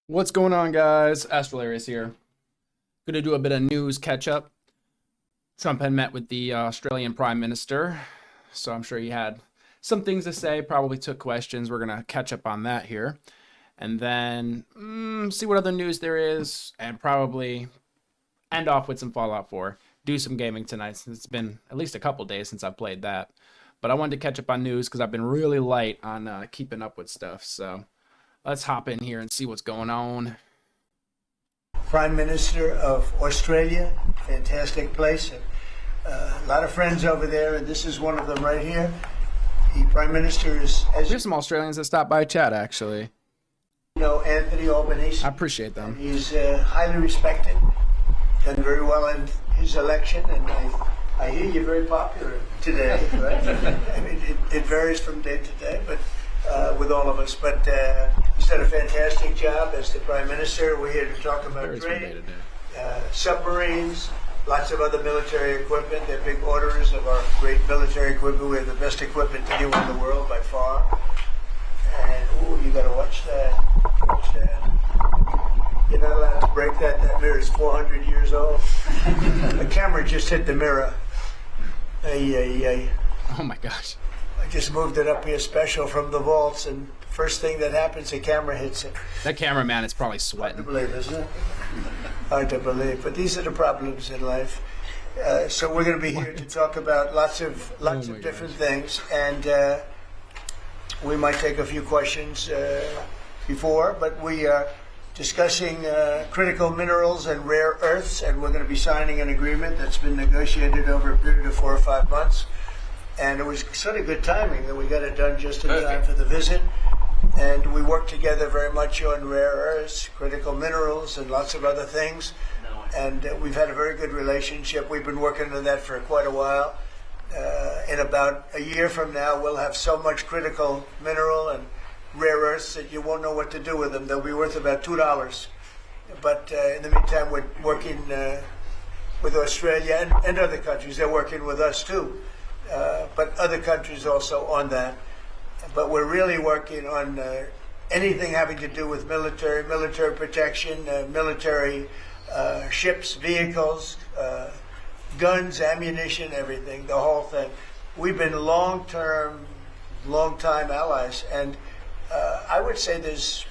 What's going on, guys? Astrolarius here. Gonna do a bit of news catch up. Trump had met with the Australian Prime Minister, so I'm sure he had some things to say, probably took questions. We're gonna catch up on that here. And then see what other news there is, and probably end off with some Fallout 4. Do some gaming tonight, since it's been at least a couple days since I've played that. But I wanted to catch up on news because I've been really light on keeping up with stuff, so let's hop in here and see what's going on. Prime Minister of Australia, fantastic place. A lot of friends over there, and this is one of them right here. The Prime Minister is, as We have some Australians that stopped by chat, actually. you know, Anthony Albanese. I appreciate them. He's highly respected, done very well in his election, and I hear you're very popular today, right? I mean, it varies from day to day, but with all of us. But he's done a fantastic job as the Prime Minister. We're here to talk about Varies from day trade, to day. submarines, lots of other military equipment. They're big orders of our great military equipment. We have the best equipment anywhere in the world by far. And, ooh, you gotta watch that. Watch that. You're not allowed to break that. That mirror is 400 years old. The camera just hit the mirror. Ay. Oh my gosh. I just moved it up here special from the vaults, and first thing that happens, the camera hits it. That cameraman is probably Hard to sweating. believe, isn't it? Hard to believe, but these are the problems in life. So we're going to be here to talk about lots of my different gosh. things, and we might take a few questions before, but we are discussing critical minerals and rare earths, and we're going to be signing an agreement that's been negotiated over a period of 4 or 5 months. And it was sort of good timing that we got it done just in time for the visit. And we worked together very much on rare earths, critical minerals, and lots of other things. And we've had a very good relationship. We've been working on that for quite a while. In about a year from now, we'll have so much critical mineral and rare earths that you won't know what to do with them. They'll be worth about $2. But in the meantime, we're working with Australia and other countries. They're working with us too. But other countries also on that. But we're really working on anything having to do with military protection, military ships, vehicles, guns, ammunition, everything, the whole thing. We've been long-time allies, and I would say there's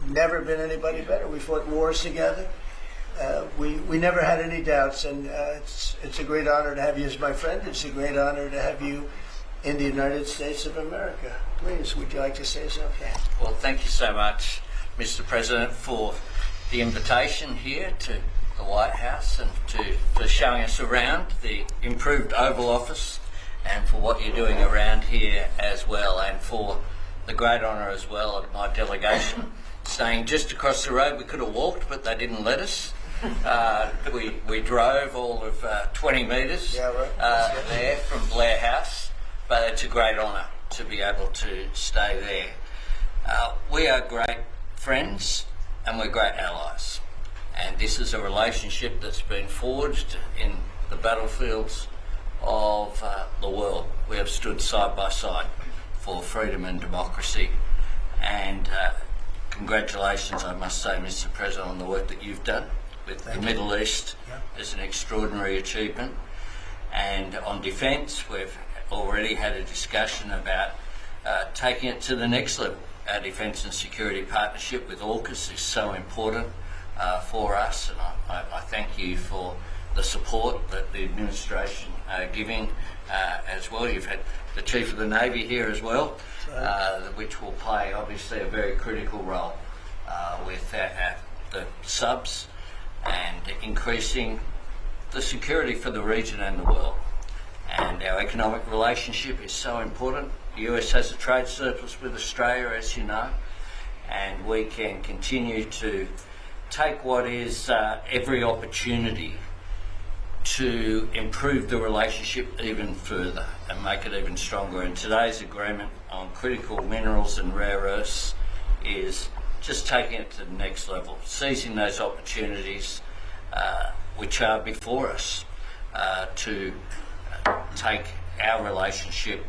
never been anybody better. We fought wars together. We never had any doubts, and it's a great honor to have you as my friend. It's a great honor to have you in the United States of America. Please, would you like to say something? Well, thank you so much, Mr. President, for the invitation here to the White House and for showing us around the improved Oval Office, and for what you're doing around here as well, and for the great honour as well of my delegation staying just across the road. We could have walked, but they didn't let us. We drove all of 20 metres there from Blair House, but it's a great honour to be able to stay there. We are great friends and we're great allies, and this is a relationship that's been forged in the battlefields of the world. We have stood side by side for freedom and democracy, and congratulations, I must say, Mr. President, on the work that you've done with the Middle East. Is an extraordinary achievement. And on defence, we've already had a discussion about taking it to the next level. Our defence and security partnership with AUKUS is so important for us, and I thank you for the support that the administration are giving as well. You've had the Chief of the Navy here as well, which will play obviously a very critical role with the subs and increasing the security for the region and the world. And our economic relationship is so important. The US has a trade surplus with Australia, as you know, and we can continue to take what is every opportunity to improve the relationship even further and make it even stronger. And today's agreement on critical minerals and rare earths is just taking it to the next level, seizing those opportunities which are before us to take our relationship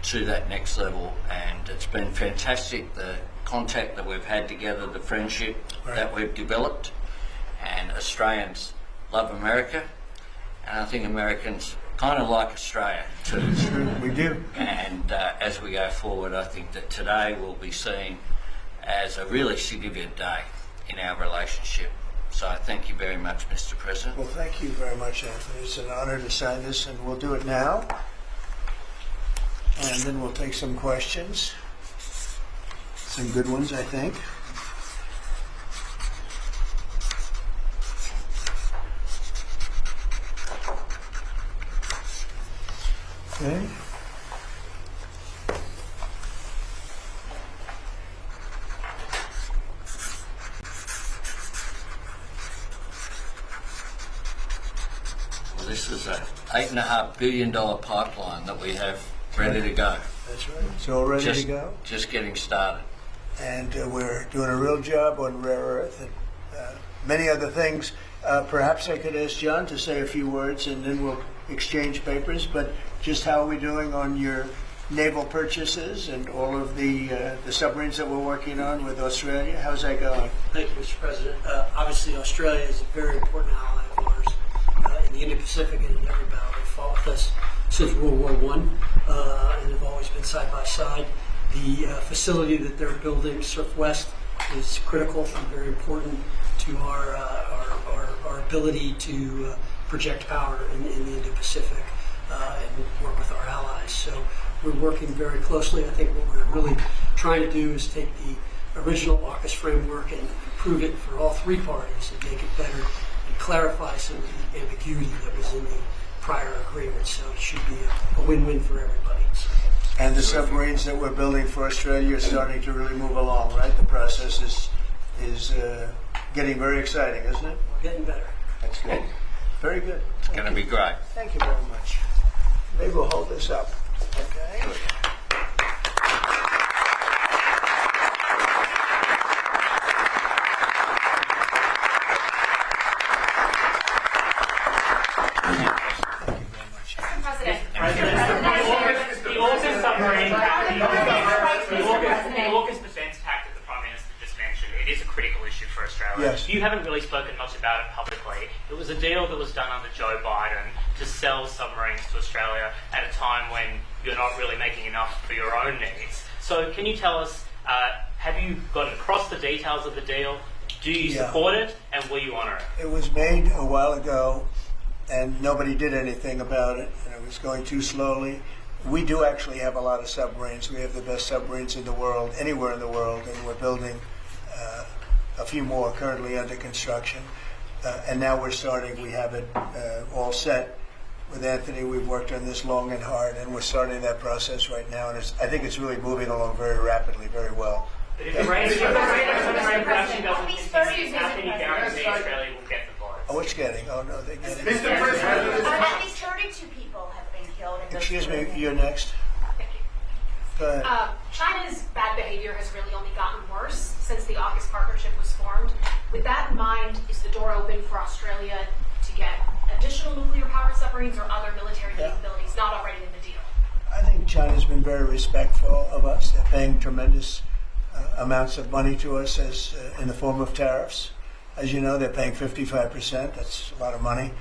to that next level. And it's been fantastic, the contact that we've had together, the friendship that we've developed. And Australians love America, and I think Americans kind of like Australia too. We do. And as we go forward, I think that today will be seen as a really significant day in our relationship. So I thank you very much, Mr. President. Well, thank you very much, Anthony. It's an honor to sign this, and we'll do it now. And then we'll take some questions. Some good ones, I think. Okay. Well, this is a $8.5 billion pipeline that we have ready to go. That's right. It's all ready to go. Just getting started. And we're doing a real job on rare earth and many other things. Perhaps I could ask John to say a few words, and then we'll exchange papers. But just how are we doing on your naval purchases and all of the submarines that we're working on with Australia? How's that going? Thank you, Mr. President. Obviously, Australia is a very important ally of ours in the Indo-Pacific and in every battle. They've fought with us since World War I and have always been side by side. The facility that they're building, Surf West, is critical and very important to our ability to project power in the Indo-Pacific and work with our allies. So we're working very closely. I think what we're really trying to do is take the original AUKUS framework and improve it for all three parties and make it better and clarify some of the ambiguity that was in the prior agreement. So it should be a win-win for everybody. So. And the submarines that we're building for Australia are starting to really move along, right? The process is getting very exciting, isn't it? We're getting better. That's good. Very good. It's going to be great. Thank you very much. Maybe we'll hold this up. Okay. The AUKUS defence tact that the Prime Minister just mentioned, it is a critical issue for Australia. Yes. You haven't really spoken much about it publicly. It was a deal that was done under Joe Biden to sell submarines to Australia at a time when you're not really making enough for your own needs. So can you tell us, have you gotten across the details of the deal? Do you support it, and will you honour it? It was made a while ago, and nobody did anything about it, and it was going too slowly. We do actually have a lot of submarines. We have the best submarines in the world, anywhere in the world, and we're building a few more currently under construction. And now we're starting, we have it all set. With Anthony, we've worked on this long and hard, and we're starting that process right now, and I think it's really moving along very rapidly, very well. But if the rate of submarine production doesn't continue, how can you guarantee Australia will get the votes? Oh, it's getting, oh no, they're getting. Mr. President, at least 32 people have been killed in those Excuse me, two. you're next. Thank you. Go ahead. China's bad behavior has really only gotten worse since the AUKUS partnership was formed. With that in mind, is the door open for Australia to get additional nuclear-powered submarines or other military capabilities not already in the deal? I think China's been very respectful of us. They're paying tremendous amounts of money to us as in the form of tariffs. As you know, they're paying 55%. That's a lot of money.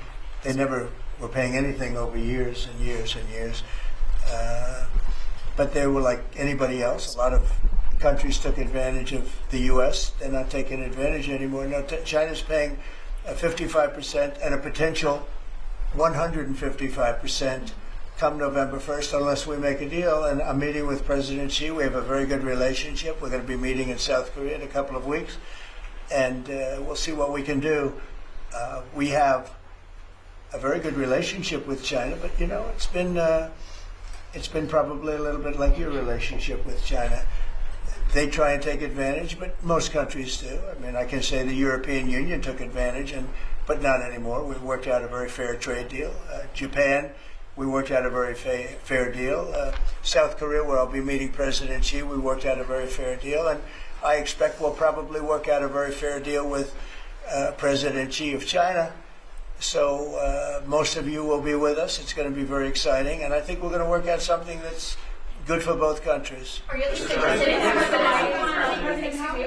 They never were paying anything over years and years and years. But they were like anybody else. A lot of countries took advantage of the U.S. They're not taking advantage anymore. No, China's paying 55% and a potential 155% come November 1st unless we make a deal. And I'm meeting with President Xi. We have a very good relationship. We're going to be meeting in South Korea in a couple of weeks. And we'll see what we can do. We have a very good relationship with China, but you know, it's been probably a little bit like your relationship with China. They try and take advantage, but most countries do. I mean, I can say the European Union took advantage, but not anymore. We worked out a very fair trade deal. Japan, we worked out a very fair deal. South Korea, where I'll be meeting President Xi, we worked out a very fair deal, and I expect we'll probably work out a very fair deal with President Xi of China. So most of you will be with us. It's going to be very exciting, and I think we're going to work out something that's good for both countries. Are you at least interested in expediting?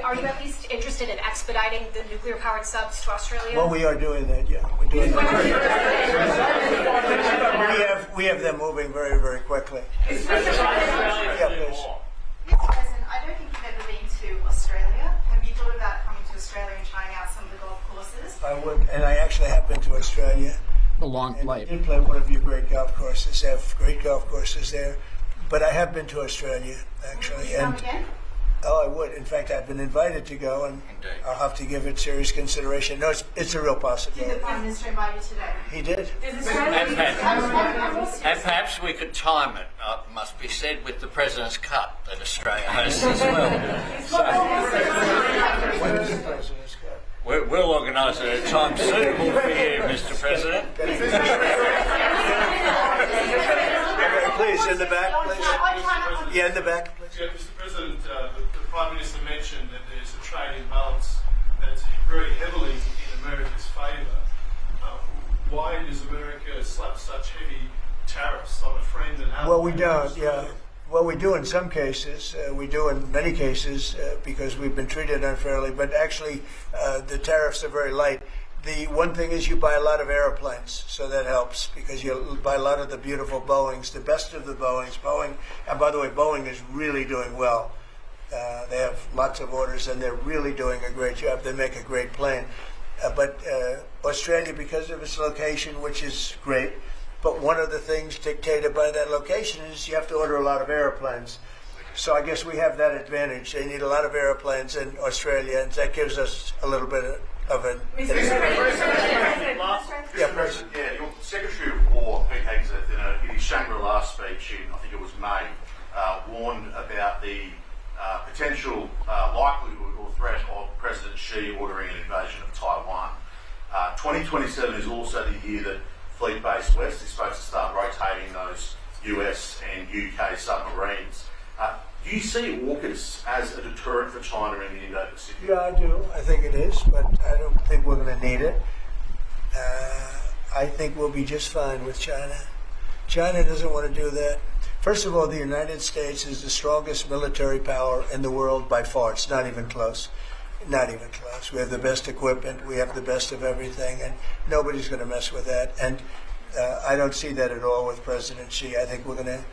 Are you at least interested in expediting the nuclear-powered subs to Australia? Well, we are doing that, yeah. We're doing that. We have them moving very, very quickly. Yeah, please. Mr. President, I don't think you've ever been to Australia. Have you thought about coming to Australia and trying out some of the golf courses? I would, and I actually have been to Australia. A long And I flight. did play one of your great golf courses. They have great golf courses there. But I have been to Australia, actually. Come And again? oh, I would. In fact, I've been invited to go, and Indeed. I'll have to give it serious consideration. No, it's a real Did possibility. the Prime Minister invite you today? He did. And perhaps we could time it, must be said, with the President's Cup that Australia hosts as well. When is the President's Cup? We'll organise it at a time suitable for you, Mr. President. Okay, please, in the back, please. Yeah, in the back, please. Yeah, Mr. President, the Prime Minister mentioned that there's a trade imbalance that's very heavily in America's favour. Why does America slap such heavy tariffs on a friend and ally? Well, we don't, yeah. Well, we do in some cases. We do in many cases because we've been treated unfairly. But actually, the tariffs are very light. The one thing is you buy a lot of airplanes, so that helps because you buy a lot of the beautiful Boeings, the best of the Boeings. Boeing, and by the way, Boeing is really doing well. They have lots of orders, and they're really doing a great job. They make a great plane. But Australia, because of its location, which is great, but one of the things dictated by that location is you have to order a lot of airplanes. So I guess we have that advantage. They need a lot of airplanes in Australia, and that gives us a little bit of an advantage. Yeah, President. Yeah, your Secretary of War, Pete Hegseth, in his Shangri-La speech in, I think it was May, warned about the potential likelihood or threat of President Xi ordering an invasion of Taiwan. 2027 is also the year that Fleet Base West is supposed to start rotating those US and UK submarines. Do you see AUKUS as a deterrent for China in the Indo-Pacific? Yeah, I do. I think it is, but I don't think we're going to need it. I think we'll be just fine with China. China doesn't want to do that. First of all, the United States is the strongest military power in the world by far. It's not even close. Not even close. We have the best equipment. We have the best of everything, and nobody's going to mess with that. And I don't see that at all with President Xi. I think we're going to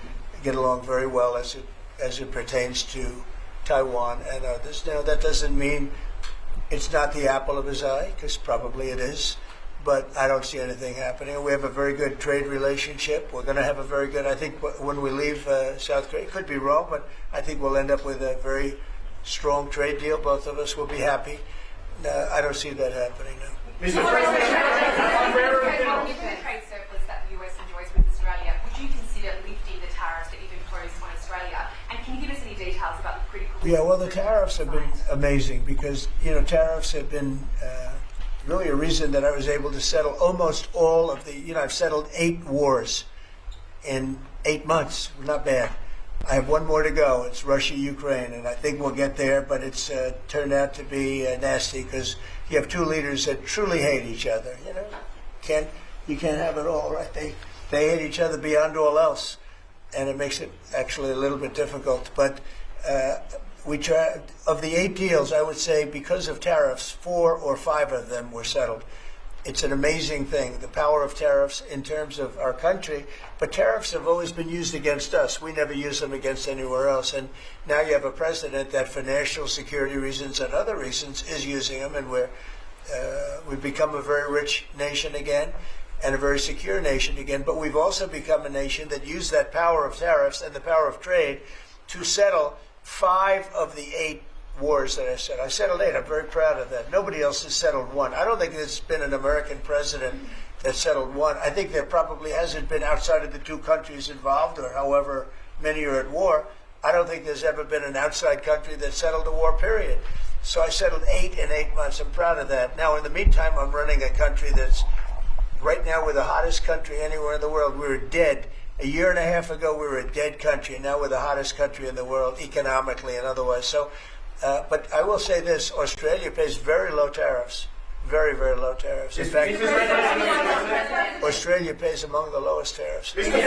get along very well as it pertains to Taiwan and others. Now, that doesn't mean it's not the apple of his eye, because probably it is. But I don't see anything happening. We have a very good trade relationship. We're going to have a very good, I think when we leave South Korea, could be wrong, but I think we'll end up with a very strong trade deal. Both of us will be happy. I don't see that happening now. Given the trade surplus that the US enjoys with Australia, would you consider lifting the tariffs that you've imposed on Australia? And can you give us any details about the critical... Yeah, well, the tariffs have been amazing because, tariffs have been really a reason that I was able to settle almost all of the, I've settled 8 wars in 8 months. Not bad. I have one more to go. It's Russia-Ukraine, and I think we'll get there, but it's turned out to be nasty because you have 2 leaders that truly hate each other. You can't have it all, right? They hate each other beyond all else, and it makes it actually a little bit difficult. But we try, of the 8 deals, I would say because of tariffs, 4 or 5 of them were settled. It's an amazing thing, the power of tariffs in terms of our country. But tariffs have always been used against us. We never use them against anywhere else. And now you have a president that for national security reasons and other reasons is using them. And we've become a very rich nation again and a very secure nation again. But we've also become a nation that used that power of tariffs and the power of trade to settle 5 of the 8 wars that I said. I settled 8. I'm very proud of that. Nobody else has settled 1. I don't think there's been an American president that settled 1. I think there probably hasn't been outside of the 2 countries involved, or however many are at war. I don't think there's ever been an outside country that settled a war, period. So I settled 8 in 8 months. I'm proud of that. Now, in the meantime, I'm running a country that's right now we're the hottest country anywhere in the world. We were dead. A year and a half ago, we were a dead country. Now we're the hottest country in the world, economically and otherwise. So. But I will say this, Australia pays very low tariffs, Very, very low tariffs. In fact, Australia pays among the lowest tariffs. Go ahead.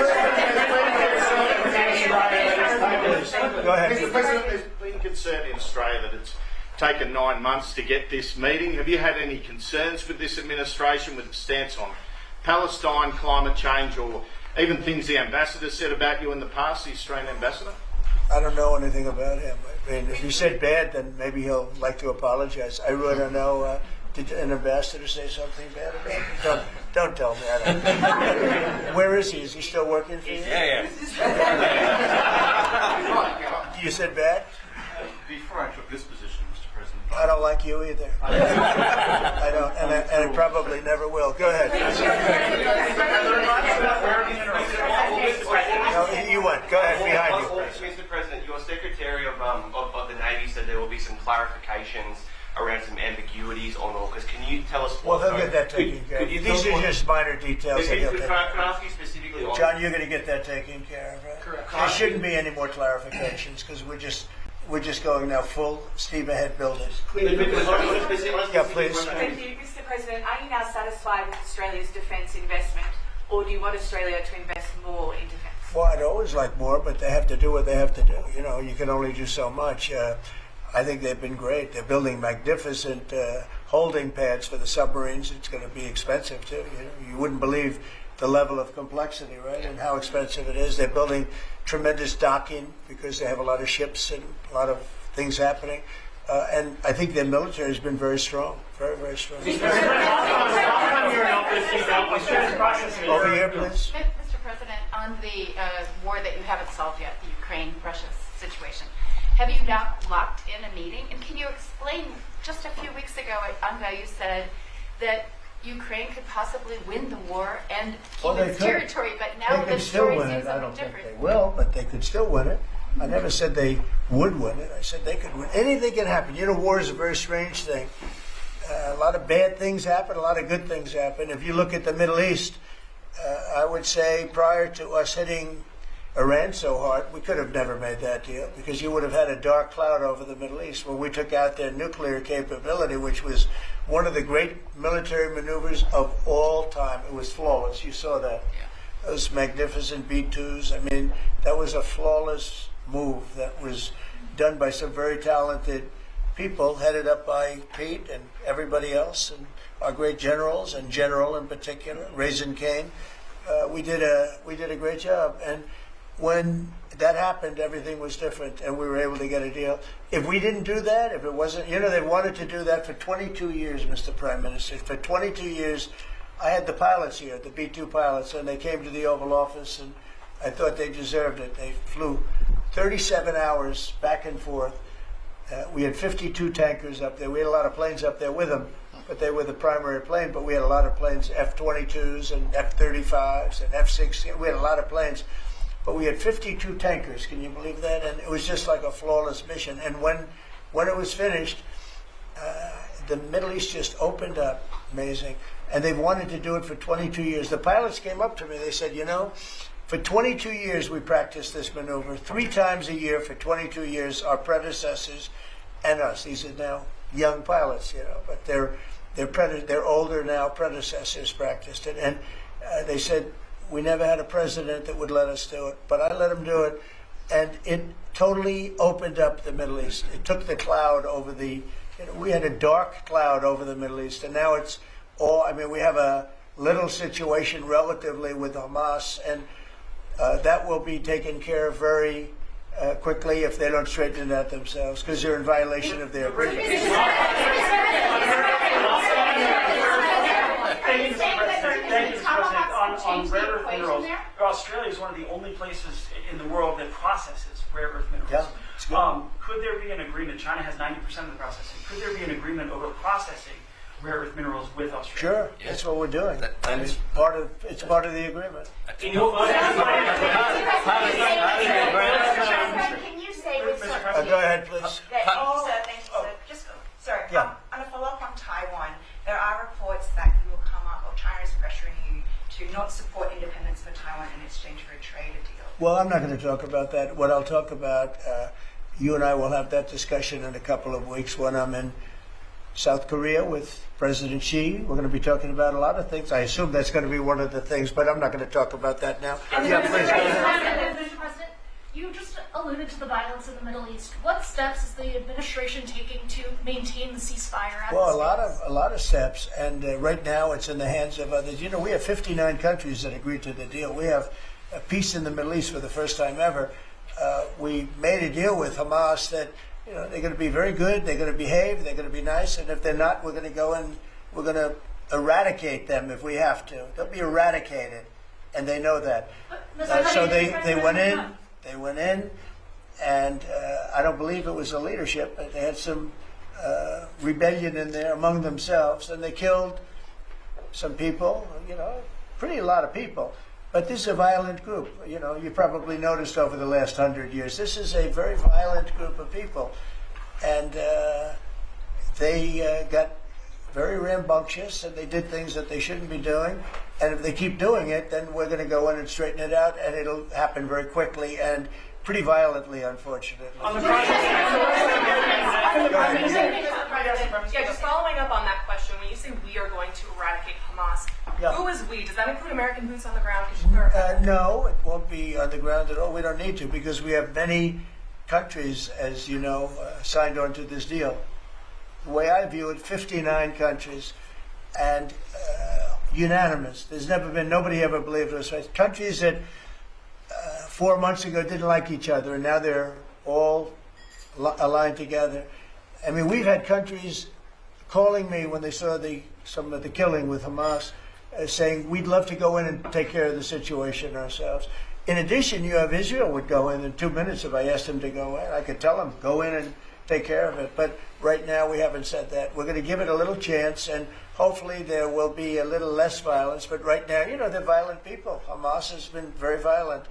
Mr. President, there's been concern in Australia that it's taken 9 months to get this meeting. Have you had any concerns with this administration, with its stance on Palestine, climate change, or even things the ambassador said about you in the past, the Australian ambassador? I don't know anything about him. I mean, if he said bad, then maybe he'll like to apologize. I really don't know. Did an ambassador say something bad about him? Don't tell me. I don't know. Where is he? Is he still working for you? Yeah. You said bad? Before I took this position, Mr. President, I don't like you either. I don't, and I probably never will. Go ahead. No, you went. Go ahead, behind you. Mr. President, your Secretary of the Navy said there will be some clarifications around some ambiguities on AUKUS. Can you tell us Well, what he'll get that taken care of. These are just minor details. That he'll Can take. I ask you specifically on... John, you're going to get that taken care of, right? Correct. There shouldn't be any more clarifications because we're just going now full steam ahead building. Yeah, please. Thank you, Mr. President. Are you now satisfied with Australia's defence investment, or do you want Australia to invest more in defence? Well, I'd always like more, but they have to do what they have to do. You know, you can only do so much. I think they've been great. They're building magnificent holding pads for the submarines. It's going to be expensive, too. You wouldn't believe the level of complexity, right, and how expensive it is. They're building tremendous docking because they have a lot of ships and a lot of things happening. And I think their military has been very strong, very, very strong. Over here, please. Mr. President, on the war that you haven't solved yet, the Ukraine-Russia situation, have you now locked in a meeting? And can you explain, just a few weeks ago at UNGA, you said that Ukraine could possibly win the war and keep its territory, but now the story seems a bit different. They will, but they could still win it. I never said they would win it. I said they could win. Anything can happen. You know, war is a very strange thing. A lot of bad things happen, a lot of good things happen. If you look at the Middle East, I would say prior to us hitting Iran so hard, we could have never made that deal because you would have had a dark cloud over the Middle East when we took out their nuclear capability, which was one of the great military maneuvers of all time. It was flawless. You saw that. Yeah. Those magnificent B-2s. I mean, that was a flawless move that was done by some very talented people, headed up by Pete and everybody else, and our great generals, and General in particular, Raisin Kane. We did a great job. And when that happened, everything was different, and we were able to get a deal. If we didn't do that, if it wasn't, you know, they wanted to do that for 22 years, Mr. Prime Minister. For 22 years, I had the pilots here, the B-2 pilots, and they came to the Oval Office, and I thought they deserved it. They flew 37 hours back and forth. We had 52 tankers up there. We had a lot of planes up there with them, but they were the primary plane. But we had a lot of planes, F-22s and F-35s and F-16. We had a lot of planes. But we had 52 tankers, can you believe that? And it was just like a flawless mission. And when it was finished, the Middle East just opened up, amazing. And they've wanted to do it for 22 years. The pilots came up to me, they said, you know, for 22 years we practiced this maneuver, 3 times a year for 22 years, our predecessors and us. These are now young pilots, you know, but they're older now, predecessors practiced it. And they said, we never had a president that would let us do it, but I let him do it, and it totally opened up the Middle East. It took the cloud over the, you know, we had a dark cloud over the Middle East, and now it's all, I mean, we have a little situation relatively with Hamas, and that will be taken care of very quickly if they don't straighten it out themselves, because they're in violation of their agreement. On rare earth minerals, Australia is one of the only places in the world that processes rare earth minerals. Yeah, could there be an agreement? China has 90% of the processing. Could there be an agreement over processing rare earth minerals with Australia? Sure, yeah. That's what we're doing. It's part of the agreement. Can you say with go ahead, please. Thank you, sir. Just sorry. Yeah. On a follow-up on Taiwan, there are reports that you will come up, or China is pressuring you to not support independence for Taiwan in exchange for a trade deal. Well, I'm not going to talk about that. What I'll talk about, you and I will have that discussion in a couple of weeks when I'm in South Korea with President Xi. We're going to be talking about a lot of things. I assume that's going to be one of the things, but I'm not going to talk about that now. Yeah, please. Mr. President, you just alluded to the violence in the Middle East. What steps is the administration taking to maintain the ceasefire? Well, a lot of steps, and right now it's in the hands of others. You know, we have 59 countries that agreed to the deal. We have a peace in the Middle East for the first time ever. We made a deal with Hamas that, you know, they're going to be very good, they're going to behave, they're going to be nice, and if they're not, we're going to go and we're going to eradicate them if we have to. They'll be eradicated, and they know that. So they went in, and I don't believe it was the leadership, but they had some rebellion in there among themselves, and they killed some people, you know, a lot of people. But this is a violent group. You know, you probably noticed over the last 100 years, this is a very violent group of people. And they got very rambunctious, and they did things that they shouldn't be doing. And if they keep doing it, then we're going to go in and straighten it out, and it'll happen very quickly and pretty violently, unfortunately. Yeah, just following up on that question, when you say we are going to eradicate Hamas, who is we? Does that include American boots on the ground? No, it won't be on the ground at all. We don't need to, because we have many countries, as you know, signed on to this deal. The way I view it, 59 countries, and unanimous. There's never been, nobody ever believed us. Countries that 4 months ago didn't like each other, and now they're all aligned together. I mean, we've had countries calling me when they saw some of the killing with Hamas, saying we'd love to go in and take care of the situation ourselves. In addition, you have Israel would go in 2 minutes if I asked them to go in. I could tell them, go in and take care of it. But right now we haven't said that. We're going to give it a little chance, and hopefully there will be a little less violence. But right now, you know, they're violent people. Hamas has been very violent.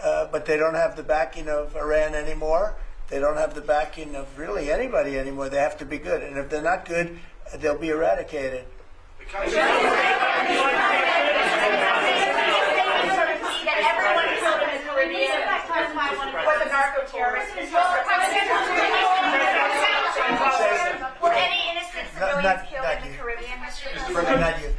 But they don't have the backing of Iran anymore. They don't have the backing of really anybody anymore. They have to be good. And if they're not good, they'll be eradicated. Everyone killed in the Caribbean was a narco-terrorist. Were any innocent civilians killed in the Caribbean, Mr. President?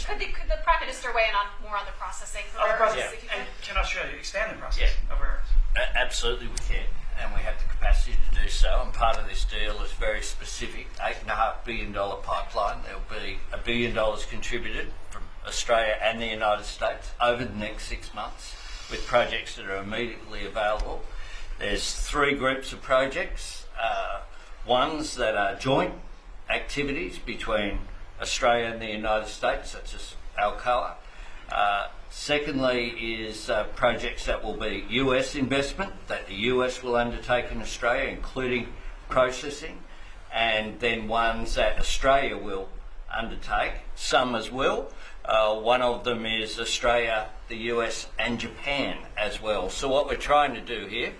Could the Prime Minister weigh in more on the processing? And can Australia expand the process of rare earths? Absolutely we can, and we have the capacity to do so, and part of this deal is very specific, $8.5 billion pipeline. There will be $1 billion contributed from Australia and the United States over the next 6 months with projects that are immediately available. There's 3 groups of projects, ones that are joint activities between Australia and the United States, such as Alcoa. Secondly is projects that will be US investment that the US will undertake in Australia, including processing, and then ones that Australia will undertake, some as well. One of them is Australia, the US and Japan as well. So what we're trying to do here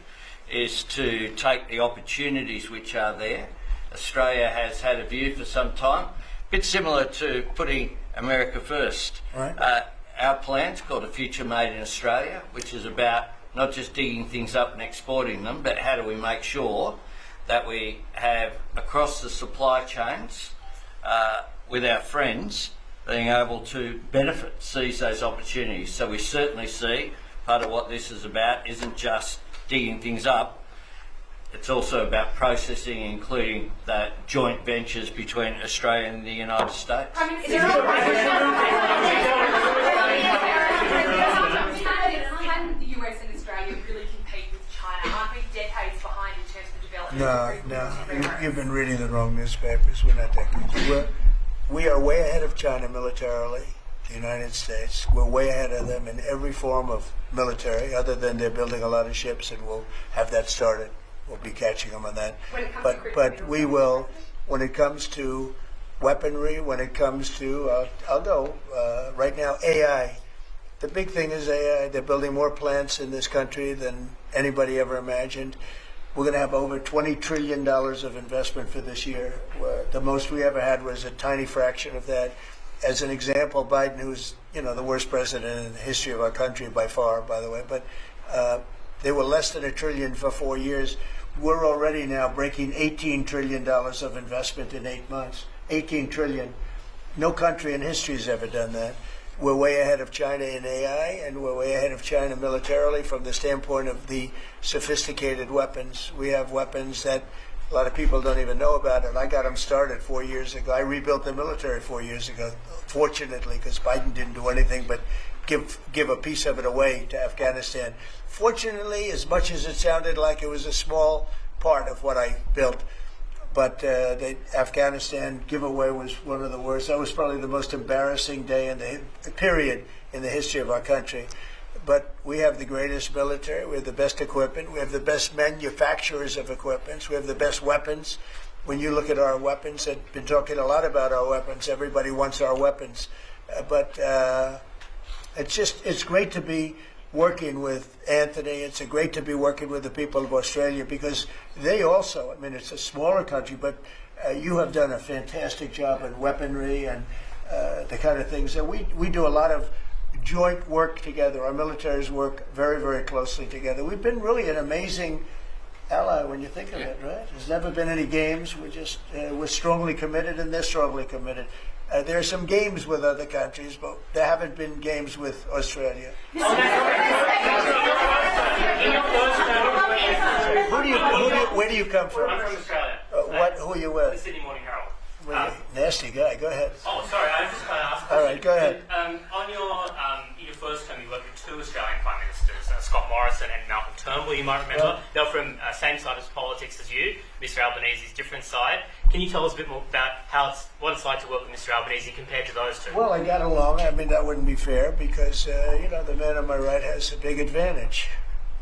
is to take the opportunities which are there. Australia has had a view for some time, a bit similar to putting America first. Right. Our plan's called A Future Made in Australia, which is about not just digging things up and exporting them, but how do we make sure that we have across the supply chains with our friends being able to benefit, seize those opportunities. So we certainly see part of what this is about isn't just digging things up, it's also about processing, including the joint ventures between Australia and the United States. Can the US and Australia really compete with China? Aren't we decades behind in terms of development? No. You've been reading the wrong newspapers. We're not decades. We are way ahead of China militarily, the United States. We're way ahead of them in every form of military, other than they're building a lot of ships, and we'll have that started. We'll be catching them on that. But we will, when it comes to weaponry, when it comes to, I'll go right now, AI. The big thing is AI. They're building more plants in this country than anybody ever imagined. We're going to have over $20 trillion of investment for this year. The most we ever had was a tiny fraction of that. As an example, Biden, who's the worst president in the history of our country by far, by the way, but they were less than $1 trillion for 4 years. we're already now breaking $18 trillion of investment in 8 months. 18 trillion. No country in history has ever done that. We're way ahead of China in AI, and we're way ahead of China militarily from the standpoint of the sophisticated weapons. We have weapons that a lot of people don't even know about it. I got them started 4 years ago. I rebuilt the military 4 years ago, fortunately, because Biden didn't do anything but give a piece of it away to Afghanistan. Fortunately, as much as it sounded like it was a small part of what I built, but the Afghanistan giveaway was one of the worst. That was probably the most embarrassing day in the period in the history of our country. But we have the greatest military. We have the best equipment. We have the best manufacturers of equipment. We have the best weapons. When you look at our weapons, I've been talking a lot about our weapons. Everybody wants our weapons. But it's great to be working with Anthony. It's great to be working with the people of Australia because they also, I mean, it's a smaller country, but you have done a fantastic job in weaponry and the kind of things that we do a lot of joint work together. Our militaries work very, very closely together. We've been really an amazing ally when you think of it, right? There's never been any games. We're strongly committed, and they're strongly committed. There are some games with other countries, but there haven't been games with Australia. Where do you come from? I'm from Australia. Who are you with? The Sydney Morning Herald. Nasty guy. Go ahead. Oh, sorry. I was just going to ask. All right, go ahead. On your first term, you worked with two Australian Prime Ministers, Scott Morrison and Malcolm Turnbull. You might remember. They were from same side of politics as you. Mr. Albanese's different side. Can you tell us a bit more about what it's like to work with Mr. Albanese compared to those two? Well, I got along. I mean, that wouldn't be fair because the man on my right has a big advantage.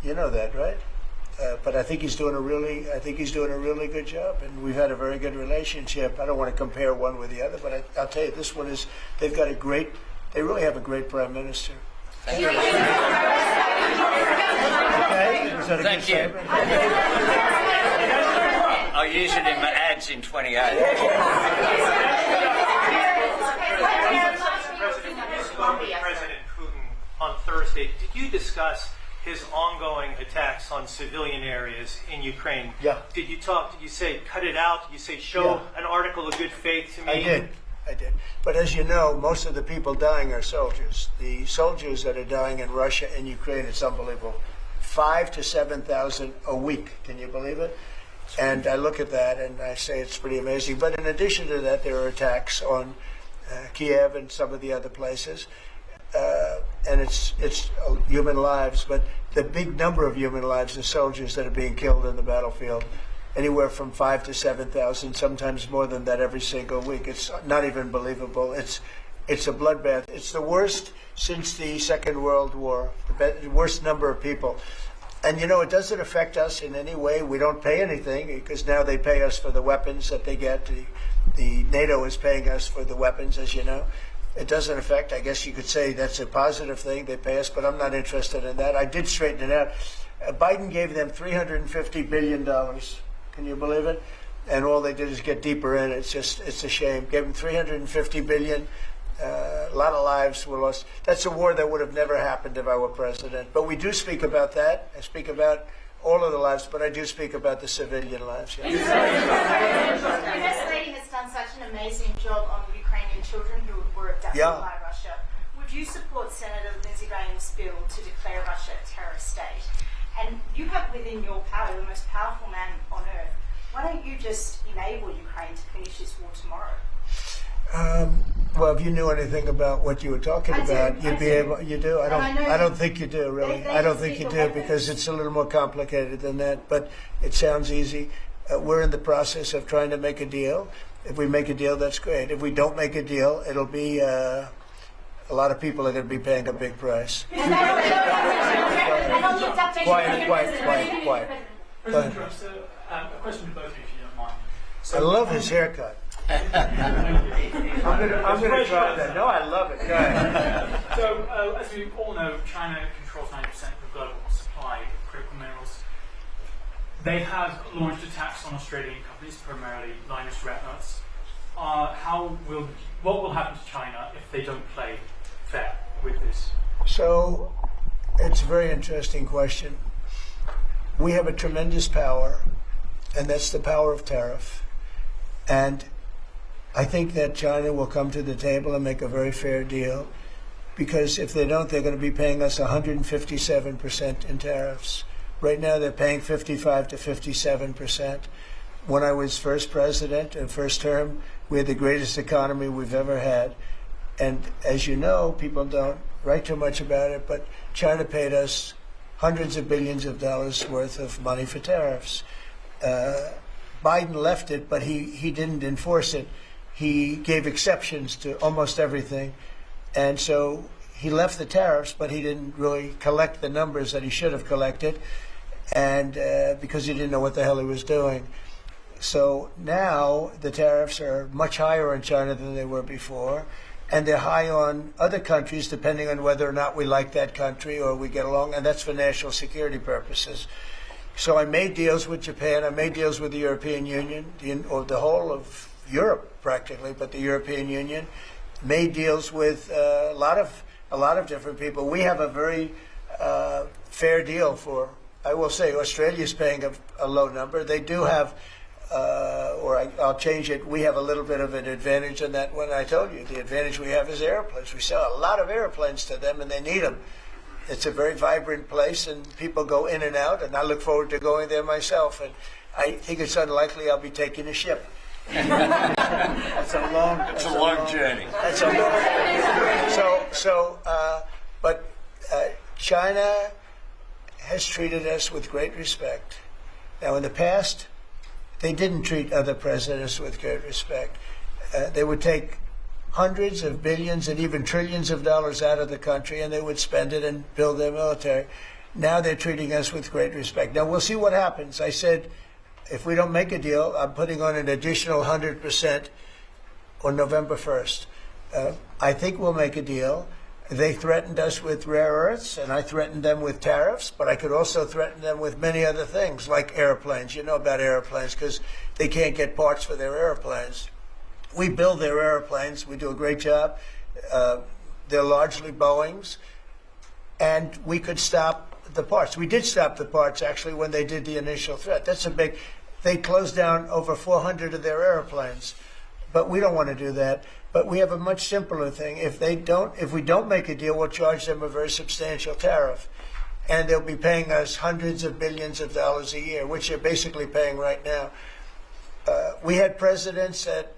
You know that, right? But I think he's doing a really good job, and we've had a very good relationship. I don't want to compare one with the other, but I'll tell you, this one is. They really have a great prime minister. Thank you. Okay, is that a Thank good you. statement? I'll use it in my ads in 28. President Putin on Thursday, did you discuss his ongoing attacks on civilian areas in Ukraine? Yeah. Did you say cut it out? Did you say show an article of good faith to me? I did. But as you know, most of the people dying are soldiers. The soldiers that are dying in Russia and Ukraine, it's unbelievable. 5,000 to 7,000 a week. Can you believe it? And I look at that and I say it's pretty amazing. But in addition to that, there are attacks on Kiev and some of the other places. And it's human lives, but the big number of human lives are soldiers that are being killed in the battlefield. Anywhere from 5,000 to 7,000, sometimes more than that every single week. It's not even believable. It's a bloodbath. It's the worst since the Second World War, the worst number of people. And it doesn't affect us in any way. We don't pay anything because now they pay us for the weapons that they get. The NATO is paying us for the weapons, as you know. It doesn't affect. I guess you could say that's a positive thing. They pay us, but I'm not interested in that. I did straighten it out. Biden gave them $350 billion. Can you believe it? And all they did is get deeper in. It's a shame. Gave them $350 billion. A lot of lives were lost. That's a war that would have never happened if I were president. But we do speak about that. I speak about all of the lives, but I do speak about the civilian lives. Yeah. The First Lady has done such an amazing job on Ukrainian children who were abducted by Russia. Would you support Senator Lindsey Graham's bill to declare Russia a terrorist state? And you have within your power the most powerful man on earth. Why don't you just enable Ukraine to finish this war tomorrow? Well, if you knew anything about what you were talking about, you'd be able. You do. I don't think you do, really. I don't think you do because it's a little more complicated than that. But it sounds easy. We're in the process of trying to make a deal. If we make a deal, that's great. If we don't make a deal, it'll be a lot of people are going to be paying a big price. Quiet. Go ahead. A question to both of you, if you don't mind. I love his haircut. I'm going to try that. No, I love it. Go ahead. So, as we all know, China controls 90% of the global supply of critical minerals. They have launched attacks on Australian companies, primarily Lynas Rare Earths. What will happen to China if they don't play fair with this? So, it's a very interesting question. We have a tremendous power. and that's the power of tariff. And I think that China will come to the table and make a very fair deal, because if they don't, they're going to be paying us 157% in tariffs. Right now, they're paying 55 to 57%. When I was first president and first term, we had the greatest economy we've ever had. And as you know, people don't write too much about it, but China paid us hundreds of billions of dollars worth of money for tariffs. Biden left it, but he didn't enforce it. He gave exceptions to almost everything. And so he left the tariffs, but he didn't really collect the numbers that he should have collected, and because he didn't know what the hell he was doing. So now the tariffs are much higher in China than they were before, and they're high on other countries depending on whether or not we like that country or we get along, and that's for national security purposes. So I made deals with Japan, I made deals with the European Union, or the whole of Europe practically, but the European Union, made deals with a lot of different people. We have a very fair deal for, I will say, Australia's paying a low number. They do have, I'll change it, we have a little bit of an advantage on that one. I told you, the advantage we have is airplanes. We sell a lot of airplanes to them, and they need them. It's a very vibrant place, and people go in and out, and I look forward to going there myself. And I think it's unlikely I'll be taking a ship. That's a long journey. That's a long. But China has treated us with great respect. Now, in the past, they didn't treat other presidents with great respect. They would take hundreds of billions and even trillions of dollars out of the country, and they would spend it and build their military. Now they're treating us with great respect. Now, we'll see what happens. I said, if we don't make a deal, I'm putting on an additional 100% on November 1st. I think we'll make a deal. They threatened us with rare earths, and I threatened them with tariffs, but I could also threaten them with many other things, like airplanes. You know about airplanes, because they can't get parts for their airplanes. We build their airplanes. We do a great job. They're largely Boeings, and we could stop the parts. We did stop the parts, actually, when they did the initial threat. That's a big... They closed down over 400 of their airplanes, but we don't want to do that. But we have a much simpler thing. If we don't make a deal, we'll charge them a very substantial tariff, and they'll be paying us hundreds of billions of dollars a year, which they're basically paying right now. We had presidents that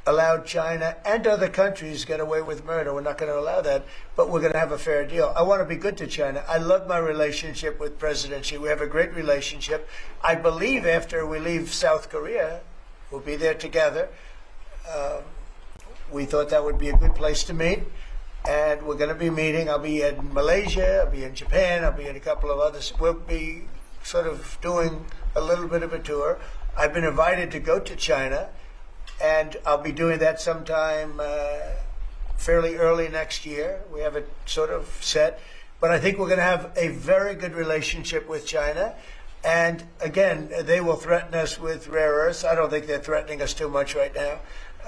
allowed China and other countries get away with murder. We're not going to allow that, but we're going to have a fair deal. I want to be good to China. I love my relationship with President Xi. We have a great relationship. I believe after we leave South Korea, we'll be there together. We thought that would be a good place to meet, and we're going to be meeting. I'll be in Malaysia, I'll be in Japan, I'll be in a couple of others. We'll be sort of doing a little bit of a tour. I've been invited to go to China, and I'll be doing that sometime fairly early next year. We have it sort of set. But I think we're going to have a very good relationship with China. And again, they will threaten us with rare earths. I don't think they're threatening us too much right now.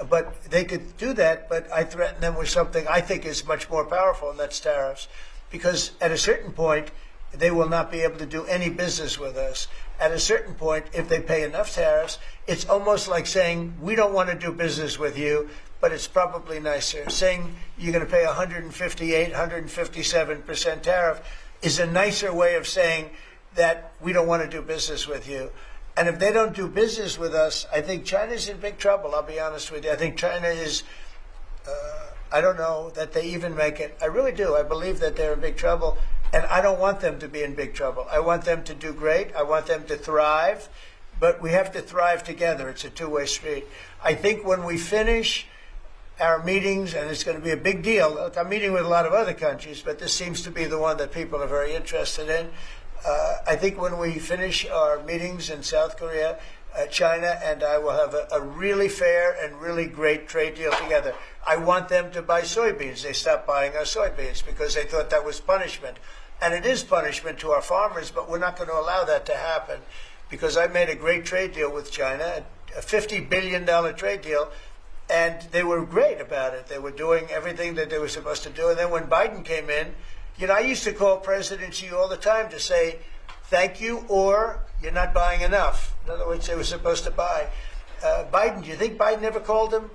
But they could do that, but I threaten them with something I think is much more powerful, and that's tariffs. Because at a certain point, they will not be able to do any business with us. At a certain point, if they pay enough tariffs, it's almost like saying, we don't want to do business with you, but it's probably nicer. Saying you're going to pay 158, 157% tariff is a nicer way of saying that we don't want to do business with you. And if they don't do business with us, I think China's in big trouble, I'll be honest with you. I think China is, I don't know that they even make it. I really do. I believe that they're in big trouble. And I don't want them to be in big trouble. I want them to do great. I want them to thrive. But we have to thrive together. It's a two-way street. I think when we finish our meetings, and it's going to be a big deal. I'm meeting with a lot of other countries, but this seems to be the one that people are very interested in. I think when we finish our meetings in South Korea, China and I will have a really fair and really great trade deal together. I want them to buy soybeans. They stopped buying our soybeans because they thought that was punishment. And it is punishment to our farmers, but we're not going to allow that to happen, because I made a great trade deal with China, a $50 billion trade deal, and they were great about it. They were doing everything that they were supposed to do. And then when Biden came in, you know, I used to call President Xi all the time to say, thank you, or you're not buying enough. In other words, they were supposed to buy. Biden, do you think Biden ever called him?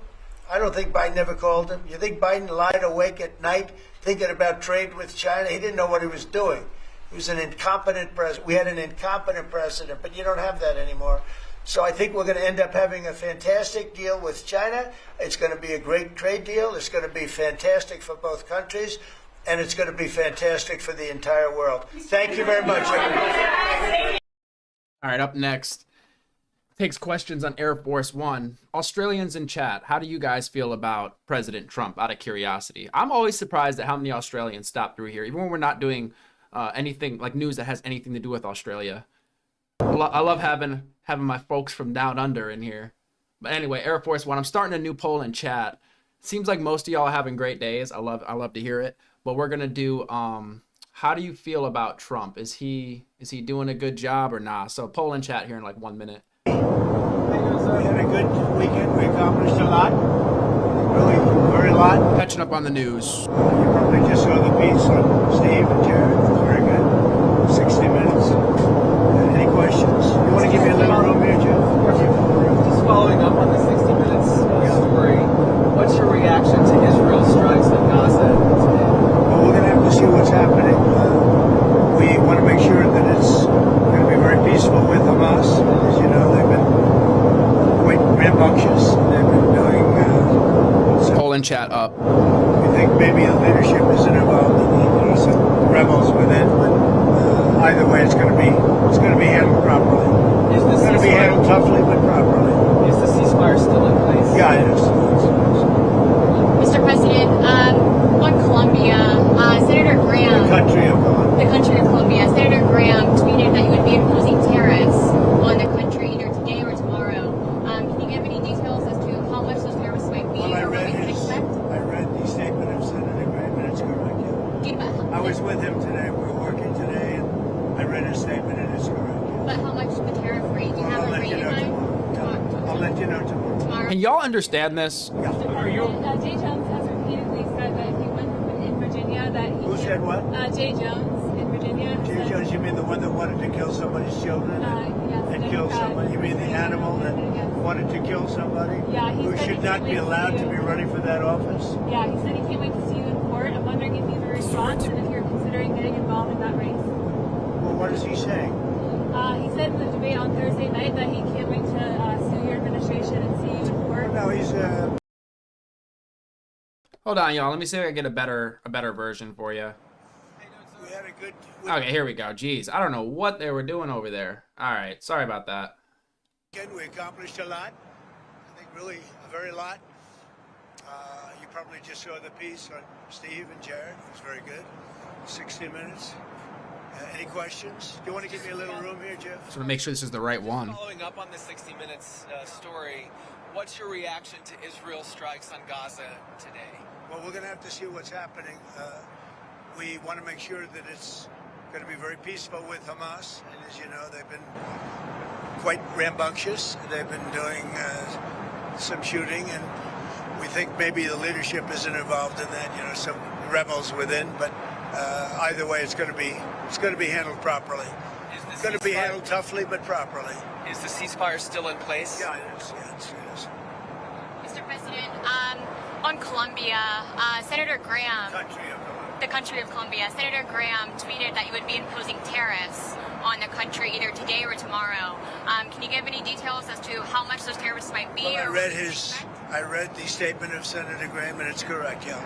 I don't think Biden ever called him. You think Biden lied awake at night thinking about trade with China? He didn't know what he was doing. He was an incompetent president. We had an incompetent president, but you don't have that anymore. So I think we're going to end up having a fantastic deal with China. It's going to be a great trade deal. It's going to be fantastic for both countries, and it's going to be fantastic for the entire world. Thank you very much, everybody. All right, up next, takes questions on Air Force One. Australians in chat, how do you guys feel about President Trump, out of curiosity? I'm always surprised at how many Australians stop through here, even when we're not doing anything like news that has anything to do with Australia. I love having my folks from down under in here. But anyway, Air Force One, I'm starting a new poll in chat. Seems like most of y'all are having great days. I love to hear it. But we're gonna do how do you feel about Trump? Is he doing a good job or not? So poll in chat here in like 1 minute. We had a good weekend. We accomplished a lot. Really, very lot. Catching up on the news. You probably just saw the piece on Steve and Jared. It was very good. 60 minutes. Any questions? You want to give me a little room here, Jeff? Just following up on the 60 Minutes story, what's your reaction to Israel strikes on Gaza today? Well, we're going to have to see what's happening. We want to make sure that it's going to be very peaceful with Hamas. As you know, they've been quite rambunctious. They've been doing poll in chat up. We think maybe the leadership isn't involved. There are some rebels within, but either way, it's going to be handled properly. It's going to be handled toughly, but properly. Is the ceasefire still in place? Yeah, it is. Mr. President, on Colombia, Senator Graham. The country of Colombia. Senator Graham tweeted that you would be imposing tariffs on the country either today or tomorrow. Can you give any details as to how much those tariffs might be? Well, I read the statement of Senator Graham, and it's correct. Yeah. I was with him today. We were working today, and I read his statement, and it's correct. Yeah. But how much the tariff rate? Do you have a rate in mind? I'll let you know tomorrow. Can y'all understand this? Yeah. Jay Jones has repeatedly said that if he wins in Virginia, that he Who said what? Jay Jones in Virginia. Jay Jones, you mean the one that wanted to kill somebody's children and kill somebody? You mean the animal that wanted to kill somebody? Yeah, who should not be allowed to be running for that office? Yeah, he said he can't wait to see you in court. I'm wondering if you have a response and if you're considering getting involved in that race. Well, what is he saying? He said in the debate on Thursday night that he can't wait to sue your administration and see you in court. No, he's Hold on, y'all. Let me see if I can get a better version for you. We had a good. Okay, here we go. Jeez, I don't know what they were doing over there. All right, sorry about that. We accomplished a lot. I think really a very lot. You probably just saw the piece on Steve and Jared. It was very good. 60 minutes. Any questions? Do you want to give me a little room here, Jeff? Just want to make sure this is the right one. Following up on the 60 Minutes story, what's your reaction to Israel strikes on Gaza today? Well, we're going to have to see what's happening. We want to make sure that it's going to be very peaceful with Hamas. And as you know, they've been quite rambunctious. They've been doing some shooting, and we think maybe the leadership isn't involved in that. You know, some rebels within, but either way, it's going to be handled properly. It's going to be handled toughly, but properly. Is the ceasefire still in place? Yeah, it is. Yeah, it is. Mr. President, on Colombia, Senator Graham. The country of Colombia. Senator Graham tweeted that you would be imposing tariffs on the country either today or tomorrow. Can you give any details as to how much those tariffs might be? Well, I read the statement of Senator Graham, and it's correct, yeah.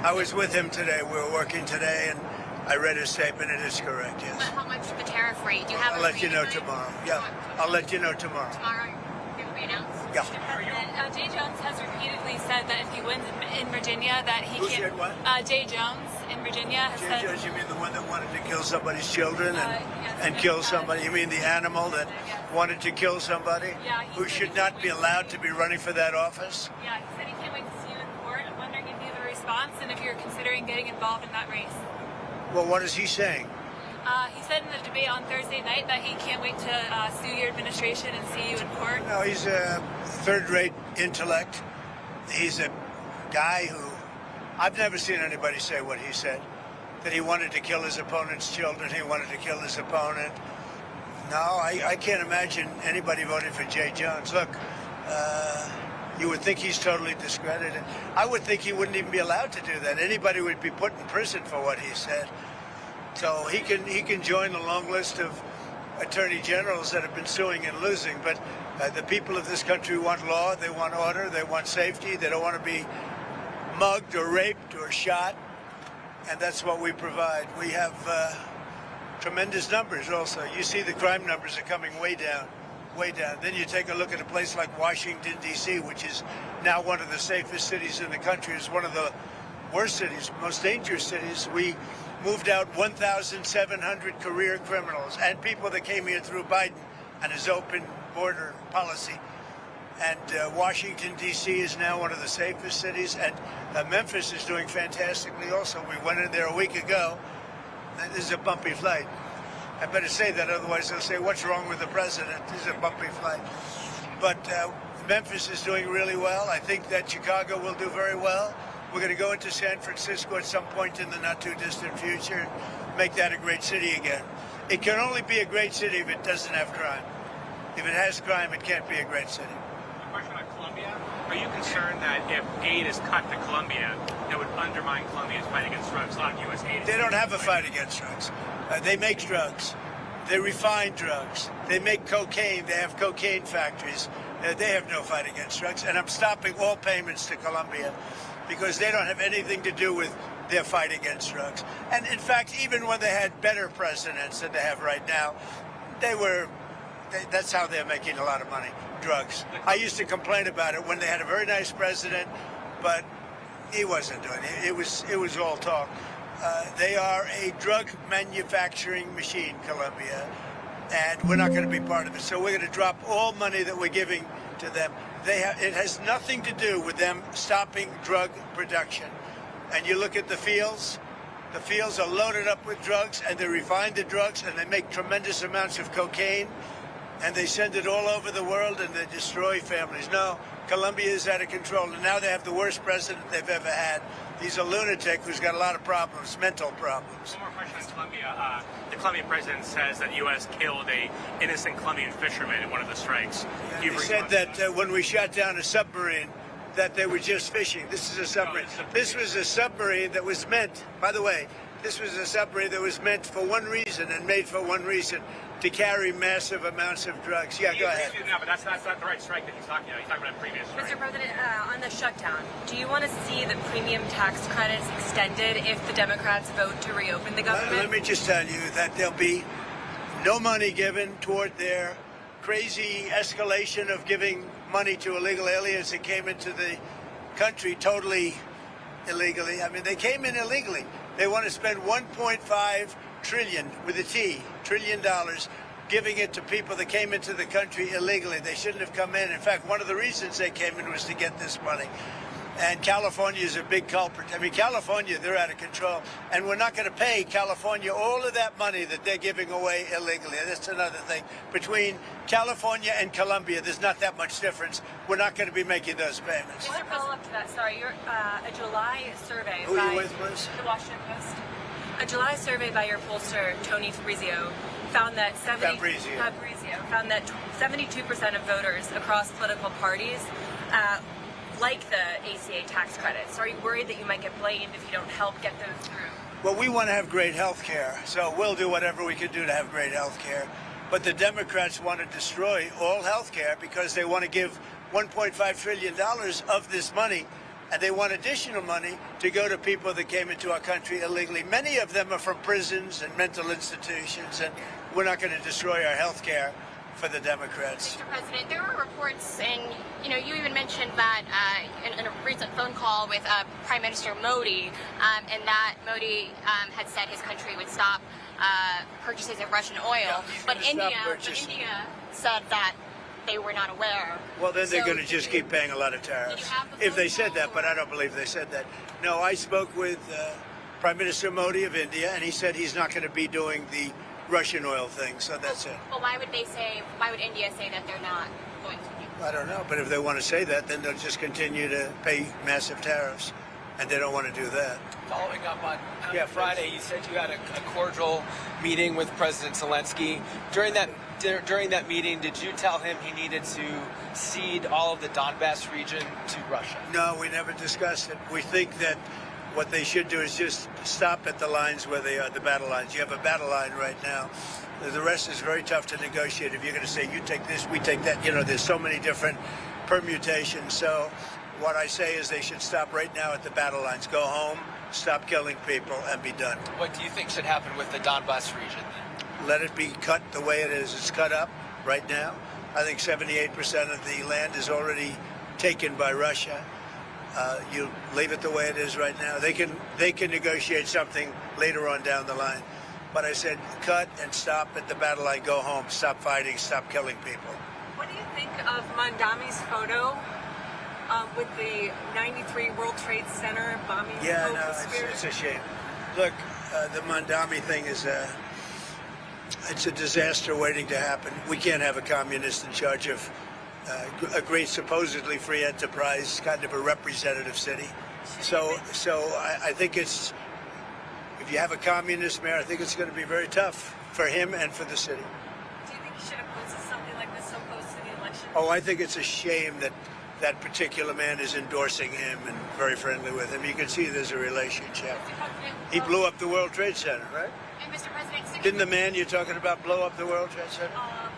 I was with him today. We were working today, and I read his statement, and it's correct, yes. But how much the tariff rate? Do you have I'll let you know tomorrow. Yeah, I'll let you know tomorrow. Tomorrow, it will be announced? Yeah. Jay Jones has repeatedly said that if he wins in Virginia, that he can't. Who said what? Jay Jones in Virginia has said. Jay Jones, you mean the one that wanted to kill somebody's children and kill somebody? You mean the animal that wanted to kill somebody? Yeah, who should not be allowed to be running for that office? Yeah, he said he can't wait to see you in court. I'm wondering if you have a response and if you're considering getting involved in that race. Well, what is he saying? He said in the debate on Thursday night that he can't wait to sue your administration and see you in court. No, he's a third-rate intellect. He's a guy who I've never seen anybody say what he said, that he wanted to kill his opponent's children, he wanted to kill his opponent. No, I can't imagine anybody voting for Jay Jones. Look, you would think he's totally discredited. I would think he wouldn't even be allowed to do that. Anybody would be put in prison for what he said. So he can join the long list of attorney generals that have been suing and losing. But the people of this country want law, they want order, they want safety. They don't want to be mugged or raped or shot. And that's what we provide. We have tremendous numbers also. You see the crime numbers are coming way down, way down. Then you take a look at a place like Washington, D.C., which is now one of the safest cities in the country. It's one of the worst cities, most dangerous cities. We moved out 1,700 career criminals and people that came here through Biden and his open border policy. And Washington, D.C. is now one of the safest cities. And Memphis is doing fantastically also. We went in there a week ago. This is a bumpy flight. I better say that, otherwise they'll say, what's wrong with the president? This is a bumpy flight. But Memphis is doing really well. I think that Chicago will do very well. We're going to go into San Francisco at some point in the not-too-distant future and make that a great city again. It can only be a great city if it doesn't have crime. If it has crime, it can't be a great city. A question on Colombia. Are you concerned that if aid is cut to Colombia, that would undermine Colombia's fight against drugs? A lot of U.S. aid. They don't have a fight against drugs. They make drugs. They refine drugs. They make cocaine. They have cocaine factories. They have no fight against drugs. And I'm stopping all payments to Colombia because they don't have anything to do with their fight against drugs. And in fact, even when they had better presidents than they have right now, that's how they're making a lot of money, drugs. I used to complain about it when they had a very nice president, but he wasn't doing it. It was all talk. They are a drug manufacturing machine, Colombia, and we're not going to be part of it. So we're going to drop all money that we're giving to them. It has nothing to do with them stopping drug production. And you look at the fields are loaded up with drugs, and they refine the drugs, and they make tremendous amounts of cocaine, and they send it all over the world, and they destroy families. No, Colombia is out of control, and now they have the worst president they've ever had. He's a lunatic who's got a lot of problems, mental problems. One more question on Colombia. The Colombian president says that the U.S. killed an innocent Colombian fisherman in one of the strikes. He said that when we shot down a submarine, that they were just fishing. This is a submarine. This was a submarine that was meant, by the way, this was a submarine that was meant for one reason and made for one reason, to carry massive amounts of drugs. Yeah, go ahead. No, but that's not the right strike that he's talking about. He's talking about a previous strike. Mr. President, on the shutdown, do you want to see the premium tax credits extended if the Democrats vote to reopen the government? Let me just tell you that there'll be no money given toward their crazy escalation of giving money to illegal aliens that came into the country totally illegally. I mean, they came in illegally. They want to spend $1.5 trillion with a T, $trillion, giving it to people that came into the country illegally. They shouldn't have come in. In fact, one of the reasons they came in was to get this money. And California is a big culprit. I mean, California, they're out of control. And we're not going to pay California all of that money that they're giving away illegally. That's another thing. Between California and Colombia, there's not that much difference. We're not going to be making those payments. Just a follow-up to that, sorry. A July survey Who by are you with, please? The Washington Post. A July survey by your pollster, Tony Fabrizio, found that 72% of voters across political parties like the ACA tax credits. So are you worried that you might get blamed if you don't help get those through? Well, we want to have great health care, so we'll do whatever we can do to have great health care. But the Democrats want to destroy all health care because they want to give $1.5 trillion of this money, and they want additional money to go to people that came into our country illegally. Many of them are from prisons and mental institutions, and we're not going to destroy our health care for the Democrats. Mr. President, there were reports, and you even mentioned that in a recent phone call with Prime Minister Modi, and that Modi had said his country would stop purchases of Russian oil, Yeah, but India said that they were not aware. Well, then they're going to just keep paying a lot of tariffs. If they said that, but I don't believe they said that. No, I spoke with Prime Minister Modi of India, and he said he's not going to be doing the Russian oil thing, so that's it. Well, why would India say that they're not going to do? I don't know, but if they want to say that, then they'll just continue to pay massive tariffs. and they don't want to do that. Following up on Friday, you said you had a cordial meeting with President Zelensky. During that meeting, did you tell him he needed to cede all of the Donbass region to Russia? No, we never discussed it. We think that what they should do is just stop at the lines where they are, the battle lines. You have a battle line right now. The rest is very tough to negotiate. If you're going to say, you take this, we take that, there's so many different permutations. So what I say is they should stop right now at the battle lines. Go home, stop killing people, and be done. What do you think should happen with the Donbass region? Let it be cut the way it is. It's cut up right now. I think 78% of the land is already taken by Russia. You leave it the way it is right now. They can negotiate something later on down the line. But I said, cut and stop at the battle line. Go home. Stop fighting. Stop killing people. What do you think of Mandami's photo with the 93 World Trade Center bombing? Yeah, no, it's a shame. Look, the Mandami thing is it's a disaster waiting to happen. We can't have a communist in charge of a great, supposedly free enterprise, kind of a representative city. So I think it's, if you have a communist mayor, I think it's going to be very tough for him and for the city. Do you think he should have posted something like this so close to the election? Oh, I think it's a shame that that particular man is endorsing him and very friendly with him. You can see there's a relationship. He blew up the World Trade Center, right? And Mr. President, didn't the man you're talking about blow up the World Trade Center?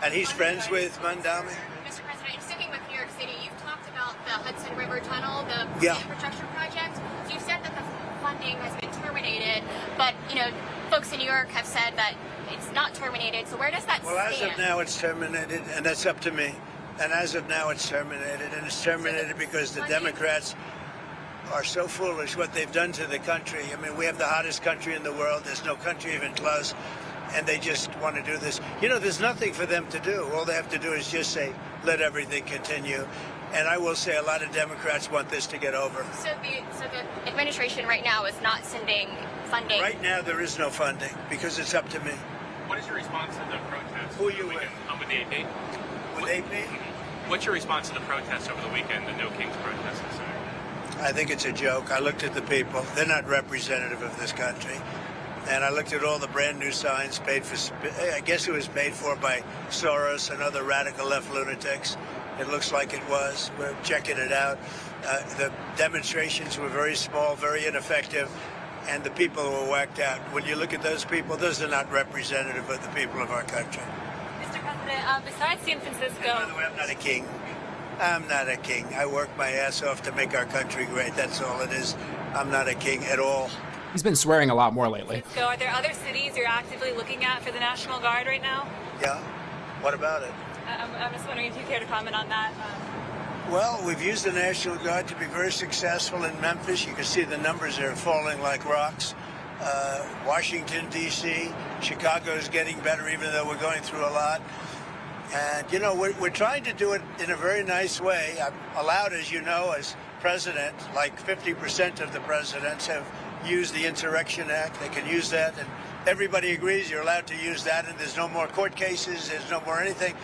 And he's friends with Mandami? Mr. President, sticking with New York City, you've talked about the Hudson River Tunnel, the infrastructure project. You said that the funding has been terminated, but folks in New York have said that it's not terminated. So where does that stand? Well, as of now, it's terminated, and that's up to me. And as of now, it's terminated, and it's terminated because the Democrats are so foolish what they've done to the country. I mean, we have the hottest country in the world. There's no country even close, and they just want to do this. There's nothing for them to do. All they have to do is just say, let everything continue. And I will say a lot of Democrats want this to get over. So the administration right now is not sending funding? Right now, there is no funding because it's up to me. What is your response to the protest? Who are you with? I'm with the AP. With AP? What's your response to the protest over the weekend, the No Kings protest? I think it's a joke. I looked at the people. They're not representative of this country. And I looked at all the brand new signs paid for, I guess it was paid for by Soros and other radical left lunatics. It looks like it was. We're checking it out. The demonstrations were very small, very ineffective, and the people were whacked out. When you look at those people, those are not representative of the people of our country. Mr. President, besides San Francisco... And by the way, I'm not a king. I'm not a king. I work my ass off to make our country great. That's all it is. I'm not a king at all. He's been swearing a lot more lately. So are there other cities you're actively looking at for the National Guard right now? Yeah. What about it? I'm just wondering if you care to comment on that. Well, we've used the National Guard to be very successful in Memphis. You can see the numbers are falling like rocks. Washington, D.C., Chicago is getting better, even though we're going through a lot. And, we're trying to do it in a very nice way. I'm allowed, as you know, as president, like 50% of the presidents have used the Insurrection Act. They can use that, and everybody agrees you're allowed to use that, and there's no more court cases, there's no more anything.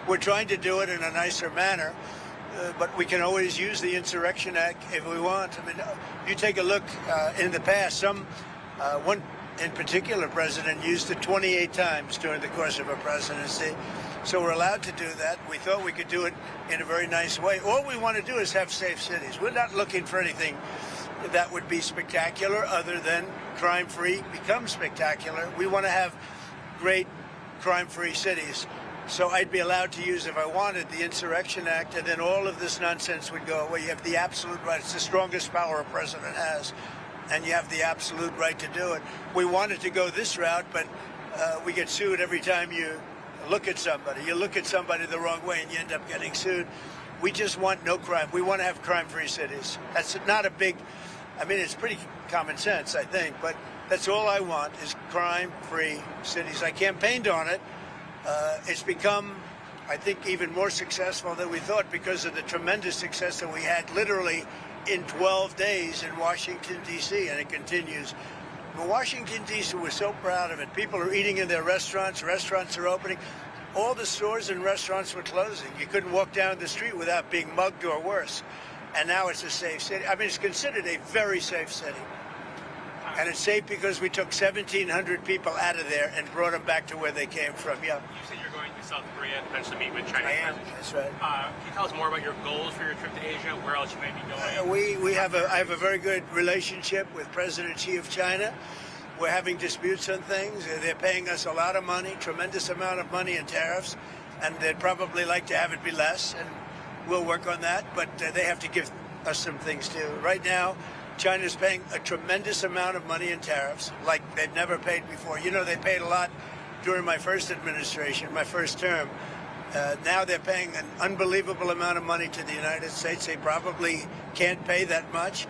We're trying to do it in a nicer manner, but we can always use the Insurrection Act if we want. I mean, you take a look in the past, one in particular president used it 28 times during the course of a presidency. So we're allowed to do that. We thought we could do it in a very nice way. All we want to do is have safe cities. We're not looking for anything that would be spectacular other than crime-free become spectacular. We want to have great crime-free cities. So I'd be allowed to use, if I wanted, the Insurrection Act, and then all of this nonsense would go away. You have the absolute right. It's the strongest power a president has, and you have the absolute right to do it. We wanted to go this route, but we get sued every time you look at somebody. You look at somebody the wrong way, and you end up getting sued. We just want no crime. We want to have crime-free cities. That's not a big... I mean, it's pretty common sense, I think, but that's all I want is crime-free cities. I campaigned on it. It's become, I think, even more successful than we thought because of the tremendous success that we had literally in 12 days in Washington, D.C., and it continues. But Washington, D.C., we're so proud of it. People are eating in their restaurants. Restaurants are opening. All the stores and restaurants were closing. You couldn't walk down the street without being mugged or worse. and now it's a safe city. I mean, it's considered a very safe city. And it's safe because we took 1,700 people out of there and brought them back to where they came from. Yeah. You said you're going to South Korea to eventually meet with Chinese president. That's right. Can you tell us more about your goals for your trip to Asia? Where else you may be going? I have a very good relationship with President Xi of China. We're having disputes on things. They're paying us a lot of money, tremendous amount of money in tariffs, and they'd probably like to have it be less, and we'll work on that, but they have to give us some things too. Right now, China's paying a tremendous amount of money in tariffs, like they've never paid before. You know, they paid a lot during my first administration, my first term. Now they're paying an unbelievable amount of money to the United States. They probably can't pay that much,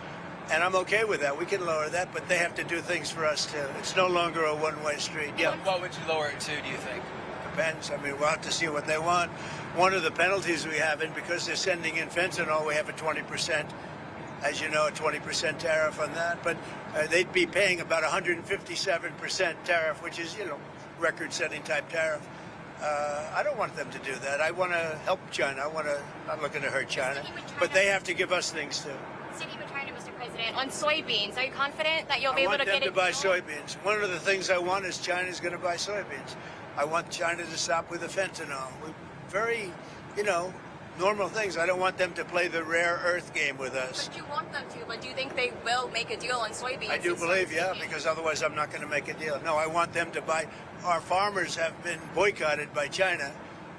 and I'm okay with that. We can lower that, but they have to do things for us too. It's no longer a one-way street. Yeah. What would you lower it to, do you think? Depends. I mean, we'll have to see what they want. One of the penalties we have, and because they're sending in fentanyl, we have a 20%. As you know, a 20% tariff on that, but they'd be paying about 157% tariff, which is, you know, record-setting type tariff. I don't want them to do that. I want to help China. I'm not looking to hurt China, but they have to give us things too. Sticking with China, Mr. President, on soybeans, are you confident that you'll be able to get it? I want them to buy soybeans. One of the things I want is China's going to buy soybeans. I want China to stop with the fentanyl. Very, you know, normal things. I don't want them to play the rare earth game with us. But you want them to, but do you think they will make a deal on soybeans? I do believe, yeah, because otherwise I'm not going to make a deal. No, I want them to buy. Our farmers have been boycotted by China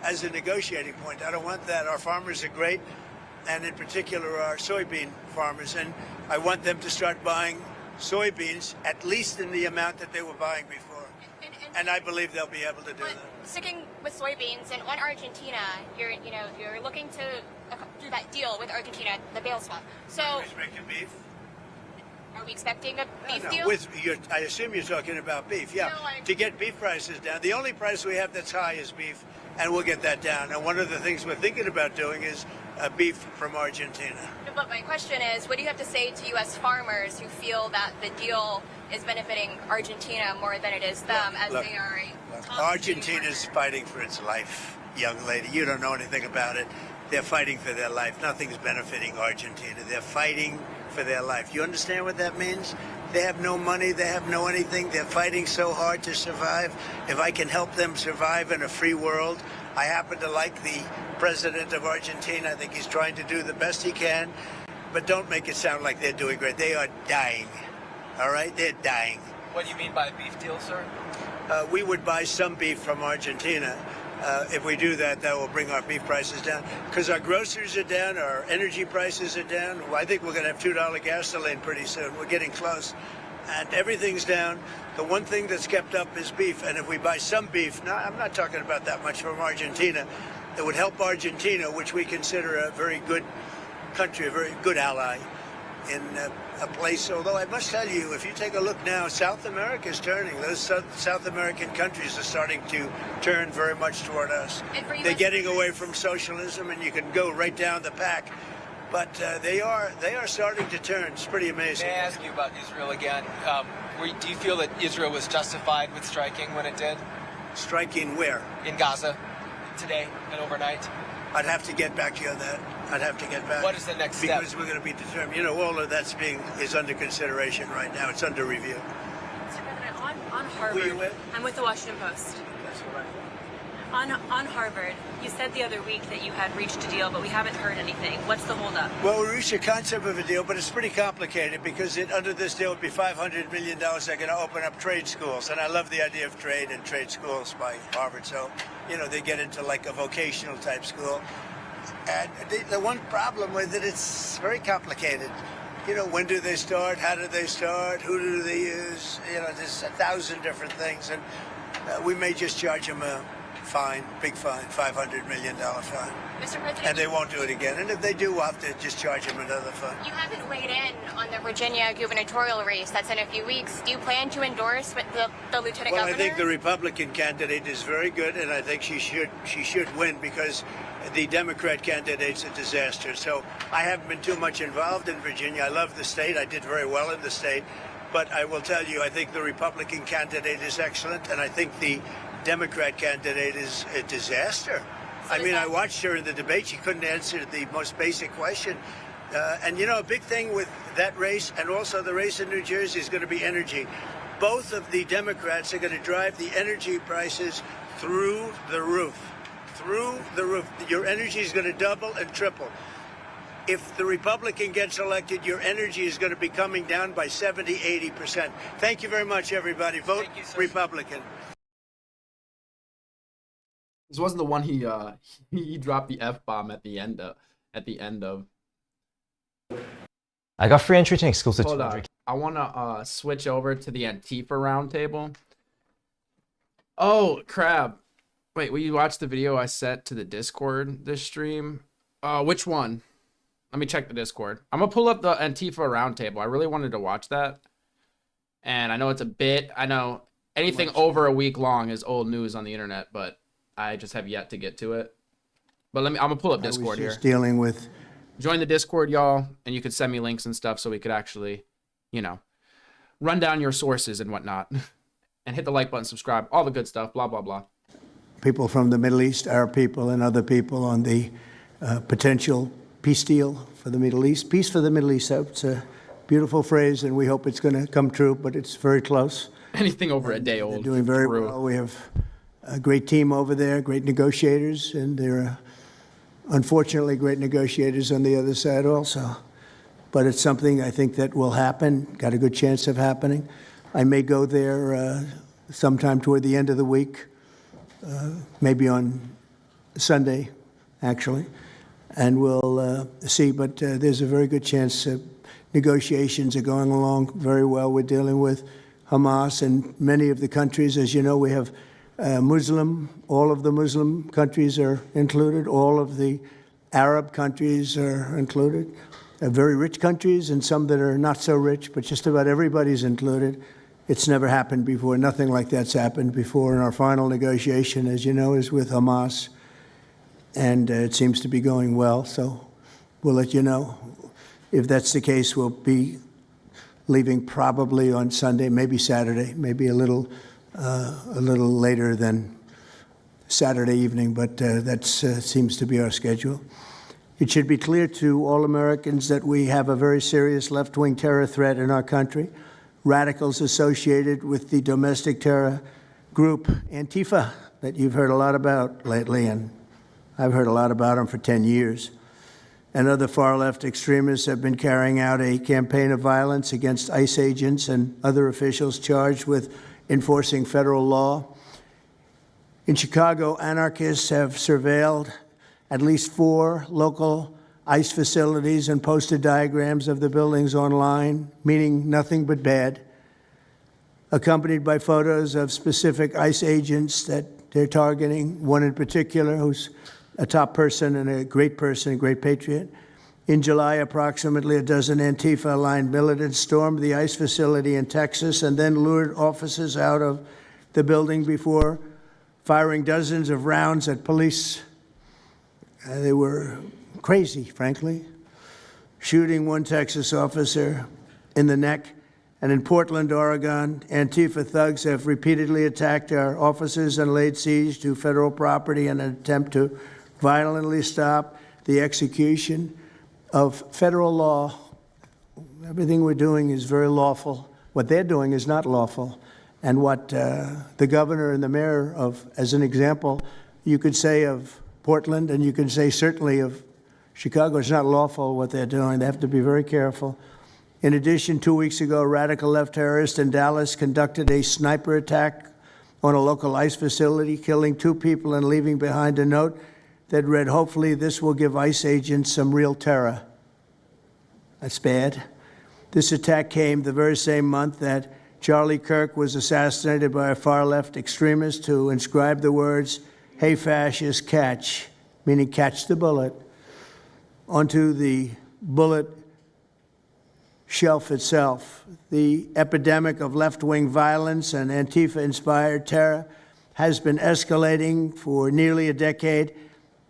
as a negotiating point. I don't want that. Our farmers are great, and in particular our soybean farmers, and I want them to start buying soybeans at least in the amount that they were buying before. And I believe they'll be able to do that. Sticking with soybeans and on Argentina, you're looking to do that deal with Argentina, the bail swap. So, making beef. Are we expecting a beef deal? I assume you're talking about beef. Yeah. No, to get beef prices down, the only price we have that's high is beef, and we'll get that down. And one of the things we're thinking about doing is beef from Argentina. But my question is, what do you have to say to U.S. farmers who feel that the deal is benefiting Argentina more than it is them, they are Argentina's fighting for its life, young lady. You don't know anything about it. They're fighting for their life. Nothing's benefiting Argentina. They're fighting for their life. You understand what that means? They have no money. They have no anything. They're fighting so hard to survive. If I can help them survive in a free world, I happen to like the president of Argentina. I think he's trying to do the best he can. But don't make it sound like they're doing great. They are dying. All right? They're dying. What do you mean by a beef deal, sir? We would buy some beef from Argentina. If we do that, that will bring our beef prices down. Because our groceries are down, our energy prices are down. I think we're going to have $2 gasoline pretty soon. We're getting close. And everything's down. The one thing that's kept up is beef. And if we buy some beef, now I'm not talking about that much from Argentina, it would help Argentina, which we consider a very good country, a very good ally in a place. Although I must tell you, if you take a look now, South America is turning. Those South American countries are starting to turn very much toward us. They're getting away from socialism, and you can go right down the pack. But they are starting to turn. It's pretty amazing. May I ask you about Israel again? Do you feel that Israel was justified with striking when it did? Striking where? In Gaza, today and overnight. I'd have to get back to you on that. I'd have to get back. What is the next step? Because we're going to be determined. You know, all of that's is under consideration right now. It's under review. Mr. President, on Harvard, who are you with? I'm with the Washington Post. That's what I thought. On Harvard, you said the other week that you had reached a deal, but we haven't heard anything. What's the holdup? Well, we reached a concept of a deal, but it's pretty complicated because under this deal would be $500 million. They're going to open up trade schools, and I love the idea of trade and trade schools by Harvard. So, you know, they get into like a vocational type school. And the one problem with it, it's very complicated. You know, when do they start? How do they start? Who do they use? You know, there's 1,000 different things, and we may just charge them a fine, big fine, $500 million fine. Mr. President, and they won't do it again. And if they do, we'll have to just charge them another fine. You haven't weighed in on the Virginia gubernatorial race that's in a few weeks. Do you plan to endorse with the lieutenant governor? Well, I think the Republican candidate is very good, and I think she should win because the Democrat candidate's a disaster. So I haven't been too much involved in Virginia. I love the state. I did very well in the state. But I will tell you, I think the Republican candidate is excellent, and I think the Democrat candidate is a disaster. I mean, I watched her in the debate. She couldn't answer the most basic question. And you know, a big thing with that race and also the race in New Jersey is going to be energy. Both of the Democrats are going to drive the energy prices through the roof. Through the roof. Your energy is going to double and triple. If the Republican gets elected, your energy is going to be coming down by 70, 80%. Thank you very much, everybody. Vote Republican. This wasn't the one he dropped the F-bomb at the end of. I got free entry to an exclusive Hold 200. on. I want to switch over to the Antifa roundtable. Oh, crap. Wait, will you watch the video I set to the Discord this stream? Which one? Let me check the Discord. I'm going to pull up the Antifa roundtable. I really wanted to watch that. And I know it's a bit, I know anything over a week long is old news on the internet, but I just have yet to get to it. But I'm going to pull up Discord here. Dealing with. Join the Discord, y'all, and you could send me links and stuff so we could actually, you know, run down your sources and whatnot. And hit the like button, subscribe, all the good stuff, blah, blah, blah. People from the Middle East, Arab people, and other people on the potential peace deal for the Middle East. Peace for the Middle East. It's a beautiful phrase, and we hope it's going to come true, but it's very close. Anything over a day old. They're doing very well. We have a great team over there, great negotiators, and there are, unfortunately, great negotiators on the other side also. But it's something I think that will happen, got a good chance of happening. I may go there sometime toward the end of the week, maybe on Sunday, actually. And we'll see, but there's a very good chance negotiations are going along very well. We're dealing with Hamas and many of the countries. As you know, we have all of the Muslim countries are included. All of the Arab countries are included. Very rich countries and some that are not so rich, but just about everybody's included. It's never happened before. Nothing like that's happened before. And our final negotiation, as you know, is with Hamas. And it seems to be going well, so we'll let you know. If that's the case, we'll be leaving probably on Sunday, maybe Saturday, maybe a little later than Saturday evening, but that seems to be our schedule. It should be clear to all Americans that we have a very serious left-wing terror threat in our country. Radicals associated with the domestic terror group Antifa that you've heard a lot about lately, and I've heard a lot about them for 10 years. And other far-left extremists have been carrying out a campaign of violence against ICE agents and other officials charged with enforcing federal law. In Chicago, anarchists have surveilled at least 4 local ICE facilities and posted diagrams of the buildings online, meaning nothing but bad, accompanied by photos of specific ICE agents that they're targeting, one in particular who's a top person and a great patriot. In July, approximately a dozen Antifa-aligned militants stormed the ICE facility in Texas and then lured officers out of the building before firing dozens of rounds at police. They were crazy, frankly, shooting one Texas officer in the neck. And in Portland, Oregon, Antifa thugs have repeatedly attacked our officers and laid siege to federal property in an attempt to violently stop the execution of federal law. Everything we're doing is very lawful. What they're doing is not lawful. And what the governor and the mayor of, as an example, you could say of Portland, and you can say certainly of Chicago, it's not lawful what they're doing. They have to be very careful. In addition, 2 weeks ago, a radical left terrorist in Dallas conducted a sniper attack on a local ICE facility, killing 2 people and leaving behind a note that read, "Hopefully this will give ICE agents some real terror." That's bad. This attack came the very same month that Charlie Kirk was assassinated by a far-left extremist who inscribed the words, "Hey, fascist, catch," meaning catch the bullet, onto the bullet shelf itself. The epidemic of left-wing violence and Antifa-inspired terror has been escalating for nearly a decade.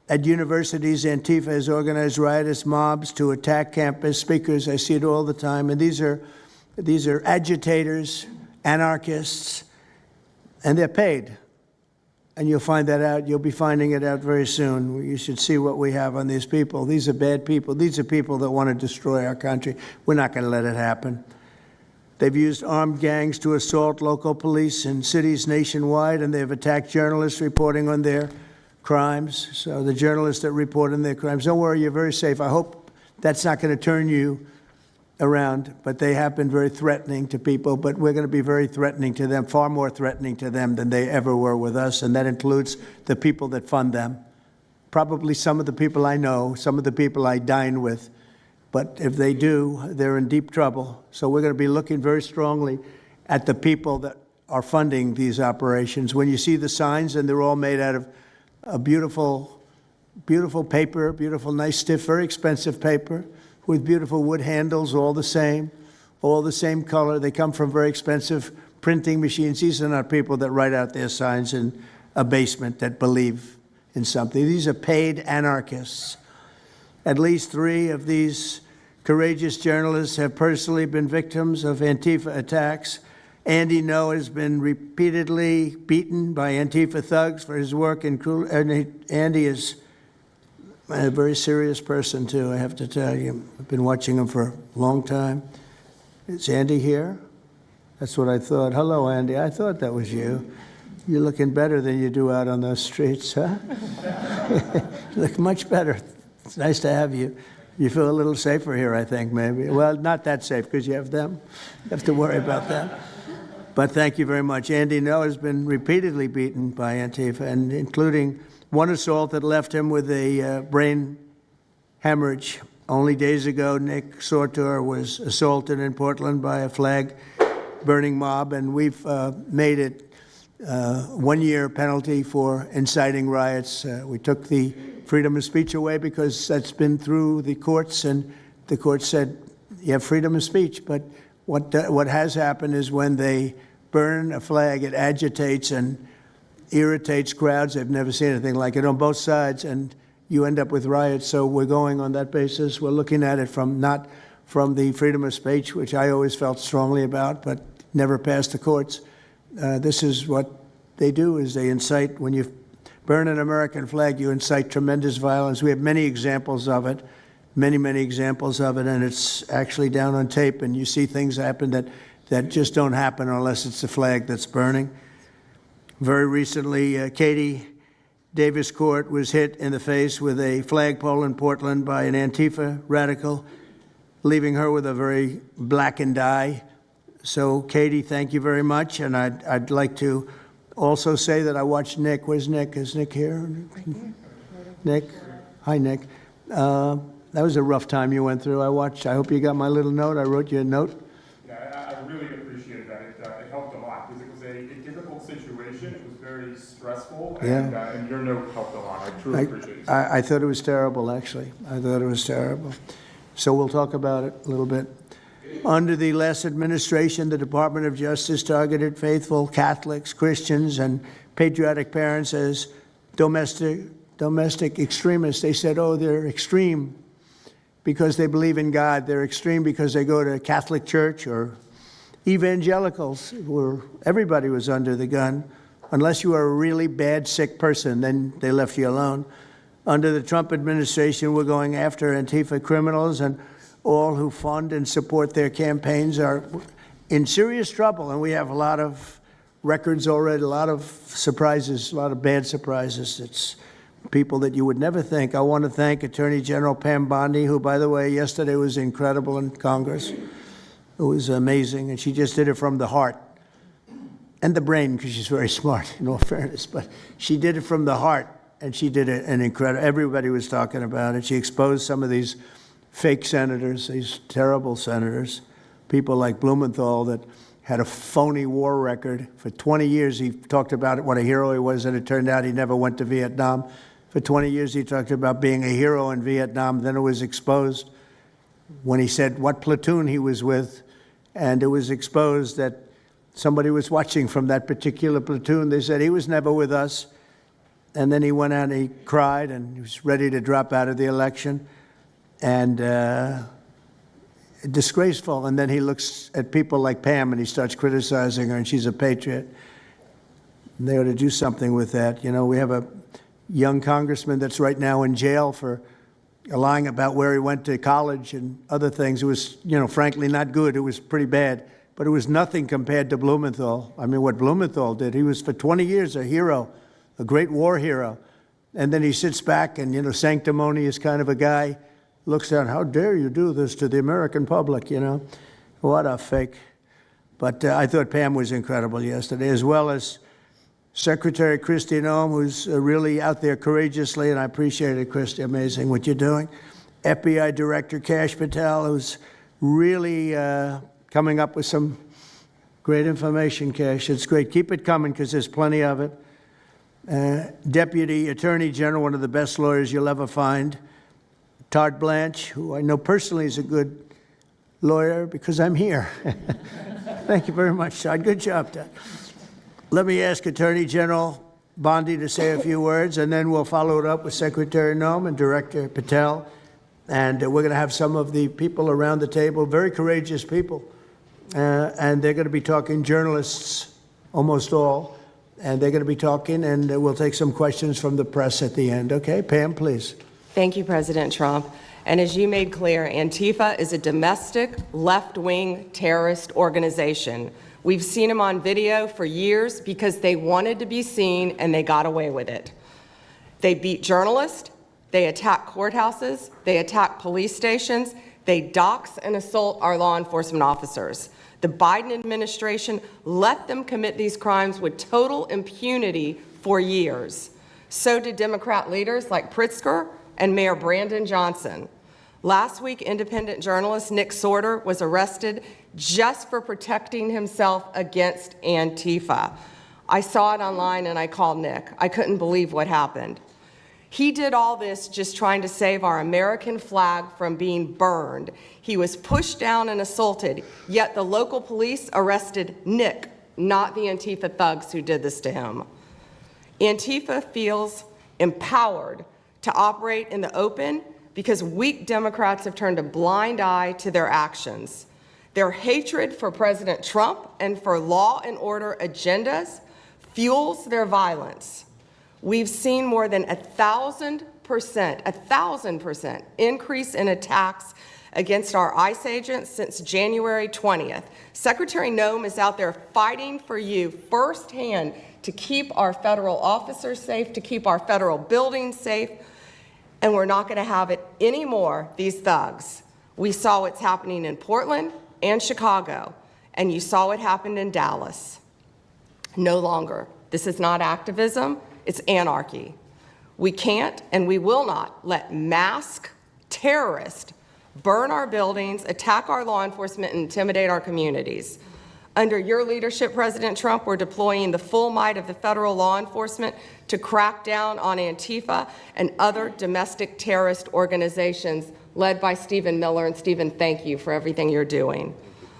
At universities, Antifa has organized riotous mobs to attack campus speakers. I see it all the time. And these are agitators, anarchists, and they're paid. and you'll find that out. You'll be finding it out very soon. You should see what we have on these people. These are bad people. These are people that want to destroy our country. We're not going to let it happen. They've used armed gangs to assault local police in cities nationwide, and they've attacked journalists reporting on their crimes. So the journalists that report on their crimes, don't worry, you're very safe. I hope that's not going to turn you around, but they have been very threatening to people, but we're going to be very threatening to them, far more threatening to them than they ever were with us, and that includes the people that fund them. Probably some of the people I know, some of the people I dine with, but if they do, they're in deep trouble. So we're going to be looking very strongly at the people that are funding these operations. When you see the signs, and they're all made out of a beautiful, beautiful paper, beautiful, nice, stiff, very expensive paper, with beautiful wood handles, all the same color. They come from very expensive printing machines. These are not people that write out their signs in a basement that believe in something. These are paid anarchists. At least 3 of these courageous journalists have personally been victims of Antifa attacks. Andy Ngo has been repeatedly beaten by Antifa thugs for his work in Andy is a very serious person, too, I have to tell you. I've been watching him for a long time. Is Andy here? That's what I thought. Hello, Andy. I thought that was you. You're looking better than you do out on those streets, huh? You look much better. It's nice to have you. You feel a little safer here, I think, maybe. Well, not that safe, because you have them. You have to worry about them. But thank you very much. Andy Ngo has been repeatedly beaten by Antifa, and including one assault that left him with a brain hemorrhage. Only days ago, Nick Sortor was assaulted in Portland by a flag-burning mob, and we've made it 1-year penalty for inciting riots. We took the freedom of speech away because that's been through the courts, and the court said you have freedom of speech. But what has happened is when they burn a flag, it agitates and irritates crowds. I've never seen anything like it on both sides, and you end up with riots. So we're going on that basis. We're looking at it not from the freedom of speech, which I always felt strongly about, but never passed the courts. This is what they do, is they incite. When you burn an American flag, you incite tremendous violence. We have many examples of it, many examples of it, and it's actually down on tape, and you see things happen that just don't happen unless it's the flag that's burning. Very recently, Katie Davis Court was hit in the face with a flagpole in Portland by an Antifa radical, leaving her with a very blackened eye. So, Katie, thank you very much. And I'd like to also say that I watched Nick. Where's Nick? Is Nick here? Right here. Nick? Hi, Nick. That was a rough time you went through. I hope you got my little note. I wrote you a note. Yeah, I really appreciate that. It helped a lot because it was a difficult situation. It was very stressful, and your note helped a lot. I truly appreciate it. I thought it was terrible, actually. I thought it was terrible. So we'll talk about it a little bit. Under the last administration, the Department of Justice targeted faithful Catholics, Christians, and patriotic parents as domestic extremists. They said, oh, they're extreme because they believe in God. They're extreme because they go to Catholic church, or evangelicals, where everybody was under the gun. Unless you were a really bad, sick person, then they left you alone. Under the Trump administration, we're going after Antifa criminals, and all who fund and support their campaigns are in serious trouble. And we have a lot of records already, a lot of surprises, a lot of bad surprises. It's people that you would never think. I want to thank Attorney General Pam Bondi, who, by the way, yesterday was incredible in Congress. It was amazing, and she just did it from the heart and the brain, because she's very smart, in all fairness. But she did it from the heart, and she did an incredible. Everybody was talking about it. She exposed some of these fake senators, these terrible senators, people like Blumenthal that had a phony war record. For 20 years, he talked about it, what a hero he was, and it turned out he never went to Vietnam. For 20 years, he talked about being a hero in Vietnam. Then it was exposed when he said what platoon he was with, and it was exposed that somebody was watching from that particular platoon. They said he was never with us. And then he went out and he cried, and he was ready to drop out of the election. And disgraceful. And then he looks at people like Pam and he starts criticizing her, and she's a patriot. And they ought to do something with that. You know, we have a young congressman that's right now in jail for lying about where he went to college and other things. It was, you know, frankly not good. It was pretty bad. But it was nothing compared to Blumenthal. I mean, what Blumenthal did, he was for 20 years a hero, a great war hero. And then he sits back and, you know, sanctimonious kind of a guy, looks down, how dare you do this to the American public, you know? What a fake. But I thought Pam was incredible yesterday, as well as Secretary Kristi Noem, who's really out there courageously, and I appreciate it, Kristi, amazing what you're doing. FBI Director Kash Patel, who's really coming up with some great information, Kash. It's great. Keep it coming, because there's plenty of it. Deputy Attorney General, one of the best lawyers you'll ever find, Todd Blanche, who I know personally is a good lawyer because I'm here. Thank you very much, Todd. Good job, Todd. Let me ask Attorney General Bondi to say a few words, and then we'll follow it up with Secretary Noem and Director Patel. And we're going to have some of the people around the table, very courageous people, and they're going to be talking, journalists, almost all, and they're going to be talking, and we'll take some questions from the press at the end. Okay, Pam, please. Thank you, President Trump. And as you made clear, Antifa is a domestic left-wing terrorist organization. We've seen them on video for years because they wanted to be seen and they got away with it. They beat journalists, they attack courthouses, they attack police stations, they dox and assault our law enforcement officers. The Biden administration let them commit these crimes with total impunity for years. So did Democrat leaders like Pritzker and Mayor Brandon Johnson. Last week, independent journalist Nick Sorter was arrested just for protecting himself against Antifa. I saw it online and I called Nick. I couldn't believe what happened. He did all this just trying to save our American flag from being burned. He was pushed down and assaulted, yet the local police arrested Nick, not the Antifa thugs who did this to him. Antifa feels empowered to operate in the open because weak Democrats have turned a blind eye to their actions. Their hatred for President Trump and for law and order agendas fuels their violence. We've seen more than 1,000% increase in attacks against our ICE agents since January 20th. Secretary Noem is out there fighting for you firsthand to keep our federal officers safe, to keep our federal buildings safe, and we're not going to have it anymore, these thugs. We saw what's happening in Portland and Chicago, and you saw what happened in Dallas. No longer. This is not activism, it's anarchy. We can't and we will not let masked terrorists burn our buildings, attack our law enforcement, and intimidate our communities. Under your leadership, President Trump, we're deploying the full might of the federal law enforcement to crack down on Antifa and other domestic terrorist organizations led by Stephen Miller. And Stephen, thank you for everything you're doing.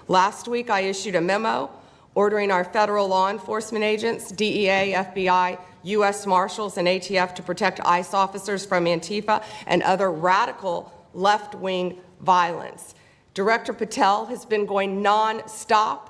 Last week, I issued a memo ordering our federal law enforcement agents, DEA, FBI, U.S. Marshals, and ATF to protect ICE officers from Antifa and other radical left-wing violence. Director Patel has been going nonstop.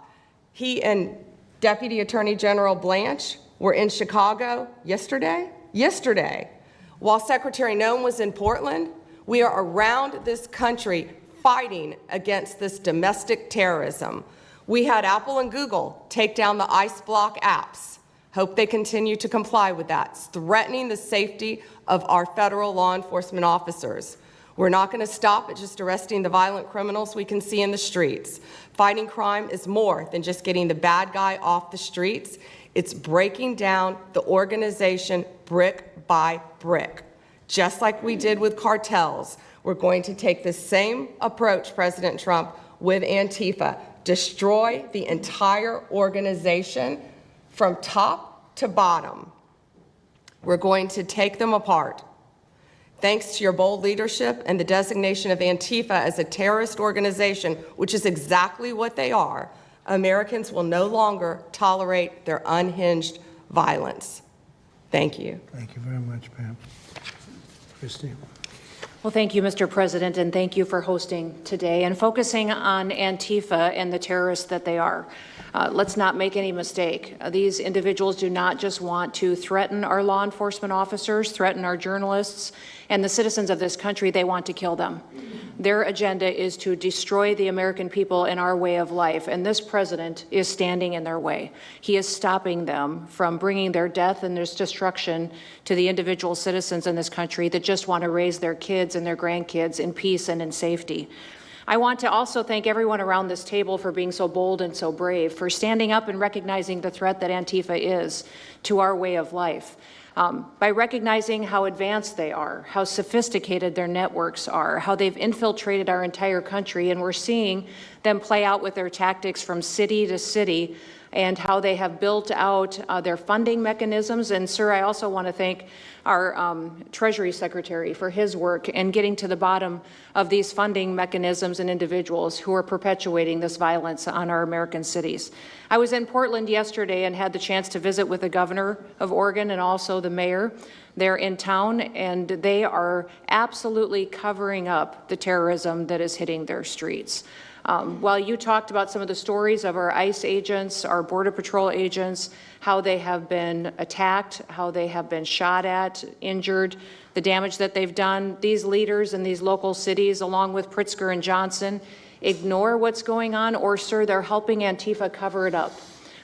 He and Deputy Attorney General Blanche were in Chicago yesterday. While Secretary Noem was in Portland, we are around this country fighting against this domestic terrorism. We had Apple and Google take down the ICE block apps. Hope they continue to comply with that. It's threatening the safety of our federal law enforcement officers. We're not going to stop at just arresting the violent criminals we can see in the streets. Fighting crime is more than just getting the bad guy off the streets. It's breaking down the organization brick by brick. Just like we did with cartels, we're going to take the same approach, President Trump, with Antifa. Destroy the entire organization from top to bottom. We're going to take them apart. Thanks to your bold leadership and the designation of Antifa as a terrorist organization, which is exactly what they are, Americans will no longer tolerate their unhinged violence. Thank you. Thank you very much, Pam. Christine. Well, thank you, Mr. President, and thank you for hosting today and focusing on Antifa and the terrorists that they are. Let's not make any mistake. These individuals do not just want to threaten our law enforcement officers, threaten our journalists, and the citizens of this country. They want to kill them. Their agenda is to destroy the American people and our way of life, and this president is standing in their way. He is stopping them from bringing their death and their destruction to the individual citizens in this country that just want to raise their kids and their grandkids in peace and in safety. I want to also thank everyone around this table for being so bold and so brave, for standing up and recognizing the threat that Antifa is to our way of life. By recognizing how advanced they are, how sophisticated their networks are, how they've infiltrated our entire country, and we're seeing them play out with their tactics from city to city, and how they have built out their funding mechanisms. And, sir, I also want to thank our Treasury Secretary for his work in getting to the bottom of these funding mechanisms and individuals who are perpetuating this violence on our American cities. I was in Portland yesterday and had the chance to visit with the governor of Oregon and also the mayor. They're in town, and they are absolutely covering up the terrorism that is hitting their streets. While you talked about some of the stories of our ICE agents, our Border Patrol agents, how they have been attacked, how they have been shot at, injured, the damage that they've done, these leaders in these local cities, along with Pritzker and Johnson, ignore what's going on, or, sir, they're helping Antifa cover it up.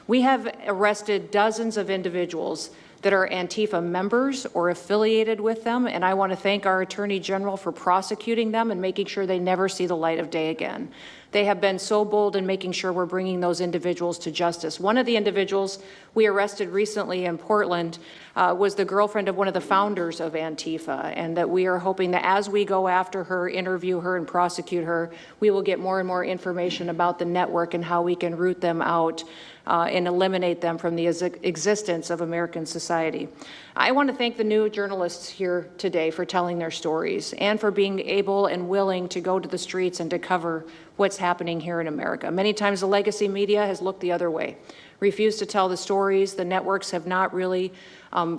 We have arrested dozens of individuals that are Antifa members or affiliated with them, and I want to thank our Attorney General for prosecuting them and making sure they never see the light of day again. They have been so bold in making sure we're bringing those individuals to justice. One of the individuals we arrested recently in Portland was the girlfriend of one of the founders of Antifa, and that we are hoping that as we go after her, interview her, and prosecute her, we will get more and more information about the network and how we can root them out and eliminate them from the existence of American society. I want to thank the new journalists here today for telling their stories and for being able and willing to go to the streets and to cover what's happening here in America. Many times the legacy media has looked the other way, refused to tell the stories. The networks have not really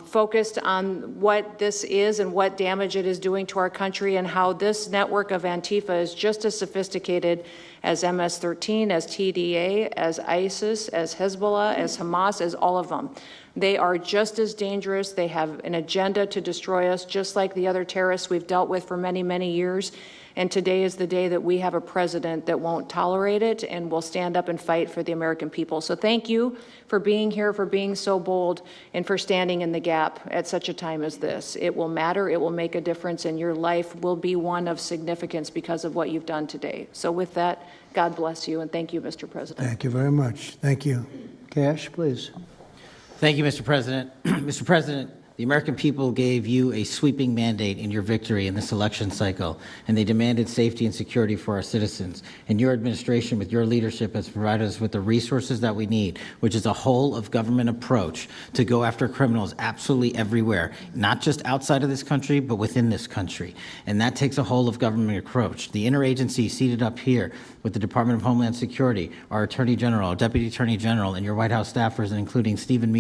focused on what this is and what damage it is doing to our country, and how this network of Antifa is just as sophisticated as MS-13, as TDA, as ISIS, as Hezbollah, as Hamas, as all of them. They are just as dangerous. They have an agenda to destroy us, just like the other terrorists we've dealt with for many, many years. And today is the day that we have a president that won't tolerate it and will stand up and fight for the American people. So thank you for being here, for being so bold, and for standing in the gap at such a time as this. It will matter. It will make a difference, and your life will be one of significance because of what you've done today. So with that, God bless you, and thank you, Mr. President. Thank you very much. Thank you. Cash, please. Thank you, Mr. President. Mr. President, the American people gave you a sweeping mandate in your victory in this election cycle, and they demanded safety and security for our citizens. And your administration, with your leadership, has provided us with the resources that we need, which is a whole-of-government approach to go after criminals absolutely everywhere, not just outside of this country, but within this country. And that takes a whole-of-government approach. The interagency seated up here with the Department of Homeland Security, our Attorney General, our Deputy Attorney General, and your White House staffers, including Stephen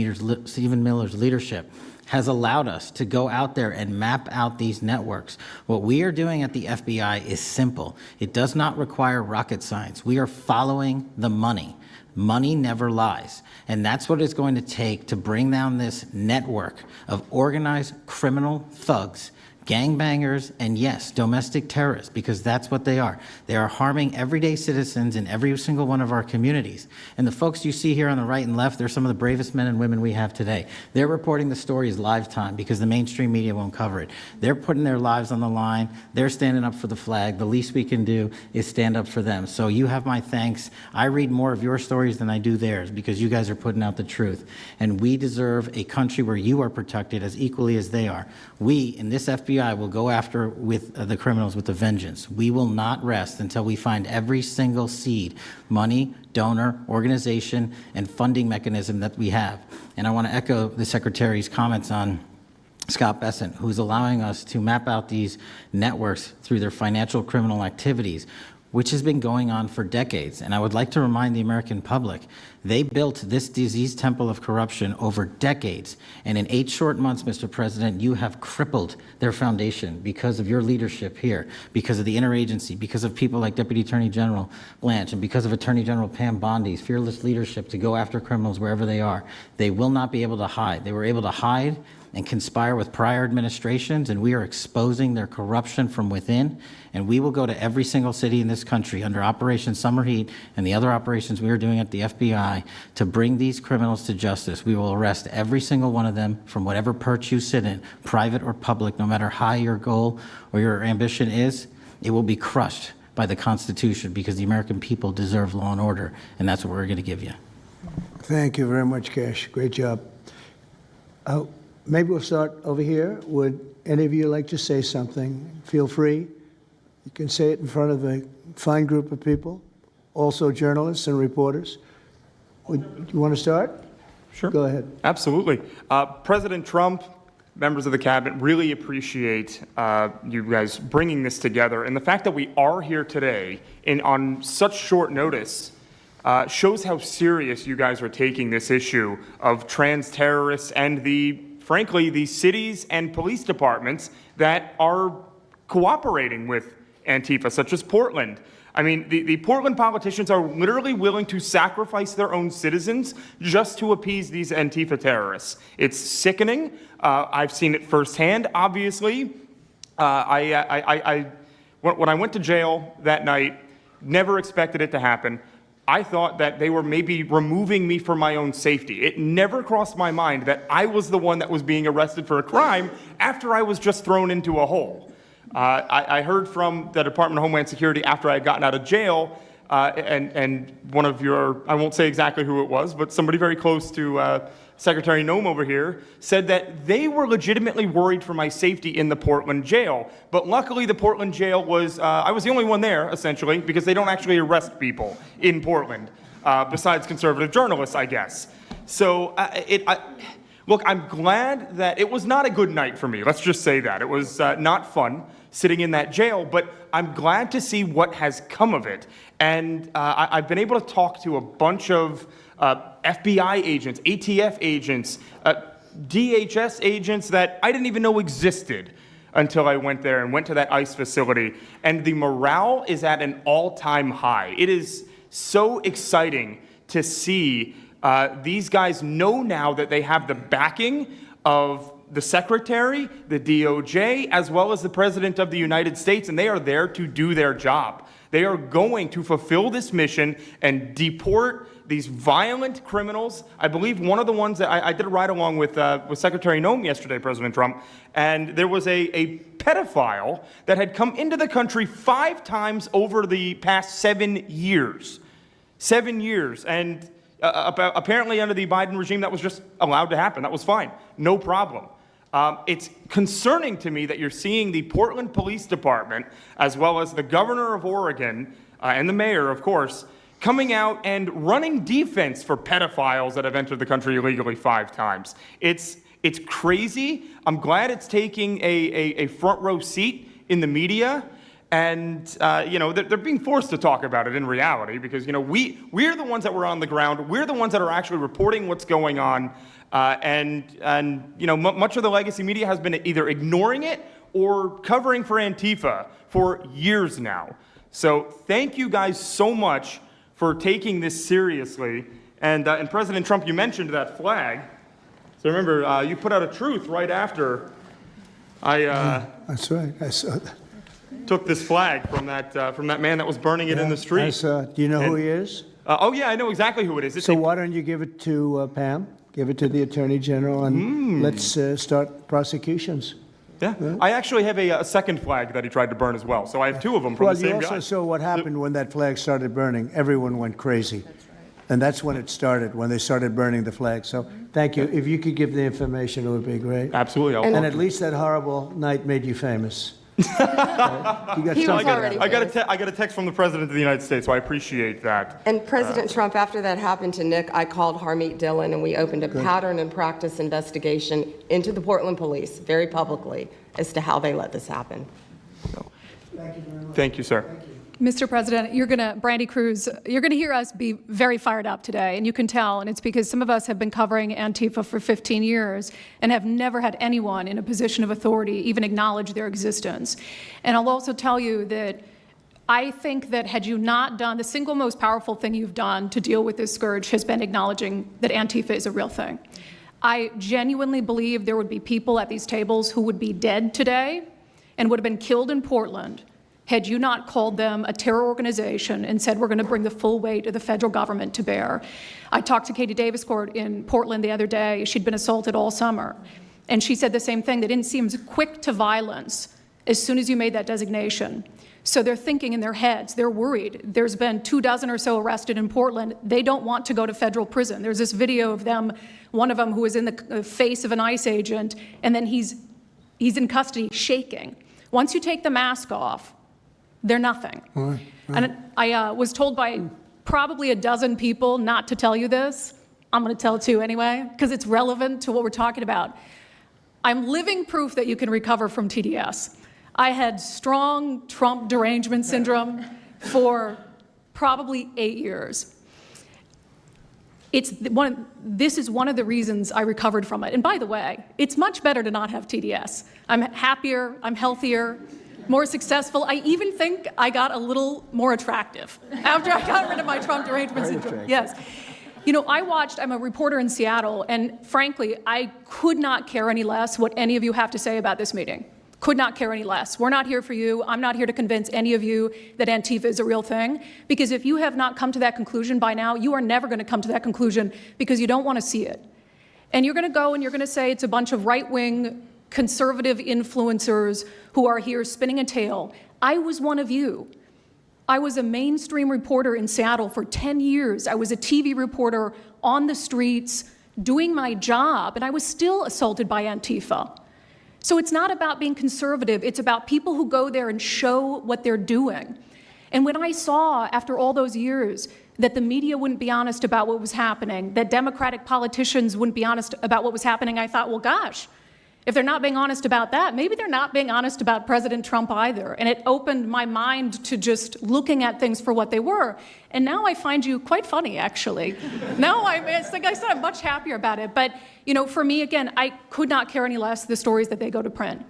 Miller's leadership, has allowed us to go out there and map out these networks. What we are doing at the FBI is simple. It does not require rocket science. We are following the money. Money never lies. And that's what it's going to take to bring down this network of organized criminal thugs, gangbangers, and yes, domestic terrorists, because that's what they are. They are harming everyday citizens in every single one of our communities. And the folks you see here on the right and left, they're some of the bravest men and women we have today. They're reporting the stories live time because the mainstream media won't cover it. They're putting their lives on the line. They're standing up for the flag. The least we can do is stand up for them. So you have my thanks. I read more of your stories than I do theirs because you guys are putting out the truth. And we deserve a country where you are protected as equally as they are. We, in this FBI, will go after with the criminals with a vengeance. We will not rest until we find every single seed, money, donor, organization, and funding mechanism that we have. And I want to echo the Secretary's comments on Scott Bessent, who's allowing us to map out these networks through their financial criminal activities. which has been going on for decades. And I would like to remind the American public, they built this disease temple of corruption over decades. And in 8 short months, Mr. President, you have crippled their foundation because of your leadership here, because of the interagency, because of people like Deputy Attorney General Blanche, and because of Attorney General Pam Bondi's fearless leadership to go after criminals wherever they are. They will not be able to hide. They were able to hide and conspire with prior administrations, and we are exposing their corruption from within. And we will go to every single city in this country under Operation Summer Heat and the other operations we are doing at the FBI to bring these criminals to justice. We will arrest every single one of them from whatever perch you sit in, private or public, no matter how your goal or your ambition is. It will be crushed by the Constitution because the American people deserve law and order, and that's what we're going to give you. Thank you very much, Cash. Great job. Maybe we'll start over here. Would any of you like to say something? Feel free. You can say it in front of a fine group of people, also journalists and reporters. You want to start? Sure. Go ahead. Absolutely. President Trump, members of the cabinet, really appreciate you guys bringing this together. And the fact that we are here today on such short notice shows how serious you guys are taking this issue of trans terrorists and frankly, the cities and police departments that are cooperating with Antifa, such as Portland. I mean, the Portland politicians are literally willing to sacrifice their own citizens just to appease these Antifa terrorists. It's sickening. I've seen it firsthand, obviously. When I went to jail that night, never expected it to happen. I thought that they were maybe removing me for my own safety. It never crossed my mind that I was the one that was being arrested for a crime after I was just thrown into a hole. I heard from the Department of Homeland Security after I had gotten out of jail, and one of your, I won't say exactly who it was, but somebody very close to Secretary Noem over here said that they were legitimately worried for my safety in the Portland jail. But luckily the Portland jail was, I was the only one there, essentially, because they don't actually arrest people in Portland, besides conservative journalists, I guess. So look, I'm glad that it was not a good night for me. Let's just say that. It was not fun sitting in that jail, but I'm glad to see what has come of it. And I've been able to talk to a bunch of FBI agents, ATF agents, DHS agents that I didn't even know existed until I went there and went to that ICE facility. And the morale is at an all-time high. It is so exciting to see these guys know now that they have the backing of the Secretary, the DOJ, as well as the President of the United States, and they are there to do their job. They are going to fulfill this mission and deport these violent criminals. I believe one of the ones that I did a ride-along with Secretary Noem yesterday, President Trump, and there was a pedophile that had come into the country 5 times over the past 7 years. 7 years, and apparently under the Biden regime that was just allowed to happen. That was fine, no problem. It's concerning to me that you're seeing the Portland Police Department, as well as the governor of Oregon, and the mayor, of course, coming out and running defense for pedophiles that have entered the country illegally 5 times. It's crazy. I'm glad it's taking a front row seat in the media. And, they're being forced to talk about it in reality because, we're the ones that were on the ground. We're the ones that are actually reporting what's going on. Much of the legacy media has been either ignoring it or covering for Antifa for years now. So thank you guys so much for taking this seriously. And President Trump, you mentioned that flag. So remember, you put out a truth right after That's right. I saw that. Took this flag from that man that was burning it in the street. I saw it. Do you know who he is? Oh, yeah, I know exactly who it is. So why don't you give it to Pam? Give it to the Attorney General, and let's start prosecutions. Yeah. I actually have a second flag that he tried to burn as well. So I have 2 of them from the same guy. You also saw what happened when that flag started burning. Everyone went crazy. That's right. And that's when it started, when they started burning the flag. So thank you. If you could give the information, it would be great. Absolutely. And at least that horrible night made you famous. I got a text from the President of the United States, so I appreciate that. And President Trump, after that happened to Nick, I called Harmeet Dillon and we opened a pattern and practice investigation into the Portland police very publicly as to how they let this happen. Thank you, sir. Mr. President, Brandy Cruz, you're going to hear us be very fired up today, and you can tell, and it's because some of us have been covering Antifa for 15 years and have never had anyone in a position of authority even acknowledge their existence. And I'll also tell you that I think that had you not done, the single most powerful thing you've done to deal with this scourge has been acknowledging that Antifa is a real thing. I genuinely believe there would be people at these tables who would be dead today and would have been killed in Portland had you not called them a terror organization and said we're going to bring the full weight of the federal government to bear. I talked to Katie Daviscourt in Portland the other day. She'd been assaulted all summer. And she said the same thing. They didn't seem quick to violence as soon as you made that designation. So they're thinking in their heads, they're worried. There's been 24 or so arrested in Portland. They don't want to go to federal prison. There's this video of them, one of them who was in the face of an ICE agent, and then he's in custody shaking. Once you take the mask off, they're nothing. Right. And I was told by probably a dozen people not to tell you this. I'm going to tell it to you anyway, because it's relevant to what we're talking about. I'm living proof that you can recover from TDS. I had strong Trump derangement syndrome for probably 8 years. This is one of the reasons I recovered from it. And by the way, it's much better to not have TDS. I'm happier, I'm healthier, more successful. I even think I got a little more attractive after I got rid of my Trump derangement syndrome. Yes. You know, I'm a reporter in Seattle, and frankly, I could not care any less what any of you have to say about this meeting. Could not care any less. We're not here for you. I'm not here to convince any of you that Antifa is a real thing, because if you have not come to that conclusion by now, you are never going to come to that conclusion because you don't want to see it. And you're going to go and you're going to say it's a bunch of right-wing conservative influencers who are here spinning a tale. I was one of you. I was a mainstream reporter in Seattle for 10 years. I was a TV reporter on the streets doing my job, and I was still assaulted by Antifa. So it's not about being conservative. It's about people who go there and show what they're doing. And when I saw, after all those years, that the media wouldn't be honest about what was happening, that Democratic politicians wouldn't be honest about what was happening, I thought, well, gosh, if they're not being honest about that, maybe they're not being honest about President Trump either. And it opened my mind to just looking at things for what they were. And now I find you quite funny, actually. Now it's like I said, I'm much happier about it. But, you know, for me, again, I could not care any less the stories that they go to print.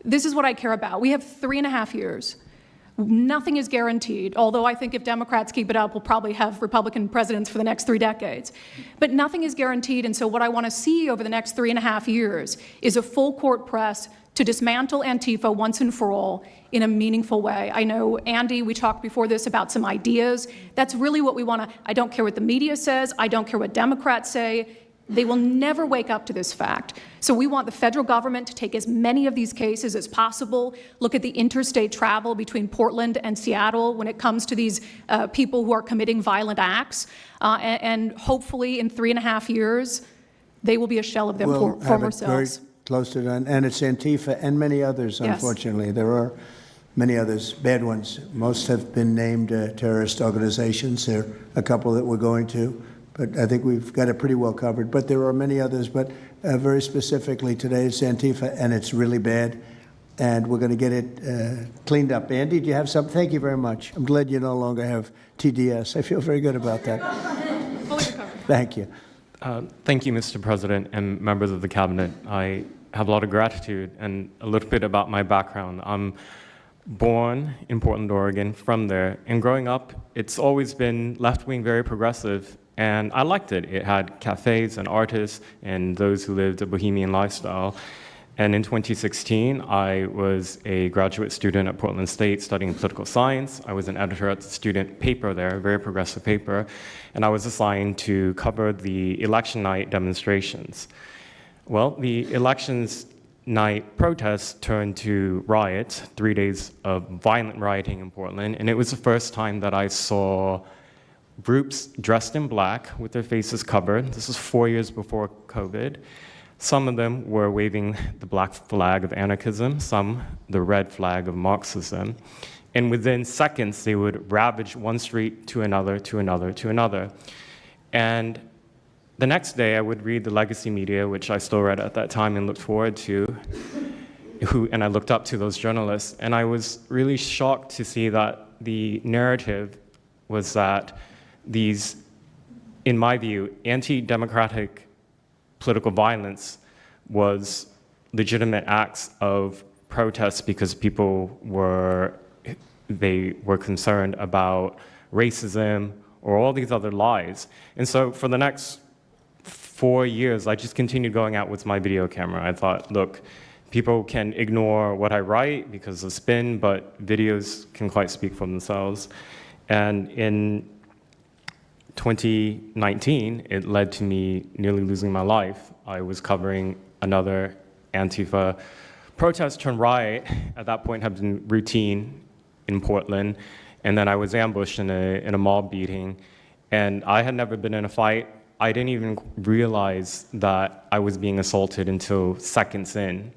This is what I care about. We have 3.5 years. Nothing is guaranteed, although I think if Democrats keep it up, we'll probably have Republican presidents for the next 3 decades. But nothing is guaranteed, and so what I want to see over the next 3.5 years is a full court press to dismantle Antifa once and for all in a meaningful way. I know, Andy, we talked before this about some ideas. That's really what we want to. I don't care what the media says. I don't care what Democrats say. They will never wake up to this fact. So we want the federal government to take as many of these cases as possible, look at the interstate travel between Portland and Seattle when it comes to these people who are committing violent acts, and hopefully in 3.5 years, they will be a shell of their former selves. Very close to that, and it's Antifa and many others, unfortunately. Yes. There are many others, bad ones. Most have been named terrorist organizations. There are a couple that we're going to. But I think we've got it pretty well covered. But there are many others. But very specifically today, it's Antifa, and it's really bad. And we're going to get it cleaned up. Andy, do you have something? Thank you very much. I'm glad you no longer have TDS. I feel very good about that. Fully recovered. Thank you. Thank you, Mr. President and members of the Cabinet. I have a lot of gratitude and a little bit about my background. I'm born in Portland, Oregon, from there. And growing up, it's always been left-wing, very progressive. And I liked it. It had cafes and artists and those who lived a bohemian lifestyle. And in 2016, I was a graduate student at Portland State studying political science. I was an editor at the student paper there, a very progressive paper. And I was assigned to cover the election night demonstrations. Well, the elections night protests turned to riots, 3 days of violent rioting in Portland. And it was the first time that I saw groups dressed in black with their faces covered. This was 4 years before COVID. Some of them were waving the black flag of anarchism, some the red flag of Marxism. And within seconds, they would ravage one street to another, to another, to another. And the next day, I would read the legacy media, which I still read at that time and looked forward to, and I looked up to those journalists. And I was really shocked to see that the narrative was that these, in my view, anti-democratic political violence was legitimate acts of protest because people were concerned about racism or all these other lies. And so for the next 4 years, I just continued going out with my video camera. I thought, look, people can ignore what I write because of spin, but videos can quite speak for themselves. And in 2019, it led to me nearly losing my life. I was covering another Antifa protest turned riot. At that point, had been routine in Portland, and then I was ambushed in a mob beating. And I had never been in a fight. I didn't even realize that I was being assaulted until seconds in.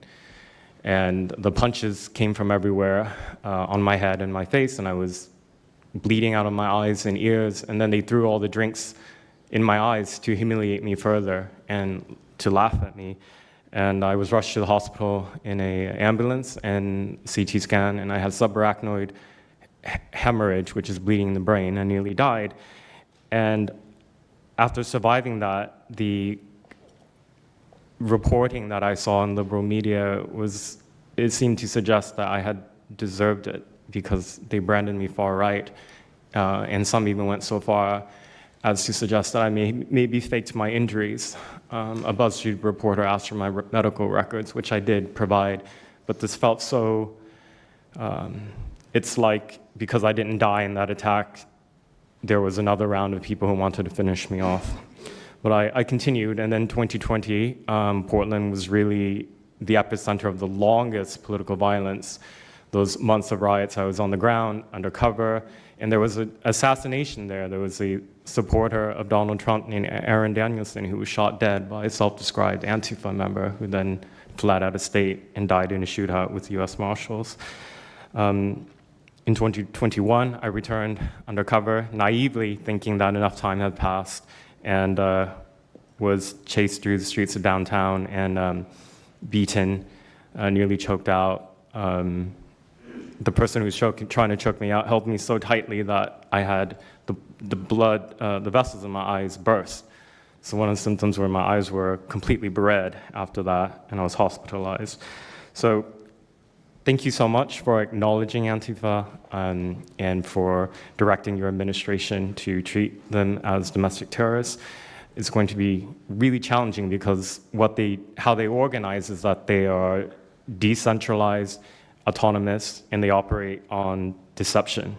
And the punches came from everywhere on my head and my face, and I was bleeding out of my eyes and ears. And then they threw all the drinks in my eyes to humiliate me further and to laugh at me. And I was rushed to the hospital in an ambulance and CT scan, and I had subarachnoid hemorrhage, which is bleeding in the brain. I nearly died. And after surviving that, the reporting that I saw in liberal media it seemed to suggest that I had deserved it because they branded me far right. And some even went so far as to suggest that I maybe faked my injuries. A BuzzFeed reporter asked for my medical records, which I did provide, but this felt so, it's like because I didn't die in that attack, there was another round of people who wanted to finish me off. But I continued, and then 2020, Portland was really the epicenter of the longest political violence. Those months of riots, I was on the ground, undercover, and there was an assassination there. There was a supporter of Donald Trump named Aaron Danielson who was shot dead by a self-described Antifa member who then fled out of state and died in a shootout with U.S. Marshals. In 2021, I returned undercover, naively thinking that enough time had passed, and was chased through the streets of downtown and beaten, nearly choked out. The person who was trying to choke me out held me so tightly that I had the blood, the vessels in my eyes burst. So one of the symptoms were my eyes were completely red after that, and I was hospitalized. So thank you so much for acknowledging Antifa and for directing your administration to treat them as domestic terrorists. It's going to be really challenging because how they organize is that they are decentralized, autonomous, and they operate on deception.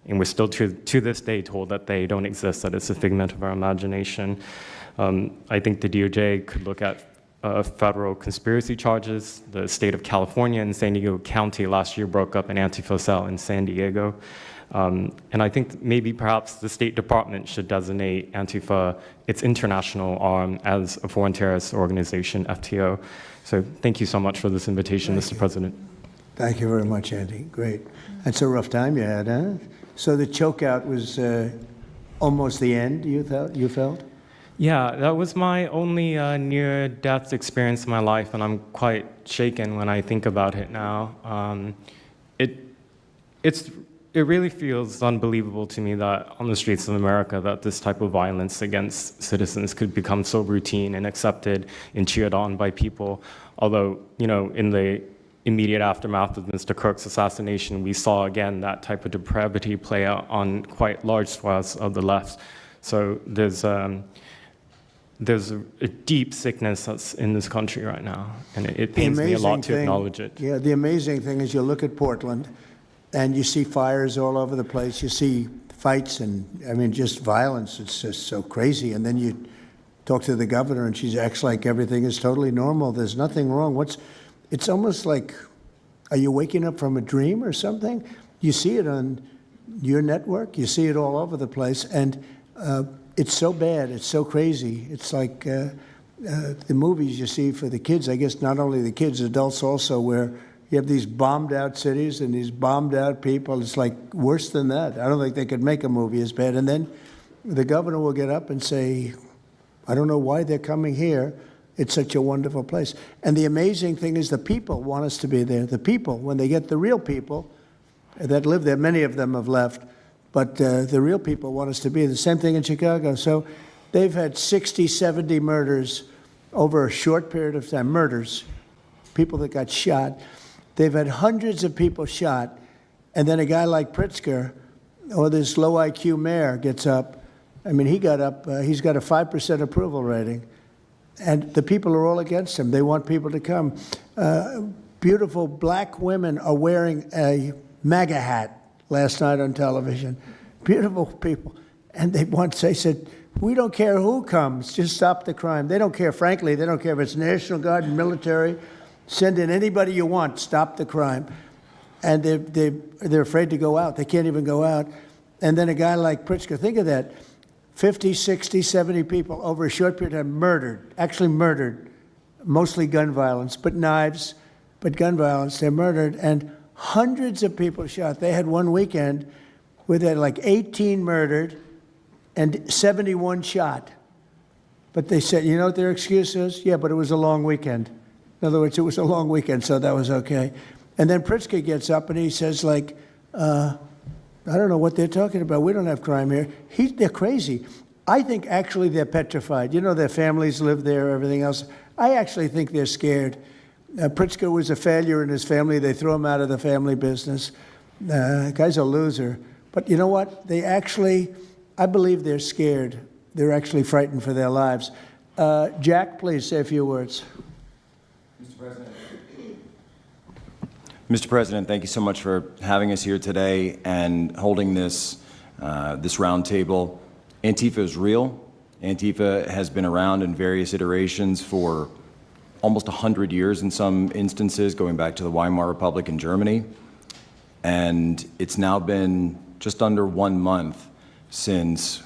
And we're still to this day told that they don't exist, that it's a figment of our imagination. I think the DOJ could look at federal conspiracy charges. The state of California and San Diego County last year broke up an Antifa cell in San Diego. And I think maybe perhaps the State Department should designate Antifa, its international arm, as a foreign terrorist organization, FTO. So thank you so much for this invitation, Mr. President. Thank you very much, Andy. Great. That's a rough time you had, huh? So the chokeout was almost the end, you felt? Yeah, that was my only near-death experience in my life, and I'm quite shaken when I think about it now. It really feels unbelievable to me that on the streets of America that this type of violence against citizens could become so routine and accepted and cheered on by people. Although, in the immediate aftermath of Mr. Kirk's assassination, we saw again that type of depravity play out on quite large swaths of the left. So there's a deep sickness that's in this country right now, and it pains me a lot to acknowledge it. Yeah, the amazing thing is you look at Portland, and you see fires all over the place. You see fights and, just violence. It's just so crazy. And then you talk to the governor, and she acts like everything is totally normal. There's nothing wrong. It's almost like, are you waking up from a dream or something? You see it on your network. You see it all over the place. And it's so bad. It's so crazy. It's like the movies you see for the kids, I guess not only the kids, adults also, where you have these bombed out cities and these bombed out people. It's like worse than that. I don't think they could make a movie as bad. And then the governor will get up and say, I don't know why they're coming here. It's such a wonderful place. And the amazing thing is the people want us to be there. The people, when they get the real people, that live there. Many of them have left, but the real people want us to be. The same thing in Chicago. So they've had 60, 70 murders over a short period of time. Murders, people that got shot. They've had hundreds of people shot, and then a guy like Pritzker, or this low IQ mayor, gets up. I mean, he got up. He's got a 5% approval rating, and the people are all against him. They want people to come. Beautiful black women are wearing a MAGA hat last night on television. Beautiful people, and they said, we don't care who comes, just stop the crime. They don't care, frankly, they don't care if it's National Guard and military. Send in anybody you want, stop the crime. And they're afraid to go out. They can't even go out. And then a guy like Pritzker, think of that, 50, 60, 70 people over a short period of time murdered, actually murdered, mostly gun violence, but knives, but gun violence, they're murdered, and hundreds of people shot. They had one weekend where they had like 18 murdered and 71 shot. But they said, you know what their excuse is? Yeah, but it was a long weekend. In other words, it was a long weekend, so that was okay. And then Pritzker gets up and he says, like, I don't know what they're talking about. We don't have crime here. They're crazy. I think actually they're petrified. You know, their families live there, everything else. I actually think they're scared. Pritzker was a failure in his family. They threw him out of the family business. The guy's a loser. But you know what? They actually, I believe they're scared. They're actually frightened for their lives. Jack, please say a few words. Mr. President, thank you so much for having us here today and holding this roundtable. Antifa is real. Antifa has been around in various iterations for almost 100 years in some instances, going back to the Weimar Republic in Germany. And it's now been just under 1 month since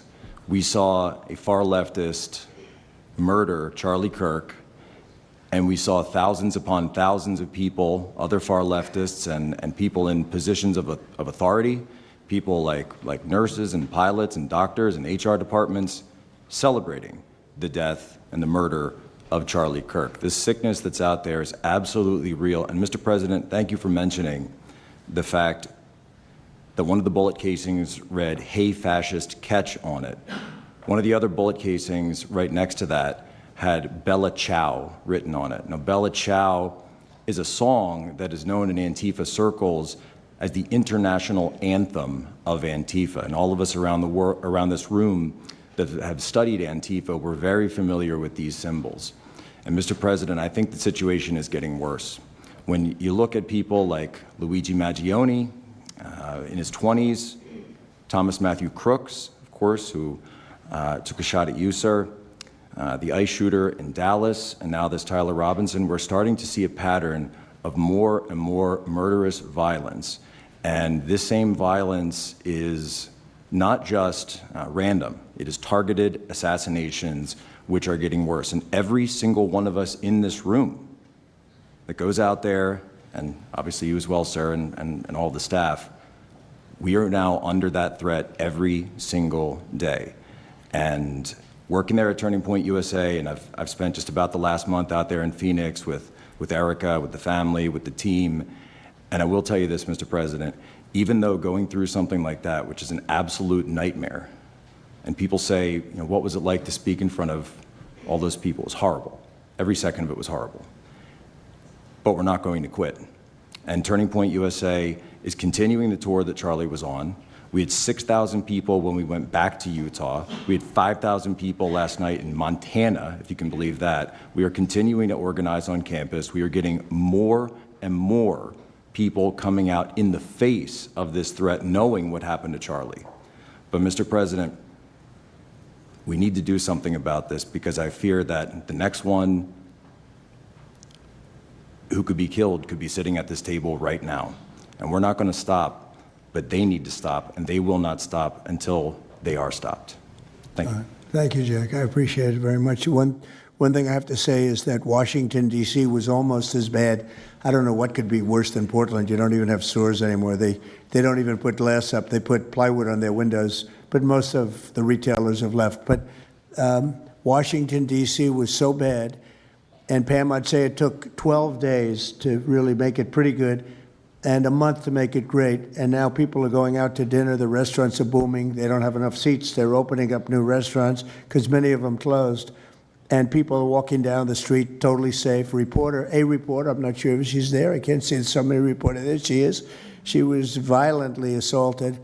we saw a far leftist murder Charlie Kirk, and we saw thousands upon thousands of people, other far leftists and people in positions of authority, people like nurses and pilots and doctors and HR departments, celebrating the death and the murder of Charlie Kirk. This sickness that's out there is absolutely real. And Mr. President, thank you for mentioning the fact that one of the bullet casings read, "Hey fascist, catch" on it. One of the other bullet casings right next to that had Bella Ciao written on it. Now, Bella Ciao is a song that is known in Antifa circles as the international anthem of Antifa. And all of us around this room that have studied Antifa, we're very familiar with these symbols. And Mr. President, I think the situation is getting worse. When you look at people like Luigi Maggioni, in his 20s, Thomas Matthew Crooks, of course, who took a shot at you, sir, the ICE shooter in Dallas, and now this Tyler Robinson, we're starting to see a pattern of more and more murderous violence. And this same violence is not just random. It is targeted assassinations, which are getting worse. And every single one of us in this room that goes out there, and obviously you as well, sir, and all the staff, we are now under that threat every single day. And working there at Turning Point USA, and I've spent just about the last month out there in Phoenix with Erica, with the family, with the team. And I will tell you this, Mr. President, even though going through something like that, which is an absolute nightmare, and people say, you know, what was it like to speak in front of all those people? It was horrible. Every second of it was horrible. But we're not going to quit. And Turning Point USA is continuing the tour that Charlie was on. We had 6,000 people when we went back to Utah. We had 5,000 people last night in Montana, if you can believe that. We are continuing to organize on campus. We are getting more and more people coming out in the face of this threat, knowing what happened to Charlie. But Mr. President, we need to do something about this, because I fear that the next one who could be killed could be sitting at this table right now. And we're not going to stop. But they need to stop, and they will not stop until they are stopped. Thank you. Thank you, Jack. I appreciate it very much. One thing I have to say is that Washington, D.C. was almost as bad. I don't know what could be worse than Portland. You don't even have stores anymore. They don't even put glass up. They put plywood on their windows. But most of the retailers have left. But Washington, D.C. was so bad. And Pam, I'd say it took 12 days to really make it pretty good. and a month to make it great. And now people are going out to dinner. The restaurants are booming. They don't have enough seats. They're opening up new restaurants because many of them closed. And people are walking down the street totally safe. A reporter, I'm not sure if she's there. I can't see somebody reported there. She is. She was violently assaulted.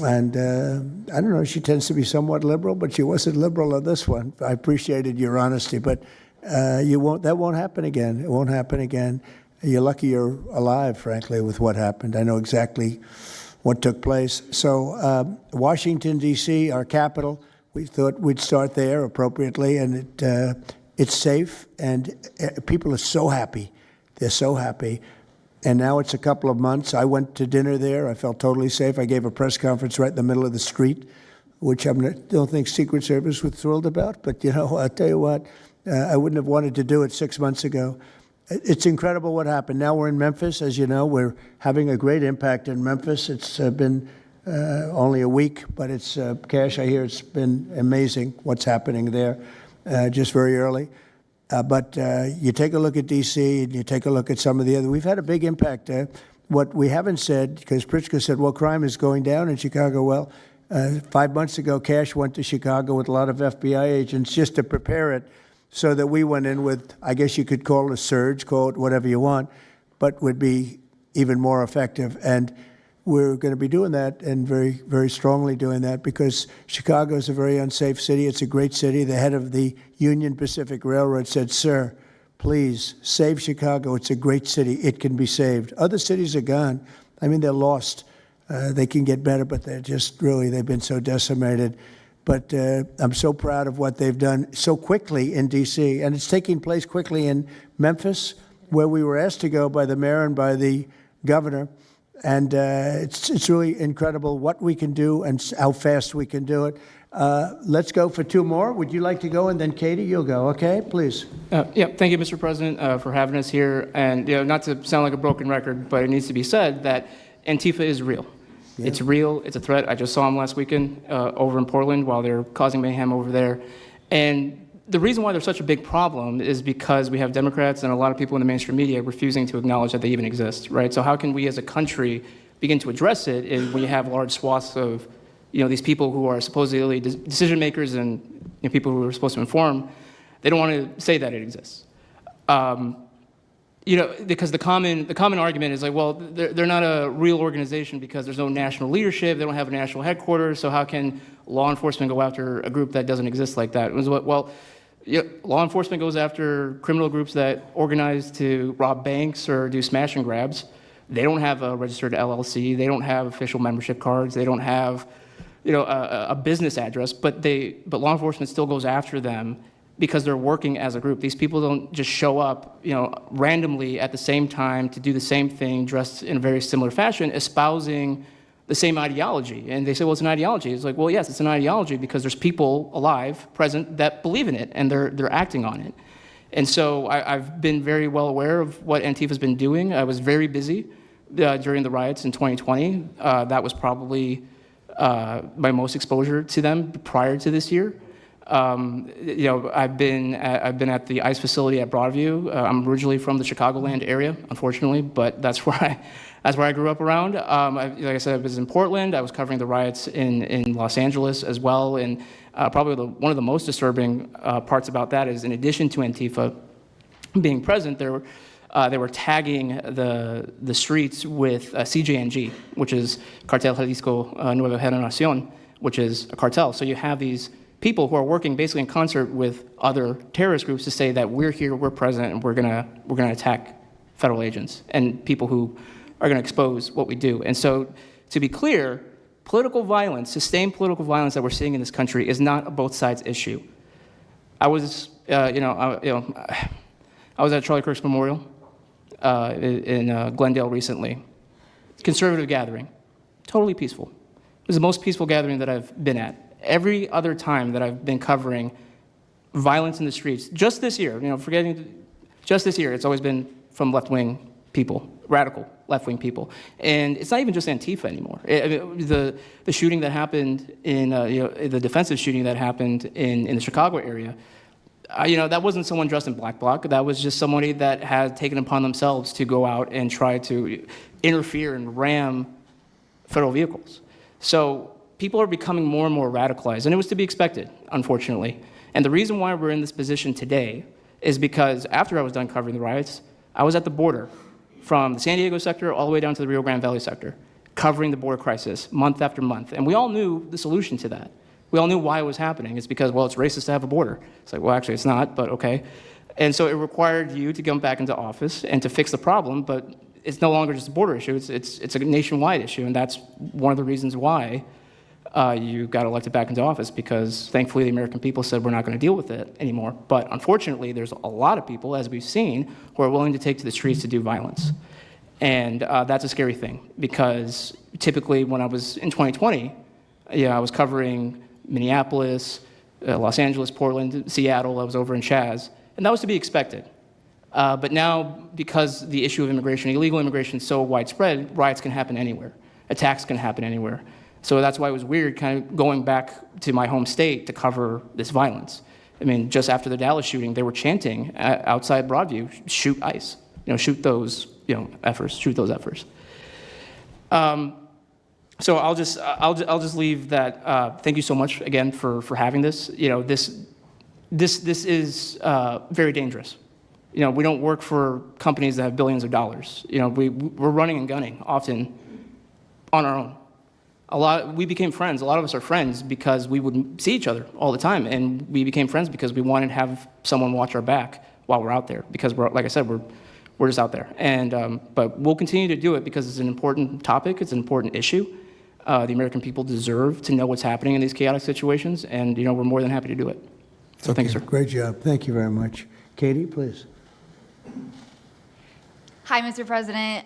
And I don't know, she tends to be somewhat liberal, but she wasn't liberal on this one. I appreciated your honesty, but that won't happen again. It won't happen again. You're lucky you're alive, frankly, with what happened. I know exactly what took place. So Washington, D.C., our capital, we thought we'd start there appropriately, and it's safe, and people are so happy. They're so happy. And now it's a couple of months. I went to dinner there. I felt totally safe. I gave a press conference right in the middle of the street, which I don't think Secret Service was thrilled about. But, I'll tell you what, I wouldn't have wanted to do it 6 months ago. It's incredible what happened. Now we're in Memphis. As you know, we're having a great impact in Memphis. It's been only a week, but it's, Cash, I hear it's been amazing what's happening there just very early. But you take a look at D.C. and you take a look at some of the other. We've had a big impact. What we haven't said, because Pritzker said, well, crime is going down in Chicago. Well, 5 months ago, Cash went to Chicago with a lot of FBI agents just to prepare it so that we went in with, I guess you could call it a surge, call it whatever you want, but would be even more effective. And we're going to be doing that and very, very strongly doing that because Chicago is a very unsafe city. It's a great city. The head of the Union Pacific Railroad said, sir, please save Chicago. It's a great city. It can be saved. Other cities are gone. I mean, they're lost. They can get better, but they're just really, they've been so decimated. But I'm so proud of what they've done so quickly in D.C. And it's taking place quickly in Memphis, where we were asked to go by the mayor and by the governor. And it's really incredible what we can do and how fast we can do it. Let's go for two more. Would you like to go? And then Katie, you'll go. Okay, please. Thank you, Mr. President, for having us here. And not to sound like a broken record, but it needs to be said that Antifa is real. Yeah. It's real. It's a threat. I just saw them last weekend over in Portland while they're causing mayhem over there. And the reason why they're such a big problem is because we have Democrats and a lot of people in the mainstream media refusing to acknowledge that they even exist, right? So how can we as a country begin to address it is when you have large swaths of, these people who are supposedly decision makers and people who are supposed to inform, they don't want to say that it exists. Because the common argument is like, well, they're not a real organization because there's no national leadership, they don't have a national headquarters, so how can law enforcement go after a group that doesn't exist like that? Well, law enforcement goes after criminal groups that organize to rob banks or do smash and grabs. They don't have a registered LLC, they don't have official membership cards, they don't have a business address, but law enforcement still goes after them because they're working as a group. These people don't just show up, randomly at the same time to do the same thing, dressed in a very similar fashion, espousing the same ideology. And they say, well, it's an ideology. It's like, well, yes, it's an ideology because there's people alive, present, that believe in it, and they're acting on it. And so I've been very well aware of what Antifa's been doing. I was very busy during the riots in 2020. That was probably my most exposure to them prior to this year. I've been at the ICE facility at Broadview. I'm originally from the Chicagoland area, unfortunately, but that's where I grew up around. Like I said, I was in Portland. I was covering the riots in Los Angeles as well. And probably one of the most disturbing parts about that is, in addition to Antifa being present, they were tagging the streets with CJNG, which is Cartel Jalisco Nueva Generación, which is a cartel. So you have these people who are working basically in concert with other terrorist groups to say that we're here, we're present, and we're gonna attack federal agents and people who are gonna expose what we do. And so, to be clear, political violence, sustained political violence that we're seeing in this country is not a both sides issue. I was, I was at Charlie Kirk's memorial in Glendale recently. Conservative gathering, totally peaceful. It was the most peaceful gathering that I've been at. Every other time that I've been covering violence in the streets, just this year, just this year, it's always been from left-wing people, radical left-wing people. And it's not even just Antifa anymore. The shooting that happened in, the defensive shooting that happened in the Chicago area, that wasn't someone dressed in black bloc. That was just somebody that had taken upon themselves to go out and try to interfere and ram federal vehicles. So people are becoming more and more radicalized, and it was to be expected, unfortunately. And the reason why we're in this position today is because after I was done covering the riots, I was at the border from the San Diego sector all the way down to the Rio Grande Valley sector, covering the border crisis month after month. And we all knew the solution to that. We all knew why it was happening. It's because, well, it's racist to have a border. It's like, well, actually, it's not, but okay. And so it required you to come back into office and to fix the problem, but it's no longer just a border issue. It's a nationwide issue, and that's one of the reasons why you got elected back into office, because thankfully the American people said we're not going to deal with it anymore. But unfortunately, there's a lot of people, as we've seen, who are willing to take to the streets to do violence. And that's a scary thing, because typically when I was in 2020, I was covering Minneapolis, Los Angeles, Portland, Seattle. I was over in Chaz, and that was to be expected. But now, because the issue of immigration, illegal immigration, is so widespread, riots can happen anywhere. Attacks can happen anywhere. So that's why it was weird kind of going back to my home state to cover this violence. I mean, just after the Dallas shooting, they were chanting outside Broadview, shoot ICE, shoot those, efforts, shoot those efforts. So I'll just leave that. Thank you so much again for having this. This is very dangerous. We don't work for companies that have billions of dollars. We're running and gunning often on our own. We became friends. A lot of us are friends because we would see each other all the time, and we became friends because we wanted to have someone watch our back while we're out there. Because like I said, we're just out there. And but we'll continue to do it because it's an important topic. It's an important issue. The American people deserve to know what's happening in these chaotic situations, and we're more than happy to do it. So thanks, sir. Great job. Thank you very much. Katie, please. Hi, Mr. President.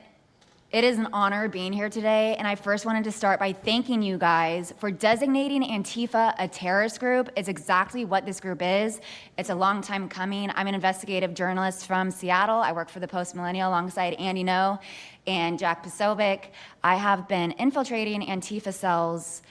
It is an honor being here today, and I first wanted to start by thanking you guys for designating Antifa a terrorist group. It's exactly what this group is. It's a long time coming. I'm an investigative journalist from Seattle. I work for the Post Millennial alongside Andy No and Jack Posobiec. I have been infiltrating Antifa cells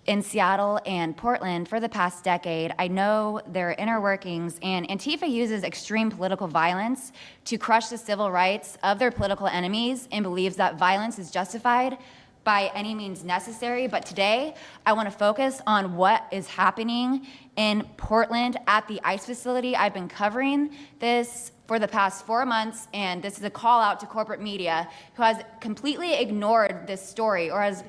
in Seattle and Portland for the past decade. I know their inner workings, and Antifa uses extreme political violence to crush the civil rights of their political enemies and believes that violence is justified by any means necessary. But today, I want to focus on what is happening in Portland at the ICE facility. I've been covering this for the past 4 months, and this is a call out to corporate media who has completely ignored this story or has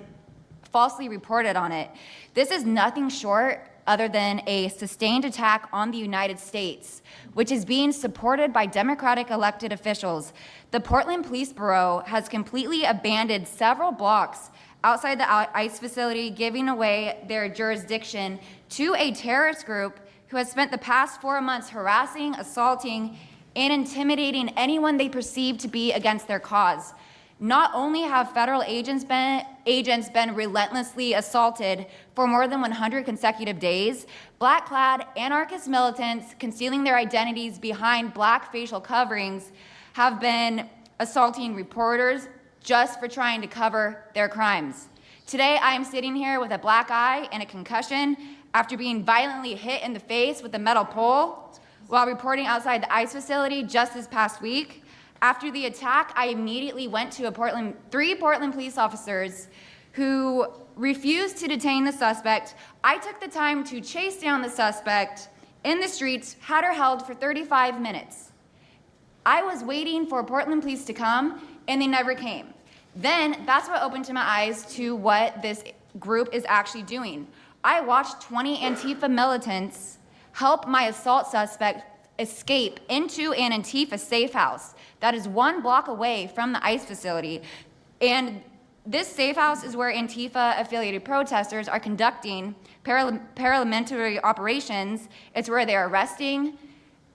falsely reported on it. This is nothing short other than a sustained attack on the United States, which is being supported by Democratic elected officials. The Portland Police Bureau has completely abandoned several blocks outside the ICE facility, giving away their jurisdiction to a terrorist group who has spent the past 4 months harassing, assaulting, and intimidating anyone they perceive to be against their cause. Not only have federal agents been relentlessly assaulted for more than 100 consecutive days, black-clad anarchist militants concealing their identities behind black facial coverings have been assaulting reporters just for trying to cover their crimes. Today, I am sitting here with a black eye and a concussion after being violently hit in the face with a metal pole while reporting outside the ICE facility just this past week. After the attack, I immediately went to three Portland police officers who refused to detain the suspect. I took the time to chase down the suspect in the streets, had her held for 35 minutes. I was waiting for Portland police to come, and they never came. Then that's what opened my eyes to what this group is actually doing. I watched 20 Antifa militants help my assault suspect escape into an Antifa safe house that is 1 block away from the ICE facility. And this safe house is where Antifa-affiliated protesters are conducting paramilitary operations. It's where they're arresting,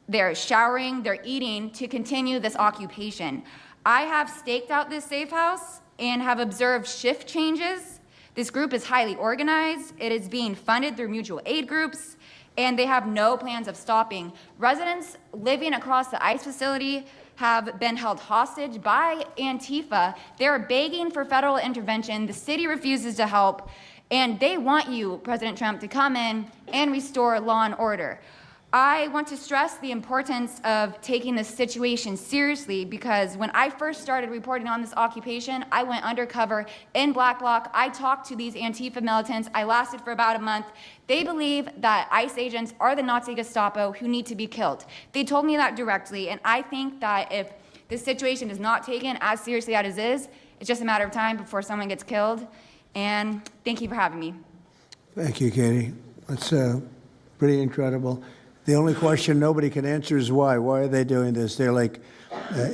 they're showering, they're eating to continue this occupation. I have staked out this safe house and have observed shift changes. This group is highly organized. It is being funded through mutual aid groups, and they have no plans of stopping. Residents living across the ICE facility have been held hostage by Antifa. They're begging for federal intervention. The city refuses to help, and they want you, President Trump, to come in and restore law and order. I want to stress the importance of taking this situation seriously because when I first started reporting on this occupation, I went undercover in Black Bloc. I talked to these Antifa militants. I lasted for about a month. They believe that ICE agents are the Nazi Gestapo who need to be killed. They told me that directly, and I think that if this situation is not taken as seriously as it is, it's just a matter of time before someone gets killed. And thank you for having me. Thank you, Katie. That's pretty incredible. The only question nobody can answer is why. Why are they doing this? They're like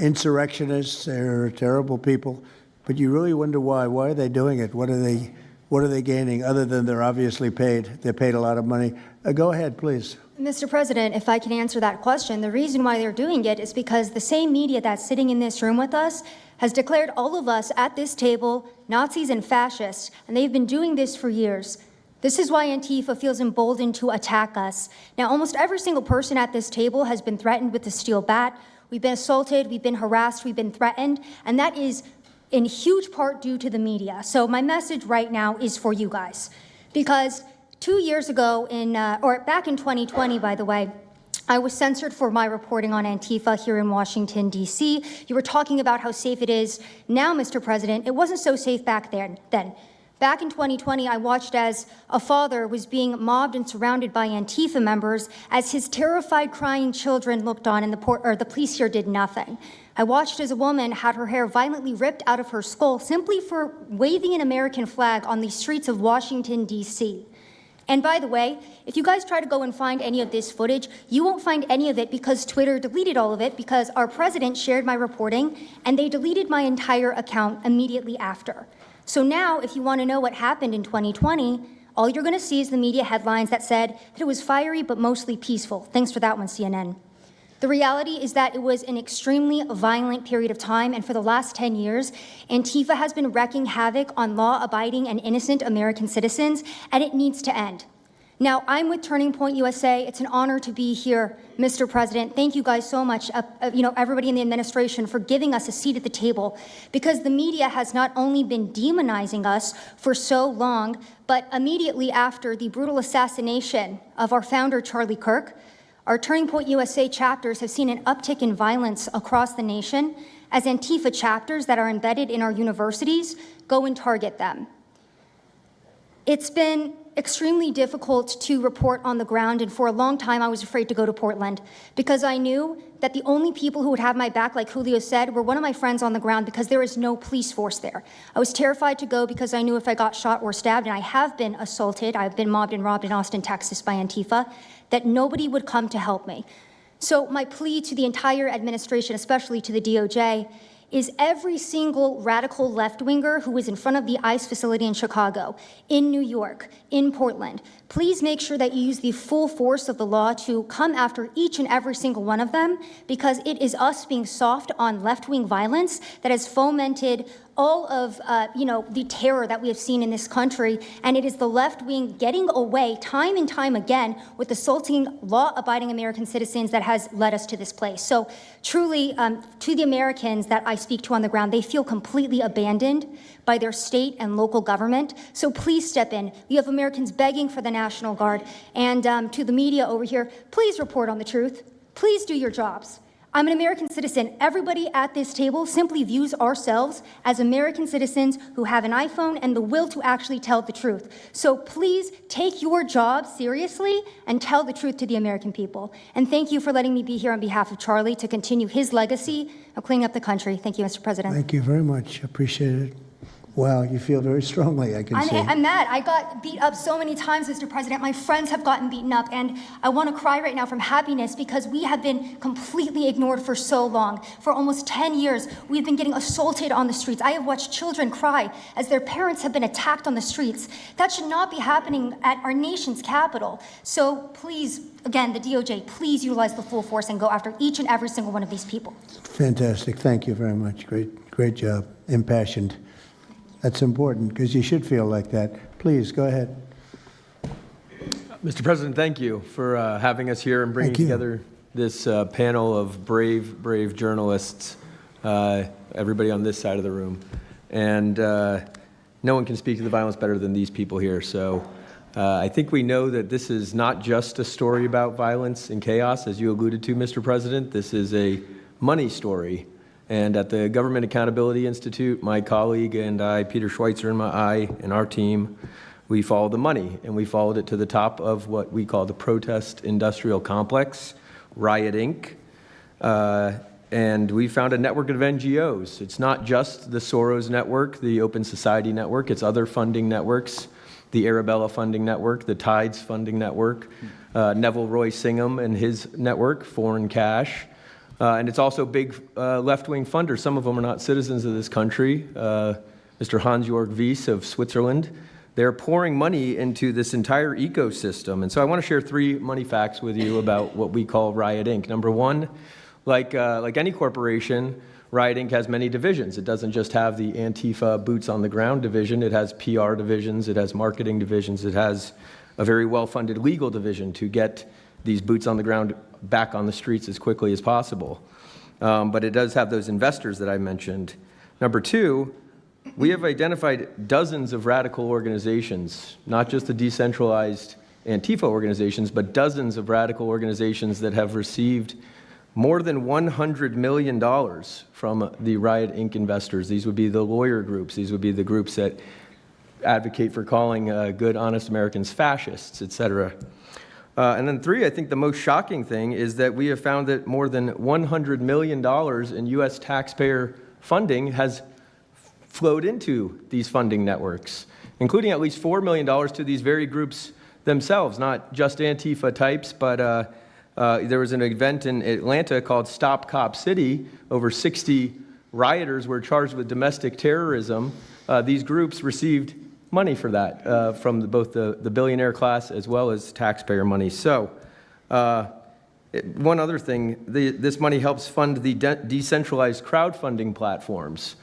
insurrectionists. They're terrible people. But you really wonder why. Why are they doing it? What are they gaining other than they're obviously paid? They're paid a lot of money. Go ahead, please. Mr. President, if I can answer that question, the reason why they're doing it is because the same media that's sitting in this room with us has declared all of us at this table Nazis and fascists, and they've been doing this for years. This is why Antifa feels emboldened to attack us. Now, almost every single person at this table has been threatened with a steel bat. We've been assaulted, we've been harassed, we've been threatened, and that is in huge part due to the media. So my message right now is for you guys, because 2 years ago, back in 2020, by the way, I was censored for my reporting on Antifa here in Washington, D.C. You were talking about how safe it is now, Mr. President. It wasn't so safe back then. Back in 2020, I watched as a father was being mobbed and surrounded by Antifa members as his terrified, crying children looked on and the police here did nothing. I watched as a woman had her hair violently ripped out of her skull simply for waving an American flag on the streets of Washington, D.C. And by the way, if you guys try to go and find any of this footage, you won't find any of it because Twitter deleted all of it because our president shared my reporting and they deleted my entire account immediately after. So now, if you want to know what happened in 2020, all you're going to see is the media headlines that said that it was fiery but mostly peaceful. Thanks for that one, CNN. The reality is that it was an extremely violent period of time, and for the last 10 years, Antifa has been wreaking havoc on law-abiding and innocent American citizens, and it needs to end. Now, I'm with Turning Point USA. It's an honor to be here, Mr. President. Thank you guys so much, everybody in the administration, for giving us a seat at the table, because the media has not only been demonizing us for so long, but immediately after the brutal assassination of our founder, Charlie Kirk, our Turning Point USA chapters have seen an uptick in violence across the nation as Antifa chapters that are embedded in our universities go and target them. It's been extremely difficult to report on the ground, and for a long time I was afraid to go to Portland because I knew that the only people who would have my back, like Julio said, were one of my friends on the ground because there is no police force there. I was terrified to go because I knew if I got shot or stabbed, and I have been assaulted, I've been mobbed and robbed in Austin, Texas by Antifa, that nobody would come to help me. So my plea to the entire administration, especially to the DOJ, is every single radical left-winger who is in front of the ICE facility in Chicago, in New York, in Portland, please make sure that you use the full force of the law to come after each and every single one of them, because it is us being soft on left-wing violence that has fomented all of the terror that we have seen in this country, and it is the left wing getting away time and time again with assaulting law-abiding American citizens that has led us to this place. So truly, to the Americans that I speak to on the ground, they feel completely abandoned by their state and local government. So please step in. You have Americans begging for the National Guard, and to the media over here, please report on the truth. Please do your jobs. I'm an American citizen. Everybody at this table simply views ourselves as American citizens who have an iPhone and the will to actually tell the truth. So please take your job seriously and tell the truth to the American people. And thank you for letting me be here on behalf of Charlie to continue his legacy of cleaning up the country. Thank you, Mr. President. Thank you very much. Appreciate it. Wow, you feel very strongly, I can see. I'm mad. I got beat up so many times, Mr. President. My friends have gotten beaten up, and I want to cry right now from happiness because we have been completely ignored for so long. For almost 10 years, we've been getting assaulted on the streets. I have watched children cry as their parents have been attacked on the streets. That should not be happening at our nation's capital. So please, again, the DOJ, please utilize the full force and go after each and every single one of these people. Fantastic. Thank you very much. Great job. Impassioned. That's important because you should feel like that. Please, go ahead. Mr. President, thank you for having us here and bringing together this panel of brave journalists, everybody on this side of the room. And no one can speak to the violence better than these people here. So I think we know that this is not just a story about violence and chaos, as you alluded to, Mr. President. This is a money story. And at the Government Accountability Institute, my colleague and I, Peter Schweitzer and our team, we followed the money, and we followed it to the top of what we call the protest industrial complex, Riot Inc. And we found a network of NGOs. It's not just the Soros network, the Open Society network, it's other funding networks, the Arabella funding network, the Tides funding network, Neville Roy Singham and his network, Foreign Cash. And it's also big left-wing funders. Some of them are not citizens of this country. Mr. Hans-Jörg Wyss of Switzerland. They're pouring money into this entire ecosystem. And so I want to share 3 money facts with you about what we call Riot Inc. Number one, like any corporation, Riot Inc. has many divisions. It doesn't just have the Antifa boots on the ground division. It has PR divisions. It has marketing divisions. It has a very well-funded legal division to get these boots on the ground back on the streets as quickly as possible. But it does have those investors that I mentioned. Number two, we have identified dozens of radical organizations, not just the decentralized Antifa organizations, but dozens of radical organizations that have received more than $100 million from the Riot Inc. investors. These would be the lawyer groups. These would be the groups that advocate for calling good, honest Americans fascists, et cetera. And then 3, I think the most shocking thing is that we have found that more than $100 million in U.S. taxpayer funding has flowed into these funding networks, including at least $4 million to these very groups themselves, not just Antifa types, but there was an event in Atlanta called Stop Cop City. Over 60 rioters were charged with domestic terrorism. These groups received money for that from both the billionaire class as well as taxpayer money. So one other thing, this money helps fund the decentralized crowdfunding platforms.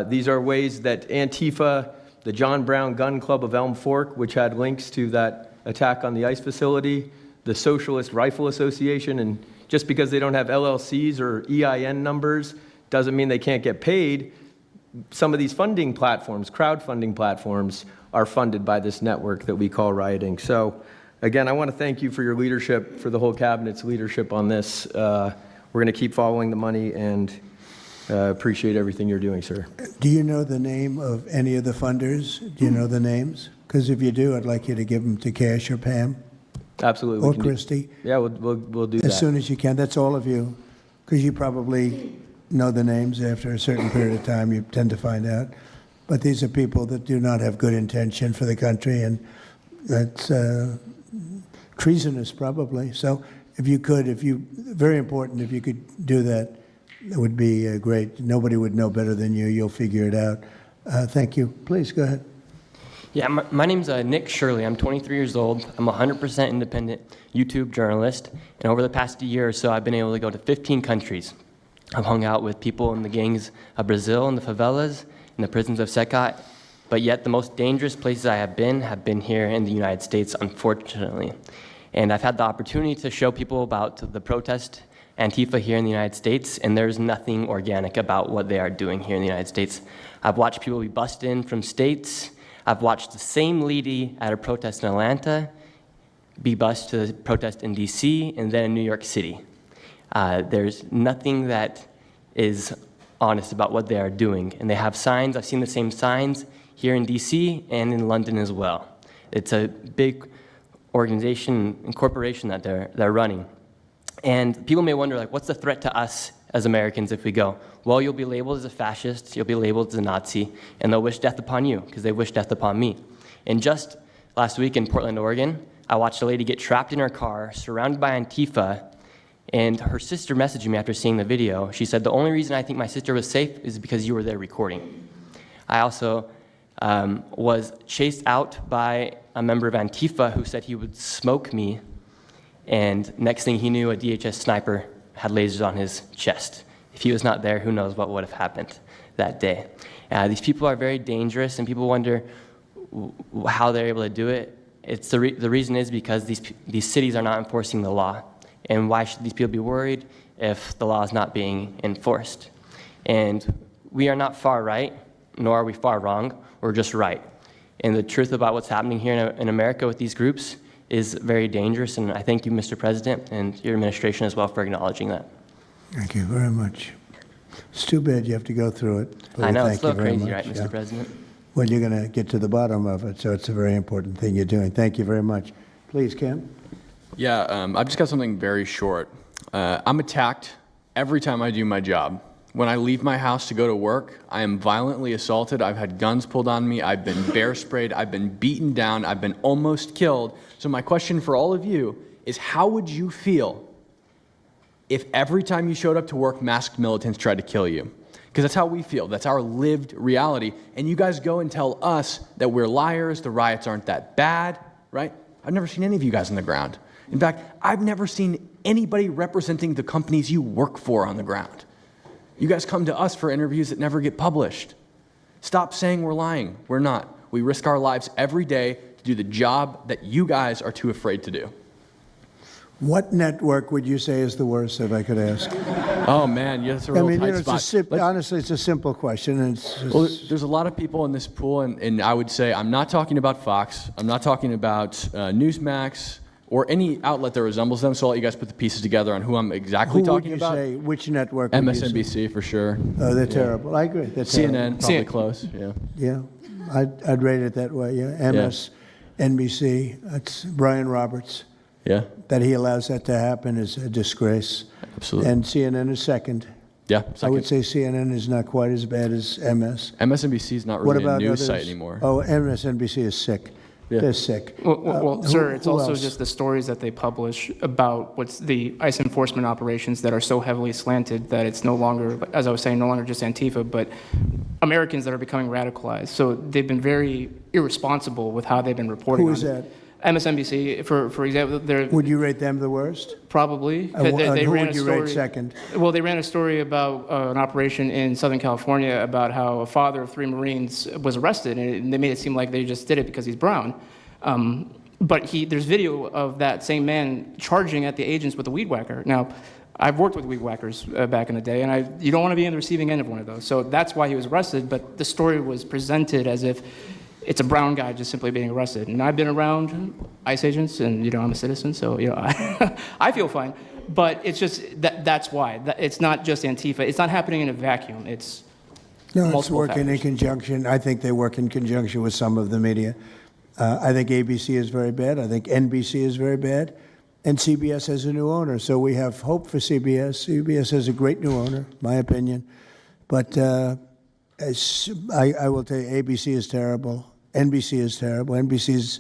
These are ways that Antifa, the John Brown Gun Club of Elm Fork, which had links to that attack on the ICE facility, the Socialist Rifle Association, and just because they don't have LLCs or EIN numbers doesn't mean they can't get paid. Some of these funding platforms, crowdfunding platforms, are funded by this network that we call Riot Inc. So again, I want to thank you for your leadership, for the whole cabinet's leadership on this. We're going to keep following the money and appreciate everything you're doing, sir. Do you know the name of any of the funders? Do you know the names? Because if you do, I'd like you to give them to Cash or Pam. Absolutely. Or Christy. Yeah, we'll do that. As soon as you can. That's all of you. Because you probably know the names after a certain period of time. You tend to find out. But these are people that do not have good intention for the country, and that's treasonous probably. So if you could, very important, if you could do that, it would be great. Nobody would know better than you. You'll figure it out. Thank you. Please, go ahead. Yeah, my name's Nick Shirley. I'm 23 years old. I'm a 100% independent YouTube journalist. And over the past year or so, I've been able to go to 15 countries. I've hung out with people in the gangs of Brazil, in the favelas, in the prisons of Secot. But yet the most dangerous places I have been here in the United States, unfortunately. And I've had the opportunity to show people about the protest Antifa here in the United States, and there's nothing organic about what they are doing here in the United States. I've watched people be bussed in from states. I've watched the same lady at a protest in Atlanta be bused to the protest in DC and then in New York City. There's nothing that is honest about what they are doing. And they have signs. I've seen the same signs here in DC and in London as well. It's a big organization and corporation that they're running. And people may wonder, like, what's the threat to us as Americans if we go? Well, you'll be labeled as a fascist, you'll be labeled as a Nazi, and they'll wish death upon you, because they wish death upon me. And just last week in Portland, Oregon, I watched a lady get trapped in her car, surrounded by Antifa, and her sister messaged me after seeing the video. She said, the only reason I think my sister was safe is because you were there recording. I also was chased out by a member of Antifa who said he would smoke me, and next thing he knew, a DHS sniper had lasers on his chest. If he was not there, who knows what would have happened that day. These people are very dangerous, and people wonder how they're able to do it. It's the reason is because these cities are not enforcing the law. And why should these people be worried if the law is not being enforced? And we are not far right, nor are we far wrong. We're just right. And the truth about what's happening here in America with these groups is very dangerous. And I thank you, Mr. President, and your administration as well for acknowledging that. Thank you very much. It's too bad you have to go through it. I know, Thank it's a little you very crazy, much. right, Mr. President? Well, you're going to get to the bottom of it, so it's a very important thing you're doing. Thank you very much. Please, Kim. Yeah, I've just got something very short. I'm attacked every time I do my job. When I leave my house to go to work, I am violently assaulted. I've had guns pulled on me. I've been bear sprayed. I've been beaten down. I've been almost killed. So my question for all of you is, how would you feel if every time you showed up to work, masked militants tried to kill you? Because that's how we feel. That's our lived reality. And you guys go and tell us that we're liars, the riots aren't that bad, right? I've never seen any of you guys on the ground. In fact, I've never seen anybody representing the companies you work for on the ground. You guys come to us for interviews that never get published. Stop saying we're lying. We're not. We risk our lives every day to do the job that you guys are too afraid to do. What network would you say is the worst, if I could ask? Oh, man, that's a real tight spot. Honestly, it's a simple question. Well, there's a lot of people in this pool, and I would say I'm not talking about Fox. I'm not talking about Newsmax or any outlet that resembles them, so I'll let you guys put the pieces together on who I'm exactly talking about. Who would you say? Which network would you say? MSNBC, for sure. Oh, they're terrible. I agree. They're CNN, terrible. probably close, yeah. Yeah, I'd rate it that way, yeah. MSNBC, that's Brian Roberts. Yeah. That he allows that to happen is a disgrace. Absolutely. And CNN is second. Yeah, I would say CNN is not quite as bad as MS. MSNBC is not really a news site anymore. Oh, MSNBC is sick. Yeah. They're sick. Well, sir, it's who also else? just the stories that they publish about what's the ICE enforcement operations that are so heavily slanted that it's no longer, as I was saying, no longer just Antifa, but Americans that are becoming radicalized. So they've been very irresponsible with how they've been reporting Who on is it. that? MSNBC, for example, they're... Would you rate them the worst? Probably. Who would you rate second? Well, they ran a story about an operation in Southern California about how a father of 3 Marines was arrested, and they made it seem like they just did it because he's brown. But there's video of that same man charging at the agents with a weed whacker. Now, I've worked with weed whackers back in the day, and you don't want to be in the receiving end of one of those. So that's why he was arrested, but the story was presented as if it's a brown guy just simply being arrested. And I've been around ICE agents, and I'm a citizen, so I feel fine. But it's just that's why. It's not just Antifa. It's not happening in a vacuum. It's working in conjunction. I think they work in conjunction with some of the media. I think ABC is very bad. I think NBC is very bad. And CBS has a new owner, so we have hope for CBS. CBS has a great new owner, my opinion. But I will tell you, ABC is terrible. NBC is terrible. NBC's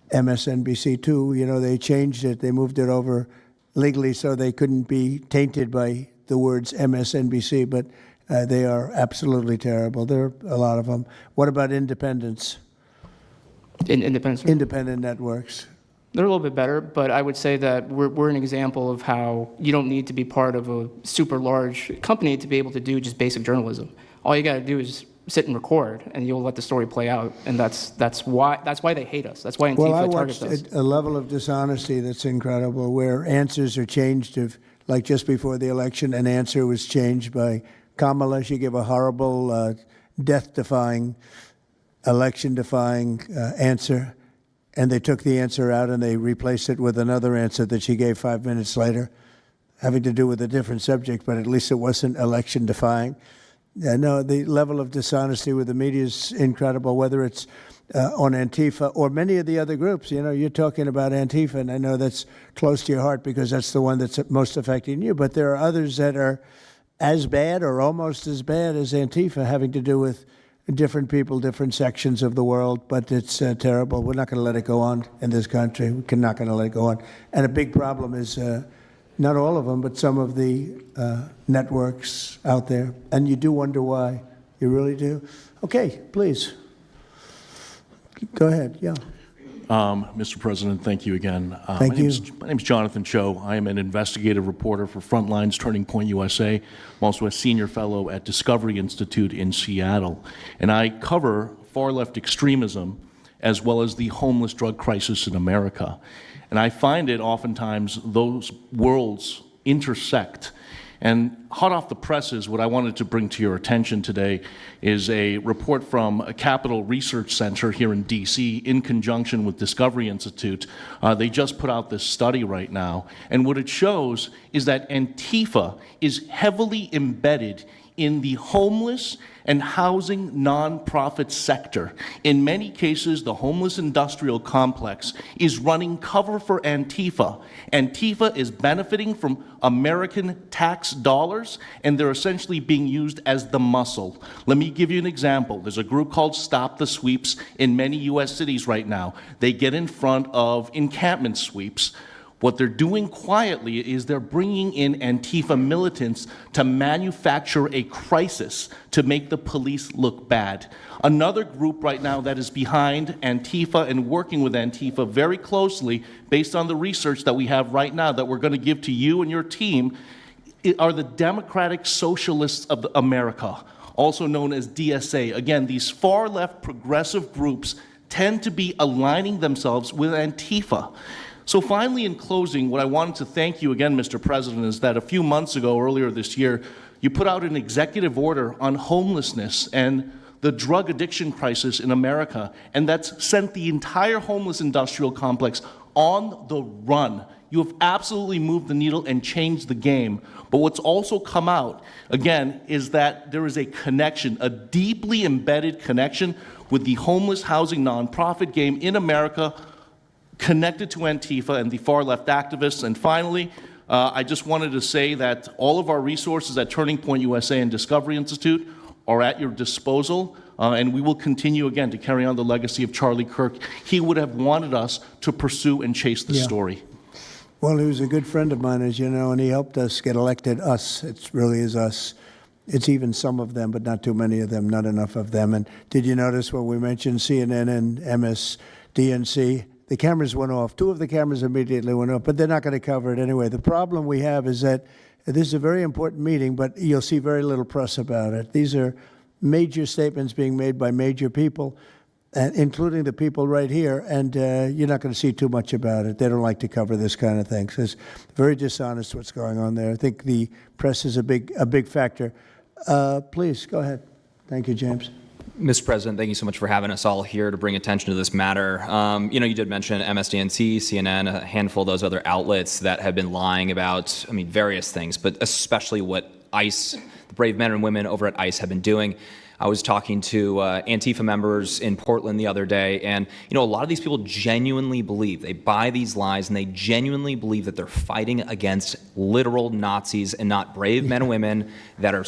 MSNBC too. They changed it. They moved it over legally so they couldn't be tainted by the words MSNBC, but they are absolutely terrible. There are a lot of them. What about independents? Independent networks. They're a little bit better, but I would say that we're an example of how you don't need to be part of a super large company to be able to do just basic journalism. All you got to do is sit and record, and you'll let the story play out. And that's why they hate us. That's why Antifa targets us. A level of dishonesty that's incredible, where answers are changed. Like just before the election, an answer was changed by Kamala. She gave a horrible, death-defying, election-defying answer, and they took the answer out and they replaced it with another answer that she gave 5 minutes later, having to do with a different subject, but at least it wasn't election-defying. No, the level of dishonesty with the media is incredible, whether it's on Antifa or many of the other groups. You're talking about Antifa, and I know that's close to your heart because that's the one that's most affecting you, but there are others that are as bad or almost as bad as Antifa, having to do with different people, different sections of the world, but it's terrible. We're not going to let it go on in this country. We're not going to let it go on. And a big problem is not all of them, but some of the networks out there. And you do wonder why. You really do. Okay, please. Go ahead, yeah. Mr. President, thank you again. Thank you. My name is Jonathan Cho. I am an investigative reporter for Frontlines Turning Point USA. I'm also a senior fellow at Discovery Institute in Seattle. And I cover far-left extremism as well as the homeless drug crisis in America. And I find it oftentimes those worlds intersect. And hot off the presses, what I wanted to bring to your attention today is a report from a Capital Research Center here in D.C. in conjunction with Discovery Institute. They just put out this study right now, and what it shows is that Antifa is heavily embedded in the homeless and housing nonprofit sector. In many cases, the homeless industrial complex is running cover for Antifa. Antifa is benefiting from American tax dollars, and they're essentially being used as the muscle. Let me give you an example. There's a group called Stop the Sweeps in many U.S. cities right now. They get in front of encampment sweeps. What they're doing quietly is they're bringing in Antifa militants to manufacture a crisis to make the police look bad. Another group right now that is behind Antifa and working with Antifa very closely, based on the research that we have right now that we're going to give to you and your team, are the Democratic Socialists of America, also known as DSA. Again, these far-left progressive groups tend to be aligning themselves with Antifa. So finally, in closing, what I wanted to thank you again, Mr. President, is that a few months ago, earlier this year, you put out an executive order on homelessness and the drug addiction crisis in America, and that's sent the entire homeless industrial complex on the run. You have absolutely moved the needle and changed the game. But what's also come out, again, is that there is a connection, a deeply embedded connection with the homeless housing nonprofit game in America, connected to Antifa and the far-left activists. And finally, I just wanted to say that all of our resources at Turning Point USA and Discovery Institute are at your disposal, and we will continue, again, to carry on the legacy of Charlie Kirk. He would have wanted us to pursue and chase the story. Well, he was a good friend of mine, as you know, and he helped us get elected. Us, it really is us. It's even some of them, but not too many of them, not enough of them. And did you notice when we mentioned CNN and MSDNC, the cameras went off. 2 of the cameras immediately went off, but they're not going to cover it anyway. The problem we have is that this is a very important meeting, but you'll see very little press about it. These are major statements being made by major people, including the people right here, and you're not going to see too much about it. They don't like to cover this kind of thing. So it's very dishonest what's going on there. I think the press is a big factor. Please, go ahead. Thank you, James. Mr. President, thank you so much for having us all here to bring attention to this matter. You did mention MSDNC, CNN, a handful of those other outlets that have been lying about, various things, but especially what ICE, the brave men and women over at ICE have been doing. I was talking to Antifa members in Portland the other day, and a lot of these people genuinely believe, they buy these lies, and they genuinely believe that they're fighting against literal Nazis and not brave men and women that are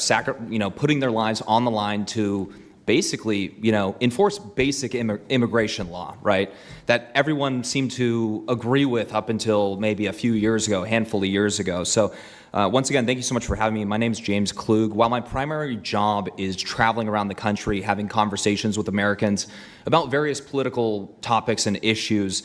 putting their lives on the line to basically, enforce basic immigration law, right? That everyone seemed to agree with up until maybe a few years ago, a handful of years ago. So once again, thank you so much for having me. My name is James Klug. While my primary job is traveling around the country, having conversations with Americans about various political topics and issues,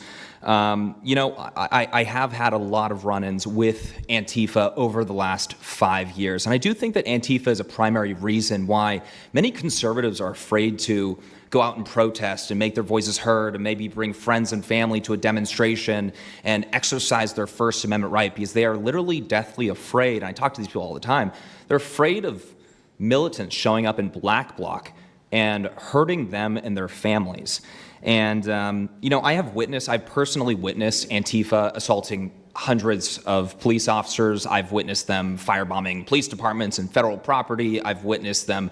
I have had a lot of run-ins with Antifa over the last 5 years. And I do think that Antifa is a primary reason why many conservatives are afraid to go out and protest and make their voices heard and maybe bring friends and family to a demonstration and exercise their First Amendment right, because they are literally deathly afraid. And I talk to these people all the time. They're afraid of militants showing up in black bloc and hurting them and their families. And, I've personally witnessed Antifa assaulting hundreds of police officers. I've witnessed them firebombing police departments and federal property. I've witnessed them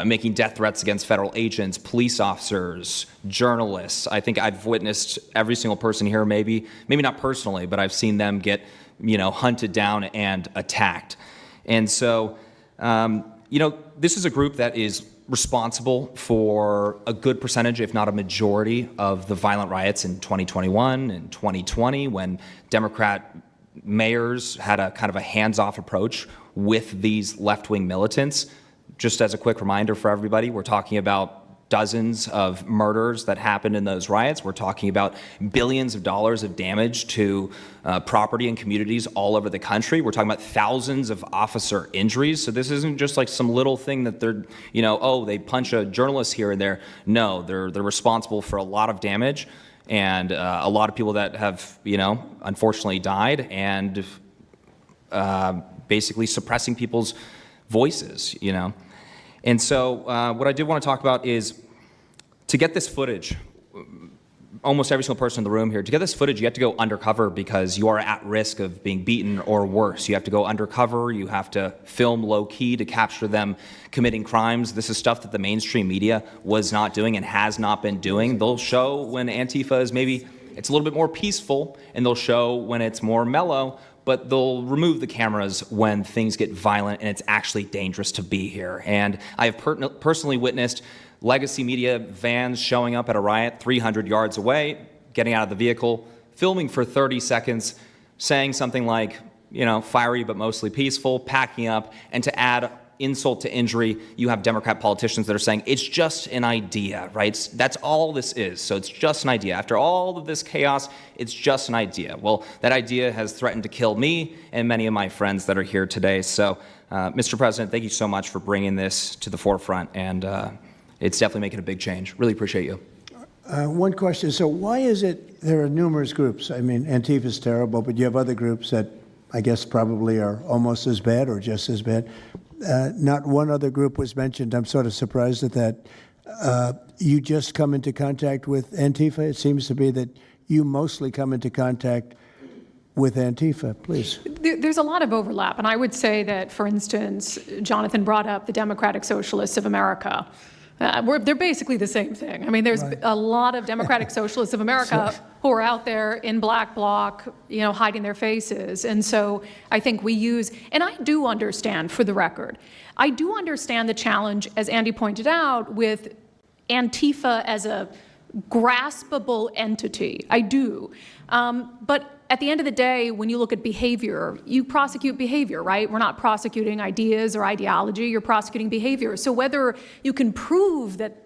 making death threats against federal agents, police officers, journalists. I think I've witnessed every single person here, maybe not personally, but I've seen them get, hunted down and attacked. And so, this is a group that is responsible for a good percentage, if not a majority, of the violent riots in 2021 and 2020, when Democrat mayors had a kind of a hands-off approach with these left-wing militants. Just as a quick reminder for everybody, we're talking about dozens of murders that happened in those riots. We're talking about billions of dollars of damage to property and communities all over the country. We're talking about thousands of officer injuries. So this isn't just like some little thing that they're, they punch a journalist here and there. No, they're responsible for a lot of damage and a lot of people that have, unfortunately died and basically suppressing people's voices, you know. And so what I did want to talk about is, to get this footage, almost every single person in the room here, to get this footage, you have to go undercover because you are at risk of being beaten or worse. You have to go undercover. You have to film low key to capture them committing crimes. This is stuff that the mainstream media was not doing and has not been doing. They'll show when Antifa is maybe, it's a little bit more peaceful, and they'll show when it's more mellow, but they'll remove the cameras when things get violent and it's actually dangerous to be here. And I have personally witnessed legacy media vans showing up at a riot 300 yards away, getting out of the vehicle, filming for 30 seconds, saying something like, you know, fiery but mostly peaceful, packing up, and to add insult to injury, you have Democrat politicians that are saying it's just an idea, right? That's all this is. So it's just an idea. After all of this chaos, it's just an idea. Well, that idea has threatened to kill me and many of my friends that are here today. So, Mr. President, thank you so much for bringing this to the forefront, and it's definitely making a big change. Really appreciate you. One question. So why is it there are numerous groups? I mean, Antifa is terrible, but you have other groups that I guess probably are almost as bad or just as bad. Not one other group was mentioned. I'm sort of surprised at that. You just come into contact with Antifa? It seems to be that you mostly come into contact with Antifa. Please. There's a lot of overlap. And I would say that, for instance, Jonathan brought up the Democratic Socialists of America. They're basically the same thing. I mean, there's a lot of Democratic Socialists of America who are out there in black bloc, you know, hiding their faces. And so I think we use, and I do understand, for the record, I do understand the challenge, as Andy pointed out, with Antifa as a graspable entity. I do. But at the end of the day, when you look at behavior, you prosecute behavior, right? We're not prosecuting ideas or ideology, you're prosecuting behavior. So whether you can prove that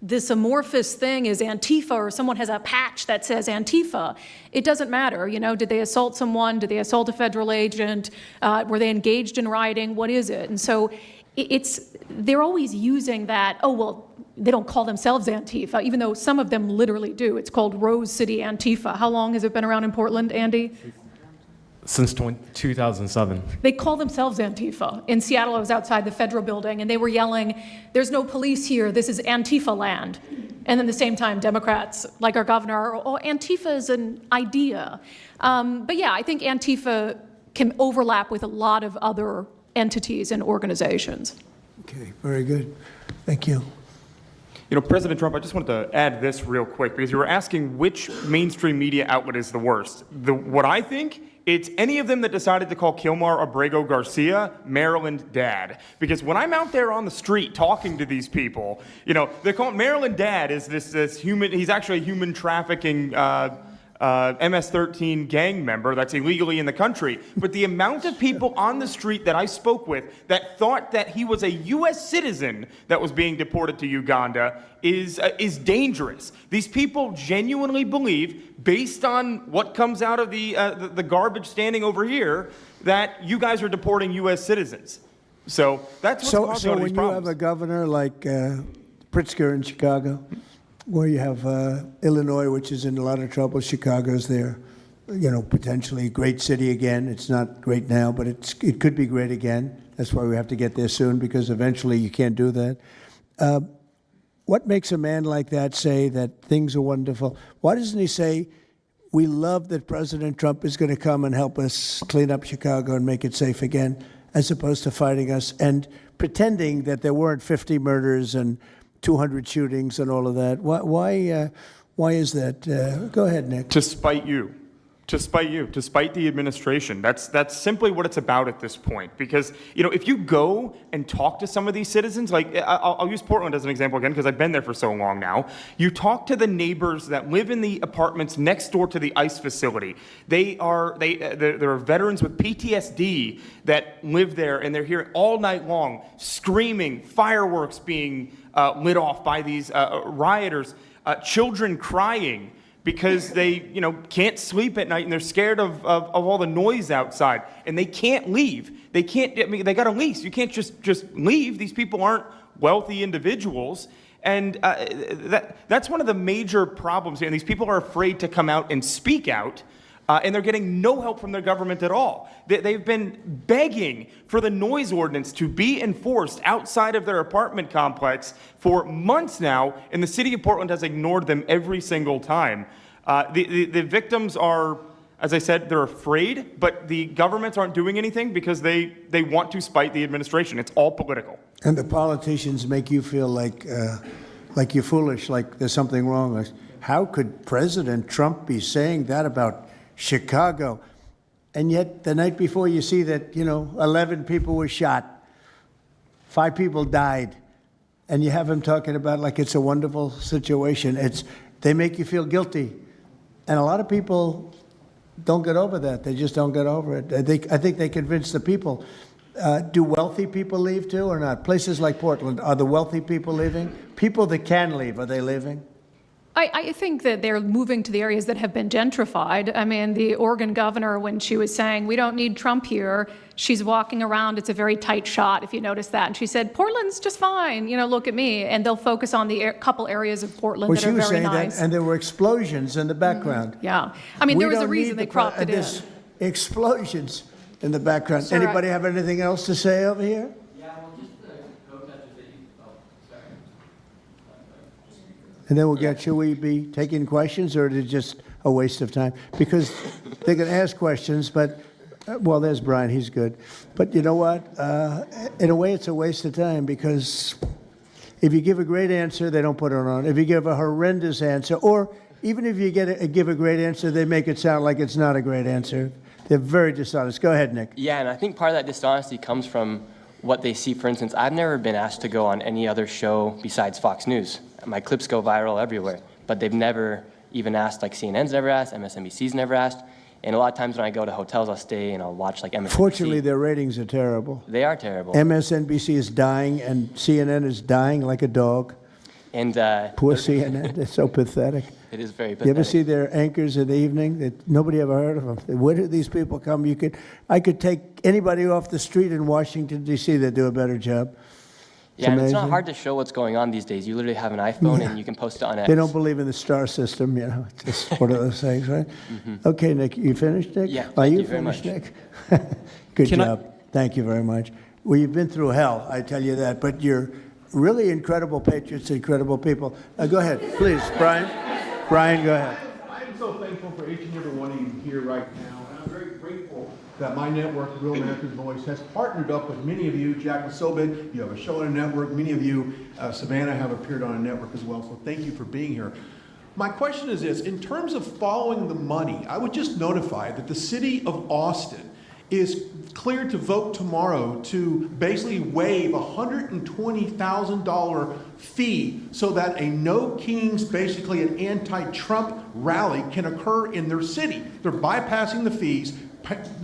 this amorphous thing is Antifa or someone has a patch that says Antifa, it doesn't matter. You know, did they assault someone? Did they assault a federal agent? Were they engaged in rioting? What is it? And so they're always using that, oh, well, they don't call themselves Antifa, even though some of them literally do. It's called Rose City Antifa. How long has it been around in Portland, Andy? Since 2007. They call themselves Antifa. In Seattle, I was outside the federal building, and they were yelling, there's no police here, this is Antifa land. And then at the same time, Democrats, like our governor, oh, Antifa is an idea. But yeah, I think Antifa can overlap with a lot of other entities and organizations. Okay, very good. Thank you. You know, President Trump, I just wanted to add this real quick, because you were asking which mainstream media outlet is the worst. What I think, it's any of them that decided to call Kilmar Abrego Garcia Maryland Dad. Because when I'm out there on the street talking to these people, you know, they call Maryland Dad is this human, he's actually a human trafficking MS-13 gang member that's illegally in the country. But the amount of people on the street that I spoke with that thought that he was a U.S. citizen that was being deported to Uganda is dangerous. These people genuinely believe, based on what comes out of the garbage standing over here, that you guys are deporting U.S. citizens. So that's what's causing all these problems. So when you have a governor like Pritzker in Chicago, where you have Illinois, which is in a lot of trouble. Chicago's there, you know, potentially a great city again. It's not great now, but it could be great again. That's why we have to get there soon, because eventually you can't do that. What makes a man like that say that things are wonderful? Why doesn't he say, we love that President Trump is going to come and help us clean up Chicago and make it safe again, as opposed to fighting us and pretending that there weren't 50 murders and 200 shootings and all of that? Why is that? Go ahead, Nick. To spite you. To spite the administration. That's simply what it's about at this point. Because, you know, if you go and talk to some of these citizens, like I'll use Portland as an example again, because I've been there for so long now. You talk to the neighbors that live in the apartments next door to the ICE facility. There are veterans with PTSD that live there, and they're here all night long, screaming, fireworks being lit off by these rioters, children crying because they, you know, can't sleep at night and they're scared of all the noise outside, and they can't leave. They can't. I mean, they got a lease. You can't just leave. These people aren't wealthy individuals, and that's one of the major problems here. And these people are afraid to come out and speak out and they're getting no help from their government at all. They've been begging for the noise ordinance to be enforced outside of their apartment complex for months now, and the city of Portland has ignored them every single time. The victims are, as I said, they're afraid, but the governments aren't doing anything because they want to spite the administration. It's all political. And the politicians make you feel like you're foolish, like there's something wrong. How could President Trump be saying that about Chicago? And yet the night before you see that, 11 people were shot, 5 people died, and you have him talking about like it's a wonderful situation. They make you feel guilty. And a lot of people don't get over that. They just don't get over it. I think they convince the people. Do wealthy people leave too or not? Places like Portland, are the wealthy people leaving? People that can leave, are they leaving? I think that they're moving to the areas that have been gentrified. I mean, the Oregon governor, when she was saying, we don't need Trump here, she's walking around. It's a very tight shot, if you notice that. And she said, Portland's just fine. Look at me. And they'll focus on the couple areas of Portland that are very nice. Well, she was saying that, and there were explosions in the background. Mm-hmm. Yeah. I mean, there was a reason they cropped it in. Explosions in the background. Sir, anybody have anything else to say over here? And then should we be taking questions, or is it just a waste of time? Because they can ask questions, but, well, there's Brian, he's good. But you know what? In a way, it's a waste of time, because if you give a great answer, they don't put it on. If you give a horrendous answer, or even if you give a great answer, they make it sound like it's not a great answer. They're very dishonest. Go ahead, Nick. Yeah, and I think part of that dishonesty comes from what they see. For instance, I've never been asked to go on any other show besides Fox News. My clips go viral everywhere, but they've never even asked, like CNN's never asked, MSNBC's never asked. And a lot of times when I go to hotels, I'll stay and I'll watch like MSNBC. Fortunately, their ratings are terrible. They are terrible. MSNBC is dying, and CNN is dying like a dog. And poor CNN, it's so pathetic. It is very pathetic. You ever see their anchors in the evening? Nobody ever heard of them. Where do these people come? I could take anybody off the street in Washington, D.C. that do a better job. Yeah, and it's not hard to show what's going on these days. You literally have an iPhone and you can post it on X. They don't believe in the star system, It's just one of those things, right? Mm-hmm. Okay, Nick, you finished, Nick? Yeah, Are you very finished, much. Nick? Good job. Thank you very much. Well, you've been through hell, I tell you that, but you're really incredible patriots, incredible people. Go ahead, please, Brian. Brian, go ahead. I'm so thankful for each and every one of you here right now, and I'm very grateful that my network, Real America's Voice, has partnered up with many of you. Jack Sobin, you have a show on a network. Many of you, Savannah, have appeared on a network as well, so thank you for being here. My question is this: in terms of following the money, I would just notify that the city of Austin is cleared to vote tomorrow to basically waive a $120,000 fee so that a No Kings, basically an anti-Trump rally, can occur in their city. They're bypassing the fees,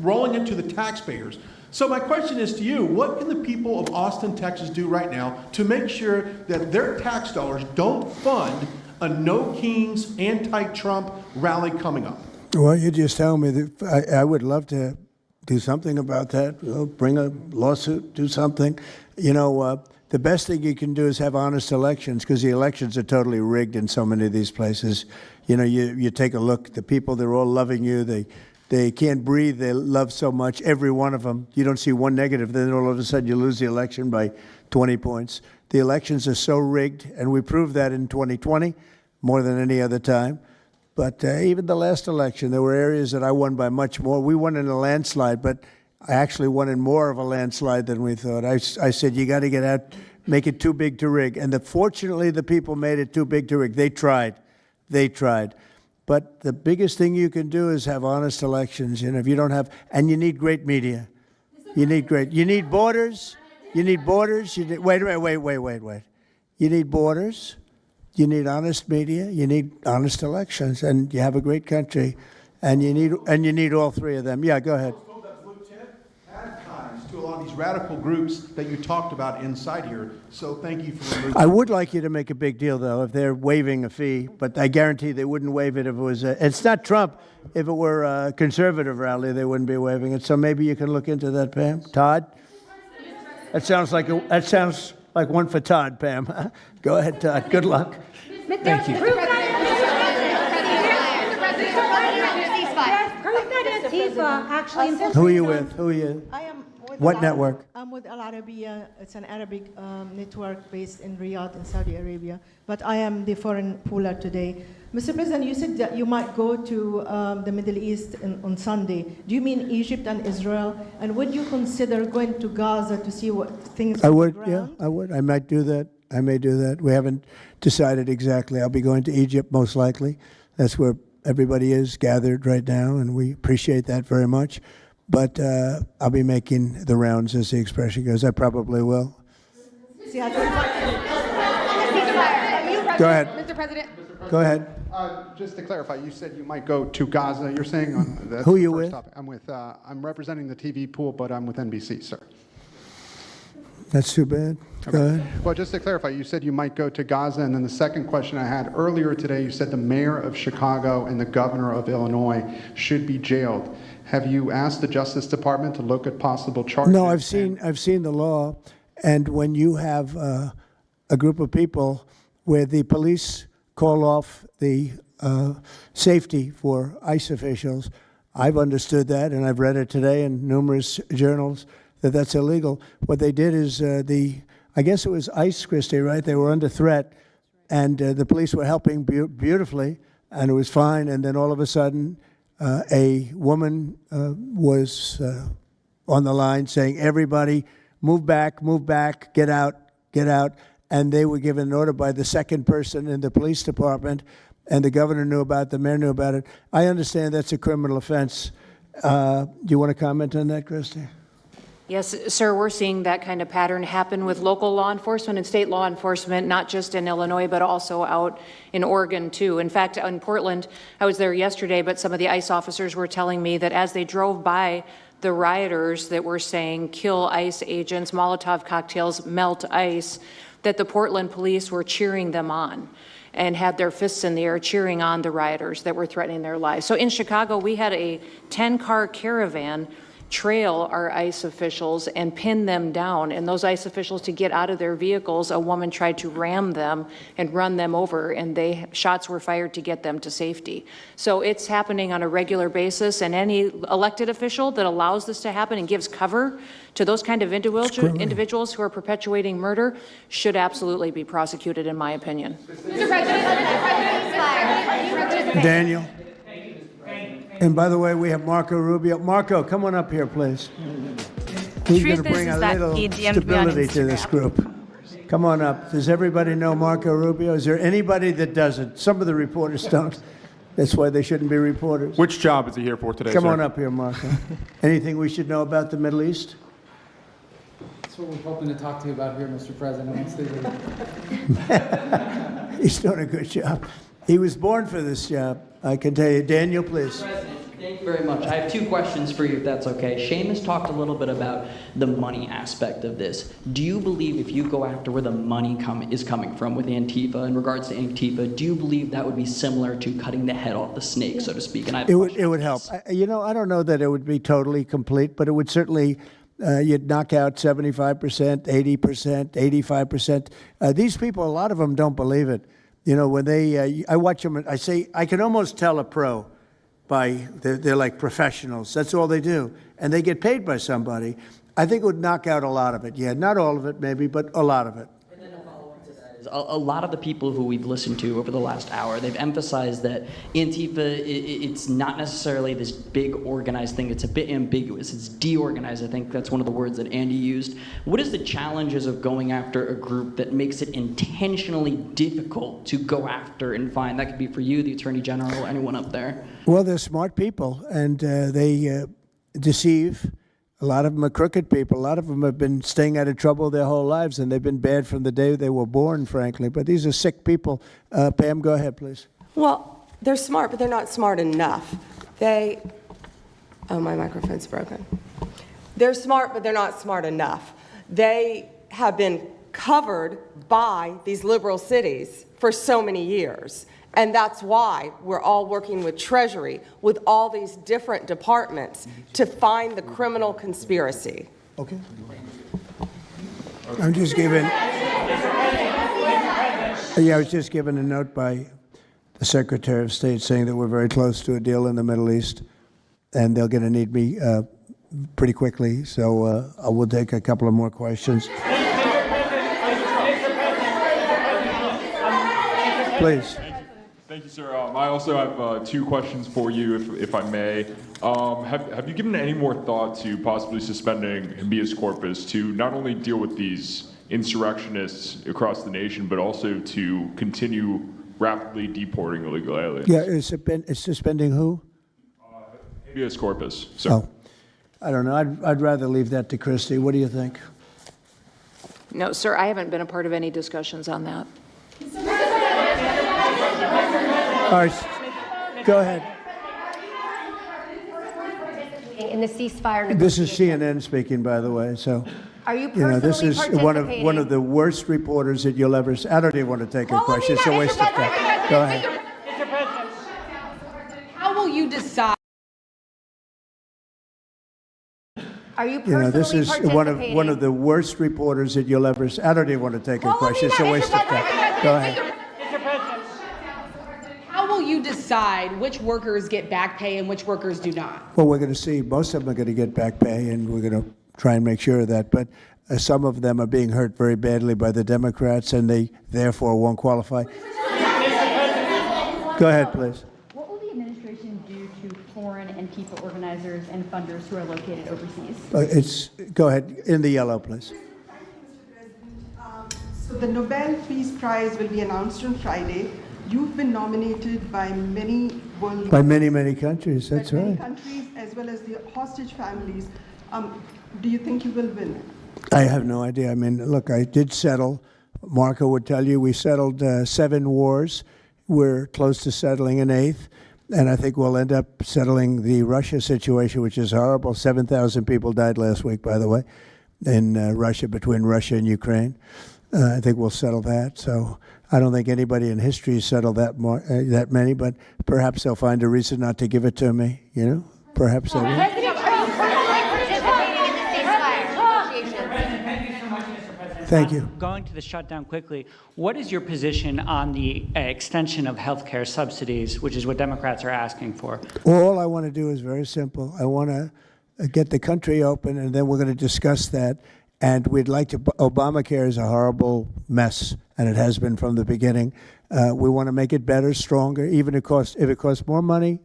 rolling it to the taxpayers. So my question is to you: what can the people of Austin, Texas do right now to make sure that their tax dollars don't fund a No Kings anti-Trump rally coming up? Well, you just tell me that I would love to do something about that. Bring a lawsuit, do something. The best thing you can do is have honest elections, because the elections are totally rigged in so many of these places. You take a look, the people, they're all loving you. They can't breathe. They love so much, every one of them. You don't see one negative, then all of a sudden you lose the election by 20 points. The elections are so rigged, and we proved that in 2020 more than any other time. But even the last election, there were areas that I won by much more. We won in a landslide, but I actually won in more of a landslide than we thought. I said, you got to get out, make it too big to rig. And fortunately, the people made it too big to rig. They tried. But the biggest thing you can do is have honest elections. If you don't have, and you need great media. You need borders. Wait. You need borders. You need honest media. You need honest elections, and you have a great country, and you need all three of them. Yeah, go ahead. To a lot of these radical groups that you talked about inside here. So thank you for removing. I would like you to make a big deal, though, if they're waiving a fee, but I guarantee they wouldn't waive it if it was it's not Trump. If it were a conservative rally, they wouldn't be waiving it. So maybe you can look into that, Pam. Todd? That sounds like one for Todd, Pam. Go ahead, Todd. Good luck. Thank you. Antifa actually infiltrated. Who are you with? Who are you? I am with What Al- network? I'm with Al Arabiya. It's an Arabic network based in Riyadh in Saudi Arabia. But I am the foreign pooler today. Mr. President, you said that you might go to the Middle East on Sunday. Do you mean Egypt and Israel? And would you consider going to Gaza to see what things I on the would, ground? yeah, I would. I might do that. I may do that. We haven't decided exactly. I'll be going to Egypt most likely. That's where everybody is gathered right now, and we appreciate that very much. But I'll be making the rounds, as the expression goes. I probably will. Go ahead. Mr. President. Go ahead. Just to clarify, you said you might go to Gaza. You're saying on that's Who the you first with? topic. I'm representing the TV pool, but I'm with NBC, sir. That's too bad. Go ahead. Well, just to clarify, you said you might go to Gaza, and then the second question I had earlier today, you said the mayor of Chicago and the governor of Illinois should be jailed. Have you asked the Justice Department to look at possible charges? No, I've seen the law, and when you have a group of people where the police call off the safety for ICE officials, I've understood that, and I've read it today in numerous journals that that's illegal. What they did is I guess it was ICE, Christie, right? They were under threat, and the police were helping beautifully, and it was fine. And then all of a sudden, a woman was on the line saying, "Everybody, move back, get out, get out." And they were given an order by the second person in the police department, and the governor knew about it, the mayor knew about it. I understand that's a criminal offense. Do you want to comment on that, Christie? Yes, sir, we're seeing that kind of pattern happen with local law enforcement and state law enforcement, not just in Illinois, but also out in Oregon, too. In fact, in Portland, I was there yesterday, but some of the ICE officers were telling me that as they drove by the rioters that were saying, "Kill ICE agents, Molotov cocktails, melt ICE," that the Portland police were cheering them on and had their fists in the air cheering on the rioters that were threatening their lives. So in Chicago, we had a 10-car caravan trail our ICE officials and pin them down. And those ICE officials, to get out of their vehicles, a woman tried to ram them and run them over, and shots were fired to get them to safety. So it's happening on a regular basis, and any elected official that allows this to happen and gives cover to those kind of individuals who are perpetuating murder should absolutely be prosecuted, in my opinion. Mr. President, Daniel. And by the way, we have Marco Rubio. Marco, come on up here, please. He's going to bring a little stability to this group. Come on up. Does everybody know Marco Rubio? Is there anybody that doesn't? Some of the reporters don't. That's why they shouldn't be reporters. Which job is he here for today, Come sir? on up here, Marco. Anything we should know about the Middle East? That's what we're hoping to talk to you about here, Mr. President. He's doing a good job. He was born for this job, I can tell you. Daniel, please. Thank you very much. I have two questions for you, if that's okay. Seamus talked a little bit about the money aspect of this. Do you believe if you go after where the money is coming from with Antifa, in regards to Antifa, do you believe that would be similar to cutting the head off the snake, so to speak? And It would help. I don't know that it would be totally complete, but it would certainly, you'd knock out 75%, 80%, 85%. These people, a lot of them don't believe it. You know, when I watch them, I say, I can almost tell a pro by, they're like professionals. That's all they do. And they get paid by somebody. I think it would knock out a lot of it. Yeah, not all of it maybe, but a lot of it. A lot of the people who we've listened to over the last hour, they've emphasized that Antifa, it's not necessarily this big organized thing. It's a bit ambiguous. It's deorganized. I think that's one of the words that Andy used. What is the challenges of going after a group that makes it intentionally difficult to go after and find? That could be for you, the Attorney General, anyone up there. Well, they're smart people, and they deceive. A lot of them are crooked people. A lot of them have been staying out of trouble their whole lives, and they've been bad from the day they were born, frankly. But these are sick people. Pam, go ahead, please. Well, they're smart, but they're not smart enough. Oh, my microphone's broken. They're smart, but they're not smart enough. They have been covered by these liberal cities for so many years. And that's why we're all working with Treasury, with all these different departments, to find the criminal conspiracy. Okay. I'm just giving. I was just given a note by the Secretary of State saying that we're very close to a deal in the Middle East. and they're going to need me pretty quickly, so I will take a couple of more questions. Please. Thank you, sir. I also have two questions for you, if I may. Have you given any more thought to possibly suspending habeas corpus to not only deal with these insurrectionists across the nation, but also to continue rapidly deporting illegal aliens? Yeah, it's suspending who? Habeas corpus, sir. Oh, I don't know. I'd rather leave that to Christie. What do you think? No, sir, I haven't been a part of any discussions on that. All right, go ahead. In the ceasefire This is CNN speaking, by the way, so. Are you This is one participating? of the worst reporters that you'll ever. I don't even want to take a question. It's a waste of time. Go ahead. Mr. President, how will you decide? Are you This is participating? one of the worst reporters that you'll ever. I don't even want to take a question. It's a waste of time. Go ahead. Mr. President, how will you decide which workers get back pay and which workers do not? Well, we're going to see. Most of them are going to get back pay, and we're going to try and make sure of that. But some of them are being hurt very badly by the Democrats, and they therefore won't qualify. Go ahead, please. What will the administration do to foreign Antifa organizers and funders who are located overseas? Go ahead. In the yellow, please. So the Nobel Peace Prize will be announced on Friday. You've been nominated by many world By many, many countries. That's many right. countries as well as the hostage families. Do you think you will win? I have no idea. I mean, look, I did settle. Marco would tell you we settled 7 wars. We're close to settling an 8th. And I think we'll end up settling the Russia situation, which is horrible. 7,000 people died last week, by the way, in Russia, between Russia and Ukraine. I think we'll settle that. So I don't think anybody in history has settled that many, but perhaps they'll find a reason not to give it to me, Perhaps they will. President Trump, are you participating in the ceasefire negotiations? Thank you so much, Mr. President. Thank you. Going to the shutdown quickly, what is your position on the extension of health care subsidies, which is what Democrats are asking for? All I want to do is very simple. I want to get the country open, and then we're going to discuss that. And we'd like to. Obamacare is a horrible mess, and it has been from the beginning. We want to make it better, stronger, even if it costs more money,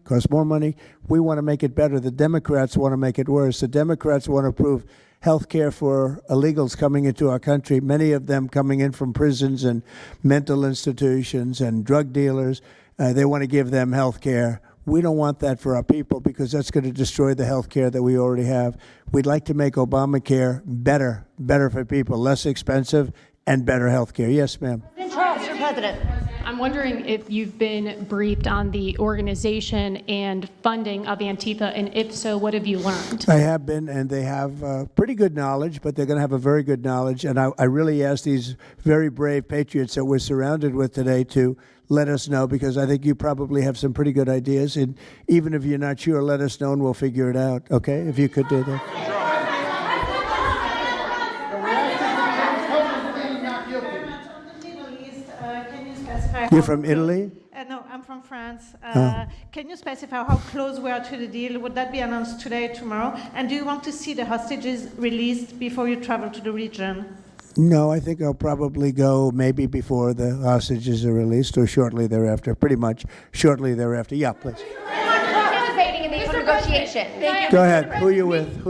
we want to make it better. The Democrats want to make it worse. The Democrats want to approve health care for illegals coming into our country, many of them coming in from prisons and mental institutions and drug dealers. They want to give them health care. We don't want that for our people because that's going to destroy the health care that we already have. We'd like to make Obamacare better for people, less expensive and better health care. Yes, ma'am. Mr. President. I'm wondering if you've been briefed on the organization and funding of Antifa, and if so, what have you learned? I have been, and they have pretty good knowledge, but they're going to have a very good knowledge. And I really ask these very brave patriots that we're surrounded with today to let us know, because I think you probably have some pretty good ideas. And even if you're not sure, let us know and we'll figure it out, okay? If you could do that. You're from Italy? No, I'm from France. Oh. Can you specify how close we are to the deal? Would that be announced today, tomorrow? And do you want to see the hostages released before you travel to the region? No, I think I'll probably go maybe before the hostages are released or shortly thereafter, pretty much shortly thereafter. Yeah, please. Participating in these negotiations. Go ahead. Who are you with?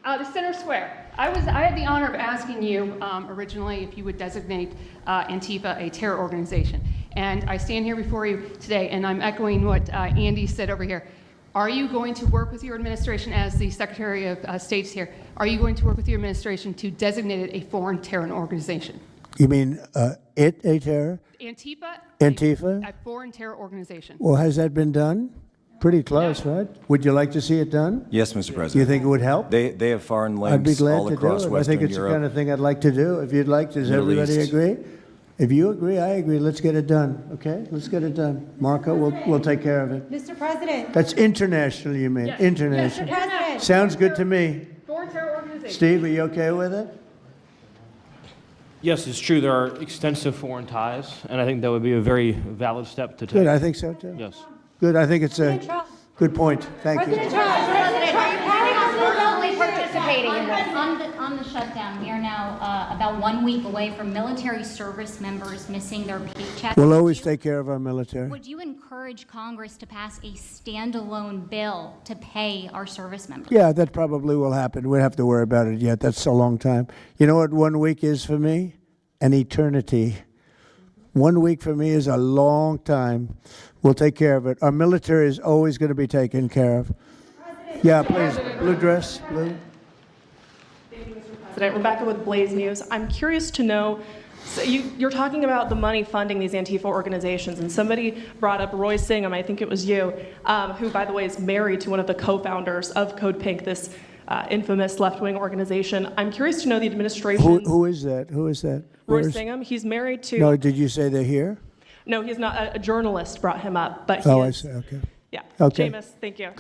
The Center Square. I had the honor of asking you originally if you would designate Antifa a terror organization. And I stand here before you today, and I'm echoing what Andy said over here. Are you going to work with your administration, as the Secretary of State's here, are you going to work with your administration to designate it a foreign terror organization? You mean a terror? Antifa? A foreign terror organization. Well, has that been done? Pretty close, right? Would you like to see it done? Yes, Mr. President. Do you think it would help? They have foreign links I'd be glad all to across do it. Western I think it's Europe. the kind of thing I'd like to do. If you'd like, does Middle everybody East. agree? If you agree, I agree. Let's get it done, okay? Let's get it done. Marco, we'll take care of it. Mr. President. That's international, you mean? Yes. International. Mr. President. Sounds good to me. Foreign terror organization. Steve, are you okay with it? Yes, it's true. There are extensive foreign ties, and I think that would be a very valid step to take. Good, I think so too. Yes. Good, I think it's a Good point. Thank you. President Trump, we're only participating in this. On the shutdown, we are now about 1 week away from military service members missing their paychecks. We'll always take care of our military. Would you encourage Congress to pass a standalone bill to pay our service members? Yeah, that probably will happen. We don't have to worry about it yet. That's a long time. You know what 1 week is for me? An eternity. 1 week for me is a long time. We'll take care of it. Our military is always going to be taken care of. Yeah, please. Blue dress, blue. President, Rebecca with Blaze News. I'm curious to know, so you're talking about the money funding these Antifa organizations, and somebody brought up Roy Singham, I think it was you, who, by the way, is married to one of the co-founders of Code Pink, this infamous left-wing organization. I'm curious to know the administration. Who is that? Who is that? Roy Singham. He's married to. No, did you say they're here? No, he's not. A journalist brought him up, but he Oh, I is, see. Okay. Yeah. Okay. Seamus, thank you.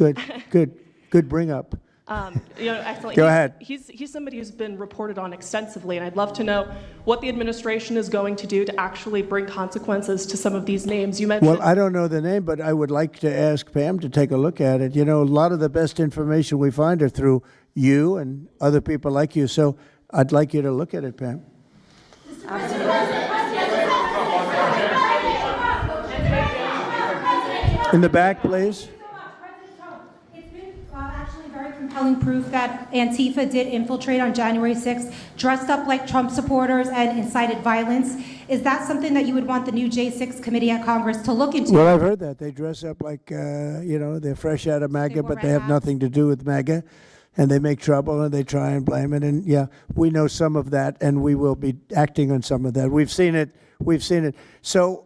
Good bring up. Excellent. Go ahead. He's somebody who's been reported on extensively, and I'd love to know what the administration is going to do to actually bring consequences to some of these names. You mentioned. Well, I don't know the name, but I would like to ask Pam to take a look at it. You know, a lot of the best information we find are through you and other people like you, so I'd like you to look at it, Pam. In the back, please. Compelling proof that Antifa did infiltrate on January 6th, dressed up like Trump supporters and incited violence. Is that something that you would want the new J6 committee at Congress to look into? Well, I've heard that. They dress up like, they're fresh out of MAGA, but they have nothing to do with MAGA. And they make trouble and they try and blame it. And yeah, we know some of that and we will be acting on some of that. We've seen it. So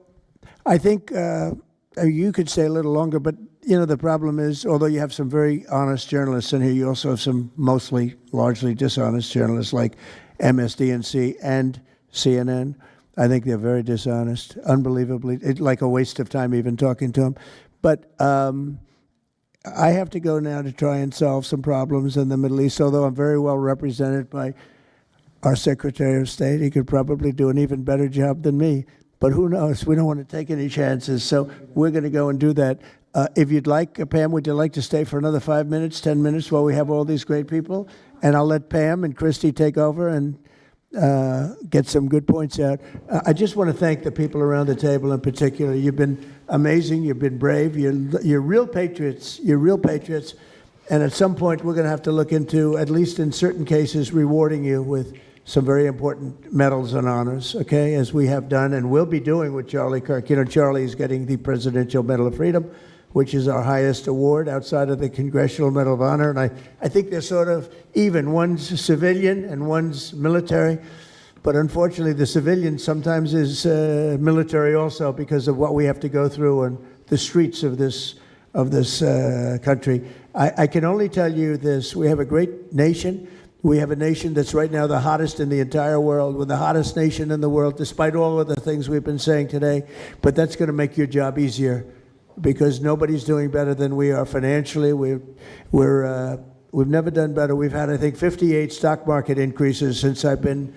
I think you could stay a little longer, but you know, the problem is, although you have some very honest journalists in here, you also have some largely dishonest journalists like MSDNC and CNN. I think they're very dishonest, unbelievably, like a waste of time even talking to them. But I have to go now to try and solve some problems in the Middle East, although I'm very well represented by our Secretary of State. He could probably do an even better job than me. But who knows? We don't want to take any chances, so we're going to go and do that. If you'd like, Pam, would you like to stay for another 5 minutes, 10 minutes while we have all these great people? And I'll let Pam and Christy take over and get some good points out. I just want to thank the people around the table in particular. You've been amazing. You've been brave. You're real patriots. You're real patriots. And at some point, we're going to have to look into, at least in certain cases, rewarding you with some very important medals and honors, okay, as we have done and will be doing with Charlie Kirk. You know, Charlie is getting the Presidential Medal of Freedom, which is our highest award outside of the Congressional Medal of Honor. And I think they're sort of even. One's civilian and one's military. But unfortunately, the civilian sometimes is military also because of what we have to go through on the streets of this country. I can only tell you this. We have a great nation. We have a nation that's right now the hottest in the entire world. We're the hottest nation in the world, despite all of the things we've been saying today. But that's going to make your job easier, because nobody's doing better than we are financially. We've never done better. We've had, I think, 58 stock market increases since I've been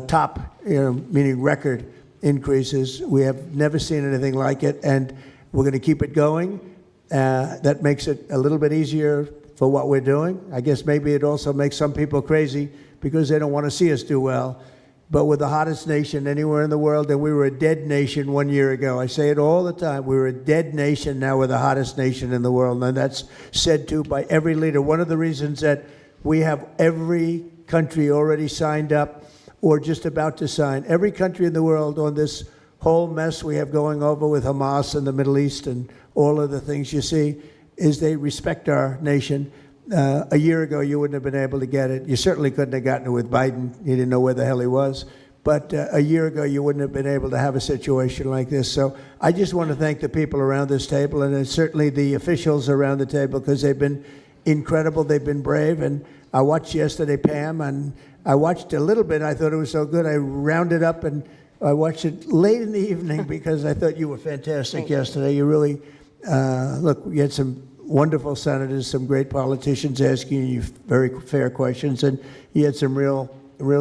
top, meaning record increases. We have never seen anything like it, and we're going to keep it going. That makes it a little bit easier for what we're doing. I guess maybe it also makes some people crazy because they don't want to see us do well. But we're the hottest nation anywhere in the world, and we were a dead nation 1 year ago. I say it all the time. We were a dead nation. Now we're the hottest nation in the world, and that's said to by every leader. One of the reasons that we have every country already signed up or just about to sign, every country in the world on this whole mess we have going over with Hamas and the Middle East and all of the things you see, is they respect our nation. A year ago, you wouldn't have been able to get it. You certainly couldn't have gotten it with Biden. He didn't know where the hell he was. But a year ago, you wouldn't have been able to have a situation like this. So I just want to thank the people around this table, and certainly the officials around the table, because they've been incredible. They've been brave. And I watched yesterday, Pam, and I watched a little bit. I thought it was so good. I rounded up, and I watched it late in the evening because I thought you were fantastic yesterday. You really, look, you had some wonderful senators, some great politicians asking you very fair questions, and you had some real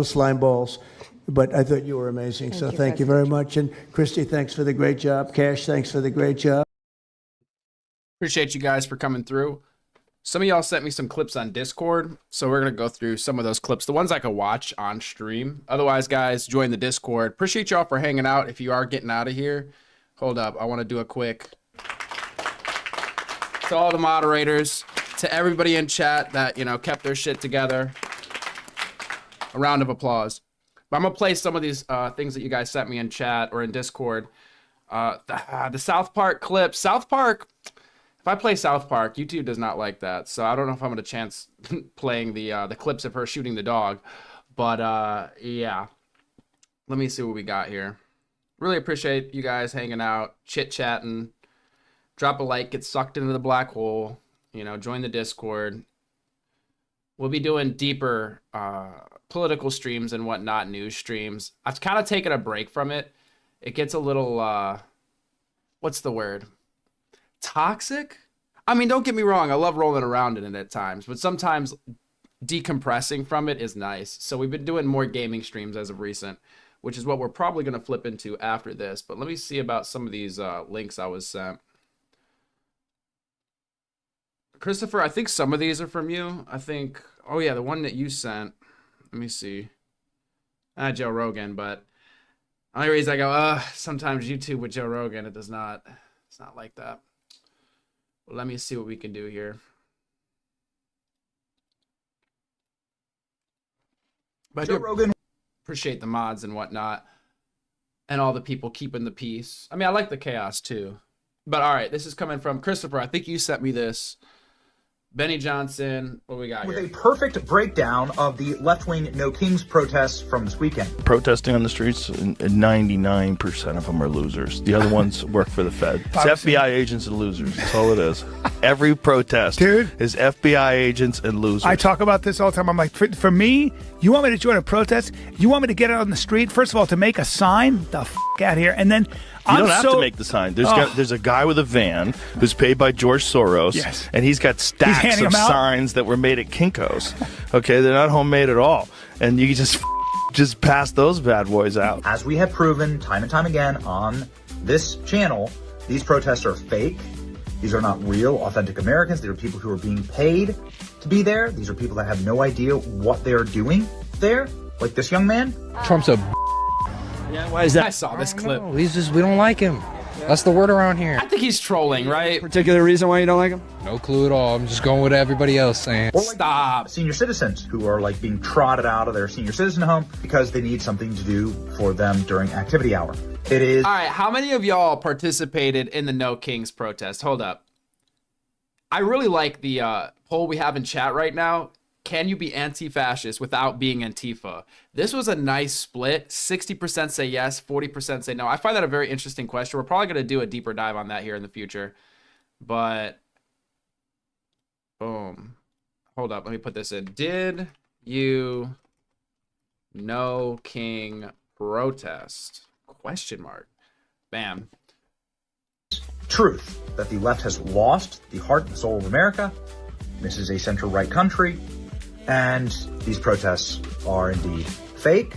slime balls. But I thought you were amazing, so thank you very much. And Christy, thanks for the great job. Cash, thanks for the great job. Appreciate you guys for coming through. Some of y'all sent me some clips on Discord, so we're going to go through some of those clips, the ones I could watch on stream. Otherwise, guys, join the Discord. Appreciate y'all for hanging out. If you are getting out of here, hold up. I want to do a quick to all the moderators, to everybody in chat that, you know, kept their shit together. A round of applause. But I'm going to play some of these things that you guys sent me in chat or in Discord. The South Park clip. South Park... If I play South Park, YouTube does not like that, so I don't know if I'm going to chance playing the clips of her shooting the dog. But, yeah. Let me see what we got here. Really appreciate you guys hanging out, chit-chatting. Drop a like, get sucked into the black hole. You know, join the Discord. We'll be doing deeper political streams and whatnot, news streams. I've kind of taken a break from it. It gets a little, what's the word? Toxic? I mean, don't get me wrong. I love rolling around in it at times, but sometimes decompressing from it is nice. So we've been doing more gaming streams as of recent, which is what we're probably going to flip into after this. But let me see about some of these links I was sent. Christopher, I think some of these are from you. I think, oh yeah, the one that you sent. Let me see. Joe Rogan, but the only reason I go, sometimes YouTube with Joe Rogan, it's not like that. Well, let me see what we can do here. But Joe Rogan, appreciate the mods and whatnot, and all the people keeping the peace. I mean, I like the chaos too. But all right, this is coming from Christopher. I think you sent me this. Benny Johnson, what we got with here? A perfect breakdown of the left-wing No Kings protests from this weekend. Protesting on the streets, 99% of them are losers. The other ones work for the Fed. It's FBI agents and losers. That's all it is. Every protest is FBI agents and losers. I talk about this all the time. I'm like, for me, you want me to join a protest? You want me to get out on the street? First of all, to make a sign? The f*** out here. And then you don't have to make the sign. There's a guy with a van who's paid by George Soros, and he's got stacks of signs that were made at Kinko's. Okay, they're not homemade at all, and you just pass those bad boys out. As we have proven time and time again on this channel, these protests are fake. These are not real, authentic Americans. They are people who are being paid to be there. These are people that have no idea what they're doing there, like this young man. Trump's a Yeah, why is that? I saw this clip. we don't like him. That's the word around here. I think he's trolling, right? Particular reason why you don't like him? No clue at all. I'm just going with everybody else saying. Or like stop. Senior citizens who are like being trotted out of their senior citizen home because they need something to do for them during activity hour. It is. All right, how many of y'all participated in the No Kings protest? Hold up. I really like the poll we have in chat right now. Can you be anti-fascist without being Antifa? This was a nice split. 60% say yes, 40% say no. I find that a very interesting question. We're probably going to do a deeper dive on that here in the future. But, boom. Hold up, let me put this in. Did you No King protest? Question mark. Bam. Truth that the left has lost the heart and soul of America. This is a center-right country. And these protests are indeed fake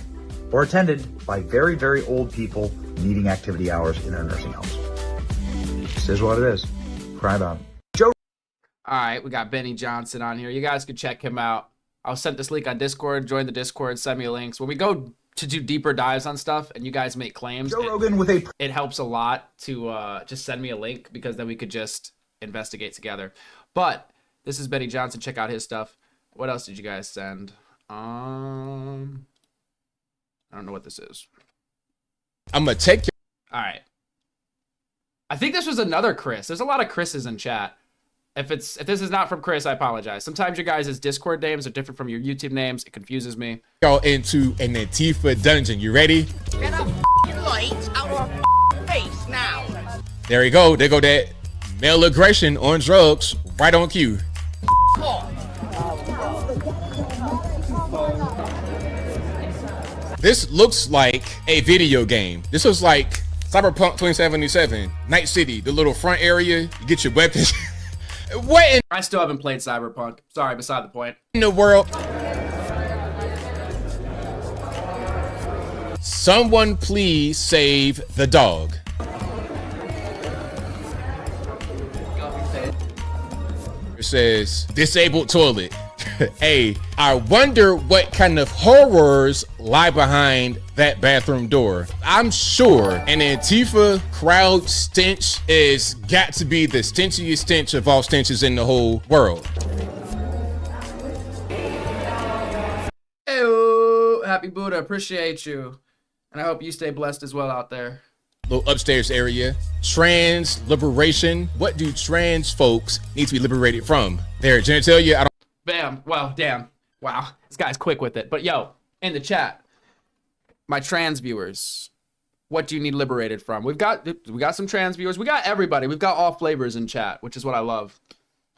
or attended by very, very old people needing activity hours in their nursing homes. This is what it is. Cry about it. Joe. All right, we got Benny Johnson on here. You guys can check him out. I'll send this link on Discord. Join the Discord. Send me links. When we go to do deeper dives on stuff and you guys make claims, Joe Rogan with it helps a lot to just send me a link because then we could just investigate together. But this is Benny Johnson. Check out his stuff. What else did you guys send? I don't know what this is. I'm gonna take you. All right. I think this was another Chris. There's a lot of Chris's in chat. If this is not from Chris, I apologize. Sometimes your guys' Discord names are different from your YouTube names. It confuses me. Go into an Antifa dungeon. You ready? Get a light out of face now. There you go. There go that male aggression on drugs. Right on cue. This looks like a video game. This was like Cyberpunk 2077, Night City, the little front area. You get your weapons. What in I still haven't played Cyberpunk. Sorry, beside the point. In the world? Someone please save the dog. says disabled toilet. Hey, I wonder what kind of horrors lie behind that bathroom door. I'm sure an Antifa crowd stench is got to be the stinchiest stench of all stenches in the whole world. Hey, happy Buddha, appreciate you. And I hope you stay blessed as well out there. Little upstairs area. Trans liberation. What do trans folks need to be liberated from? Their genitalia? I don't. Bam. Well, damn. Wow. This guy's quick with it. But yo, in the chat, my trans viewers, what do you need liberated from? We got some trans viewers. We got everybody. We've got all flavors in chat, which is what I love.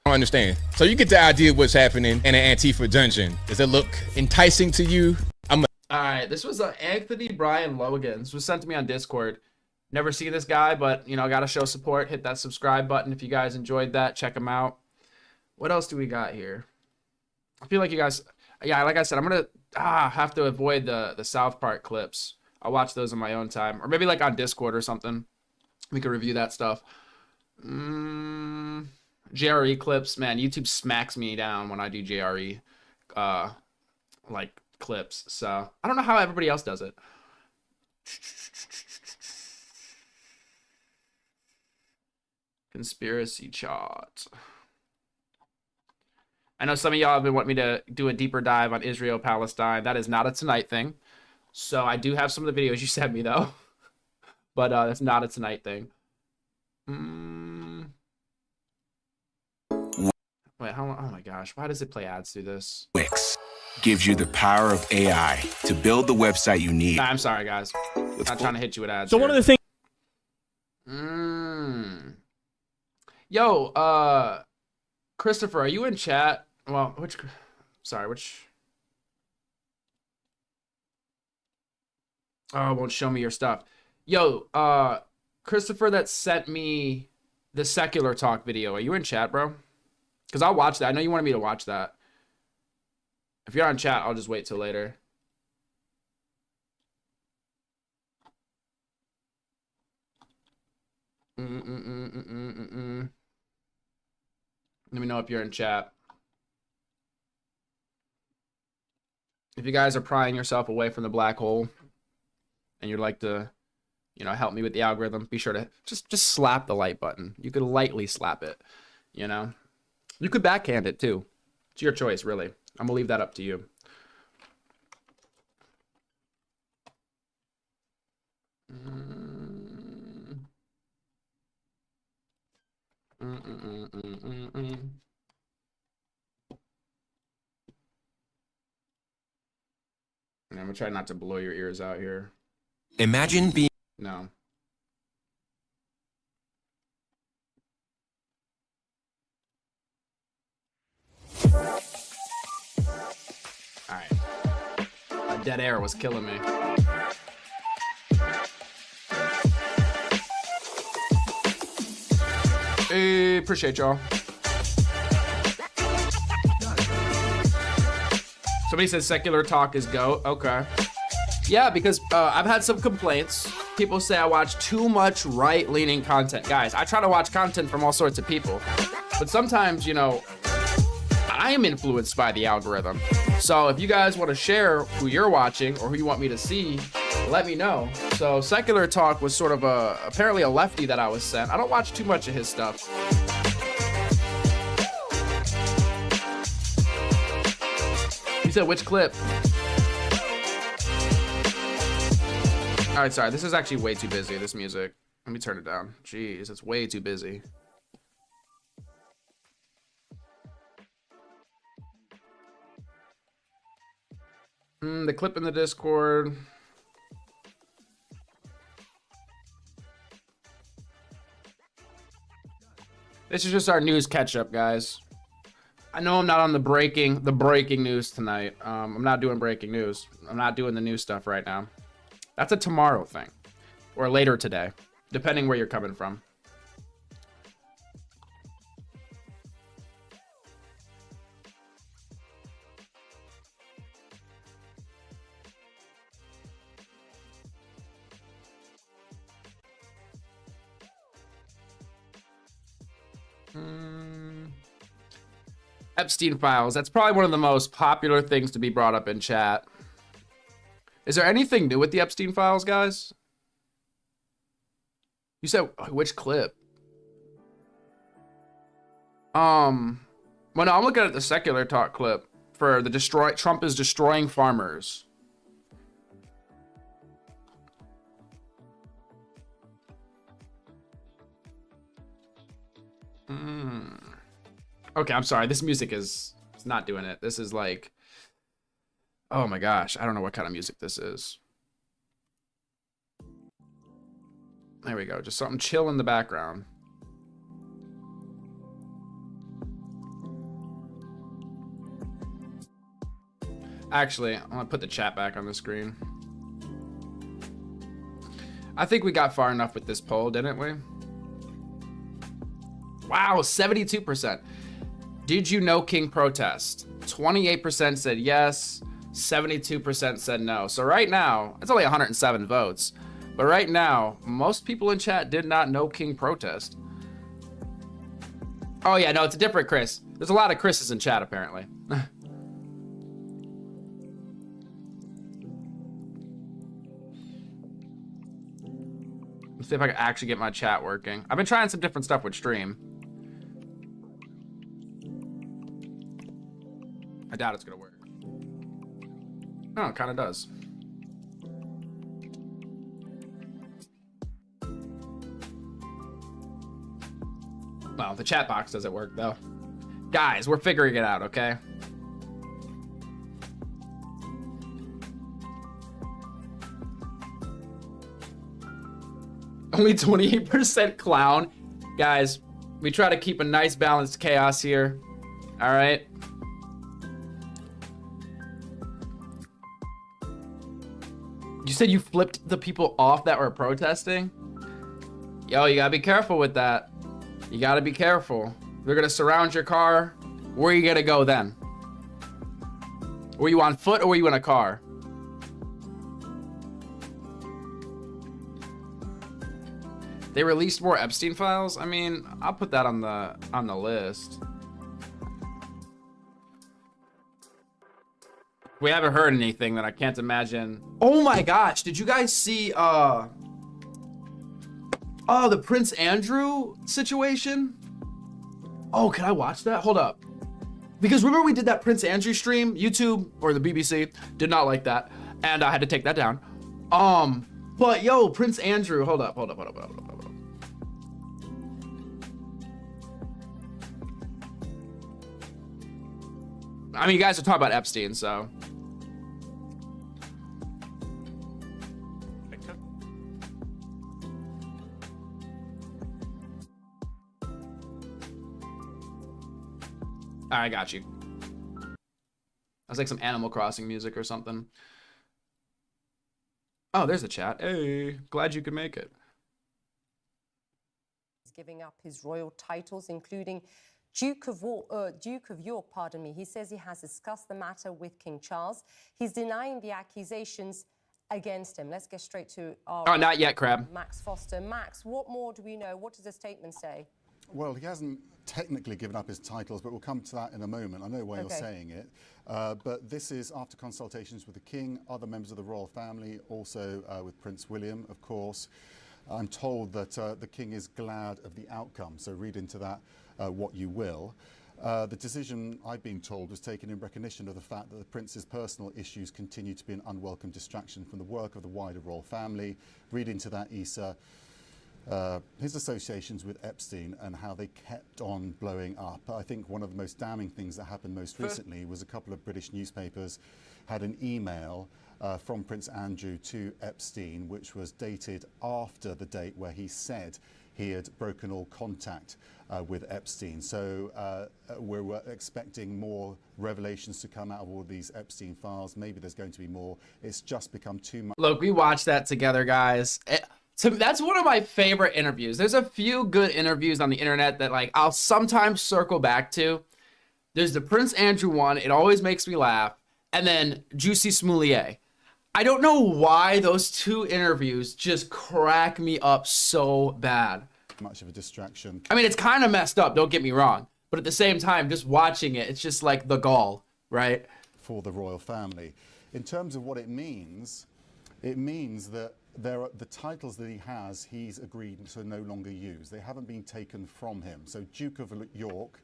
I don't understand. So you get the idea of what's happening in an Antifa dungeon. Does it look enticing to you? All right. This was Anthony Brian Logan. This was sent to me on Discord. Never see this guy, but, you know, got to show support. Hit that subscribe button if you guys enjoyed that. Check him out. What else do we got here? I feel like you guys, yeah, like I said, I'm going to have to avoid the South Park clips. I'll watch those in my own time. Or maybe like on Discord or something. We could review that stuff. JRE clips. Man, YouTube smacks me down when I do JRE like clips. So I don't know how everybody else does it. Conspiracy chart. I know some of y'all have been wanting me to do a deeper dive on Israel, Palestine. That is not a tonight thing. So I do have some of the videos you sent me though. But that's not a tonight thing. Wait, how long? Oh my gosh. Why does it play ads through this? Wix gives you the power of AI to build the website you need. Nah, I'm sorry, guys. I'm not trying to hit you with ads. So one of the things. Yo, Christopher, are you in chat? Well, which? Oh, it won't show me your stuff. Yo, Christopher, that sent me the secular talk video. Are you in chat, bro? Because I'll watch that. I know you wanted me to watch that. If you're on chat, I'll just wait till later. Let me know if you're in chat. If you guys are prying yourself away from the black hole and you'd like to, you know, help me with the algorithm, be sure to just slap the like button. You could lightly slap it, you know. You could backhand it too. It's your choice, really. I'm gonna leave that up to you. I'm gonna try not to blow your ears out here. Imagine being... No. Alright. That dead air was killing me. Hey, appreciate y'all. Somebody says secular talk is GOAT. Okay. Yeah, because I've had some complaints. People say I watch too much right-leaning content. Guys, I try to watch content from all sorts of people. But sometimes, you know, I am influenced by the algorithm. So if you guys want to share who you're watching or who you want me to see, let me know. So secular talk was sort of apparently a lefty that I was sent. I don't watch too much of his stuff. You said which clip? All right, sorry. This is actually way too busy, this music. Let me turn it down. Jeez, it's way too busy. The clip in the Discord. This is just our news catch-up, guys. I know I'm not on the breaking news tonight. I'm not doing breaking news. I'm not doing the new stuff right now. That's a tomorrow thing. Or later today, depending where you're coming from. Epstein files. That's probably one of the most popular things to be brought up in chat. Is there anything new with the Epstein files, guys? You said which clip? Well, no, I'm looking at the secular talk clip for the Trump is destroying farmers. Okay, I'm sorry. This music is not doing it. This is like, oh my gosh, I don't know what kind of music this is. There we go. Just something chill in the background. Actually, I'm gonna put the chat back on the screen. I think we got far enough with this poll, didn't we? Wow, 72%. Did you know King protest? 28% said yes, 72% said no. So right now, it's only 107 votes. But right now, most people in chat did not know King protest. Oh yeah, no, it's a different Chris. There's a lot of Chris's in chat apparently. Let's see if I can actually get my chat working. I've been trying some different stuff with stream. I doubt it's gonna work. Oh, it kind of does. Well, the chat box doesn't work though. Guys, we're figuring it out, okay? Only 28% clown. Guys, we try to keep a nice balanced chaos here. All right. You said you flipped the people off that were protesting? Yo, you gotta be careful with that. You gotta be careful. They're gonna surround your car. Where are you gonna go then? Were you on foot or were you in a car? They released more Epstein files? I mean, I'll put that on the list. We haven't heard anything that I can't imagine. Oh my gosh, did you guys see the Prince Andrew situation? Oh, can I watch that? Hold up. Because remember we did that Prince Andrew stream? YouTube or the BBC did not like that. And I had to take that down. But yo, Prince Andrew, hold up. I mean, you guys are talking about Epstein, so. I got you. That's like some Animal Crossing music or something. Oh, there's the chat. Hey, glad you could make it. He's giving up his royal titles, including Duke of York, pardon me. He says he has discussed the matter with King Charles. He's denying the accusations against him. Let's get straight to our... Oh, not yet, Crab. Max Foster. Max, what more do we know? What does the statement say? Well, he hasn't technically given up his titles, but we'll come to that in a moment. I know why you're saying it. But this is after consultations with the King, other members of the royal family, also with Prince William, of course. I'm told that the King is glad of the outcome, so read into that what you will. The decision, I've been told, was taken in recognition of the fact that the Prince's personal issues continue to be an unwelcome distraction from the work of the wider royal family. Read into that, Issa. His associations with Epstein and how they kept on blowing up. I think one of the most damning things that happened most recently was a couple of British newspapers had an email from Prince Andrew to Epstein, which was dated after the date where he said he had broken all contact with Epstein. So we're expecting more revelations to come out of all these Epstein files. Maybe there's going to be more. It's just become too much. Look, we watched that together, guys. So that's one of my favorite interviews. There's a few good interviews on the internet that like I'll sometimes circle back to. There's the Prince Andrew one. It always makes me laugh. And then Juicy Smoulier. I don't know why those two interviews just crack me up so bad. Much of a distraction. I mean, it's kind of messed up, don't get me wrong. But at the same time, just watching it, it's just like the gall, right? For the royal family. In terms of what it means that the titles that he has, he's agreed to no longer use. They haven't been taken from him. So Duke of York,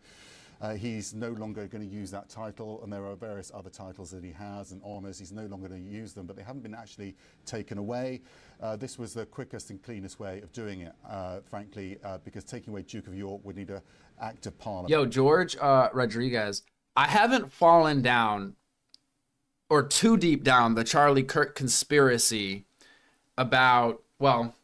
he's no longer going to use that title, and there are various other titles that he has and honours. He's no longer going to use them, but they haven't been actually taken away. This was the quickest and cleanest way of doing it, frankly, because taking away Duke of York would need an act of parliament. Yo, George Rodriguez, I haven't fallen down or too deep down the Charlie Kirk conspiracy about, well,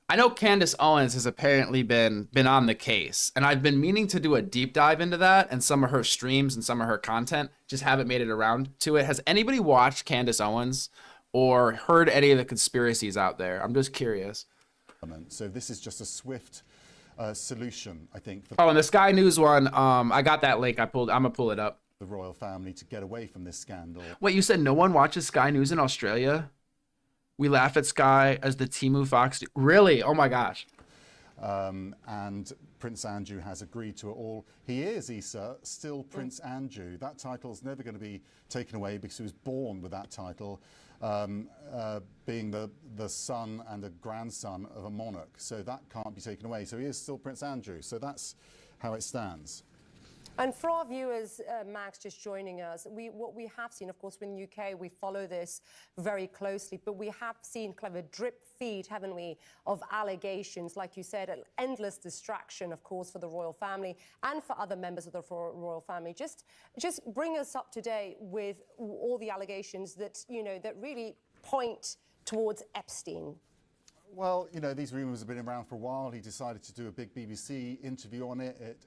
I know Candace Owens has apparently been on the case, and I've been meaning to do a deep dive into that and some of her streams and some of her content, just haven't made it around to it. Has anybody watched Candace Owens or heard any of the conspiracies out there? I'm just curious. So this is just a swift solution, I think. Oh, and the Sky News one, I got that link. I'm gonna pull it up. The royal family to get away from this scandal. Wait, you said no one watches Sky News in Australia? We laugh at Sky as the Temu Fox. Really? Oh my gosh. And Prince Andrew has agreed to it all. He is, Issa, still Prince Andrew. That title's never going to be taken away because he was born with that title, being the son and a grandson of a monarch. So that can't be taken away. So he is still Prince Andrew. So that's how it stands. And for our viewers, Max, just joining us, what we have seen, of course, in the UK, we follow this very closely, but we have seen kind of a drip feed, haven't we, of allegations, like you said, an endless distraction, of course, for the royal family and for other members of the royal family. Just bring us up to date with all the allegations that, you know, that really point towards Epstein. Well, you know, these rumours have been around for a while. He decided to do a big BBC interview on it. It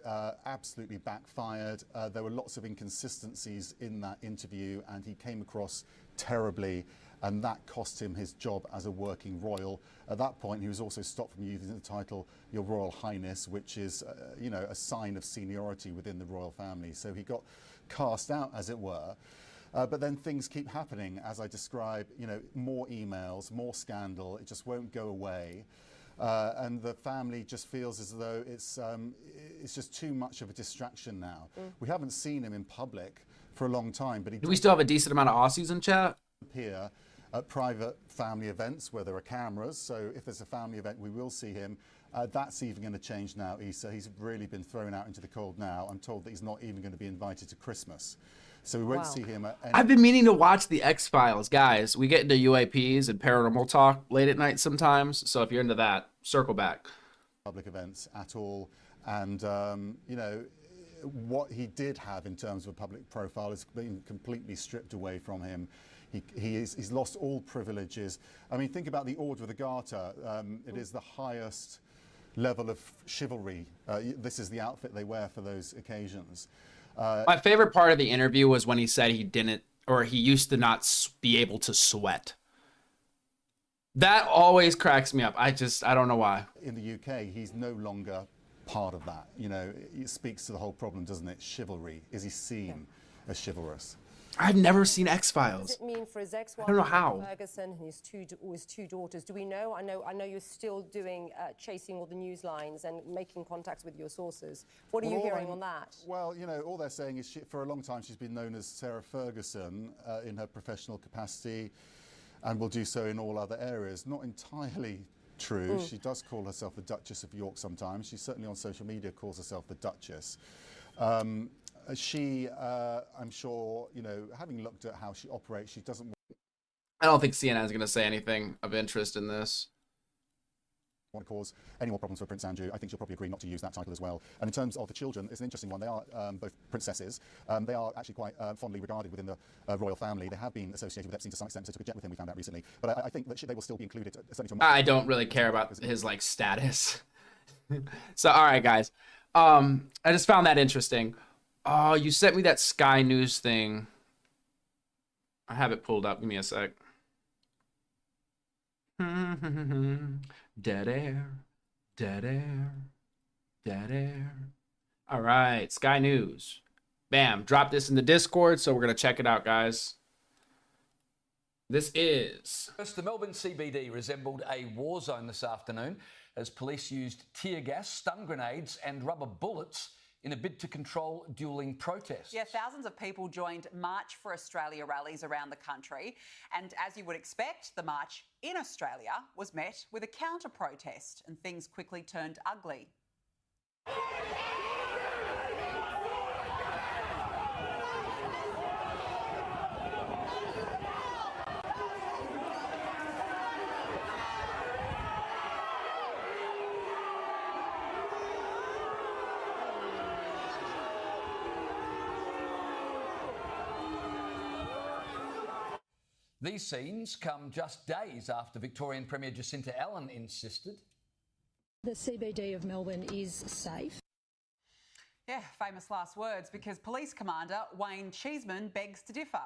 absolutely backfired. There were lots of inconsistencies in that interview, and he came across terribly, and that cost him his job as a working royal. At that point, he was also stopped from using the title Your Royal Highness, which is, you know, a sign of seniority within the royal family. So he got cast out, as it were. But then things keep happening, as I describe, you know, more emails, more scandal, it just won't go away. And the family just feels as though it's just too much of a distraction now. We haven't seen him in public for a long time, but do we still have a decent amount of Aussies in chat? Appear at private family events where there are cameras, so if there's a family event, we will see him. That's even going to change now, Issa. He's really been thrown out into the cold now. I'm told that he's not even going to be invited to Christmas. So we won't see him at any... I've been meaning to watch the X-Files, guys. We get into UAPs and paranormal talk late at night sometimes. So if you're into that, circle back. Public events at all. And, you know, what he did have in terms of a public profile has been completely stripped away from him. He's lost all privileges. I mean, think about the Order of the Garter. It is the highest level of chivalry. This is the outfit they wear for those occasions. My favorite part of the interview was when he said he didn't, or he used to not be able to sweat. That always cracks me up. I don't know why. In the UK, he's no longer part of that. You know, it speaks to the whole problem, doesn't it? Chivalry. Is he seen as chivalrous? I've never seen X-Files. What does it mean for his ex-wife, I don't know how. Ferguson, and his two daughters? Do we know? I know you're still doing chasing all the news lines and making contacts with your sources. What are you hearing on that? Well, you know, all they're saying is for a long time she's been known as Sarah Ferguson in her professional capacity, and will do so in all other areas. Not entirely true. She does call herself the Duchess of York sometimes. She certainly on social media calls herself the Duchess. She, I'm sure, you know, having looked at how she operates, she doesn't... I don't think CNN is going to say anything of interest in this. Want to cause any more problems for Prince Andrew. I think she'll probably agree not to use that title as well. And in terms of the children, it's an interesting one. They are both princesses. They are actually quite fondly regarded within the royal family. They have been associated with Epstein to some extent, so took a jet with him, we found out recently. But I think that they will still be included. Certainly to I don't really care about his, like, status. So, all right, guys. I just found that interesting. Oh, you sent me that Sky News thing. I have it pulled up. Give me a sec. Dead air, dead air, dead air. All right, Sky News. Bam, drop this in the Discord, so we're going to check it out, guys. This is... The Melbourne CBD resembled a war zone this afternoon as police used tear gas, stun grenades and rubber bullets in a bid to control dueling protests. Yeah, thousands of people joined March for Australia rallies around the country. And as you would expect, the march in Australia was met with a counter-protest and things quickly turned ugly. These scenes come just days after Victorian Premier Jacinta Allen insisted the CBD of Melbourne is safe. Yeah, famous last words, because Police Commander Wayne Cheeseman begs to differ.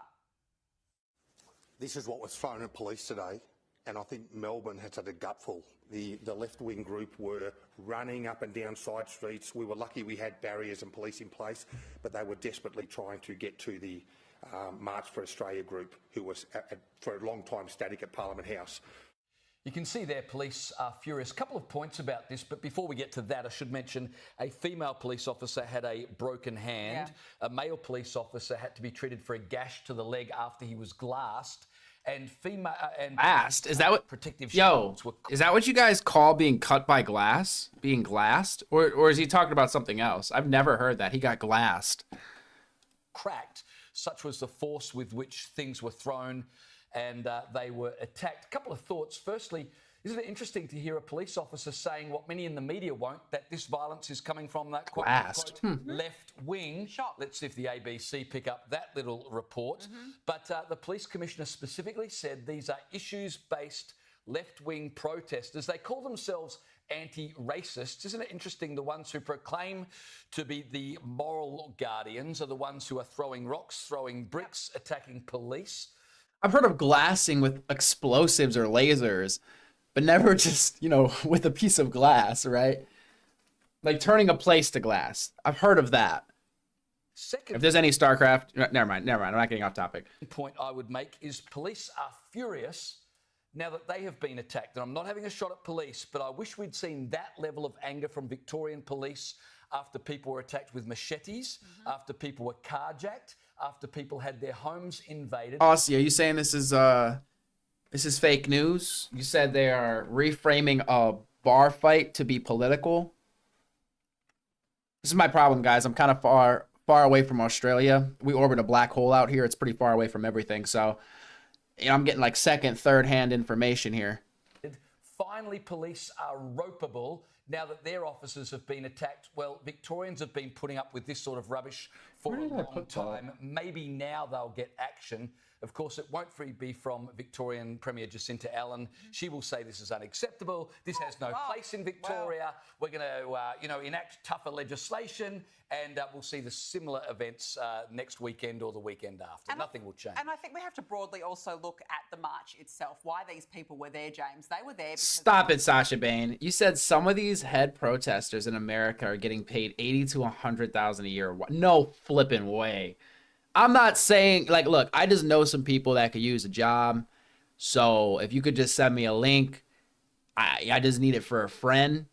This is what was thrown at police today, and I think Melbourne has had a gutful. The left-wing group were running up and down side streets. We were lucky we had barriers and police in place, but they were desperately trying to get to the March for Australia group, who was for a long time static at Parliament House. You can see their police are furious. A couple of points about this, but before we get to that, I should mention a female police officer had a broken hand. Yeah. A male police officer had to be treated for a gash to the leg after he was glassed. And female and glassed? Is that what protective shields were? Is that what you guys call being cut by glass? Being glassed? Or is he talking about something else? I've never heard that. He got glassed. Cracked. Such was the force with which things were thrown, and they were attacked. A couple of thoughts. Firstly, isn't it interesting to hear a police officer saying what many in the media won't, that this violence is coming from that quote, left wing? Let's see if the ABC pick up that little report. But the police commissioner specifically said these are issues-based left-wing protesters. They call themselves anti-racists. Isn't it interesting, the ones who proclaim to be the moral guardians are the ones who are throwing rocks, throwing bricks, attacking police? I've heard of glassing with explosives or lasers, but never just, with a piece of glass, right? Like turning a place to glass. I've heard of that. Second, if there's any StarCraft, never mind. I'm not getting off topic. Point I would make is police are furious now that they have been attacked. And I'm not having a shot at police, but I wish we'd seen that level of anger from Victorian police after people were attacked with machetes, after people were carjacked, after people had their homes invaded. Aussie, are you saying this is fake news? You said they are reframing a bar fight to be political. This is my problem, guys. I'm kind of far away from Australia. We orbit a black hole out here. It's pretty far away from everything. So, I'm getting like second, third-hand information here. Finally, police are ropeable now that their officers have been attacked. Well, Victorians have been putting up with this sort of rubbish for a long time. Maybe now they'll get action. Of course, it won't be from Victorian Premier Jacinta Allen. She will say this is unacceptable. This has no place in Victoria. We're going to, enact tougher legislation, and we'll see the similar events next weekend or the weekend after. Nothing will change. And I think we have to broadly also look at the march itself. Why these people were there, James? They were there because... Stop it, Sasha Bain. You said some of these head protesters in America are getting paid $80,000 to $100,000 a year. No flipping way. I'm not saying, look, I just know some people that could use a job. So if you could just send me a link, I just need it for a friend.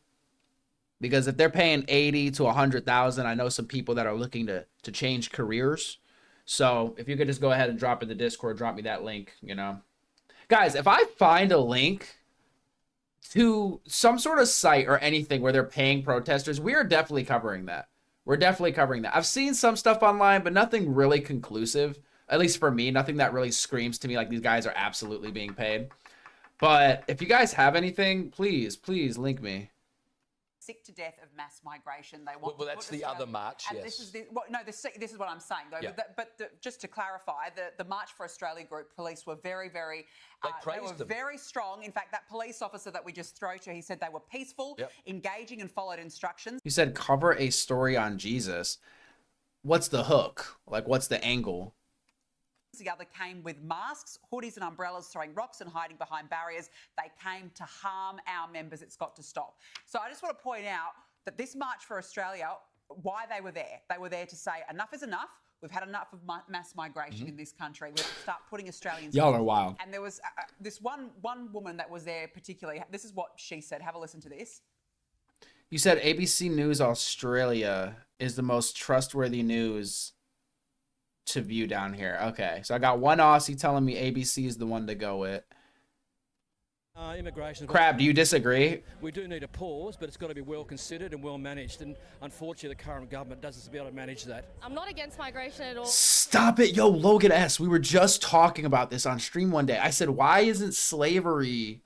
Because if they're paying $80,000 to $100,000, I know some people that are looking to change careers. So if you could just go ahead and drop in the Discord, drop me that link, Guys, if I find a link to some sort of site or anything where they're paying protesters, we are definitely covering that. We're definitely covering that. I've seen some stuff online, but nothing really conclusive. At least for me, nothing that really screams to me like these guys are absolutely being paid. But if you guys have anything, please link me. Sick to death of mass migration. They want. Well, that's the other march. And yes. This is what I'm saying though. Yeah. Just to clarify, the March for Australia group police were very, very. They were very strong. In fact, that police officer that we just threw to, he said they were peaceful, engaging, and followed instructions. You said cover a story on Jesus. What's the hook? What's the angle? The other came with masks, hoodies and umbrellas, throwing rocks and hiding behind barriers. They came to harm our members. It's got to stop. So I just want to point out that this March for Australia, why they were there. They were there to say enough is enough. We've had enough of mass migration in this country. We have to start putting Australians... Y'all are wild. And there was this one woman that was there particularly. This is what she said. Have a listen to this. You said ABC News Australia is the most trustworthy news to view down here? Okay, so I got one Aussie telling me ABC is the one to go with. Immigration. Crab, do you disagree? We do need a pause, but it's got to be well considered and well managed. And unfortunately, the current government doesn't seem to be able to manage that. I'm not against migration at all. Stop it. Yo, Logan S. We were just talking about this on stream one day. I said, why isn't slavery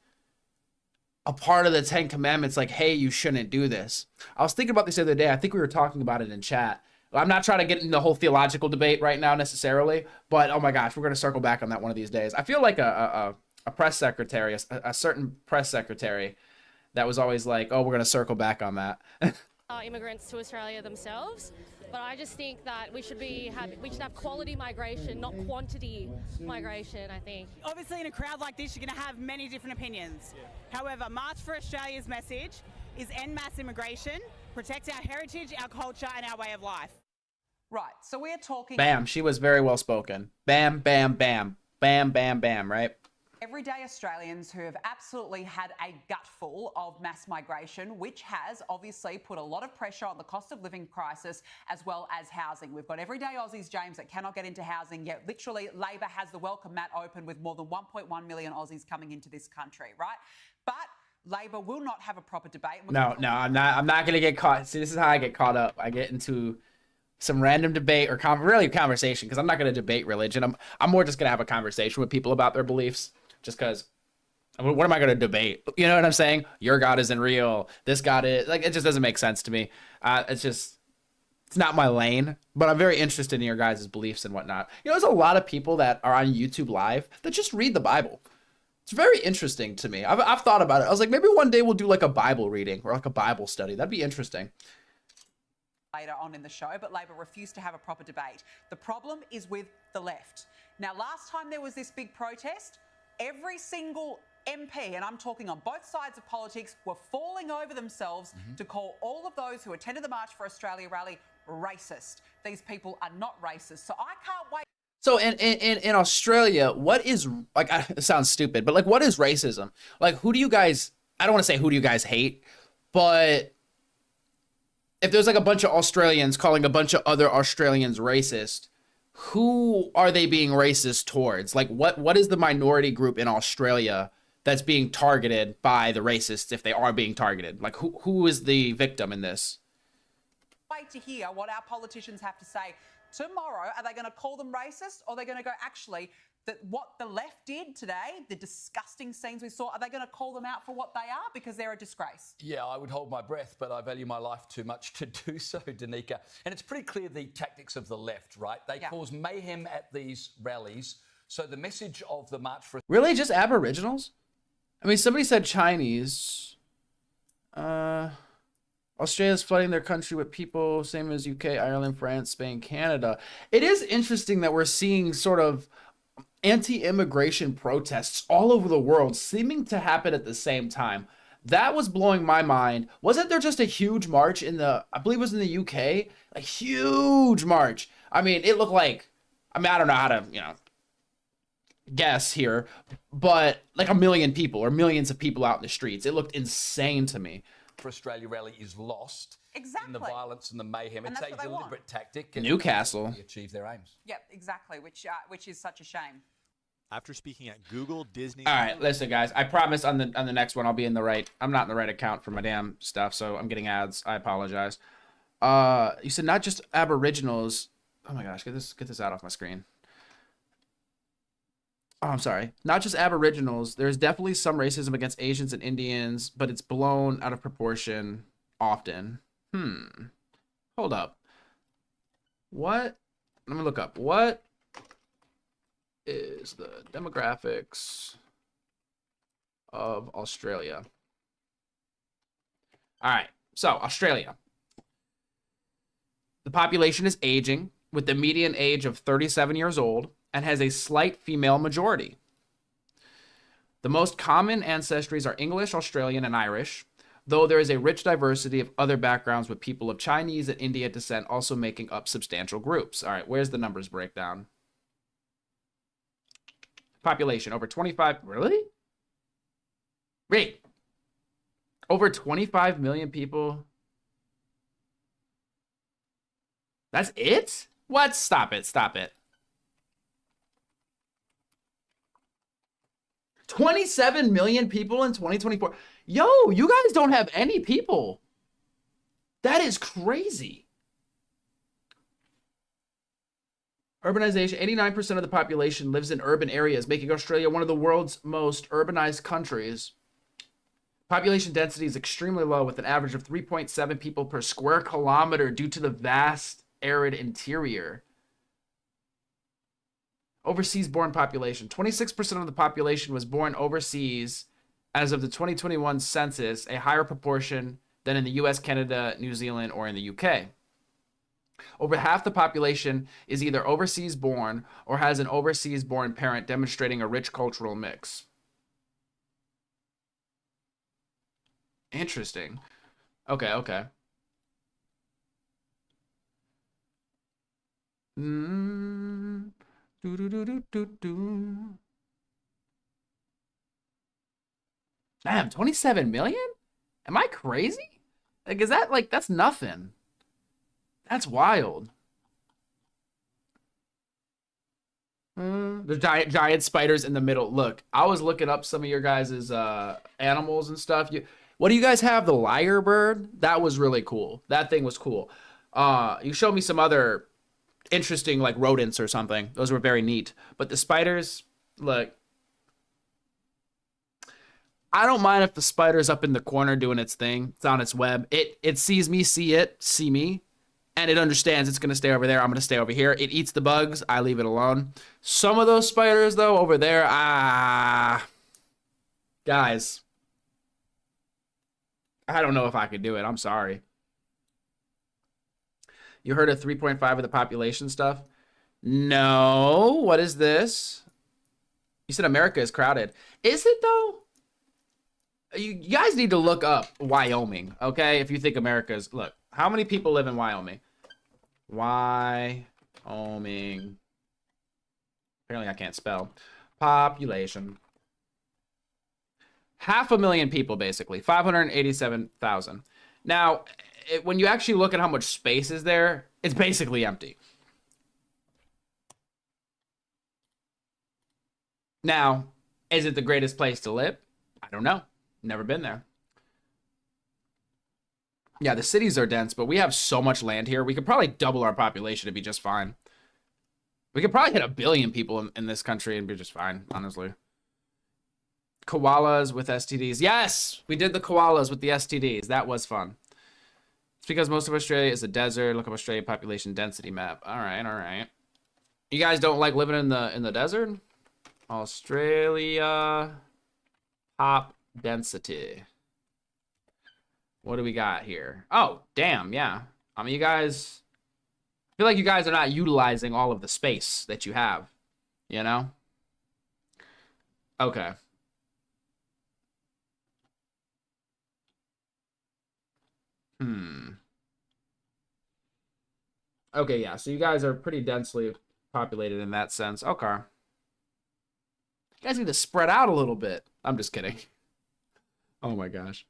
a part of the 10 Commandments? Like, hey, you shouldn't do this. I was thinking about this the other day. I think we were talking about it in chat. I'm not trying to get into the whole theological debate right now necessarily, but oh my gosh, we're going to circle back on that one of these days. I feel like a press secretary, a certain press secretary that was always like, oh, we're going to circle back on that. Immigrants to Australia themselves, but I just think that we should have quality migration, not quantity migration, I think. Obviously, in a crowd like this, you're going to have many different opinions. However, March for Australia's message is end mass immigration, protect our heritage, our culture, and our way of life. Right, so we're talking... Bam, she was very well spoken. Bam, bam, bam. Bam, bam, bam, right? Everyday Australians who have absolutely had a gutful of mass migration, which has obviously put a lot of pressure on the cost of living crisis as well as housing. We've got everyday Aussies, James, that cannot get into housing, yet literally Labor has the welcome mat open with more than 1.1 million Aussies coming into this country, right? But Labor will not have a proper debate. No, I'm not going to get caught. See, this is how I get caught up. I get into some random debate or really conversation, because I'm not going to debate religion. I'm more just going to have a conversation with people about their beliefs, just because, what am I going to debate? You know what I'm saying? Your God isn't real. This God is, like, it just doesn't make sense to me. It's not my lane, but I'm very interested in your guys' beliefs and whatnot. You know, there's a lot of people that are on YouTube Live that just read the Bible. It's very interesting to me. I've thought about it. I was like, maybe one day we'll do like a Bible reading or like a Bible study. That'd be interesting. Later on in the show, but Labor refused to have a proper debate. The problem is with the left. Now, last time there was this big protest, every single MP, and I'm talking on both sides of politics, were falling over themselves to call all of those who attended the March for Australia rally racist. These people are not racist, so I can't wait. So in Australia, what is, like, it sounds stupid, but like, what is racism? Like, who do you guys, I don't want to say who do you guys hate, but if there's like a bunch of Australians calling a bunch of other Australians racist, who are they being racist towards? Like, what is the minority group in Australia that's being targeted by the racists, if they are being targeted? Like, who is the victim in this? Wait to hear what our politicians have to say tomorrow. Are they going to call them racist, or are they going to go, actually, that what the left did today, the disgusting scenes we saw, are they going to call them out for what they are because they're a disgrace? Yeah, I would hold my breath, but I value my life too much to do so, Danica. And it's pretty clear the tactics of the left, right? They cause mayhem at these rallies. So the message of the March for... Really? Just Aboriginals? I mean, somebody said Chinese. Australia's flooding their country with people, same as UK, Ireland, France, Spain, Canada. It is interesting that we're seeing sort of anti-immigration protests all over the world seeming to happen at the same time. That was blowing my mind. Wasn't there just a huge march in the, I believe it was in the UK? A huge march. I mean, it looked like, I mean, I don't know how to, guess here, but like a million people or millions of people out in the streets. It looked insane to me. For Australia rally is lost in the violence and the mayhem. And it's that's a what they deliberate want. tactic. Newcastle. To achieve their aims. Yep, exactly, which is such a shame. After speaking at Google, Disney... All right, listen, guys. I promise on the next one I'll be in the right... I'm not in the right account for my damn stuff, so I'm getting ads. I apologize. You said not just Aboriginals... Oh my gosh, get this out off my screen. Oh, I'm sorry. Not just Aboriginals. There's definitely some racism against Asians and Indians, but it's blown out of proportion often. Hold up. What? Let me look up. What is the demographics of Australia? All right. So, Australia. The population is aging with the median age of 37 years old and has a slight female majority. The most common ancestries are English, Australian, and Irish, though there is a rich diversity of other backgrounds with people of Chinese and Indian descent also making up substantial groups. All right, where's the numbers breakdown? Population, over 25... Really? Wait. Over 25 million people... That's it? What? Stop it. Stop it. 27 million people in 2024. Yo, you guys don't have any people. That is crazy. Urbanization. 89% of the population lives in urban areas, making Australia one of the world's most urbanized countries. Population density is extremely low, with an average of 3.7 people per square kilometer due to the vast arid interior. Overseas-born population. 26% of the population was born overseas as of the 2021 census, a higher proportion than in the US, Canada, New Zealand, or in the UK. Over half the population is either overseas-born or has an overseas-born parent, demonstrating a rich cultural mix. Interesting. Okay, okay. Damn, 27 million? Am I crazy? Like, is that like, that's nothing. That's wild. There's giant spiders in the middle. Look, I was looking up some of your guys' animals and stuff. What do you guys have? The lyrebird? That was really cool. That thing was cool. You showed me some other interesting like rodents or something. Those were very neat. But the spiders, look, I don't mind if the spider's up in the corner doing its thing. It's on its web. It sees me, see me, and it understands it's gonna stay over there. I'm gonna stay over here. It eats the bugs. I leave it alone. Some of those spiders though over there, guys, I don't know if I could do it. I'm sorry. You heard of 3.5 of the population stuff? No. What is this? You said America is crowded. Is it though? You guys need to look up Wyoming, okay? If you think America's... Look, how many people live in Wyoming? Wyoming. Apparently I can't spell. Population. 500,000 people, basically. 587,000. Now, when you actually look at how much space is there, it's basically empty. Now, is it the greatest place to live? I don't know. Never been there. Yeah, the cities are dense, but we have so much land here. We could probably double our population to be just fine. We could probably hit 1 billion people in this country and be just fine, honestly. Koalas with STDs. Yes, we did the koalas with the STDs. That was fun. It's because most of Australia is a desert. Look up Australia population density map. All right, all right. You guys don't like living in the desert? Australia pop density. What do we got here? Oh, damn, yeah. I mean, you guys... I feel like you guys are not utilizing all of the space that you have. You know? Okay. Okay, yeah. So you guys are pretty densely populated in that sense. Okay. You guys need to spread out a little bit. I'm just kidding. Oh my gosh.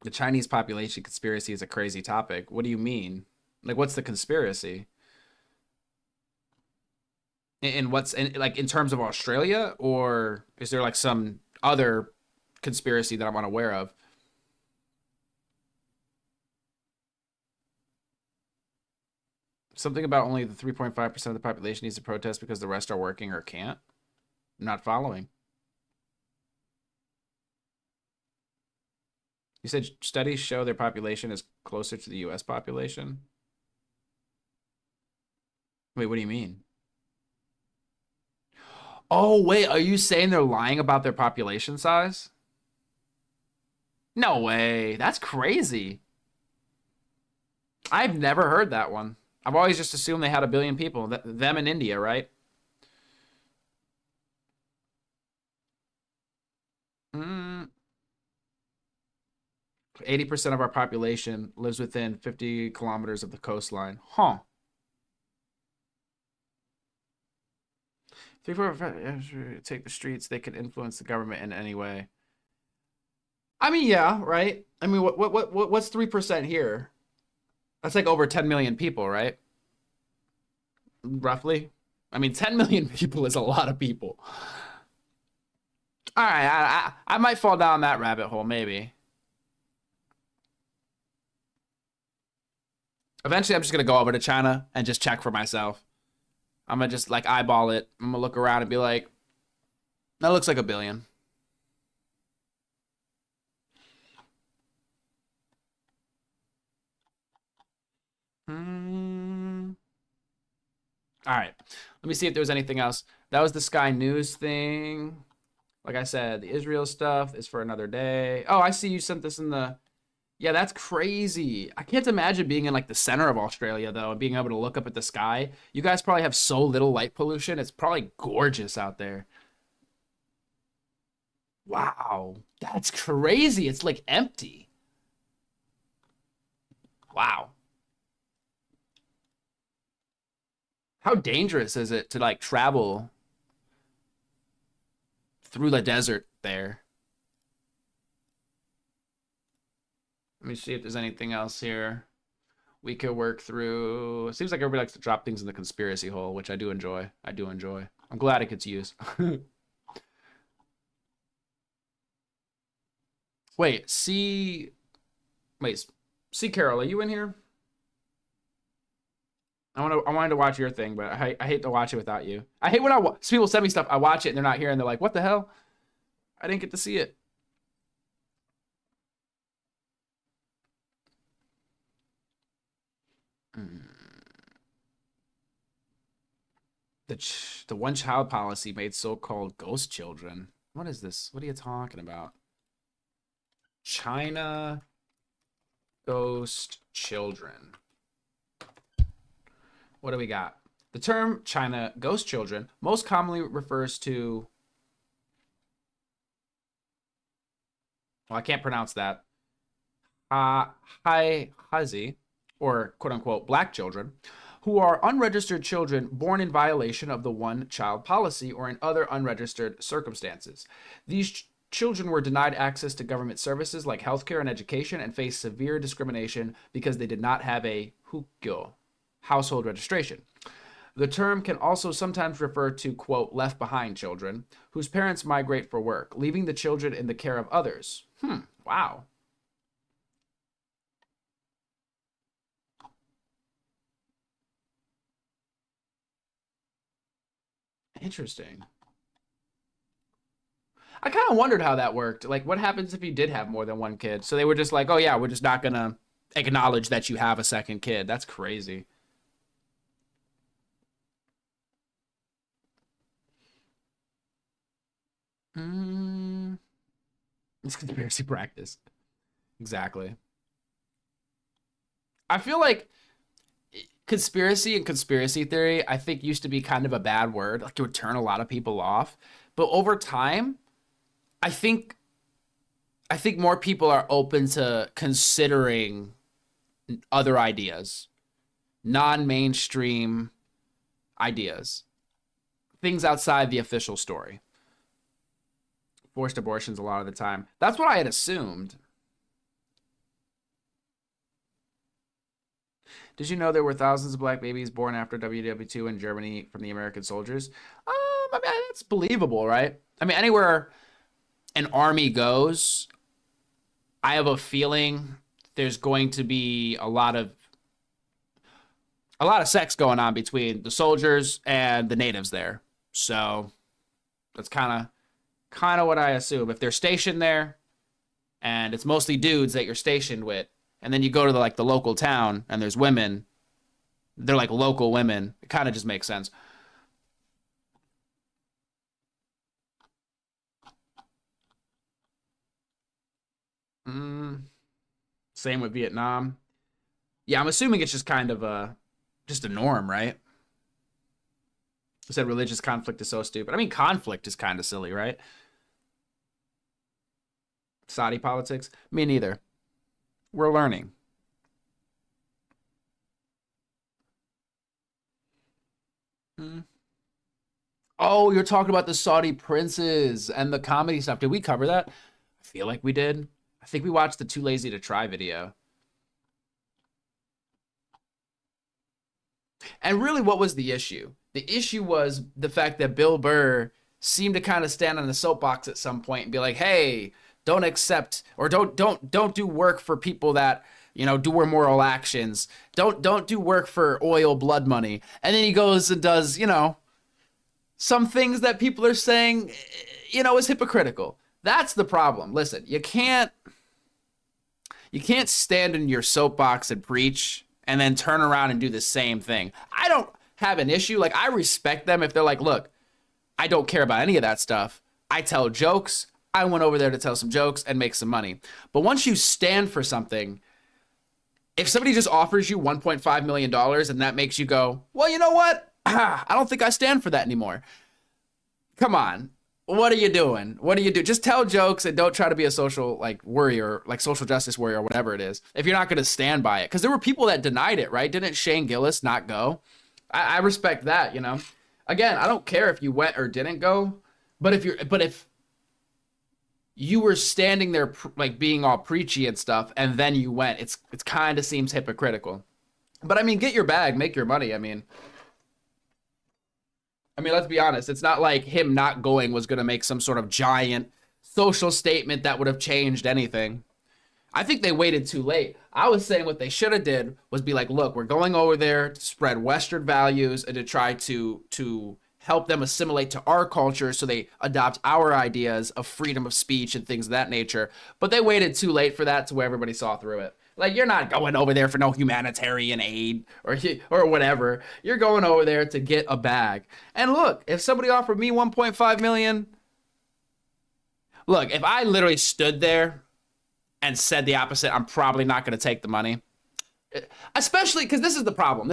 The Chinese population conspiracy is a crazy topic. What do you mean? Like, what's the conspiracy? And what's like in terms of Australia, or is there like some other conspiracy that I'm unaware of? Something about only the 3.5% of the population needs to protest because the rest are working or can't? I'm not following. You said studies show their population is closer to the US population? Wait, what do you mean? Oh, wait, are you saying they're lying about their population size? No way. That's crazy. I've never heard that one. I've always just assumed they had 1 billion people. Them in India, right? 80% of our population lives within 50 kilometers of the coastline. Huh. 3, 4, 5, take the streets. They can influence the government in any way. I mean, yeah, right. I mean, what's 3% here? That's like over 10 million people, right? Roughly. I mean, 10 million people is a lot of people. All right, I might fall down that rabbit hole, maybe. Eventually, I'm just going to go over to China and just check for myself. I'm going to just, like, eyeball it. I'm going to look around and be like, that looks like 1 billion. All right. Let me see if there was anything else. That was the Sky News thing. Like I said, the Israel stuff is for another day. Oh, I see you sent this in the... Yeah, that's crazy. I can't imagine being in like the center of Australia though, and being able to look up at the sky. You guys probably have so little light pollution. It's probably gorgeous out there. Wow, that's crazy. It's like empty. Wow. How dangerous is it to like travel through the desert there? Let me see if there's anything else here we could work through. It seems like everybody likes to drop things in the conspiracy hole, which I do enjoy. I'm glad it gets used. Wait, C Carol, are you in here? I wanted to watch your thing, but I hate to watch it without you. I hate when people send me stuff, I watch it and they're not here and they're like, what the hell? I didn't get to see it. The one child policy made so-called ghost children. What is this? What are you talking about? China ghost children. What do we got? The term China ghost children most commonly refers to... Well, I can't pronounce that. Hazi, or quote-unquote black children, who are unregistered children born in violation of the one-child policy or in other unregistered circumstances. These children were denied access to government services like healthcare and education and faced severe discrimination because they did not have a hukyo, household registration. The term can also sometimes refer to, quote, left behind children, whose parents migrate for work, leaving the children in the care of others. Wow. Interesting. I kind of wondered how that worked. Like, what happens if you did have more than one kid? So they were just like, oh yeah, we're just not going to acknowledge that you have a second kid. That's crazy. It's conspiracy practice. Exactly. I feel like conspiracy and conspiracy theory, I think, used to be kind of a bad word. Like, it would turn a lot of people off. But over time, I think more people are open to considering other ideas, non-mainstream ideas, things outside the official story. Forced abortions a lot of the time. That's what I had assumed. Did you know there were thousands of black babies born after WW2 in Germany from the American soldiers? I mean, that's believable, right? I mean, anywhere an army goes, I have a feeling there's going to be a lot of sex going on between the soldiers and the natives there. So that's kind of what I assume. If they're stationed there and it's mostly dudes that you're stationed with, and then you go to the local town and there's women, they're like local women, it kind of just makes sense. Same with Vietnam. Yeah, I'm assuming it's just kind of just a norm, right? I said religious conflict is so stupid. I mean, conflict is kind of silly, right? Saudi politics? Me neither. We're learning. Oh, you're talking about the Saudi princes and the comedy stuff. Did we cover that? I feel like we did. I think we watched the Too Lazy to Try video. And really, what was the issue? The issue was the fact that Bill Burr seemed to kind of stand on the soapbox at some point and be like, hey, don't accept or don't do work for people that, you know, do immoral actions. Don't do work for oil blood money. And then he goes and does, you know, some things that people are saying, you know, is hypocritical. That's the problem. Listen, you can't stand in your soapbox and preach and then turn around and do the same thing. I don't have an issue. Like, I respect them if they're like, look, I don't care about any of that stuff. I tell jokes. I went over there to tell some jokes and make some money. But once you stand for something, if somebody just offers you $1.5 million and that makes you go, well, you know what? I don't think I stand for that anymore. Come on. What are you doing? What do you do? Just tell jokes and don't try to be a social warrior, like social justice warrior or whatever it is, if you're not going to stand by it. Because there were people that denied it, right? Didn't Shane Gillis not go? I respect that, you know. Again, I don't care if you went or didn't go, but if you were standing there like being all preachy and stuff, and then you went, it's kind of seems hypocritical. But I mean, get your bag, make your money. I mean, let's be honest. It's not like him not going was going to make some sort of giant social statement that would have changed anything. I think they waited too late. I was saying what they should have did was be like, look, we're going over there to spread Western values and to try to help them assimilate to our culture so they adopt our ideas of freedom of speech and things of that nature. But they waited too late for that to where everybody saw through it. Like, you're not going over there for no humanitarian aid or whatever. You're going over there to get a bag. And look, if somebody offered me $1.5 million, look, if I literally stood there and said the opposite, I'm probably not going to take the money. Especially because this is the problem.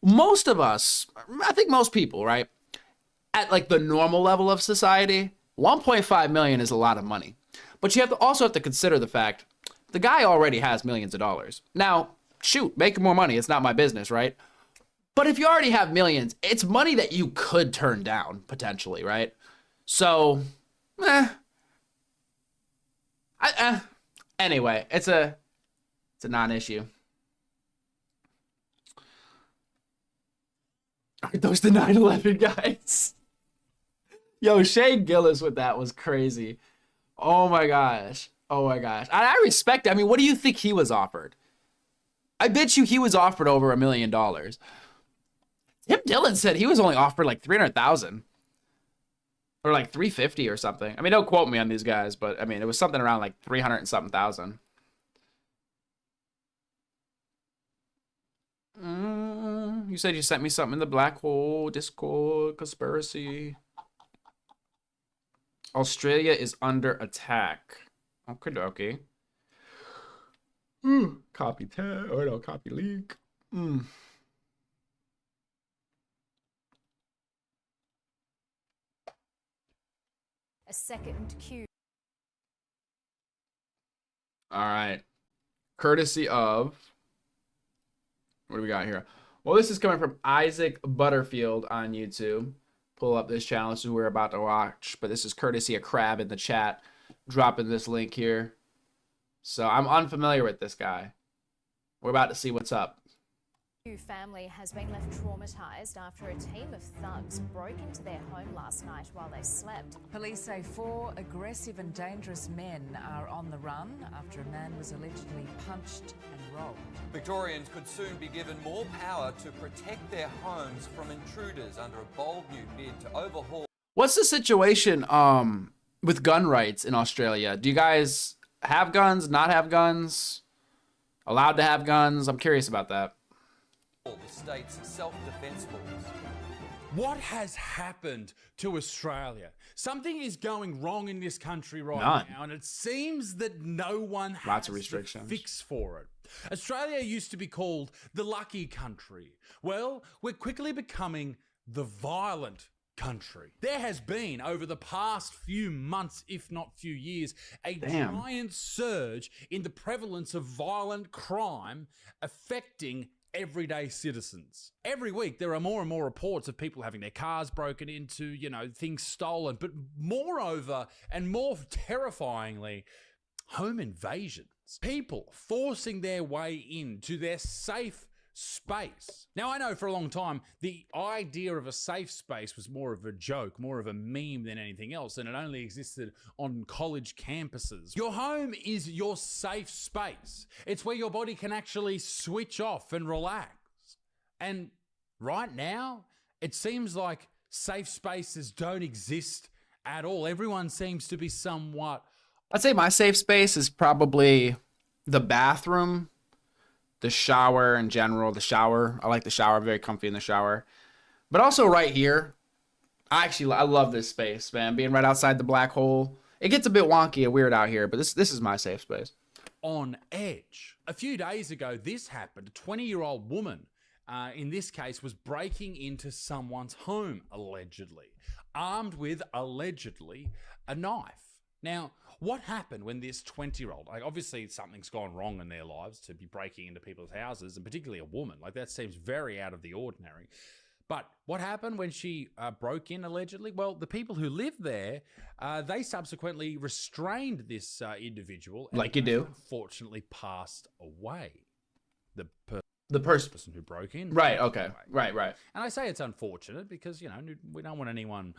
Most of us, I think most people, right, at like the normal level of society, 1.5 million is a lot of money. But you also have to consider the fact the guy already has millions of dollars. Now, shoot, make more money. It's not my business, right? But if you already have millions, it's money that you could turn down potentially, right? So, anyway, it's a non-issue. Aren't those the 9/11 guys? Yo, Shane Gillis with that was crazy. Oh my gosh. I respect it. I mean, what do you think he was offered? I bet you he was offered over $1 million. Tim Dillon said he was only offered like 300,000 or like 350 or something. I mean, don't quote me on these guys, but I mean, it was something around like 300 and something thousand. You said you sent me something in the black hole Discord conspiracy. Australia is under attack. Okay. Copy tag. Oh no, copy leak. A second cue. All right. Courtesy of, what do we got here? Well, this is coming from Isaac Butterfield on YouTube. Pull up this channel. This is who we're about to watch. But this is courtesy of Crab in the chat. Dropping this link here. So I'm unfamiliar with this guy. We're about to see what's up. Family has been left traumatised after a team of thugs broke into their home last night while they slept. Police say 4 aggressive and dangerous men are on the run after a man was allegedly punched and robbed. Victorians could soon be given more power to protect their homes from intruders under a bold new bid to overhaul. What's the situation with gun rights in Australia? Do you guys have guns, not have guns, allowed to have guns? I'm curious about that. The state's self-defense laws. What has happened to Australia? Something is going wrong in this country right now, and it seems that no one has of restrictions. The fix for it. Australia used to be called the lucky country. Well, we're quickly becoming the violent country. There has been, over the past few months, if not few years, a giant surge in the prevalence of violent crime affecting everyday citizens. Every week there are more and more reports of people having their cars broken into, things stolen, but moreover and more terrifyingly, home invasions. People forcing their way into their safe space. Now, I know for a long time, the idea of a safe space was more of a joke, more of a meme than anything else, and it only existed on college campuses. Your home is your safe space. It's where your body can actually switch off and relax. And right now, it seems like safe spaces don't exist at all. Everyone seems to be somewhat... I'd say my safe space is probably the bathroom, the shower in general. The shower, I like the shower, very comfy in the shower. But also right here, I love this space, man. Being right outside the black hole. It gets a bit wonky and weird out here, but this is my safe space. On edge. A few days ago, this happened. A 20-year-old woman, in this case, was breaking into someone's home, allegedly, armed with, allegedly, a knife. Now, what happened when this 20-year-old, like obviously something's gone wrong in their lives to be breaking into people's houses, and particularly a woman, like that seems very out of the ordinary. But what happened when she broke in, allegedly? Well, the people who lived there, they subsequently restrained this individual. And like you do. Unfortunately passed away. The person who broke in. Right, okay. Right. And I say it's unfortunate because, you know, we don't want anyone,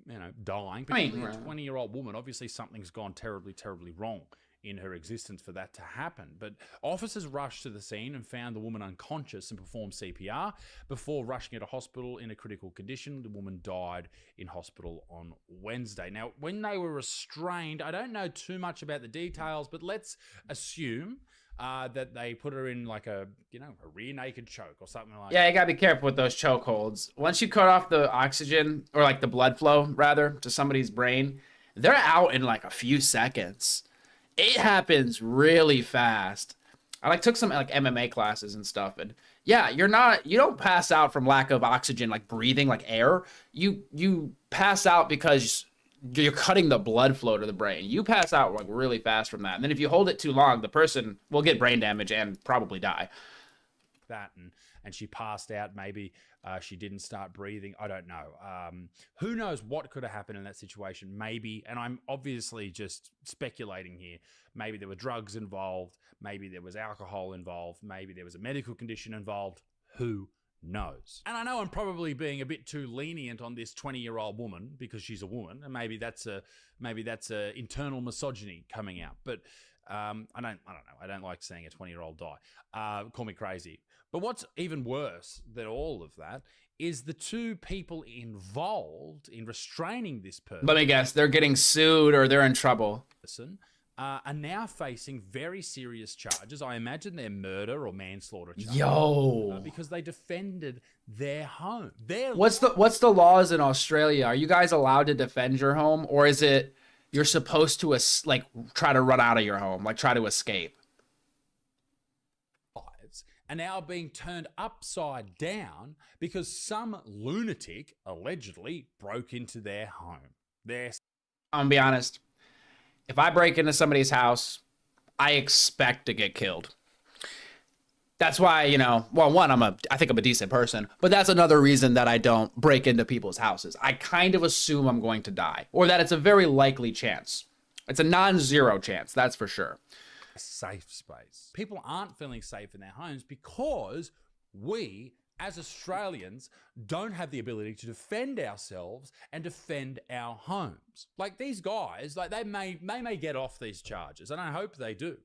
you know, dying. Particularly a 20-year-old woman, obviously something's gone terribly, terribly wrong in her existence for that to happen. But officers rushed to the scene and found the woman unconscious and performed CPR before rushing her to hospital in a critical condition. The woman died in hospital on Wednesday. Now, when they were restrained, I don't know too much about the details, but let's assume that they put her in like a, you know, a rear naked choke or something like that. Yeah, you gotta be careful with those chokeholds. Once you cut off the oxygen, or like the blood flow, rather, to somebody's brain, they're out in like a few seconds. It happens really fast. I took some like MMA classes and stuff, and yeah, you don't pass out from lack of oxygen, like breathing, like air. You pass out because you're cutting the blood flow to the brain. You pass out like really fast from that. And then if you hold it too long, the person will get brain damage and probably die. That and she passed out. Maybe she didn't start breathing. I don't know. Who knows what could have happened in that situation? Maybe, and I'm obviously just speculating here, maybe there were drugs involved. Maybe there was alcohol involved. Maybe there was a medical condition involved. Who knows? And I know I'm probably being a bit too lenient on this 20-year-old woman because she's a woman, and maybe that's a internal misogyny coming out. But I don't know. I don't like seeing a 20-year-old die. Call me crazy. But what's even worse than all of that is the two people involved in restraining this person. Let me guess, they're getting sued or they're in trouble. Are now facing very serious charges. I imagine they're murder or manslaughter charges. Yo. Because they defended their home. What's the laws in Australia? Are you guys allowed to defend your home, or is it you're supposed to like try to run out of your home, like try to escape? Are now being turned upside down because some lunatic allegedly broke into their home. I'm gonna be honest. If I break into somebody's house, I expect to get killed. That's why, you know, well, one, I think I'm a decent person, but that's another reason that I don't break into people's houses. I kind of assume I'm going to die, or that it's a very likely chance. It's a non-zero chance, that's for sure. Safe space. People aren't feeling safe in their homes because we, as Australians, don't have the ability to defend ourselves and defend our homes. Like these guys, like they may get off these charges, and I hope they do.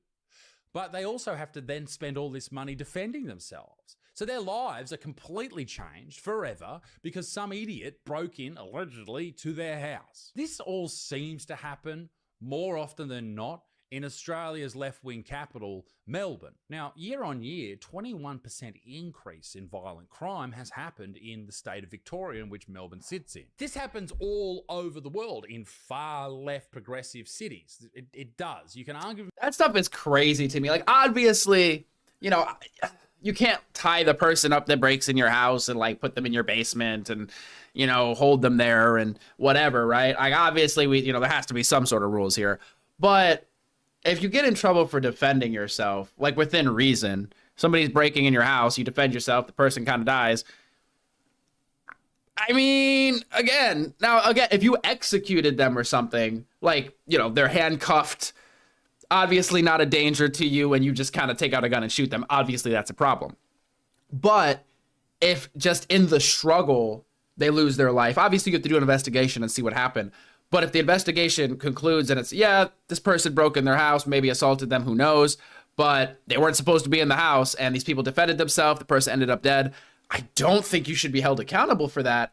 But they also have to then spend all this money defending themselves. So their lives are completely changed forever because some idiot broke in, allegedly, to their house. This all seems to happen more often than not in Australia's left-wing capital, Melbourne. Now, year on year, 21% increase in violent crime has happened in the state of Victoria, in which Melbourne sits in. This happens all over the world in far left progressive cities. It does. You can argue... That stuff is crazy to me. Like, obviously, you know, you can't tie the person up that breaks in your house and, like, put them in your basement and, you know, hold them there and whatever, right? Like, obviously, there has to be some sort of rules here. But if you get in trouble for defending yourself, like within reason, somebody's breaking in your house, you defend yourself, the person kind of dies. I mean, again, if you executed them or something, like, you know, they're handcuffed, obviously not a danger to you, and you just kind of take out a gun and shoot them, obviously that's a problem. But if just in the struggle, they lose their life, obviously you have to do an investigation and see what happened. But if the investigation concludes and it's, yeah, this person broke in their house, maybe assaulted them, who knows, but they weren't supposed to be in the house and these people defended themselves, the person ended up dead, I don't think you should be held accountable for that.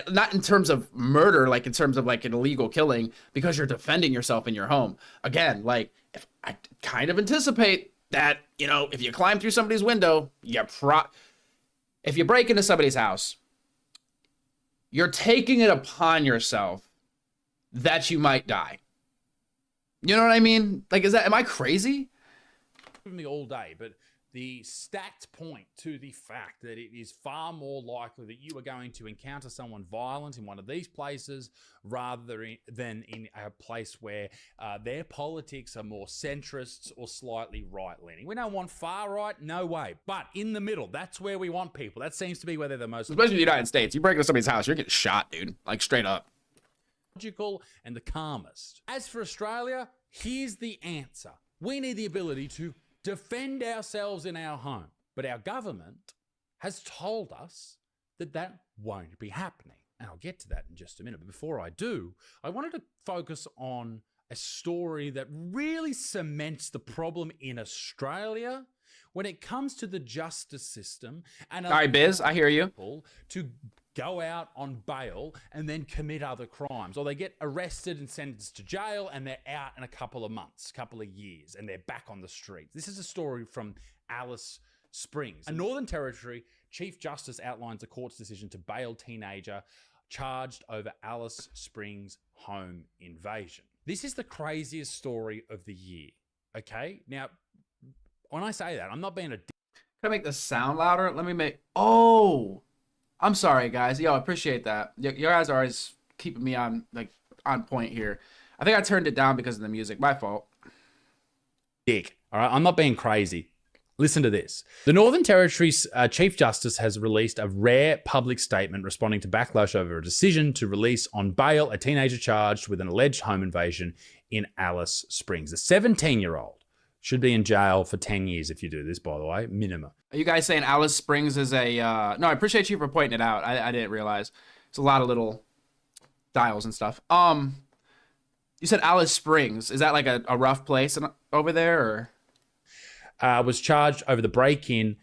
Not in terms of murder, like in terms of like an illegal killing, because you're defending yourself in your home. Again, like if I kind of anticipate that, you know, if you climb through somebody's window, if you break into somebody's house, you're taking it upon yourself that you might die. You know what I mean? Like, am I crazy? Me all day, but the stats point to the fact that it is far more likely that you are going to encounter someone violent in one of these places rather than in a place where their politics are more centrists or slightly right-leaning. We don't want far right, no way. But in the middle, that's where we want people. That seems to be where they're the most... Especially in the United States. You break into somebody's house, you're getting shot, dude. Like, straight up. Logical and the calmest. As for Australia, here's the answer. We need the ability to defend ourselves in our home. But our government has told us that that won't be happening. And I'll get to that in just a minute. But before I do, I wanted to focus on a story that really cements the problem in Australia when it comes to the justice system. And all right, Biz, I hear you. To go out on bail and then commit other crimes, or they get arrested and sentenced to jail and they're out in a couple of months, couple of years, and they're back on the streets. This is a story from Alice Springs. A Northern Territory Chief Justice outlines the court's decision to bail teenager charged over Alice Springs home invasion. This is the craziest story of the year, okay? Now, when I say that, I'm not being a... Can I make the sound louder? Let me make... Oh! I'm sorry, guys. Yo, I appreciate that. You guys are always keeping me on point here. I think I turned it down because of the music. My fault. Dick. All right, I'm not being crazy. Listen to this. The Northern Territory's Chief Justice has released a rare public statement responding to backlash over a decision to release on bail a teenager charged with an alleged home invasion in Alice Springs. A 17-year-old should be in jail for 10 years if you do this, by the way, minimum. Are you guys saying Alice Springs is a... No, I appreciate you for pointing it out. I didn't realize. It's a lot of little dials and stuff. You said Alice Springs. Is that like a rough place over there, or...? Was charged over the break-in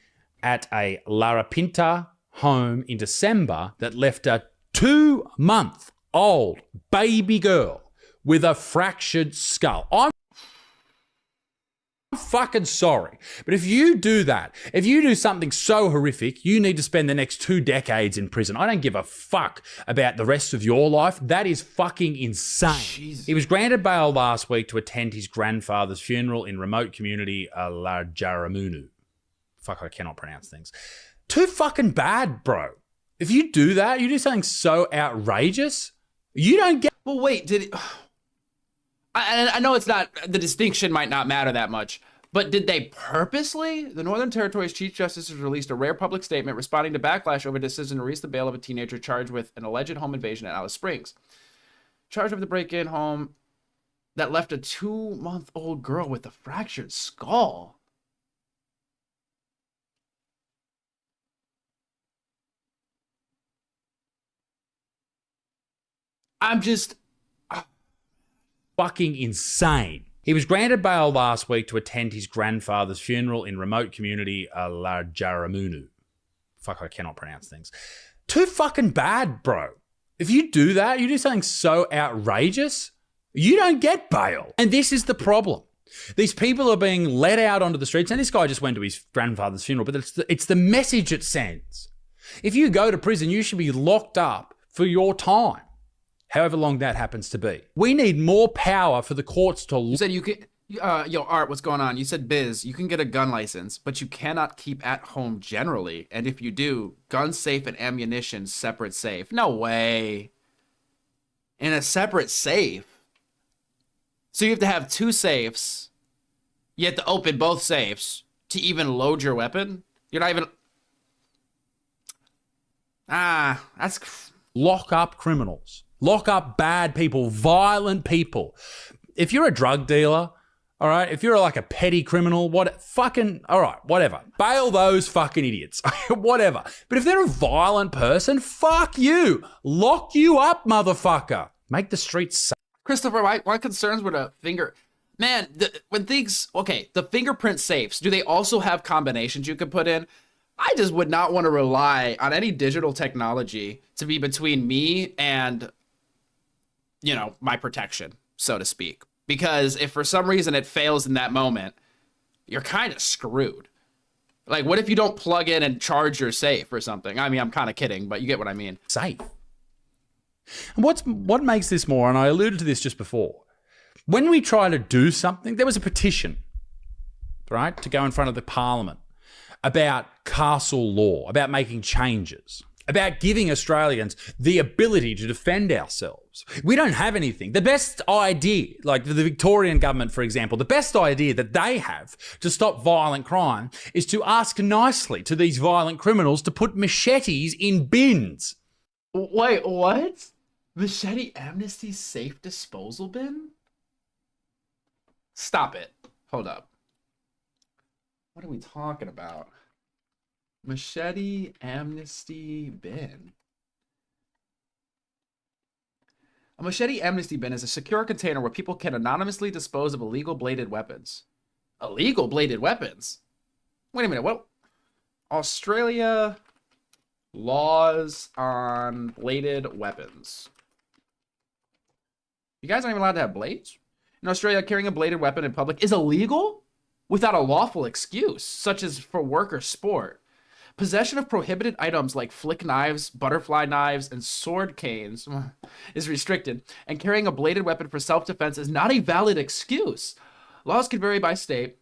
at a Larapinta home in December that left a 2-month-old baby girl with a fractured skull. I'm fucking sorry, but if you do that, if you do something so horrific, you need to spend the next 2 decades in prison. I don't give a fuck about the rest of your life. That is fucking insane. Jesus. He was granted bail last week to attend his grandfather's funeral in remote community Larjaramunu. Fuck, I cannot pronounce things. Too fucking bad, bro. If you do that, you do something so outrageous, you don't get... Well, wait, did it... I know it's not... The distinction might not matter that much, but did they purposely? The Northern Territory's Chief Justice has released a rare public statement responding to backlash over a decision to release the bail of a teenager charged with an alleged home invasion at Alice Springs. Charged with the break-in home that left a 2-month-old girl with a fractured skull. I'm just... fucking insane. He was granted bail last week to attend his grandfather's funeral in remote community Larjaramunu. Fuck, I cannot pronounce things. Too fucking bad, bro. If you do that, you do something so outrageous, you don't get bail. And this is the problem. These people are being let out onto the streets, and this guy just went to his grandfather's funeral, but it's the message it sends. If you go to prison, you should be locked up for your time, however long that happens to be. We need more power for the courts to... You said you could... yo, Art, what's going on? You said, Biz, you can get a gun license, but you cannot keep at home generally. And if you do, gun safe and ammunition separate safe. No way. In a separate safe? So you have to have 2 safes. You have to open both safes to even load your weapon? You're not even... that's... Lock up criminals. Lock up bad people, violent people. If you're a drug dealer All right, if you're like a petty criminal, whatever. Bail those fucking idiots, whatever. But if they're a violent person, fuck you. Lock you up, motherfucker. Make the streets safe. Christopher, my concerns with a finger... Man, the fingerprint safes, do they also have combinations you could put in? I just would not want to rely on any digital technology to be between me and, my protection, so to speak. Because if for some reason it fails in that moment, you're kind of screwed. Like, what if you don't plug in and charge your safe or something? I mean, I'm kind of kidding, but you get what I mean. Safe. And what makes this more, and I alluded to this just before, when we try to do something, there was a petition, right, to go in front of the Parliament about castle law, about making changes, about giving Australians the ability to defend ourselves. We don't have anything. The best idea, like the Victorian government, for example, the best idea that they have to stop violent crime is to ask nicely to these violent criminals to put machetes in bins. Wait, what? Machete amnesty safe disposal bin? Stop it. Hold up. What are we talking about? Machete amnesty bin. A machete amnesty bin is a secure container where people can anonymously dispose of illegal bladed weapons. Illegal bladed weapons? Wait a minute, what? Australia laws on bladed weapons. You guys aren't even allowed to have blades? In Australia, carrying a bladed weapon in public is illegal without a lawful excuse, such as for work or sport. Possession of prohibited items like flick knives, butterfly knives, and sword canes is restricted, and carrying a bladed weapon for self-defense is not a valid excuse. Laws can vary by state,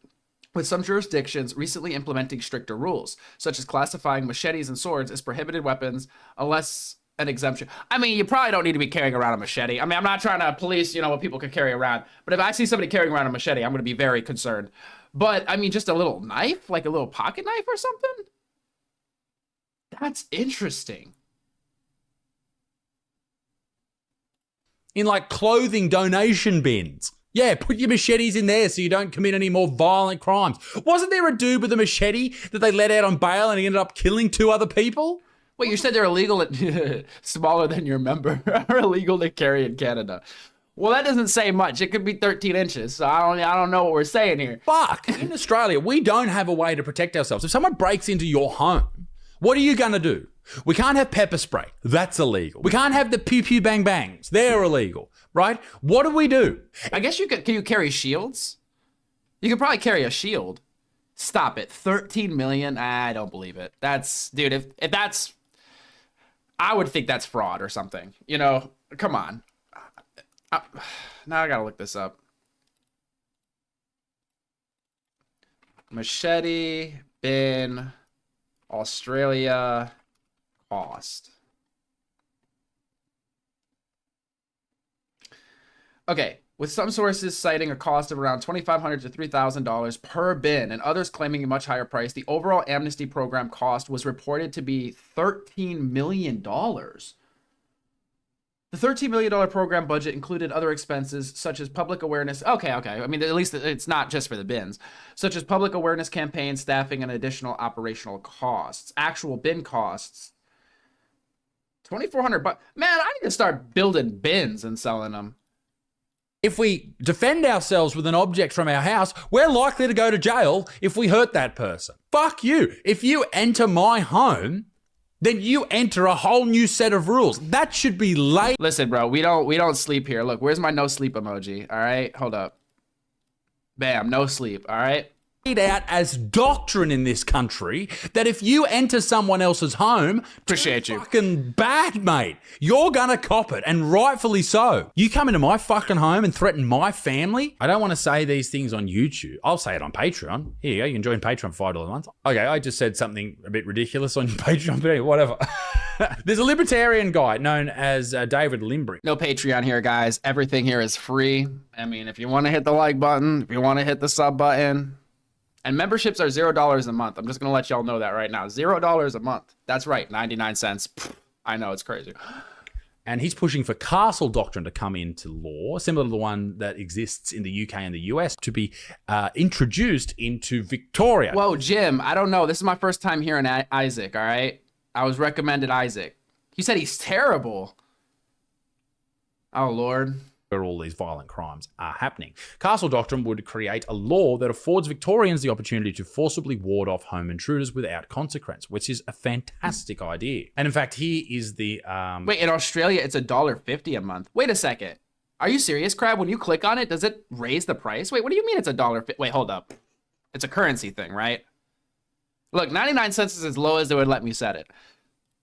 with some jurisdictions recently implementing stricter rules, such as classifying machetes and swords as prohibited weapons unless an exemption. I mean, you probably don't need to be carrying around a machete. I mean, I'm not trying to police, what people can carry around, but if I see somebody carrying around a machete, I'm going to be very concerned. But, I mean, just a little knife, like a little pocket knife or something? That's interesting. In like clothing donation bins. Yeah, put your machetes in there so you don't commit any more violent crimes. Wasn't there a dude with a machete that they let out on bail and he ended up killing 2 other people? Wait, you said they're illegal smaller than your member are illegal to carry in Canada. Well, that doesn't say much. It could be 13 inches, so I don't know what we're saying here. Fuck! In Australia, we don't have a way to protect ourselves. If someone breaks into your home, what are you going to do? We can't have pepper spray. That's illegal. We can't have the pew pew bang bangs. They're illegal, right? What do we do? I guess can you carry shields? You could probably carry a shield. Stop it. 13 million? I don't believe it. Dude, if that's... I would think that's fraud or something. Come on. Now I gotta look this up. Machete bin Australia cost. Okay, with some sources citing a cost of around $2,500 to $3,000 per bin and others claiming a much higher price, the overall amnesty program cost was reported to be $13 million. The $13 million program budget included other expenses such as public awareness. Okay. I mean, at least it's not just for the bins, such as public awareness campaigns, staffing, and additional operational costs. Actual bin costs, $2,400. Man, I need to start building bins and selling them. If we defend ourselves with an object from our house, we're likely to go to jail if we hurt that person. Fuck you. If you enter my home, then you enter a whole new set of rules. That should be late. Listen, bro, we don't sleep here. Look, where's my no sleep emoji? All right, hold up. Bam, no sleep, all right? Out as doctrine in this country that if you enter someone else's home, appreciate you. Fucking bad, mate. You're gonna cop it, and rightfully so. You come into my fucking home and threaten my family? I don't want to say these things on YouTube. I'll say it on Patreon. Here you go. You can join Patreon for $5 a month. Okay, I just said something a bit ridiculous on Patreon, but anyway, whatever. There's a libertarian guy known as David Limbrick. No Patreon here, guys. Everything here is free. I mean, if you want to hit the like button, if you want to hit the sub button. And memberships are $0 a month. I'm just going to let y'all know that right now. $0 a month. That's right, 99 cents. Pfft, I know, it's crazy. And he's pushing for castle doctrine to come into law, similar to the one that exists in the UK and the US, to be introduced into Victoria. Whoa, Jim, I don't know. This is my first time hearing Isaac, all right? I was recommended Isaac. You said he's terrible. Oh, Lord. Where all these violent crimes are happening. Castle doctrine would create a law that affords Victorians the opportunity to forcibly ward off home intruders without consequence, which is a fantastic idea. And in fact, here is the... Wait, in Australia, it's $1.50 a month. Wait a second. Are you serious, Crab? When you click on it, does it raise the price? Wait, what do you mean it's $1.50? Wait, hold up. It's a currency thing, right? Look, 99 cents is as low as they would let me set it.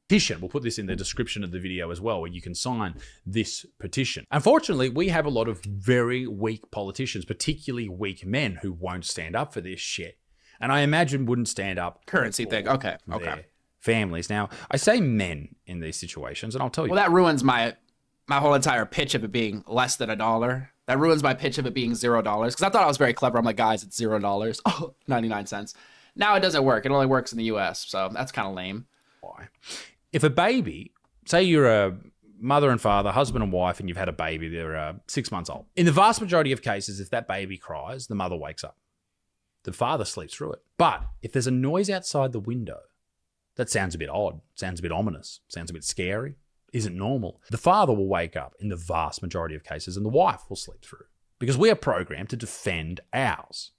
Petition. We'll put this in the description of the video as well, where you can sign this petition. Unfortunately, we have a lot of very weak politicians, particularly weak men, who won't stand up for this shit. And I imagine wouldn't stand up. Currency thing. Okay. Families. Now, I say men in these situations, and I'll tell you. Well, that ruins my whole entire pitch of it being less than $1. That ruins my pitch of it being $0. Because I thought I was very clever. I'm like, guys, it's $0. Oh, 99 cents. Now it doesn't work. It only works in the US. So that's kind of lame. Why? If a baby, say you're a mother and father, husband and wife, and you've had a baby, they're 6 months old. In the vast majority of cases, if that baby cries, the mother wakes up. The father sleeps through it. But if there's a noise outside the window, that sounds a bit odd, sounds a bit ominous, sounds a bit scary, isn't normal, the father will wake up in the vast majority of cases and the wife will sleep through. Because we are programmed to defend ours.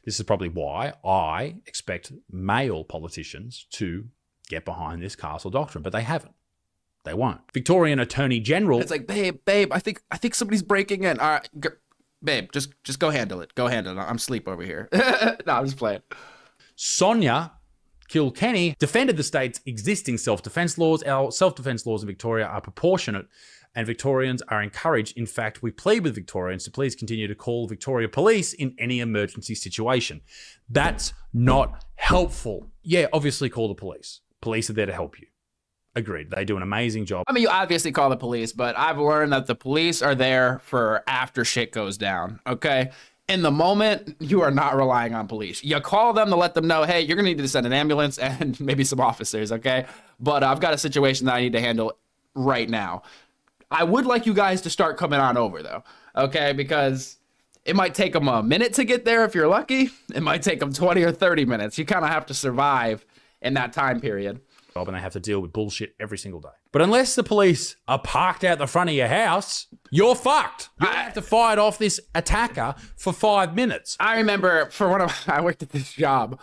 This is probably why I expect male politicians to get behind this castle doctrine, but they haven't. They won't. Victorian Attorney General. It's like, babe, I think somebody's breaking in. All right, babe, just go handle it. Go handle it. I'm asleep over here. No, I'm just playing. Sonia Kilkenny defended the state's existing self-defense laws. Our self-defense laws in Victoria are proportionate, and Victorians are encouraged. In fact, we plead with Victorians to please continue to call Victoria Police in any emergency situation. That's not helpful. Yeah, obviously call the police. Police are there to help you. Agreed. They do an amazing job. I mean, you obviously call the police, but I've learned that the police are there for after shit goes down, okay? In the moment, you are not relying on police. You call them to let them know, hey, you're going to need to send an ambulance and maybe some officers, okay? But I've got a situation that I need to handle right now. I would like you guys to start coming on over, though, okay? Because it might take them a minute to get there if you're lucky. It might take them 20 or 30 minutes. You kind of have to survive in that time period. And they have to deal with bullshit every single day. But unless the police are parked out the front of your house, you're fucked. You have to fight off this attacker for 5 minutes. I remember I worked at this job,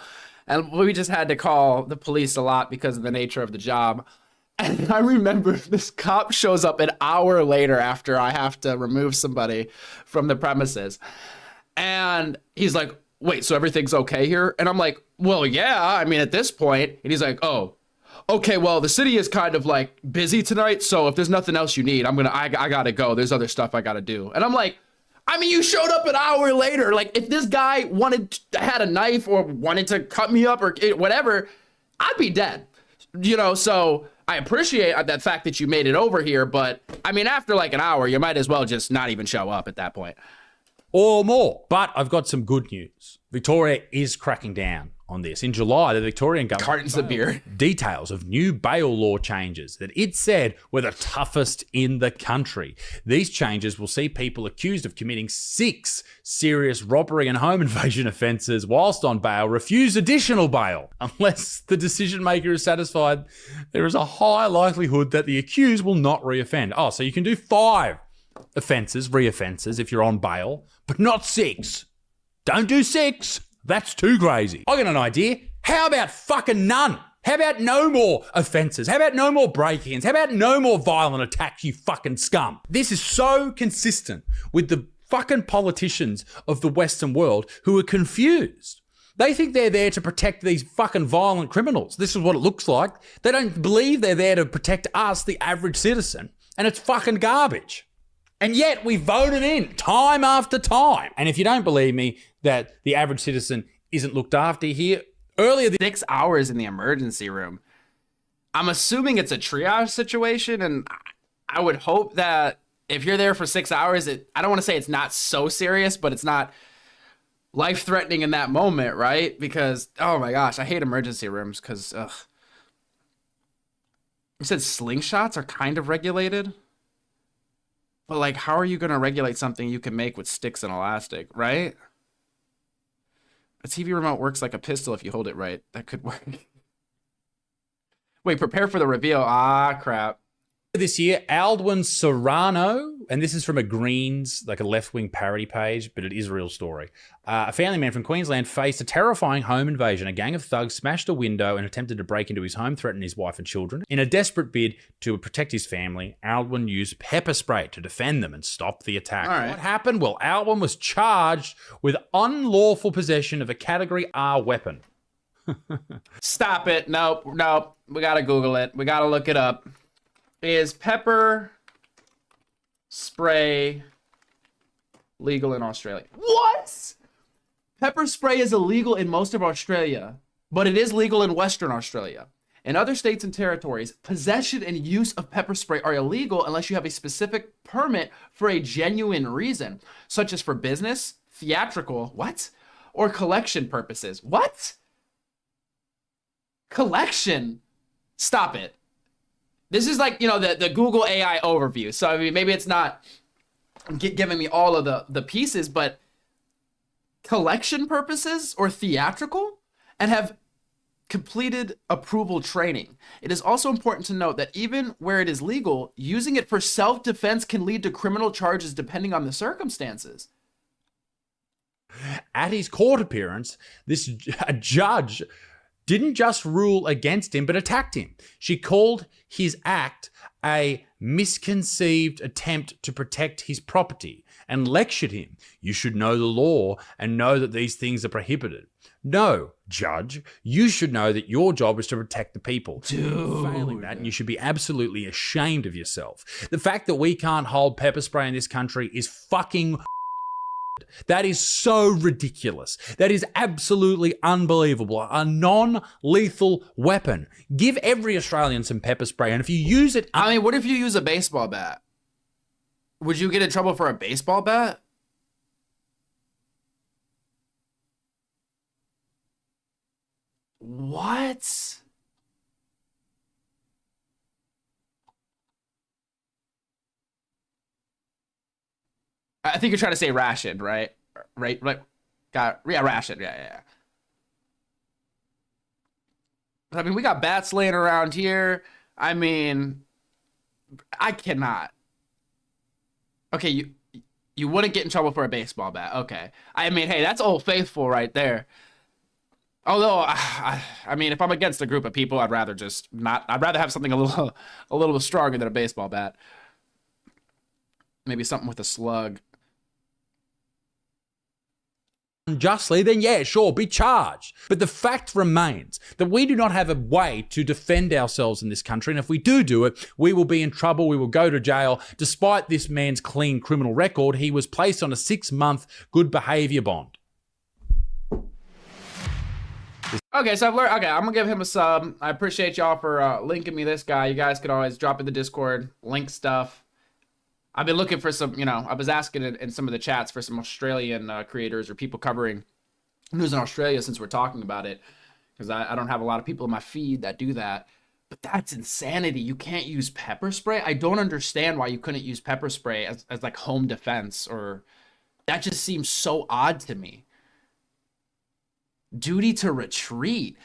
and we just had to call the police a lot because of the nature of the job. And I remember this cop shows up an hour later after I have to remove somebody from the premises. And he's like, wait, so everything's okay here? And I'm like, well, yeah, I mean, at this point. And he's like, oh, okay, well, the city is kind of like busy tonight. So if there's nothing else you need, I gotta go. There's other stuff I gotta do. And I'm like, I mean, you showed up an hour later. Like, if this guy had a knife or wanted to cut me up or whatever, I'd be dead. You know, so I appreciate that fact that you made it over here. But I mean, after like an hour, you might as well just not even show up at that point. Or more. But I've got some good news. Victoria is cracking down on this. In July, the Victorian government cartons of beer details of new bail law changes that it said were the toughest in the country. These changes will see people accused of committing 6 serious robbery and home invasion offences whilst on bail refuse additional bail. Unless the decision maker is satisfied, there is a high likelihood that the accused will not reoffend. Oh, so you can do 5 reoffences if you're on bail, but not 6. Don't do 6. That's too crazy. I got an idea. How about fucking none? How about no more offences? How about no more break-ins? How about no more violent attacks, you fucking scum? This is so consistent with the fucking politicians of the Western world who are confused. They think they're there to protect these fucking violent criminals. This is what it looks like. They don't believe they're there to protect us, the average citizen, and it's fucking garbage. And yet we voted in time after time. And if you don't believe me that the average citizen isn't looked after here, earlier 6 hours in the emergency room. I'm assuming it's a triage situation, and I would hope that if you're there for 6 hours, I don't want to say it's not so serious, but it's not life-threatening in that moment, right? Because, oh my gosh, I hate emergency rooms because, You said slingshots are kind of regulated? But, like, how are you going to regulate something you can make with sticks and elastic, right? A TV remote works like a pistol if you hold it right. That could work. Wait, prepare for the reveal. Ah, crap. This year, Aldwin Serrano, and this is from a Greens, like a left-wing parody page, but it is a real story. A family man from Queensland faced a terrifying home invasion. A gang of thugs smashed a window and attempted to break into his home, threatening his wife and children. In a desperate bid to protect his family, Aldwin used pepper spray to defend them and stop the attack. All right. What happened? Well, Aldwin was charged with unlawful possession of a Category R weapon. Stop it. Nope. We got to Google it. We got to look it up. Is pepper spray legal in Australia? What? Pepper spray is illegal in most of Australia, but it is legal in Western Australia. In other states and territories, possession and use of pepper spray are illegal unless you have a specific permit for a genuine reason, such as for business, theatrical, what? Or collection purposes. What? Collection? Stop it. This is like, the Google AI overview. So, I mean, maybe it's not giving me all of the pieces, but collection purposes or theatrical and have completed approval training. It is also important to note that even where it is legal, using it for self-defense can lead to criminal charges depending on the circumstances. At his court appearance, a judge didn't just rule against him, but attacked him. She called his act a misconceived attempt to protect his property and lectured him. You should know the law and know that these things are prohibited. No, judge, you should know that your job is to protect the people. Dude. Failing that, and you should be absolutely ashamed of yourself. The fact that we can't hold pepper spray in this country is fucking that is so ridiculous. That is absolutely unbelievable. A non-lethal weapon. Give every Australian some pepper spray, and if you use it... I mean, what if you use a baseball bat? Would you get in trouble for a baseball bat? What? I think you're trying to say rationed, right? Right? Rationed. Yeah. I mean, we got bats laying around here. I mean, I cannot. Okay, you wouldn't get in trouble for a baseball bat. Okay. I mean, hey, that's Old Faithful right there. Although, I mean, if I'm against a group of people, I'd rather just not. I'd rather have something a little stronger than a baseball bat. Maybe something with a slug. Unjustly, then yeah, sure, be charged. But the fact remains that we do not have a way to defend ourselves in this country, and if we do it, we will be in trouble, we will go to jail. Despite this man's clean criminal record, he was placed on a 6-month good behaviour bond. Okay, so I've learned. Okay, I'm gonna give him a sub. I appreciate y'all for linking me this guy. You guys could always drop in the Discord, link stuff. I've been looking for some, I was asking in some of the chats for some Australian creators or people covering news in Australia since we're talking about it, because I don't have a lot of people in my feed that do that. But that's insanity. You can't use pepper spray. I don't understand why you couldn't use pepper spray as like home defense, or that just seems so odd to me. Duty to retreat.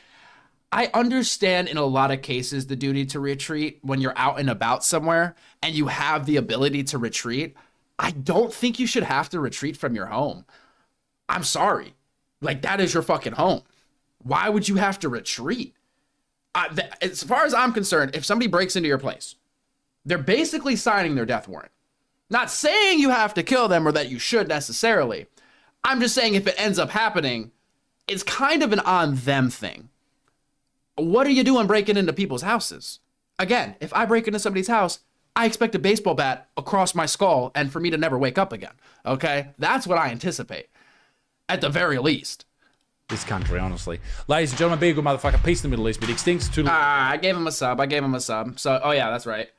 I understand in a lot of cases the duty to retreat when you're out and about somewhere and you have the ability to retreat. I don't think you should have to retreat from your home. I'm sorry. Like, that is your fucking home. Why would you have to retreat? As far as I'm concerned, if somebody breaks into your place, they're basically signing their death warrant. Not saying you have to kill them or that you should necessarily. I'm just saying if it ends up happening, it's kind of an on them thing. What are you doing breaking into people's houses? Again, if I break into somebody's house, I expect a baseball bat across my skull and for me to never wake up again. Okay? That's what I anticipate. At the very least. This country, honestly. Ladies and gentlemen, be a good motherfucker. Peace in the Middle East. But extinct to... I gave him a sub. So, oh yeah, that's right.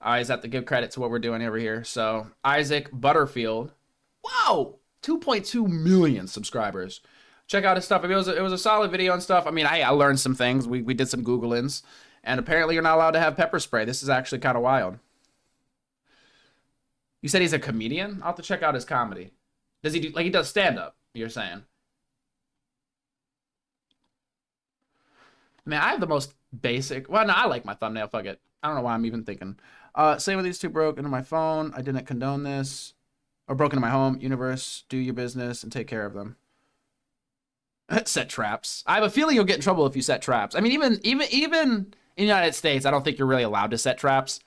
I always have to give credit to what we're doing over here. So, Isaac Butterfield. Whoa! 2.2 million subscribers. Check out his stuff. It was a solid video and stuff. I mean, I learned some things. We did some Googlings. And apparently you're not allowed to have pepper spray. This is actually kind of wild. You said he's a comedian? I'll have to check out his comedy. Does he do, like, he does stand-up, you're saying? Man, I have the most basic... Well, no, I like my thumbnail. Fuck it. I don't know why I'm even thinking. Same with these two broke into my phone. I didn't condone this. Or broke into my home. Universe, do your business and take care of them. Set traps. I have a feeling you'll get in trouble if you set traps. I mean, even in the United States, I don't think you're really allowed to set traps.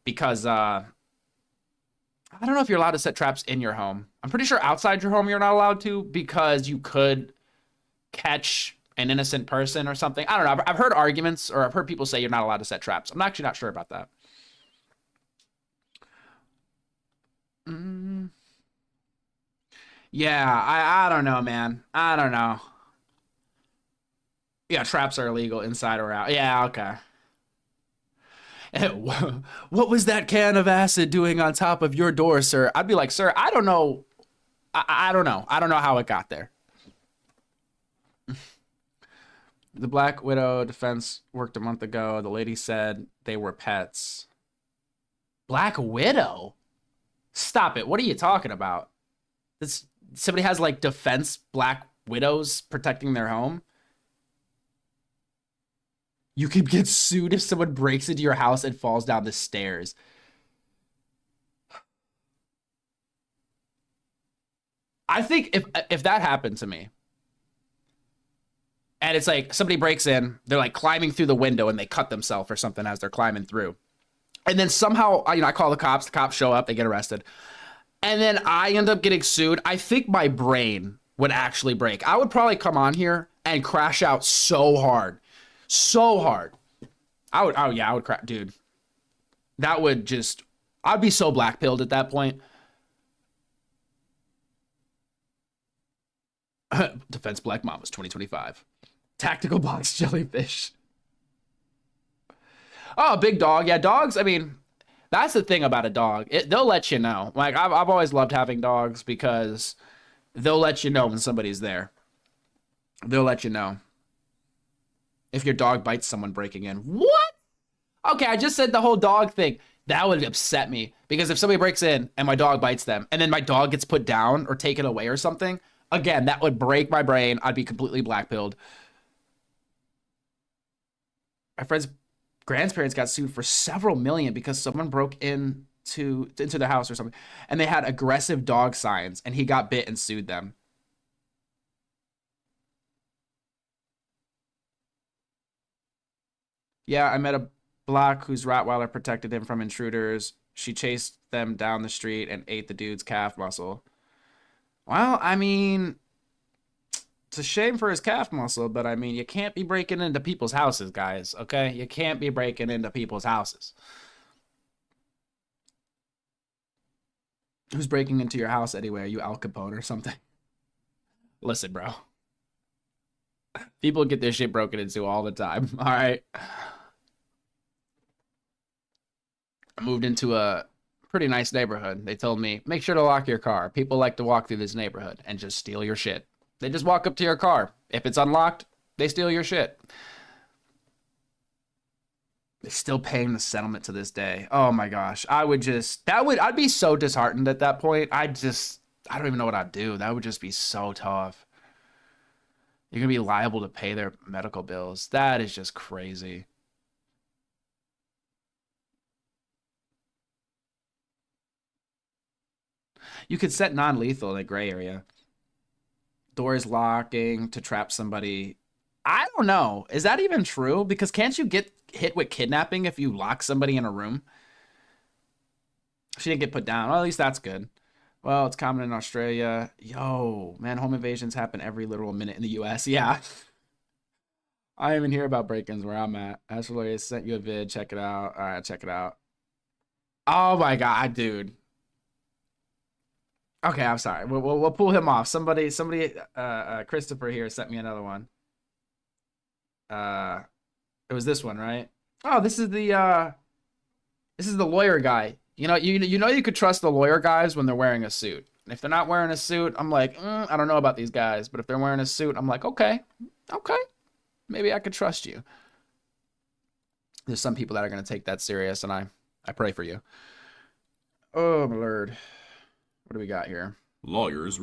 Because, I don't know if you're allowed to set traps in your home. I'm pretty sure outside your home you're not allowed to because you could catch an innocent person or something. I don't know. I've heard arguments, or I've heard people say you're not allowed to set traps. I'm actually not sure about that. Yeah, I don't know, man. I don't know. Yeah, traps are illegal inside or out. Yeah, okay. What was that can of acid doing on top of your door, sir? I'd be like, sir, I don't know. I don't know. I don't know how it got there. The Black Widow defense worked a month ago. The lady said they were pets. Black Widow? Stop it. What are you talking about? Somebody has like defense Black Widows protecting their home? You could get sued if someone breaks into your house and falls down the stairs. I think if that happened to me, and it's like somebody breaks in, they're like climbing through the window and they cut themselves or something as they're climbing through. And then somehow, I call the cops show up, they get arrested. And then I end up getting sued. I think my brain would actually break. I would probably come on here and crash out so hard. So hard. I would crash, dude. That would just, I'd be so black-pilled at that point. Defense Black Mamas 2025. Tactical box jellyfish. Oh, big dog. Yeah, dogs, I mean, that's the thing about a dog. They'll let you know. Like, I've always loved having dogs because they'll let you know when somebody's there. They'll let you know. If your dog bites someone breaking in. What? Okay, I just said the whole dog thing. That would upset me. Because if somebody breaks in and my dog bites them, and then my dog gets put down or taken away or something, again, that would break my brain. I'd be completely black-pilled. My friend's grandparents got sued for several million because someone broke into their house or something. And they had aggressive dog signs, and he got bit and sued them. Yeah, I met a Black whose Rottweiler protected him from intruders. She chased them down the street and ate the dude's calf muscle. Well, I mean, it's a shame for his calf muscle, but I mean, you can't be breaking into people's houses, guys, okay? You can't be breaking into people's houses. Who's breaking into your house anyway? Are you Al Capone or something? Listen, bro. People get their shit broken into all the time, all right? I moved into a pretty nice neighborhood. They told me, make sure to lock your car. People like to walk through this neighborhood and just steal your shit. They just walk up to your car. If it's unlocked, they steal your shit. They're still paying the settlement to this day. Oh my gosh. I'd be so disheartened at that point. I don't even know what I'd do. That would just be so tough. You're going to be liable to pay their medical bills. That is just crazy. You could set non-lethal in a gray area. Doors locking to trap somebody. I don't know. Is that even true? Because can't you get hit with kidnapping if you lock somebody in a room? She didn't get put down. Well, at least that's good. Well, it's common in Australia. Yo, man, home invasions happen every literal minute in the US. Yeah. I even hear about break-ins where I'm at. Ashley sent you a vid. Check it out. All right, check it out. Oh my God, dude. Okay, I'm sorry. We'll pull him off. Somebody, Christopher here sent me another one. It was this one, right? Oh, this is the lawyer guy. You know you could trust the lawyer guys when they're wearing a suit. And if they're not wearing a suit, I'm like, I don't know about these guys. But if they're wearing a suit, I'm like, okay, maybe I could trust you. there's some people that are going to take that serious, and I pray for you. Oh, my Lord. What do we got here? Lawyers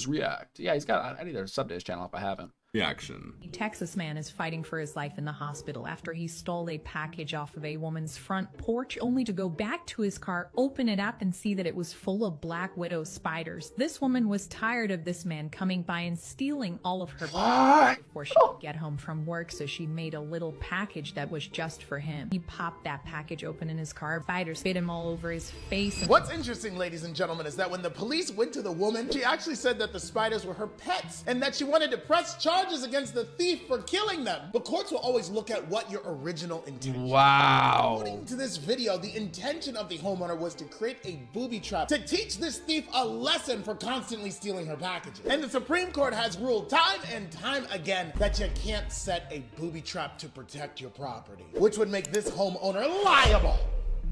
react. Yeah, he's got, I need to sub to his channel if I haven't. Reaction. A Texas man is fighting for his life in the hospital after he stole a package off of a woman's front porch, only to go back to his car, open it up, and see that it was full of black widow spiders. This woman was tired of this man coming by and stealing all of her before she could get home from work, so she made a little package that was just for him. He popped that package open in his car. Spiders bit him all over his face. What's interesting, ladies and gentlemen, is that when the police went to the woman, she actually said that the spiders were her pets and that she wanted to press charges against the thief for killing them. But courts will always look at what your original intention. Wow. According to this video, the intention of the homeowner was to create a booby trap to teach this thief a lesson for constantly stealing her packages. And the Supreme Court has ruled time and time again that you can't set a booby trap to protect your property, which would make this homeowner liable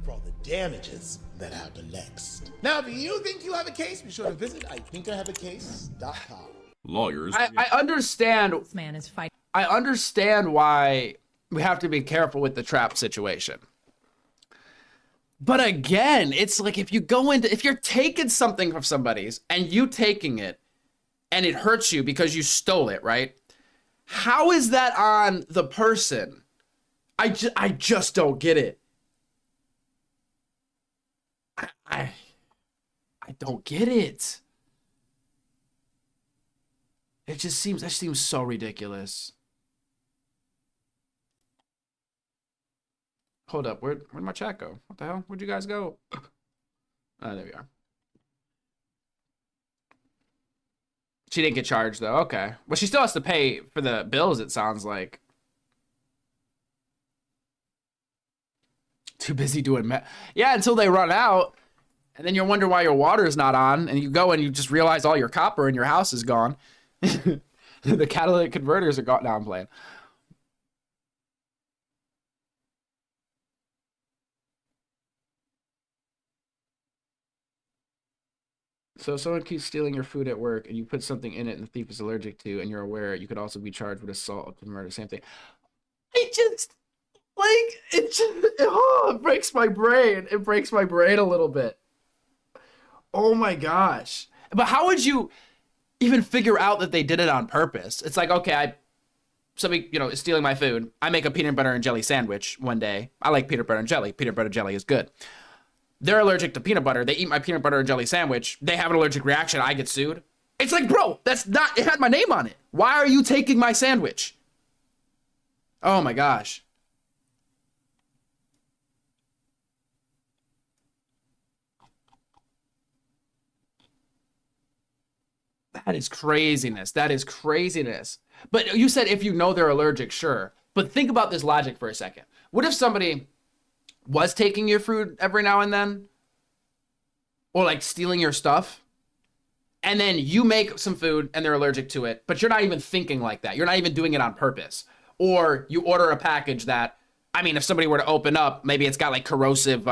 for all the damages that happen next. Now, if you think you have a case, be sure to visit IThinkIHaveACase.com. Lawyers. I understand. This man is fighting. I understand why we have to be careful with the trap situation. But again, it's like if you're taking something from somebody's and you taking it and it hurts you because you stole it, right? How is that on the person? I just don't get it. I don't get it. That seems so ridiculous. Hold up, where'd my chat go? What the hell? Where'd you guys go? Oh, there we are. She didn't get charged though, okay. Well, she still has to pay for the bills, it sounds like. Too busy doing yeah, until they run out. And then you wonder why your water is not on, and you go and you just realize all your copper in your house is gone. The catalytic converters are gone. Now I'm playing. So if someone keeps stealing your food at work and you put something in it and the thief is allergic to, and you're aware, you could also be charged with assault up to murder. Same thing. It breaks my brain. It breaks my brain a little bit. Oh my gosh. But how would you even figure out that they did it on purpose? It's like, okay, somebody, is stealing my food. I make a peanut butter and jelly sandwich one day. I like peanut butter and jelly. Peanut butter and jelly is good. They're allergic to peanut butter. They eat my peanut butter and jelly sandwich. They have an allergic reaction. I get sued. It's like, bro, it had my name on it. Why are you taking my sandwich? Oh my gosh. That is craziness. That is craziness. But you said if you know they're allergic, sure. But think about this logic for a second. What if somebody was taking your food every now and then? Or like stealing your stuff? And then you make some food and they're allergic to it, but you're not even thinking like that. You're not even doing it on purpose. Or you order a package that, if somebody were to open up, maybe it's got like corrosive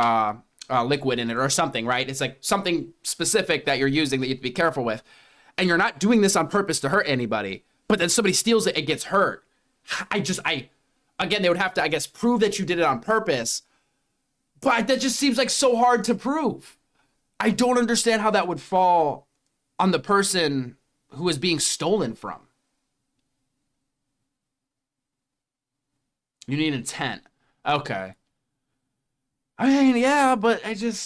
liquid in it or something, right? It's like something specific that you're using that you have to be careful with. And you're not doing this on purpose to hurt anybody, but then somebody steals it and gets hurt. Again, they would have to, I guess, prove that you did it on purpose, but that just seems like so hard to prove. I don't understand how that would fall on the person who is being stolen from. You need intent. Okay. Yeah, but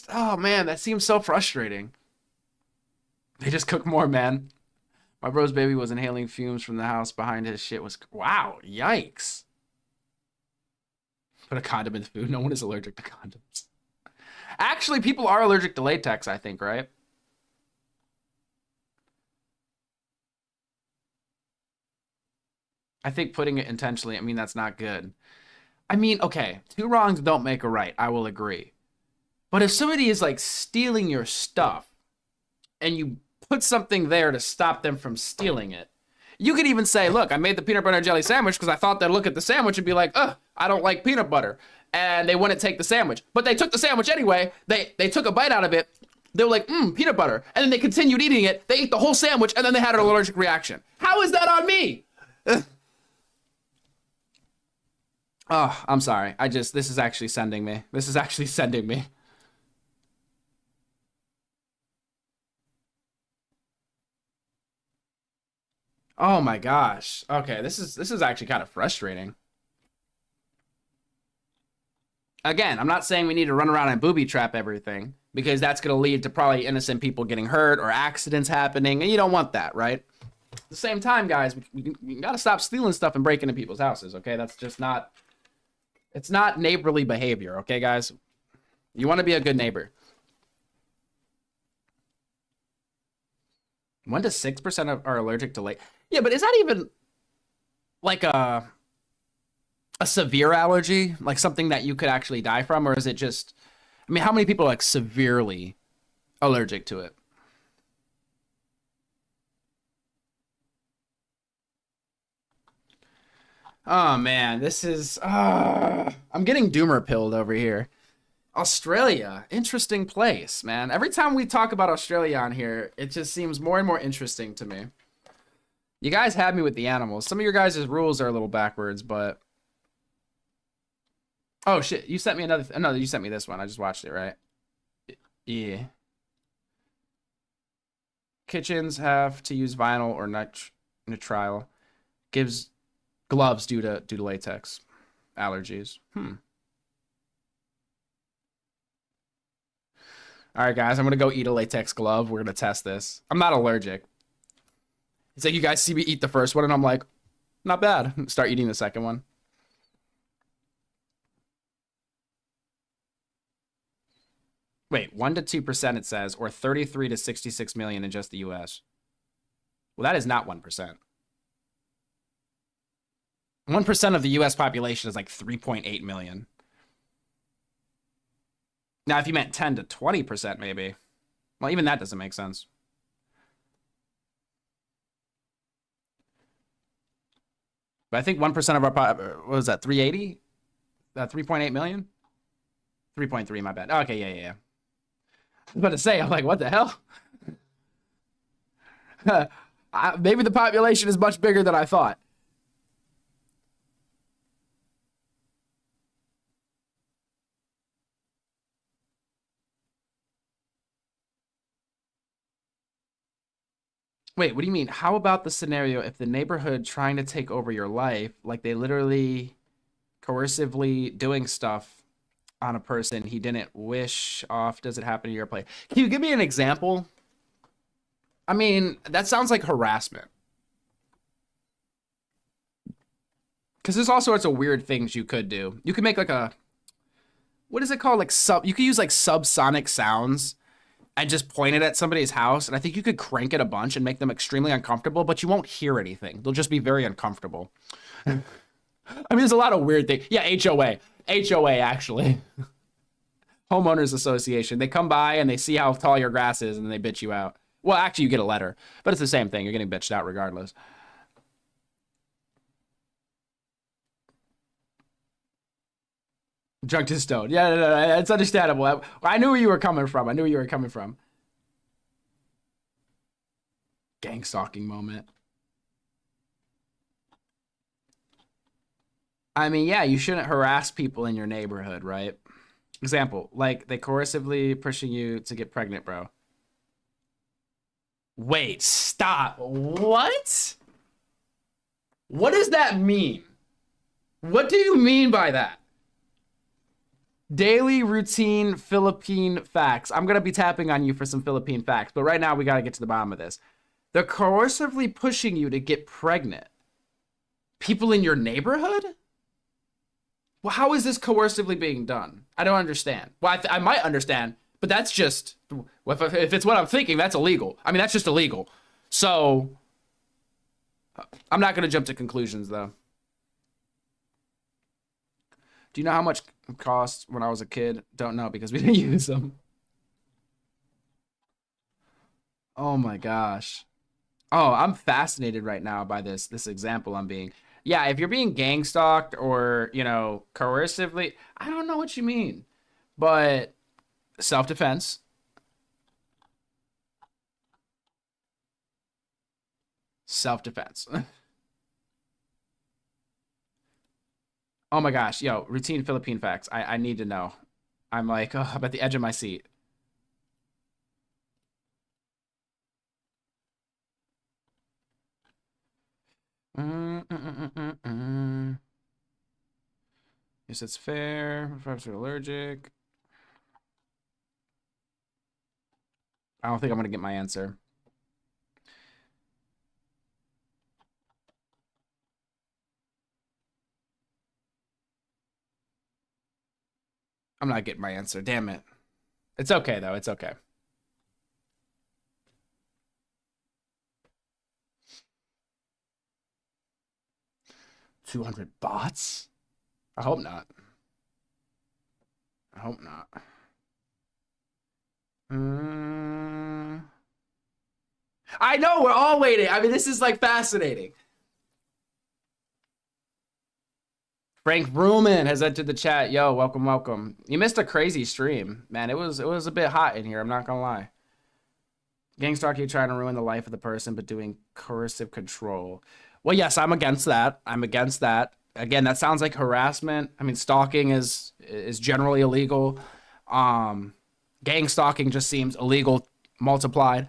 oh man, that seems so frustrating. They just cook more, man. My bro's baby was inhaling fumes from the house behind his shit. Wow, yikes. Put a condom in the food. No one is allergic to condoms. Actually, people are allergic to latex, I think, right? I think putting it intentionally, that's not good. Okay, two wrongs don't make a right. I will agree. But if somebody is like stealing your stuff and you put something there to stop them from stealing it, you could even say, look, I made the peanut butter and jelly sandwich because I thought they'd look at the sandwich and be like, I don't like peanut butter. And they wouldn't take the sandwich. But they took the sandwich anyway. They took a bite out of it. They were like, peanut butter. And then they continued eating it. They ate the whole sandwich and then they had an allergic reaction. How is that on me? Oh, I'm sorry. This is actually sending me. This is actually sending me. Oh my gosh. Okay, this is actually kind of frustrating. Again, I'm not saying we need to run around and booby trap everything, because that's going to lead to probably innocent people getting hurt or accidents happening, and you don't want that, right? At the same time, guys, we got to stop stealing stuff and breaking into people's houses, okay? That's just not... It's not neighborly behavior, okay, guys? You want to be a good neighbor. 1 to 6% are allergic to latex. Yeah, but is that even like a severe allergy? Like something that you could actually die from? Or is it just... I mean, how many people are like severely allergic to it? Oh, man, this is... I'm getting doomer pilled over here. Australia, interesting place, man. Every time we talk about Australia on here, it just seems more and more interesting to me. You guys had me with the animals. Some of your guys' rules are a little backwards, but... Oh, shit, you sent me another... No, you sent me this one. I just watched it, right? Yeah. Kitchens have to use vinyl or nitrile. Gives gloves due to latex allergies. All right, guys, I'm going to go eat a latex glove. We're going to test this. I'm not allergic. It's like you guys see me eat the first one, and I'm like, not bad. Start eating the second one. Wait, 1 to 2% it says, or 33 to 66 million in just the US. Well, that is not 1%. 1% of the US population is like 3.8 million. Now, if you meant 10 to 20%, maybe. Well, even that doesn't make sense. But I think 1% of our what was that, 380? 3.8 million? 3.3, my bad. Okay, yeah. I was about to say, I'm like, what the hell? Maybe the population is much bigger than I thought. Wait, what do you mean? How about the scenario if the neighborhood trying to take over your life, like they literally coercively doing stuff on a person he didn't wish off? Does it happen to your place? Can you give me an example? I mean, that sounds like harassment. Because there's all sorts of weird things you could do. You could make like a... What is it called? Like you could use like subsonic sounds and just point it at somebody's house, and I think you could crank it a bunch and make them extremely uncomfortable, but you won't hear anything. They'll just be very uncomfortable. I mean, there's a lot of weird things. Yeah, HOA. HOA, actually. Homeowners Association. They come by and they see how tall your grass is, and they bitch you out. Well, actually, you get a letter, but it's the same thing. You're getting bitched out regardless. Drunk to stone. Yeah, no, it's understandable. I knew where you were coming from. Gang stalking moment. I mean, yeah, you shouldn't harass people in your neighborhood, right? Example, like they coercively pushing you to get pregnant, bro. Wait, stop. What? What does that mean? What do you mean by that? Daily routine Philippine facts. I'm going to be tapping on you for some Philippine facts, but right now we got to get to the bottom of this. They're coercively pushing you to get pregnant. People in your neighborhood? Well, how is this coercively being done? I don't understand. Well, I might understand, but that's just... If it's what I'm thinking, that's illegal. I mean, that's just illegal. So, I'm not going to jump to conclusions, though. Do you know how much it cost when I was a kid? Don't know, because we didn't use them. Oh my gosh. Oh, I'm fascinated right now by this example I'm being. Yeah, if you're being gang stalked or, you know, coercively, I don't know what you mean. But self-defense. Self-defense. Oh my gosh, yo, routine Philippine facts. I need to know. I'm like, oh, I'm at the edge of my seat. Yes, it's fair. Perhaps you're allergic. I don't think I'm gonna get my answer. I'm not getting my answer. Damn it. It's okay though. It's okay. $200 bots? I hope not. I hope not. I know, we're all waiting. I mean, this is like fascinating. Frank Ruman has entered the chat. Yo, welcome, welcome. You missed a crazy stream, man. It was a bit hot in here. I'm not gonna lie. Gangstalking trying to ruin the life of the person, but doing coercive control. Well, yes, I'm against that. I'm against that. Again, that sounds like harassment. I mean, stalking is generally illegal. Gang stalking just seems illegal multiplied.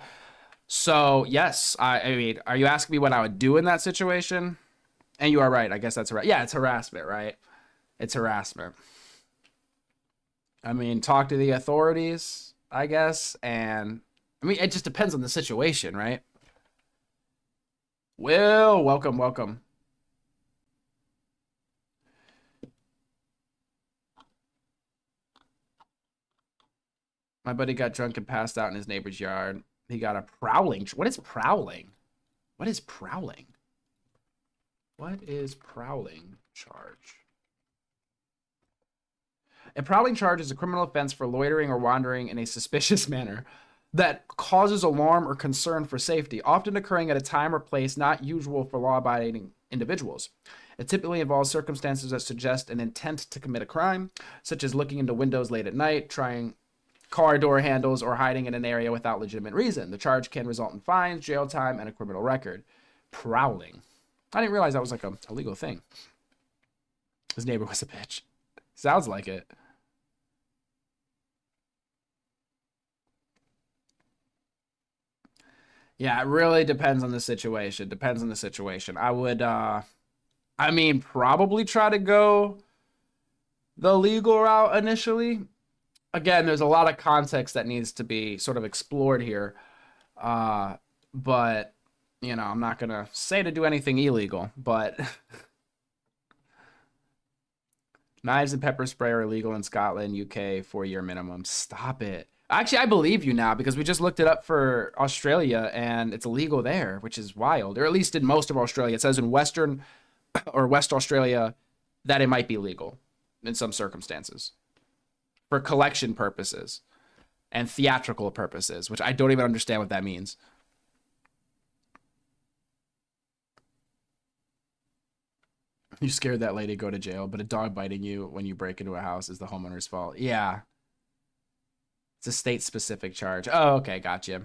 So yes, I mean, are you asking me what I would do in that situation? And you are right. I guess that's right. Yeah, it's harassment, right? It's harassment. I mean, talk to the authorities, I guess. And I mean, it just depends on the situation, right? Will, welcome, welcome. My buddy got drunk and passed out in his neighbor's yard. He got a prowling. What is prowling? What is prowling? What is prowling charge? A prowling charge is a criminal offense for loitering or wandering in a suspicious manner that causes alarm or concern for safety, often occurring at a time or place not usual for law-abiding individuals. It typically involves circumstances that suggest an intent to commit a crime, such as looking into windows late at night, trying car door handles, or hiding in an area without legitimate reason. The charge can result in fines, jail time, and a criminal record. Prowling. I didn't realize that was like a legal thing. His neighbor was a bitch. Sounds like it. Yeah, it really depends on the situation. Depends on the situation. I would, I mean, probably try to go the legal route initially. Again, there's a lot of context that needs to be sort of explored here. But, you know, I'm not going to say to do anything illegal, but knives and pepper spray are illegal in Scotland, UK, 4-year minimum. Stop it. Actually, I believe you now because we just looked it up for Australia and it's illegal there, which is wild. Or at least in most of Australia. It says in Western or West Australia that it might be legal in some circumstances for collection purposes and theatrical purposes, which I don't even understand what that means. You scared that lady, go to jail, but a dog biting you when you break into a house is the homeowner's fault. Yeah. It's a state-specific charge. Oh, okay, gotcha.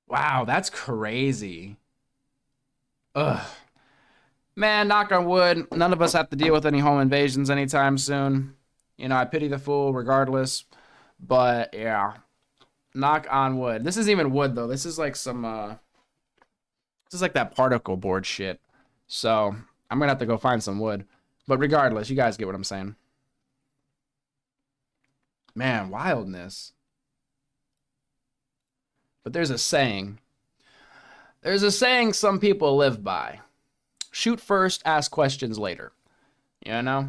Wow, that's crazy. Ugh. Man, knock on wood, none of us have to deal with any home invasions anytime soon. You know, I pity the fool regardless. But, yeah. Knock on wood. This isn't even wood, though. This is like some, this is like that particle board shit. So, I'm gonna have to go find some wood. But regardless, you guys get what I'm saying. Man, wildness. But there's a saying. There's a saying some people live by. Shoot first, ask questions later. You know?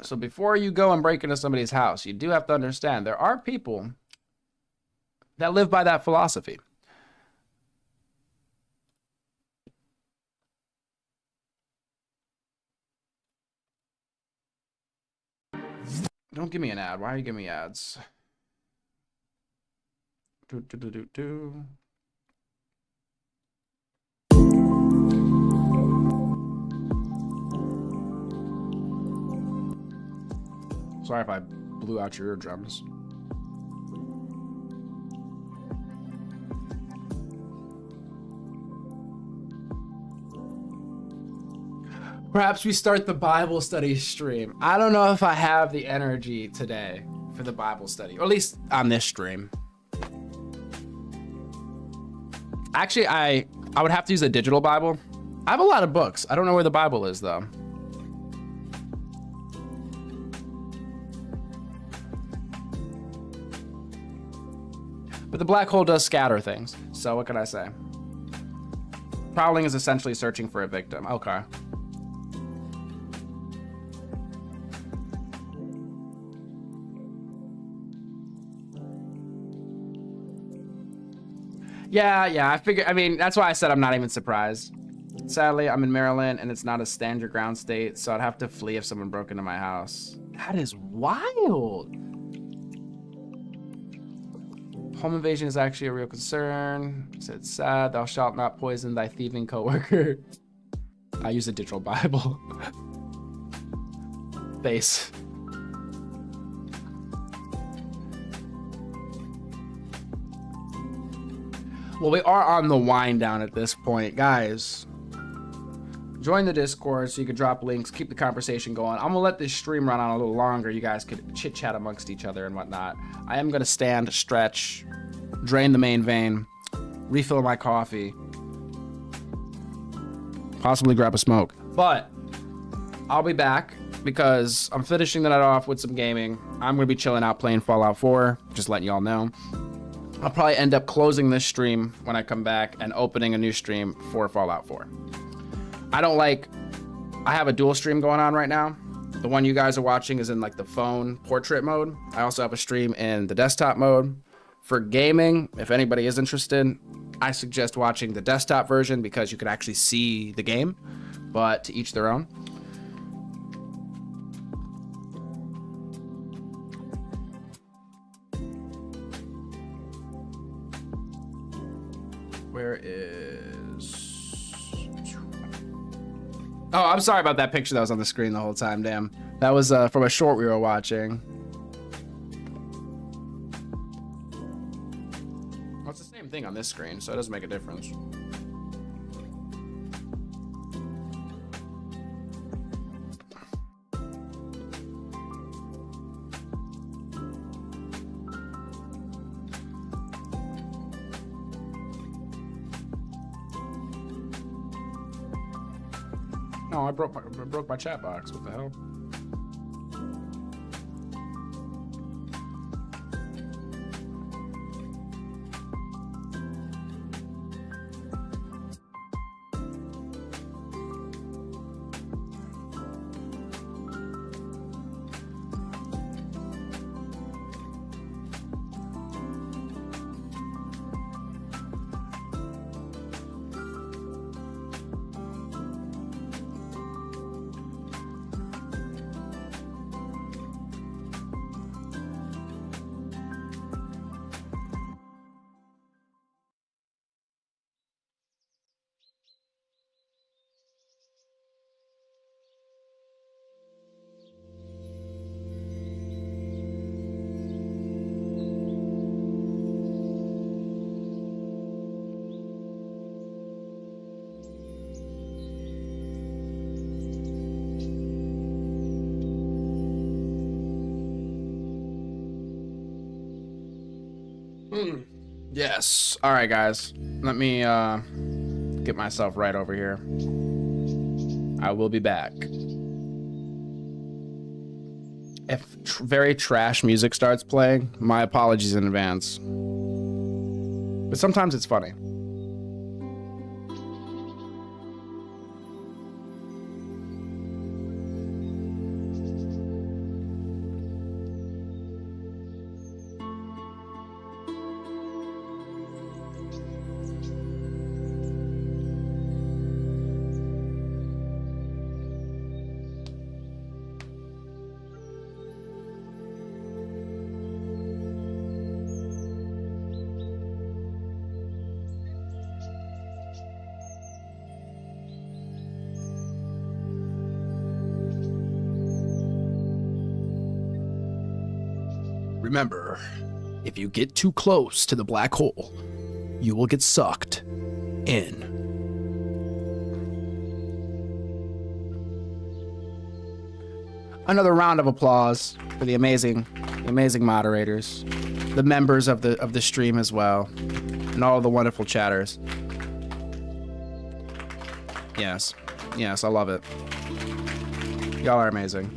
So before you go and break into somebody's house, you do have to understand there are people that live by that philosophy. Don't give me an ad. Why are you giving me ads? Sorry if I blew out your eardrums. Perhaps we start the Bible study stream. I don't know if I have the energy today for the Bible study, or at least on this stream. Actually, I would have to use a digital Bible. I have a lot of books. I don't know where the Bible is though. But the black hole does scatter things. So what can I say? Prowling is essentially searching for a victim. Okay. Yeah, I figured, I mean, that's why I said I'm not even surprised. Sadly, I'm in Maryland and it's not a stand your ground state, so I'd have to flee if someone broke into my house. That is wild. Home invasion is actually a real concern. It's sad, thou shalt not poison thy thieving coworker. I use a digital Bible. Face. Well, we are on the wind down at this point, guys. Join the Discord so you can drop links, keep the conversation going. I'm gonna let this stream run on a little longer. You guys could chit chat amongst each other and whatnot. I am gonna stand, stretch, drain the main vein, refill my coffee, possibly grab a smoke. But I'll be back because I'm finishing the night off with some gaming. I'm gonna be chilling out playing Fallout 4, just letting y'all know. I'll probably end up closing this stream when I come back and opening a new stream for Fallout 4. I have a dual stream going on right now. The one you guys are watching is in like the phone portrait mode. I also have a stream in the desktop mode. For gaming, if anybody is interested, I suggest watching the desktop version because you can actually see the game, but to each their own. Where is... Oh, I'm sorry about that picture that was on the screen the whole time, damn. That was from a short we were watching. Well, it's the same thing on this screen, so it doesn't make a difference. No, I broke my chat box. What the hell? Yes. All right, guys. Let me get myself right over here. I will be back. If very trash music starts playing, my apologies in advance. But sometimes it's funny. Remember, if you get too close to the black hole, you will get sucked in. Another round of applause for the amazing moderators, the members of the stream as well, and all of the wonderful chatters. Yes, I love it. Y'all are amazing.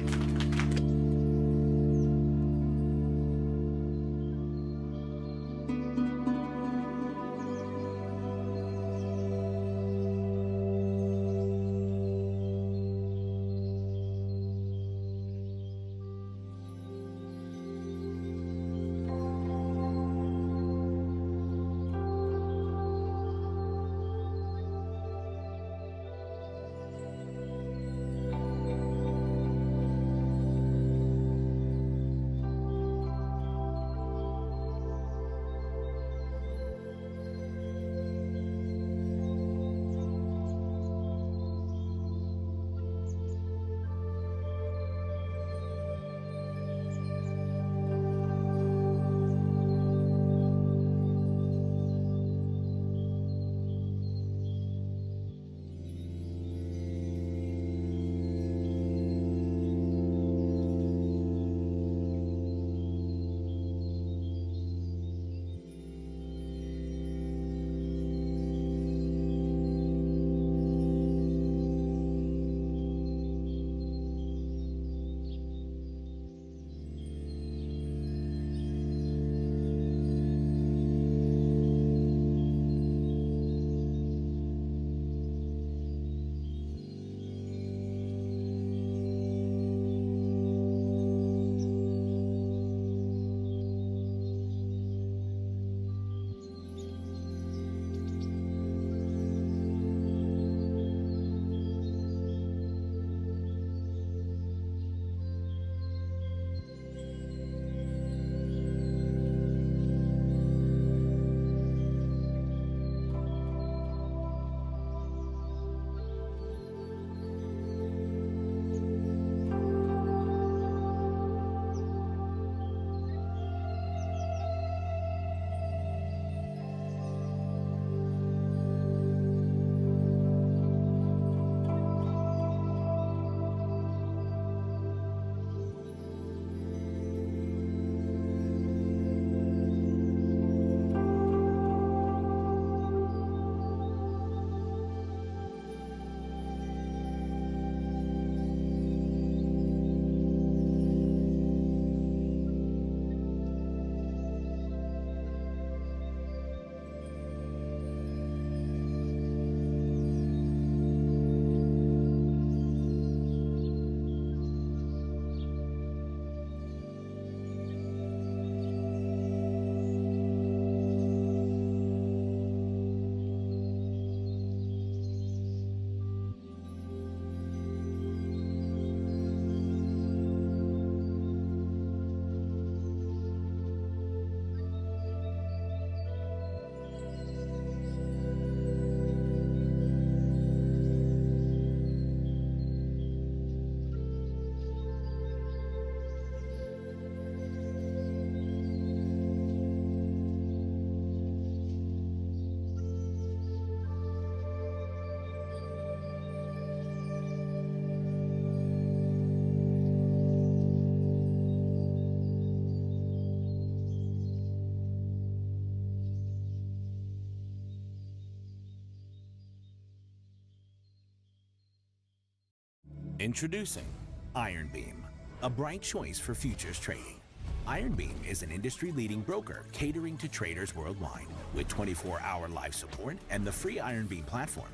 Introducing Iron Beam, a bright choice for futures trading. Iron Beam is an industry-leading broker catering to traders worldwide. With 24-hour live support and the free Iron Beam platform,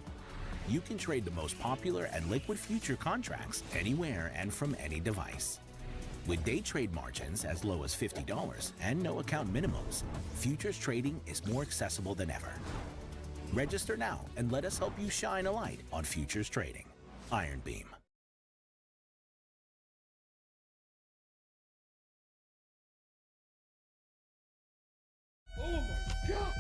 you can trade the most popular and liquid future contracts anywhere and from any device. With day trade margins as low as $50 and no account minimums, futures trading is more accessible than ever. Register now and let us help you shine a light on futures trading. Iron Beam. Oh my God!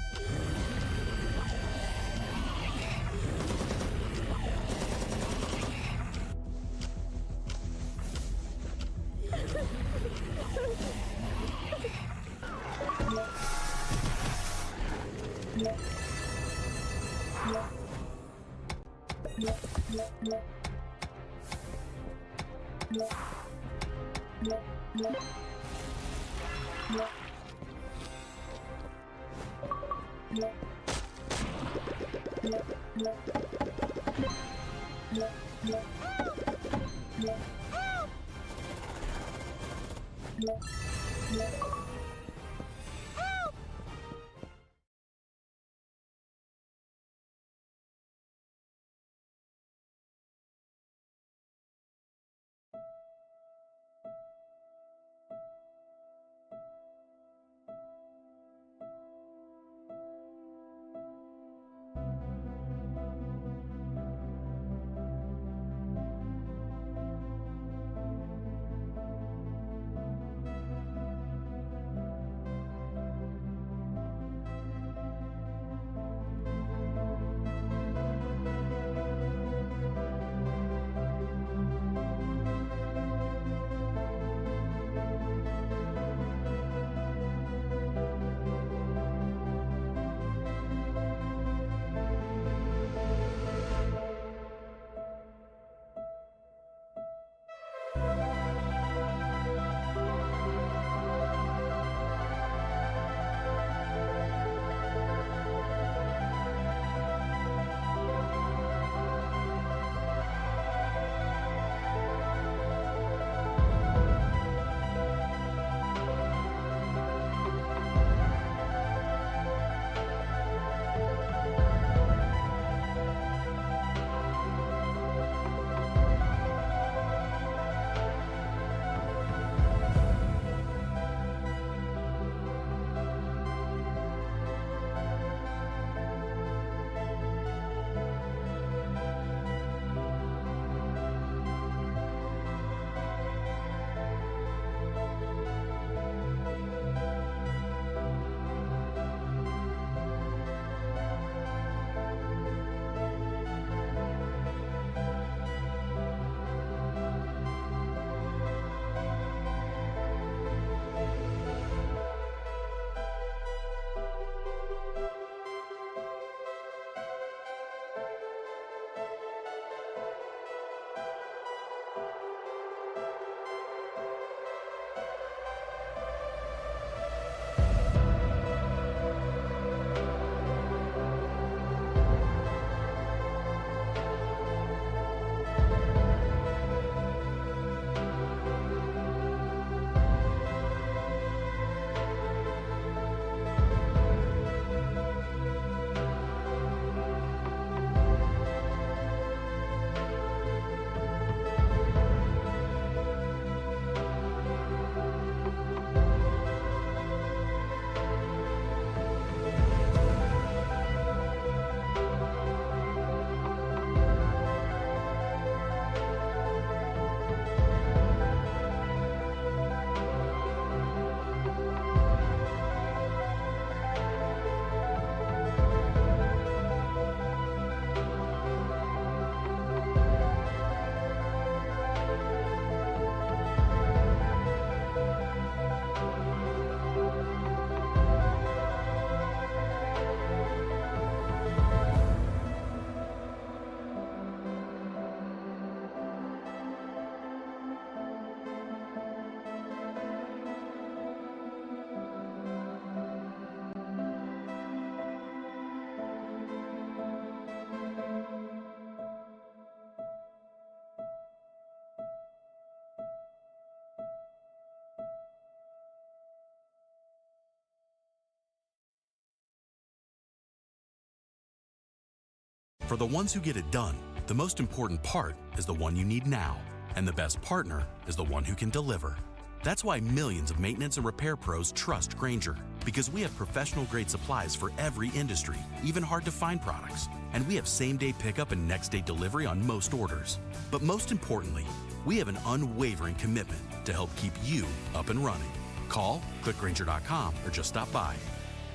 For the ones who get it done, the most important part is the one you need now, and the best partner is the one who can deliver. That's why millions of maintenance and repair pros trust Grainger, because we have professional-grade supplies for every industry, even hard-to-find products. And we have same-day pickup and next-day delivery on most orders. But most importantly, we have an unwavering commitment to help keep you up and running. Call, click Grainger.com, or just stop by.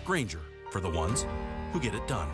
Grainger, for the ones who get it done.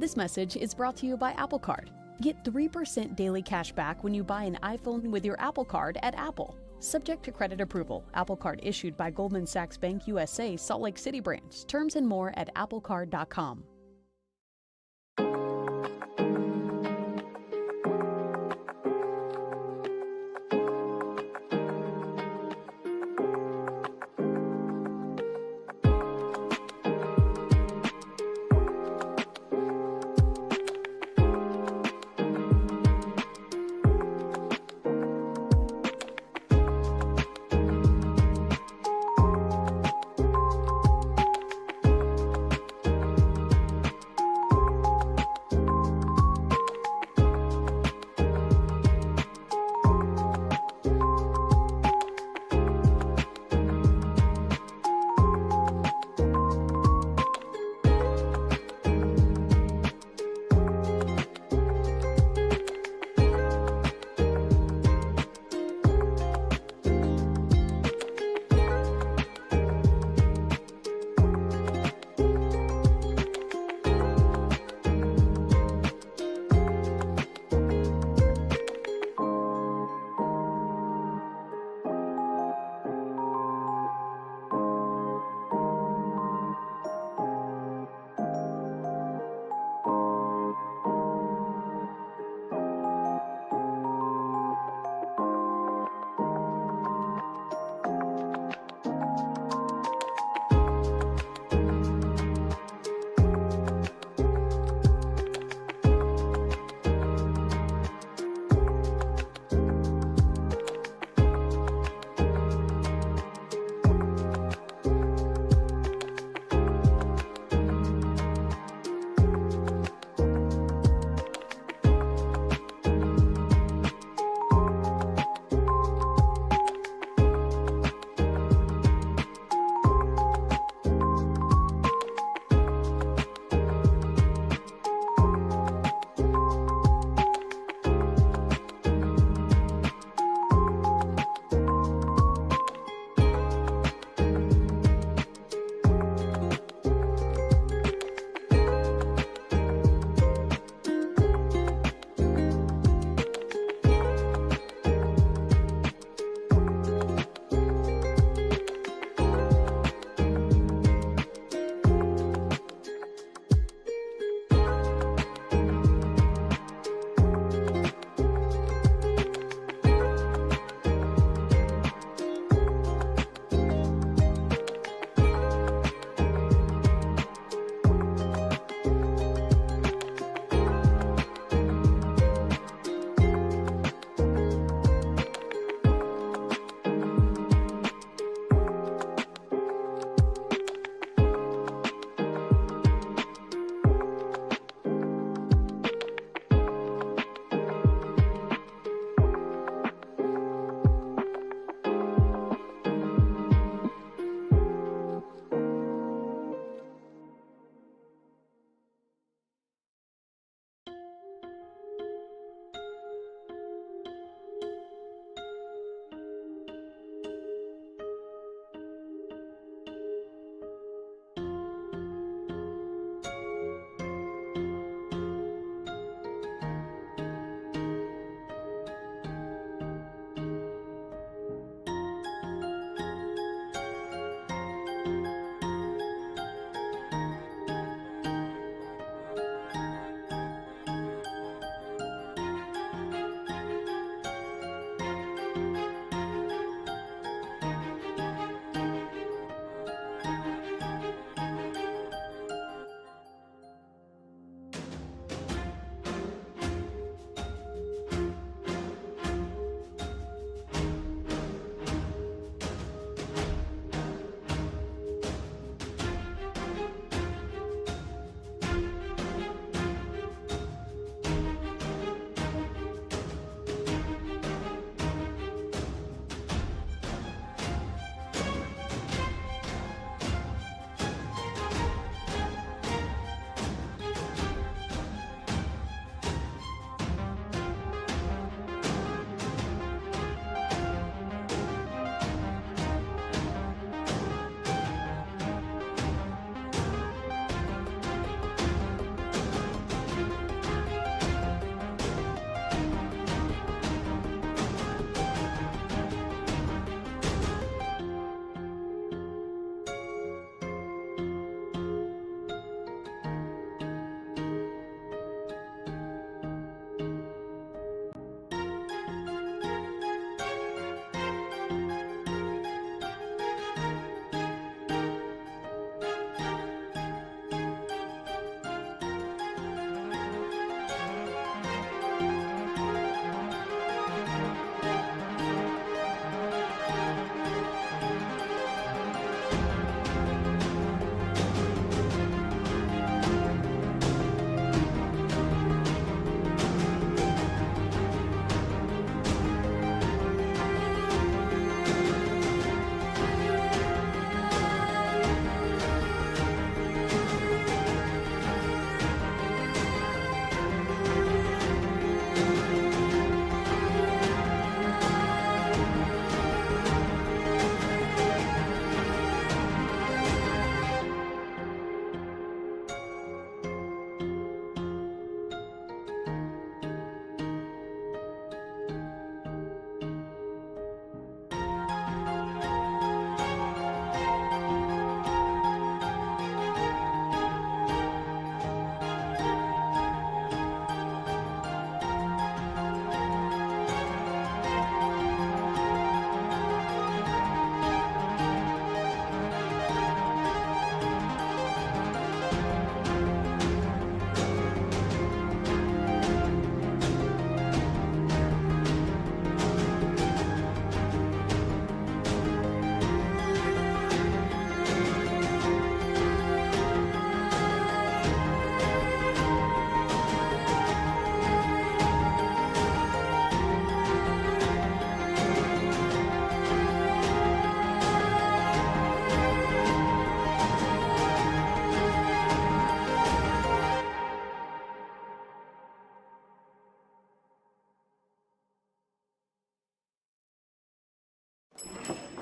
This message is brought to you by Apple Card. Get 3% daily cash back when you buy an iPhone with your Apple Card at Apple. Subject to credit approval. Apple Card issued by Goldman Sachs Bank USA, Salt Lake City branch. Terms and more at applecard.com.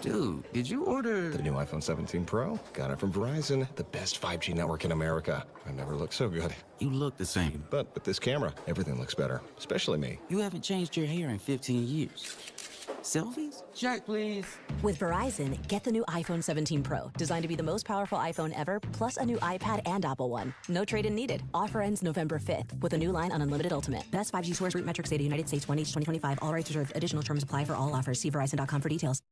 Dude, did you order the new iPhone 17 Pro? Got it from Verizon, the best 5G network in America. I never looked so good. You look the same. But with this camera, everything looks better, especially me. You haven't changed your hair in 15 years. Selfies? Check, please. With Verizon, get the new iPhone 17 Pro, designed to be the most powerful iPhone ever, plus a new iPad and Apple One. No trade-in needed. Offer ends November 5th with a new line on Unlimited Ultimate. Best 5G source root metrics data, United States 1H 2025. All rights reserved. Additional terms apply for all offers. See Verizon.com for details.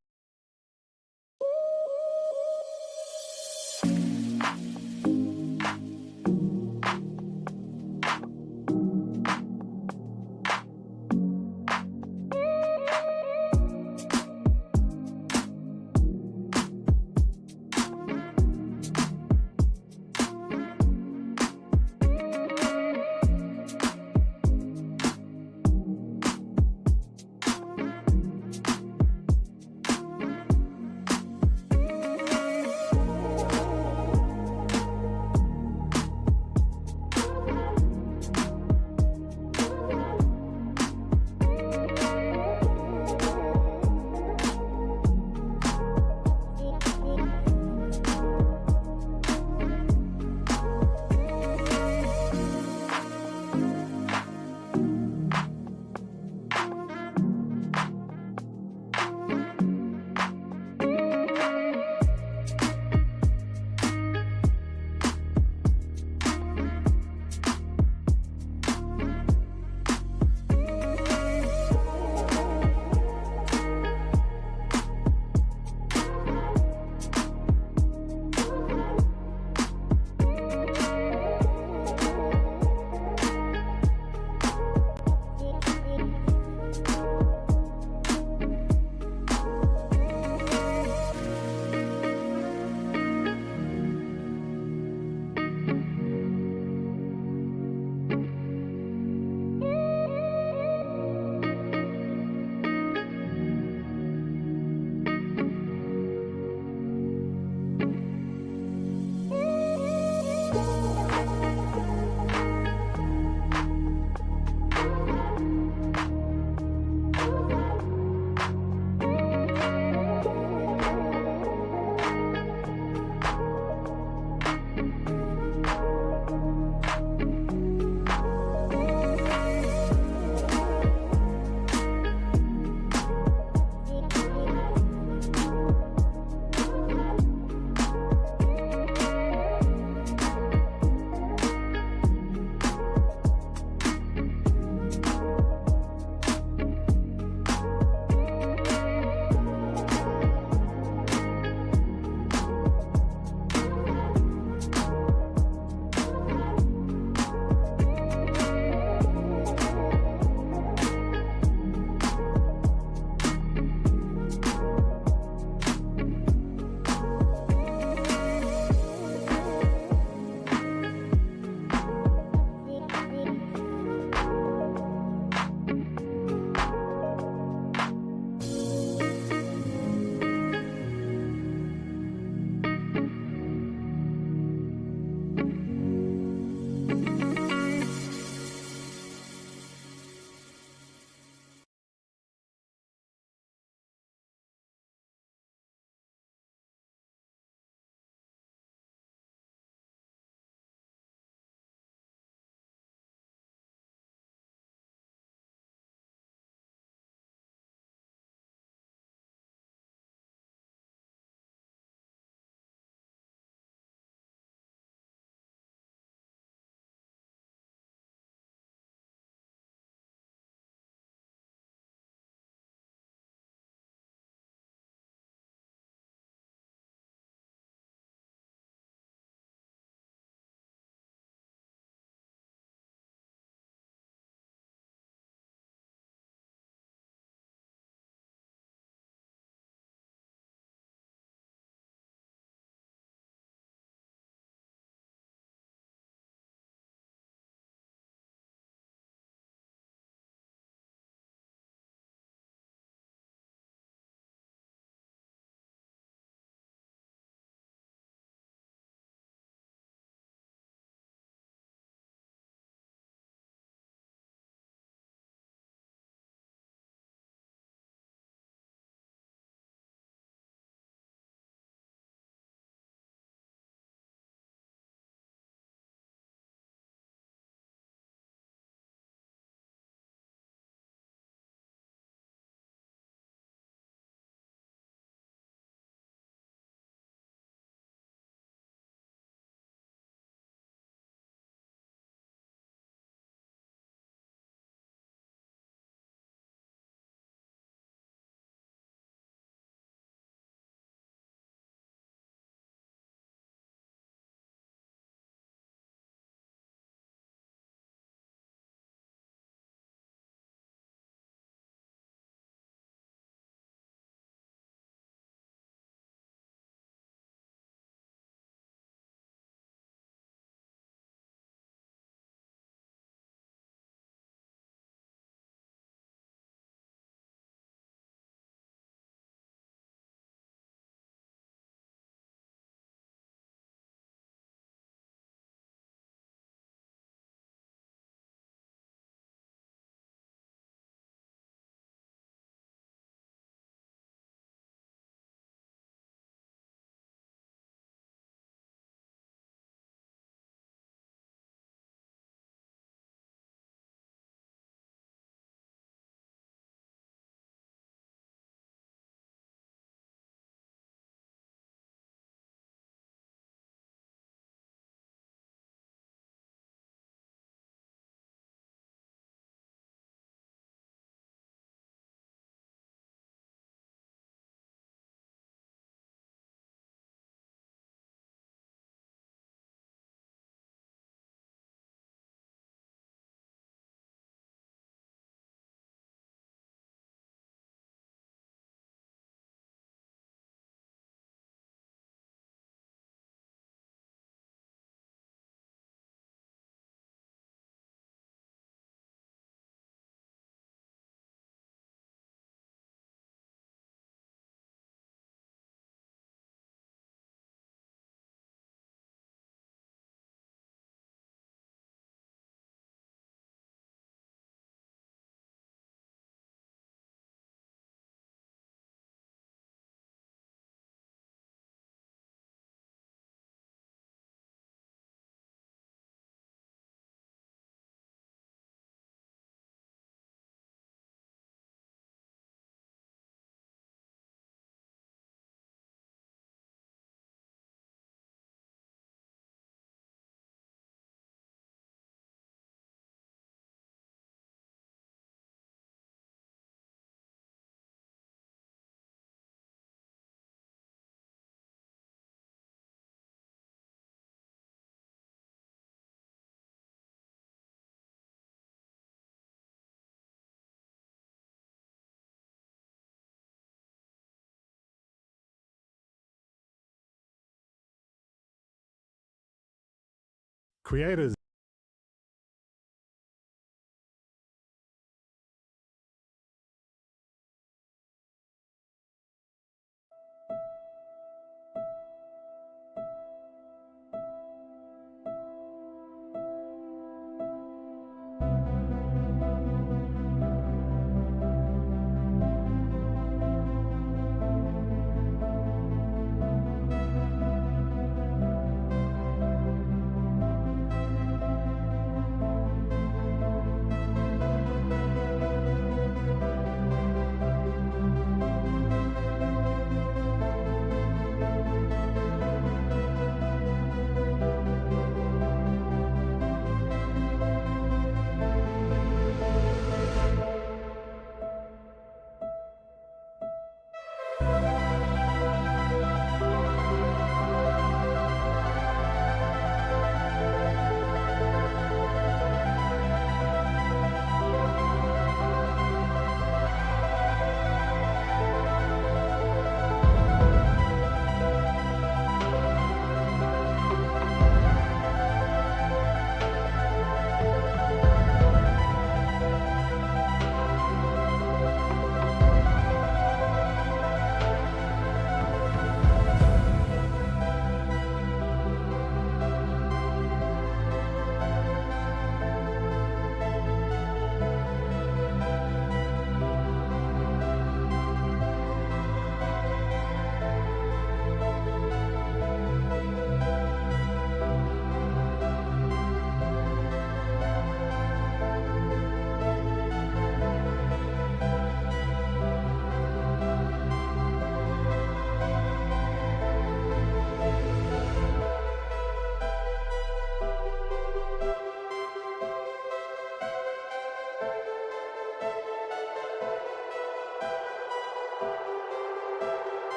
creators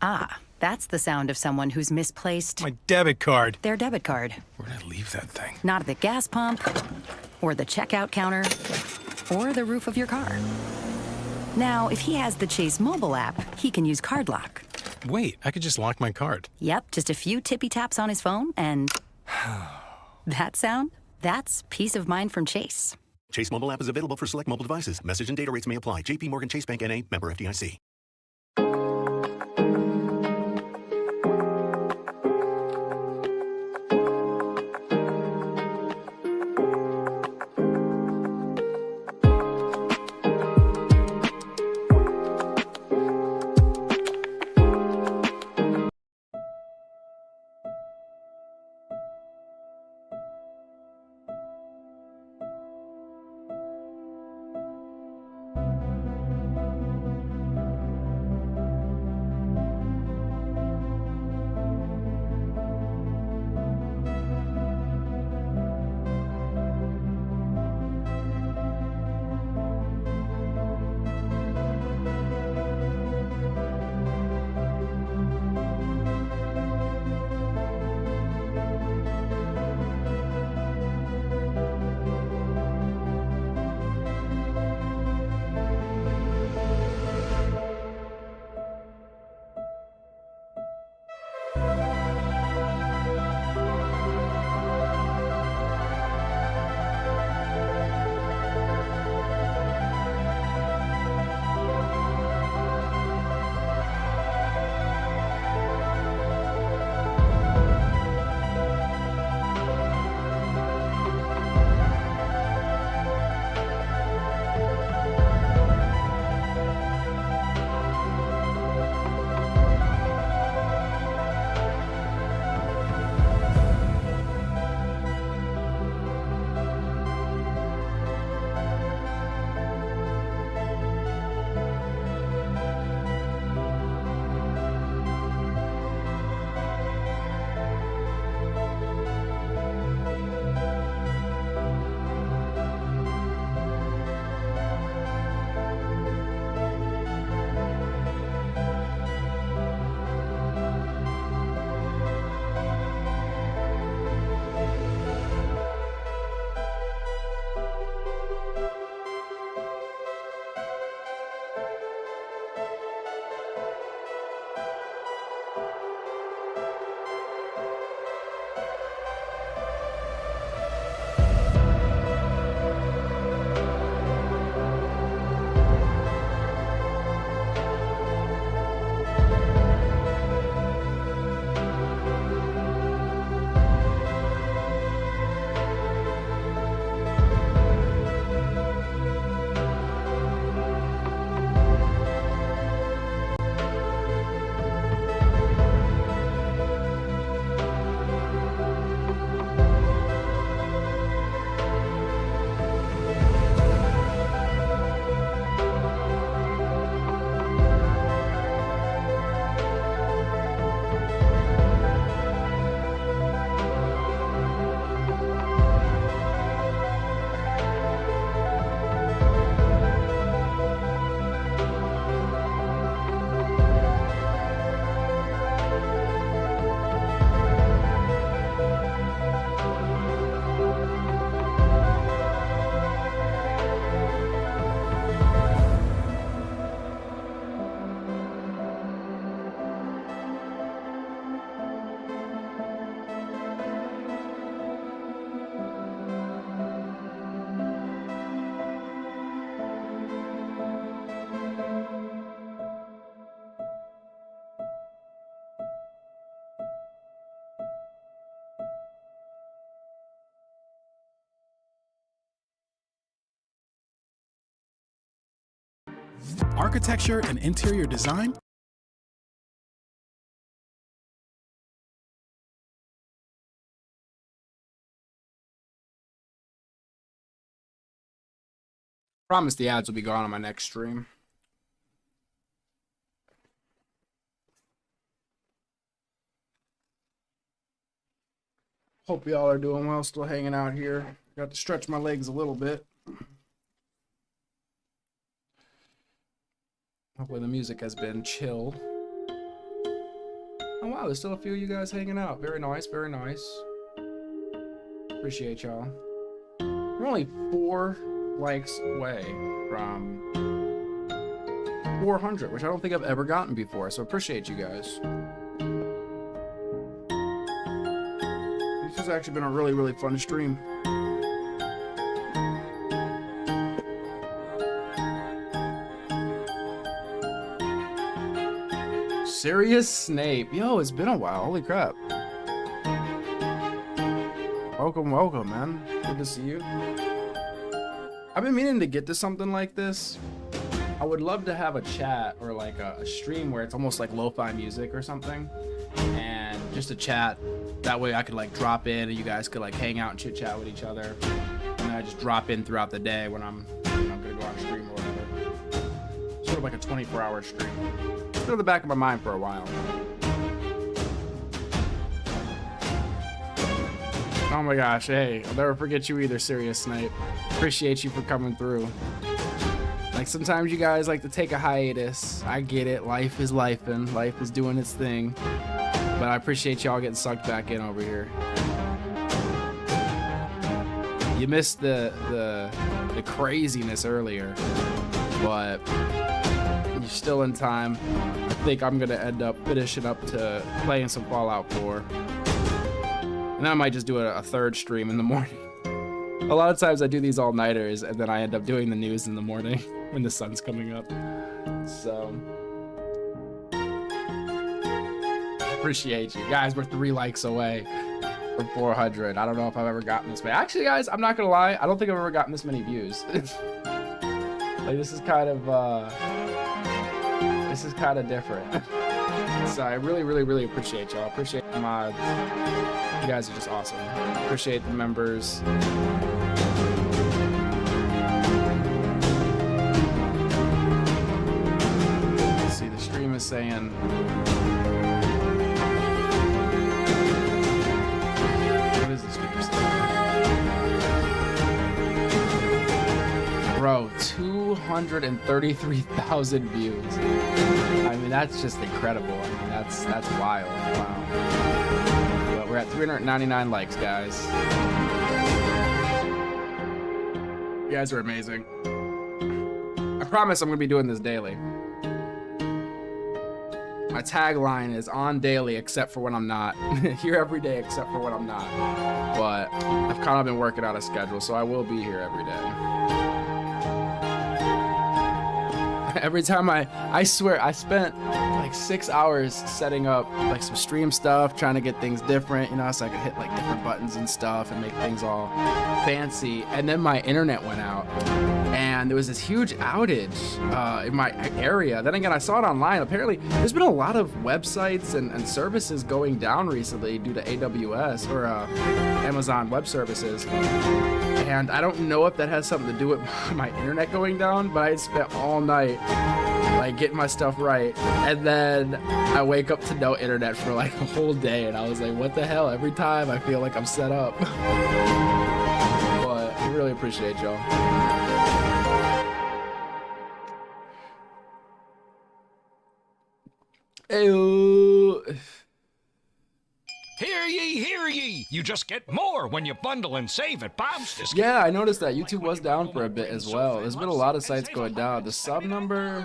Ah, that's the sound of someone who's misplaced My debit card. their debit card. Where'd I leave that thing? Not at the gas pump, or the checkout counter, or the roof of your car. Now, if he has the Chase mobile app, he can use Card Lock. Wait, I could just lock my card. Yep, just a few tippy taps on his phone, and that sound? That's peace of mind from Chase. Chase mobile app is available for select mobile devices. Message and data rates may apply. JP Morgan Chase Bank N.A. Member FDIC. Architecture and interior design? Promise the ads will be gone on my next stream. Hope y'all are doing well, still hanging out here. Got to stretch my legs a little bit. Hopefully the music has been chill. Oh wow, there's still a few of you guys hanging out. Very nice, very nice. Appreciate y'all. We're only 4 likes away from 400, which I don't think I've ever gotten before, so appreciate you guys. This has actually been a really, really fun stream. Sirius Snape. Yo, it's been a while. Holy crap. Welcome, welcome, man. Good to see you. I've been meaning to get to something like this. I would love to have a chat or like a stream where it's almost like lo-fi music or something. And just a chat. That way I could like drop in and you guys could like hang out and chit chat with each other. And then I just drop in throughout the day when I'm gonna go on stream or whatever. Sort of like a 24-hour stream. It's been in the back of my mind for a while. Oh my gosh, hey, I'll never forget you either, Sirius Snape. Appreciate you for coming through. Like, sometimes you guys like to take a hiatus. I get it, life is lifing, life is doing its thing. But I appreciate y'all getting sucked back in over here. You missed the craziness earlier, but you're still in time. I think I'm gonna end up finishing up to playing some Fallout 4. And then I might just do a 3rd stream in the morning. A lot of times I do these all-nighters and then I end up doing the news in the morning when the sun's coming up. So appreciate you guys. We're 3 likes away from 400. I don't know if I've ever gotten this many. Actually, guys, I'm not gonna lie, I don't think I've ever gotten this many views. Like, this is kind of different. So I really, really, really appreciate y'all. Appreciate the mods. You guys are just awesome. Appreciate the members. Let's see, the stream is saying what is the stream saying? Bro, 233,000 views. I mean, that's just incredible. I mean, that's wild. Wow. But we're at 399 likes, guys. You guys are amazing. I promise I'm gonna be doing this daily. My tagline is on daily except for when I'm not. Here every day except for when I'm not. But I've kind of been working out a schedule, so I will be here every day. Every time I swear I spent like 6 hours setting up like some stream stuff, trying to get things different, you know, so I could hit like different buttons and stuff and make things all fancy. And then my internet went out and there was this huge outage in my area. Then again, I saw it online. Apparently there's been a lot of websites and services going down recently due to AWS or Amazon Web Services. And I don't know if that has something to do with my internet going down, but I spent all night like getting my stuff right. And then I wake up to no internet for like a whole day. And I was like, what the hell? Every time I feel like I'm set up. But I really appreciate y'all. Ayo. Hear ye, hear ye! You just get more when you bundle and save at Bob's Discount. Yeah, I noticed that YouTube was down for a bit as well. There's been a lot of sites going down. The sub number...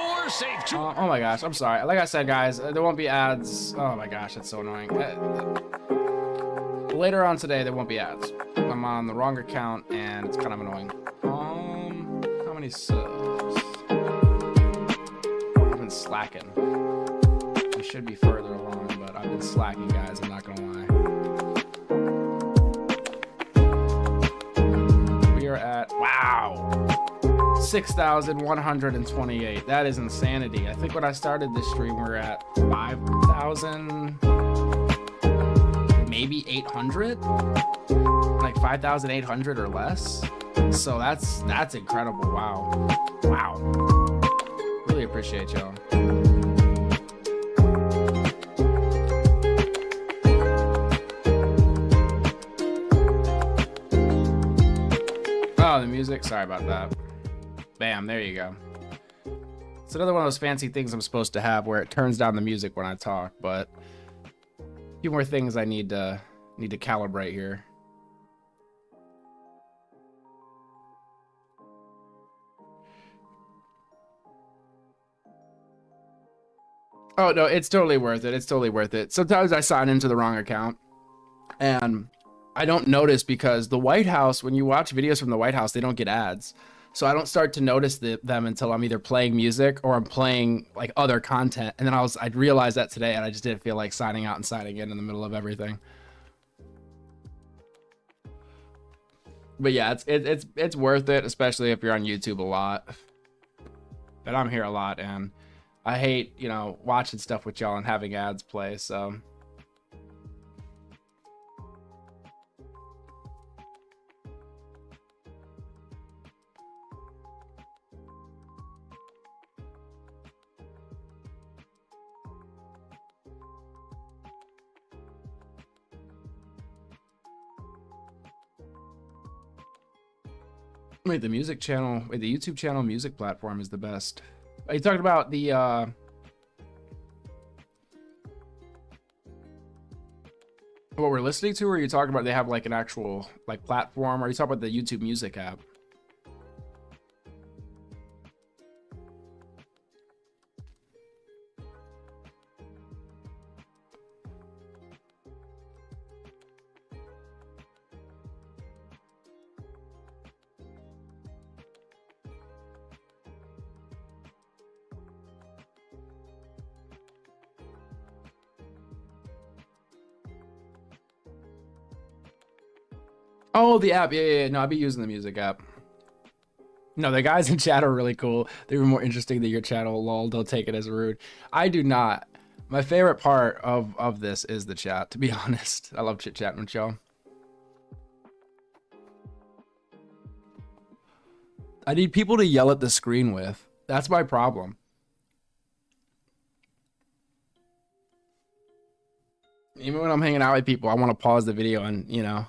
Or save two. Oh my gosh, I'm sorry. Like I said, guys, there won't be ads. Oh my gosh, that's so annoying. Later on today, there won't be ads. I'm on the wrong account, and it's kind of annoying. How many subs? I've been slacking. I should be further along, but I've been slacking, guys. I'm not gonna lie. We are at, wow, 6,128. That is insanity. I think when I started this stream, we were at 5,000, maybe 800, like 5,800 or less. So that's incredible. Wow. Really appreciate y'all. Oh, the music. Sorry about that. Bam, there you go. It's another one of those fancy things I'm supposed to have where it turns down the music when I talk, but a few more things I need to calibrate here. Oh, no, it's totally worth it. It's totally worth it. Sometimes I sign into the wrong account and I don't notice because the White House, when you watch videos from the White House, they don't get ads. So I don't start to notice them until I'm either playing music or I'm playing like other content. And then I realized that today and I just didn't feel like signing out and signing in the middle of everything. But yeah, it's worth it, especially if you're on YouTube a lot. But I'm here a lot and I hate, you know, watching stuff with y'all and having ads play, so. Wait, the music channel, wait, the YouTube channel music platform is the best. Are you talking about the, what we're listening to, or are you talking about they have like an actual like platform, or are you talking about the YouTube music app? Oh, the app. Yeah. No, I'd be using the music app. No, the guys in chat are really cool. They were more interesting than your channel. Lol, don't take it as rude. I do not. My favorite part of this is the chat, to be honest. I love chit-chatting with y'all. I need people to yell at the screen with. That's my problem. Even when I'm hanging out with people, I want to pause the video and, you know,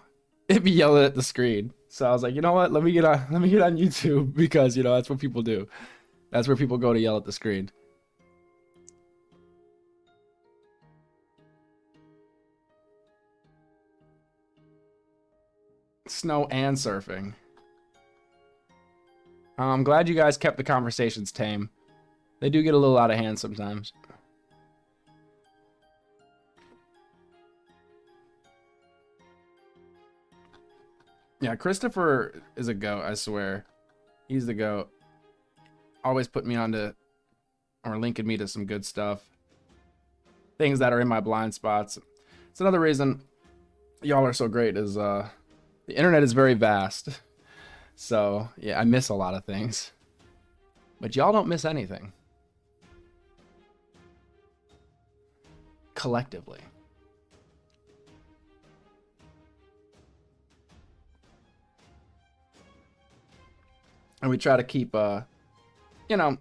it'd be yelling at the screen. So I was like, you know what? Let me get on YouTube because, you know, that's what people do. That's where people go to yell at the screen. Snow and surfing. I'm glad you guys kept the conversations tame. They do get a little out of hand sometimes. Yeah, Christopher is a goat, I swear. He's the goat. Always put me onto, or linking me to some good stuff. Things that are in my blind spots. It's another reason y'all are so great is the internet is very vast. So, yeah, I miss a lot of things. But y'all don't miss anything. Collectively. And we try to keep, you know,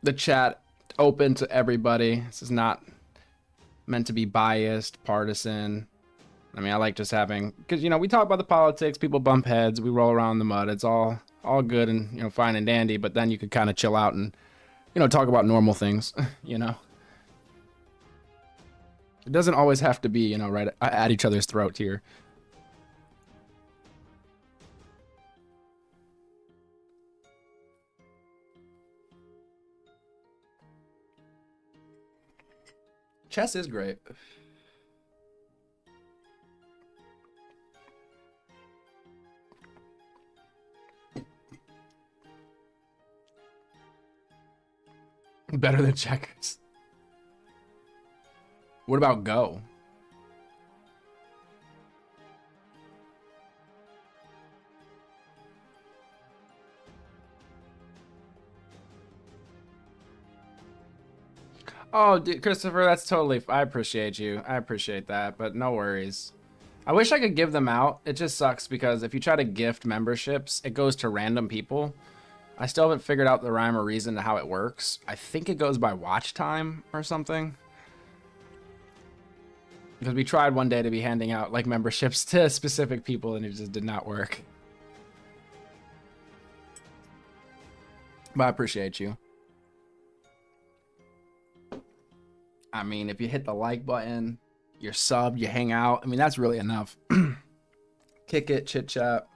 the chat open to everybody. This is not meant to be biased, partisan. I mean, I like just having, because, you know, we talk about the politics, people bump heads, we roll around in the mud. It's all good and, you know, fine and dandy, but then you could kind of chill out and, you know, talk about normal things, you know. It doesn't always have to be, you know, right at each other's throat here. Chess is great. Better than checkers. What about Go? Oh, dude, Christopher, that's totally... I appreciate you. I appreciate that, but no worries. I wish I could give them out. It just sucks because if you try to gift memberships, it goes to random people. I still haven't figured out the rhyme or reason to how it works. I think it goes by watch time or something. Because we tried one day to be handing out like memberships to specific people and it just did not work. But I appreciate you. I mean, if you hit the like button, you're subbed, you hang out. I mean, that's really enough. Kick it, chit chat.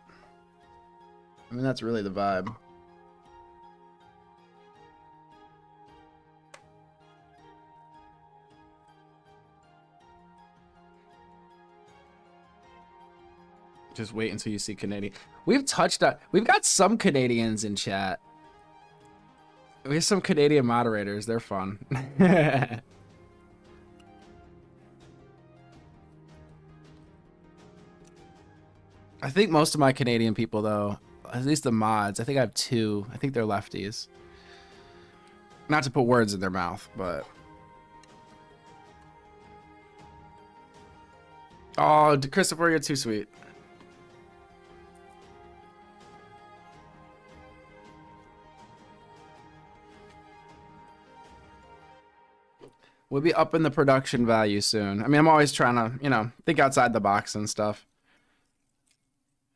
I mean, that's really the vibe. Just wait until you see Canadian. We've got some Canadians in chat. We have some Canadian moderators. They're fun. I think most of my Canadian people, though, at least the mods, I think I have 2. I think they're lefties. Not to put words in their mouth, but... Oh, Christopher, you're too sweet. We'll be up in the production value soon. I mean, I'm always trying to, you know, think outside the box and stuff.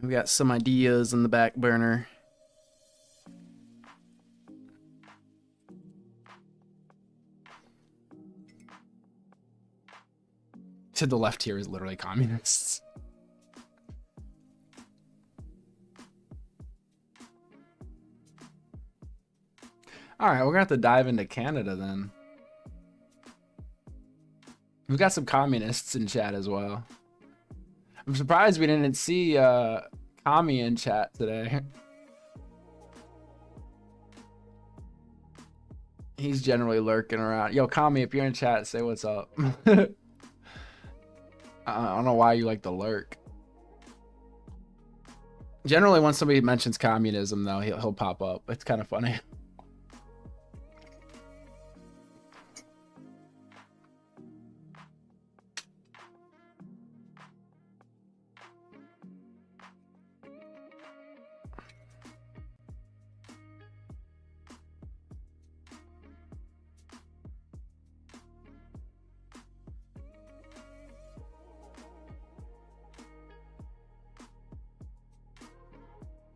We got some ideas in the back burner. To the left here is literally communists. All right, we're gonna have to dive into Canada then. We've got some communists in chat as well. I'm surprised we didn't see Kami in chat today. He's generally lurking around. Yo, Kami, if you're in chat, say what's up. I don't know why you like to lurk. Generally, when somebody mentions communism, though, he'll pop up. It's kind of funny.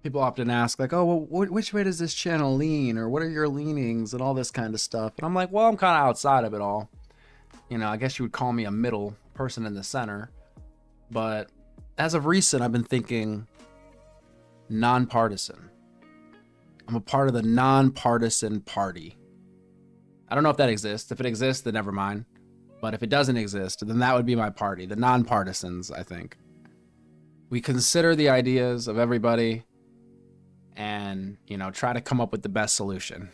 People often ask, like, oh, well, which way does this channel lean? Or what are your leanings and all this kind of stuff? And I'm like, well, I'm kind of outside of it all. You know, I guess you would call me a middle person in the center. But as of recent, I've been thinking nonpartisan. I'm a part of the nonpartisan party. I don't know if that exists. If it exists, then never mind. But if it doesn't exist, then that would be my party. The nonpartisans, I think. We consider the ideas of everybody and, you know, try to come up with the best solution.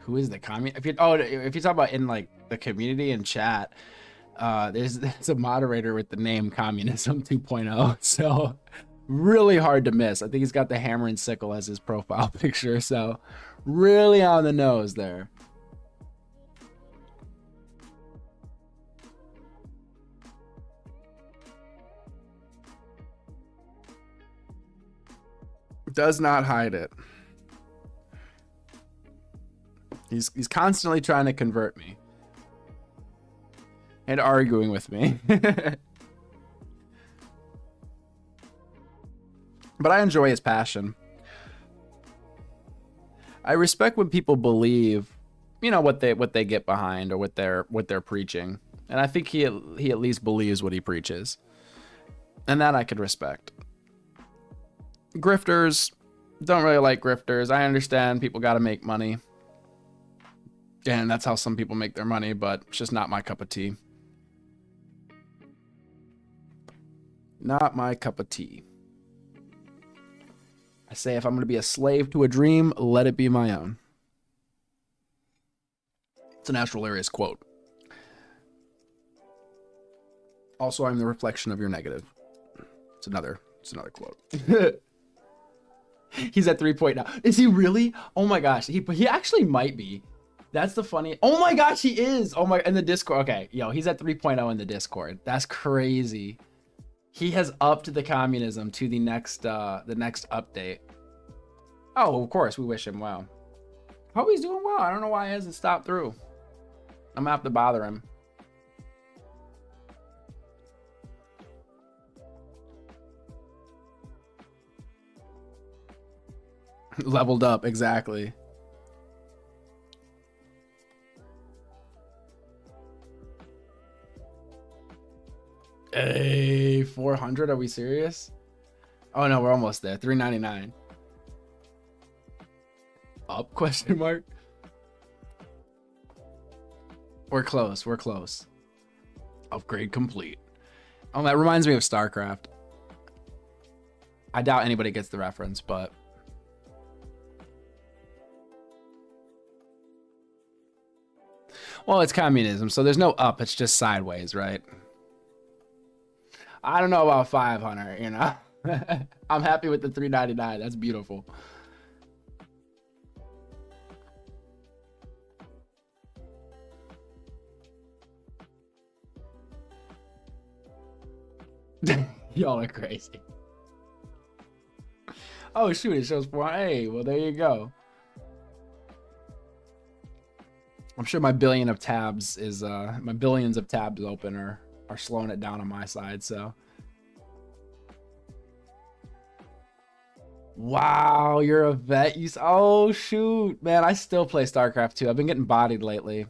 Who is the communist? If you talk about in like the community and chat, there's a moderator with the name Communism 2.0. So really hard to miss. I think he's got the hammer and sickle as his profile picture. So really on the nose there. Does not hide it. He's constantly trying to convert me and arguing with me. But I enjoy his passion. I respect when people believe, you know, what they get behind or what they're preaching. And I think he at least believes what he preaches. And that I could respect. Grifters, don't really like grifters. I understand people got to make money. And that's how some people make their money, but it's just not my cup of tea. Not my cup of tea. I say if I'm going to be a slave to a dream, let it be my own. It's an Astral Aries quote. Also, I'm the reflection of your negative. It's another quote. He's at 3 point now. Is he really? Oh my gosh. He actually might be. That's the funny. Oh my gosh, he is. Oh my, in the Discord. Okay, yo, he's at 3.0 in the Discord. That's crazy. He has upped the communism to the next update. Oh, of course, we wish him well. Hope he's doing well. I don't know why he hasn't stopped through. I'm gonna have to bother him. Leveled up, exactly. Hey, 400? Are we serious? Oh no, we're almost there. 399. Up? Question mark. We're close. We're close. Upgrade complete. Oh, that reminds me of StarCraft. I doubt anybody gets the reference, but well, it's communism, so there's no up. It's just sideways, right? I don't know about 500, you know. I'm happy with the 399. That's beautiful. Y'all are crazy. Oh shoot, it shows 4. Hey, well there you go. I'm sure my billion of tabs is my billions of tabs open are slowing it down on my side, so. Wow, you're a vet. Oh shoot, man, I still play StarCraft 2. I've been getting bodied lately.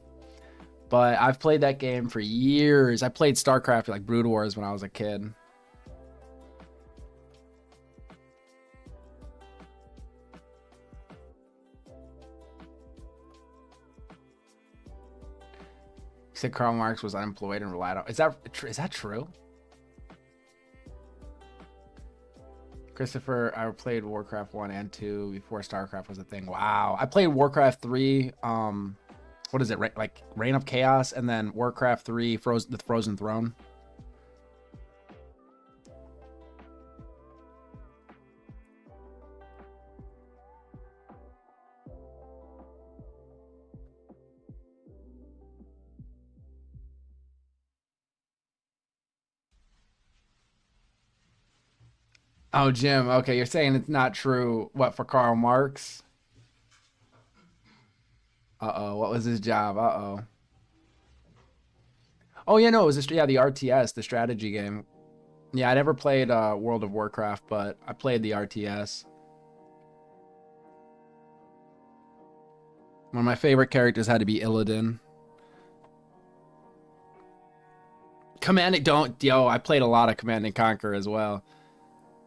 But I've played that game for years. I played StarCraft like Brood Wars when I was a kid. He said Karl Marx was unemployed and relied on. Is that true? Christopher, I played Warcraft 1 and 2 before StarCraft was a thing. Wow. I played Warcraft 3, what is it? Like Reign of Chaos, and then Warcraft 3, the Frozen Throne. Oh, Jim. Okay, you're saying it's not true. What, for Karl Marx? Uh-oh. What was his job? Uh-oh. Oh, yeah, no, it was the RTS, the strategy game. Yeah, I never played World of Warcraft, but I played the RTS. One of my favorite characters had to be Illidan. I played a lot of Command & Conquer as well.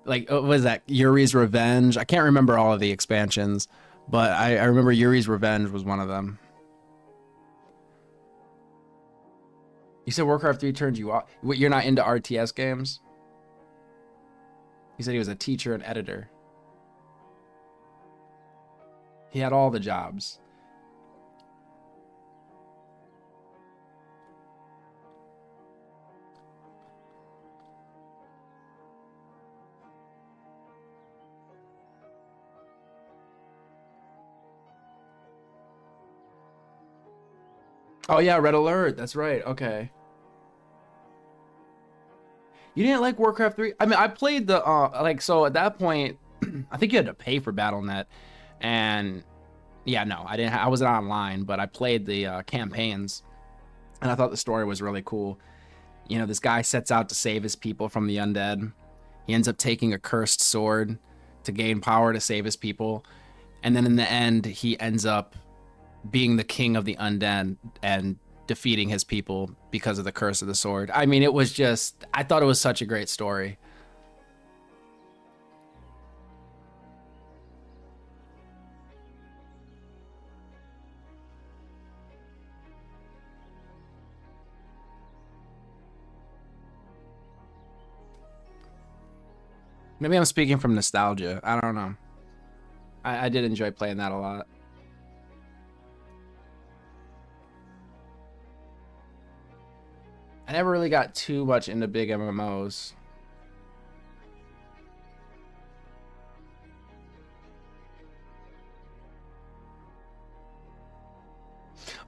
Like, what was that? Yuri's Revenge? I can't remember all of the expansions, but I remember Yuri's Revenge was one of them. You said Warcraft 3 turned you off. You're not into RTS games? He said he was a teacher and editor. He had all the jobs. Oh yeah, Red Alert. That's right. Okay. You didn't like Warcraft 3? I mean, I played the so at that point, I think you had to pay for BattleNet, and yeah, no, I wasn't online, but I played the campaigns, and I thought the story was really cool. You know, this guy sets out to save his people from the undead. He ends up taking a cursed sword to gain power to save his people, and then in the end, he ends up being the king of the undead and defeating his people because of the curse of the sword. I mean, it was just, I thought it was such a great story. Maybe I'm speaking from nostalgia. I don't know. I did enjoy playing that a lot. I never really got too much into big MMOs.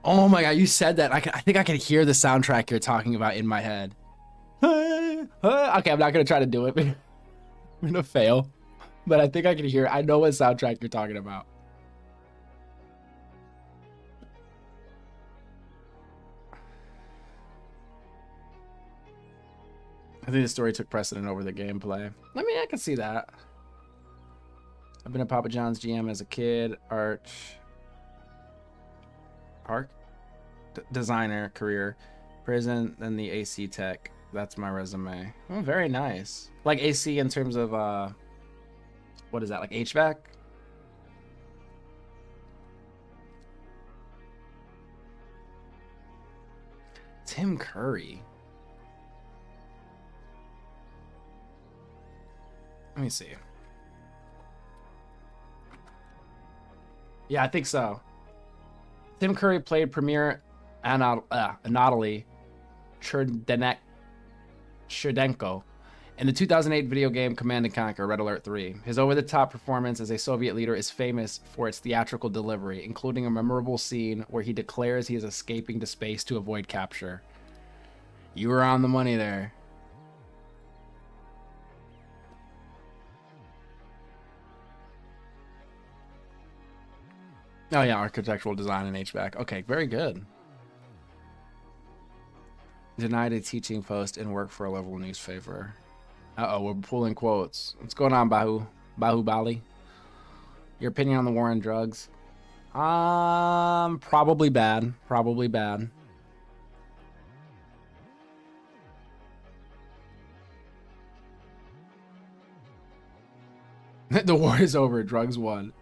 Oh my god, you said that. I think I can hear the soundtrack you're talking about in my head. Okay, I'm not gonna try to do it. I'm gonna fail. But I think I can hear it. I know what soundtrack you're talking about. I think the story took precedent over the gameplay. I mean, I can see that. I've been a Papa John's GM as a kid. Designer career. Prison, then the AC tech. That's my resume. Oh, very nice. Like AC in terms of, what is that, like HVAC? Tim Curry. Let me see. Yeah, I think so. Tim Curry played Premier Anatoly Cherdenko in the 2008 video game Command & Conquer: Red Alert 3. His over-the-top performance as a Soviet leader is famous for its theatrical delivery, including a memorable scene where he declares he is escaping to space to avoid capture. You were on the money there. Oh yeah, architectural design and HVAC. Okay, very good. Denied a teaching post and work for a local newspaper. Uh-oh, we're pulling quotes. What's going on, Bahubali? Your opinion on the war on drugs? Probably bad. Probably bad. The war is over. Drugs won.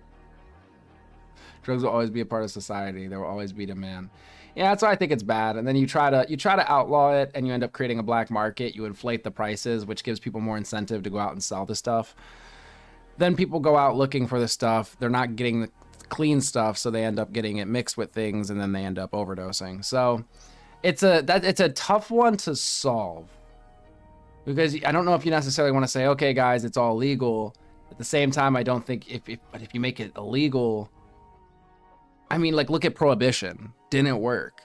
Drugs will always be a part of society. There will always be demand. Yeah, that's why I think it's bad. And then you try to outlaw it, and you end up creating a black market. You inflate the prices, which gives people more incentive to go out and sell the stuff. Then people go out looking for the stuff. They're not getting the clean stuff, so they end up getting it mixed with things, and then they end up overdosing. So it's a tough one to solve, because I don't know if you necessarily want to say, okay, guys, it's all legal. At the same time, I don't think if you make it illegal. I mean, like, look at prohibition. Didn't work.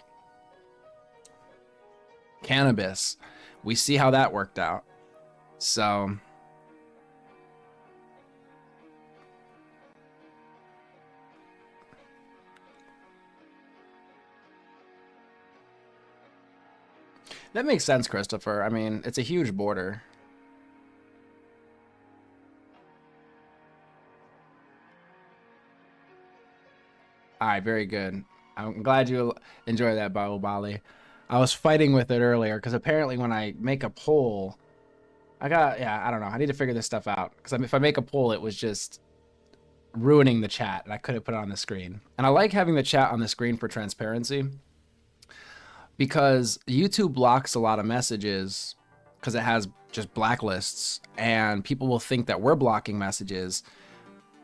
Cannabis. We see how that worked out. So that makes sense, Christopher. I mean, it's a huge border. All right, very good. I'm glad you enjoy that, Bahubali. I was fighting with it earlier because apparently when I make a poll, I don't know. I need to figure this stuff out, because if I make a poll, it was just ruining the chat, and I couldn't put it on the screen. And I like having the chat on the screen for transparency, because YouTube blocks a lot of messages because it has just blacklists, and people will think that we're blocking messages.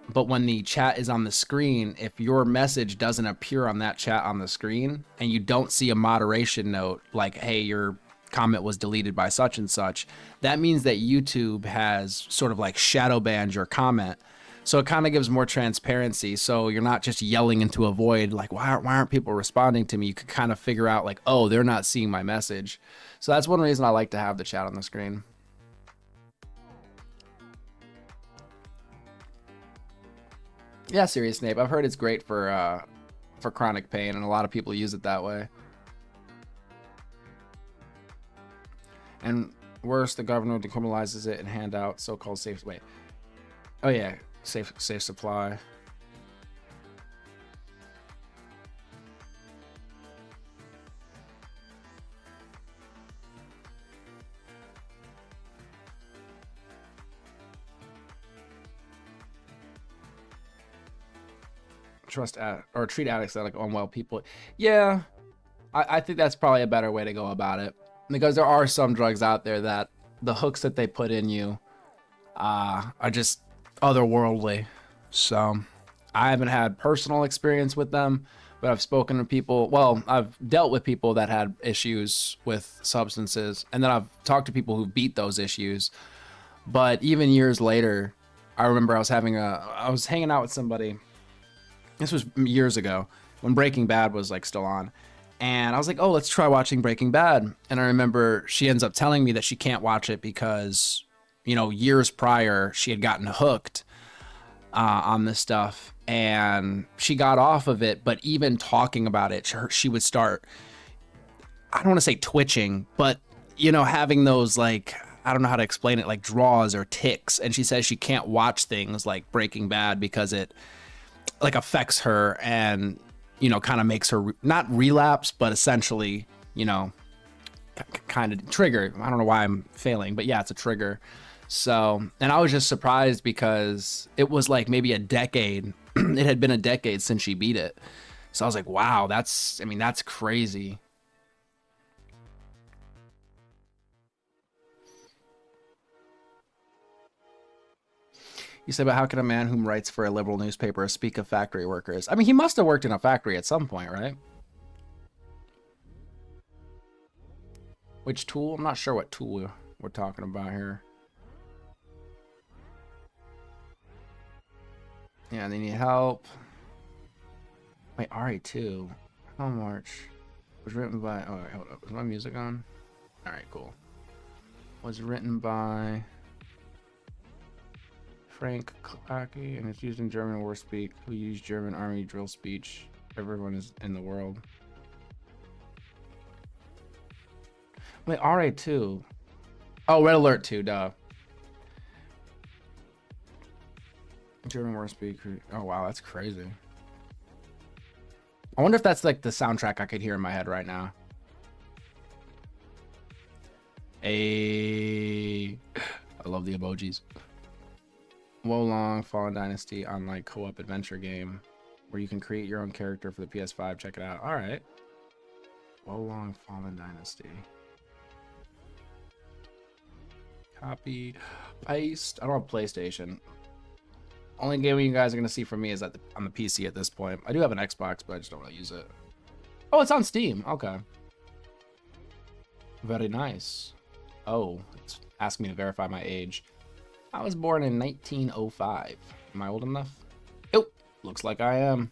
But when the chat is on the screen, if your message doesn't appear on that chat on the screen, and you don't see a moderation note like, hey, your comment was deleted by such and such, that means that YouTube has sort of like shadow banned your comment. So it kind of gives more transparency. So you're not just yelling into a void like, why aren't people responding to me? You can kind of figure out like, oh, they're not seeing my message. So that's one reason I like to have the chat on the screen. Yeah, Serious Snape. I've heard it's great for chronic pain, and a lot of people use it that way. And worse, the governor decriminalizes it and hand out so-called safe. Wait. Oh yeah, safe supply. Treat addicts like unwell people. Yeah, I think that's probably a better way to go about it, because there are some drugs out there that the hooks that they put in you are just otherworldly. So I haven't had personal experience with them, but I've spoken to people. Well, I've dealt with people that had issues with substances, and then I've talked to people who beat those issues. But even years later, I remember I was hanging out with somebody. This was years ago when Breaking Bad was like still on. And I was like, oh, let's try watching Breaking Bad. And I remember she ends up telling me that she can't watch it because, years prior, she had gotten hooked on this stuff. And she got off of it. But even talking about it, she would start, I don't want to say twitching, but, having those like, I don't know how to explain it, like draws or tics. And she says she can't watch things like Breaking Bad because it like affects her and, you know, kind of makes her not relapse, but essentially, you know, kind of trigger. I don't know why I'm failing, but yeah, it's a trigger. So, and I was just surprised because it was like maybe a decade. It had been a decade since she beat it. So I was like, wow, that's crazy. You said, but how can a man who writes for a liberal newspaper speak of factory workers? I mean, he must have worked in a factory at some point, right? Which tool? I'm not sure what tool we're talking about here. Yeah, they need help. Wait, RE2. How much? Was written by... Oh, wait, hold up. Is my music on? Alright, cool. Was written by... Frank Klacke, and it's used in German war speak. Who used German army drill speech? Everyone is in the world. Wait, RA2. Oh, Red Alert 2, duh. German war speak. Oh, wow, that's crazy. I wonder if that's like the soundtrack I could hear in my head right now. I love the emojis. Wolong Fallen Dynasty online co-op adventure game where you can create your own character for the PS5. Check it out. All right. Wolong Fallen Dynasty. Copy. Paste. I don't have PlayStation. Only game you guys are going to see from me is on the PC at this point. I do have an Xbox, but I just don't really use it. Oh, it's on Steam. Okay. Very nice. Oh, it's asking me to verify my age. I was born in 1905. Am I old enough? Oh, looks like I am.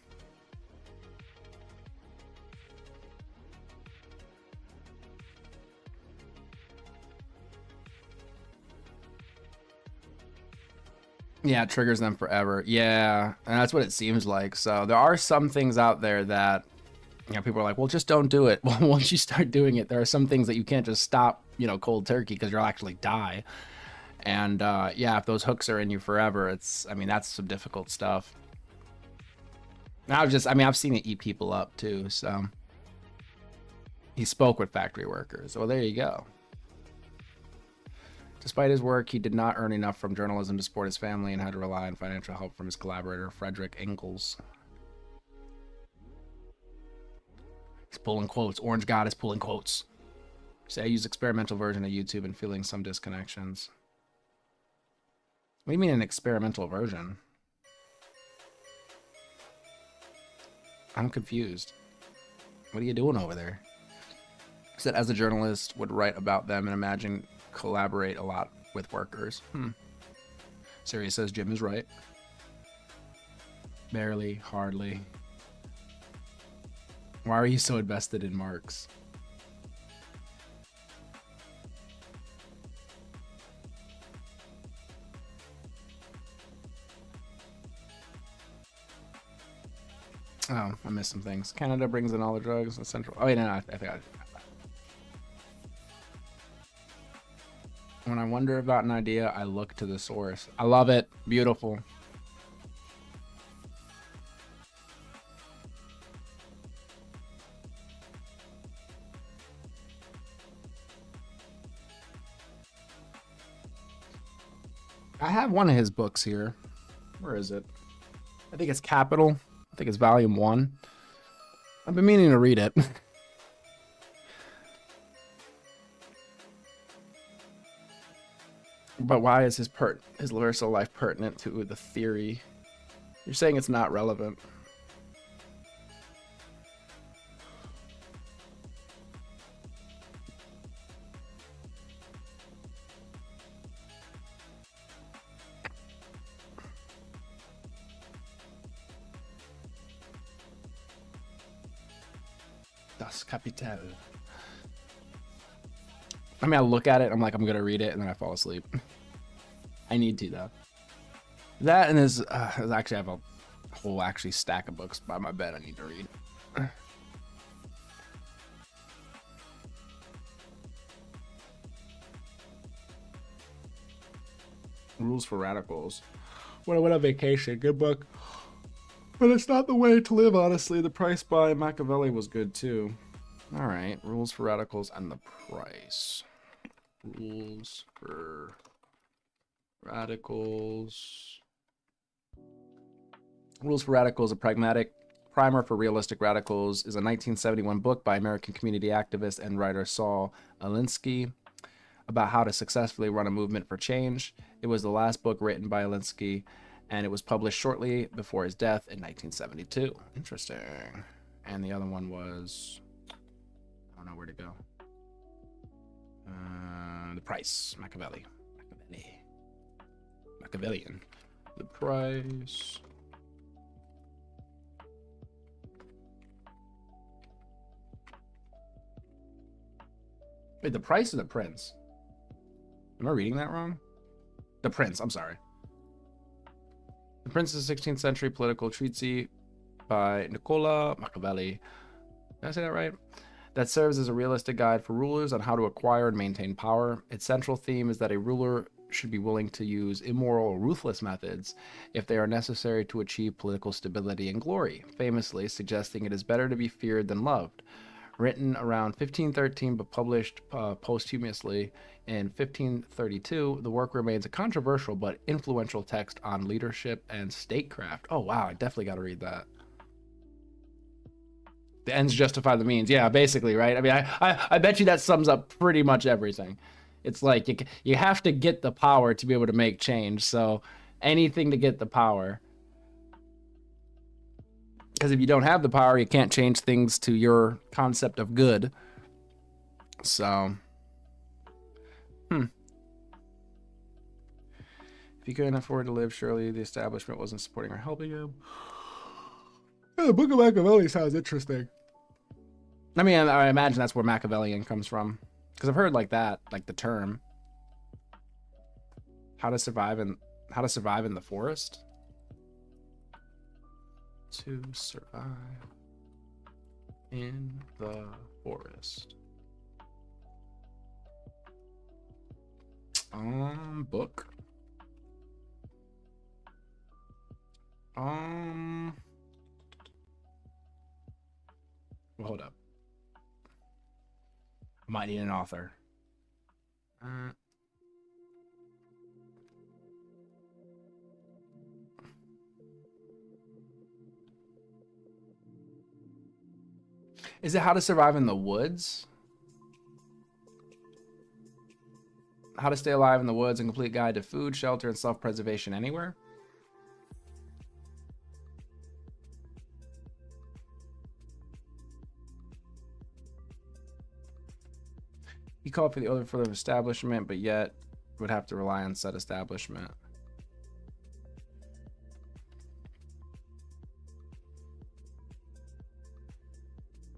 Yeah, it triggers them forever. Yeah, and that's what it seems like. So there are some things out there that, you know, people are like, well, just don't do it. Well, once you start doing it, there are some things that you can't just stop, you know, cold turkey, because you'll actually die. And yeah, if those hooks are in you forever, I mean, that's some difficult stuff. And I've seen it eat people up too. So he spoke with factory workers. Well, there you go. Despite his work, he did not earn enough from journalism to support his family and had to rely on financial help from his collaborator, Frederick Engels. He's pulling quotes. Orange God is pulling quotes. Say I use experimental version of YouTube and feeling some disconnections. What do you mean an experimental version? I'm confused. What are you doing over there? He said, as a journalist, would write about them and imagine collaborate a lot with workers. Siri says Jim is right. Barely, hardly. Why are you so invested in Marx? Oh, I missed some things. Canada brings in all the drugs. Central. Oh, yeah, no, I think when I wonder about an idea, I look to the source. I love it. Beautiful. I have one of his books here. Where is it? I think it's Capital. I think it's volume 1. I've been meaning to read it. But why is his universal life pertinent to the theory? You're saying it's not relevant. Das Kapital. I mean, I look at it, I'm like, I'm gonna read it, and then I fall asleep. I need to, though. That and there's actually, I have a whole stack of books by my bed I need to read. Rules for Radicals. When I went on vacation, good book. But it's not the way to live, honestly. The Price by Machiavelli was good, too. All right. Rules for Radicals and The Price. Rules for Radicals. Rules for Radicals, a pragmatic primer for realistic radicals, is a 1971 book by American community activist and writer Saul Alinsky about how to successfully run a movement for change. It was the last book written by Alinsky, and it was published shortly before his death in 1972. Interesting. And the other one was, I don't know where to go. The Price, Machiavellian. The Price. Wait, The Price or The Prince? Am I reading that wrong? The Prince, I'm sorry. The Prince is a 16th century political treatise by Niccolo Machiavelli. Did I say that right? That serves as a realistic guide for rulers on how to acquire and maintain power. Its central theme is that a ruler should be willing to use immoral or ruthless methods if they are necessary to achieve political stability and glory, famously suggesting it is better to be feared than loved. Written around 1513 but published posthumously in 1532, the work remains a controversial but influential text on leadership and statecraft. Oh wow, I definitely got to read that. The ends justify the means. Yeah, basically, right? I mean, I bet you that sums up pretty much everything. It's like you have to get the power to be able to make change. So anything to get the power. Because if you don't have the power, you can't change things to your concept of good. So, If you couldn't afford to live, surely the establishment wasn't supporting or helping him. Yeah, the Book of Machiavelli sounds interesting. I mean, I imagine that's where Machiavellian comes from. Because I've heard like that, like the term. How to survive in the forest? To survive in the forest. Book. Well, hold up. Might need an author. Is it How to Survive in the Woods? How to Stay Alive in the Woods, and Complete Guide to Food, Shelter, and Self-Preservation Anywhere? He called for the overthrow of establishment, but yet would have to rely on said establishment.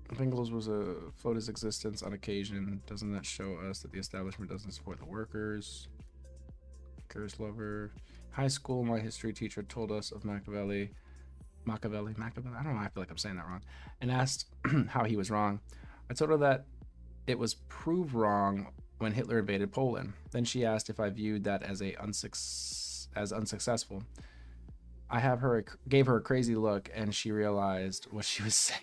Pringles was a photo's existence on occasion. Doesn't that show us that the establishment doesn't support the workers? Curse lover. High school, my history teacher told us of Machiavelli. I don't know, I feel like I'm saying that wrong. And asked how he was wrong. I told her that it was proved wrong when Hitler invaded Poland. Then she asked if I viewed that as unsuccessful. Gave her a crazy look, and she realized what she was saying.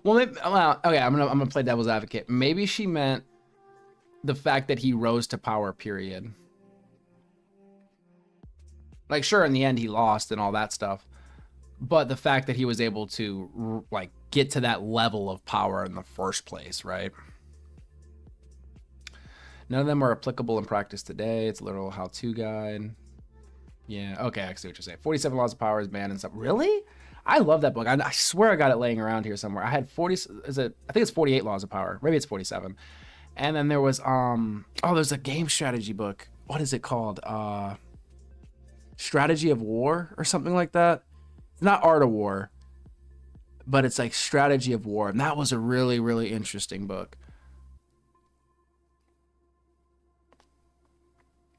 Okay, I'm gonna play devil's advocate. Maybe she meant the fact that he rose to power, period. Like, sure, in the end he lost and all that stuff, but the fact that he was able to like get to that level of power in the first place, right? None of them are applicable in practice today. It's a literal how-to guide. Yeah, okay, I see what you're saying. 47 Laws of Power is banned and stuff. Really? I love that book. I swear I got it laying around here somewhere. I had I think it's 48 Laws of Power. Maybe it's 47. And then there was there's a game strategy book. What is it called? Strategy of War or something like that. It's not Art of War, but it's like Strategy of War. And that was a really, really interesting book.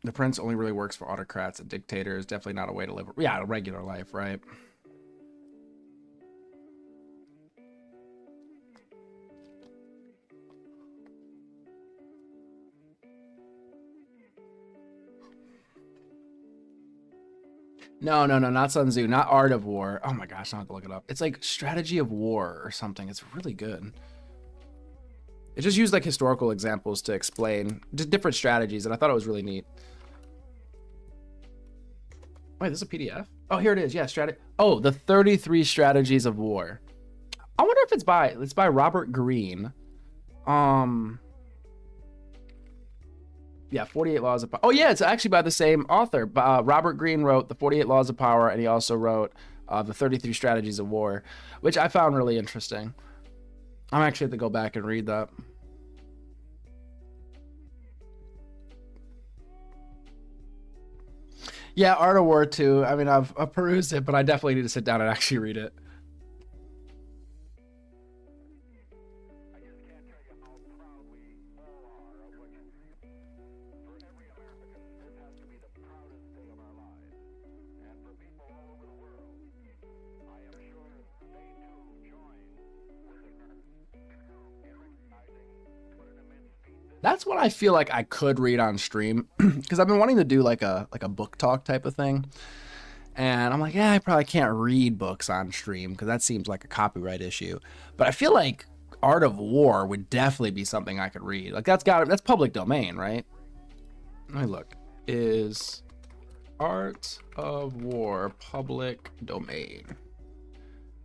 The Prince only really works for autocrats and dictators. Definitely not a way to live a regular life, right? No, not Sun Tzu, not Art of War. Oh my gosh, I have to look it up. It's like Strategy of War or something. It's really good. It just used like historical examples to explain just different strategies, and I thought it was really neat. Wait, this is a PDF? Oh, here it is. Yeah, Oh, the 33 Strategies of War. I wonder if it's by Robert Greene. Yeah, 48 Laws of Power. Oh yeah, it's actually by the same author. Robert Greene wrote the 48 Laws of Power, and he also wrote the 33 Strategies of War, which I found really interesting. I'm actually have to go back and read that. Yeah, Art of War too. I mean, I've perused it, but I definitely need to sit down and actually read it. That's what I feel like I could read on stream, because I've been wanting to do like a book talk type of thing, and I'm like, yeah, I probably can't read books on stream because that seems like a copyright issue. But I feel like Art of War would definitely be something I could read. Like that's public domain, right? Let me look. Is Art of War public domain?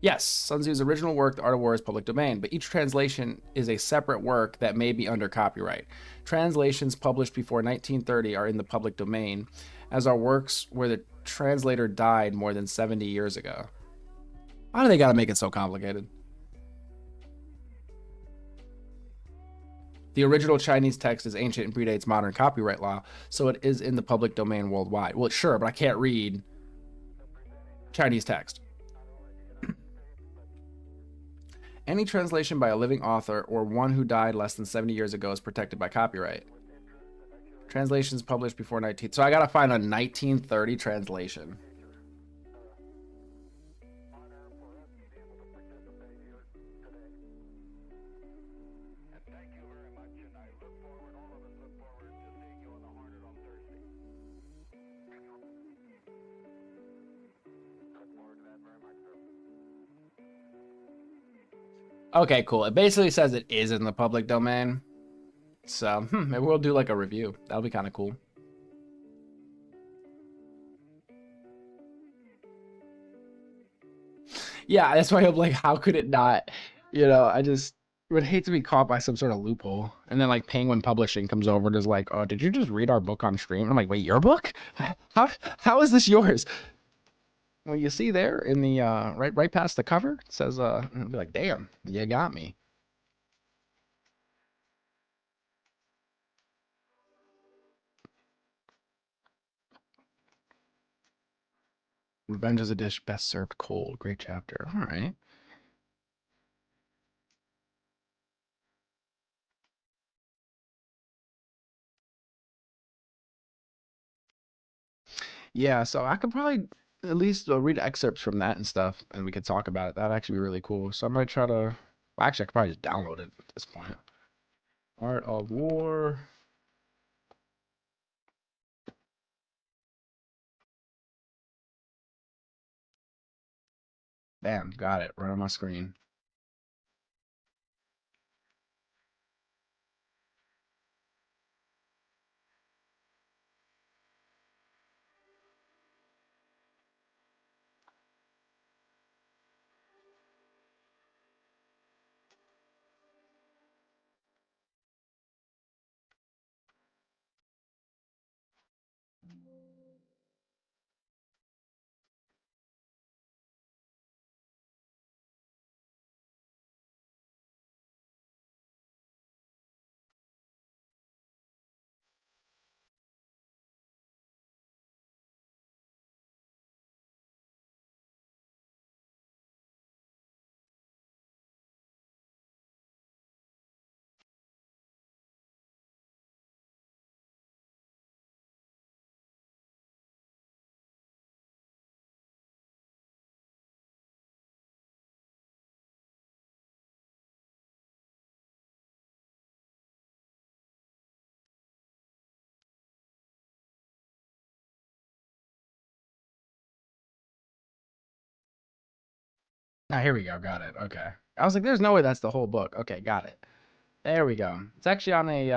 Yes, Sun Tzu's original work, The Art of War, is public domain, but each translation is a separate work that may be under copyright. Translations published before 1930 are in the public domain, as are works where the translator died more than 70 years ago. Why do they gotta make it so complicated? The original Chinese text is ancient and predates modern copyright law, so it is in the public domain worldwide. Well, sure, but I can't read Chinese text. Any translation by a living author or one who died less than 70 years ago is protected by copyright. Translations published before 19... So I gotta find a 1930 translation. Okay, cool. It basically says it is in the public domain. So, maybe we'll do like a review. That'll be kind of cool. Yeah, that's why I'm like, how could it not? You know, I just would hate to be caught by some sort of loophole. And then like Penguin Publishing comes over and is like, oh, did you just read our book on stream? And I'm like, wait, your book? How is this yours? Well, you see there in the right past the cover, it says I'll be like, damn, you got me. Revenge is a dish best served cold. Great chapter. All right. Yeah, so I could probably at least read excerpts from that and stuff, and we could talk about it. That'd actually be really cool. So I might try to. Well, actually, I could probably just download it at this point. Art of War. Bam, got it right on my screen. Ah, here we go. Got it. Okay. I was like, there's no way that's the whole book. Okay, got it. There we go. It's actually on a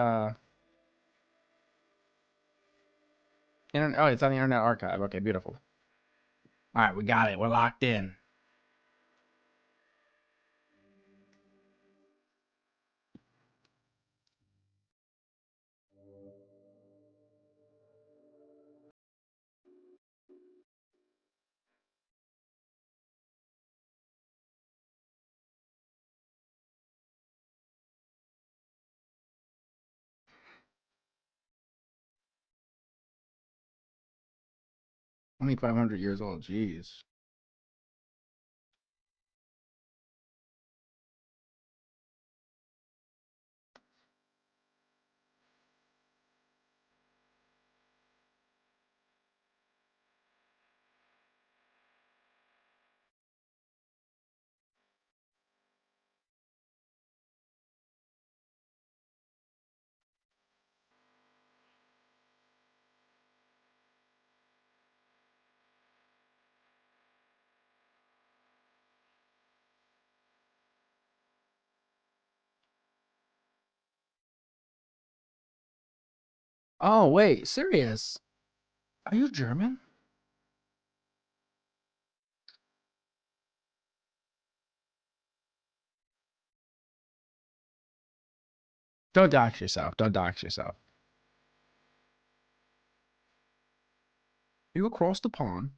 oh, it's on the Internet Archive. Okay, beautiful. All right, we got it. We're locked in. Only 500 years old. Jeez. Oh, wait. Serious? Are you German? Don't dox yourself. Don't dox yourself. You across the pond.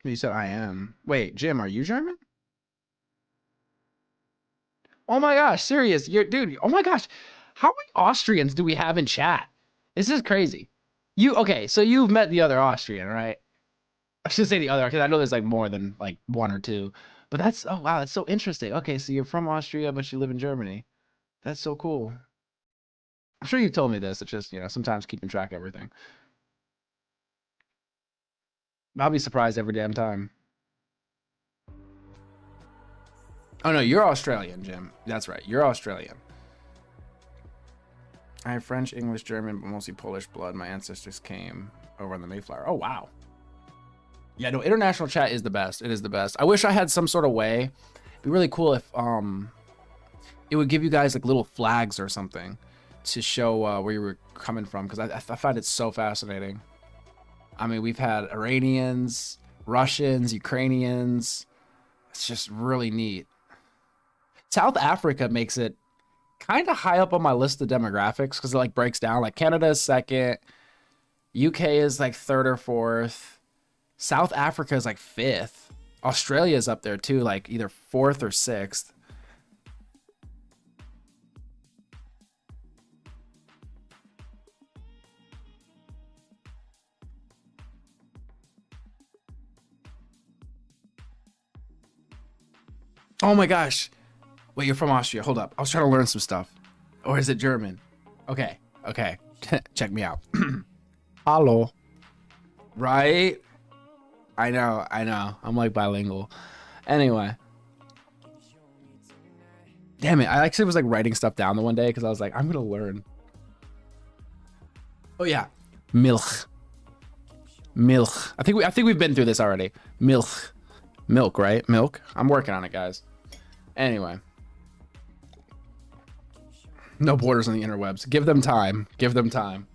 You said I am. Wait, Jim, are you German? Oh my gosh, serious. You're dude, oh my gosh. How many Austrians do we have in chat? This is crazy. Okay, so you've met the other Austrian, right? I should say the other, because I know there's like more than like one or two. But that's oh wow, that's so interesting. Okay, so you're from Austria, but you live in Germany. That's so cool. I'm sure you've told me this. It's just, sometimes keeping track of everything. I'll be surprised every damn time. Oh no, you're Australian, Jim. That's right. You're Australian. I have French, English, German, but mostly Polish blood. My ancestors came over on the Mayflower. Oh wow. Yeah, no, international chat is the best. It is the best. I wish I had some sort of way. It'd be really cool if it would give you guys like little flags or something to show where you were coming from, because I find it so fascinating. I mean, we've had Iranians, Russians, Ukrainians. It's just really neat. South Africa makes it kind of high up on my list of demographics because it like breaks down. Like Canada is second, UK is like third or fourth, South Africa is like fifth, Australia is up there too, like either fourth or sixth. Oh my gosh. Wait, you're from Austria. Hold up. I was trying to learn some stuff. Or is it German? Okay. Okay. Check me out. Hallo. Right? I know. I'm like bilingual. Anyway. Damn it. I actually was like writing stuff down the one day because I was like, I'm going to learn. Oh yeah. Milk. I think we've been through this already. Milk, right? Milk. I'm working on it, guys. Anyway. No borders on the interwebs. Give them time. Give them time.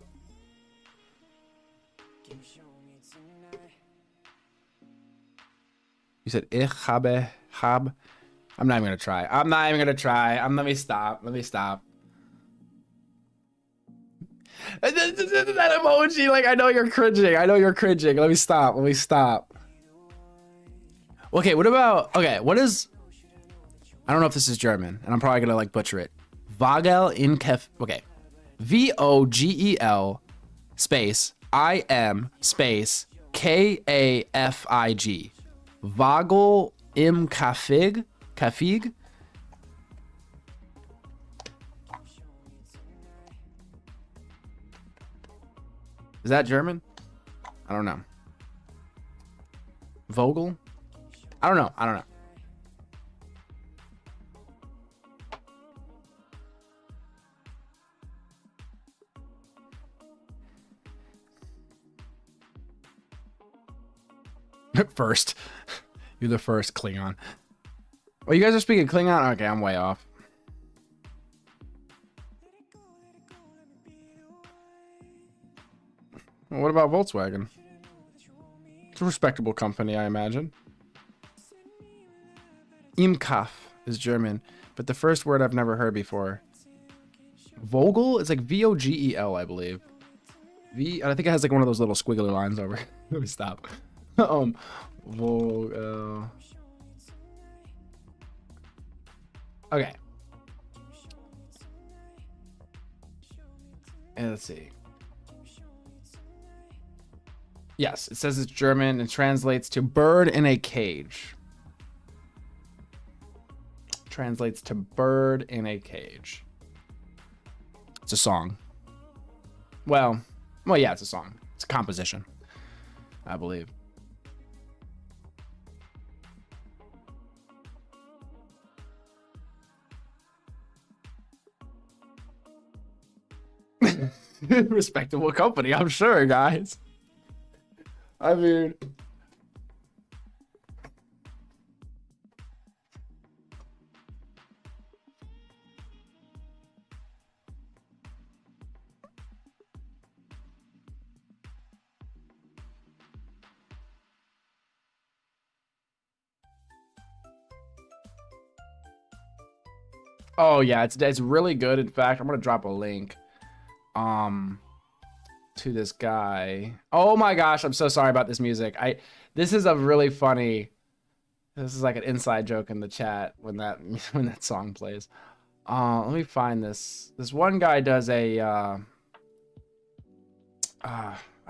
You said ich habe. I'm not even gonna try. Let me stop. That emoji, like I know you're cringing. Let me stop. Okay, what is, I don't know if this is German, and I'm probably gonna like butcher it. Vogel in Kef, okay. VOGEL space IM space KAFIG. Vogel im Kafig? Is that German? I don't know. Vogel? I don't know. First. You're the first Klingon. Oh, you guys are speaking Klingon? Okay, I'm way off. Well, what about Volkswagen? It's a respectable company, I imagine. Imkaf is German, but the first word I've never heard before. Vogel is like Vogel, I believe. And I think it has like one of those little squiggly lines over. Let me stop. Vogel. Okay. And let's see. Yes, it says it's German and translates to bird in a cage. Translates to bird in a cage. It's a song. Well, yeah, it's a song. It's a composition, I believe. Respectable company, I'm sure, guys. I mean, oh yeah, it's really good. In fact, I'm gonna drop a link to this guy. Oh my gosh, I'm so sorry about this music. This is a really funny, this is like an inside joke in the chat when that song plays. Let me find this. This one guy does a I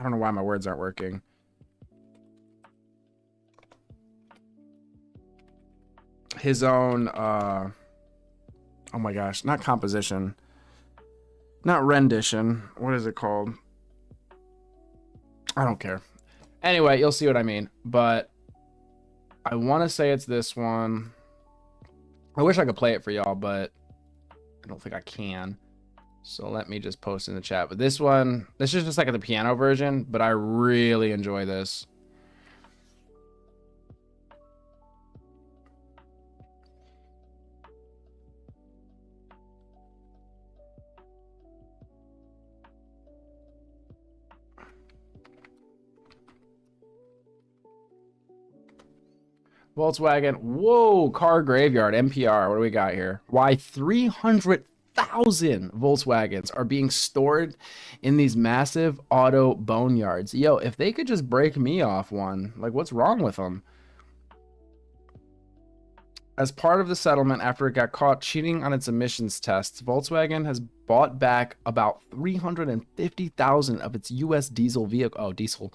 don't know why my words aren't working. His own oh my gosh, not composition, not rendition. What is it called? I don't care. Anyway, you'll see what I mean. But I want to say it's this one. I wish I could play it for y'all, but I don't think I can. So let me just post in the chat. But this one, this is just like the piano version, but I really enjoy this. Volkswagen. Whoa, car graveyard, NPR. What do we got here? Why 300,000 Volkswagens are being stored in these massive auto boneyards. Yo, if they could just break me off one, like what's wrong with them? As part of the settlement after it got caught cheating on its emissions tests, Volkswagen has bought back about 350,000 of its US diesel vehicle. Oh, diesel.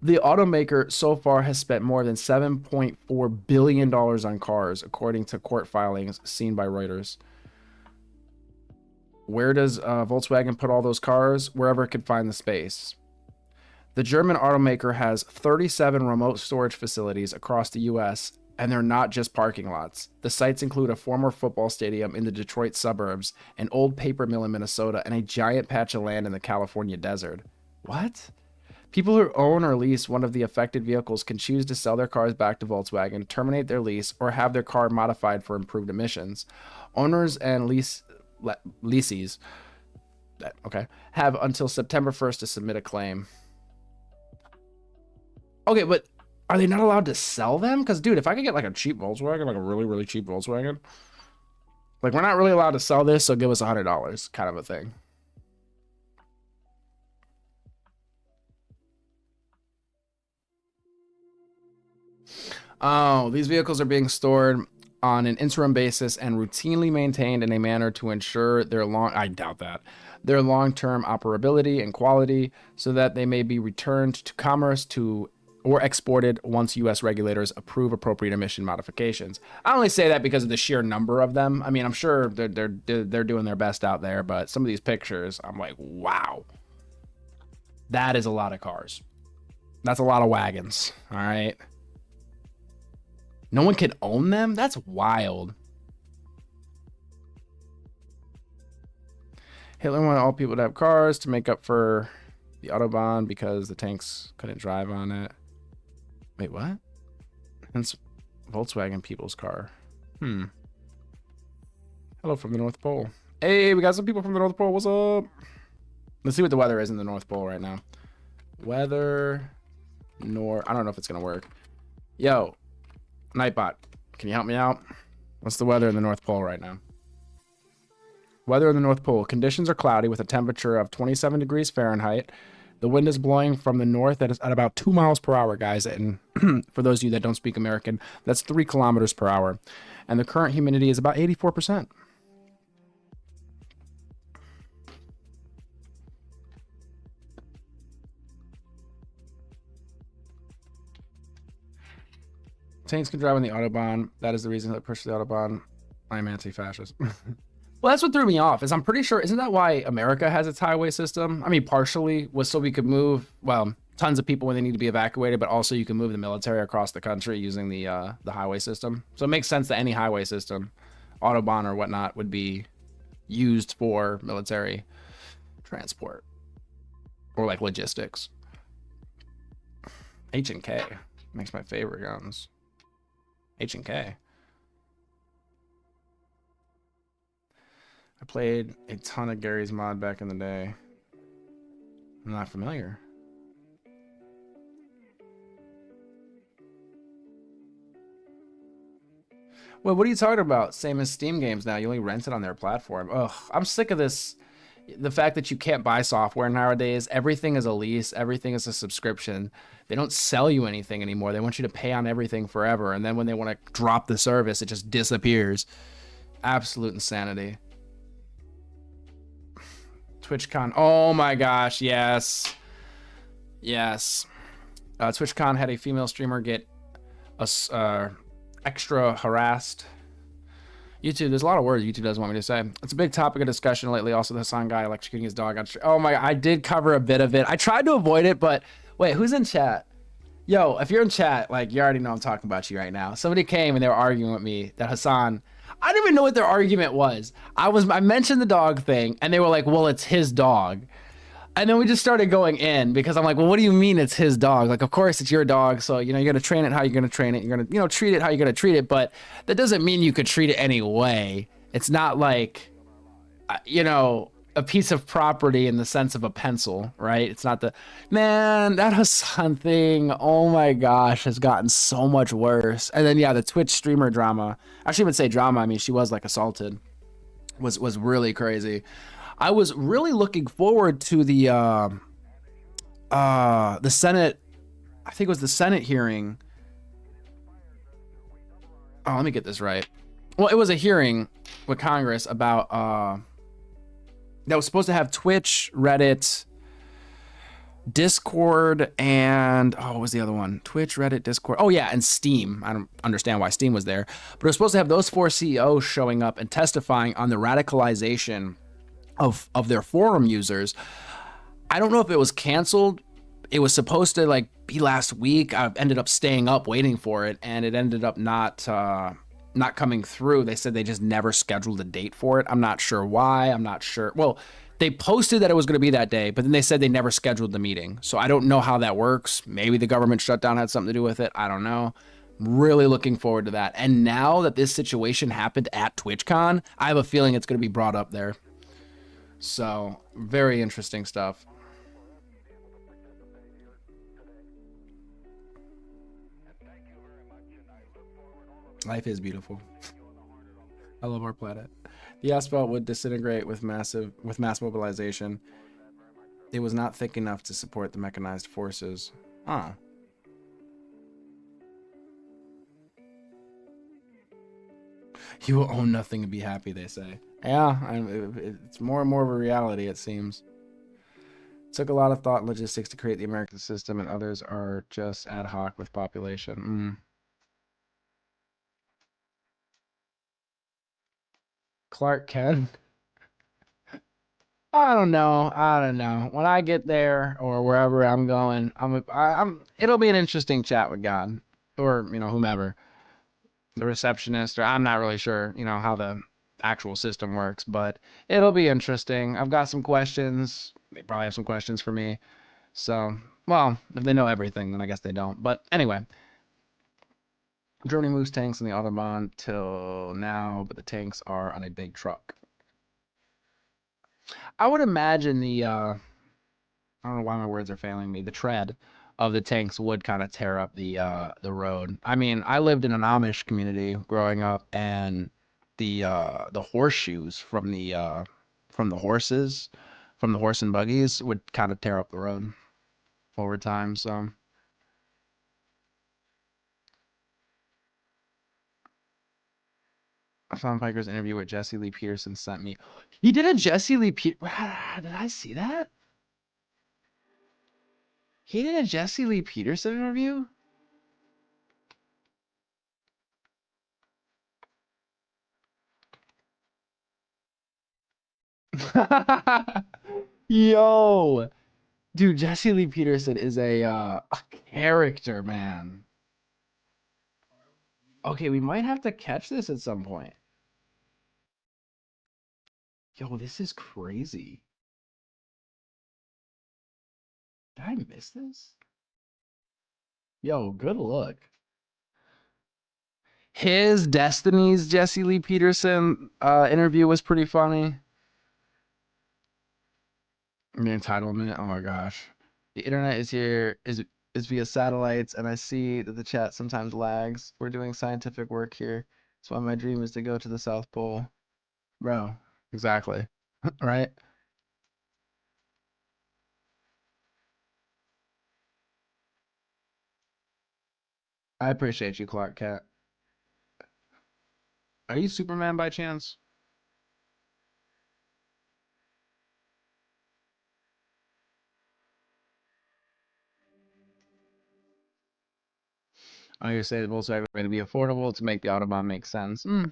The automaker so far has spent more than $7.4 billion on cars, according to court filings seen by Reuters. Where does Volkswagen put all those cars? Wherever it could find the space. The German automaker has 37 remote storage facilities across the U.S., and they're not just parking lots. The sites include a former football stadium in the Detroit suburbs, an old paper mill in Minnesota, and a giant patch of land in the California desert. What? People who own or lease one of the affected vehicles can choose to sell their cars back to Volkswagen, terminate their lease, or have their car modified for improved emissions. Owners and leasees have until September 1st to submit a claim. Okay, but are they not allowed to sell them? Because, dude, if I could get like a cheap Volkswagen, like a really, really cheap Volkswagen, like we're not really allowed to sell this, so give us $100 kind of a thing. Oh, these vehicles are being stored on an interim basis and routinely maintained in a manner to ensure their long-term operability and quality so that they may be returned to commerce or exported once U.S. regulators approve appropriate emission modifications. I only say that because of the sheer number of them. I mean, I'm sure they're doing their best out there, but some of these pictures, I'm like, wow. That is a lot of cars. That's a lot of wagons, all right? No one can own them? That's wild. Hitler wanted all people to have cars to make up for the Autobahn because the tanks couldn't drive on it. Wait, what? It's Volkswagen people's car. Hello from the North Pole. Hey, we got some people from the North Pole. What's up? Let's see what the weather is in the North Pole right now. Weather, I don't know if it's gonna work. Yo, Nightbot, can you help me out? What's the weather in the North Pole right now? Weather in the North Pole. Conditions are cloudy with a temperature of 27 degrees Fahrenheit. The wind is blowing from the north at about 2 miles per hour, guys. And for those of you that don't speak American, that's 3 kilometers per hour. And the current humidity is about 84%. Tanks can drive on the Autobahn. That is the reason that pushed the Autobahn. I am anti-fascist. Well, that's what threw me off, is I'm pretty sure, isn't that why America has its highway system? I mean, partially was so we could move, well, tons of people when they need to be evacuated, but also you can move the military across the country using the highway system. So it makes sense that any highway system, Autobahn or whatnot, would be used for military transport or like logistics. H&K makes my favorite guns. H&K. I played a ton of Gary's Mod back in the day. I'm not familiar. Well, what are you talking about? Same as Steam games now. You only rent it on their platform. Ugh, I'm sick of this. The fact that you can't buy software nowadays. Everything is a lease. Everything is a subscription. They don't sell you anything anymore. They want you to pay on everything forever. And then when they want to drop the service, it just disappears. Absolute insanity. TwitchCon. Oh my gosh, yes. Yes. TwitchCon had a female streamer get extra harassed. YouTube, there's a lot of words YouTube doesn't want me to say. It's a big topic of discussion lately. Also, the Hassan guy electrocuting his dog on stream. Oh my, I did cover a bit of it. I tried to avoid it, but wait, who's in chat? Yo, if you're in chat, like, you already know I'm talking about you right now. Somebody came and they were arguing with me that Hassan, I didn't even know what their argument was. I mentioned the dog thing and they were like, well, it's his dog. And then we just started going in because I'm like, well, what do you mean it's his dog? Like, of course it's your dog. So, you know, you're going to train it how you're going to train it. You're going to, you know, treat it how you're going to treat it. But that doesn't mean you could treat it any way. It's not like, you know, a piece of property in the sense of a pencil, right? It's not the, man, that Hassan thing, oh my gosh, has gotten so much worse. And then, yeah, the Twitch streamer drama. I shouldn't even say drama. I mean, she was like assaulted. Was really crazy. I was really looking forward to the Senate, I think it was the Senate hearing. Oh, let me get this right. Well, it was a hearing with Congress about, that was supposed to have Twitch, Reddit, Discord, and, oh, what was the other one? Twitch, Reddit, Discord. Oh, yeah, and Steam. I don't understand why Steam was there. But it was supposed to have those 4 CEOs showing up and testifying on the radicalization of their forum users. I don't know if it was canceled. It was supposed to like be last week. I ended up staying up waiting for it, and it ended up not coming through. They said they just never scheduled a date for it. I'm not sure why. I'm not sure. Well, they posted that it was going to be that day, but then they said they never scheduled the meeting. So I don't know how that works. Maybe the government shutdown had something to do with it. I don't know. I'm really looking forward to that. And now that this situation happened at TwitchCon, I have a feeling it's going to be brought up there. So, very interesting stuff. Life is beautiful. I love our planet. The asphalt would disintegrate with mass mobilization. It was not thick enough to support the mechanized forces. Huh. You will own nothing and be happy, they say. Yeah, it's more and more of a reality, it seems. It took a lot of thought and logistics to create the American system, and others are just ad hoc with population. Clark Kent? I don't know. When I get there or wherever I'm going, it'll be an interesting chat with God or, you know, whomever. The receptionist, or I'm not really sure, you know, how the actual system works, but it'll be interesting. I've got some questions. They probably have some questions for me. So, well, if they know everything, then I guess they don't. But anyway, Germany moves tanks on the Autobahn till now, but the tanks are on a big truck. I would imagine I don't know why my words are failing me. The tread of the tanks would kind of tear up the road. I mean, I lived in an Amish community growing up, and the horseshoes from the horses, from the horse and buggies would kind of tear up the road over time. So. Sean Piker's interview with Jesse Lee Peterson sent me. He did a Jesse Lee Did I see that? He did a Jesse Lee Peterson interview? Yo, dude, Jesse Lee Peterson is a character, man. Okay, we might have to catch this at some point. Yo, this is crazy. Did I miss this? Yo, good look. His Destiny's Jesse Lee Peterson interview was pretty funny. The entitlement. Oh my gosh. The internet is here is via satellites, and I see that the chat sometimes lags. We're doing scientific work here. That's why my dream is to go to the South Pole. Bro, exactly. Right? I appreciate you, Clark Cat. Are you Superman by chance? Oh, you're saying the Volkswagen going to be affordable to make the Autobahn make sense. I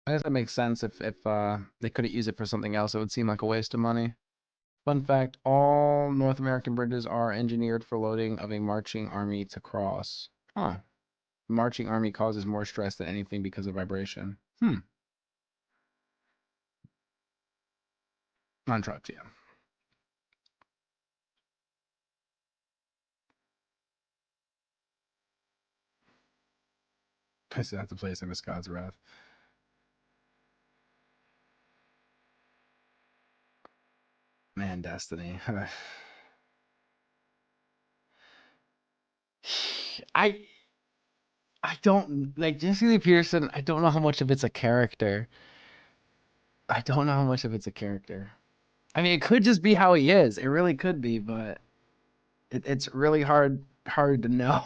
guess that makes sense if they couldn't use it for something else. It would seem like a waste of money. Fun fact, all North American bridges are engineered for loading of a marching army to cross. Huh. Marching army causes more stress than anything because of vibration. On trucks, yeah. That's the place in God's wrath. Man, Destiny. I don't like Jesse Lee Peterson. I don't know how much of it's a character. I don't know how much of it's a character. I mean, it could just be how he is. It really could be, but it's really hard to know.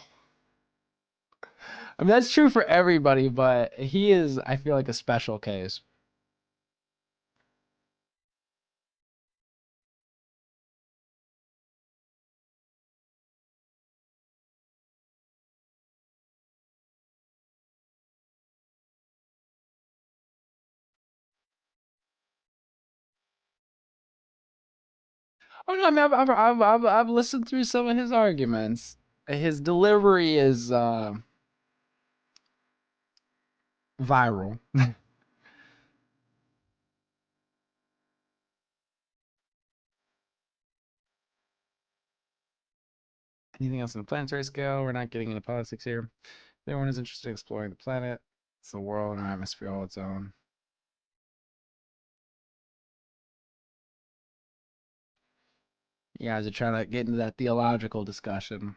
I mean, that's true for everybody, but he is, I feel like, a special case. Oh no, I mean, I've listened through some of his arguments. His delivery is viral. Anything else on the planetary scale? We're not getting into politics here. If anyone is interested in exploring the planet, it's a world and an atmosphere all its own. You guys are trying to get into that theological discussion.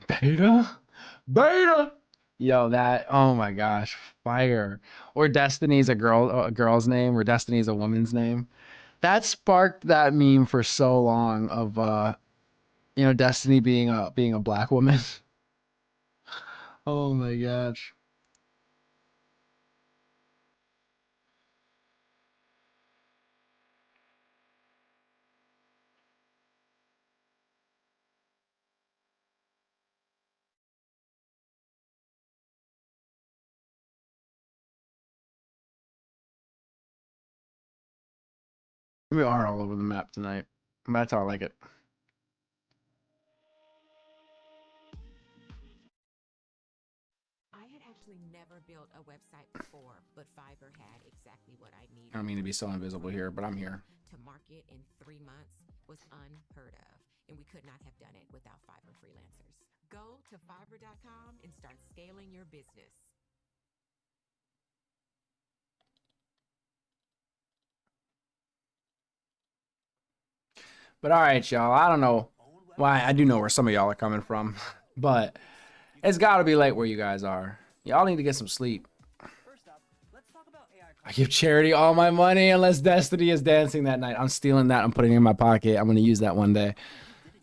Beta? Beta! Yo, that, oh my gosh, fire. Or Destiny's a girl's name, or Destiny's a woman's name. That sparked that meme for so long of Destiny being a black woman. Oh my gosh. We are all over the map tonight. That's how I like it. I had actually never built a website before, but Fiverr had exactly what I needed. I don't mean to be so invisible here, but I'm here. To market in 3 months, was unheard of, and we could not have done it without Fiverr freelancers. Go to Fiverr.com and start scaling your business. But all right, y'all. I don't know why. I do know where some of y'all are coming from, but it's got to be late where you guys are. Y'all need to get some sleep. I give Charity all my money unless Destiny is dancing that night. I'm stealing that. I'm putting it in my pocket. I'm gonna use that one day.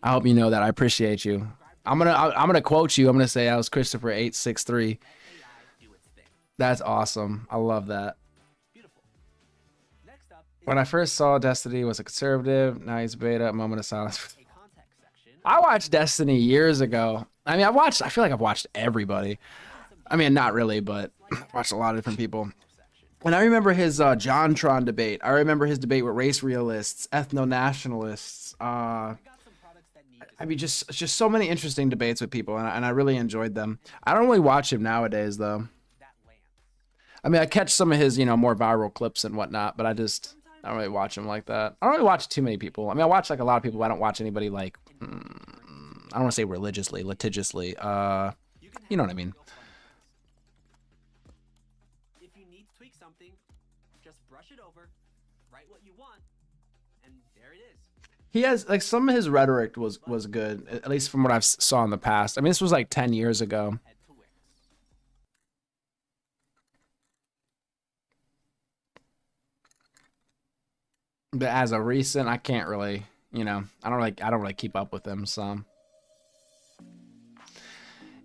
I hope you know that. I appreciate you. I'm gonna quote you. I'm gonna say I was Christopher 863. That's awesome. I love that. When I first saw Destiny was a conservative. Now he's beta. Moment of silence. I watched Destiny years ago. I mean, I feel like I've watched everybody. I mean, not really, but I've watched a lot of different people. And I remember his JonTron debate. I remember his debate with race realists, ethno-nationalists. I mean, just so many interesting debates with people, and I really enjoyed them. I don't really watch him nowadays, though. I mean, I catch some of his, more viral clips and whatnot, but I don't really watch him like that. I don't really watch too many people. I mean, I watch like a lot of people. But I don't watch anybody like, I don't want to say religiously, litigiously. You know what I mean. If you need to tweak something, just brush it over, write what you want, and there it is. He has like some of his rhetoric was good, at least from what I've saw in the past. I mean, this was like 10 years ago. But as a recent, I can't really, I don't really keep up with him. So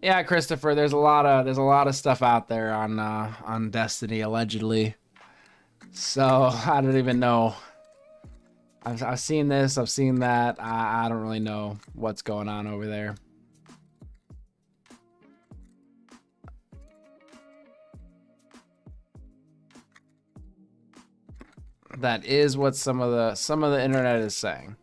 yeah, Christopher, there's a lot of stuff out there on Destiny allegedly. So I don't even know. I've seen this, I've seen that. I don't really know what's going on over there. That is what some of the internet is saying.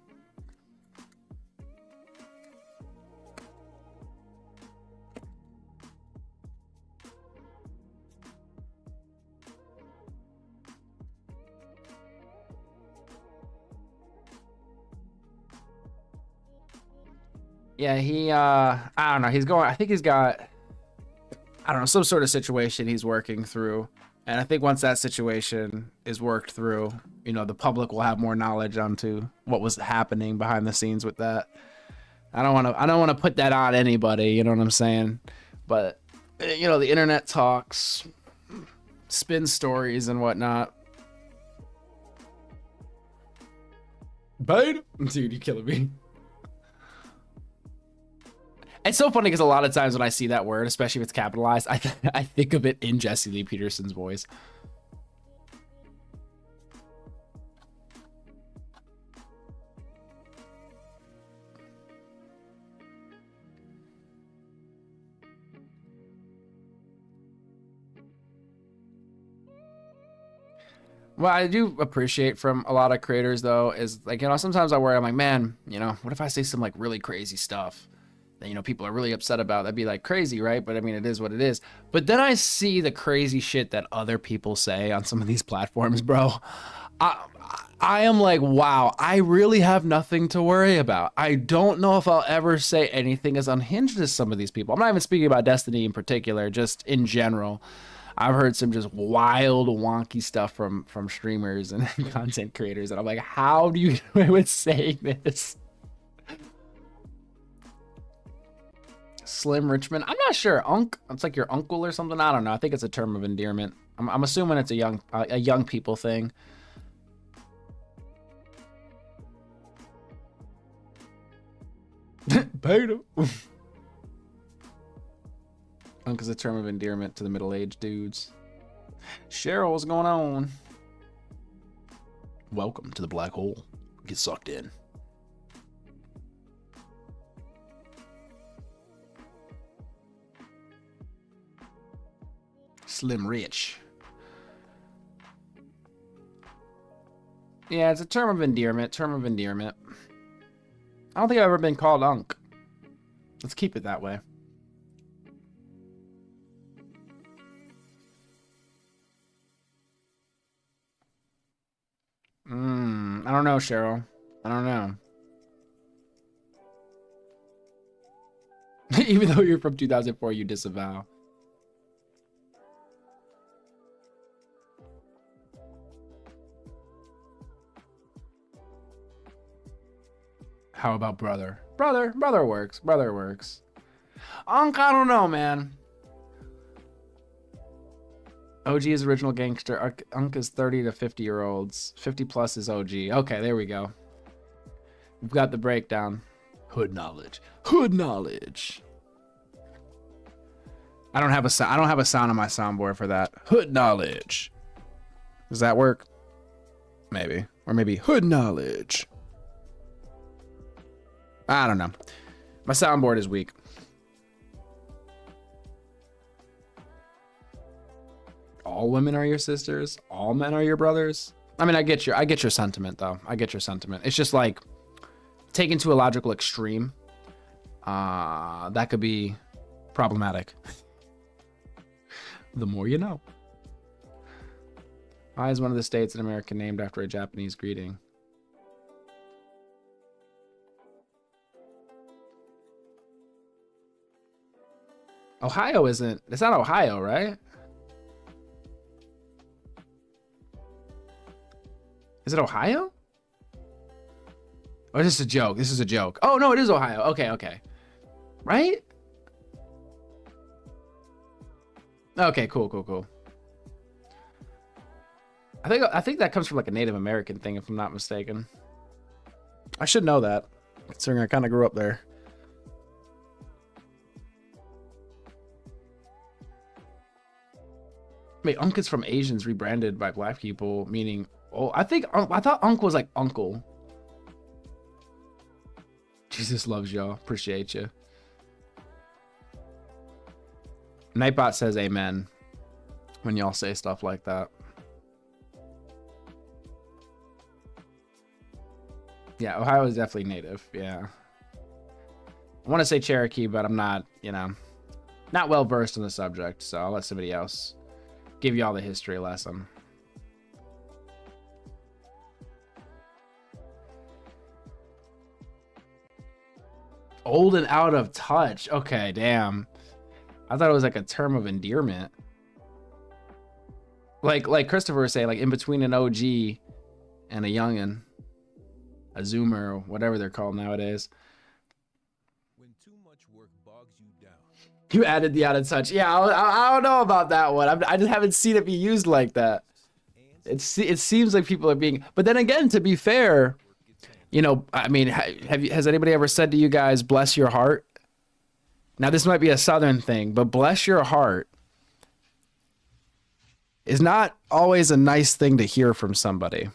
Yeah, I don't know. I think he's got, I don't know, some sort of situation he's working through. And I think once that situation is worked through, the public will have more knowledge onto what was happening behind the scenes with that. I don't want to put that on anybody, you know what I'm saying? But the internet talks, spin stories and whatnot. Bait? Dude, you're killing me. It's so funny because a lot of times when I see that word, especially if it's capitalized, I think of it in Jesse Lee Peterson's voice. What I do appreciate from a lot of creators, though, is like, sometimes I worry, I'm like, man, what if I say some like really crazy stuff that, people are really upset about? That'd be like crazy, right? But I mean, it is what it is. But then I see the crazy shit that other people say on some of these platforms, bro. I am like, wow, I really have nothing to worry about. I don't know if I'll ever say anything as unhinged as some of these people. I'm not even speaking about Destiny in particular, just in general. I've heard some just wild, wonky stuff from streamers and content creators, and I'm like, how do you get away with saying this? Slim Richmond, I'm not sure. It's like your uncle or something. I don't know. I think it's a term of endearment. I'm assuming it's a young people thing. Beta. Unk is a term of endearment to the middle-aged dudes. Cheryl, what's going on? Welcome to the black hole. Get sucked in. Slim Rich. Yeah, it's a term of endearment. I don't think I've ever been called Unk. Let's keep it that way. I don't know, Cheryl. I don't know. Even though you're from 2004, you disavow. How about brother? Brother works. Brother works. Unc, I don't know, man. OG is original gangster. Unc is 30 to 50-year-olds. 50 plus is OG. Okay, there we go. We've got the breakdown. Hood knowledge. Hood knowledge. I don't have a sound on my soundboard for that. Hood knowledge. Does that work? Maybe. Or maybe hood knowledge. I don't know. My soundboard is weak. All women are your sisters. All men are your brothers. I mean, I get your sentiment though. I get your sentiment. It's just like taken to a logical extreme. That could be problematic. The more you know. Why is one of the states in America named after a Japanese greeting? Ohio isn't. It's not Ohio, right? Is it Ohio? Or is this a joke? This is a joke. Oh, no, it is Ohio. Okay. Right? Okay, cool. I think that comes from like a Native American thing, if I'm not mistaken. I should know that, considering I kind of grew up there. Wait, Unc is from Asians rebranded by black people, meaning... Oh, I thought Unc was like uncle. Jesus loves y'all. Appreciate you. Nightbot says amen when y'all say stuff like that. Yeah, Ohio is definitely native. Yeah. I want to say Cherokee, but I'm not, not well versed in the subject. So I'll let somebody else give y'all the history lesson. Old and out of touch. Okay, damn. I thought it was like a term of endearment. Like Christopher was saying, like in between an OG and a youngin'. A Zoomer, or whatever they're called nowadays. When too much work bogs you down. You added the out of touch. Yeah, I don't know about that one. I just haven't seen it be used like that. It seems like people are being... But then again, to be fair... I mean, has anybody ever said to you guys, bless your heart? Now, this might be a Southern thing, but bless your heart is not always a nice thing to hear from somebody.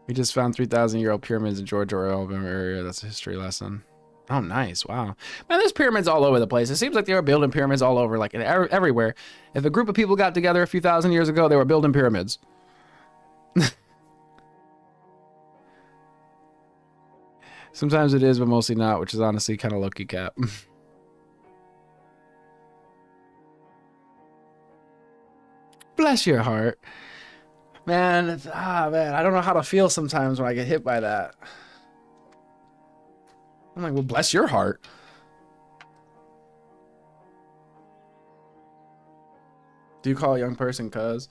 We just found 3,000-year-old pyramids in Georgia or Alabama area. That's a history lesson. Oh, nice. Wow. Man, there's pyramids all over the place. It seems like they were building pyramids all over, like everywhere. If a group of people got together a few thousand years ago, they were building pyramids. Sometimes it is, but mostly not, which is honestly kind of low-key cap. Bless your heart. Man, man, I don't know how to feel sometimes when I get hit by that. I'm like, well, bless your heart. Do you call a young person cuz?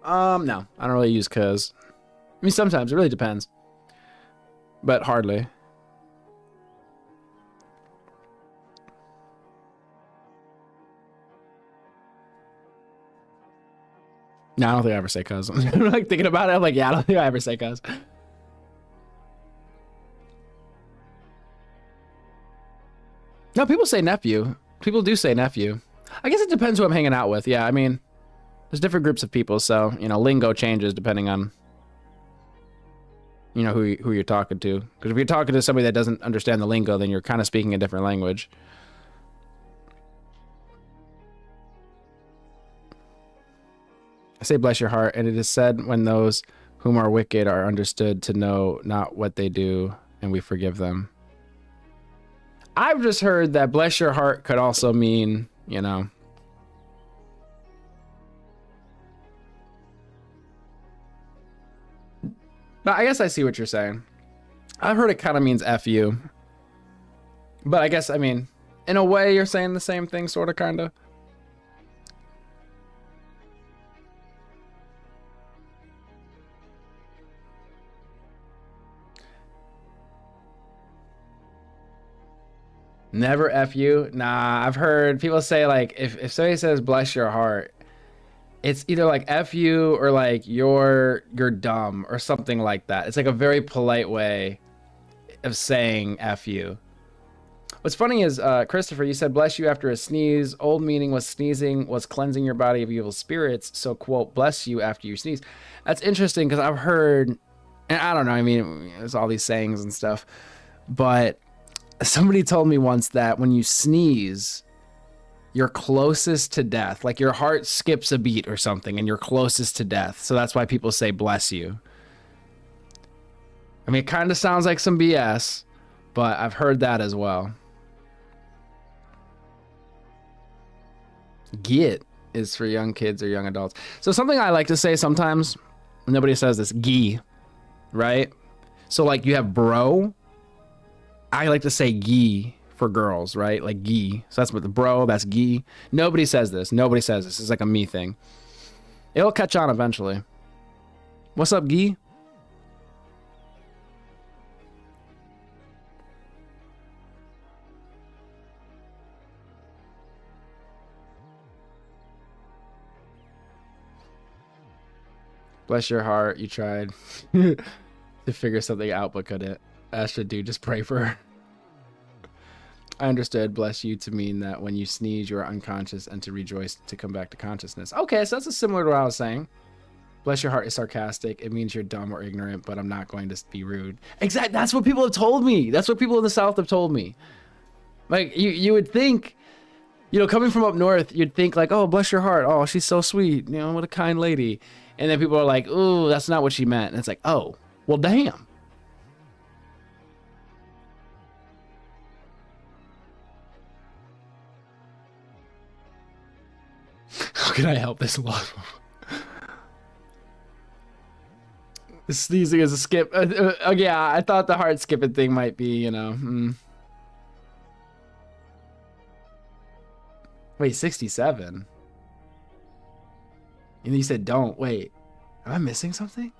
No, I don't really use cuz. I mean, sometimes, it really depends. But hardly. No, I don't think I ever say cuz. I'm like thinking about it. I'm like, yeah, I don't think I ever say cuz. No, people say nephew. People do say nephew. I guess it depends who I'm hanging out with. Yeah, I mean, there's different groups of people, so, lingo changes depending on, who you're talking to. Because if you're talking to somebody that doesn't understand the lingo, then you're kind of speaking a different language. I say bless your heart, and it is said when those whom are wicked are understood to know not what they do, and we forgive them. I've just heard that bless your heart could also mean, No, I guess I see what you're saying. I've heard it kind of means F you. But I guess, I mean, in a way, you're saying the same thing, sort of, kind of. Never F you? Nah, I've heard people say, like, if somebody says bless your heart, it's either like F you or like you're dumb or something like that. It's like a very polite way of saying F you. What's funny is, Christopher, you said bless you after a sneeze. Old meaning was sneezing was cleansing your body of evil spirits. So, quote, bless you after you sneeze. That's interesting because I've heard, and I don't know, I mean, there's all these sayings and stuff, but somebody told me once that when you sneeze, you're closest to death. Like your heart skips a beat or something and you're closest to death. So that's why people say bless you. I mean, it kind of sounds like some BS, but I've heard that as well. Git is for young kids or young adults. So something I like to say sometimes, nobody says this, gee, right? So like you have bro, I like to say gee for girls, right? Like gee. So that's what the bro, that's gee. Nobody says this. Nobody says this. It's like a me thing. It'll catch on eventually. What's up, gee? Bless your heart, you tried to figure something out but couldn't. Astra, dude, just pray for her. I understood bless you to mean that when you sneeze, you are unconscious and to rejoice to come back to consciousness. Okay, so that's similar to what I was saying. Bless your heart is sarcastic. It means you're dumb or ignorant, but I'm not going to be rude. Exactly. That's what people have told me. That's what people in the South have told me. Like, you would think, you know, coming from up north, you'd think like, oh, bless your heart. Oh, she's so sweet. You know, what a kind lady. And then people are like, ooh, that's not what she meant. And it's like, oh, well, damn. How can I help this love? Sneezing is a skip. Yeah, I thought the heart skipping thing might be, you know. Wait, 67? And you said don't. Wait, am I missing something?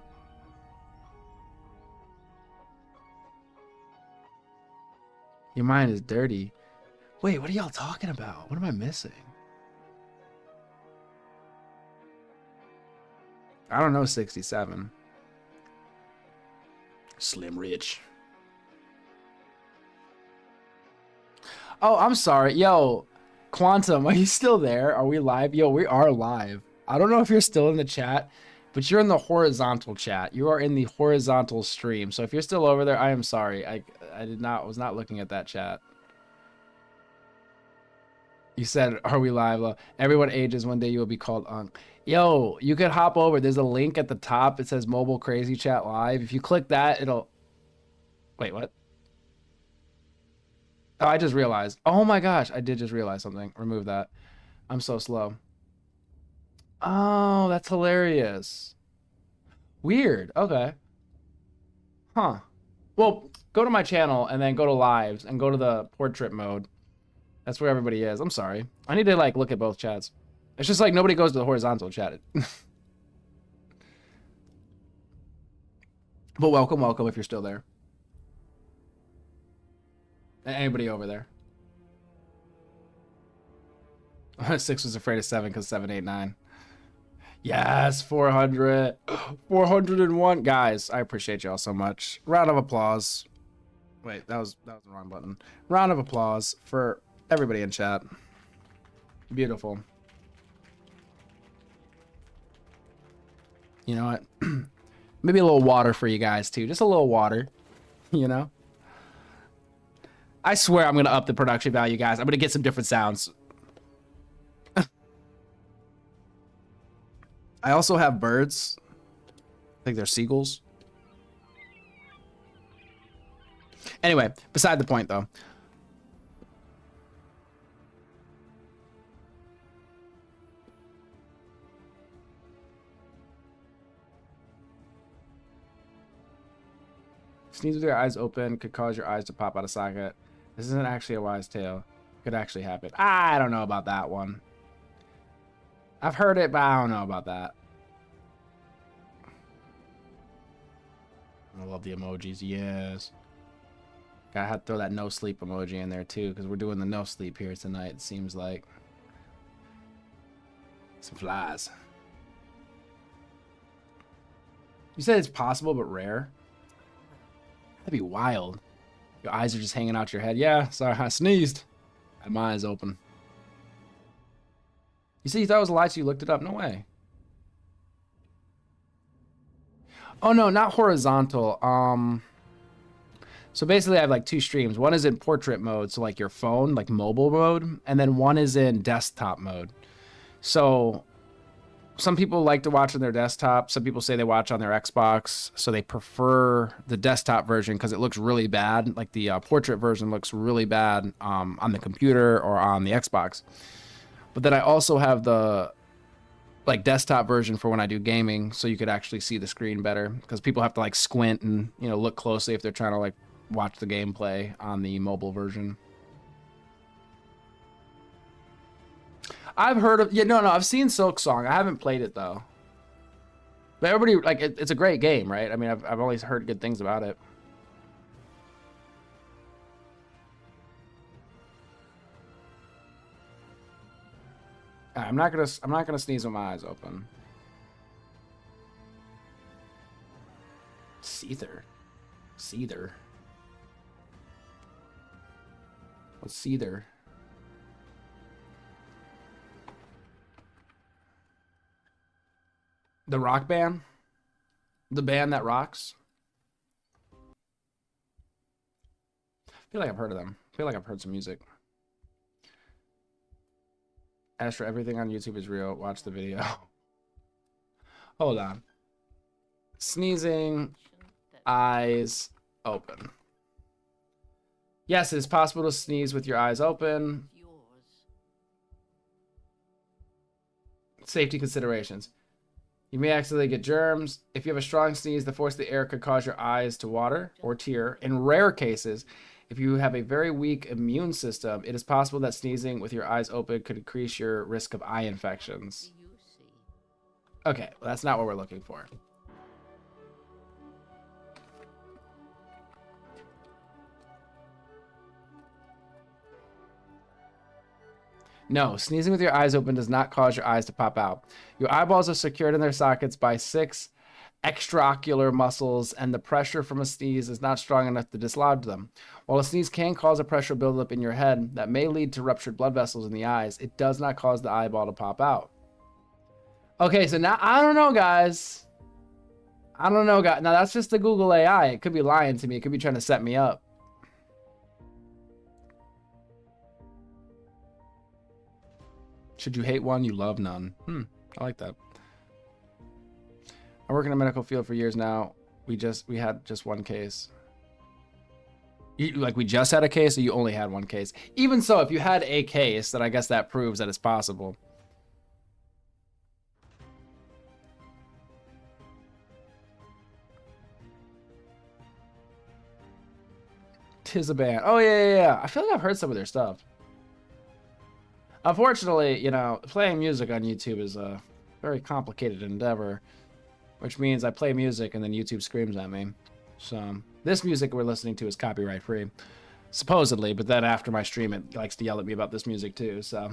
Your mind is dirty. Wait, what are y'all talking about? What am I missing? I don't know 67. Slim Rich. Oh, I'm sorry. Yo, Quantum, are you still there? Are we live? Yo, we are live. I don't know if you're still in the chat, but you're in the horizontal chat. You are in the horizontal stream. So if you're still over there, I am sorry. I was not looking at that chat. You said, are we live? Everyone ages. One day you will be called Unc. Yo, you could hop over. There's a link at the top. It says Mobile Crazy Chat Live. If you click that, it'll... Wait, what? Oh, I just realized. Oh my gosh, I did just realize something. Remove that. I'm so slow. Oh, that's hilarious. Weird. Okay. Huh. Well, go to my channel and then go to lives and go to the portrait mode. That's where everybody is. I'm sorry. I need to like look at both chats. It's just like nobody goes to the horizontal chat. But welcome if you're still there. Anybody over there? 6 was afraid of 7 because 7, 8, 9. Yes, 400. 401. Guys, I appreciate y'all so much. Round of applause. Wait, that was the wrong button. Round of applause for everybody in chat. Beautiful. You know what? Maybe a little water for you guys too. Just a little water, you know? I swear I'm going to up the production value, guys. I'm going to get some different sounds. I also have birds. I think they're seagulls. Anyway, beside the point though. Sneeze with your eyes open could cause your eyes to pop out of socket. This isn't actually a wise tale. Could actually happen. I don't know about that one. I've heard it, but I don't know about that. I love the emojis. Yes. Gotta have to throw that no sleep emoji in there too, because we're doing the no sleep here tonight, it seems like. Some flies. You said it's possible but rare? That'd be wild. Your eyes are just hanging out your head. Yeah, sorry, I sneezed. I had my eyes open. You said you thought it was a lie, so you looked it up? No way. Oh no, not horizontal. So basically I have like two streams. One is in portrait mode, so like your phone, like mobile mode, and then one is in desktop mode. So some people like to watch on their desktop. Some people say they watch on their Xbox, so they prefer the desktop version because it looks really bad. Like the portrait version looks really bad on the computer or on the Xbox. But then I also have the like desktop version for when I do gaming, so you could actually see the screen better, because people have to like squint and, you know, look closely if they're trying to like watch the gameplay on the mobile version. I've heard of, yeah, no, I've seen Silk Song. I haven't played it though. But everybody, like, it's a great game, right? I mean, I've always heard good things about it. I'm not gonna sneeze with my eyes open. Seether. What's Seether? The rock band? The band that rocks? I feel like I've heard of them. I feel like I've heard some music. Astra, everything on YouTube is real. Watch the video. Hold on. Sneezing, eyes open. Yes, it is possible to sneeze with your eyes open. Safety considerations. You may accidentally get germs. If you have a strong sneeze, the force of the air could cause your eyes to water or tear. In rare cases, if you have a very weak immune system, it is possible that sneezing with your eyes open could increase your risk of eye infections. Okay, well, that's not what we're looking for. No, sneezing with your eyes open does not cause your eyes to pop out. Your eyeballs are secured in their sockets by 6 extraocular muscles, and the pressure from a sneeze is not strong enough to dislodge them. While a sneeze can cause a pressure buildup in your head that may lead to ruptured blood vessels in the eyes, it does not cause the eyeball to pop out. Okay, so now, I don't know, guys. Now, that's just the Google AI. It could be lying to me. It could be trying to set me up. Should you hate one, you love none. I like that. I work in a medical field for years now. We had just one case. We just had a case, or you only had one case? Even so, if you had a case, then I guess that proves that it's possible. Tis a band. Oh, yeah. I feel like I've heard some of their stuff. Unfortunately, you know, playing music on YouTube is a very complicated endeavor, which means I play music and then YouTube screams at me. So this music we're listening to is copyright free, supposedly, but then after my stream it likes to yell at me about this music too. So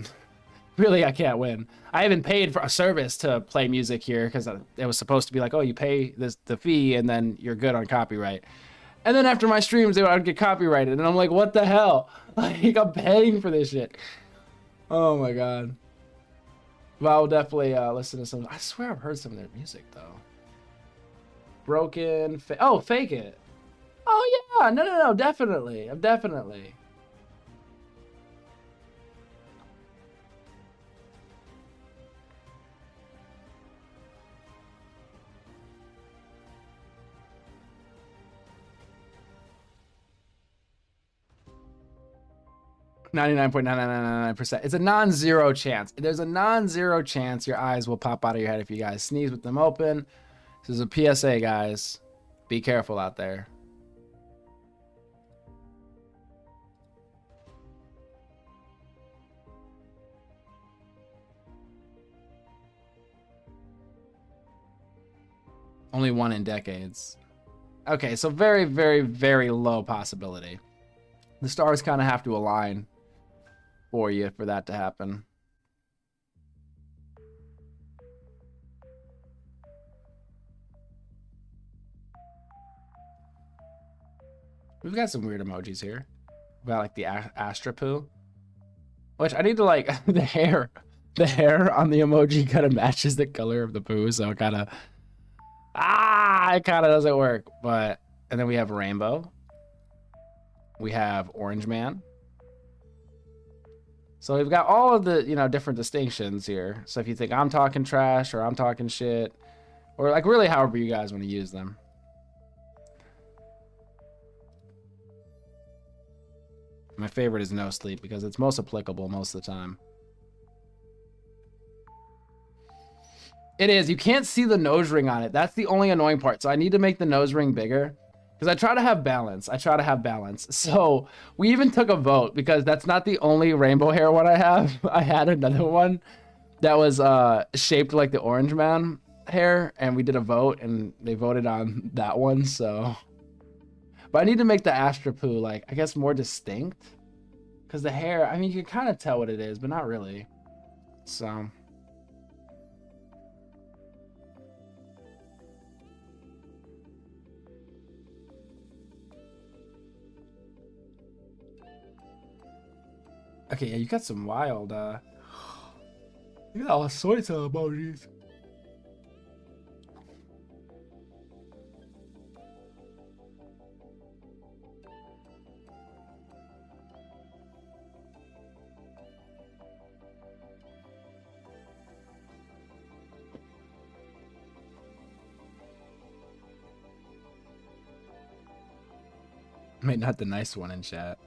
really, I can't win. I even paid for a service to play music here because it was supposed to be like, oh, you pay the fee and then you're good on copyright. And then after my streams, they would get copyrighted, and I'm like, what the hell? Like, I'm paying for this shit. Oh my god. But I'll definitely listen to some. I swear I've heard some of their music though. Broken. Oh, Fake It. Oh yeah. No. Definitely. Definitely. %. It's a non-zero chance. There's a non-zero chance your eyes will pop out of your head if you guys sneeze with them open. This is a PSA, guys. Be careful out there. Only one in decades. Okay, so very, very, very low possibility. The stars kind of have to align for you for that to happen. We've got some weird emojis here. We got like the Astra poo, which I need to like the hair on the emoji kind of matches the color of the poo, so it kind of it kind of doesn't work. But and then we have rainbow. We have orange man. So we've got all of the, you know, different distinctions here. So if you think I'm talking trash or I'm talking shit, or like really however you guys want to use them. My favorite is no sleep because it's most applicable most of the time. It is. You can't see the nose ring on it. That's the only annoying part. So I need to make the nose ring bigger because I try to have balance. So we even took a vote because that's not the only rainbow hair one I have. I had another one that was shaped like the orange man hair, and we did a vote and they voted on that one. So, but I need to make the Astra poo like, I guess, more distinct because the hair, I mean, you can kind of tell what it is, but not really. So. Okay, yeah, you got some wild, you got all sorts of emojis. I mean, not the nice one in chat.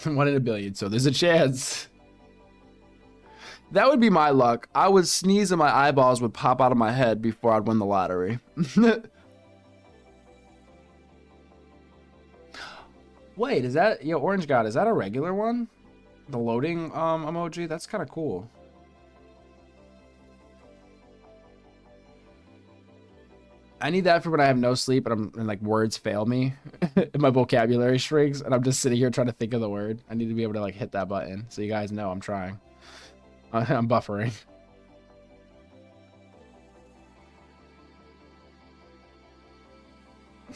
One in a billion, so there's a chance. That would be my luck. I would sneeze and my eyeballs would pop out of my head before I'd win the lottery. Wait, is that, yo, Orange God, is that a regular one? The loading emoji? That's kind of cool. I need that for when I have no sleep and like words fail me and my vocabulary shrinks and I'm just sitting here trying to think of the word. I need to be able to like hit that button so you guys know I'm trying. I'm buffering.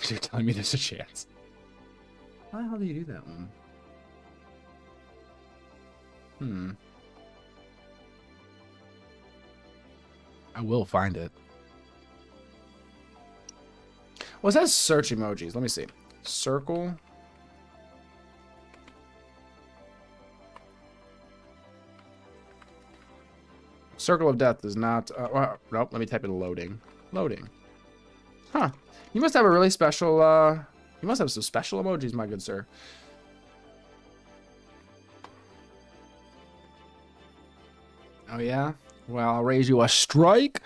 You're telling me there's a chance. How the hell do you do that one? I will find it. What's that search emojis? Let me see. Circle. Circle of death is not. Nope. Let me type in loading. Loading. Huh. You must have a really special. You must have some special emojis, my good sir. Oh yeah. Well, I'll raise you a strike.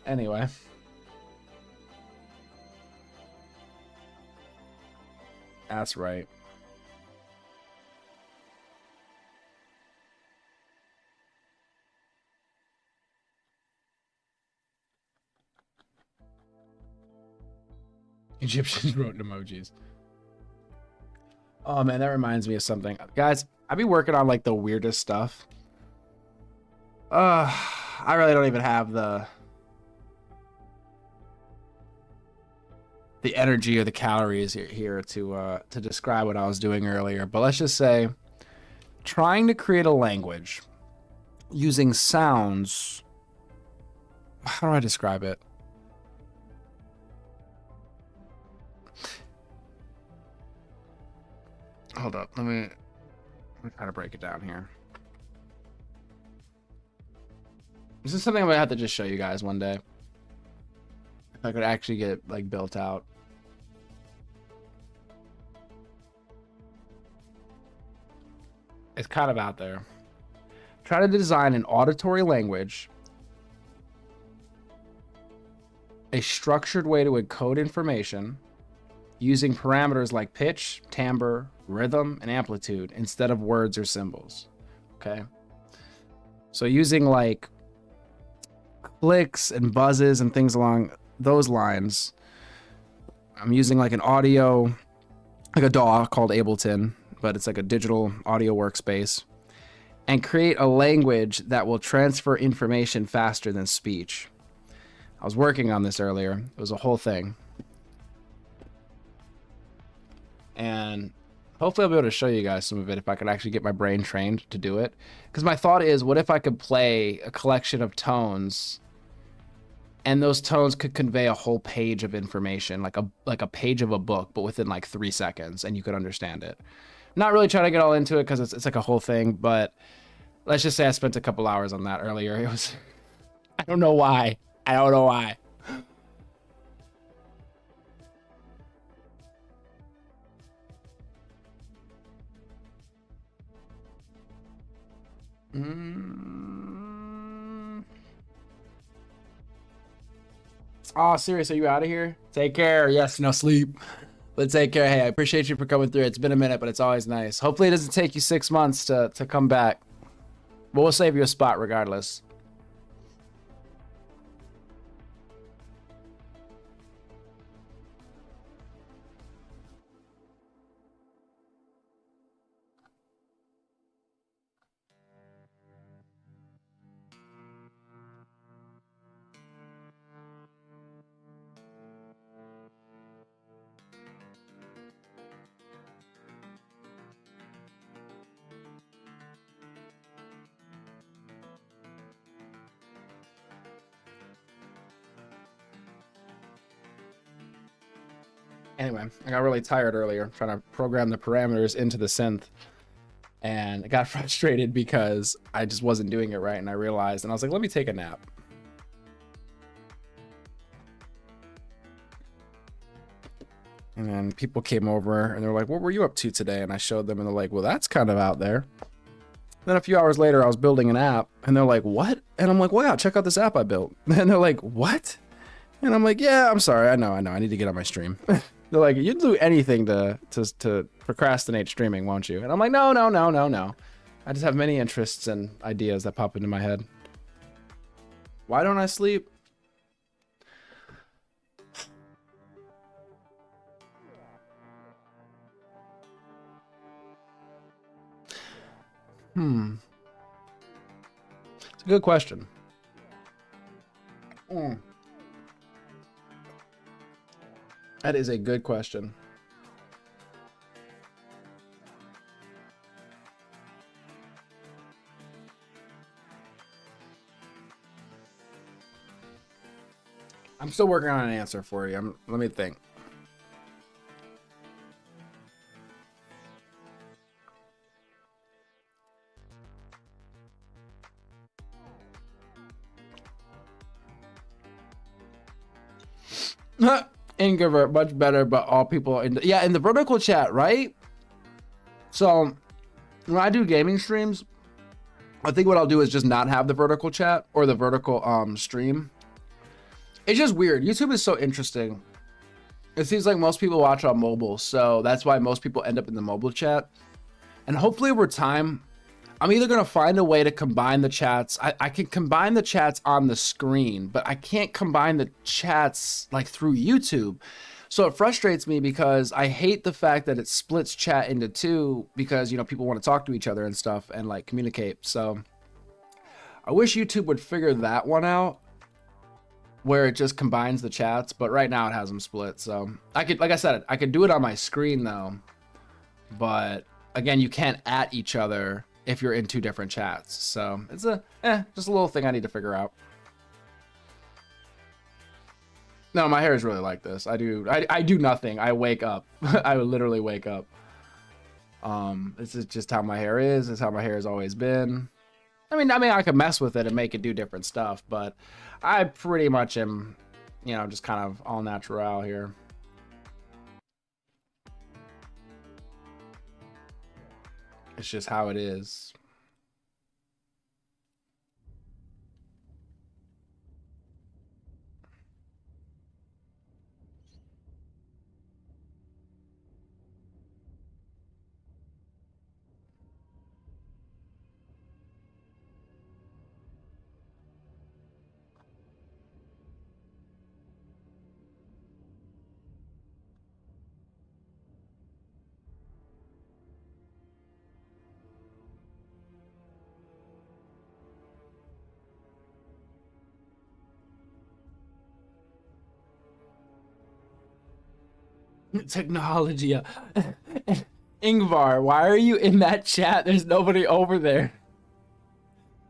Anyway. That's right. Egyptians wrote emojis. Oh man, that reminds me of something. Guys, I be working on like the weirdest stuff. I really don't even have the energy or the calories here to describe what I was doing earlier. But let's just say trying to create a language using sounds. How do I describe it? Hold up. Let me try to break it down here. This is something I'm gonna have to just show you guys one day. If I could actually get it like built out. It's kind of out there. Try to design an auditory language, a structured way to encode information using parameters like pitch, timbre, rhythm, and amplitude instead of words or symbols. Okay. So using like clicks and buzzes and things along those lines, I'm using like an audio, like a DAW called Ableton, but it's like a digital audio workspace, and create a language that will transfer information faster than speech. I was working on this earlier. It was a whole thing. And hopefully I'll be able to show you guys some of it if I could actually get my brain trained to do it. Because my thought is, what if I could play a collection of tones and those tones could convey a whole page of information, like a page of a book, but within like 3 seconds, and you could understand it. Not really trying to get all into it because it's like a whole thing, but let's just say I spent a couple hours on that earlier. It was, I don't know why. I don't know why. Oh, serious? Are you out of here? Take care. Yes, no sleep. But take care. Hey, I appreciate you for coming through. It's been a minute, but it's always nice. Hopefully it doesn't take you 6 months to come back. But we'll save you a spot regardless. Anyway, I got really tired earlier trying to program the parameters into the synth, and I got frustrated because I just wasn't doing it right, and I realized, and I was like, let me take a nap. And then people came over and they're like, what were you up to today? And I showed them and they're like, well, that's kind of out there. Then a few hours later, I was building an app and they're like, what? And I'm like, wow, check out this app I built. And they're like, what? And I'm like, yeah, I'm sorry. I know. I need to get on my stream. They're like, you'd do anything to procrastinate streaming, won't you? And I'm like, no. I just have many interests and ideas that pop into my head. Why don't I sleep? It's a good question. That is a good question. I'm still working on an answer for you. Let me think. Ingrovert, much better, but all people in the vertical chat, right? So when I do gaming streams, I think what I'll do is just not have the vertical chat or the vertical stream. It's just weird. YouTube is so interesting. It seems like most people watch on mobile, so that's why most people end up in the mobile chat. And hopefully over time, I'm either going to find a way to combine the chats. I can combine the chats on the screen, but I can't combine the chats like through YouTube. So it frustrates me because I hate the fact that it splits chat into two because, you know, people want to talk to each other and stuff and like communicate. So I wish YouTube would figure that one out where it just combines the chats, but right now it has them split. So I could, like I said, I could do it on my screen though, but again, you can't at each other if you're in two different chats. So it's just a little thing I need to figure out. No, my hair is really like this. I do nothing. I wake up. I literally wake up. This is just how my hair is. It's how my hair has always been. I mean, I could mess with it and make it do different stuff, but I pretty much am, you know, just kind of all natural here. It's just how it is. Technology. Ingvar, why are you in that chat? There's nobody over there.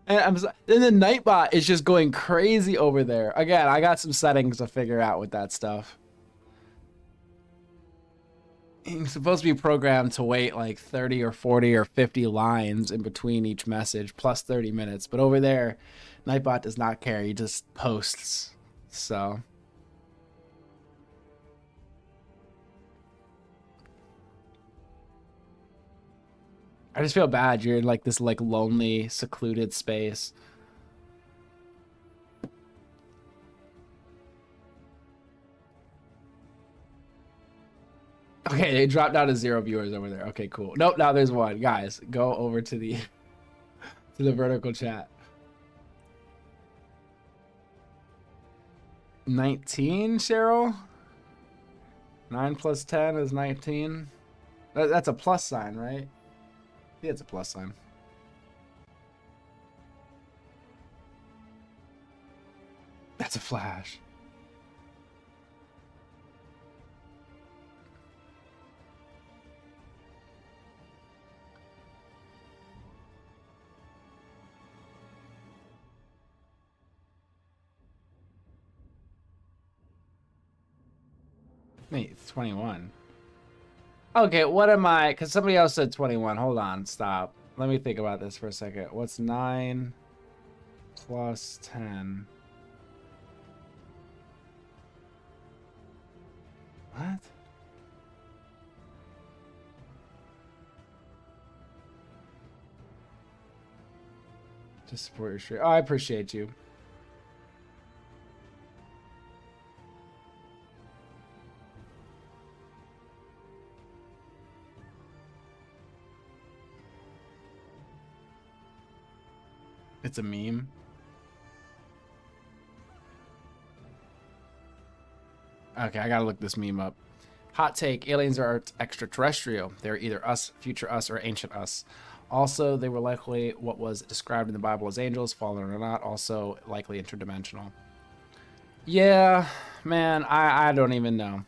And then the Nightbot is just going crazy over there. Again, I got some settings to figure out with that stuff. It's supposed to be programmed to wait like 30 or 40 or 50 lines in between each message, plus 30 minutes. But over there, Nightbot does not care. He just posts. So... I just feel bad. You're in like this like lonely, secluded space. Okay, they dropped down to 0 viewers over there. Okay, cool. Nope, now there's one. Guys, go over to the to the vertical chat. 19, Cheryl? 9 plus 10 is 19. That's a plus sign, right? Yeah, it's a plus sign. That's a flash. Wait, it's 21. Okay, what am I? Because somebody else said 21. Hold on, stop. Let me think about this for a second. What's 9 plus 10? What? To support your stream. Oh, I appreciate you. It's a meme. Okay, I gotta look this meme up. Hot take, aliens are extraterrestrial. They're either us, future us, or ancient us. Also, they were likely what was described in the Bible as angels, fallen or not, also likely interdimensional. Yeah, man, I don't even know.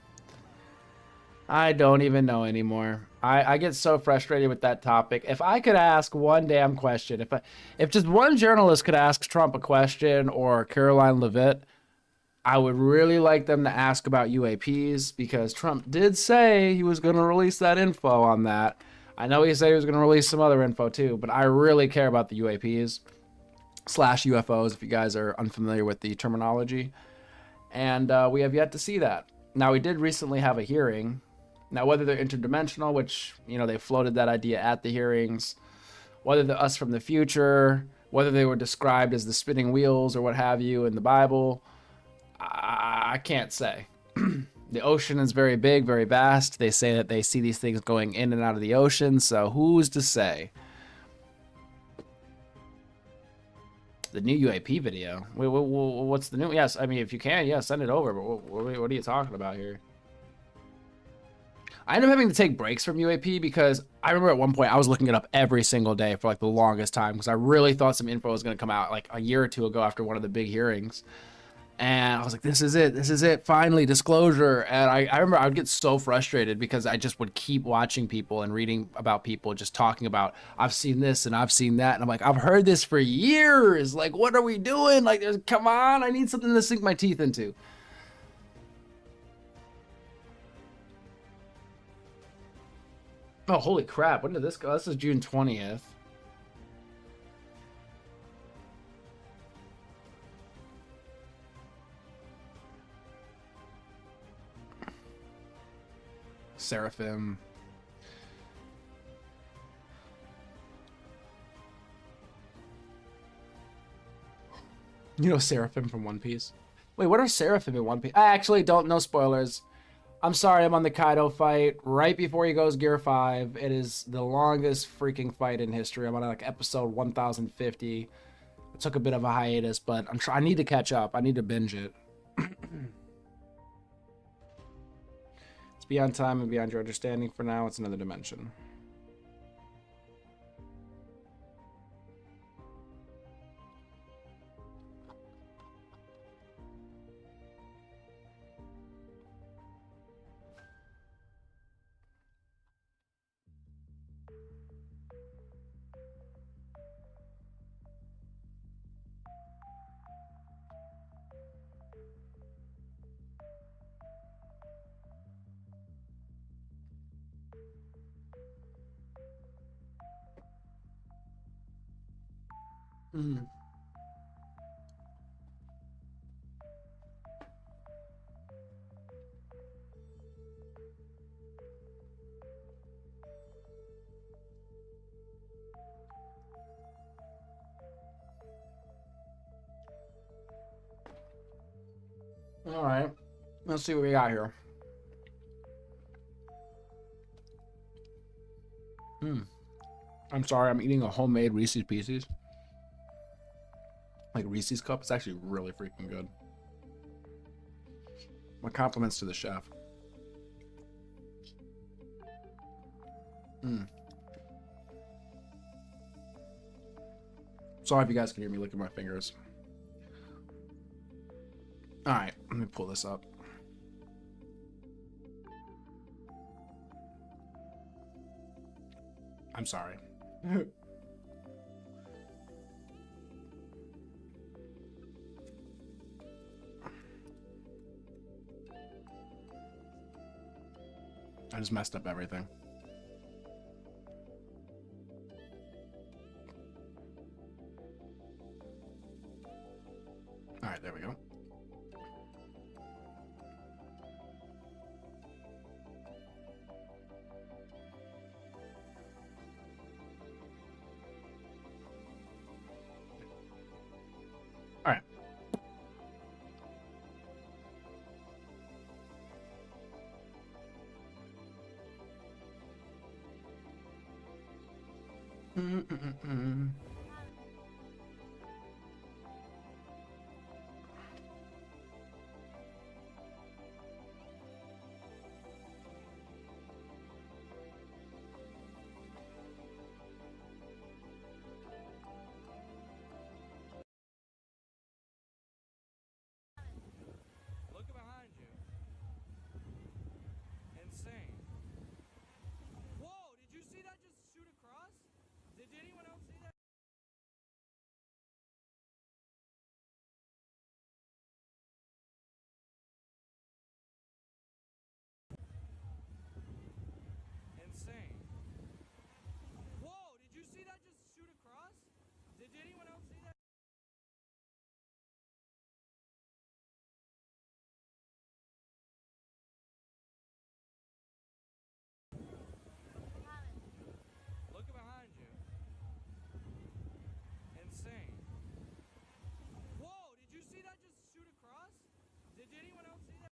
I don't even know anymore. I get so frustrated with that topic. If I could ask one damn question, if just one journalist could ask Trump a question or Caroline Levitt, I would really like them to ask about UAPs, because Trump did say he was going to release that info on that. I know he said he was going to release some other info too, but I really care about the UAPs / UFOs, if you guys are unfamiliar with the terminology. And we have yet to see that. Now, we did recently have a hearing. Now, whether they're interdimensional, which, you know, they floated that idea at the hearings, whether they're us from the future, whether they were described as the spinning wheels or what have you in the Bible, I can't say. The ocean is very big, very vast. They say that they see these things going in and out of the ocean, so who's to say? The new UAP video? Wait, what's the new? Yes, I mean, if you can, yeah, send it over, but what are you talking about here? I ended up having to take breaks from UAP because I remember at one point I was looking it up every single day for like the longest time, because I really thought some info was going to come out like a year or two ago after one of the big hearings. And I was like, this is it, finally, disclosure. And I remember I would get so frustrated because I just would keep watching people and reading about people just talking about, I've seen this and I've seen that. And I'm like, I've heard this for years. Like, what are we doing? Like, come on, I need something to sink my teeth into. Oh, holy crap. When did this go? This is June 20th. Seraphim. You know Seraphim from One Piece? Wait, what are Seraphim in One Piece? I actually don't know, spoilers. I'm sorry, I'm on the Kaido fight right before he goes Gear 5. It is the longest freaking fight in history. I'm on like episode 1050. I took a bit of a hiatus, but I need to catch up. I need to binge it. It's beyond time and beyond your understanding. For now, it's another dimension. Mm. All right, let's see what we got here. I'm sorry, I'm eating a homemade Reese's Pieces. Like Reese's Cup. It's actually really freaking good. My compliments to the chef. Sorry if you guys can hear me licking my fingers. All right, let me pull this up. I'm sorry. I just messed up everything. All right, there we go. All right. Look behind you. Insane. Whoa, did you see that just shoot across? Did anyone else see that? Insane. Whoa, did you see that just shoot across? Did anyone else see that? Look behind you. Insane. Whoa, did you see that just shoot across? Did anyone else see that?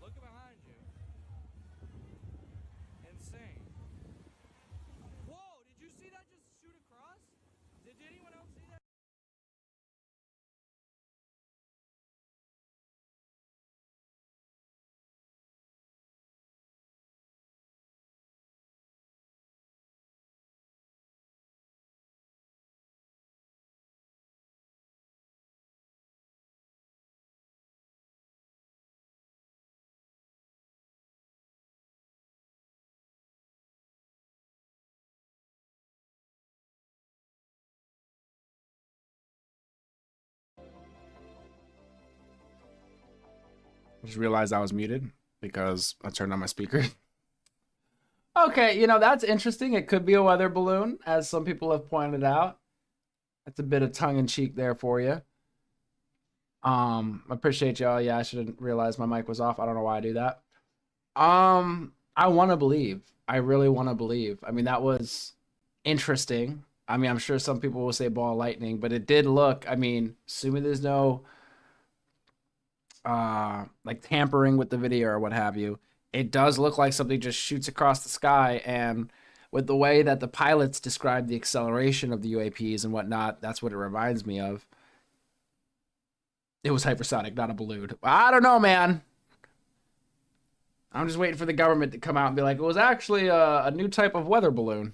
Look behind you. Insane. Whoa, did you see that just shoot across? Did anyone else see that? I just realized I was muted because I turned on my speaker. Okay, you know, that's interesting. It could be a weather balloon, as some people have pointed out. That's a bit of tongue-in-cheek there for you. I appreciate y'all. Yeah, I should have realized my mic was off. I don't know why I do that. I want to believe. I really want to believe. I mean, that was interesting. I mean, I'm sure some people will say ball lightning, but it did look, I mean, assuming there's no like tampering with the video or what have you, it does look like something just shoots across the sky. And with the way that the pilots describe the acceleration of the UAPs and whatnot, that's what it reminds me of. It was hypersonic, not a balloon. I don't know, man. I'm just waiting for the government to come out and be like, it was actually a new type of weather balloon.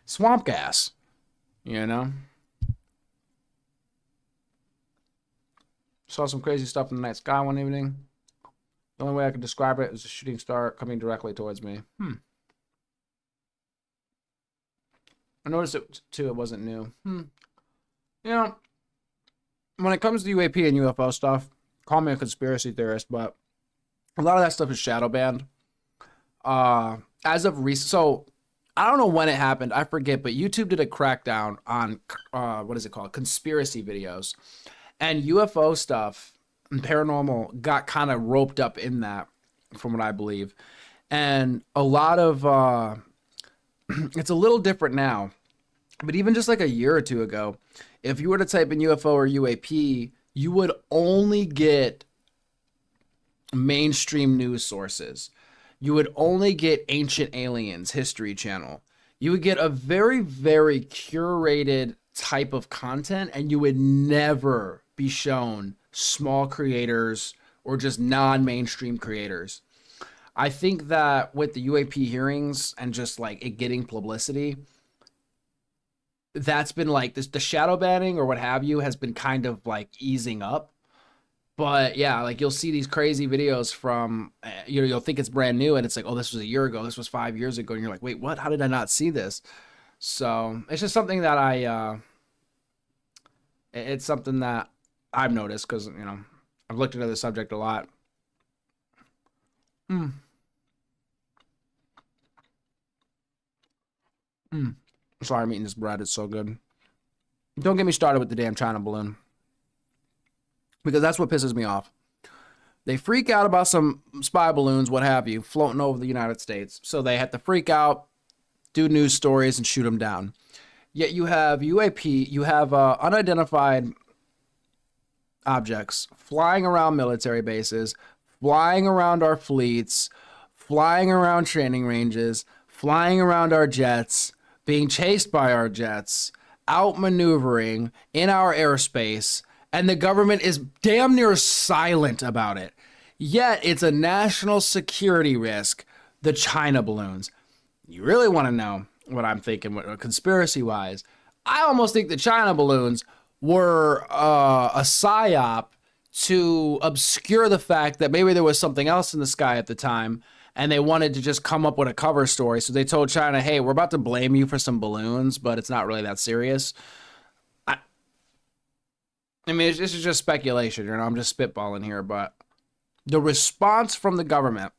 Swamp gas, you know? Saw some crazy stuff in the night sky one evening. The only way I could describe it is a shooting star coming directly towards me. I noticed it too. It wasn't new. You know, when it comes to UAP and UFO stuff, call me a conspiracy theorist, but a lot of that stuff is shadow banned. As of recent, so I don't know when it happened. I forget, but YouTube did a crackdown on what is it called? Conspiracy videos, and UFO stuff and paranormal got kind of roped up in that, from what I believe. And a lot of it's a little different now, but even just like a year or two ago, if you were to type in UFO or UAP, you would only get mainstream news sources. You would only get Ancient Aliens History Channel. You would get a very, very curated type of content, and you would never be shown small creators or just non-mainstream creators. I think that with the UAP hearings and just like it getting publicity, that's been like this, the shadow banning or what have you has been kind of like easing up. But yeah, like you'll see these crazy videos from, you'll think it's brand new and it's like, oh, this was a year ago, this was 5 years ago. And you're like, wait, what? How did I not see this? So it's just something that it's something that I've noticed because, I've looked into the subject a lot. Sorry, I'm eating this bread. It's so good. Don't get me started with the damn China balloon, because that's what pisses me off. They freak out about some spy balloons, what have you, floating over the United States. So they have to freak out, do news stories, and shoot them down. Yet you have UAP, you have unidentified objects flying around military bases, flying around our fleets, flying around training ranges, flying around our jets, being chased by our jets, outmaneuvering in our airspace, and the government is damn near silent about it. Yet it's a national security risk, the China balloons. You really want to know what I'm thinking conspiracy-wise? I almost think the China balloons were a psyop to obscure the fact that maybe there was something else in the sky at the time, and they wanted to just come up with a cover story. So they told China, hey, we're about to blame you for some balloons, but it's not really that serious. I mean, this is just speculation, I'm just spitballing here, but the response from the government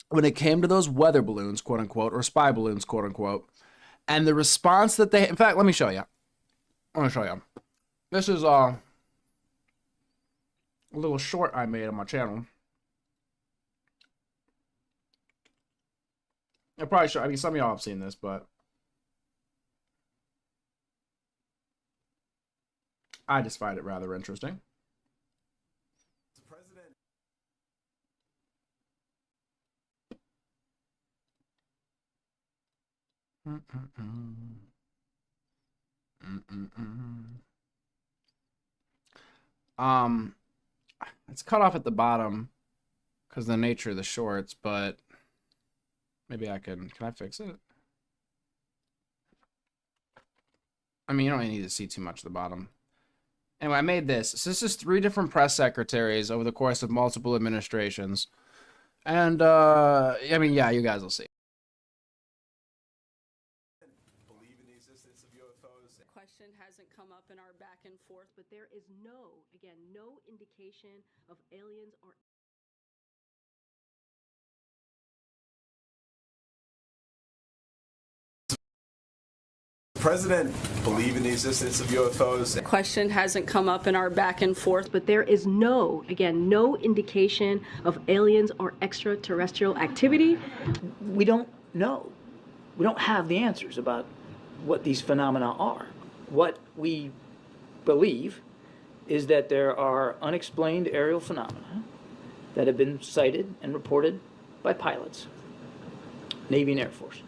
when it came to those weather balloons, quote unquote, or spy balloons, quote unquote, and the response that in fact, let me show you. This is a little short I made on my channel. I probably should. I mean, some of y'all have seen this, but I just find it rather interesting. It's cut off at the bottom because of the nature of the shorts, but maybe I can I fix it? I mean, you don't really need to see too much of the bottom. Anyway, I made this. So this is 3 different press secretaries over the course of multiple administrations. And, I mean, yeah, you guys will see. Question hasn't come up in our back and forth, but there is no indication of aliens or President believe in the existence of UFOs? The question hasn't come up in our back and forth, but there is no indication of aliens or extraterrestrial activity. We don't know. We don't have the answers about what these phenomena are. What we believe is that there are unexplained aerial phenomena that have been cited and reported by pilots, Navy and Air Force,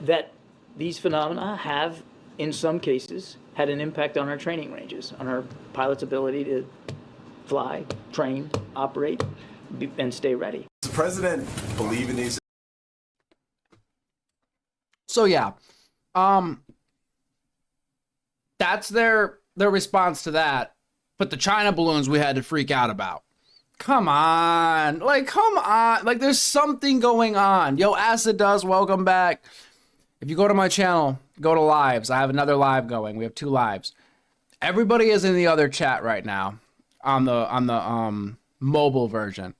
that these phenomena have, in some cases, had an impact on our training ranges, on our pilots' ability to fly, train, operate, and stay ready. Does the president believe in these? So yeah, that's their response to that. But the China balloons we had to freak out about. Come on. Come on. There's something going on. Yo, Acid Does, welcome back. If you go to my channel, go to lives. I have another live going. We have 2 lives. Everybody is in the other chat right now on the mobile version.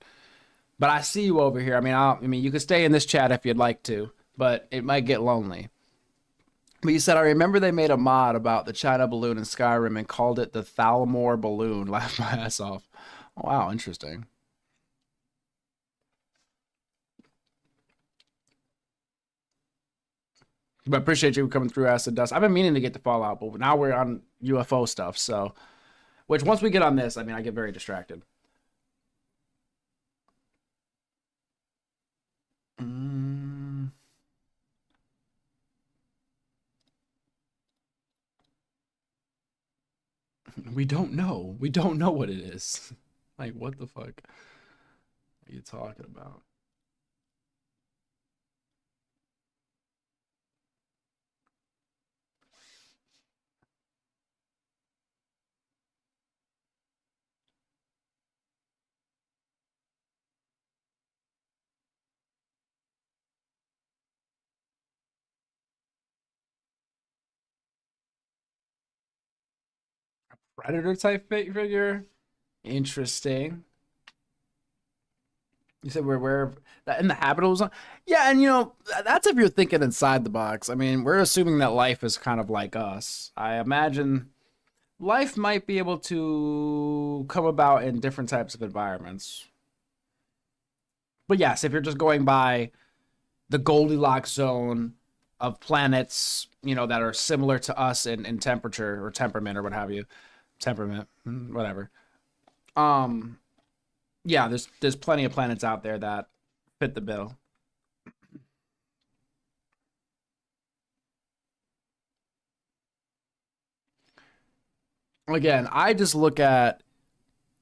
But I see you over here. I mean, you could stay in this chat if you'd like to, but it might get lonely. But you said, I remember they made a mod about the China balloon in Skyrim and called it the Thalmor balloon. Laughed my ass off. Oh, wow, interesting. But appreciate you coming through, Acid Dust. I've been meaning to get to Fallout, but now we're on UFO stuff. So, which once we get on this, I mean, I get very distracted. We don't know. We don't know what it is. What the fuck are you talking about? Predator type figure? Interesting. You said we're aware of that in the habitable zone? Yeah, and that's if you're thinking inside the box. I mean, we're assuming that life is kind of like us. I imagine life might be able to come about in different types of environments. But yes, if you're just going by the Goldilocks zone of planets, that are similar to us in temperature or temperament or what have you. Temperament, whatever. Yeah, there's plenty of planets out there that fit the bill. Again, I just look at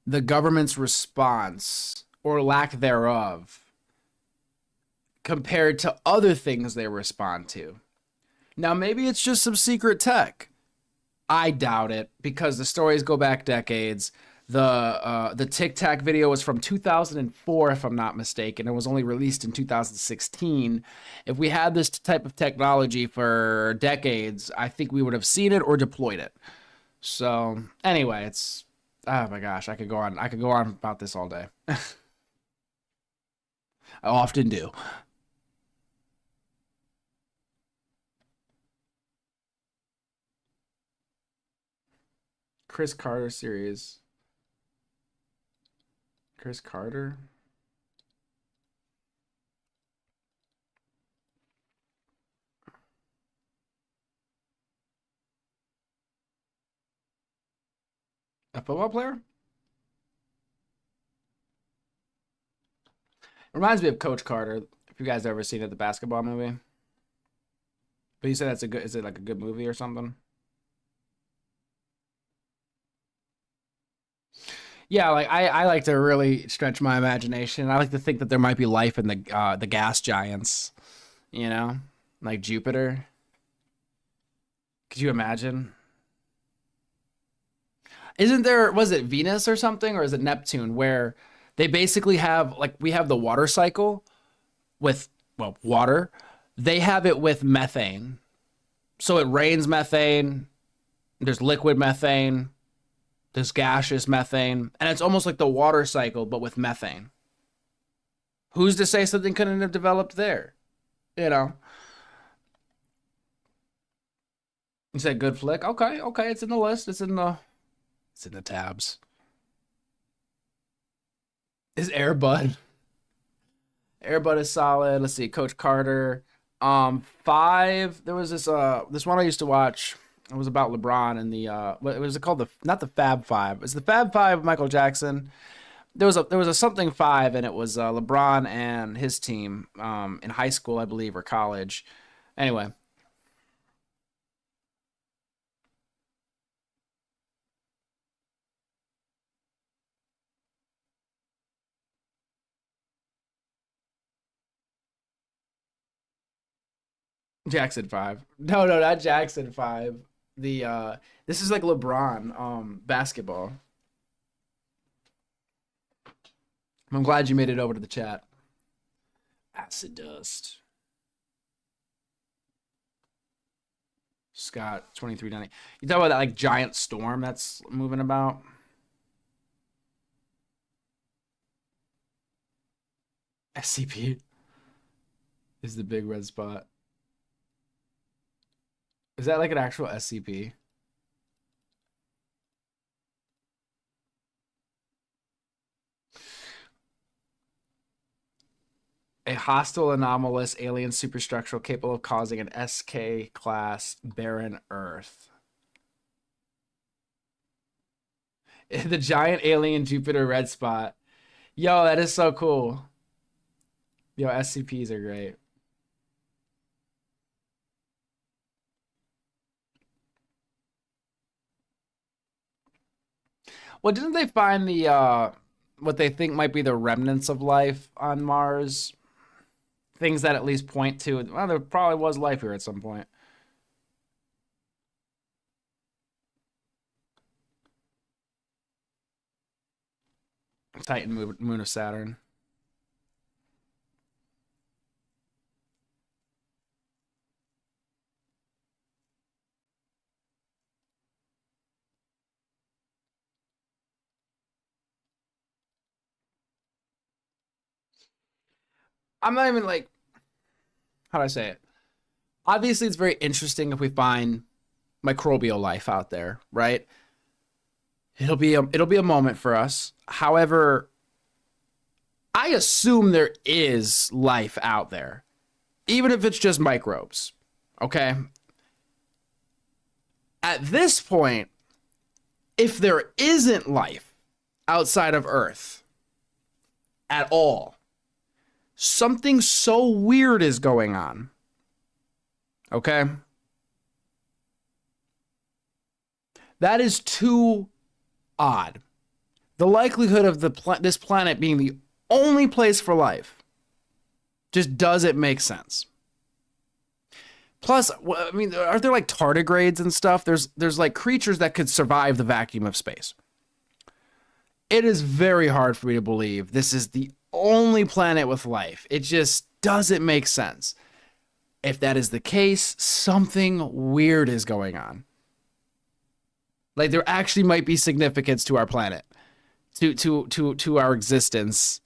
the government's response or lack thereof compared to other things they respond to. Now, maybe it's just some secret tech. I doubt it, because the stories go back decades. The Tic Tac video was from 2004, if I'm not mistaken. It was only released in 2016. If we had this type of technology for decades, I think we would have seen it or deployed it. So anyway, oh my gosh, I could go on about this all day. I often do. Chris Carter series. Chris Carter? A football player? Reminds me of Coach Carter. If you guys ever seen it, the basketball movie. But you said is it like a good movie or something? Yeah, I like to really stretch my imagination. I like to think that there might be life in the gas giants, like Jupiter. Could you imagine? Was it Venus or something, or is it Neptune, where they basically have, we have the water cycle with, water. They have it with methane. So it rains methane, there's liquid methane, there's gaseous methane, and it's almost like the water cycle, but with methane. Who's to say something couldn't have developed there? You said good flick? Okay, it's in the list. It's in the tabs. Is Air Bud? Air Bud is solid. Let's see, Coach Carter. 5. There was this one I used to watch. It was about LeBron and what was it called? Not the Fab Five. It's the Fab Five of Michael Jackson. There was a something 5, and it was LeBron and his team in high school, I believe, or college. Anyway. Jackson 5. No, not Jackson 5. This is like LeBron basketball. I'm glad you made it over to the chat. Acid dust. Scott 2390. You talk about that like giant storm that's moving about? SCP is the big red spot. Is that like an actual SCP? A hostile anomalous alien superstructural capable of causing an SK class barren Earth. The giant alien Jupiter red spot. Yo, that is so cool. Yo, SCPs are great. Well, didn't they find the what they think might be the remnants of life on Mars? Things that at least point to, well, there probably was life here at some point. Titan moon of Saturn. I'm not even like, how do I say it? Obviously, it's very interesting if we find microbial life out there, right? It'll be a moment for us. However, I assume there is life out there, even if it's just microbes. Okay. At this point, if there isn't life outside of Earth at all, something so weird is going on. Okay? That is too odd. The likelihood of this planet being the only place for life just doesn't make sense. Plus, I mean, aren't there like tardigrades and stuff? There's like creatures that could survive the vacuum of space. It is very hard for me to believe this is the only planet with life. It just doesn't make sense. If that is the case, something weird is going on. Like there actually might be significance to our planet, to our existence,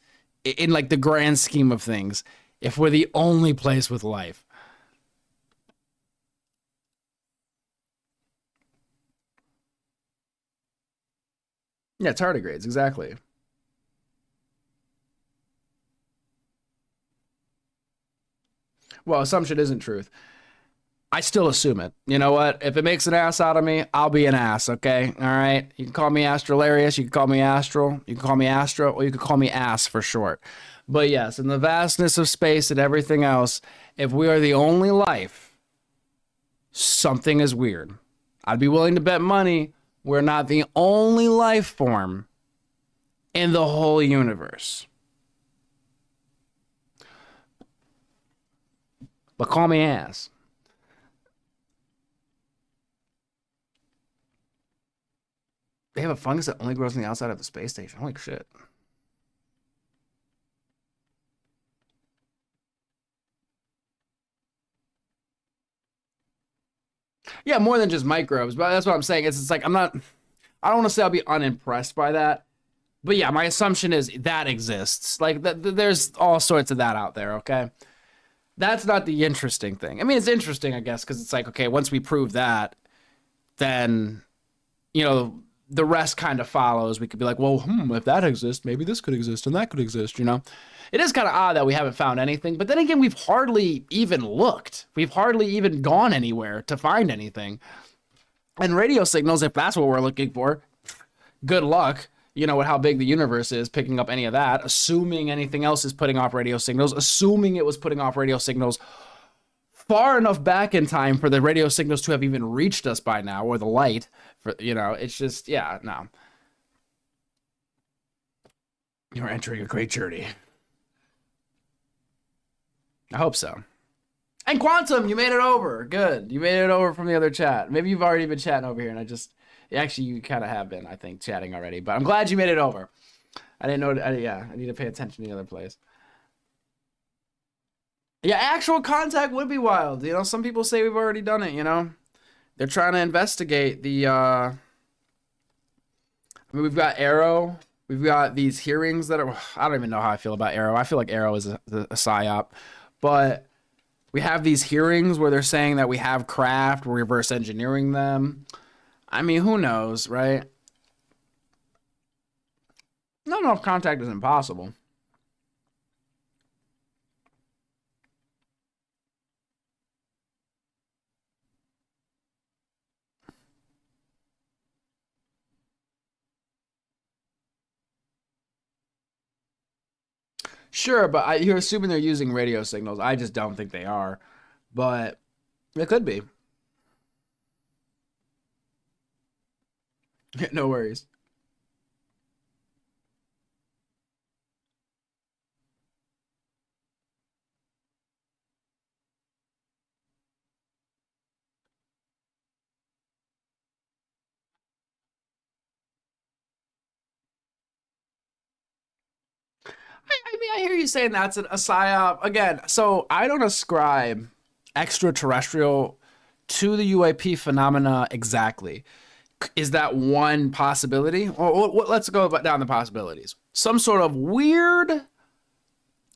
in like the grand scheme of things. If we're the only place with life. Yeah, tardigrades, exactly. Well, assumption isn't truth. I still assume it. You know what? If it makes an ass out of me, I'll be an ass, okay? All right? You can call me Astralarius, you can call me Astral, you can call me Astro, or you can call me Ass for short. But yes, in the vastness of space and everything else, if we are the only life, something is weird. I'd be willing to bet money we're not the only life form in the whole universe. But call me ass. They have a fungus that only grows on the outside of the space station. Holy shit. Yeah, more than just microbes, but that's what I'm saying. It's like I don't want to say I'll be unimpressed by that. But yeah, my assumption is that exists. Like there's all sorts of that out there, okay? That's not the interesting thing. I mean, it's interesting, I guess, because it's like, okay, once we prove that, then, you know, the rest kind of follows. We could be like, well, if that exists, maybe this could exist and that could exist, you know? It is kind of odd that we haven't found anything, but then again, we've hardly even looked. We've hardly even gone anywhere to find anything. And radio signals, if that's what we're looking for, good luck. You know, with how big the universe is, picking up any of that, assuming anything else is putting off radio signals, assuming it was putting off radio signals far enough back in time for the radio signals to have even reached us by now, or the light, for, you know, it's just, yeah, no. You're entering a great journey. I hope so. And Quantum, you made it over. Good. You made it over from the other chat. Maybe you've already been chatting over here, and actually, you kind of have been, I think, chatting already. But I'm glad you made it over. I didn't know. Yeah, I need to pay attention to the other place. Yeah, actual contact would be wild. You know, some people say we've already done it, you know? They're trying to investigate the, I mean, we've got Arrow. We've got these hearings that are, I don't even know how I feel about Arrow. I feel like Arrow is a psyop. But we have these hearings where they're saying that we have craft, we're reverse engineering them. I mean, who knows, right? I don't know if contact is impossible. Sure, but you're assuming they're using radio signals. I just don't think they are. But it could be. No worries. I mean, I hear you saying that's a psyop. Again, so I don't ascribe extraterrestrial to the UAP phenomena exactly. Is that one possibility? Or let's go down the possibilities. Some sort of weird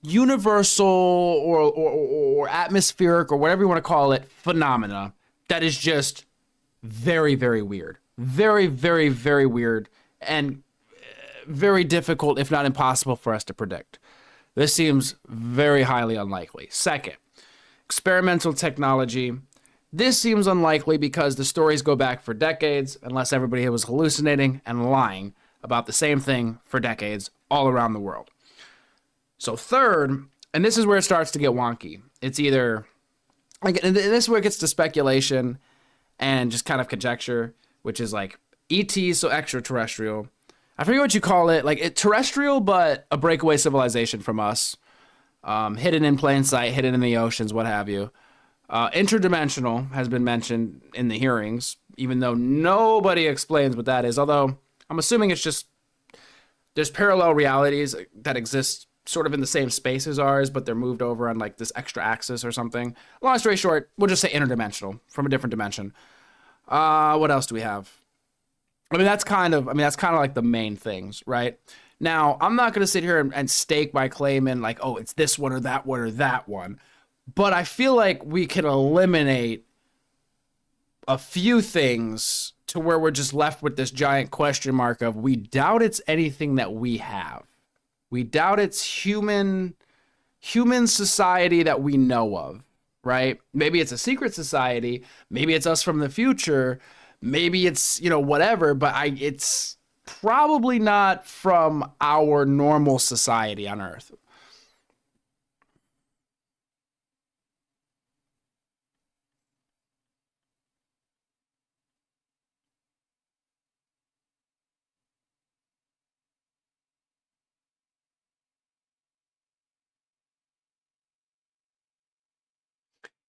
universal or atmospheric or whatever you want to call it phenomena that is just very, very weird. Very, very, very weird. And very difficult, if not impossible, for us to predict. This seems very highly unlikely. Second, experimental technology. This seems unlikely because the stories go back for decades, unless everybody was hallucinating and lying about the same thing for decades all around the world. So third, and this is where it starts to get wonky. It's either, and this is where it gets to speculation and just kind of conjecture, which is like ET, so extraterrestrial. I forget what you call it, like terrestrial, but a breakaway civilization from us, hidden in plain sight, hidden in the oceans, what have you. Interdimensional has been mentioned in the hearings, even though nobody explains what that is. Although I'm assuming it's just there's parallel realities that exist sort of in the same space as ours, but they're moved over on like this extra axis or something. Long story short, we'll just say interdimensional from a different dimension. What else do we have? I mean, that's kind of like the main things, right? Now, I'm not going to sit here and stake my claim in like, oh, it's this one or that one or that one. But I feel like we can eliminate a few things to where we're just left with this giant question mark of we doubt it's anything that we have. We doubt it's human society that we know of, right? Maybe it's a secret society. Maybe it's us from the future. Maybe it's, whatever, but it's probably not from our normal society on Earth.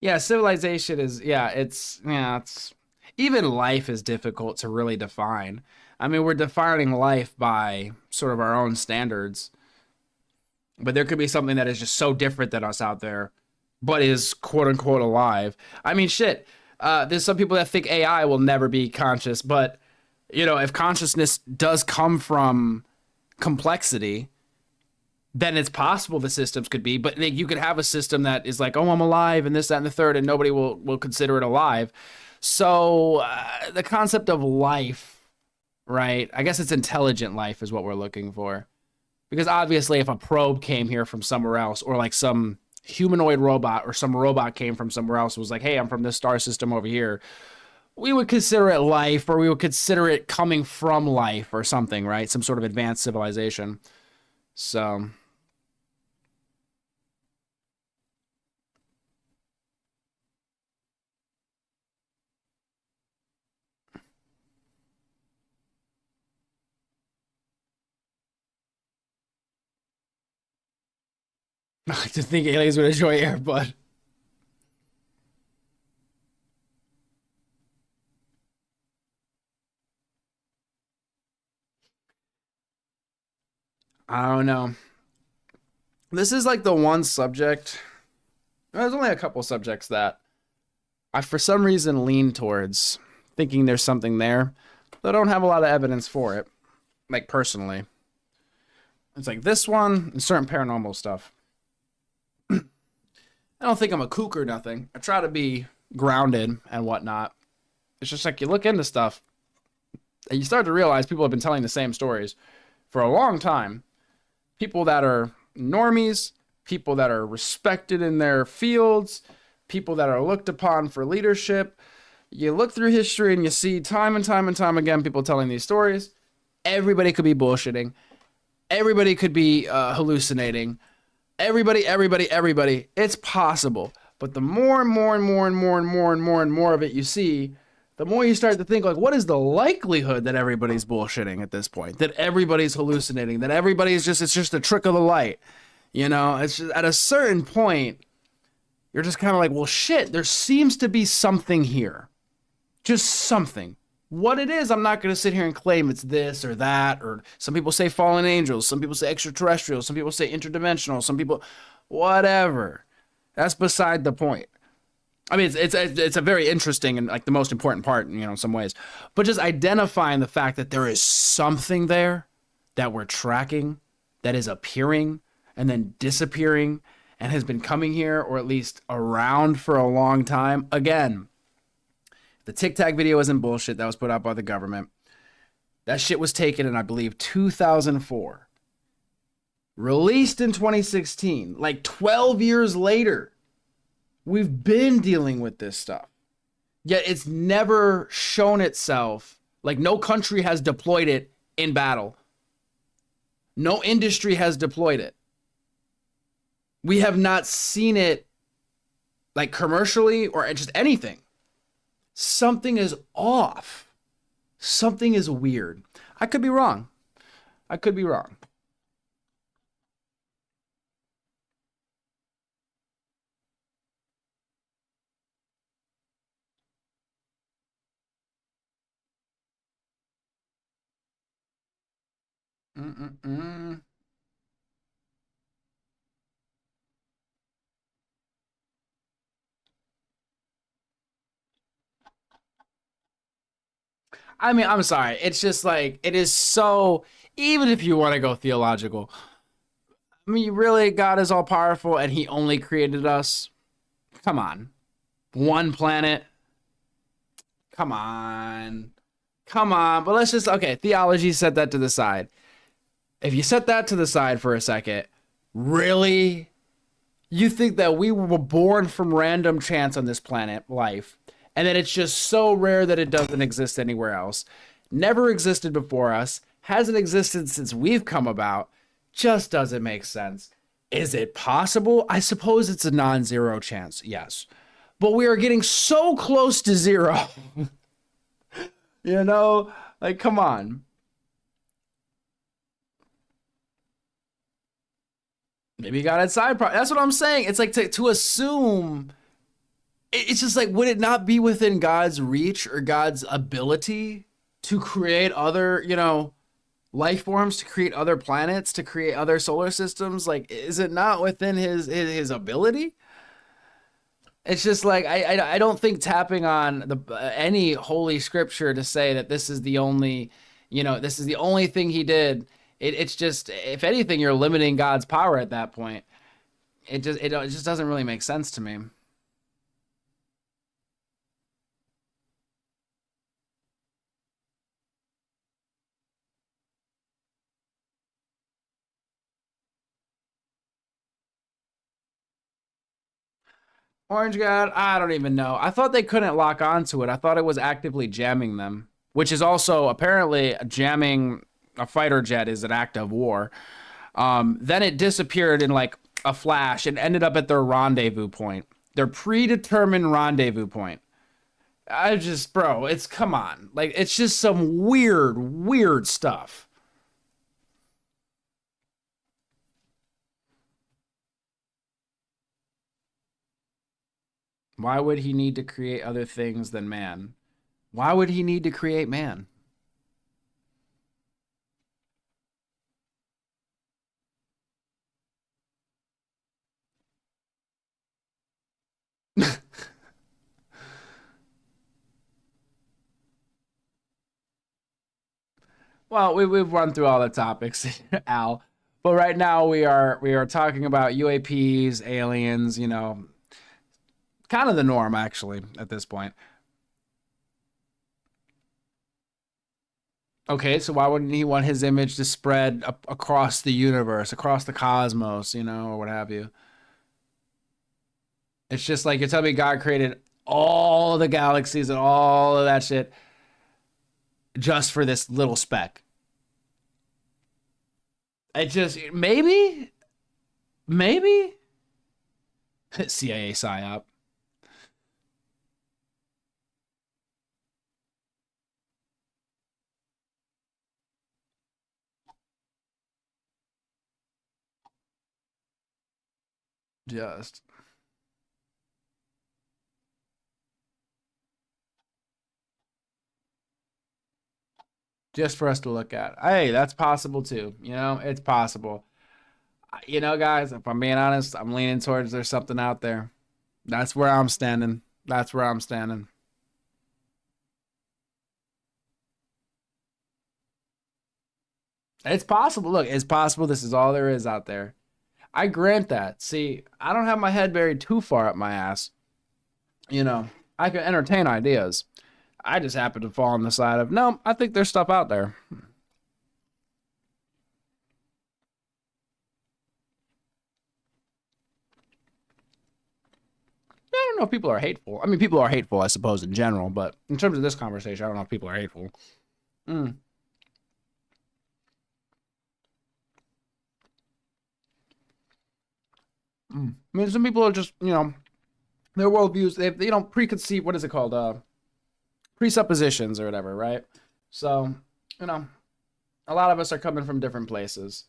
Yeah, civilization is, it's even life is difficult to really define. I mean, we're defining life by sort of our own standards, but there could be something that is just so different than us out there, but is quote unquote alive. I mean, shit, there's some people that think AI will never be conscious, but, if consciousness does come from complexity, then it's possible the systems could be, but you could have a system that is like, oh, I'm alive and this, that, and the third, and nobody will consider it alive. So the concept of life, right? I guess it's intelligent life is what we're looking for. Because obviously if a probe came here from somewhere else, or like some humanoid robot or some robot came from somewhere else, was like, hey, I'm from this star system over here, we would consider it life, or we would consider it coming from life or something, right? Some sort of advanced civilization. So I just think aliens would enjoy air, but I don't know. This is like the one subject. There's only a couple subjects that I, for some reason, lean towards thinking there's something there, but I don't have a lot of evidence for it, like personally. It's like this one and certain paranormal stuff. I don't think I'm a kook or nothing. I try to be grounded and whatnot. It's just like you look into stuff and you start to realize people have been telling the same stories for a long time. People that are normies, people that are respected in their fields, people that are looked upon for leadership. You look through history and you see time and time and time again people telling these stories. Everybody could be bullshitting. Everybody could be hallucinating. Everybody. It's possible. But the more and more and more and more and more and more and more of it you see, the more you start to think, like, what is the likelihood that everybody's bullshitting at this point? That everybody's hallucinating? That everybody's just, it's just a trick of the light? You know, it's just, at a certain point, you're just kind of like, well, shit, there seems to be something here. Just something. What it is, I'm not going to sit here and claim it's this or that, or some people say fallen angels, some people say extraterrestrials, some people say interdimensional, some people, whatever. That's beside the point. I mean, it's a very interesting and like the most important part, you know, in some ways. But just identifying the fact that there is something there that we're tracking, that is appearing and then disappearing and has been coming here or at least around for a long time. Again, the Tic Tac video isn't bullshit that was put out by the government. That shit was taken in, I believe, 2004. Released in 2016, like 12 years later. We've been dealing with this stuff. Yet it's never shown itself. Like no country has deployed it in battle. No industry has deployed it. We have not seen it like commercially or just anything. Something is off. Something is weird. I could be wrong. I could be wrong. I mean, I'm sorry. It's just like, it is so, even if you want to go theological, I mean, really, God is all powerful and he only created us. Come on. One planet. Come on. Come on. But let's just, okay, theology, set that to the side. If you set that to the side for a second, really? You think that we were born from random chance on this planet, life, and that it's just so rare that it doesn't exist anywhere else, never existed before us, hasn't existed since we've come about, just doesn't make sense. Is it possible? I suppose it's a non-zero chance, yes. But we are getting so close to zero. You know, like, come on. Maybe God had side projects. That's what I'm saying. It's like to assume. It's just like, would it not be within God's reach or God's ability to create other, you know, life forms, to create other planets, to create other solar systems? Like, is it not within his ability? It's just like, I don't think tapping on any holy scripture to say that this is the only, you know, this is the only thing he did. It's just, if anything, you're limiting God's power at that point. It just doesn't really make sense to me. Orange God, I don't even know. I thought they couldn't lock onto it. I thought it was actively jamming them, which is also apparently jamming a fighter jet is an act of war. Then it disappeared in like a flash and ended up at their rendezvous point, their predetermined rendezvous point. I just, bro, it's, come on. Like, it's just some weird stuff. Why would he need to create other things than man? Why would he need to create man? Well, we've run through all the topics, Al. But right now we are talking about UAPs, aliens, you know, kind of the norm actually at this point. Okay, so why wouldn't he want his image to spread across the universe, across the cosmos, you know, or what have you? It's just like you're telling me God created all the galaxies and all of that shit just for this little speck. It just, maybe CIA psyop. Just for us to look at. Hey, that's possible too. You know, it's possible. You know, guys, if I'm being honest, I'm leaning towards there's something out there. That's where I'm standing. That's where I'm standing. It's possible. Look, it's possible this is all there is out there. I grant that. See, I don't have my head buried too far up my ass. You know, I can entertain ideas. I just happen to fall on the side of, no, I think there's stuff out there. I don't know if people are hateful. I mean, people are hateful, I suppose, in general, but in terms of this conversation, I don't know if people are hateful. I mean, some people are just, you know, their worldviews, they don't preconceive, what is it called? Presuppositions or whatever, right? So, you know, a lot of us are coming from different places.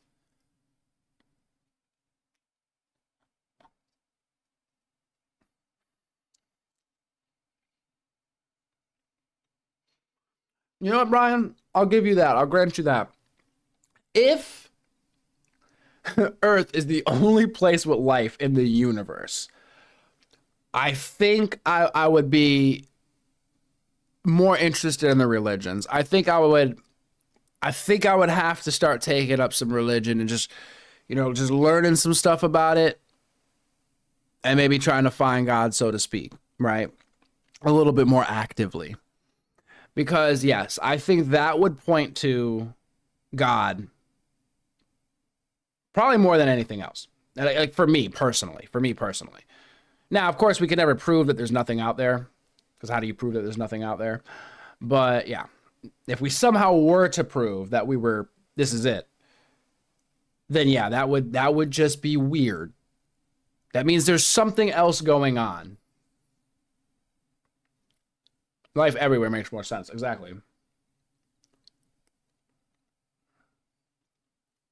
You know what, Brian? I'll give you that. I'll grant you that. If Earth is the only place with life in the universe, I think I would be more interested in the religions. I think I would have to start taking up some religion and just, you know, just learning some stuff about it and maybe trying to find God, so to speak, right? A little bit more actively. Because yes, I think that would point to God probably more than anything else. Like for me personally. Now, of course, we can never prove that there's nothing out there, because how do you prove that there's nothing out there? But yeah, if we somehow were to prove that this is it, then yeah, that would just be weird. That means there's something else going on. Life everywhere makes more sense. Exactly.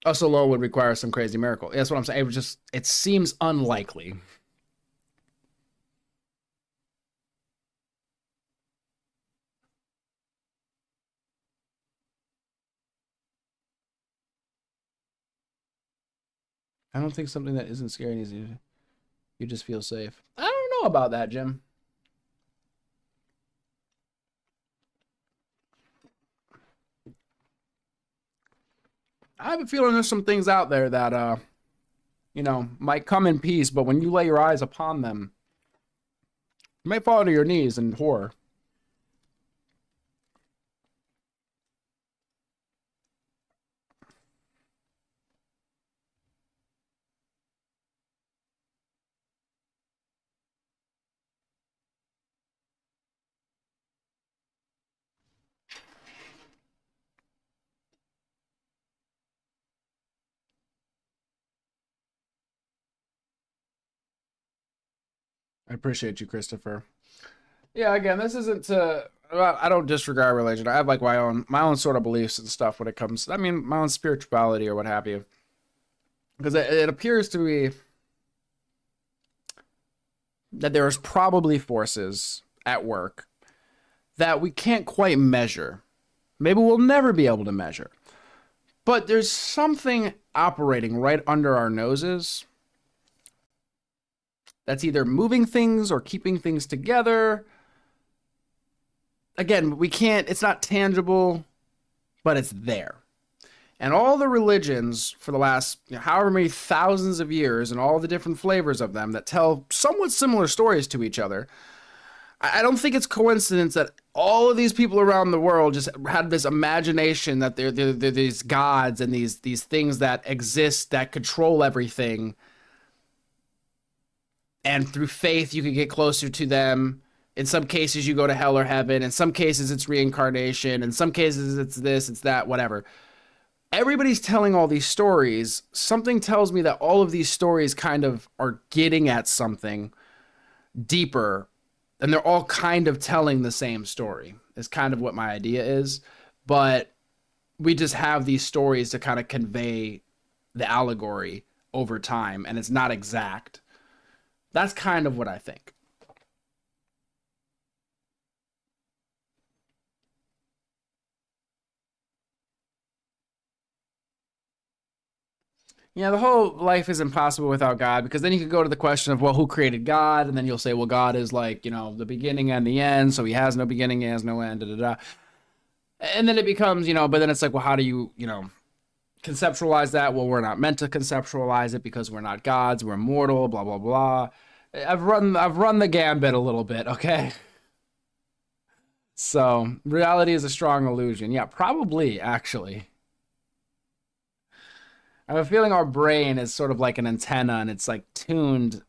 Us alone would require some crazy miracle. That's what I'm saying. It seems unlikely. I don't think something that isn't scary and easy. You just feel safe. I don't know about that, Jim. I have a feeling there's some things out there that, you know, might come in peace, but when you lay your eyes upon them, you may fall to your knees in horror. I appreciate you, Christopher. Yeah, again, this isn't to. I don't disregard religion. I have like my own sort of beliefs and stuff when it comes. I mean, my own spirituality or what have you. Because it appears to me that there is probably forces at work that we can't quite measure. Maybe we'll never be able to measure. But there's something operating right under our noses that's either moving things or keeping things together. Again, we can't, it's not tangible, but it's there. And all the religions for the last however many thousands of years and all the different flavors of them that tell somewhat similar stories to each other, I don't think it's coincidence that all of these people around the world just had this imagination that they're these gods and these things that exist that control everything. And through faith, you can get closer to them. In some cases, you go to hell or heaven. In some cases, it's reincarnation. In some cases, it's this, it's that, whatever. Everybody's telling all these stories. Something tells me that all of these stories kind of are getting at something deeper, and they're all kind of telling the same story, is kind of what my idea is. But we just have these stories to kind of convey the allegory over time, and it's not exact. That's kind of what I think. Yeah, the whole life is impossible without God, because then you could go to the question of, well, who created God? And then you'll say, well, God is like, the beginning and the end, so he has no beginning, he has no end, da da da. And then it becomes, but then it's like, well, how do you, conceptualize that? Well, we're not meant to conceptualize it because we're not gods, we're mortal, blah, blah, blah. I've run the gambit a little bit, okay? So, reality is a strong illusion. Yeah, probably, actually. I have a feeling our brain is sort of like an antenna, and it's like tuned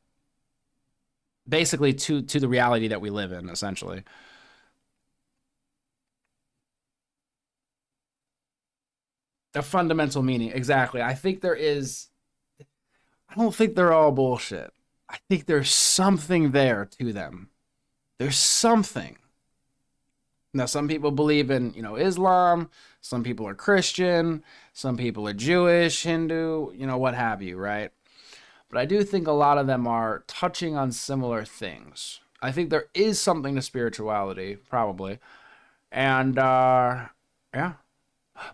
basically to the reality that we live in, essentially. A fundamental meaning, exactly. I don't think they're all bullshit. I think there's something there to them. There's something. Now, some people believe in, Islam. Some people are Christian. Some people are Jewish, Hindu, what have you, right? But I do think a lot of them are touching on similar things. I think there is something to spirituality, probably. And, yeah.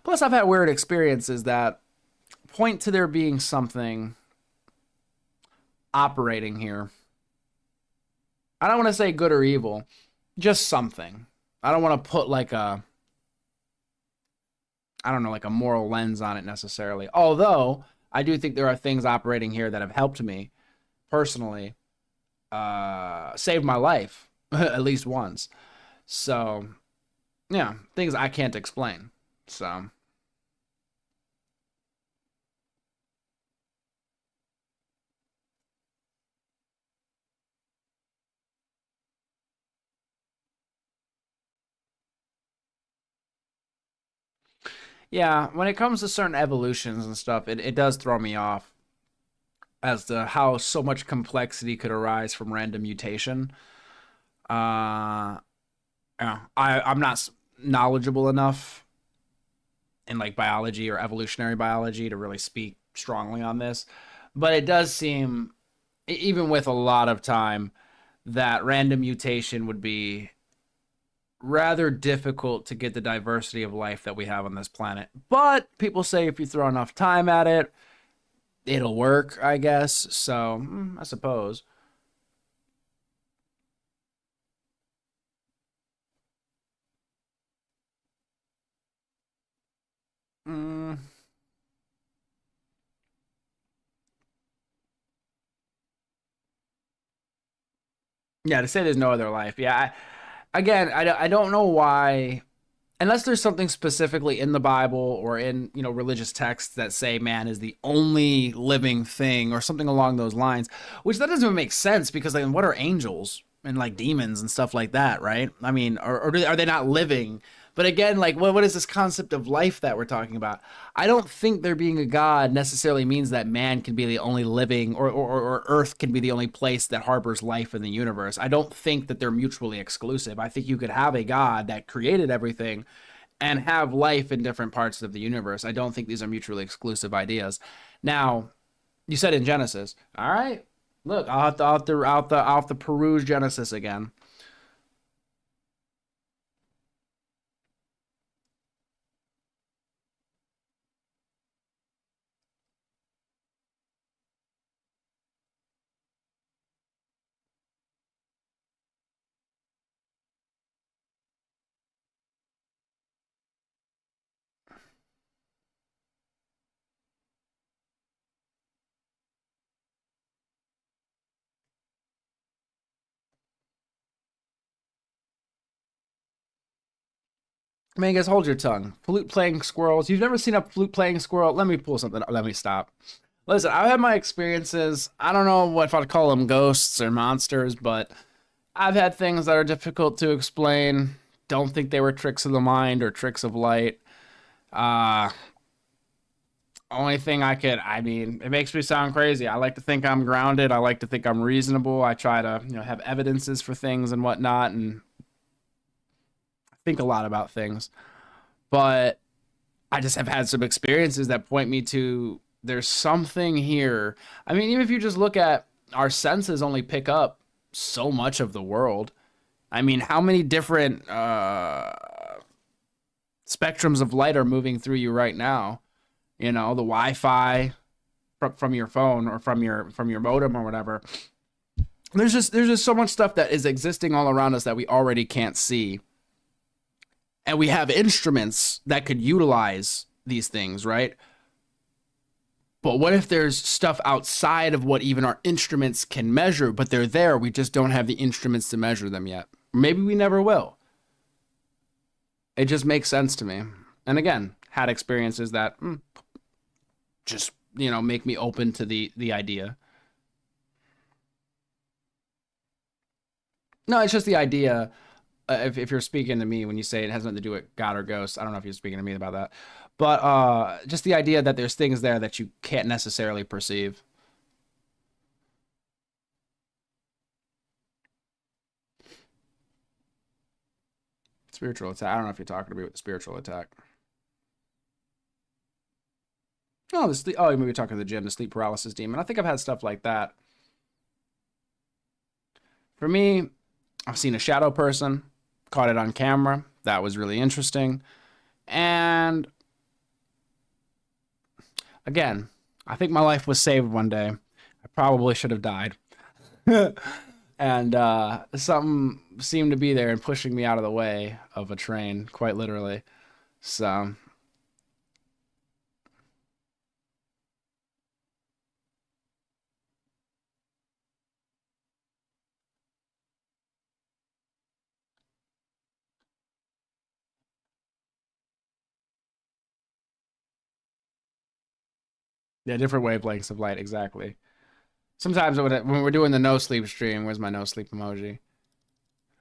Plus, I've had weird experiences that point to there being something operating here. I don't want to say good or evil, just something. I don't want to put like a moral lens on it necessarily. Although, I do think there are things operating here that have helped me personally save my life, at least once. So, yeah, things I can't explain. So, yeah, when it comes to certain evolutions and stuff, it does throw me off as to how so much complexity could arise from random mutation. Uh, yeah, I'm not knowledgeable enough in like biology or evolutionary biology to really speak strongly on this, but it does seem, even with a lot of time, that random mutation would be rather difficult to get the diversity of life that we have on this planet. But people say if you throw enough time at it, it'll work, I guess. So, I suppose. Mm. Yeah, to say there's no other life. Yeah, I don't know why, unless there's something specifically in the Bible or in, religious texts that say man is the only living thing or something along those lines, which that doesn't even make sense, because like, what are angels and like demons and stuff like that, right? I mean, or are they not living? But again, like, what is this concept of life that we're talking about? I don't think there being a God necessarily means that man can be the only living, or Earth can be the only place that harbors life in the universe. I don't think that they're mutually exclusive. I think you could have a God that created everything and have life in different parts of the universe. I don't think these are mutually exclusive ideas. Now, you said in Genesis. All right. Look, I'll have to peruse Genesis again. Man, guys, hold your tongue. Flute playing squirrels. You've never seen a flute playing squirrel? Let me pull something. Let me stop. Listen, I've had my experiences. I don't know what if I'd call them ghosts or monsters, but I've had things that are difficult to explain. Don't think they were tricks of the mind or tricks of light. Only thing I mean, it makes me sound crazy. I like to think I'm grounded. I like to think I'm reasonable. I try to, have evidences for things and whatnot, and think a lot about things. But I just have had some experiences that point me to there's something here. I mean, even if you just look at our senses only pick up so much of the world. I mean, how many different spectrums of light are moving through you right now? The Wi-Fi from your phone or from your modem or whatever. There's just so much stuff that is existing all around us that we already can't see. And we have instruments that could utilize these things, right? But what if there's stuff outside of what even our instruments can measure, but they're there, we just don't have the instruments to measure them yet? Maybe we never will. It just makes sense to me. And again, had experiences that just, make me open to the idea. No, it's just the idea. If you're speaking to me when you say it has nothing to do with God or ghosts, I don't know if you're speaking to me about that. But just the idea that there's things there that you can't necessarily perceive. Spiritual attack. I don't know if you're talking to me with the spiritual attack. Oh, you may be talking to the gym, the sleep paralysis demon. I think I've had stuff like that. For me, I've seen a shadow person, caught it on camera. That was really interesting. And again, I think my life was saved one day. I probably should have died. And something seemed to be there and pushing me out of the way of a train, quite literally. So yeah, different wavelengths of light, exactly. Sometimes when we're doing the no sleep stream, where's my no sleep emoji?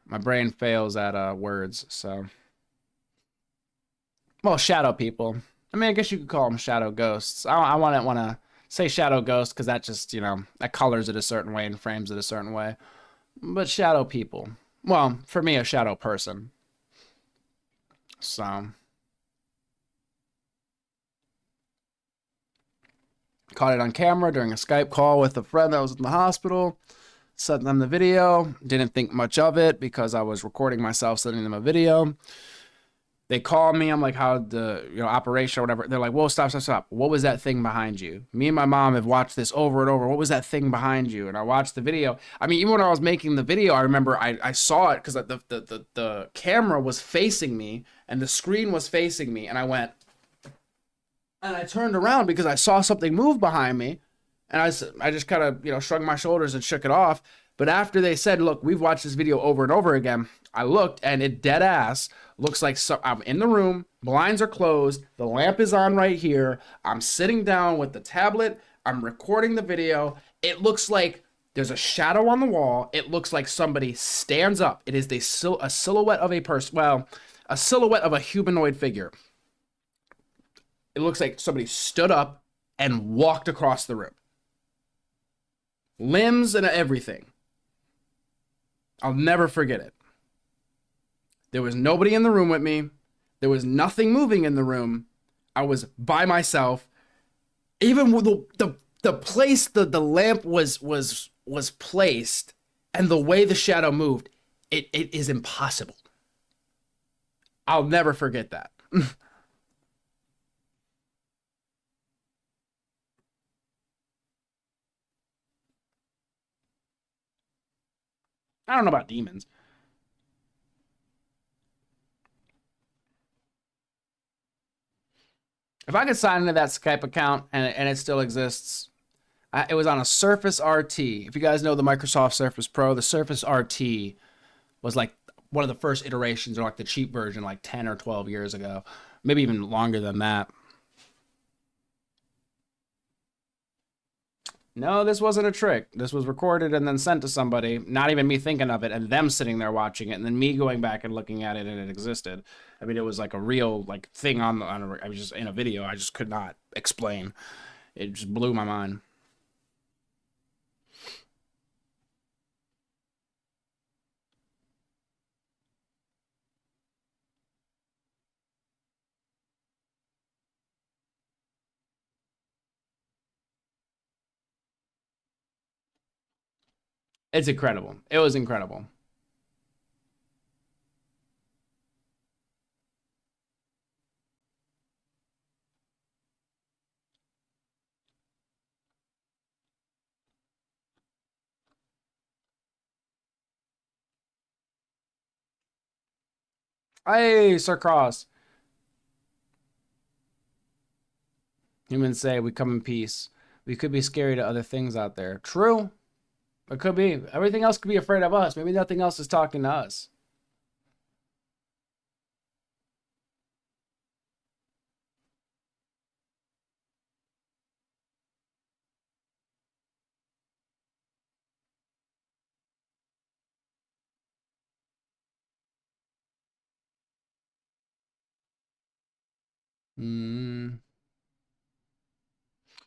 My brain fails at words, so. Well, shadow people. I mean, I guess you could call them shadow ghosts. I want to say shadow ghost because that just, that colors it a certain way and frames it a certain way. But shadow people. Well, for me, a shadow person. So. Caught it on camera during a Skype call with a friend that was in the hospital. Sent them the video. Didn't think much of it because I was recording myself, sending them a video. They called me. I'm like, how'd the operation or whatever? They're like, whoa, stop. What was that thing behind you? Me and my mom have watched this over and over. What was that thing behind you? And I watched the video. I mean, even when I was making the video, I remember I saw it because the camera was facing me and the screen was facing me. And I went, and I turned around because I saw something move behind me. And I just kind of, shrugged my shoulders and shook it off. But after they said, look, we've watched this video over and over again, I looked and it dead ass looks like I'm in the room, blinds are closed, the lamp is on right here, I'm sitting down with the tablet, I'm recording the video. It looks like there's a shadow on the wall. It looks like somebody stands up. It is a silhouette of a person, well, a silhouette of a humanoid figure. It looks like somebody stood up and walked across the room. Limbs and everything. I'll never forget it. There was nobody in the room with me. There was nothing moving in the room. I was by myself. Even with the place the lamp was placed and the way the shadow moved, it is impossible. I'll never forget that. I don't know about demons. If I could sign into that Skype account and it still exists, it was on a Surface RT. If you guys know the Microsoft Surface Pro, the Surface RT was like one of the first iterations, or like the cheap version, like 10 or 12 years ago, maybe even longer than that. No, this wasn't a trick. This was recorded and then sent to somebody, not even me thinking of it, and them sitting there watching it, and then me going back and looking at it, and it existed. I mean, it was like a real like thing I was just in a video. I just could not explain. It just blew my mind. It's incredible. It was incredible. Hey, Sir Cross. Humans say we come in peace. We could be scary to other things out there. True. It could be. Everything else could be afraid of us. Maybe nothing else is talking to us.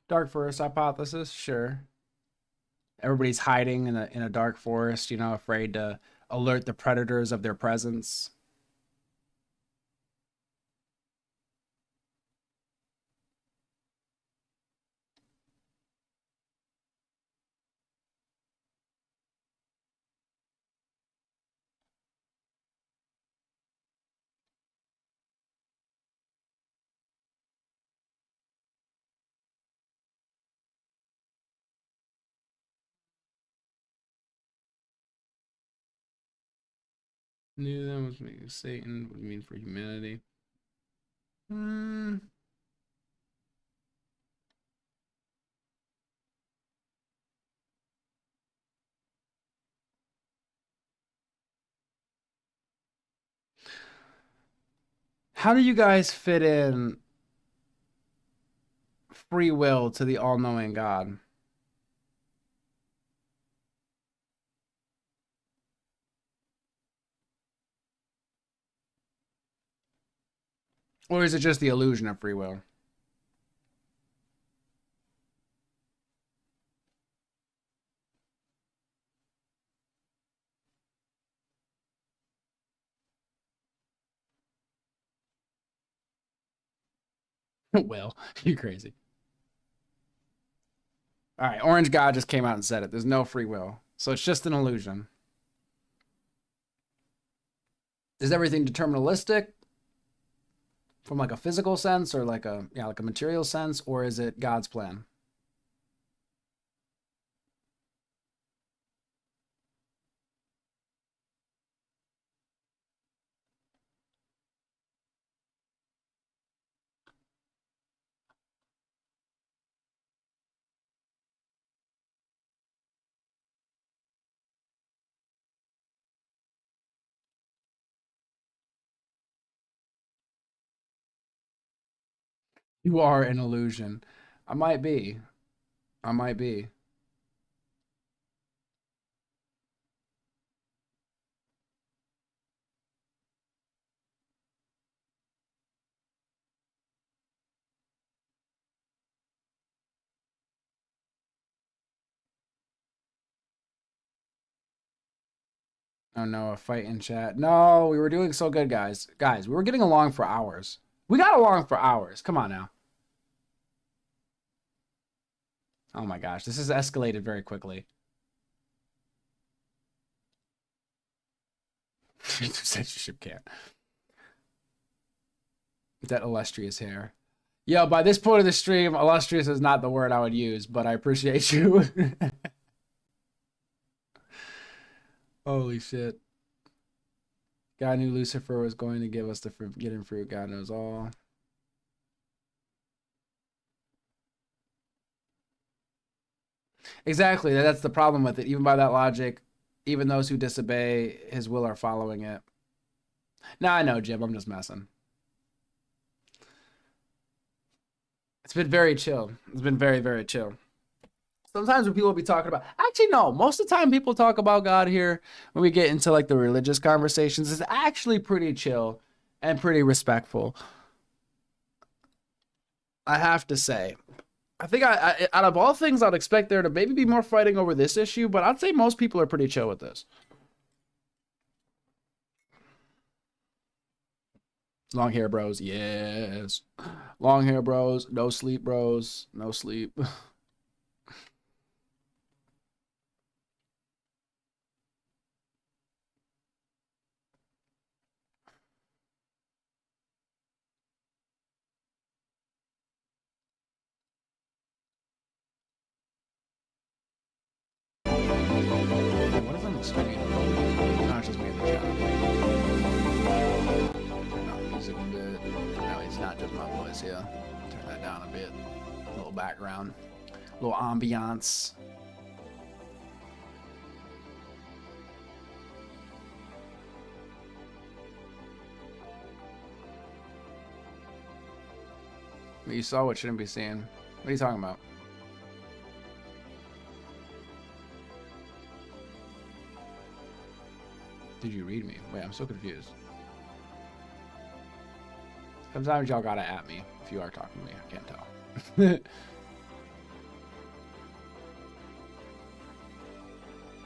Dark forest hypothesis, sure. Everybody's hiding in a dark forest, you know, afraid to alert the predators of their presence. Knew them was making Satan. What do you mean for humanity? How do you guys fit in free will to the all-knowing God? Or is it just the illusion of free will? Well, you're crazy. All right, Orange God just came out and said it. There's no free will. So it's just an illusion. Is everything deterministic from like a physical sense or like a like a material sense, or is it God's plan? You are an illusion. I might be. I might be. Oh no, a fight in chat. No, we were doing so good, guys. Guys, we were getting along for hours. We got along for hours. Come on now. Oh my gosh, this has escalated very quickly. Censorship can't. That illustrious hair. Yo, by this point of the stream, illustrious is not the word I would use, but I appreciate you. Holy shit. God knew Lucifer was going to give us the forbidden fruit. God knows all. Exactly. That's the problem with it. Even by that logic, even those who disobey his will are following it. Nah, I know, Jim. I'm just messing. It's been very chill. It's been very, very chill. Sometimes when people be talking about, actually, no, most of the time people talk about God here when we get into like the religious conversations, it's actually pretty chill and pretty respectful. I have to say. I think I out of all things, I'd expect there to maybe be more fighting over this issue, but I'd say most people are pretty chill with this. Long hair bros, yes. Long hair bros, no sleep bros, no sleep. What is on the screen? No, it's just me in the chat. Turn off the music a bit. No, it's not just my voice, yeah. Turn that down a bit. A little background. A little ambiance. You saw what shouldn't be seen. What are you talking about? Did you read me? Wait, I'm so confused. Sometimes y'all gotta at me if you are talking to me. I can't tell.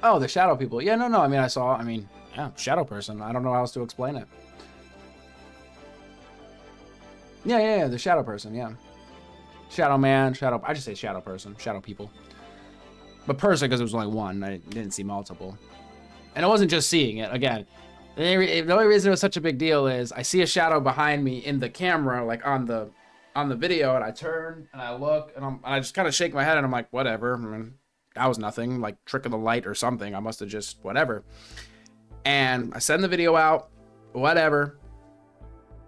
Oh, the shadow people. Yeah, no. I mean, yeah, shadow person. I don't know how else to explain it. Yeah, the shadow person, yeah. Shadow man, I just say shadow person, shadow people. But person, because it was only one, I didn't see multiple. And it wasn't just seeing it, again. The only reason it was such a big deal is I see a shadow behind me in the camera, like on the video, and I turn, and I look, and I just kind of shake my head, and I'm like, whatever. I mean, that was nothing, like trick of the light or something. I must have just, whatever. And I send the video out, whatever.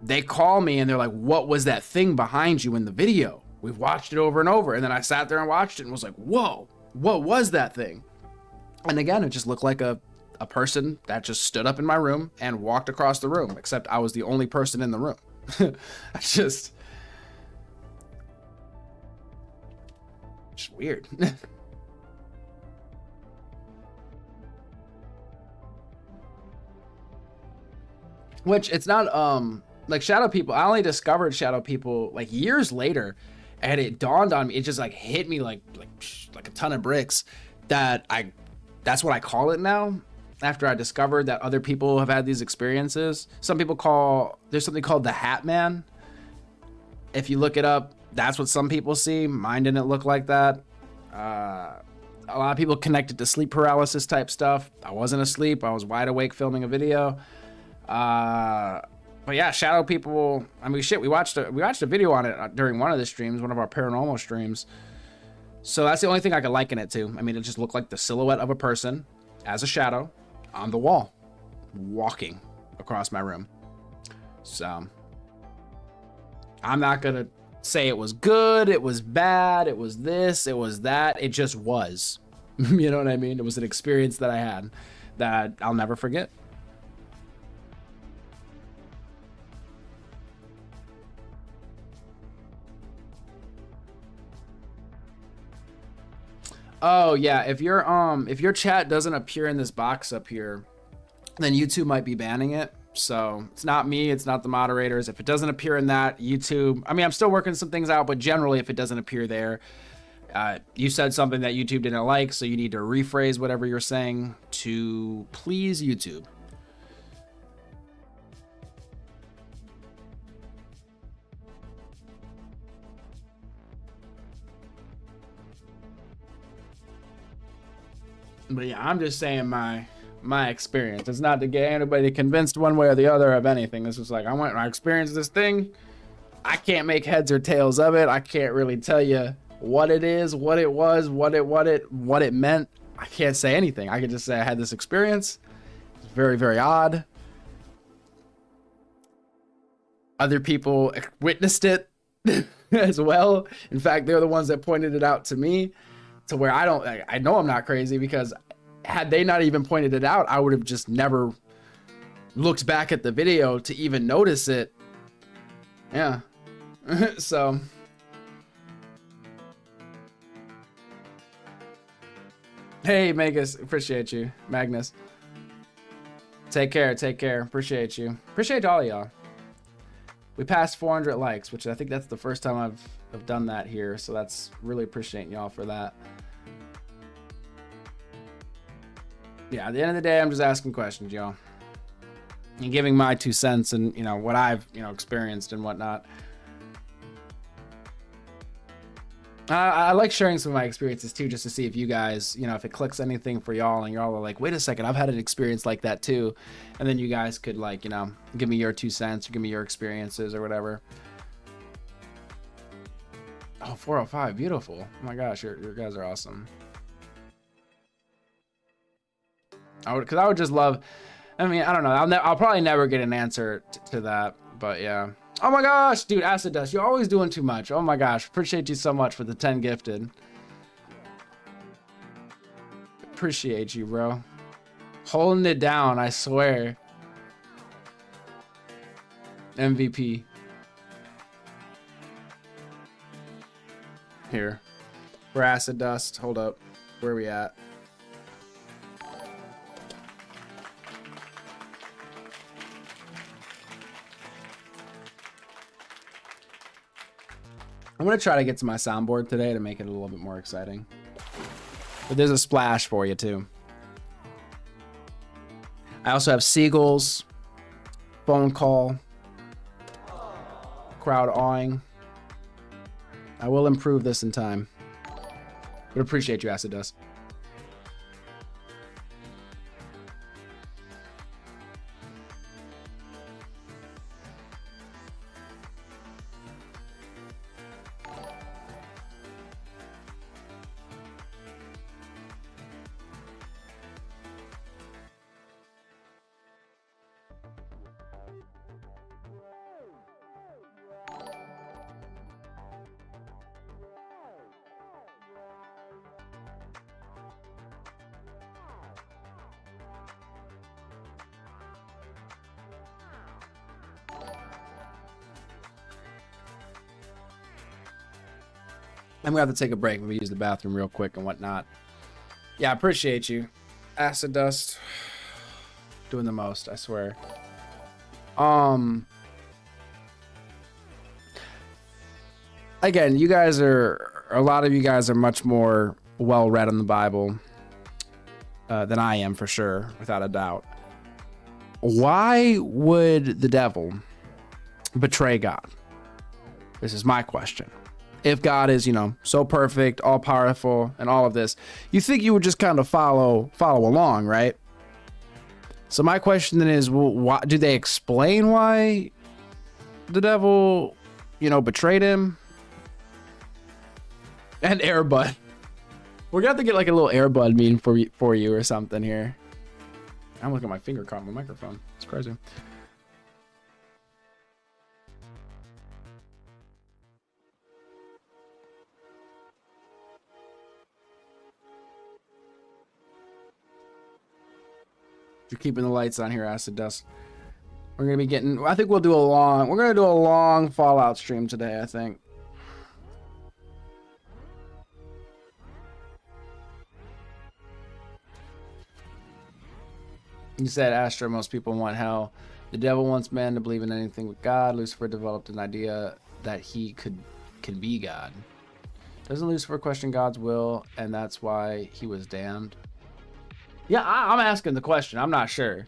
They call me and they're like, what was that thing behind you in the video? We've watched it over and over. And then I sat there and watched it and was like, whoa, what was that thing? And again, it just looked like a person that just stood up in my room and walked across the room, except I was the only person in the room. Just weird. Which it's not, like shadow people, I only discovered shadow people like years later, and it dawned on me, it just like hit me like a ton of bricks that's what I call it now, after I discovered that other people have had these experiences. Some people there's something called the Hat Man. If you look it up, that's what some people see. Mine didn't look like that. A lot of people connect it to sleep paralysis type stuff. I wasn't asleep, I was wide awake filming a video. But yeah, shadow people, I mean, shit, we watched a video on it during one of the streams, one of our paranormal streams. So that's the only thing I could liken it to. I mean, it just looked like the silhouette of a person as a shadow on the wall, walking across my room. So I'm not gonna say it was good, it was bad, it was this, it was that. It just was. You know what I mean? It was an experience that I had that I'll never forget. Oh yeah, if your chat doesn't appear in this box up here, then YouTube might be banning it. So it's not me, it's not the moderators. If it doesn't appear in that, YouTube, I mean, I'm still working some things out, but generally if it doesn't appear there, you said something that YouTube didn't like, so you need to rephrase whatever you're saying to please YouTube. But yeah, I'm just saying my experience. It's not to get anybody convinced one way or the other of anything. It's just like I experienced this thing. I can't make heads or tails of it. I can't really tell you what it is, what it was, what it meant. I can't say anything. I can just say I had this experience. It's very, very odd. Other people witnessed it as well. In fact, they're the ones that pointed it out to me, to where I know I'm not crazy, because had they not even pointed it out, I would have just never looks back at the video to even notice it. Yeah. So. Hey, Magus. Appreciate you. Magnus. Take care. Take care. Appreciate you. Appreciate all of y'all. We passed 400 likes, which I think that's the first time I've done that here. So that's really appreciating y'all for that. Yeah, at the end of the day, I'm just asking questions, y'all. And giving my 2 cents and, you know, what I've, you know, experienced and whatnot. I like sharing some of my experiences too, just to see if you guys, you know, if it clicks anything for y'all and y'all are like, wait a second, I've had an experience like that too. And then you guys could, like, you know, give me your 2 cents or give me your experiences or whatever. Oh, 405, beautiful. Oh my gosh, your guys are awesome. Because I would just love, I mean, I don't know. I'll probably never get an answer to that, but yeah. Oh my gosh, dude, Acid Dust, you're always doing too much. Oh my gosh, appreciate you so much for the 10 gifted. Appreciate you, bro. Holding it down, I swear. MVP. Here. For Acid Dust, hold up. Where are we at? I'm going to try to get to my soundboard today to make it a little bit more exciting. But there's a splash for you too. I also have seagulls, phone call, crowd awing. I will improve this in time. But appreciate you, Acid Dust. I'm gonna have to take a break. Maybe use the bathroom real quick and whatnot. Yeah, I appreciate you. Acid Dust. Doing the most, I swear. Again, you guys are, a lot of you guys are much more well read on the Bible than I am, for sure, without a doubt. Why would the devil betray God? This is my question. If God is, you know, so perfect, all powerful, and all of this, you think you would just kind of follow along, right? So my question then is, well, why do they explain why the devil, you know, betrayed him? And Airbud, we're gonna have to get like a little Airbud meme for you or something here. I'm looking at my finger caught on the microphone. It's crazy. You're keeping the lights on here, Acid Dust. We're gonna be getting, I think we're gonna do a long Fallout stream today, I think. You said, Astro, most people want hell. The devil wants man to believe in anything with God. Lucifer developed an idea that he can be God. Doesn't Lucifer question God's will, and that's why he was damned? Yeah, I'm asking the question. I'm not sure.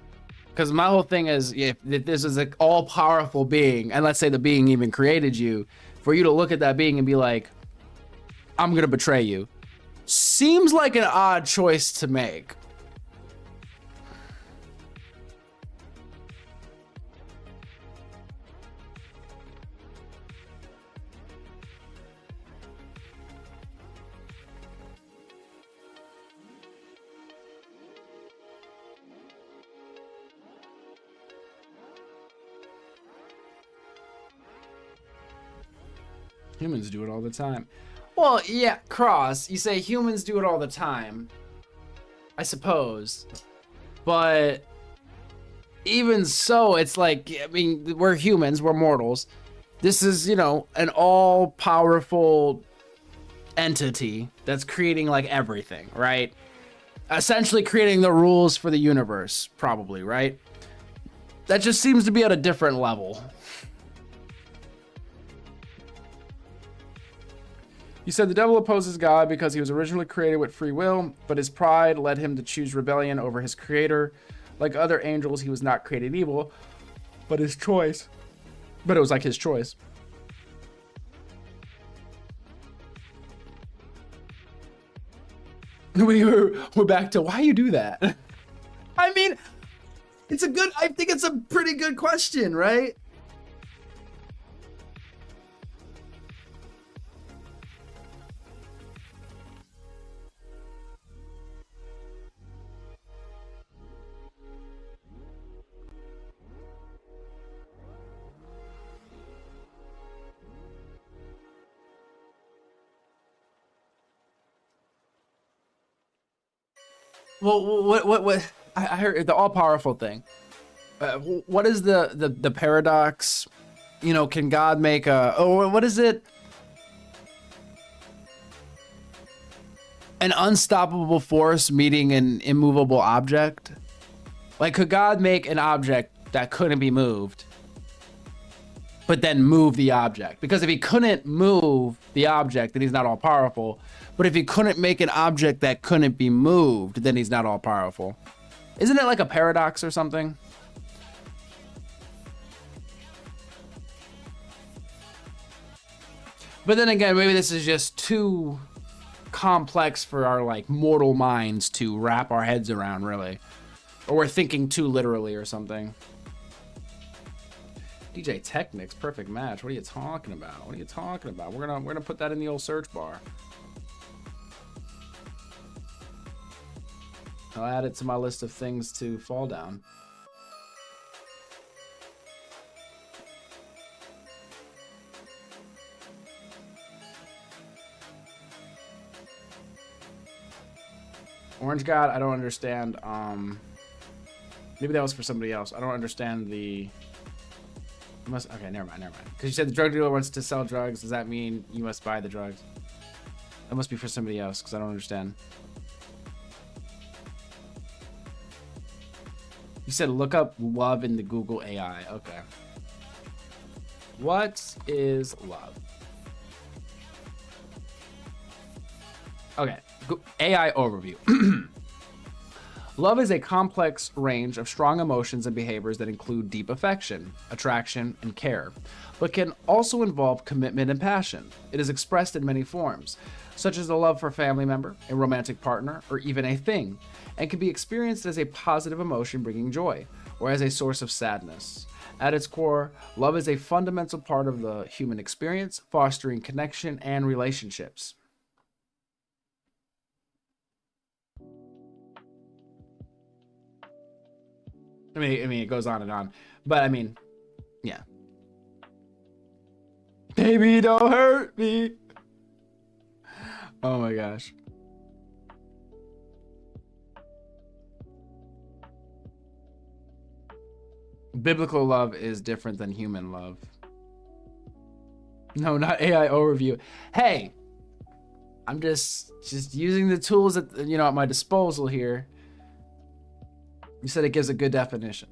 Because my whole thing is, if this is an all-powerful being, and let's say the being even created you, for you to look at that being and be like, I'm going to betray you, seems like an odd choice to make. Humans do it all the time. Well, yeah, Cross, you say humans do it all the time. I suppose. But even so, it's like, I mean, we're humans, we're mortals. This is, you know, an all-powerful entity that's creating like everything, right? Essentially creating the rules for the universe, probably, right? That just seems to be at a different level. You said the devil opposes God because he was originally created with free will, but his pride led him to choose rebellion over his creator. Like other angels, he was not created evil, but his choice. But it was like his choice. We're back to why you do that. I mean, I think it's a pretty good question, right? Well, what? I heard the all-powerful thing. What is the paradox? You know, can God make a? Oh, what is it? An unstoppable force meeting an immovable object? Like, could God make an object that couldn't be moved, but then move the object? Because if he couldn't move the object, then he's not all powerful. But if he couldn't make an object that couldn't be moved, then he's not all powerful. Isn't it like a paradox or something? But then again, maybe this is just too complex for our like mortal minds to wrap our heads around, really. Or we're thinking too literally or something. DJ Technics, perfect match. What are you talking about? What are you talking about? We're gonna put that in the old search bar. I'll add it to my list of things to fall down. Orange God, I don't understand. Maybe that was for somebody else. I don't understand the. Okay, never mind. Because you said the drug dealer wants to sell drugs. Does that mean you must buy the drugs? That must be for somebody else because I don't understand. You said look up love in the Google AI. Okay. What is love? Okay. AI overview. Love is a complex range of strong emotions and behaviors that include deep affection, attraction, and care, but can also involve commitment and passion. It is expressed in many forms, such as a love for a family member, a romantic partner, or even a thing, and can be experienced as a positive emotion bringing joy, or as a source of sadness. At its core, love is a fundamental part of the human experience, fostering connection and relationships. I mean, it goes on and on, but I mean, yeah. Baby, don't hurt me. Oh my gosh. Biblical love is different than human love. No, not AI overview. Hey, I'm just using the tools at at my disposal here. You said it gives a good definition.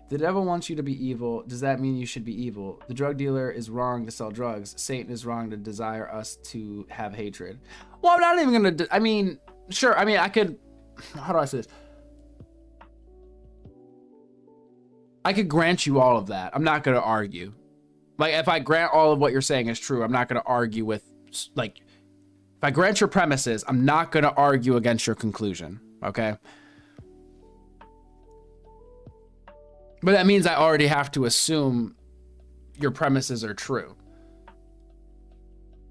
The devil wants you to be evil. Does that mean you should be evil? The drug dealer is wrong to sell drugs. Satan is wrong to desire us to have hatred. Well, I'm not even gonna. I mean, sure. I mean, I could. How do I say this? I could grant you all of that. I'm not gonna argue. Like, if I grant all of what you're saying is true, I'm not gonna argue with like. If I grant your premises, I'm not going to argue against your conclusion, okay? But that means I already have to assume your premises are true.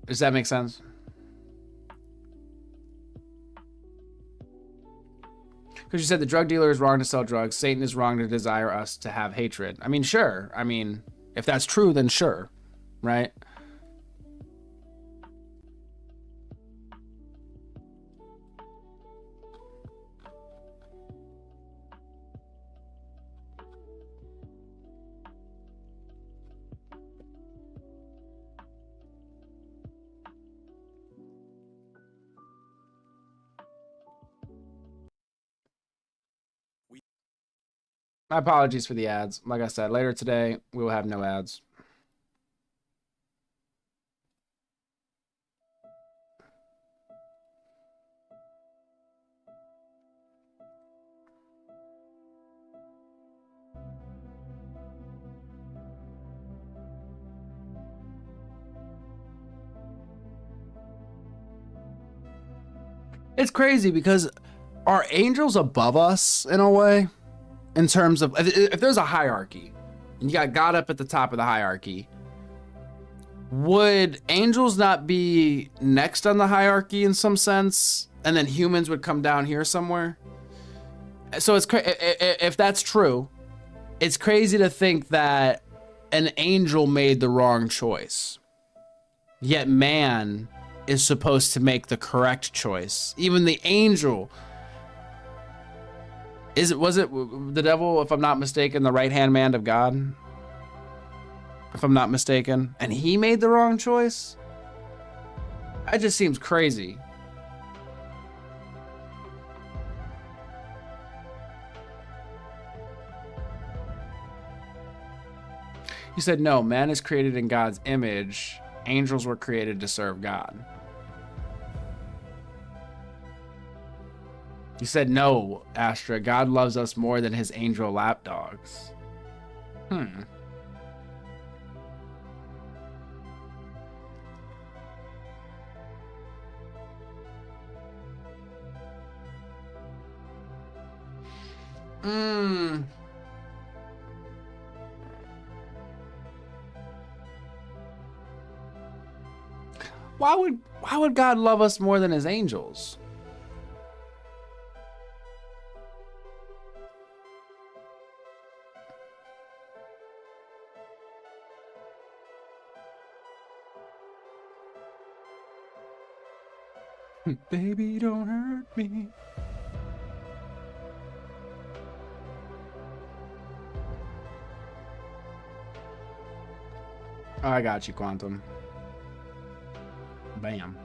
Does that make sense? Because you said the drug dealer is wrong to sell drugs. Satan is wrong to desire us to have hatred. I mean, sure. I mean, if that's true, then sure, right? My apologies for the ads. Like I said, later today, we will have no ads. It's crazy because are angels above us in a way? In terms of, if there's a hierarchy, and you got God up at the top of the hierarchy, would angels not be next on the hierarchy in some sense? And then humans would come down here somewhere? So it's if that's true, it's crazy to think that an angel made the wrong choice. Yet man is supposed to make the correct choice. Even the angel. Was it the devil, if I'm not mistaken, the right-hand man of God? If I'm not mistaken. And he made the wrong choice? That just seems crazy. You said, no, man is created in God's image. Angels were created to serve God. You said, no, Astra, God loves us more than his angel lapdogs. Why would God love us more than his angels? Baby, don't hurt me. I got you, Quantum. Bam.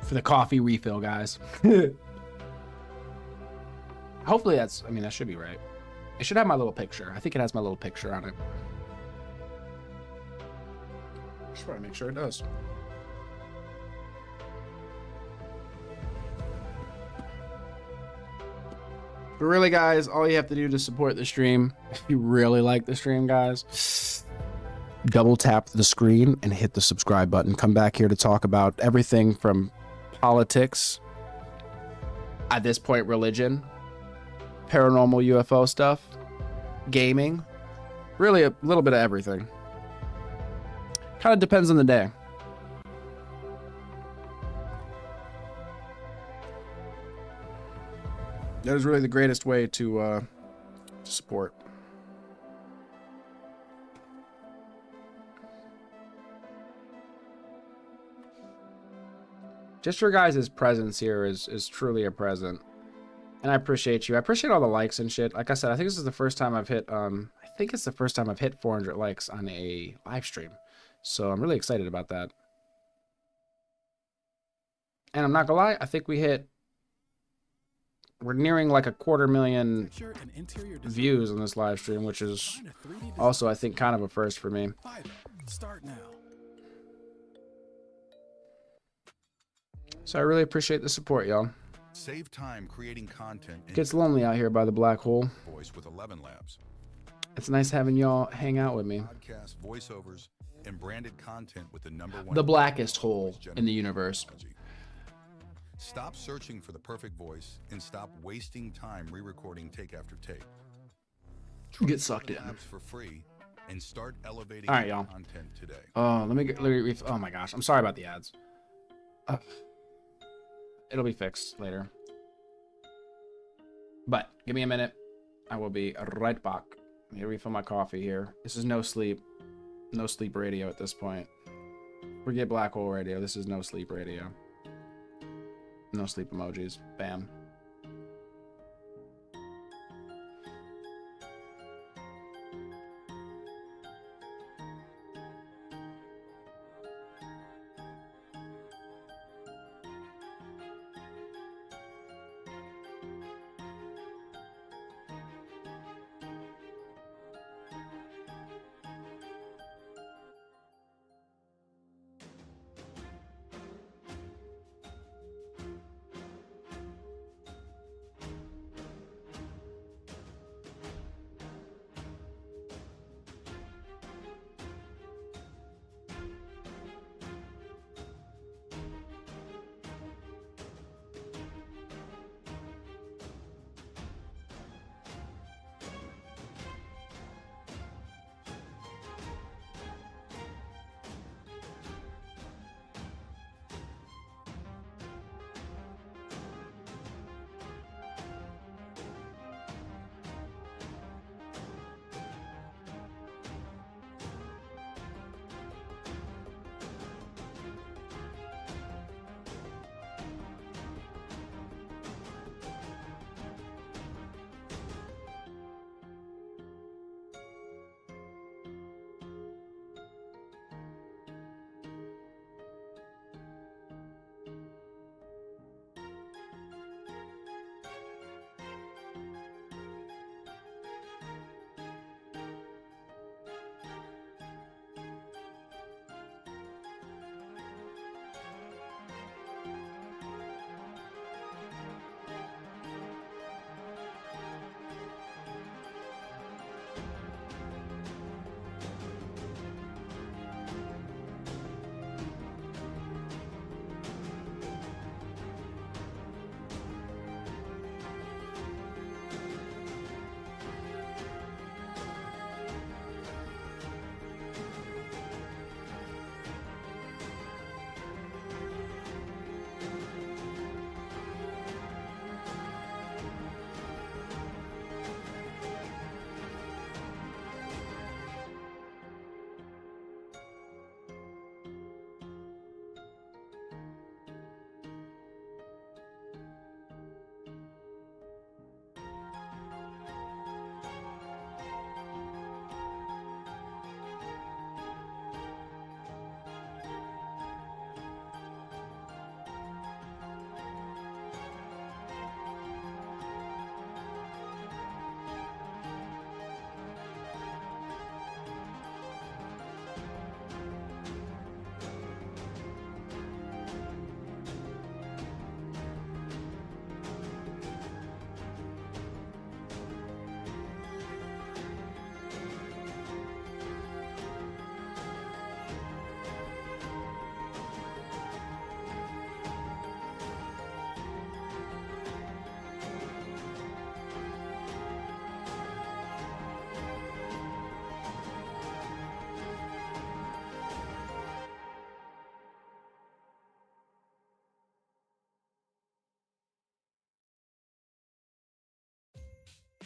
For the coffee refill, guys. Hopefully that's, I mean, that should be right. It should have my little picture. I think it has my little picture on it. Just want to make sure it does. But really, guys, all you have to do to support the stream, if you really like the stream, guys, double tap the screen and hit the subscribe button. Come back here to talk about everything from politics, at this point, religion, paranormal UFO stuff, gaming, really a little bit of everything. Kind of depends on the day. That is really the greatest way to support. Just your guys' presence here is truly a present. And I appreciate you. I appreciate all the likes and shit. Like I said, I think this is the first time I've hit, I think it's the first time I've hit 400 likes on a live stream. So I'm really excited about that. And I'm not gonna lie, I think we're nearing like 250,000 views on this live stream, which is also, I think, kind of a first for me. Start now. So I really appreciate the support, y'all. Save time creating content. Gets lonely out here by the black hole. Voice with 11 Labs. It's nice having y'all hang out with me. Podcast, voiceovers, and branded content with the #1. The blackest hole in the universe. Stop searching for the perfect voice and stop wasting time re-recording take after take. Get sucked in. Labs for free and start elevating all right, y'all. Content today. Oh, let me oh my gosh, I'm sorry about the ads. It'll be fixed later. But give me a minute. I will be right back. Let me refill my coffee here. This is no sleep radio at this point. Forget black hole radio. This is no sleep radio. No sleep emojis. Bam.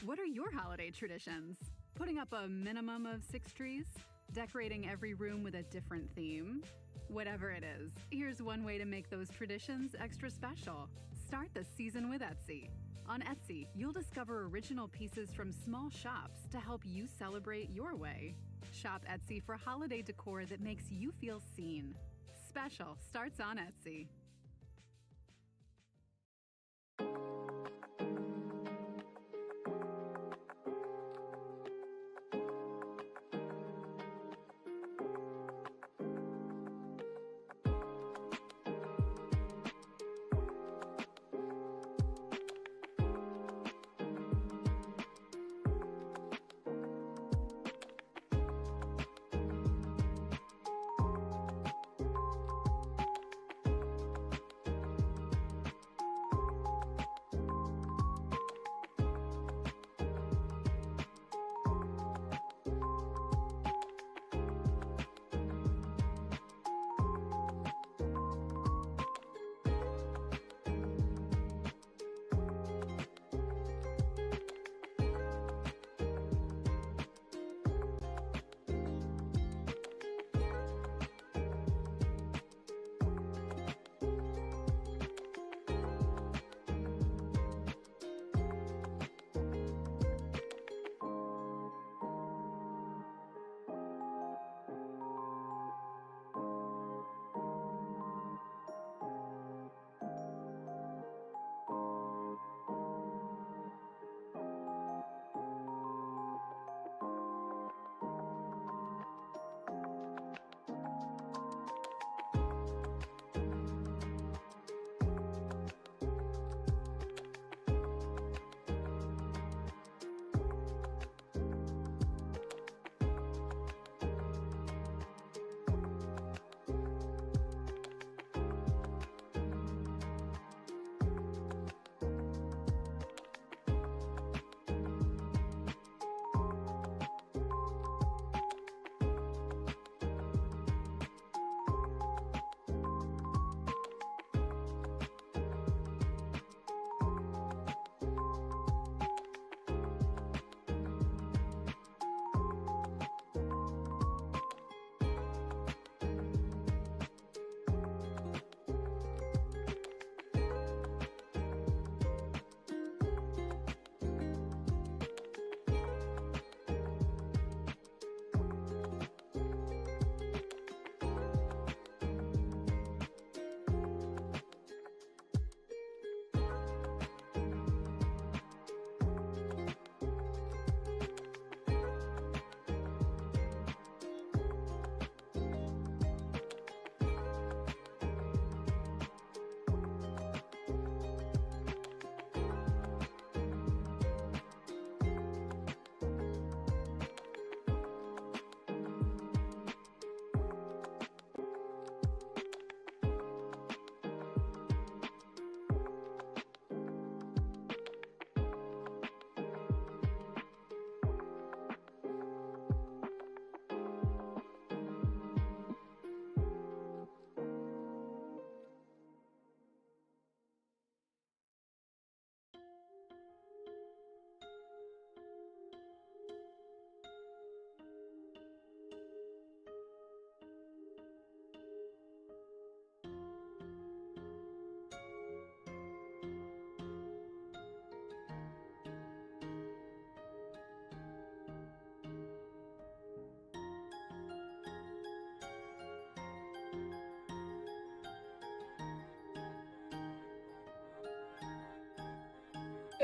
What are your holiday traditions? Putting up a minimum of 6 trees? Decorating every room with a different theme? Whatever it is, here's one way to make those traditions extra special. Start the season with Etsy. On Etsy, you'll discover original pieces from small shops to help you celebrate your way. Shop Etsy for holiday decor that makes you feel seen. Special starts on Etsy.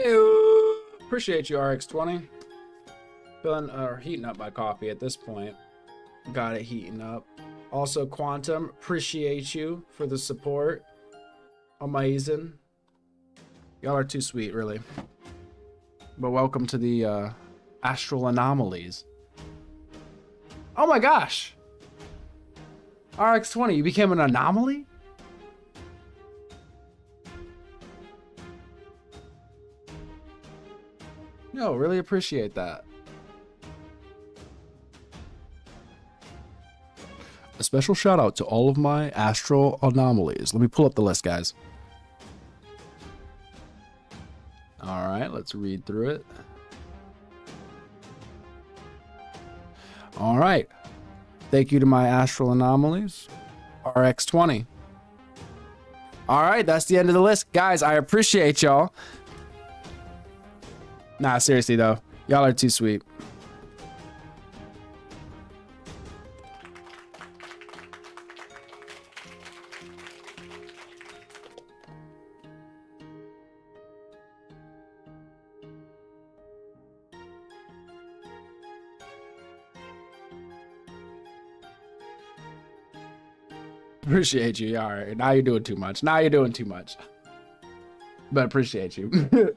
Ew. Appreciate you, RX20. Feeling or heating up my coffee at this point. Got it heating up. Also, Quantum, appreciate you for the support. Amazing. Y'all are too sweet, really. But welcome to the Astral Anomalies. Oh my gosh! RX20, you became an anomaly? No, really appreciate that. A special shout out to all of my astral anomalies. Let me pull up the list, guys. All right, let's read through it. All right. Thank you to my astral anomalies. RX20. All right, that's the end of the list. Guys, I appreciate y'all. Nah, seriously though. Y'all are too sweet. Appreciate you. All right, now you're doing too much. Now you're doing too much. But appreciate you.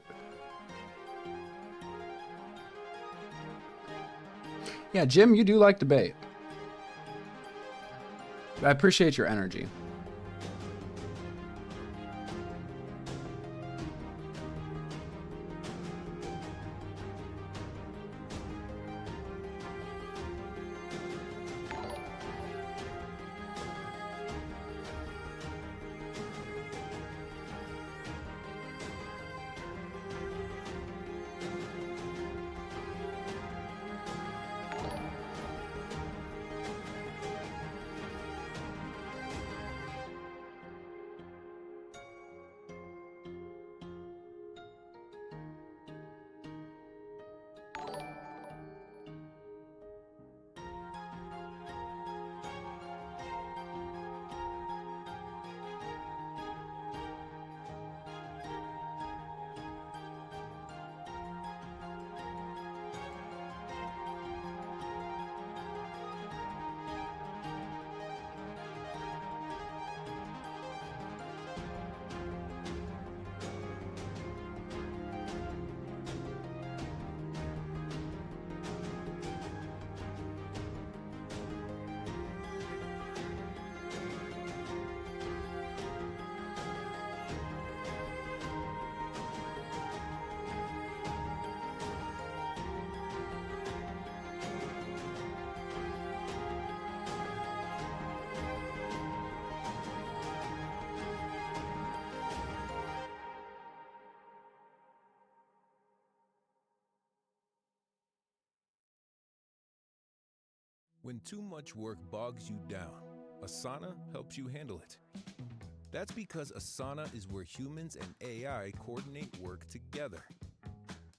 Yeah, Jim, you do like debate. I appreciate your energy. When too much work bogs you down, Asana helps you handle it. That's because Asana is where humans and AI coordinate work together.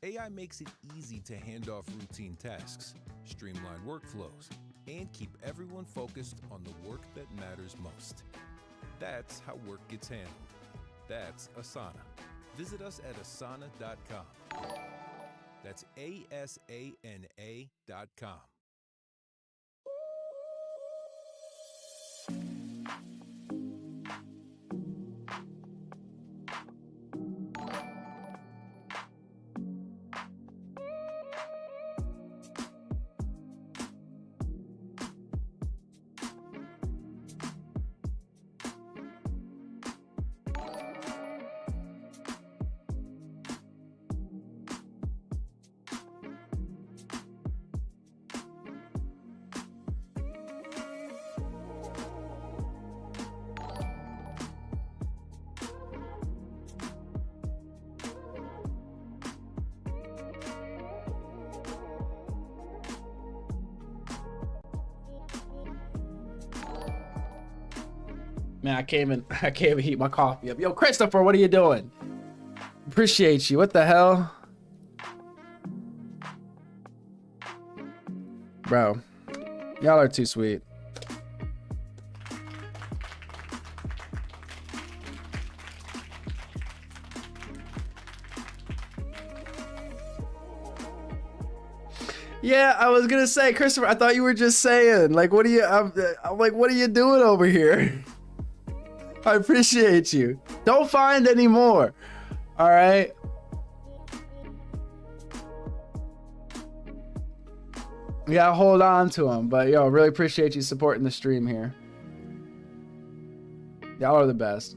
AI makes it easy to hand off routine tasks, streamline workflows, and keep everyone focused on the work that matters most. That's how work gets handled. That's Asana. Visit us at asana.com. That's ASANA.com. Man, I came in heat my coffee up. Yo, Christopher, what are you doing? Appreciate you. What the hell? Bro, y'all are too sweet. Yeah, I was gonna say, Christopher, I thought you were just saying, like, what are you, I'm like, what are you doing over here? I appreciate you. Don't find any more. All right. Yeah, hold on to them. But yo, really appreciate you supporting the stream here. Y'all are the best.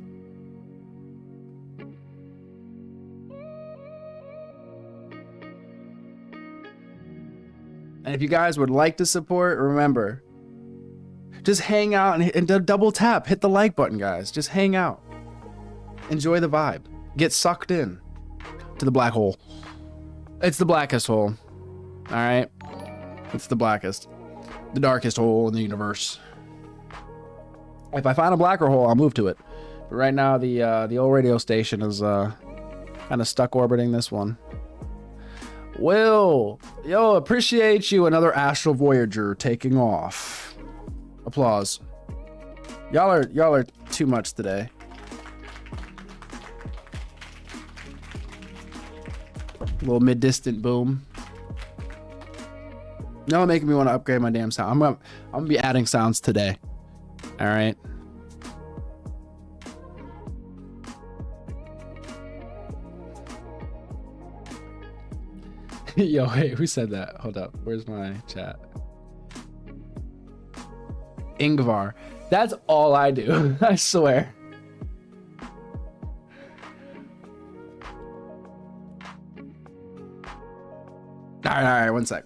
And if you guys would like to support, remember, just hang out and double tap. Hit the like button, guys. Just hang out. Enjoy the vibe. Get sucked in to the black hole. It's the blackest hole. All right? It's the blackest. the darkest hole in the universe. If I find a blacker hole, I'll move to it. But right now, the old radio station is kind of stuck orbiting this one. Will, yo, appreciate you. Another Astral Voyager taking off. Applause. Y'all are too much today. Little mid-distant boom. Y'all making me want to upgrade my damn sound. I'm gonna be adding sounds today. All right. Yo, hey, who said that? Hold up. Where's my chat? Ingvar. That's all I do. I swear. All right. One sec.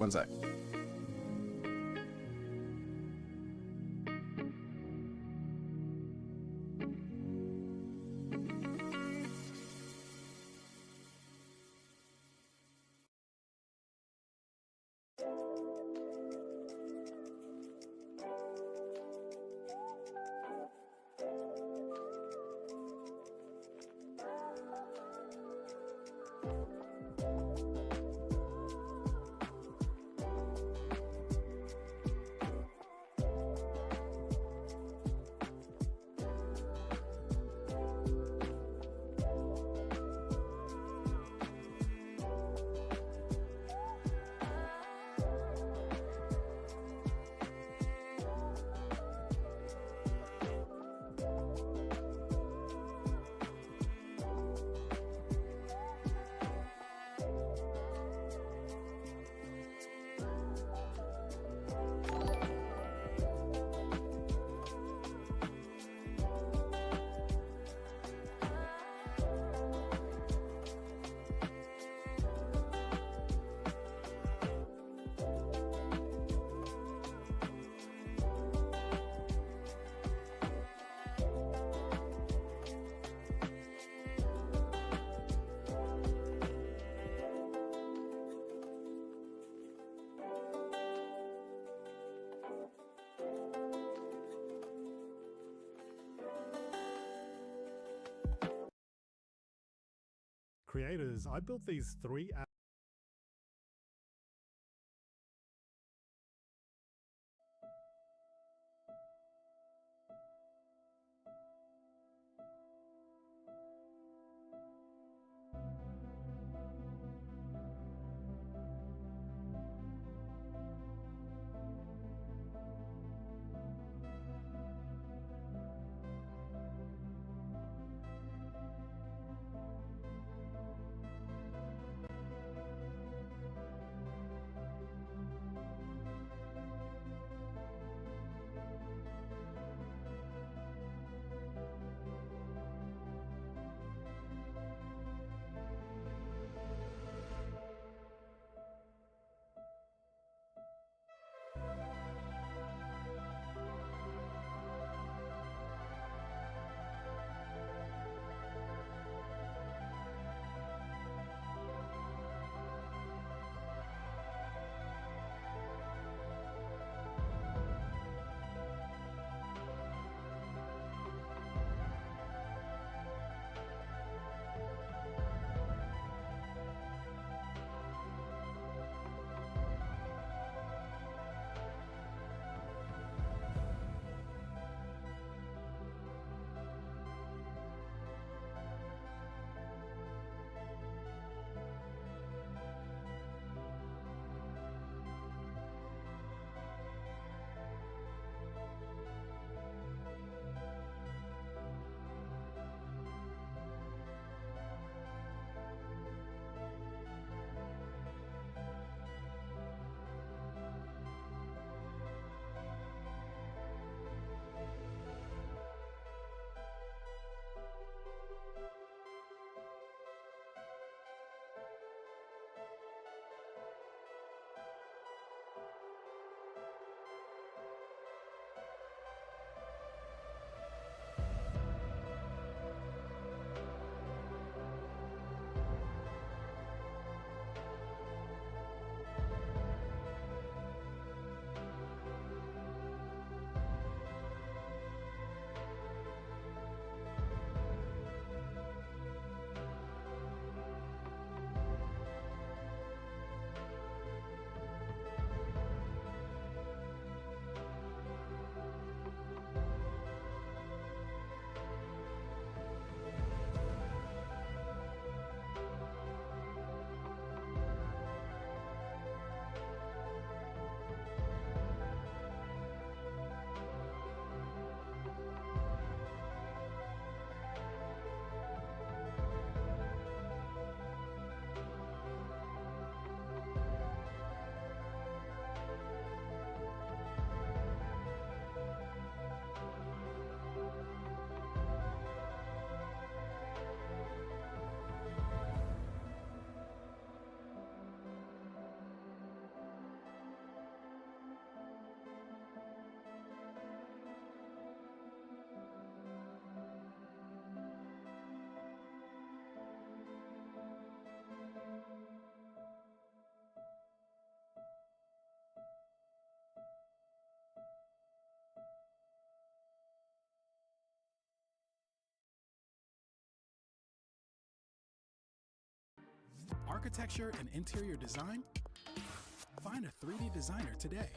Creators, I built these 3 apps. Architecture and interior design? Find a 3D designer today.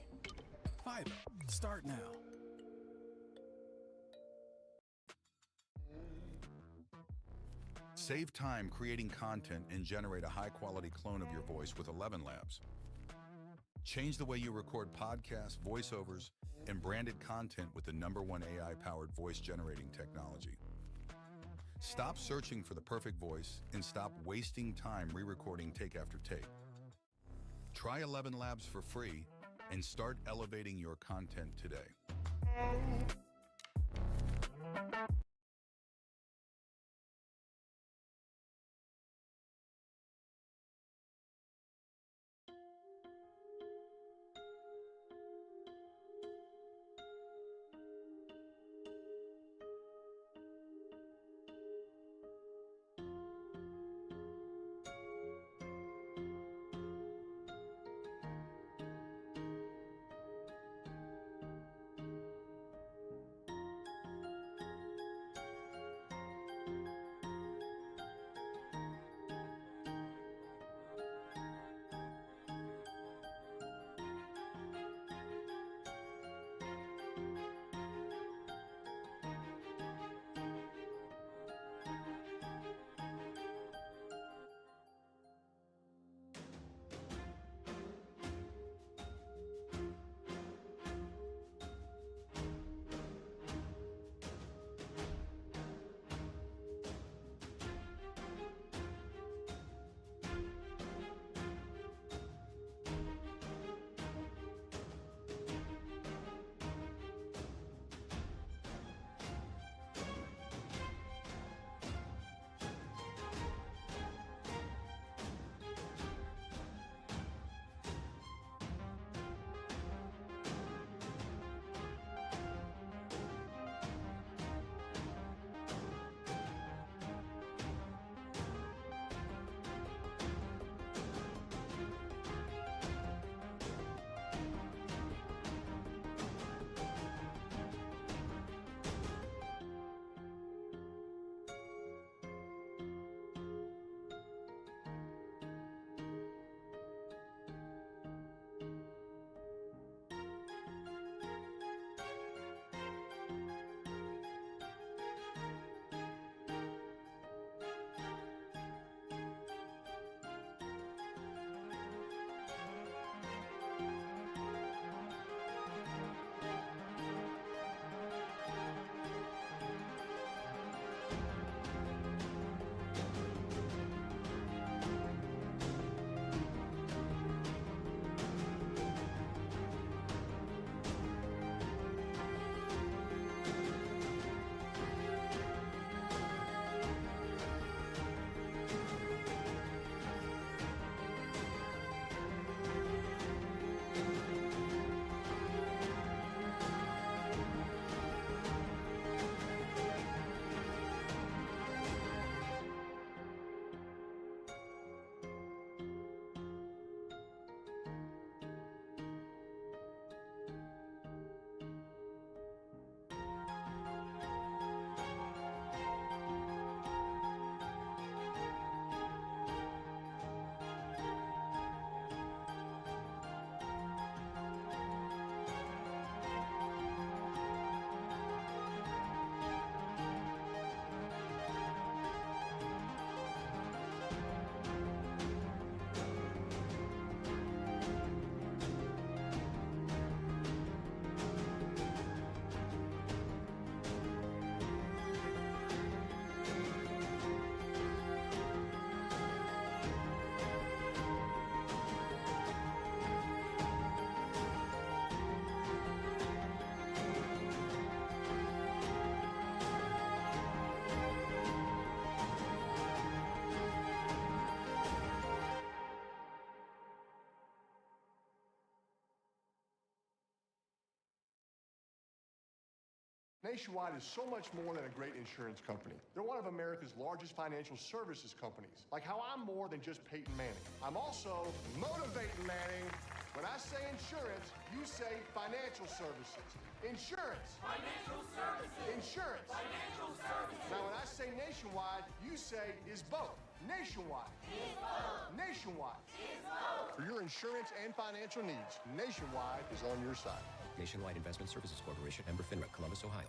Fiverr. Start now. Save time creating content and generate a high-quality clone of your voice with 11 Labs. Change the way you record podcasts, voiceovers, and branded content with the #1 AI-powered voice-generating technology. Stop searching for the perfect voice and stop wasting time re-recording take after take. Try 11 Labs for free and start elevating your content today. Nationwide is so much more than a great insurance company. They're one of America's largest financial services companies. Like how I'm more than just Peyton Manning. I'm also motivating Manning. When I say insurance, you say financial services. Insurance. Financial services. Insurance. Financial services. Now when I say Nationwide, nationwide, you say is both. Nationwide. Is both. Nationwide. Is both. For your insurance and financial needs, Nationwide is on your side. Nationwide Investment Services Corporation, member FINRA, Columbus, Ohio.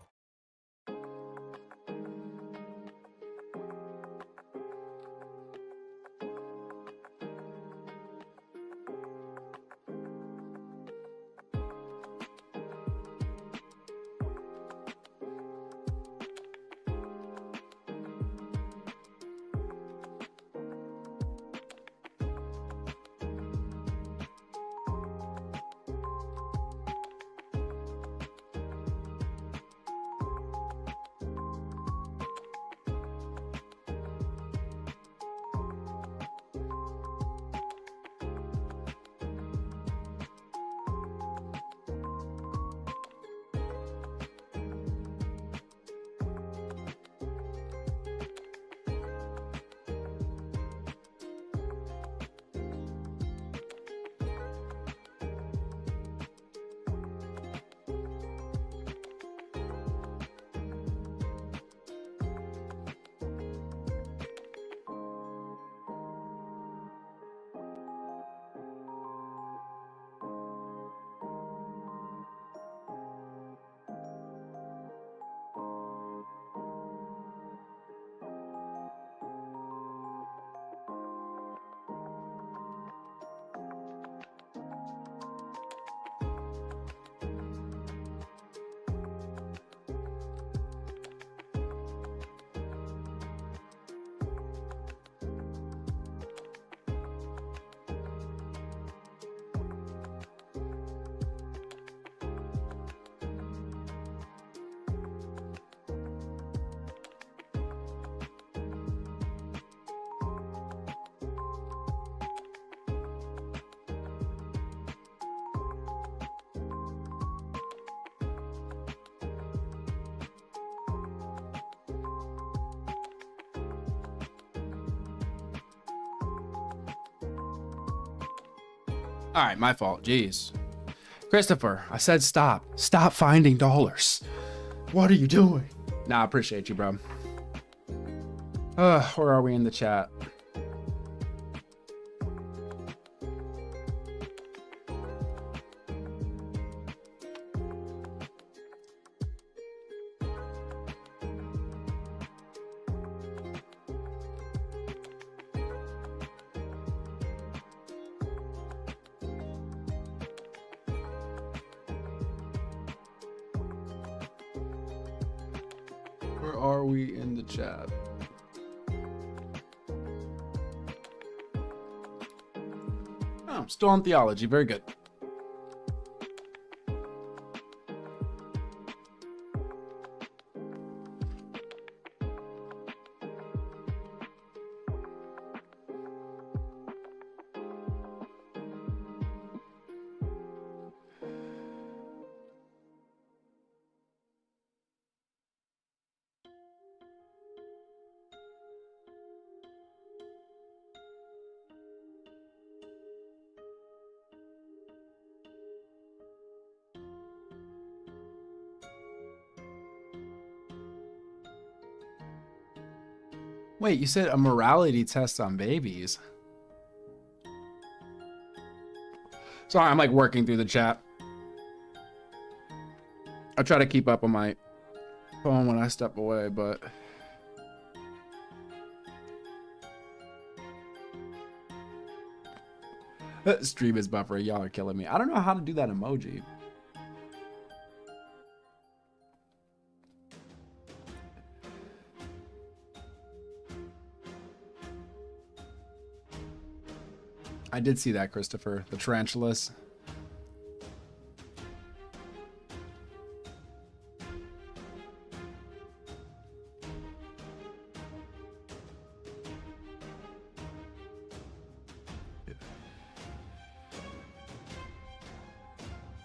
All right, my fault. Jeez. Christopher, I said stop. Stop finding dollars. What are you doing? Nah, I appreciate you, bro. Where are we in the chat? Where are we in the chat? Oh, I'm still on theology. Very good. Wait, you said a morality test on babies? Sorry, I'm like working through the chat. I try to keep up on my phone when I step away, but stream is buffering. Y'all are killing me. I don't know how to do that emoji. I did see that, Christopher. The tarantulas.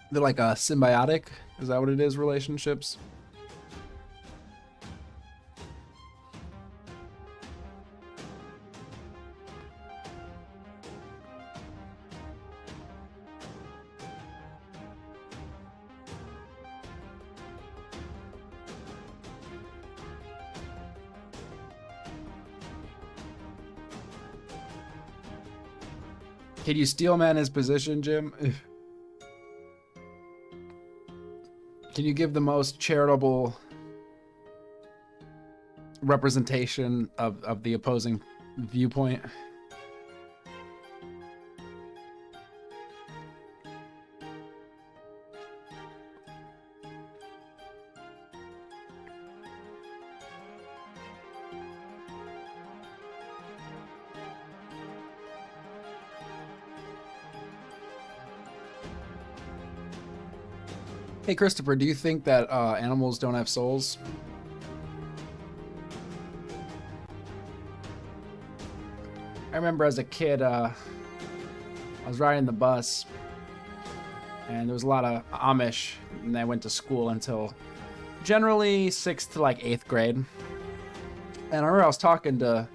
They're like a symbiotic. Is that what it is? Relationships. Can you steel man his position, Jim? Can you give the most charitable representation of the opposing viewpoint? Hey, Christopher, do you think that animals don't have souls? I remember as a kid, I was riding the bus, and there was a lot of Amish, and I went to school until generally 6th to like 8th grade. And I remember I was talking to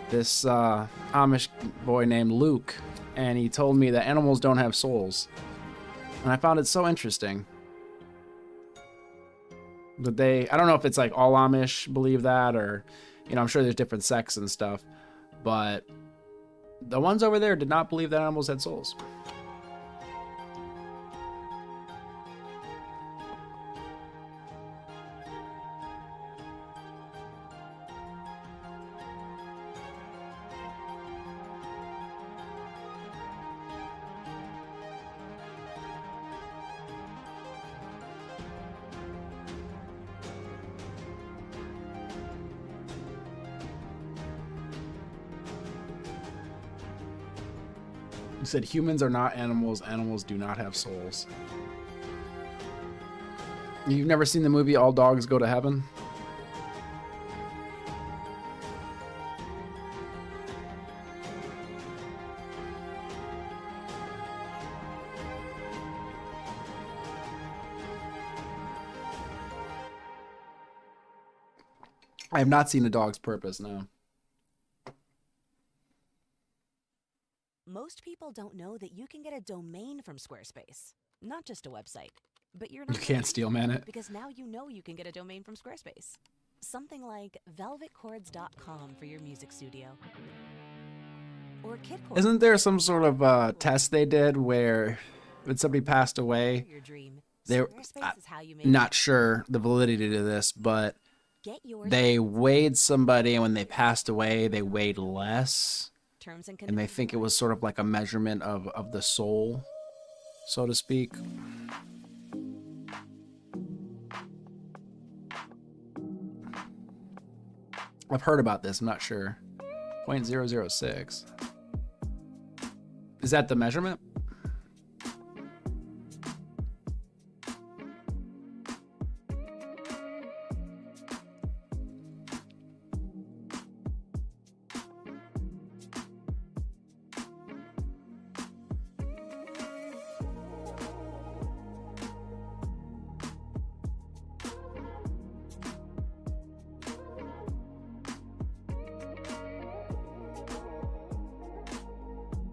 this Amish boy named Luke, and he told me that animals don't have souls. And I found it so interesting. But I don't know if it's like all Amish believe that, or, you know, I'm sure there's different sects and stuff, but the ones over there did not believe that animals had souls. You said humans are not animals. Animals do not have souls. You've never seen the movie All Dogs Go to Heaven? I have not seen A Dog's Purpose, no. Most people don't know that you can get a domain from Squarespace, not just a website. But you're not You can't steel man it. because now you know you can get a domain from Squarespace. Something like velvetchords.com for your music studio. Or KidCords. Isn't there some sort of test they did where when somebody passed away, they're not sure the validity to this, but they weighed somebody, and when they passed away, they weighed less. And they think it was sort of like a measurement of the soul, so to speak. I've heard about this, I'm not sure. 0.006. Is that the measurement?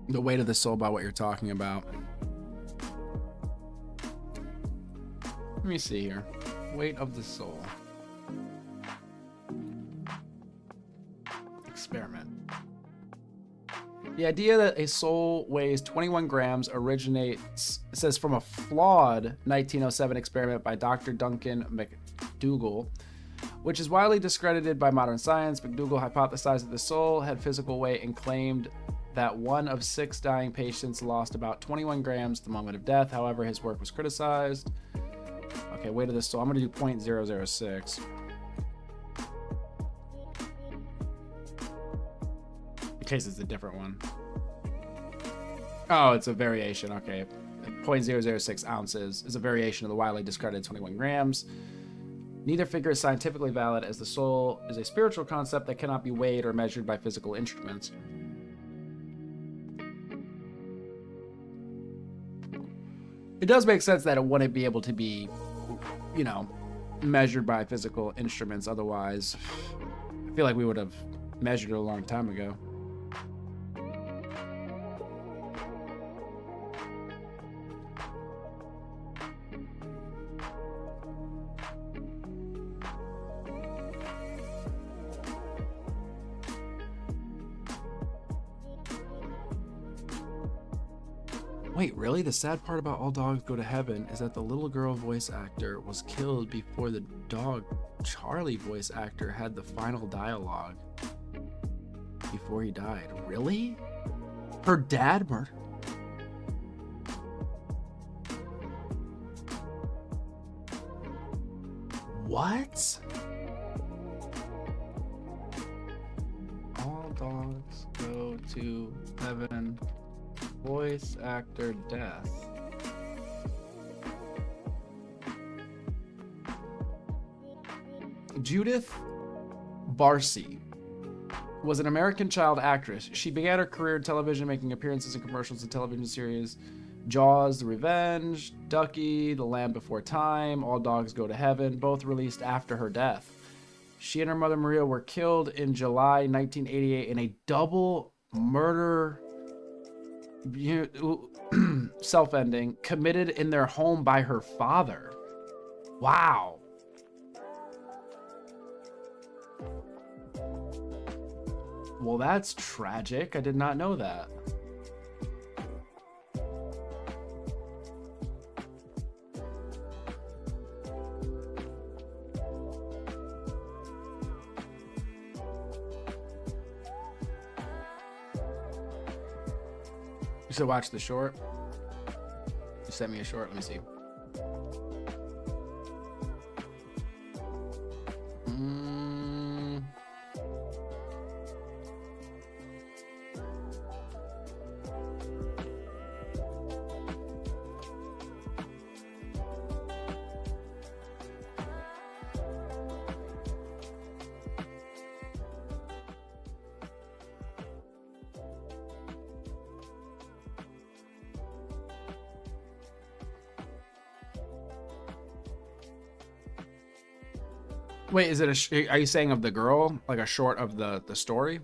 The weight of the soul by what you're talking about. Let me see here. Weight of the soul. Experiment. The idea that a soul weighs 21 grams originates, it says, from a flawed 1907 experiment by Dr. Duncan McDougall, which is widely discredited by modern science. McDougall hypothesized that the soul had physical weight and claimed that 1 of 6 dying patients lost about 21 grams at the moment of death. However, his work was criticized. Okay, weight of the soul. I'm going to do 0.006. In case it's a different one. Oh, it's a variation. Okay. 0.006 ounces is a variation of the widely discredited 21 grams. Neither figure is scientifically valid, as the soul is a spiritual concept that cannot be weighed or measured by physical instruments. It does make sense that it wouldn't be able to be, you know, measured by physical instruments. Otherwise, I feel like we would have measured it a long time ago. Wait, really? The sad part about All Dogs Go to Heaven is that the little girl voice actor was killed before the dog Charlie voice actor had the final dialogue. Before he died. Really? Her dad murdered. What? All Dogs Go to Heaven. Voice actor death. Judith Barcy was an American child actress. She began her career in television, making appearances in commercials and television series Jaws, The Revenge, Ducky, The Land Before Time, All Dogs Go to Heaven, both released after her death. She and her mother Maria were killed in July 1988 in a double murder self-ending committed in their home by her father. Wow. Well, that's tragic. I did not know that. You said watch the short? You sent me a short. Let me see. Wait, is it are you saying of the girl? Like a short of the story?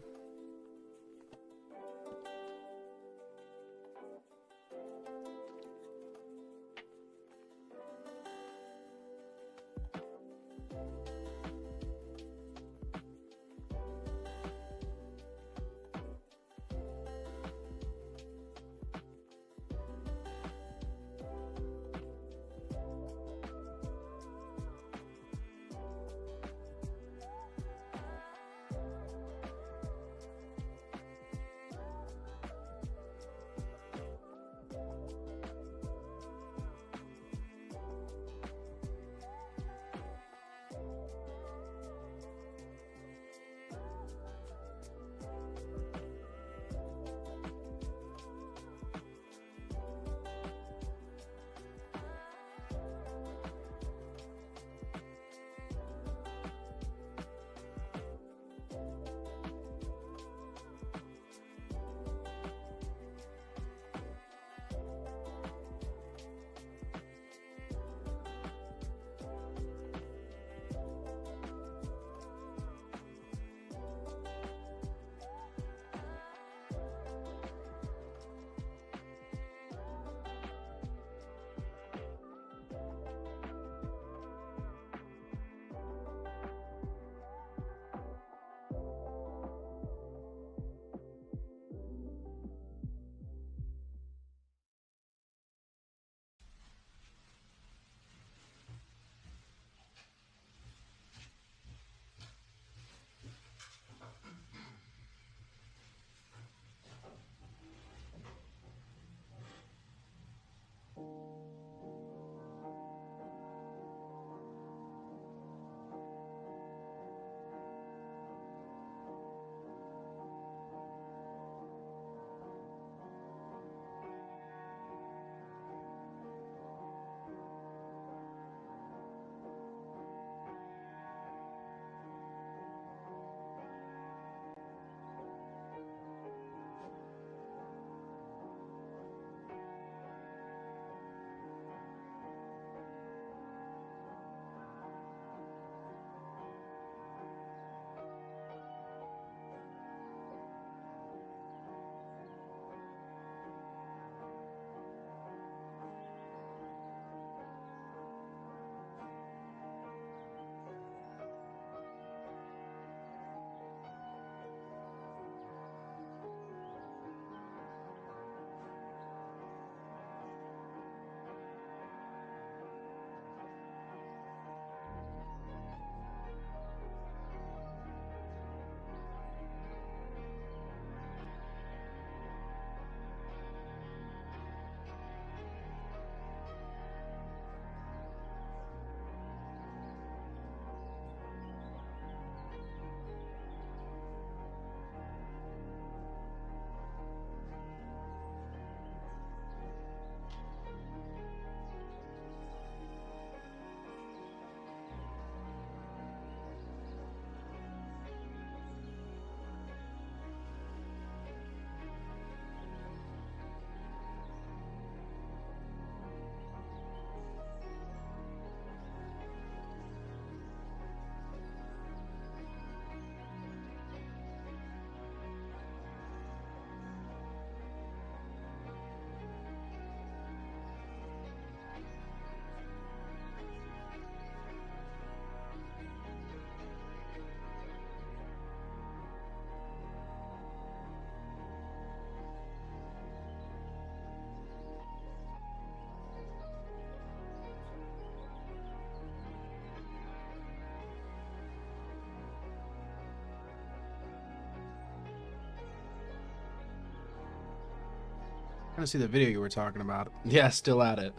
trying to see the video you were talking about. Yeah, still at it.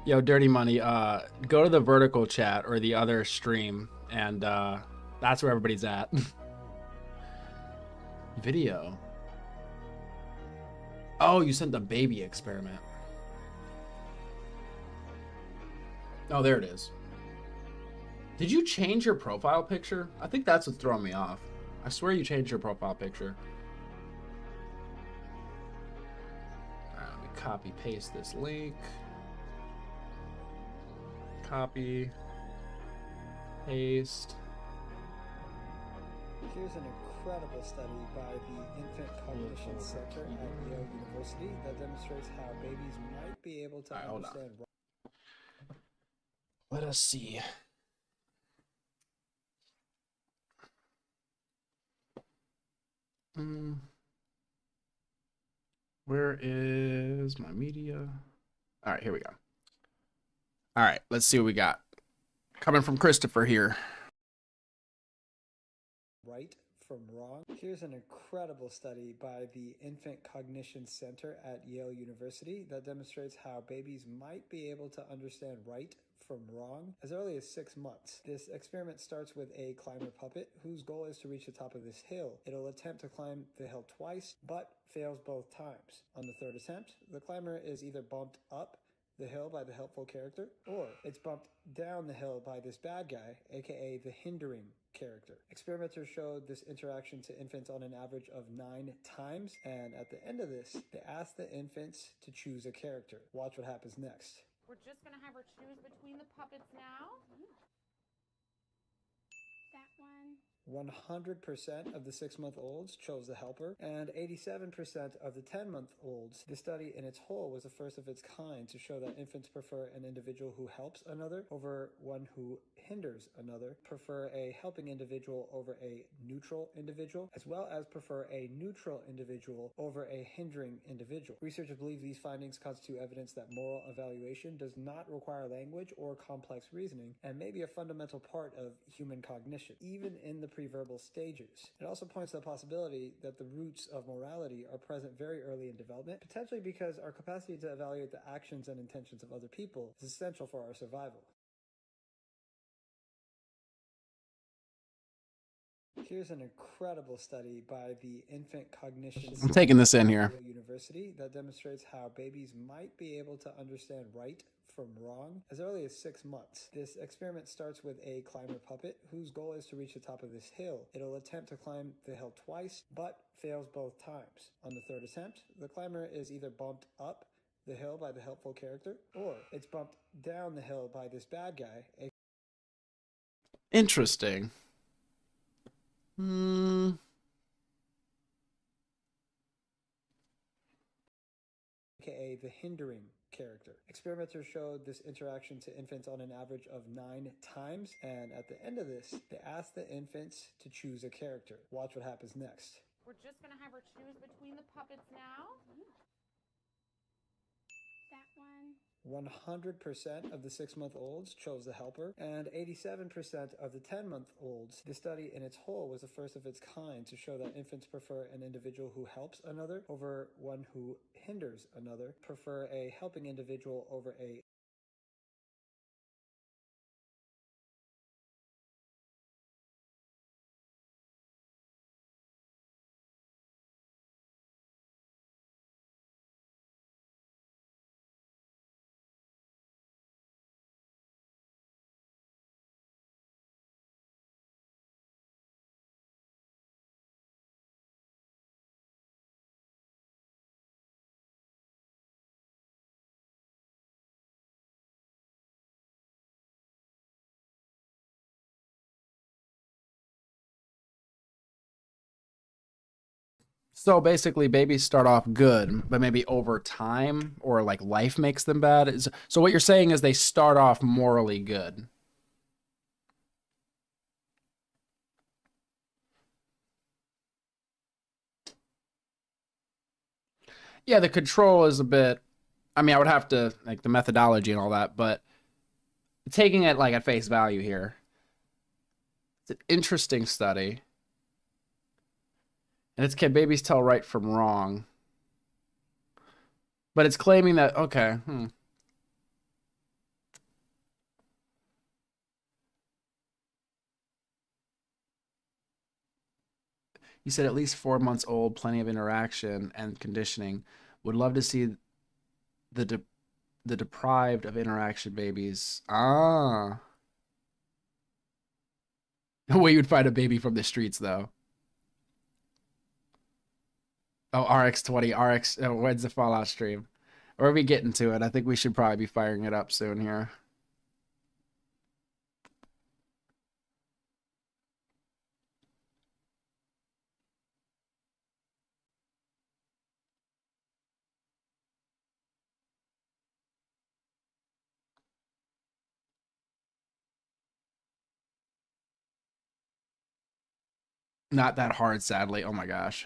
Yo, Dirty Money, go to the vertical chat or the other stream, and that's where everybody's at. Video. Oh, you sent the baby experiment. Oh, there it is. Did you change your profile picture? I think that's what's throwing me off. I swear you changed your profile picture. All right, let me copy paste this link. Copy. Paste. Here's an incredible study by the Infant Cognition Center at Yale University that demonstrates how babies might be able to understand. Let us see. Where is my media? All right, here we go. All right, let's see what we got. Coming from Christopher here. Right from wrong. Here's an incredible study by the Infant Cognition Center at Yale University that demonstrates how babies might be able to understand right from wrong as early as 6 months. This experiment starts with a climber puppet whose goal is to reach the top of this hill. It'll attempt to climb the hill twice, but fails both times. On the third attempt, the climber is either bumped up the hill by the helpful character, or it's bumped down the hill by this bad guy, aka the hindering character. Experimenters showed this interaction to infants on an average of 9 times, and at the end of this, they asked the infants to choose a character. Watch what happens next. We're just gonna have her choose between the puppets now. That one. 100% of the 6-month-olds chose the helper, and 87% of the 10-month-olds. The study in its whole was the first of its kind to show that infants prefer an individual who helps another over one who hinders another, prefer a helping individual over a neutral individual, as well as prefer a neutral individual over a hindering individual. Researchers believe these findings constitute evidence that moral evaluation does not require language or complex reasoning, and may be a fundamental part of human cognition, even in the preverbal stages. It also points to the possibility that the roots of morality are present very early in development, potentially because our capacity to evaluate the actions and intentions of other people is essential for our survival. Here's an incredible study by the Infant Cognition I'm taking this in here. University that demonstrates how babies might be able to understand right from wrong as early as 6 months. This experiment starts with a climber puppet whose goal is to reach the top of this hill. It'll attempt to climb the hill twice, but fails both times. On the third attempt, the climber is either bumped up the hill by the helpful character, or it's bumped down the hill by this bad guy. Interesting. AKA the hindering character. Experimenters showed this interaction to infants on an average of 9 times, and at the end of this, they asked the infants to choose a character. Watch what happens next. We're just gonna have her choose between the puppets now. That one. 100% of the 6-month-olds chose the helper, and 87% of the 10-month-olds. The study in its whole was the first of its kind to show that infants prefer an individual who helps another over one who hinders another, prefer a helping individual over a So basically, babies start off good, but maybe over time or like life makes them bad. So what you're saying is they start off morally good. Yeah, the control is a bit, I mean, I would have to, like, the methodology and all that, but taking it like at face value here, it's an interesting study. And it's can babies tell right from wrong? But it's claiming that, okay. You said at least 4 months old, plenty of interaction and conditioning. Would love to see the the deprived of interaction babies. Ah. Where you'd find a baby from the streets, though. Oh, RX20, RX. Oh, when's the Fallout stream? Or are we getting to it? I think we should probably be firing it up soon here. Not that hard, sadly. Oh my gosh.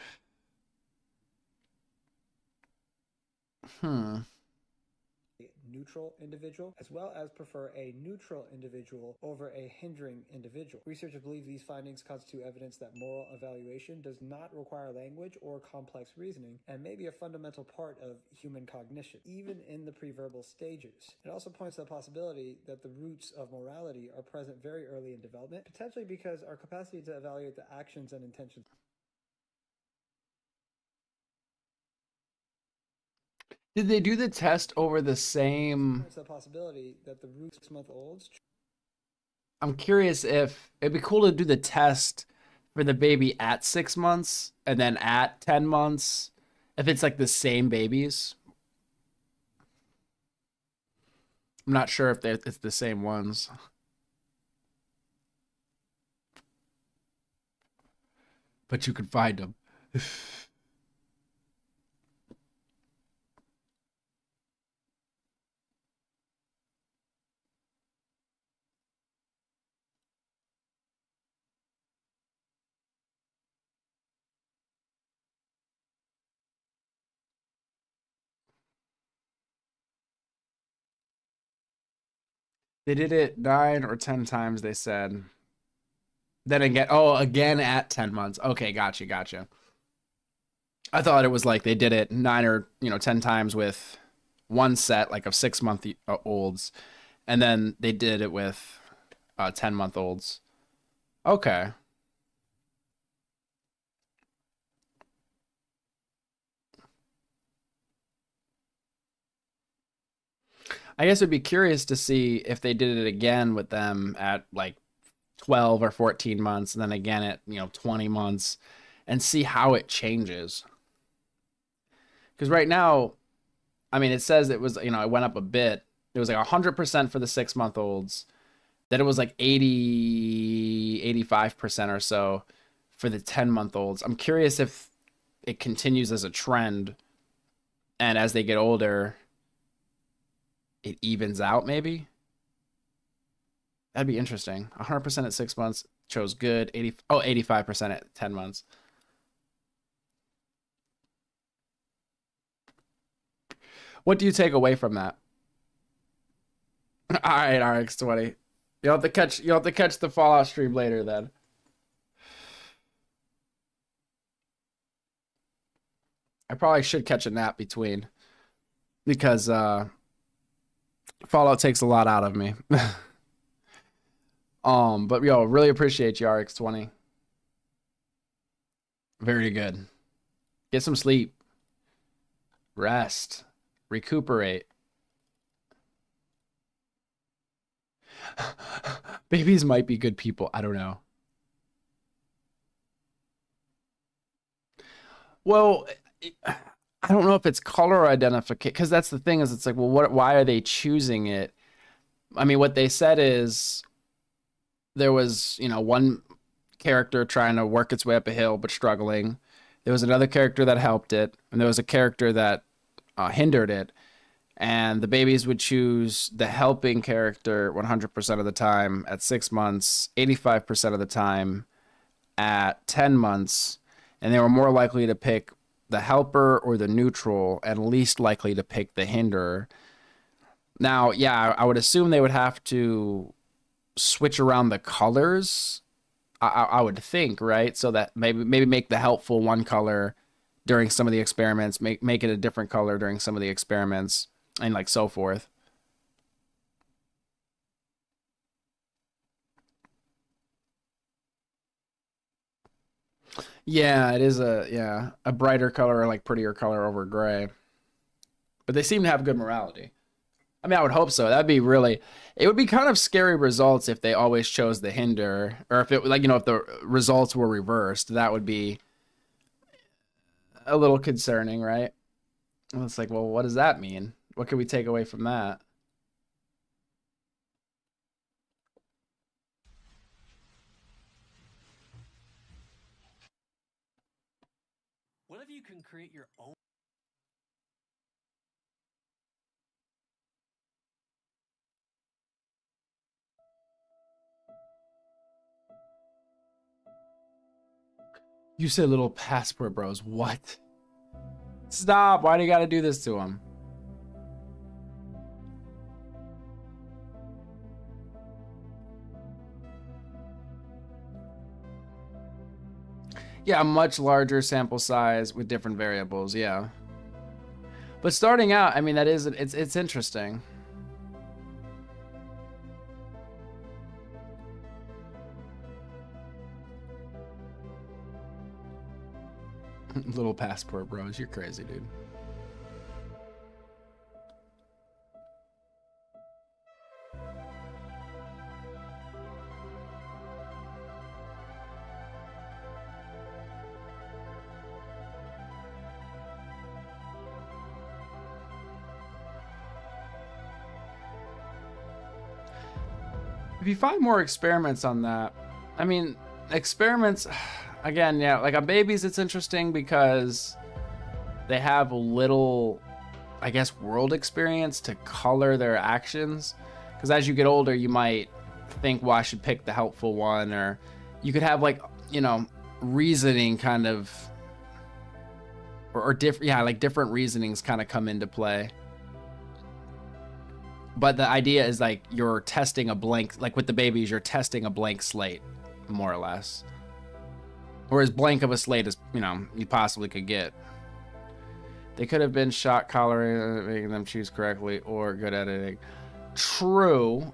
Neutral individual, as well as prefer a neutral individual over a hindering individual. Researchers believe these findings constitute evidence that moral evaluation does not require language or complex reasoning and may be a fundamental part of human cognition, even in the preverbal stages. It also points to the possibility that the roots of morality are present very early in development, potentially because our capacity to evaluate the actions and intentions. Did they do the test over the same? It's a possibility that the roots 6-month-olds. I'm curious if it'd be cool to do the test for the baby at 6 months and then at 10 months. If it's like the same babies. I'm not sure if it's the same ones. But you can find them. They did it 9 or 10 times, they said. Then again, again at 10 months. Okay, gotcha. I thought it was like they did it 9 or 10 times with one set, like of 6-month-olds, and then they did it with 10-month-olds. Okay. I guess I'd be curious to see if they did it again with them at like 12 or 14 months and then again at 20 months and see how it changes. Because right now, I mean, it says it was, it went up a bit. It was like 100% for the 6-month-olds. Then it was like 85% or so for the 10-month-olds. I'm curious if it continues as a trend and as they get older, it evens out maybe. That'd be interesting. 100% at 6 months chose good. 85% at 10 months. What do you take away from that? All right, RX20. You'll have to catch the Fallout stream later then. I probably should catch a nap between because Fallout takes a lot out of me. But really appreciate you, RX20. Very good. Get some sleep. Rest. Recuperate. Babies might be good people. I don't know. Well, I don't know if it's color identification, because that's the thing, is it's like, well, why are they choosing it? I mean, what they said is there was, one character trying to work its way up a hill but struggling. There was another character that helped it, and there was a character that hindered it. And the babies would choose the helping character 100% of the time at 6 months, 85% of the time at 10 months, and they were more likely to pick the helper or the neutral and least likely to pick the hinderer. Now, yeah, I would assume they would have to switch around the colors, I would think, right? So that maybe make the helpful one color, during some of the experiments, make it a different color during some of the experiments, and like so forth. Yeah, it is a brighter color or like prettier color over gray. But they seem to have good morality. I mean, I would hope so. It would be kind of scary results if they always chose the hinder, or if it, like, you know, if the results were reversed. That would be a little concerning, right? Well, it's like, well, what does that mean? What can we take away from that? What if you can create your own? You said little passport bros. What? Stop. Why do you got to do this to them? Yeah, a much larger sample size with different variables. Yeah. But starting out, I mean, it's interesting. Little passport bros, you're crazy, dude. If you find more experiments on that, I mean, experiments, again, yeah, like on babies, it's interesting because they have little, I guess, world experience to color their actions. Because as you get older, you might think, well, I should pick the helpful one, or you could have, like, you know, reasoning kind of, or different, yeah, like different reasonings kind of come into play. But the idea is like you're testing a blank, like with the babies, you're testing a blank slate, more or less. Or as blank of a slate as, you know, you possibly could get. They could have been shot collaring, making them choose correctly, or good editing. True.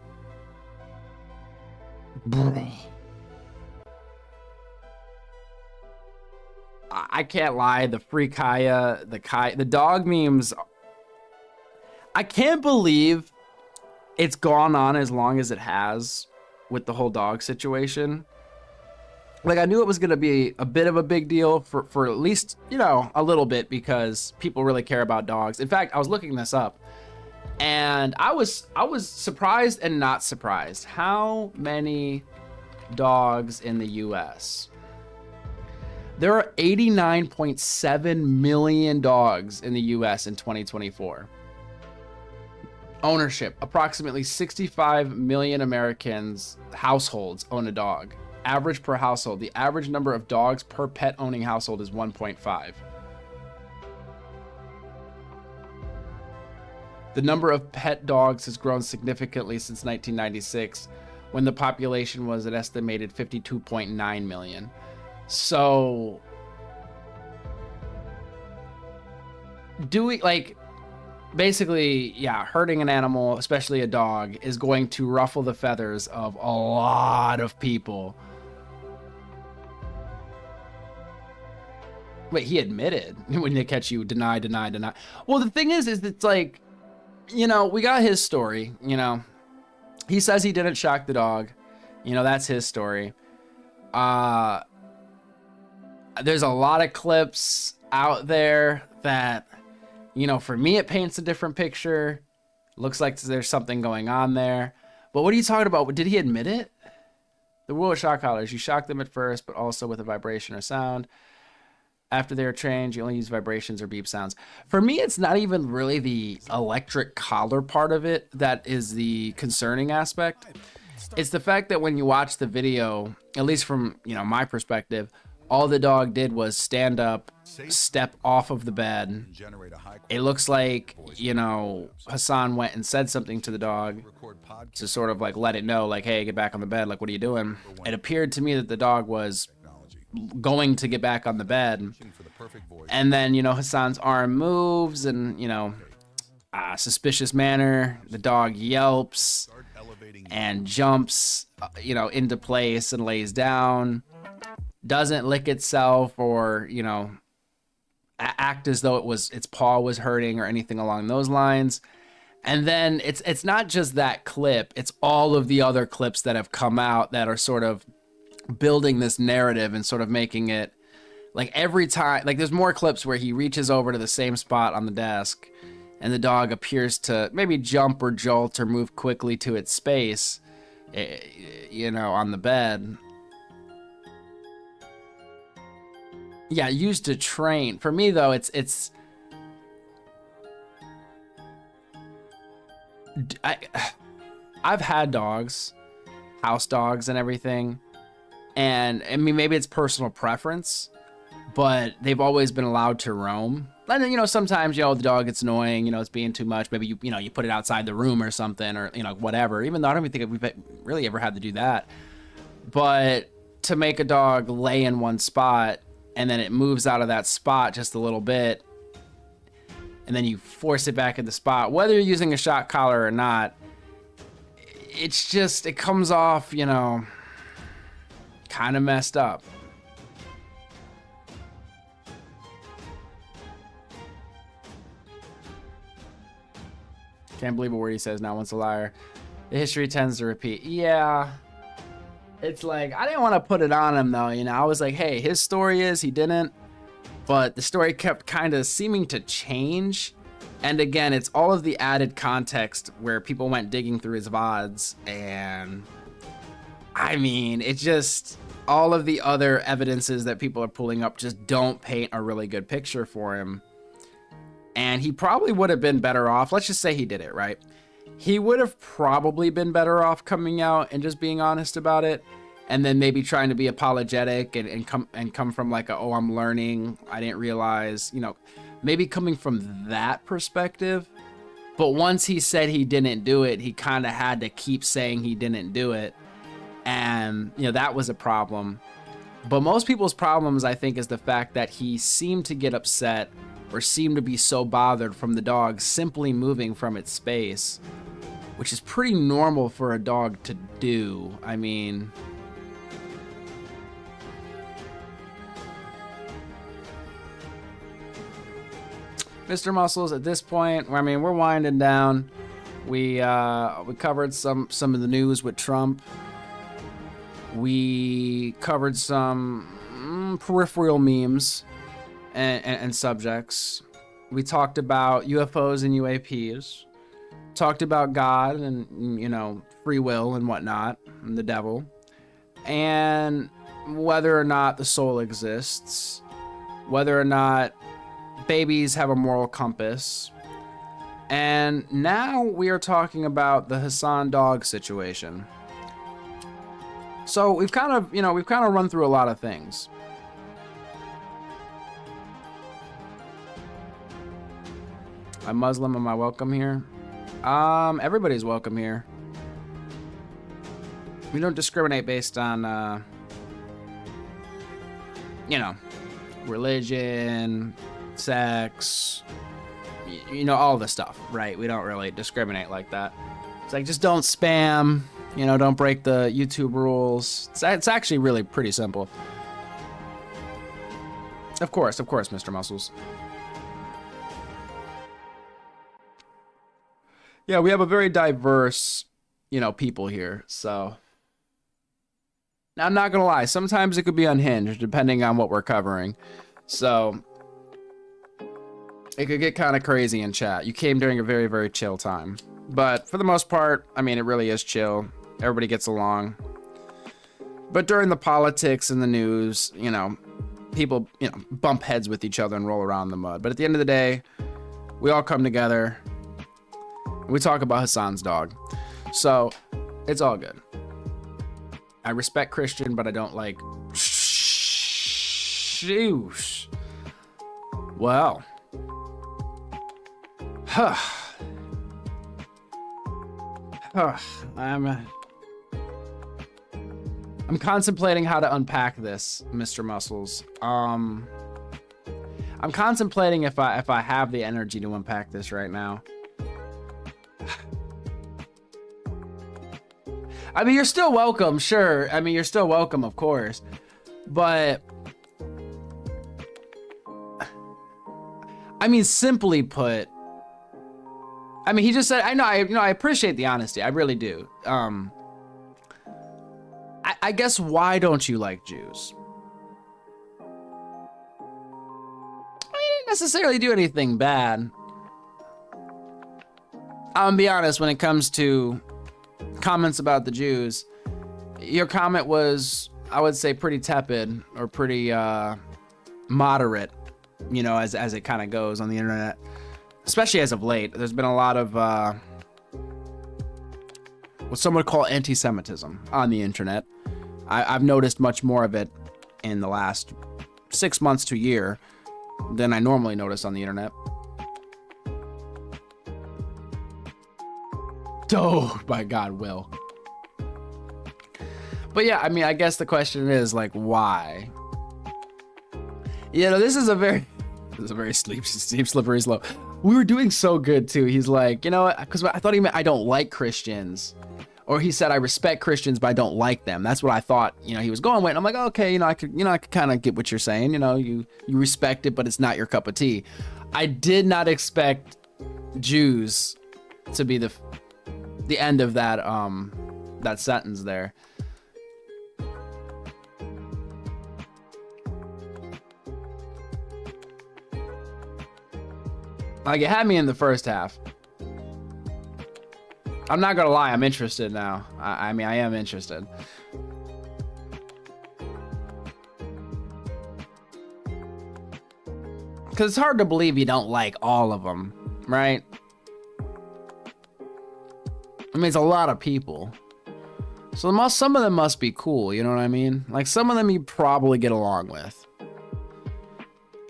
Bro. I can't lie. The free Kaya, the dog memes. I can't believe it's gone on as long as it has with the whole dog situation. Like, I knew it was going to be a bit of a big deal for at least, you know, a little bit, because people really care about dogs. In fact, I was looking this up, and I was surprised and not surprised how many dogs in the US. There are 89.7 million dogs in the US in 2024. Ownership, approximately 65 million Americans households own a dog. Average per household, the average number of dogs per pet owning household is 1.5. The number of pet dogs has grown significantly since 1996, when the population was an estimated 52.9 million. So, basically, yeah, hurting an animal, especially a dog, is going to ruffle the feathers of a lot of people. Wait, he admitted when they catch you, deny. Well, the thing is it's like, you know, we got his story, you know. He says he didn't shock the dog. You know, that's his story. There's a lot of clips out there that, you know, for me, it paints a different picture. Looks like there's something going on there. But what are you talking about? Did he admit it? The rule of shock collars: you shock them at first, but also with a vibration or sound. After they're trained, you only use vibrations or beep sounds. For me, it's not even really the electric collar part of it that is the concerning aspect. It's the fact that when you watch the video, at least from, you know, my perspective, all the dog did was stand up, step off of the bed. It looks like, you know, Hassan went and said something to the dog to sort of like let it know, like, hey, get back on the bed. Like, what are you doing? It appeared to me that the dog was going to get back on the bed. And then, you know, Hassan's arm moves and, you know, suspicious manner. The dog yelps and jumps, you know, into place and lays down. Doesn't lick itself or, you know, act as though its paw was hurting or anything along those lines. And then it's not just that clip, it's all of the other clips that have come out that are sort of building this narrative and sort of making it like every time, like there's more clips where he reaches over to the same spot on the desk and the dog appears to maybe jump or jolt or move quickly to its space, you know, on the bed. Yeah, used to train. For me though, I've had dogs, house dogs and everything. And I mean, maybe it's personal preference, but they've always been allowed to roam. And then, you know, sometimes, you know, the dog gets annoying, you know, it's being too much. Maybe you know, you put it outside the room or something or, you know, whatever, even though I don't even think we've really ever had to do that. But to make a dog lay in one spot and then it moves out of that spot just a little bit and then you force it back in the spot, whether you're using a shock collar or not, it's just, it comes off, you know, kind of messed up. Can't believe a word he says now. Once a liar. The history tends to repeat. Yeah. It's like, I didn't want to put it on him though. You know, I was like, hey, his story is he didn't. But the story kept kind of seeming to change. And again, it's all of the added context where people went digging through his VODs. And I mean, it just, all of the other evidences that people are pulling up just don't paint a really good picture for him. And he probably would have been better off. Let's just say he did it, right? He would have probably been better off coming out and just being honest about it. And then maybe trying to be apologetic and come from like, oh, I'm learning. I didn't realize, you know, maybe coming from that perspective. But once he said he didn't do it, he kind of had to keep saying he didn't do it. And, you know, that was a problem. But most people's problems, I think, is the fact that he seemed to get upset or seemed to be so bothered from the dog simply moving from its space, which is pretty normal for a dog to do. I mean, Mr. Muscles, at this point, I mean, we're winding down. We covered some of the news with Trump. We covered some peripheral memes and subjects. We talked about UFOs and UAPs. Talked about God and, you know, free will and whatnot, and the devil. And whether or not the soul exists. Whether or not babies have a moral compass. And now we are talking about the Hassan dog situation. So we've kind of run through a lot of things. I'm Muslim. Am I welcome here? Everybody's welcome here. We don't discriminate based on, you know, religion, sex, you know, all the stuff, right? We don't really discriminate like that. It's like, just don't spam, you know, don't break the YouTube rules. It's actually really pretty simple. Of course, Mr. Muscles. Yeah, we have a very diverse, you know, people here, so. Now, I'm not gonna lie, sometimes it could be unhinged, depending on what we're covering. So, it could get kind of crazy in chat. You came during a very, very chill time. But for the most part, I mean, it really is chill. Everybody gets along. But during the politics and the news, you know, people, you know, bump heads with each other and roll around in the mud. But at the end of the day, we all come together. We talk about Hassan's dog. So, it's all good. I respect Christian, but I don't like... Shoosh. Well. I'm contemplating how to unpack this, Mr. Muscles. I'm contemplating if I have the energy to unpack this right now. I mean, you're still welcome, sure. I mean, you're still welcome, of course. But I mean, simply put, I mean, he just said, I appreciate the honesty. I really do. I guess, why don't you like Jews? I didn't necessarily do anything bad. I'm gonna be honest, when it comes to comments about the Jews, your comment was, I would say, pretty tepid or pretty moderate, you know, as it kind of goes on the internet, especially as of late. There's been a lot of what some would call anti-Semitism on the internet. I've noticed much more of it in the last 6 months to a year than I normally notice on the internet. Oh my God, Will. But yeah, I mean, I guess the question is, like, why? You know, this is a very steep, slippery slope. We were doing so good too. He's like, you know what? Because I thought he meant I don't like Christians. Or he said, I respect Christians, but I don't like them. That's what I thought, you know, he was going with. And I'm like, okay, I could kind of get what you're saying. You know, you respect it, but it's not your cup of tea. I did not expect Jews to be the end of that that sentence there. Like, it had me in the first half. I'm not gonna lie, I'm interested now. I mean, I am interested. Because it's hard to believe you don't like all of them, right? I mean, it's a lot of people. So some of them must be cool, you know what I mean? Like, some of them you probably get along with.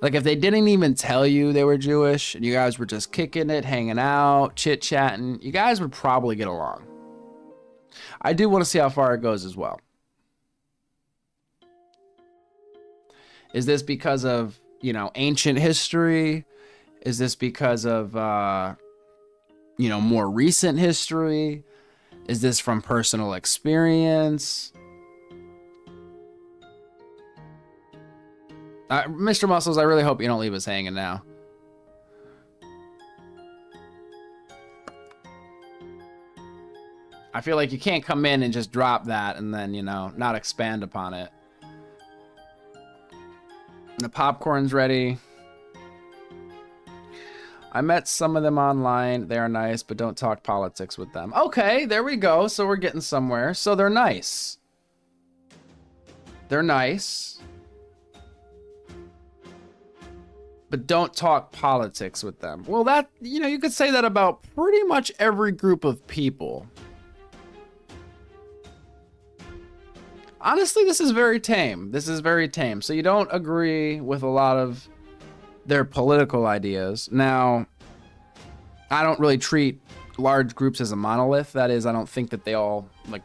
Like, if they didn't even tell you they were Jewish and you guys were just kicking it, hanging out, chit-chatting, you guys would probably get along. I do want to see how far it goes as well. Is this because of, you know, ancient history? Is this because of, you know, more recent history? Is this from personal experience? Mr. Muscles, I really hope you don't leave us hanging now. I feel like you can't come in and just drop that and then, you know, not expand upon it. And the popcorn's ready. I met some of them online. They are nice, but don't talk politics with them. Okay, there we go. So we're getting somewhere. So they're nice. They're nice. But don't talk politics with them. Well, that, you know, you could say that about pretty much every group of people. Honestly, this is very tame. This is very tame. So you don't agree with a lot of their political ideas. Now, I don't really treat large groups as a monolith. That is, I don't think that they all, like,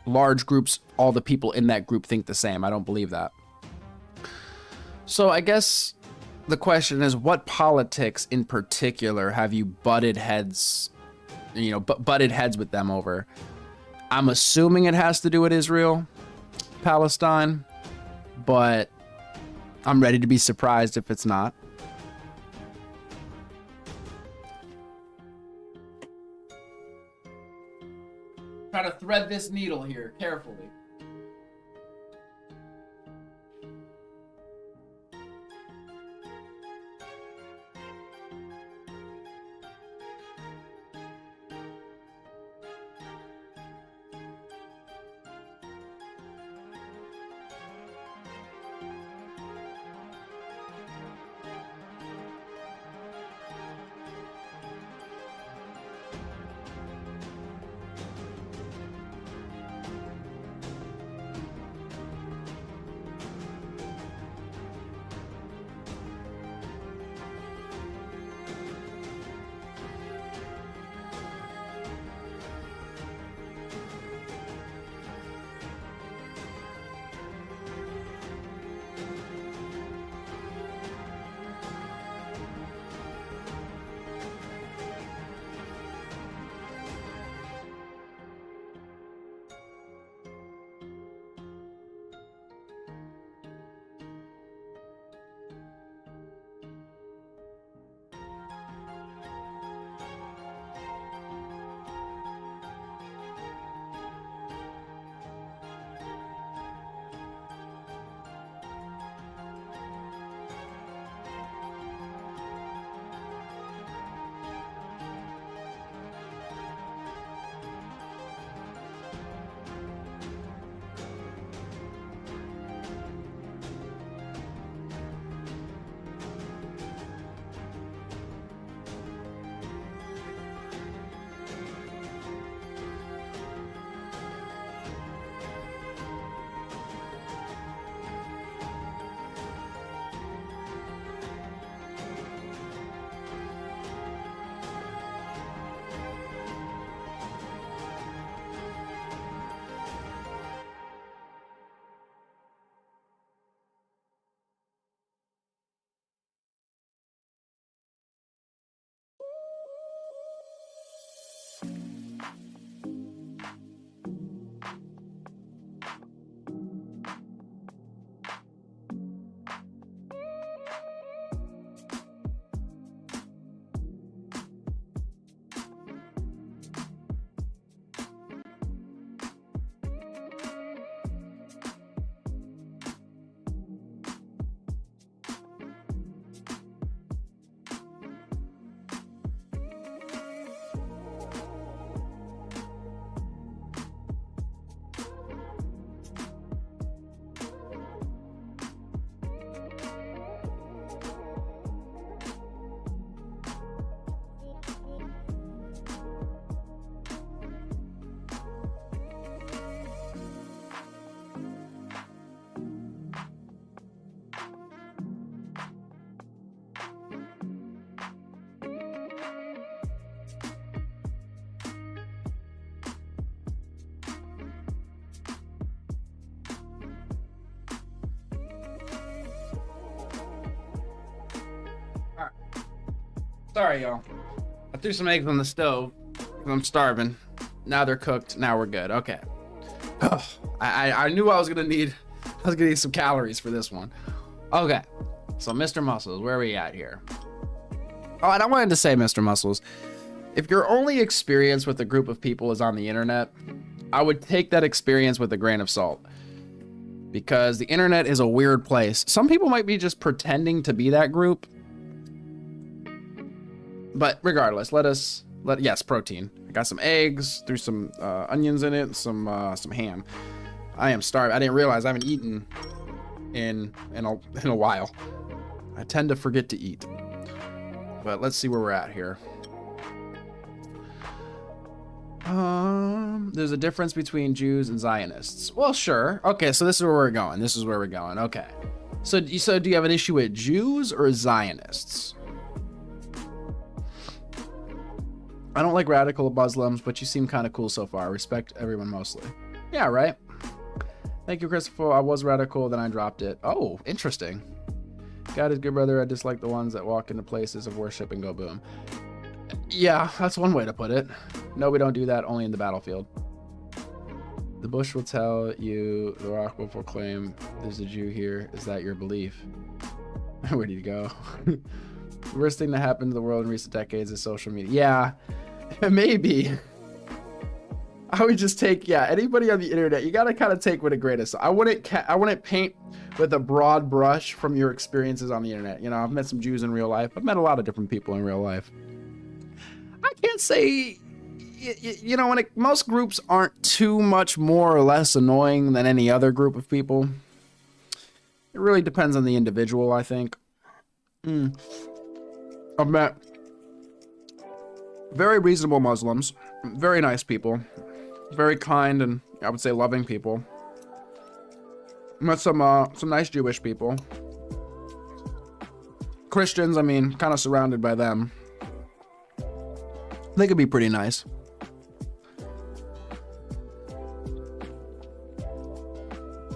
large groups, all the people in that group think the same. I don't believe that. So I guess the question is, what politics in particular have you butted heads, you know, butted heads with them over? I'm assuming it has to do with Israel, Palestine, but I'm ready to be surprised if it's not. Try to thread this needle here carefully. Sorry, y'all. I threw some eggs on the stove. I'm starving. Now they're cooked. Now we're good. Okay. Oh, I knew I was gonna need some calories for this one. Okay. So Mr. Muscles, where are we at here? Oh, and I wanted to say, Mr. Muscles, if your only experience with a group of people is on the internet, I would take that experience with a grain of salt. Because the internet is a weird place. Some people might be just pretending to be that group. But regardless, yes, protein. I got some eggs, threw some onions in it, some ham. I am starved. I didn't realize I haven't eaten in a while. I tend to forget to eat. But let's see where we're at here. There's a difference between Jews and Zionists. Well, sure. Okay, so this is where we're going. Okay. So do you have an issue with Jews or Zionists? I don't like radical Muslims, but you seem kind of cool so far. Respect everyone mostly. Yeah, right. Thank you, Christopher. I was radical, then I dropped it. Oh, interesting. God is good, brother. I dislike the ones that walk into places of worship and go boom. Yeah, that's one way to put it. No, we don't do that, only in the battlefield. The bush will tell you, the rock will proclaim, there's a Jew here. Is that your belief? Where do you go? The worst thing that happened to the world in recent decades is social media. Yeah, maybe. I would just take, anybody on the internet, you gotta kind of take with a grain of salt. I wouldn't paint with a broad brush from your experiences on the internet. You know, I've met some Jews in real life. I've met a lot of different people in real life. I can't say, you know, most groups aren't too much more or less annoying than any other group of people. It really depends on the individual, I think. I've met very reasonable Muslims, very nice people, very kind and I would say loving people. Met some nice Jewish people. Christians, I mean, kind of surrounded by them. They could be pretty nice.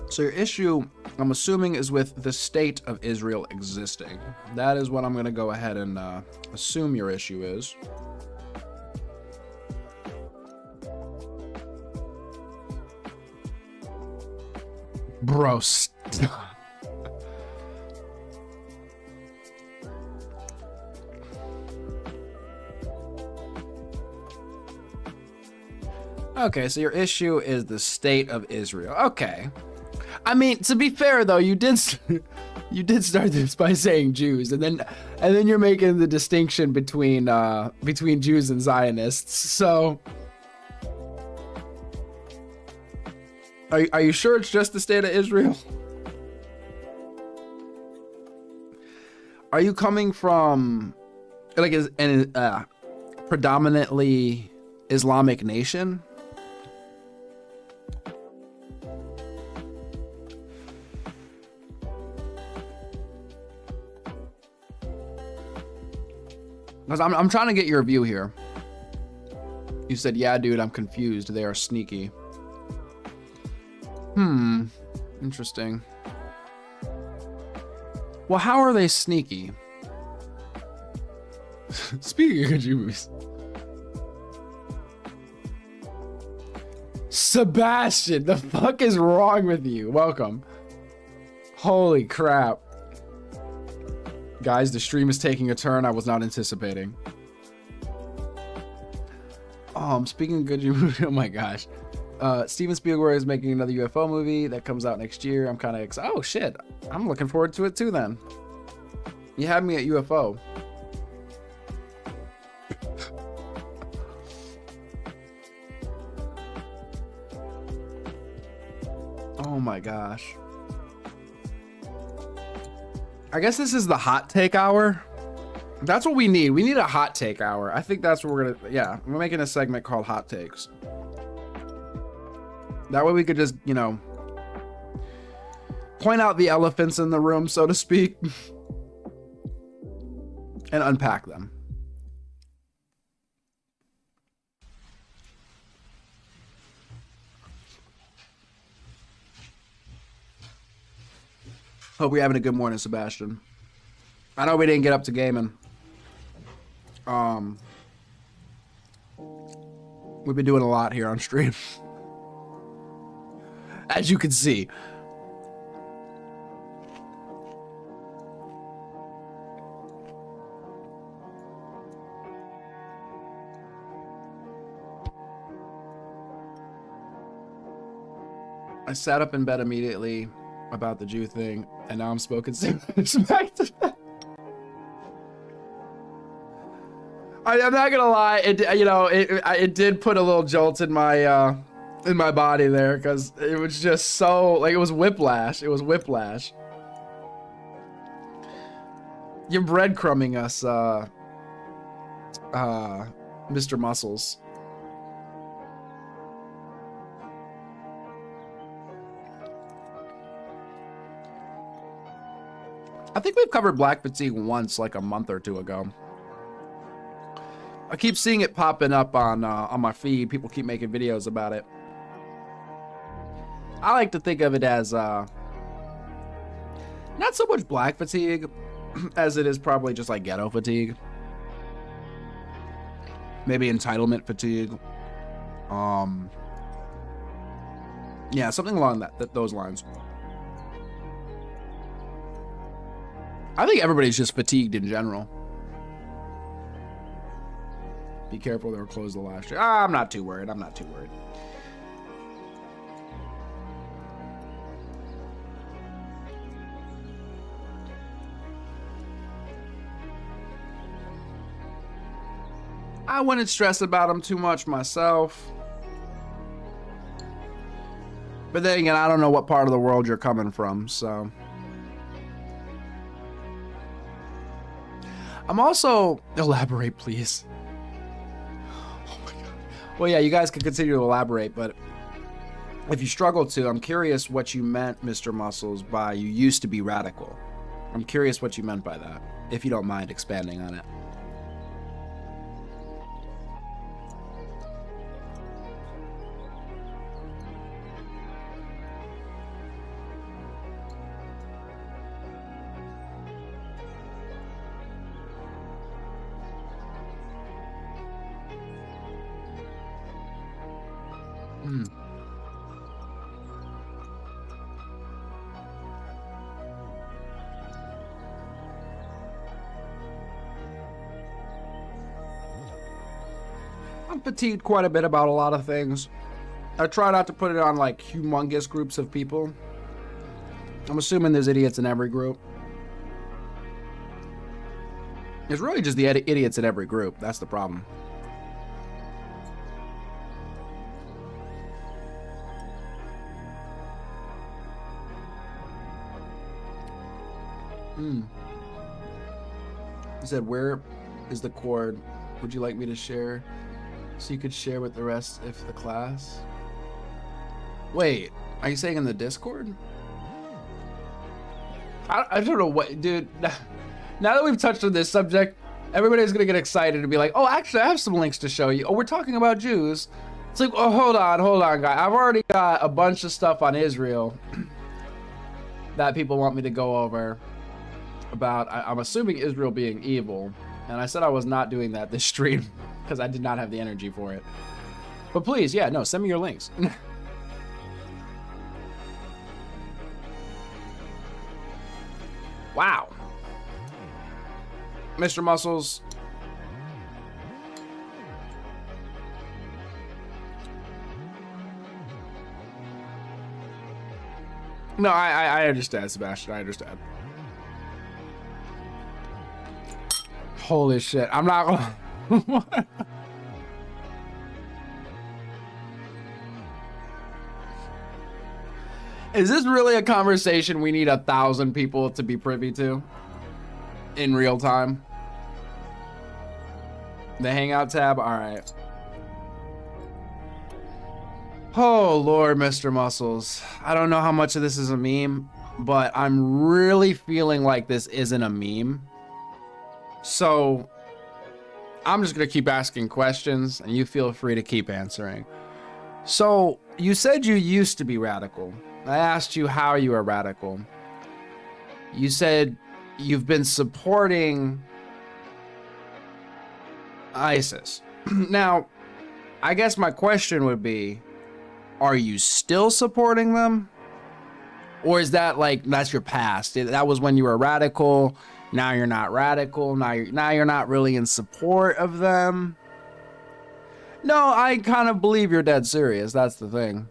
So your issue, I'm assuming, is with the state of Israel existing. That is what I'm going to go ahead and assume your issue is. Bro, okay, so your issue is the state of Israel. Okay. I mean, to be fair though, you did start this by saying Jews, and then you're making the distinction between Jews and Zionists. So are you sure it's just the state of Israel? Are you coming from like a predominantly Islamic nation? Because I'm trying to get your view here. You said, yeah, dude, I'm confused. They are sneaky. Interesting. Well, how are they sneaky? Speaking of Jews. Sebastian, the fuck is wrong with you? Welcome. Holy crap. Guys, the stream is taking a turn I was not anticipating. Speaking of good movie, oh my gosh. Steven Spielberg is making another UFO movie that comes out next year. I'm kind of excited. Oh shit. I'm looking forward to it too then. You had me at UFO. Oh my gosh. I guess this is the hot take hour. That's what we need. We need a hot take hour. I think that's what we're gonna, yeah, we're making a segment called Hot Takes. That way we could just, you know, point out the elephants in the room, so to speak, and unpack them. Hope you're having a good morning, Sebastian. I know we didn't get up to gaming. We've been doing a lot here on stream. As you can see. I sat up in bed immediately about the Jew thing, and now I'm smoking cigarettes back to back. I'm not gonna lie, it did put a little jolt in my body there, because it was just so, like, it was whiplash. It was whiplash. You're breadcrumbing us, Mr. Muscles. I think we've covered black fatigue once, like a month or two ago. I keep seeing it popping up on my feed. People keep making videos about it. I like to think of it as not so much black fatigue as it is probably just like ghetto fatigue. Maybe entitlement fatigue. Yeah, something along those lines. I think everybody's just fatigued in general. Be careful, they were closed the last year. I'm not too worried. I'm not too worried. I wouldn't stress about them too much myself. But then again, I don't know what part of the world you're coming from, so. I'm also... Elaborate, please. Well, yeah, you guys can continue to elaborate, but if you struggle to, I'm curious what you meant, Mr. Muscles, by you used to be radical. I'm curious what you meant by that, if you don't mind expanding on it. I'm fatigued quite a bit about a lot of things. I try not to put it on like humongous groups of people. I'm assuming there's idiots in every group. There's really just the idiots in every group. That's the problem. He said, where is the cord? Would you like me to share? So you could share with the rest of the class? Wait, are you saying in the Discord? I don't know what, dude. Now that we've touched on this subject, everybody's gonna get excited and be like, oh, actually, I have some links to show you. Oh, we're talking about Jews. It's like, oh, hold on, guy. I've already got a bunch of stuff on Israel that people want me to go over about, I'm assuming Israel being evil. And I said I was not doing that this stream because I did not have the energy for it. But please, yeah, no, send me your links. Wow. Mr. Muscles. No, I understand, Sebastian. I understand. Holy shit. I'm not... Is this really a conversation we need 1,000 people to be privy to? In real time? The Hangout tab? Alright. Oh, Lord, Mr. Muscles. I don't know how much of this is a meme, but I'm really feeling like this isn't a meme. So, I'm just going to keep asking questions, and you feel free to keep answering. So, you said you used to be radical. I asked you how you are radical. You said you've been supporting ISIS. Now, I guess my question would be, are you still supporting them? Or is that like, that's your past? That was when you were radical. Now you're not radical. Now you're not really in support of them. No, I kind of believe you're dead serious. That's the thing.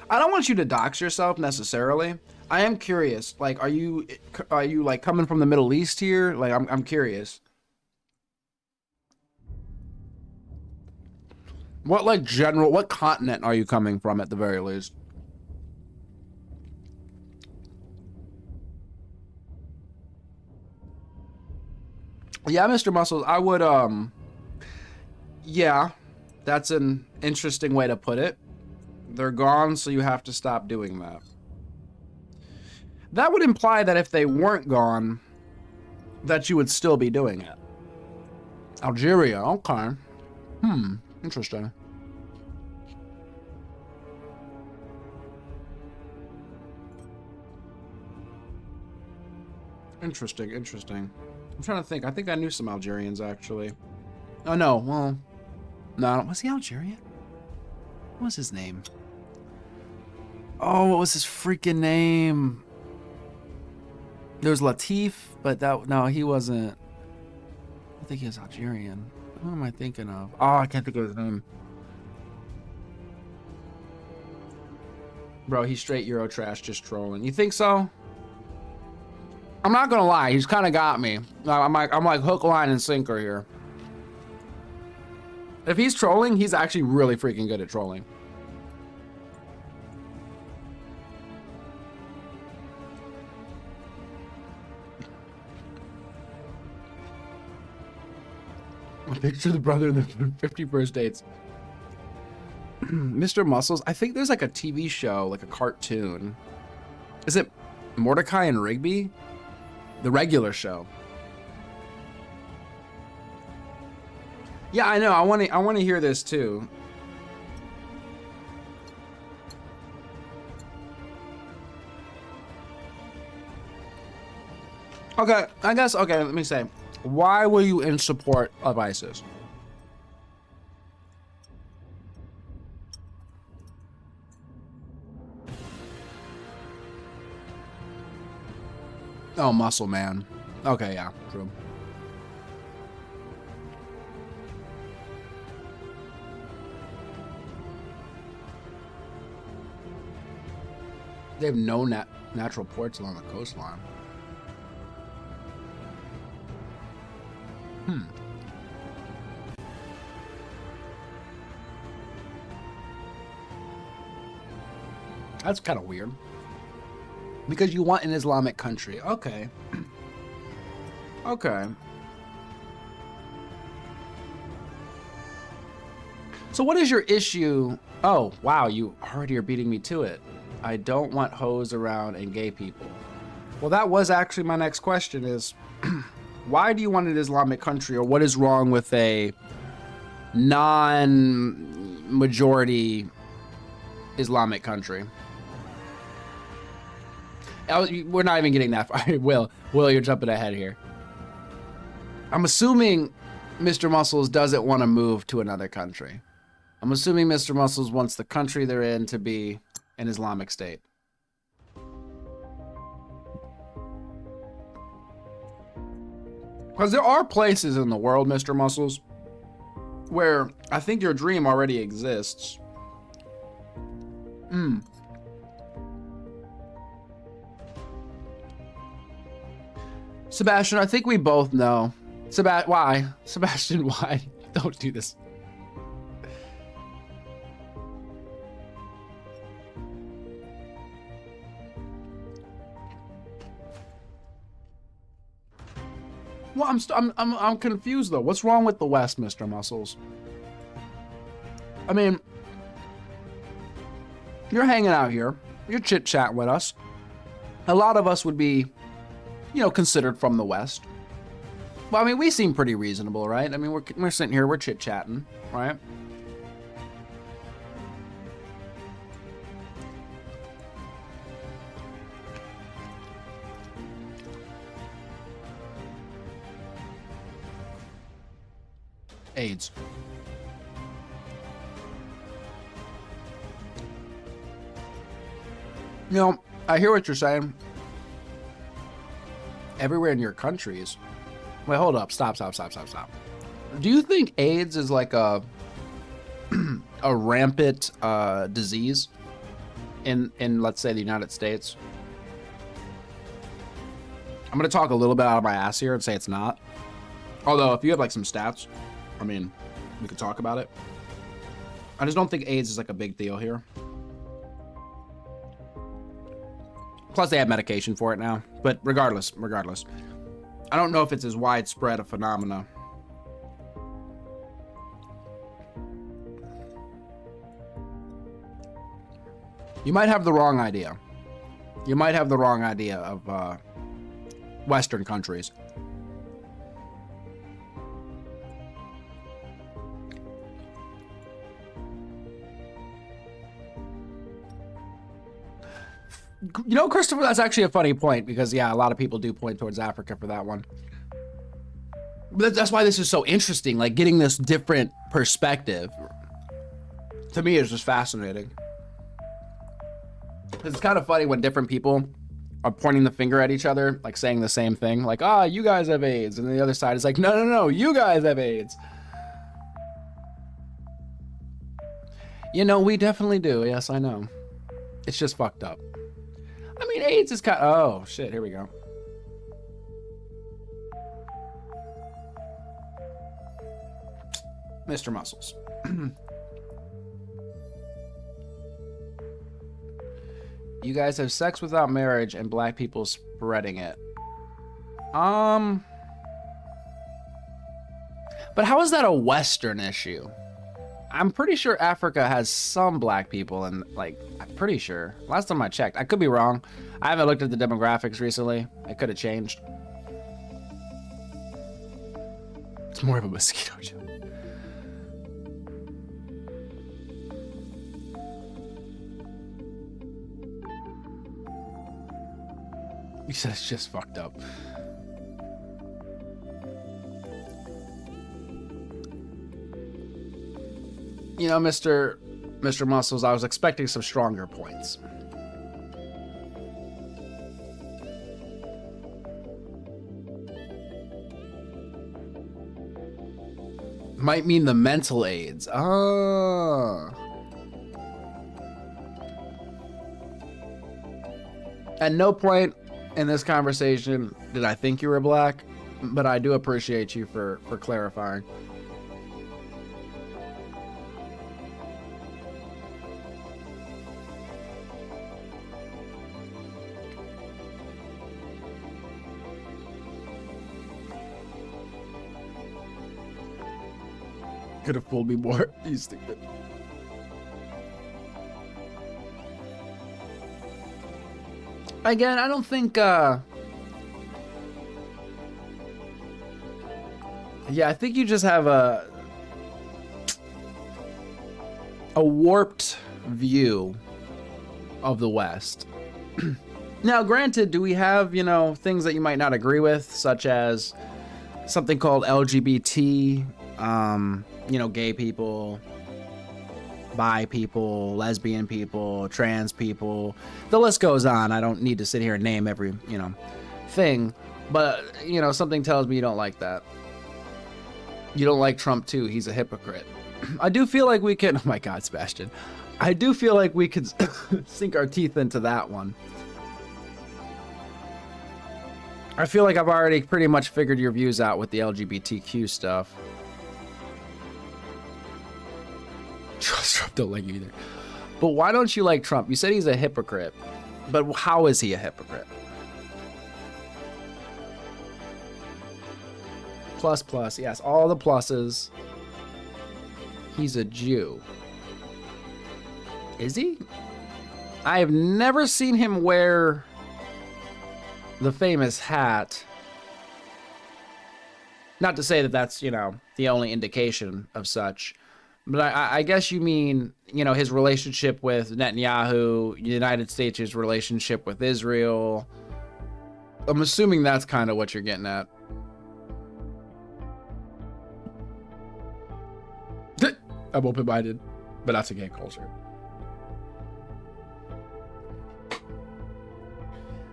I don't want you to dox yourself necessarily. I am curious. Like, are you like coming from the Middle East here? Like, I'm curious. What continent are you coming from at the very least? Yeah, Mr. Muscles, I would, yeah, that's an interesting way to put it. They're gone, so you have to stop doing that. That would imply that if they weren't gone, that you would still be doing it. Algeria, okay. Interesting. Interesting. I'm trying to think. I think I knew some Algerians, actually. Oh, no. Well, no. Was he Algerian? What was his name? Oh, what was his freaking name? There was Latif, but no, he wasn't. I don't think he was Algerian. Who am I thinking of? Oh, I can't think of his name. Bro, he's straight Eurotrash, just trolling. You think so? I'm not gonna lie, he's kind of got me. I'm like hook, line, and sinker here. If he's trolling, he's actually really freaking good at trolling. A picture of the brother in the 51st dates. Mr. Muscles, I think there's like a TV show, like a cartoon. Is it Mordecai and Rigby? The regular show. Yeah, I know. I want to hear this too. Okay, I guess. Okay, let me say. Why were you in support of ISIS? Oh, muscle man. Okay, yeah, true. They have no natural ports along the coastline. That's kind of weird. Because you want an Islamic country. Okay. Okay. So what is your issue? Oh, wow, you already are beating me to it. I don't want hoes around and gay people. Well, that was actually my next question is, why do you want an Islamic country, or what is wrong with a non-majority Islamic country? We're not even getting that far. Will, you're jumping ahead here. I'm assuming Mr. Muscles doesn't want to move to another country. I'm assuming Mr. Muscles wants the country they're in to be an Islamic state. Because there are places in the world, Mr. Muscles, where I think your dream already exists. Sebastian, I think we both know. Why? Sebastian, why? Don't do this. Well, I'm confused though. What's wrong with the West, Mr. Muscles? I mean, you're hanging out here. You're chit-chatting with us. A lot of us would be, considered from the West. Well, I mean, we seem pretty reasonable, right? I mean, we're sitting here, we're chit-chatting, right? AIDS. You know, I hear what you're saying. Everywhere in your countries. Wait, hold up. Stop. Do you think AIDS is like a a rampant disease in let's say the United States? I'm gonna talk a little bit out of my ass here and say it's not. Although if you have like some stats, I mean, we could talk about it. I just don't think AIDS is like a big deal here. Plus they have medication for it now. But regardless, I don't know if it's as widespread a phenomena. You might have the wrong idea. You might have the wrong idea of Western countries. You know, Christopher, that's actually a funny point because, yeah, a lot of people do point towards Africa for that one. But that's why this is so interesting, like getting this different perspective. To me, is just fascinating. It's kind of funny when different people are pointing the finger at each other, like saying the same thing, like, ah, you guys have AIDS. And the other side is like, no, you guys have AIDS. You know, we definitely do. Yes, I know. It's just fucked up. I mean, AIDS is kind of, oh, shit, here we go. Mr. Muscles. You guys have sex without marriage and black people spreading it. But how is that a Western issue? I'm pretty sure Africa has some black people, and like, I'm pretty sure. Last time I checked, I could be wrong. I haven't looked at the demographics recently. It could have changed. It's more of a mosquito joke. He said it's just fucked up. You know, Mr. Muscles, I was expecting some stronger points. Might mean the mental AIDS. Ah. At no point in this conversation did I think you were black, but I do appreciate you for clarifying. Could have fooled me more. You stupid. Again, I don't think, yeah, I think you just have a warped view of the West. Now, granted, do we have, you know, things that you might not agree with, such as something called LGBT, you know, gay people, bi people, lesbian people, trans people, the list goes on. I don't need to sit here and name every, you know, thing, but, you know, something tells me you don't like that. You don't like Trump too. He's a hypocrite. I do feel like we can, oh my God, Sebastian. I do feel like we could sink our teeth into that one. I feel like I've already pretty much figured your views out with the LGBTQ stuff. Trump don't like you either. But why don't you like Trump? You said he's a hypocrite. But how is he a hypocrite? Plus, yes, all the pluses. He's a Jew. Is he? I have never seen him wear the famous hat. Not to say that that's, you know, the only indication of such. But I guess you mean, you know, his relationship with Netanyahu, United States' relationship with Israel. I'm assuming that's kind of what you're getting at. I'm open-minded, but not to gay culture.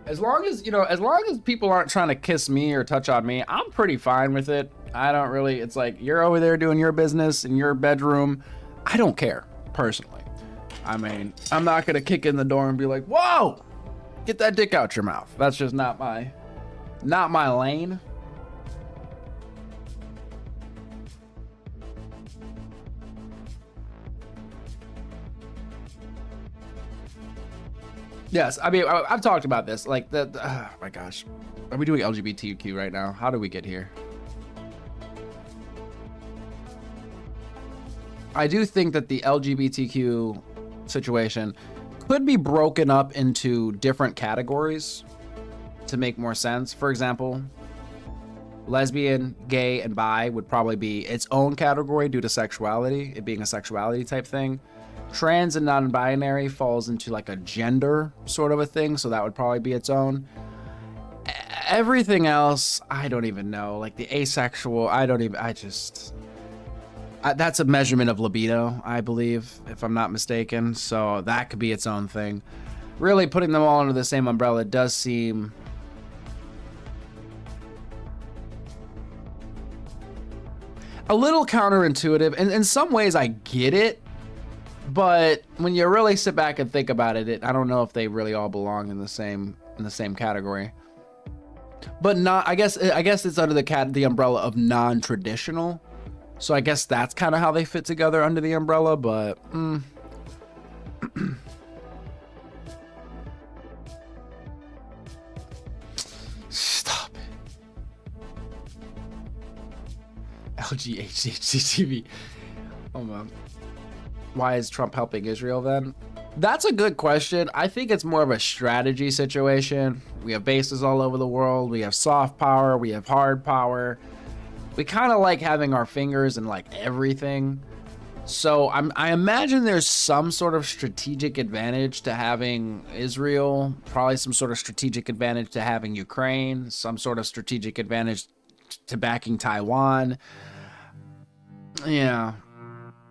As long as people aren't trying to kiss me or touch on me, I'm pretty fine with it. I don't really, it's like, you're over there doing your business in your bedroom. I don't care, personally. I mean, I'm not gonna kick in the door and be like, whoa, get that dick out your mouth. That's just not my lane. Yes, I mean, I've talked about this. Like, oh my gosh. Are we doing LGBTQ right now? How did we get here? I do think that the LGBTQ situation could be broken up into different categories to make more sense. For example, lesbian, gay, and bi would probably be its own category due to sexuality, it being a sexuality type thing. Trans and non-binary falls into like a gender sort of a thing, so that would probably be its own. Everything else, I don't even know. Like the asexual, that's a measurement of libido, I believe, if I'm not mistaken. So that could be its own thing. Really putting them all under the same umbrella does seem a little counterintuitive. And in some ways I get it. But when you really sit back and think about it, I don't know if they really all belong in the same category. But not, I guess it's under the umbrella of non-traditional. So I guess that's kind of how they fit together under the umbrella. But stop it. LGHCTV. Oh man. Why is Trump helping Israel then? That's a good question. I think it's more of a strategy situation. We have bases all over the world. We have soft power. We have hard power. We kind of like having our fingers in like everything. So I imagine there's some sort of strategic advantage to having Israel, probably some sort of strategic advantage to having Ukraine, some sort of strategic advantage to backing Taiwan. Yeah.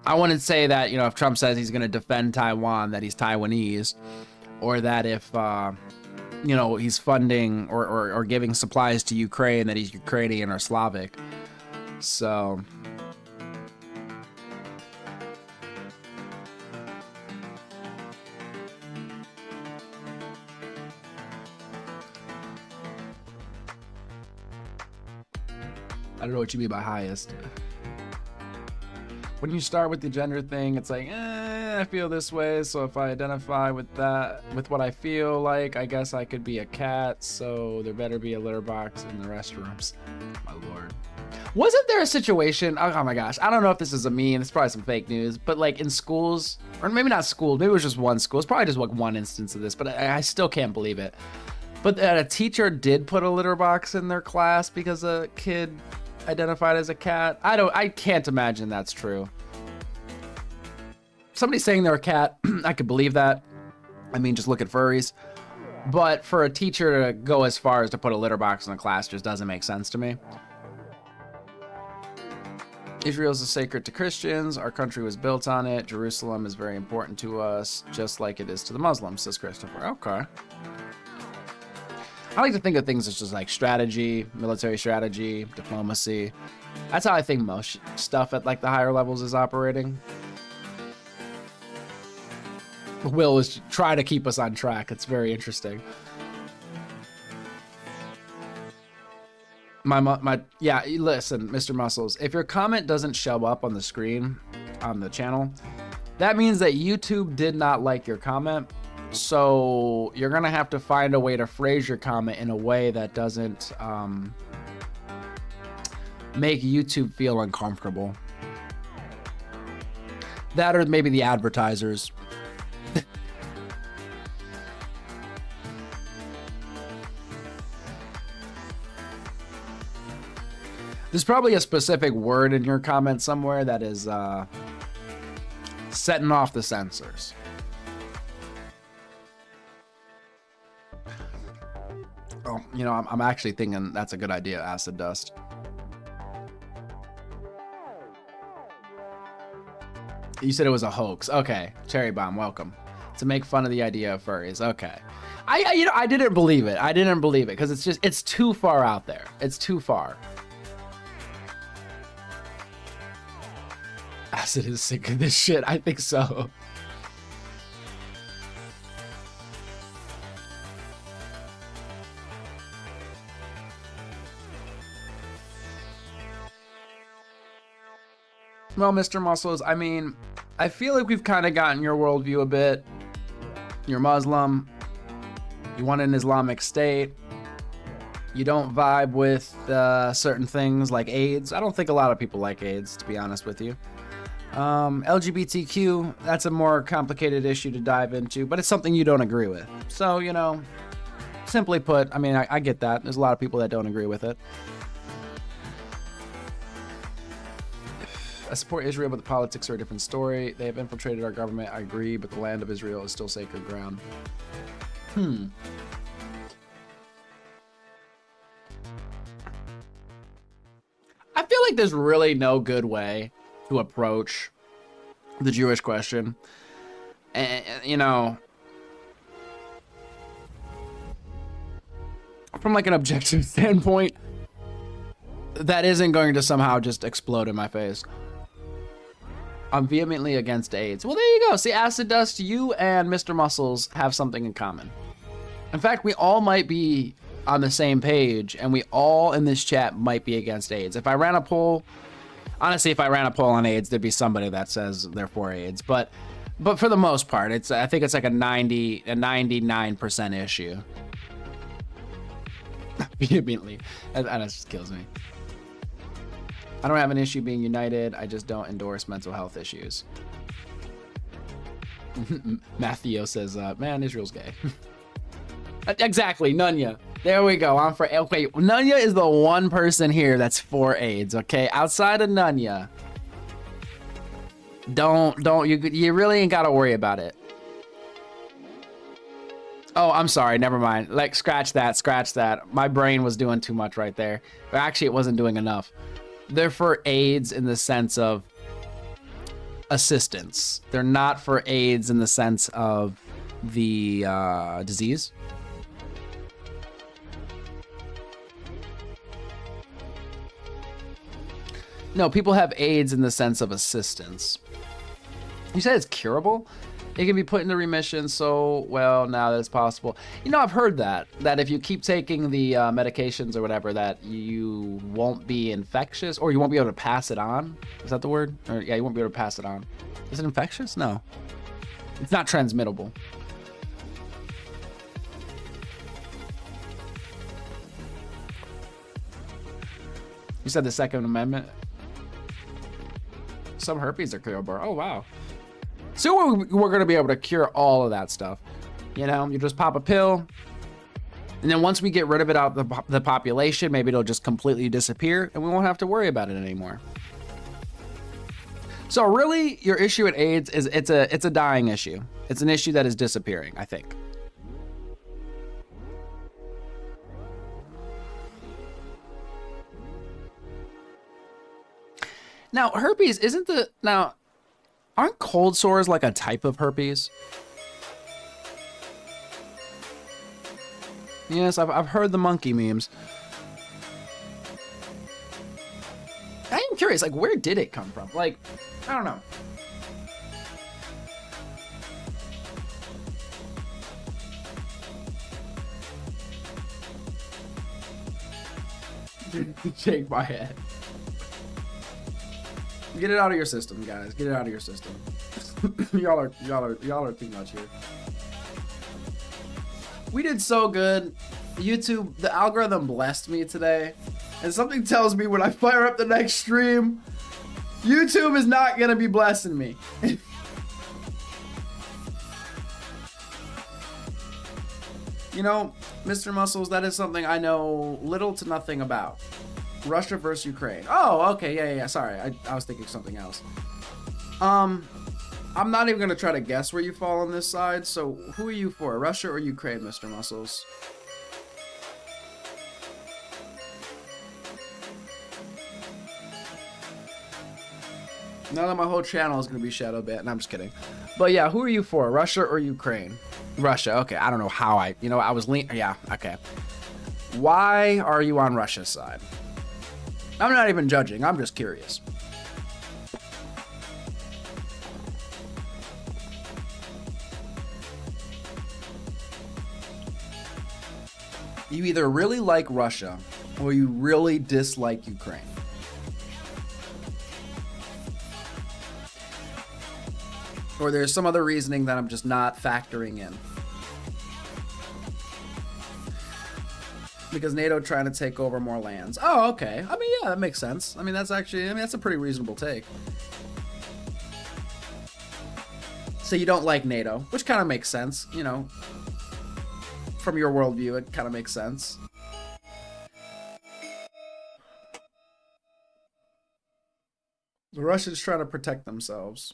I wouldn't say that, if Trump says he's going to defend Taiwan, that he's Taiwanese, or that if, he's funding or giving supplies to Ukraine, that he's Ukrainian or Slavic. So I don't know what you mean by highest. When you start with the gender thing, it's like, I feel this way, so if I identify with that, with what I feel like, I guess I could be a cat, so there better be a litter box in the restrooms. My lord. Wasn't there a situation, oh my gosh, I don't know if this is a meme, it's probably some fake news, but like in schools, or maybe not schools, maybe it was just one school, it's probably just like one instance of this, but I still can't believe it. But that a teacher did put a litter box in their class because a kid identified as a cat. I can't imagine that's true. Somebody saying they're a cat, I could believe that. I mean, just look at furries. But for a teacher to go as far as to put a litter box in a class just doesn't make sense to me. Israel is sacred to Christians. Our country was built on it. Jerusalem is very important to us, just like it is to the Muslims, says Christopher. Okay. I like to think of things as just like strategy, military strategy, diplomacy. That's how I think most stuff at like the higher levels is operating. Will is try to keep us on track. It's very interesting. Yeah, listen, Mr. Muscles, if your comment doesn't show up on the screen on the channel, that means that YouTube did not like your comment. So you're gonna have to find a way to phrase your comment in a way that doesn't make YouTube feel uncomfortable. That, or maybe the advertisers. There's probably a specific word in your comment somewhere that is setting off the sensors. Oh, I'm actually thinking that's a good idea, acid dust. You said it was a hoax. Okay, Cherry Bomb, welcome. To make fun of the idea of furries. Okay. I didn't believe it. I didn't believe it because it's too far out there. It's too far. Acid is sick of this shit. I think so. Well, Mr. Muscles, I mean, I feel like we've kind of gotten your worldview a bit. You're Muslim. You want an Islamic State. You don't vibe with certain things like AIDS. I don't think a lot of people like AIDS, to be honest with you. LGBTQ, that's a more complicated issue to dive into, but it's something you don't agree with. So, you know, simply put, I mean, I get that. There's a lot of people that don't agree with it. I support Israel, but the politics are a different story. They have infiltrated our government. I agree, but the land of Israel is still sacred ground. I feel like there's really no good way to approach the Jewish question. And, you know, from like an objective standpoint, that isn't going to somehow just explode in my face. I'm vehemently against AIDS. Well, there you go. See, Acid Dust, you and Mr. Muscles have something in common. In fact, we all might be on the same page, and we all in this chat might be against AIDS. If I ran a poll, honestly, if I ran a poll on AIDS, there'd be somebody that says they're for AIDS. But for the most part, I think it's like a 99% issue. Vehemently, and that just kills me. I don't have an issue being united. I just don't endorse mental health issues. Matthew says, man, Israel's gay. Exactly, Nunya. There we go. I'm for. Okay, Nunya is the one person here that's for AIDS. Okay, outside of Nunya, you really ain't gotta worry about it. Oh, I'm sorry. Never mind. Like, scratch that. My brain was doing too much right there. But actually, it wasn't doing enough. They're for AIDS in the sense of assistance. They're not for AIDS in the sense of the disease. No, people have AIDS in the sense of assistance. You said it's curable? It can be put into remission so well now that it's possible. You know, I've heard that if you keep taking the medications or whatever, that you won't be infectious, or you won't be able to pass it on. Is that the word? Or, yeah, you won't be able to pass it on. Is it infectious? No. It's not transmittable. You said the Second Amendment? Some herpes are curable. Oh, wow. So we're going to be able to cure all of that stuff. You know, you just pop a pill, and then once we get rid of it out of the population, maybe it'll just completely disappear, and we won't have to worry about it anymore. So really, your issue with AIDS is it's a dying issue. It's an issue that is disappearing, I think. Now, herpes aren't cold sores like a type of herpes? Yes, I've heard the monkey memes. I am curious, like, where did it come from? Like, I don't know. Shake my head. Get it out of your system, guys. Get it out of your system. y'all are too much here. We did so good. YouTube, the algorithm blessed me today, and something tells me when I fire up the next stream, YouTube is not gonna be blessing me. You know, Mr. Muscles, that is something I know little to nothing about. Russia versus Ukraine. Oh, okay, yeah. Sorry, I was thinking something else. I'm not even gonna try to guess where you fall on this side. So, who are you for, Russia or Ukraine, Mr. Muscles? Now that my whole channel is going to be shadow banned. No, I'm just kidding. But yeah, who are you for? Russia or Ukraine? Russia. Okay, I don't know how I was yeah, okay. Why are you on Russia's side? I'm not even judging. I'm just curious. You either really like Russia or you really dislike Ukraine. Or there's some other reasoning that I'm just not factoring in. Because NATO trying to take over more lands. Oh, okay. I mean, yeah, that makes sense. I mean, that's a pretty reasonable take. So you don't like NATO, which kind of makes sense, you know. From your worldview, it kind of makes sense. The Russians trying to protect themselves.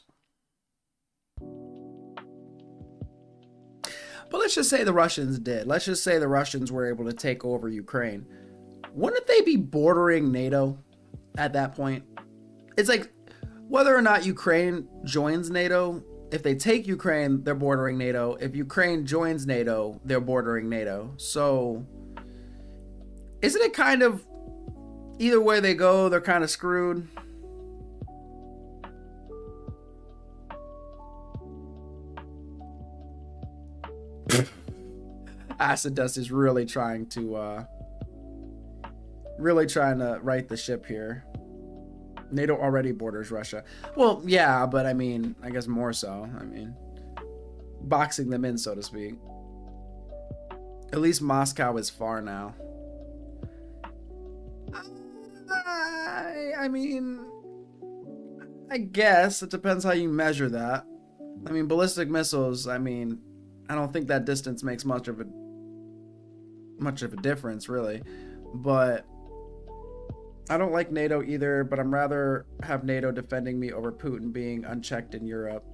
But let's just say the Russians did. Let's just say the Russians were able to take over Ukraine. Wouldn't they be bordering NATO at that point? It's like, whether or not Ukraine joins NATO, if they take Ukraine, they're bordering NATO. If Ukraine joins NATO, they're bordering NATO. So, isn't it kind of, either way they go, they're kind of screwed? Acid Dust is really trying to right the ship here. NATO already borders Russia. Well, yeah, but I mean, I guess more so. I mean, boxing them in, so to speak. At least Moscow is far now. I mean, I guess it depends how you measure that. I mean, ballistic missiles, I mean, I don't think that distance makes much of a difference, really. But I don't like NATO either, but I'm rather have NATO defending me over Putin being unchecked in Europe.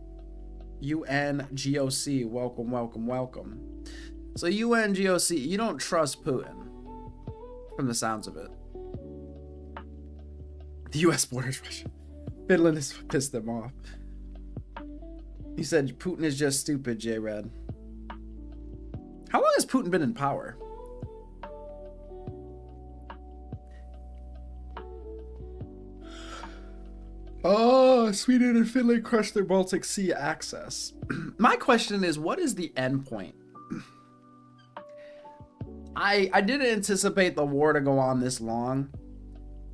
UNGOC, welcome, welcome, welcome. So UNGOC, you don't trust Putin, from the sounds of it. The US borders Russia. Finland has pissed them off. He said Putin is just stupid, J-Red. How long has Putin been in power? Oh, Sweden and Finland crushed their Baltic Sea access. My question is, what is the end point? I didn't anticipate the war to go on this long.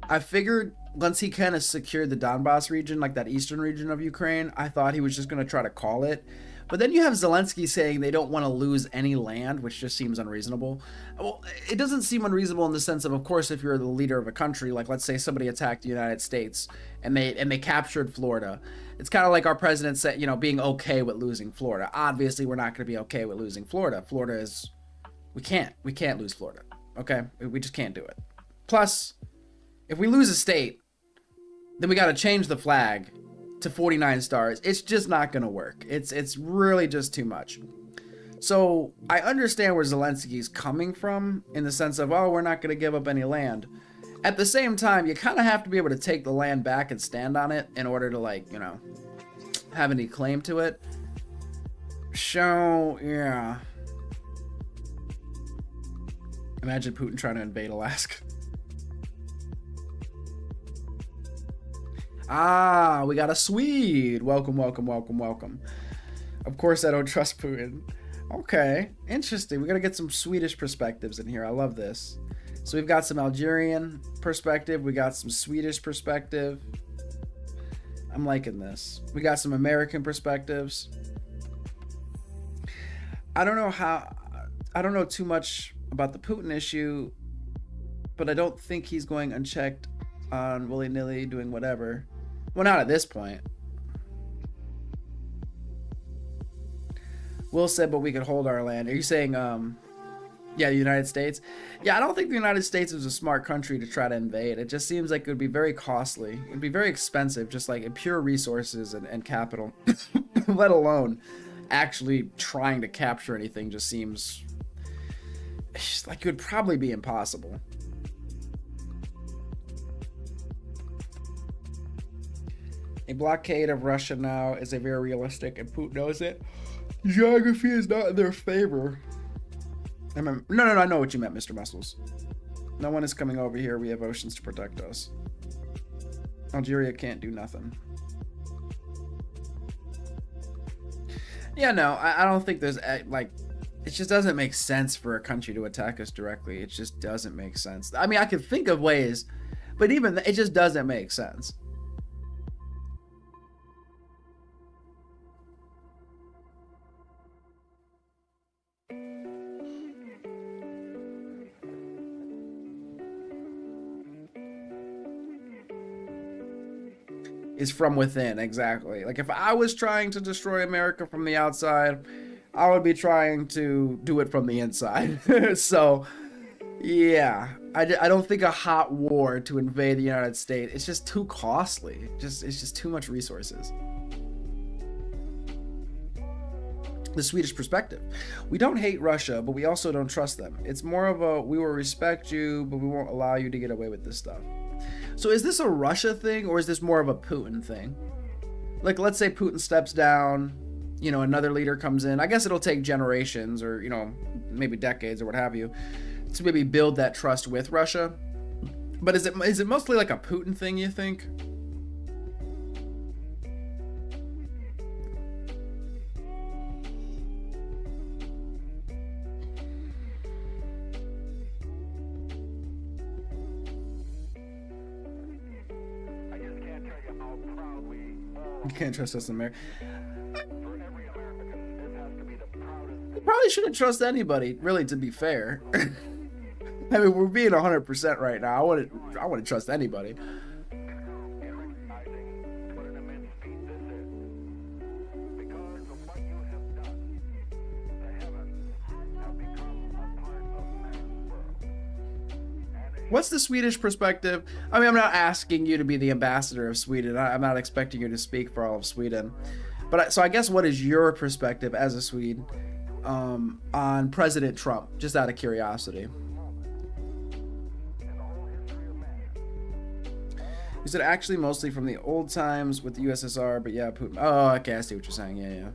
I figured once he kind of secured the Donbass region, like that eastern region of Ukraine, I thought he was just going to try to call it. But then you have Zelensky saying they don't want to lose any land, which just seems unreasonable. Well, it doesn't seem unreasonable in the sense of course, if you're the leader of a country, like let's say somebody attacked the United States and they captured Florida. It's kind of like our president said, you know, being okay with losing Florida. Obviously, we're not going to be okay with losing Florida. Florida is, we can't lose Florida. Okay, we just can't do it. Plus, if we lose a state, then we got to change the flag to 49 stars. It's just not going to work. It's really just too much. So I understand where Zelensky's coming from in the sense of, oh, we're not going to give up any land. At the same time, you kind of have to be able to take the land back and stand on it in order to, like, you know, have any claim to it. So, yeah. Imagine Putin trying to invade Alaska. Ah, we got a Swede. Welcome, welcome, welcome, welcome. Of course, I don't trust Putin. Okay, interesting. We got to get some Swedish perspectives in here. I love this. So we've got some Algerian perspective. We got some Swedish perspective. I'm liking this. We got some American perspectives. I don't know too much about the Putin issue, but I don't think he's going unchecked on willy-nilly doing whatever. Well, not at this point. Will said, but we could hold our land. Are you saying, yeah, the United States? Yeah, I don't think the United States is a smart country to try to invade. It just seems like it would be very costly. It'd be very expensive, just like in pure resources and capital, let alone actually trying to capture anything just seems like it would probably be impossible. A blockade of Russia now is a very realistic, and Putin knows it. Geography is not in their favor. No, I know what you meant, Mr. Muscles. No one is coming over here. We have oceans to protect us. Algeria can't do nothing. Yeah, no, I don't think there's, like, it just doesn't make sense for a country to attack us directly. It just doesn't make sense. I mean, I could think of ways, but even, it just doesn't make sense. Is from within, exactly. Like, if I was trying to destroy America from the outside, I would be trying to do it from the inside. So, yeah. I don't think a hot war to invade the United States, it's just too costly. It's just too much resources. The Swedish perspective. We don't hate Russia, but we also don't trust them. It's more of a, we will respect you, but we won't allow you to get away with this stuff. So is this a Russia thing, or is this more of a Putin thing? Like, let's say Putin steps down, you know, another leader comes in. I guess it'll take generations or, you know, maybe decades or what have you to maybe build that trust with Russia. But is it mostly like a Putin thing, you think? You can't trust us in America. You probably shouldn't trust anybody, really, to be fair. I mean, we're being 100% right now. I wouldn't trust anybody. What's the Swedish perspective? I mean, I'm not asking you to be the ambassador of Sweden. I'm not expecting you to speak for all of Sweden. But so I guess what is your perspective as a Swede on President Trump, just out of curiosity? You said actually mostly from the old times with the USSR, but yeah, Putin. Oh, okay, I see what you're saying. Yeah.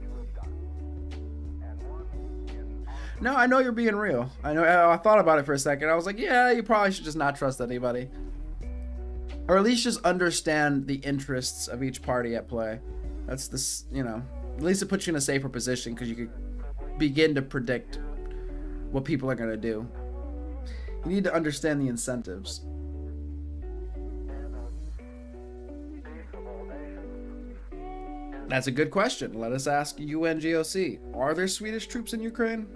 No, I know you're being real. I know. I thought about it for a second. I was like, yeah, you probably should just not trust anybody. Or at least just understand the interests of each party at play. That's this, you know, at least it puts you in a safer position because you could begin to predict what people are going to do. You need to understand the incentives. That's a good question. Let us ask UNGOC. Are there Swedish troops in Ukraine?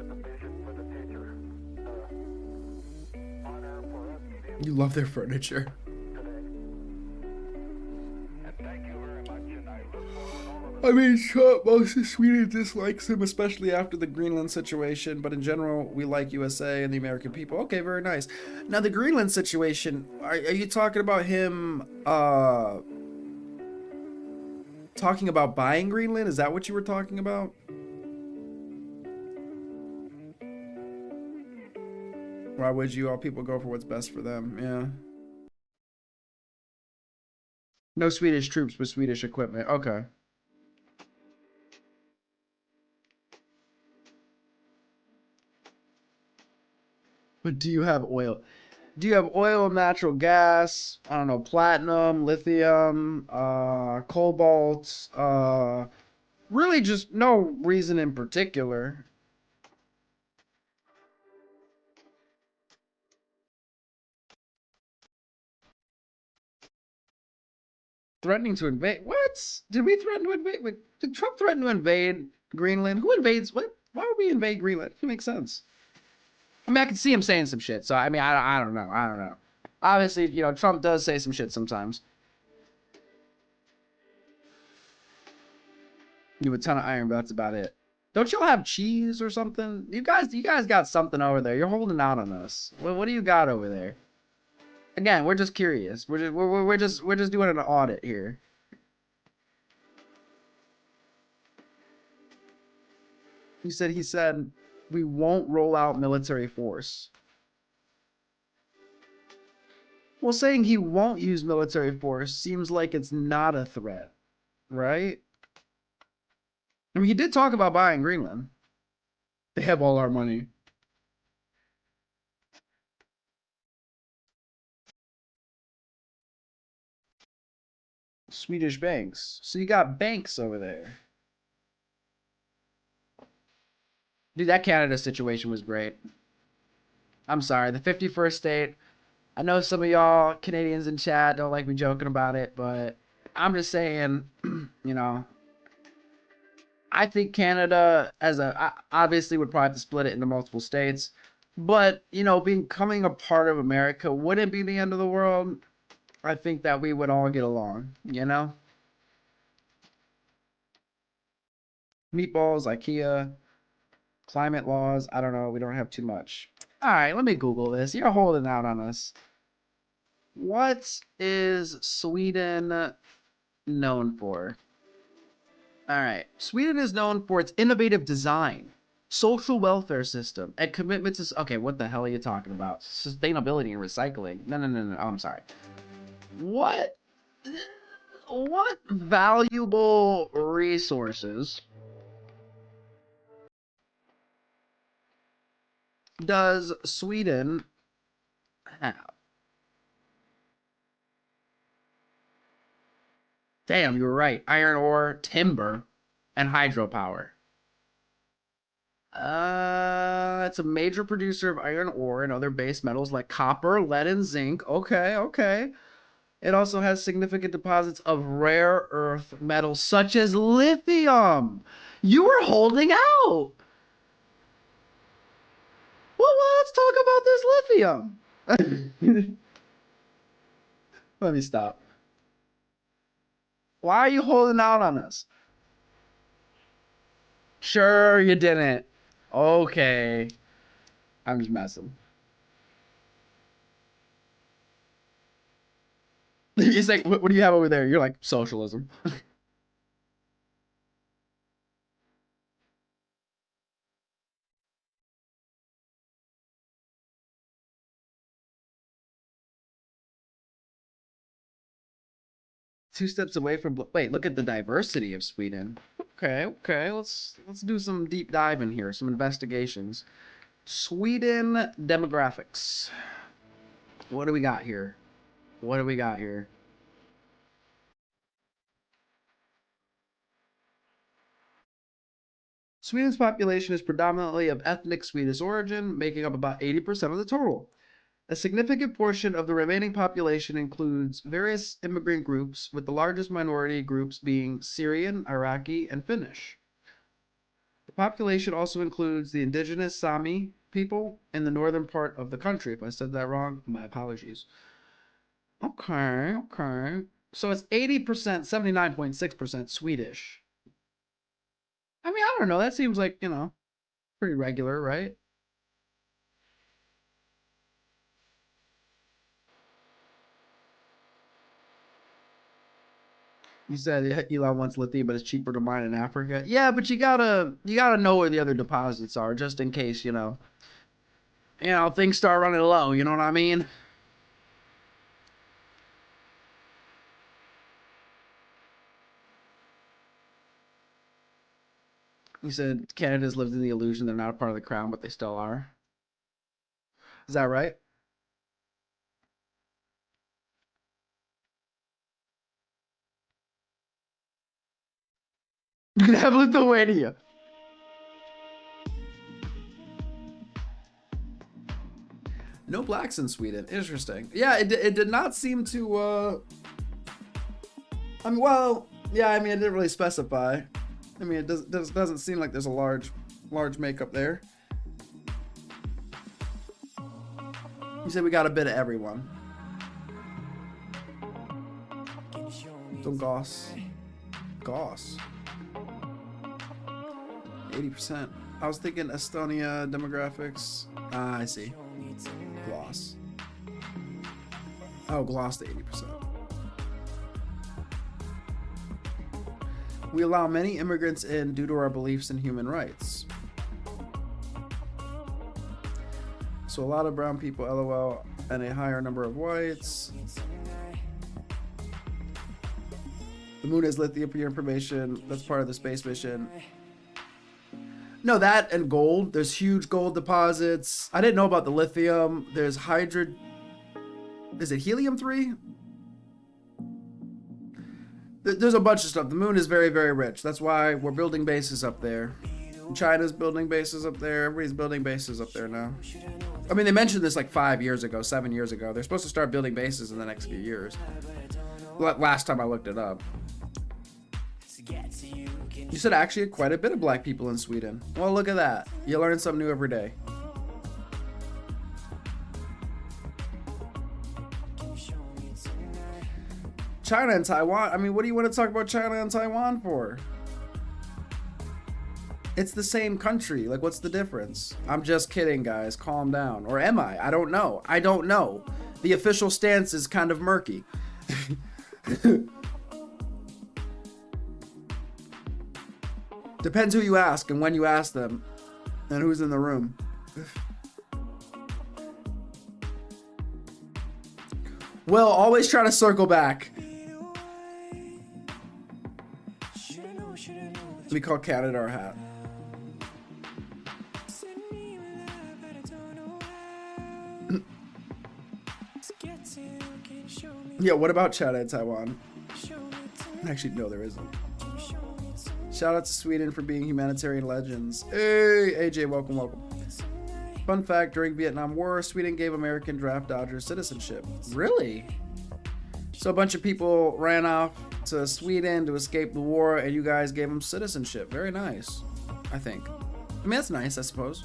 You love their furniture. I mean, sure, most of Sweden dislikes him, especially after the Greenland situation, but in general, we like USA and the American people. Okay, very nice. Now, the Greenland situation, are you talking about him, talking about buying Greenland? Is that what you were talking about? Why would you? All people go for what's best for them. Yeah. No Swedish troops with Swedish equipment. Okay. But do you have oil? Do you have oil, natural gas, I don't know, platinum, lithium, cobalt, really just no reason in particular. Threatening to invade? What? Did we threaten to invade? Wait, did Trump threaten to invade Greenland? Who invades? What? Why would we invade Greenland? It makes sense. I mean, I can see him saying some shit. So, I mean, I don't know. I don't know. Obviously, you know, Trump does say some shit sometimes. You have a ton of iron, but that's about it. Don't y'all have cheese or something? You guys got something over there. You're holding out on us. What do you got over there? Again, we're just curious. We're just doing an audit here. He said we won't roll out military force. Well, saying he won't use military force seems like it's not a threat. right? I mean, he did talk about buying Greenland. They have all our money. Swedish banks. So you got banks over there. Dude, that Canada situation was great. I'm sorry, the 51st state. I know some of y'all Canadians in chat don't like me joking about it, but I'm just saying, you know, I think Canada obviously would probably have to split it into multiple states, but you know, becoming a part of America wouldn't be the end of the world. I think that we would all get along, you know? Meatballs, IKEA, climate laws, I don't know, we don't have too much. All right, let me Google this. You're holding out on us. What is Sweden known for? All right. Sweden is known for its innovative design, social welfare system, and commitment to... Okay, what the hell are you talking about? Sustainability and recycling. No. Oh, I'm sorry. What valuable resources does Sweden have? Damn, you were right. Iron ore, timber, and hydropower. It's a major producer of iron ore and other base metals like copper, lead, and zinc. Okay. It also has significant deposits of rare earth metals such as lithium. You were holding out. Well, let's talk about this lithium. Let me stop. Why are you holding out on us? Sure, you didn't. Okay. I'm just messing. He's like, what do you have over there? You're like, socialism. Two steps away from... Wait, look at the diversity of Sweden. Okay. Let's do some deep dive in here, some investigations. Sweden demographics. What do we got here? Sweden's population is predominantly of ethnic Swedish origin, making up about 80% of the total. A significant portion of the remaining population includes various immigrant groups, with the largest minority groups being Syrian, Iraqi, and Finnish. The population also includes the indigenous Sami people in the northern part of the country. If I said that wrong, my apologies. Okay. So it's 80%, 79.6% Swedish. I mean, I don't know. That seems like, you know, pretty regular, right? You said Elon wants lithium, but it's cheaper to mine in Africa. Yeah, but you gotta know where the other deposits are, just in case, you know, things start running low. You know what I mean? You said Canada's lived in the illusion they're not a part of the crown, but they still are. Is that right? You can have Lithuania. No blacks in Sweden. Interesting. Yeah, it did not seem to, I mean, well, yeah, I mean, it didn't really specify. I mean, it doesn't seem like there's a large makeup there. You said we got a bit of everyone. Don't goss. 80%. I was thinking Estonia demographics. I see. Gloss. Oh, gloss to 80%. We allow many immigrants in due to our beliefs in human rights. So a lot of brown people, LOL, and a higher number of whites. The moon has lithium for your information. That's part of the space mission. No, that and gold. There's huge gold deposits. I didn't know about the lithium. There's Is it helium-3? There's a bunch of stuff. The moon is very, very rich. That's why we're building bases up there. China's building bases up there. Everybody's building bases up there now. I mean, they mentioned this like 7 years ago. They're supposed to start building bases in the next few years. Last time I looked it up. You said actually quite a bit of black people in Sweden. Well, look at that. You learn something new every day. China and Taiwan. I mean, what do you want to talk about China and Taiwan for? It's the same country. Like, what's the difference? I'm just kidding, guys. Calm down. Or am I? I don't know. I don't know. The official stance is kind of murky. Depends who you ask and when you ask them and who's in the room. Will, always try to circle back. We call Canada our hat. Yeah, what about China and Taiwan? Actually, no, there isn't. Shout out to Sweden for being humanitarian legends. Hey, AJ, welcome, welcome. Fun fact, during Vietnam War, Sweden gave American draft dodgers citizenship. Really? So a bunch of people ran off to Sweden to escape the war, and you guys gave them citizenship. Very nice, I think. I mean, that's nice, I suppose.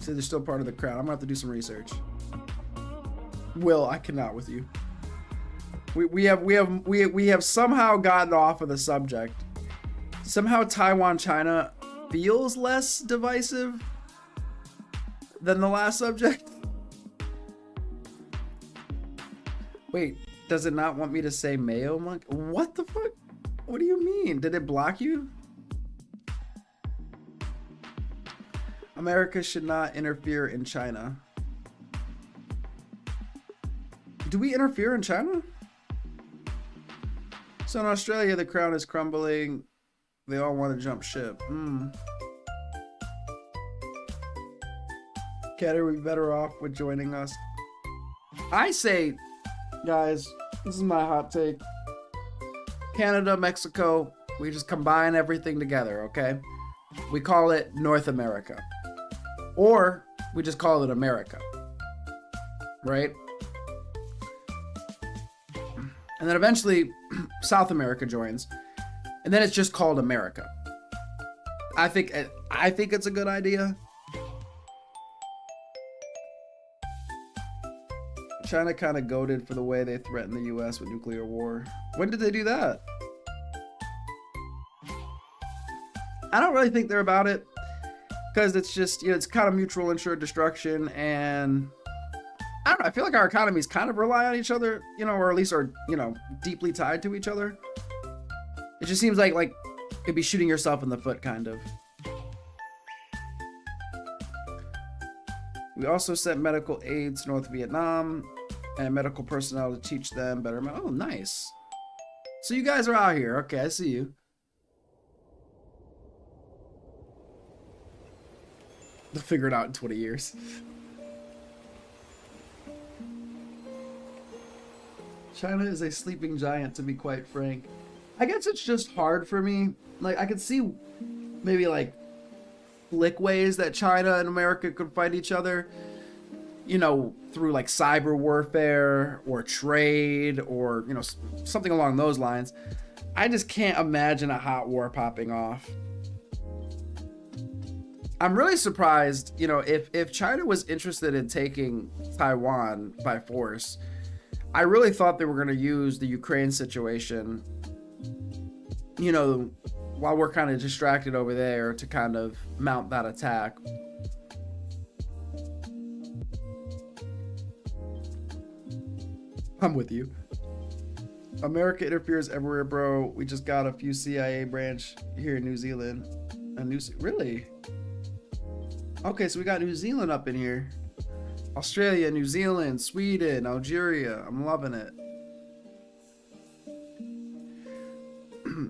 So they're still part of the crowd. I'm gonna have to do some research. Will, I cannot with you. We have somehow gotten off of the subject. Somehow Taiwan, China feels less divisive than the last subject. Wait, does it not want me to say Mayo Monk? What the fuck? What do you mean? Did it block you? America should not interfere in China. Do we interfere in China? So in Australia, the crown is crumbling. They all want to jump ship. Cat, are we better off with joining us? I say, guys, this is my hot take. Canada, Mexico, we just combine everything together, okay? We call it North America. Or we just call it America. Right? And then eventually South America joins. And then it's just called America. I think it's a good idea. China kind of goaded for the way they threatened the US with nuclear war. When did they do that? I don't really think they're about it. Because it's just, you know, it's kind of mutual assured destruction, and I don't know, I feel like our economies kind of rely on each other, you know, or at least are, you know, deeply tied to each other. It just seems like it'd be shooting yourself in the foot, kind of. We also sent medical aid to North Vietnam and medical personnel to teach them better. Oh, nice. So you guys are out here. Okay, I see you. They'll figure it out in 20 years. China is a sleeping giant, to be quite frank. I guess it's just hard for me. Like, I could see maybe like slick ways that China and America could fight each other, you know, through like cyber warfare or trade or, you know, something along those lines. I just can't imagine a hot war popping off. I'm really surprised, you know, if China was interested in taking Taiwan by force, I really thought they were going to use the Ukraine situation, you know, while we're kind of distracted over there to kind of mount that attack. I'm with you. America interferes everywhere, bro. We just got a few CIA branch here in New Zealand. Really? Okay, so we got New Zealand up in here. Australia, New Zealand, Sweden, Algeria. I'm loving it.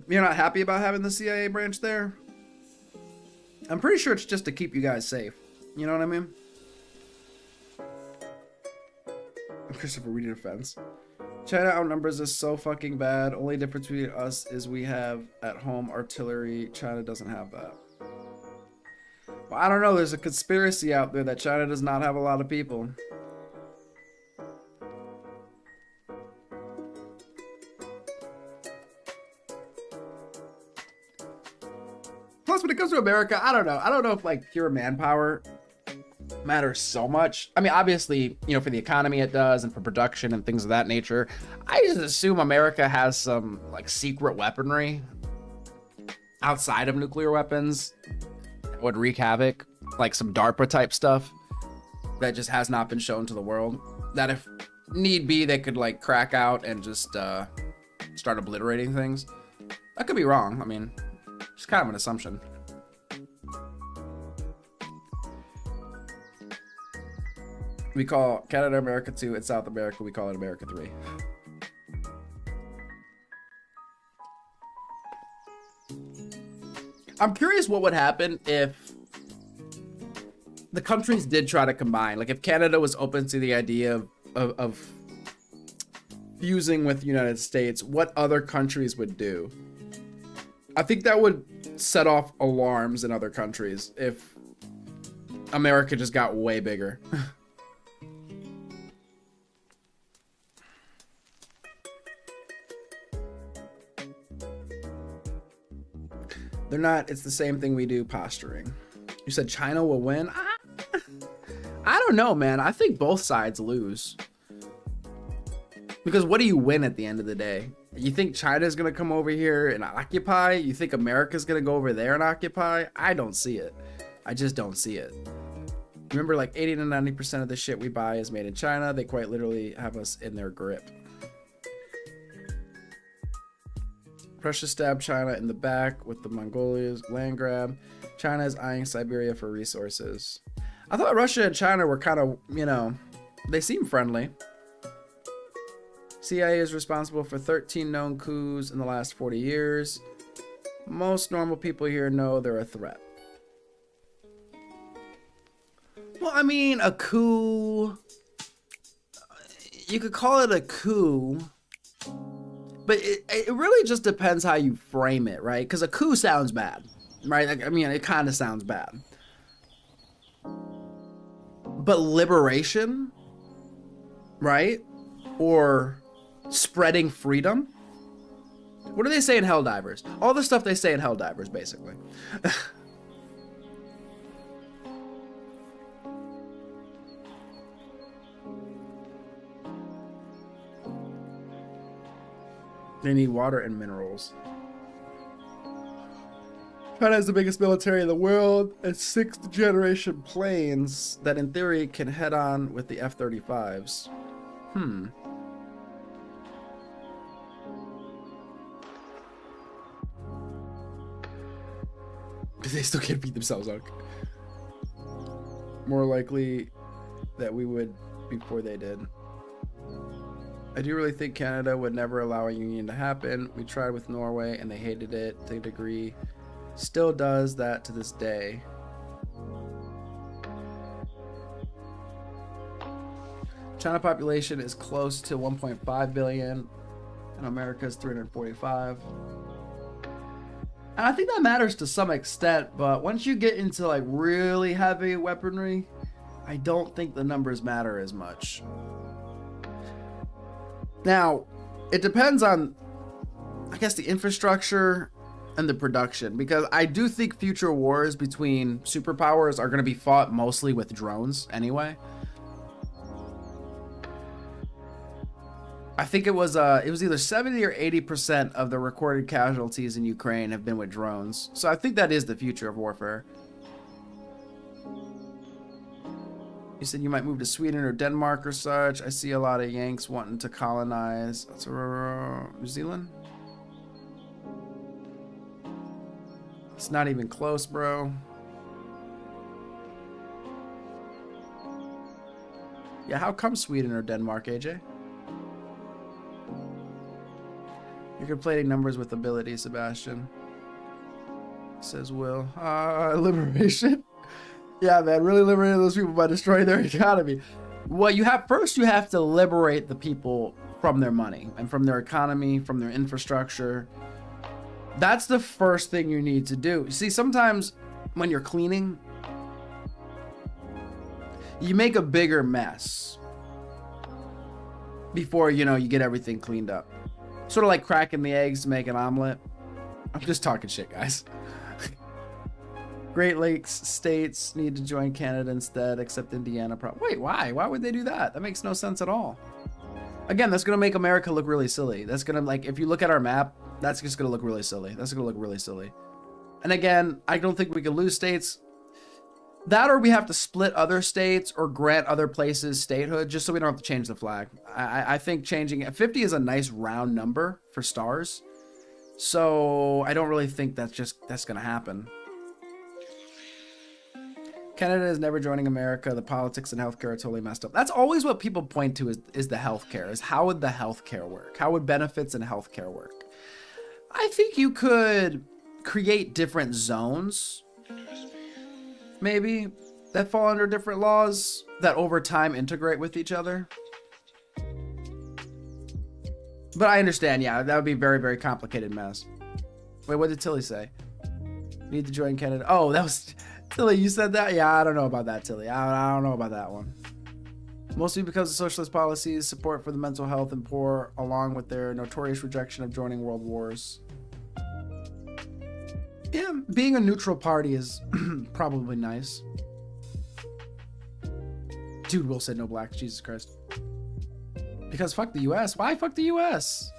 You're not happy about having the CIA branch there? I'm pretty sure it's just to keep you guys safe. You know what I mean? Christopher, we need a fence. China outnumbers us so fucking bad. Only difference between us is we have at home artillery. China doesn't have that. Well, I don't know. There's a conspiracy out there that China does not have a lot of people. Plus, when it comes to America, I don't know. I don't know if like pure manpower matters so much. I mean, obviously, you know, for the economy it does, and for production and things of that nature. I just assume America has some like secret weaponry outside of nuclear weapons that would wreak havoc, like some DARPA type stuff that just has not been shown to the world, that if need be they could like crack out and just start obliterating things. I could be wrong. I mean, it's kind of an assumption. We call Canada America 2 and South America, we call it America 3. I'm curious what would happen if the countries did try to combine. Like if Canada was open to the idea of fusing with the United States, what other countries would do. I think that would set off alarms in other countries if America just got way bigger. They're not, it's the same thing we do, posturing. You said China will win? I don't know, man. I think both sides lose. Because what do you win at the end of the day? You think China's going to come over here and occupy? You think America's going to go over there and occupy? I don't see it. I just don't see it. Remember, like 80 to 90% of the shit we buy is made in China. They quite literally have us in their grip. Russia stabbed China in the back with the Mongolia's land grab. China is eyeing Siberia for resources. I thought Russia and China were kind of, you know, they seem friendly. CIA is responsible for 13 known coups in the last 40 years. Most normal people here know they're a threat. Well, I mean, a coup, you could call it a coup, but it really just depends how you frame it, right? Because a coup sounds bad, right? Like, I mean, it kind of sounds bad. But liberation, right? Or spreading freedom? What do they say in Helldivers? All the stuff they say in Helldivers, basically. They need water and minerals. China has the biggest military in the world and 6th generation planes that in theory can head on with the F-35s. They still can't beat themselves up. More likely that we would before they did. I do really think Canada would never allow a union to happen. We tried with Norway and they hated it to a degree. Still does that to this day. China population is close to 1.5 billion and America's 345. And I think that matters to some extent, but once you get into like really heavy weaponry, I don't think the numbers matter as much. Now, it depends on, I guess, the infrastructure and the production, because I do think future wars between superpowers are going to be fought mostly with drones anyway. I think it was either 70 or 80% of the recorded casualties in Ukraine have been with drones. So I think that is the future of warfare. You said you might move to Sweden or Denmark or such. I see a lot of Yanks wanting to colonize New Zealand. It's not even close, bro. Yeah, how come Sweden or Denmark, AJ? You're conflating numbers with ability, Sebastian. Says Will. Liberation. Yeah, man, really liberating those people by destroying their economy. Well, you have to liberate the people from their money and from their economy, from their infrastructure. That's the first thing you need to do. You see, sometimes when you're cleaning, you make a bigger mess before, you know, you get everything cleaned up. Sort of like cracking the eggs to make an omelet. I'm just talking shit, guys. Great Lakes states need to join Canada instead, except Indiana. Wait, why? Why would they do that? That makes no sense at all. Again, that's going to make America look really silly. That's going to, like, if you look at our map, that's just going to look really silly. That's going to look really silly. And again, I don't think we can lose states. That or we have to split other states or grant other places statehood just so we don't have to change the flag. I think changing it. 50 is a nice round number for stars. So I don't really think that's going to happen. Canada is never joining America. The politics and healthcare are totally messed up. That's always what people point to is the healthcare. Is how would the healthcare work? How would benefits and healthcare work? I think you could create different zones, maybe, that fall under different laws that over time integrate with each other. But I understand, yeah, that would be a very, very complicated mess. Wait, what did Tilly say? Need to join Canada. Oh, that was... Tilly, you said that? Yeah, I don't know about that, Tilly. I don't know about that one. Mostly because of socialist policies, support for the mental health and poor, along with their notorious rejection of joining world wars. Yeah, being a neutral party is probably nice. Dude, Will said no blacks. Jesus Christ. Because fuck the US. Why fuck the US?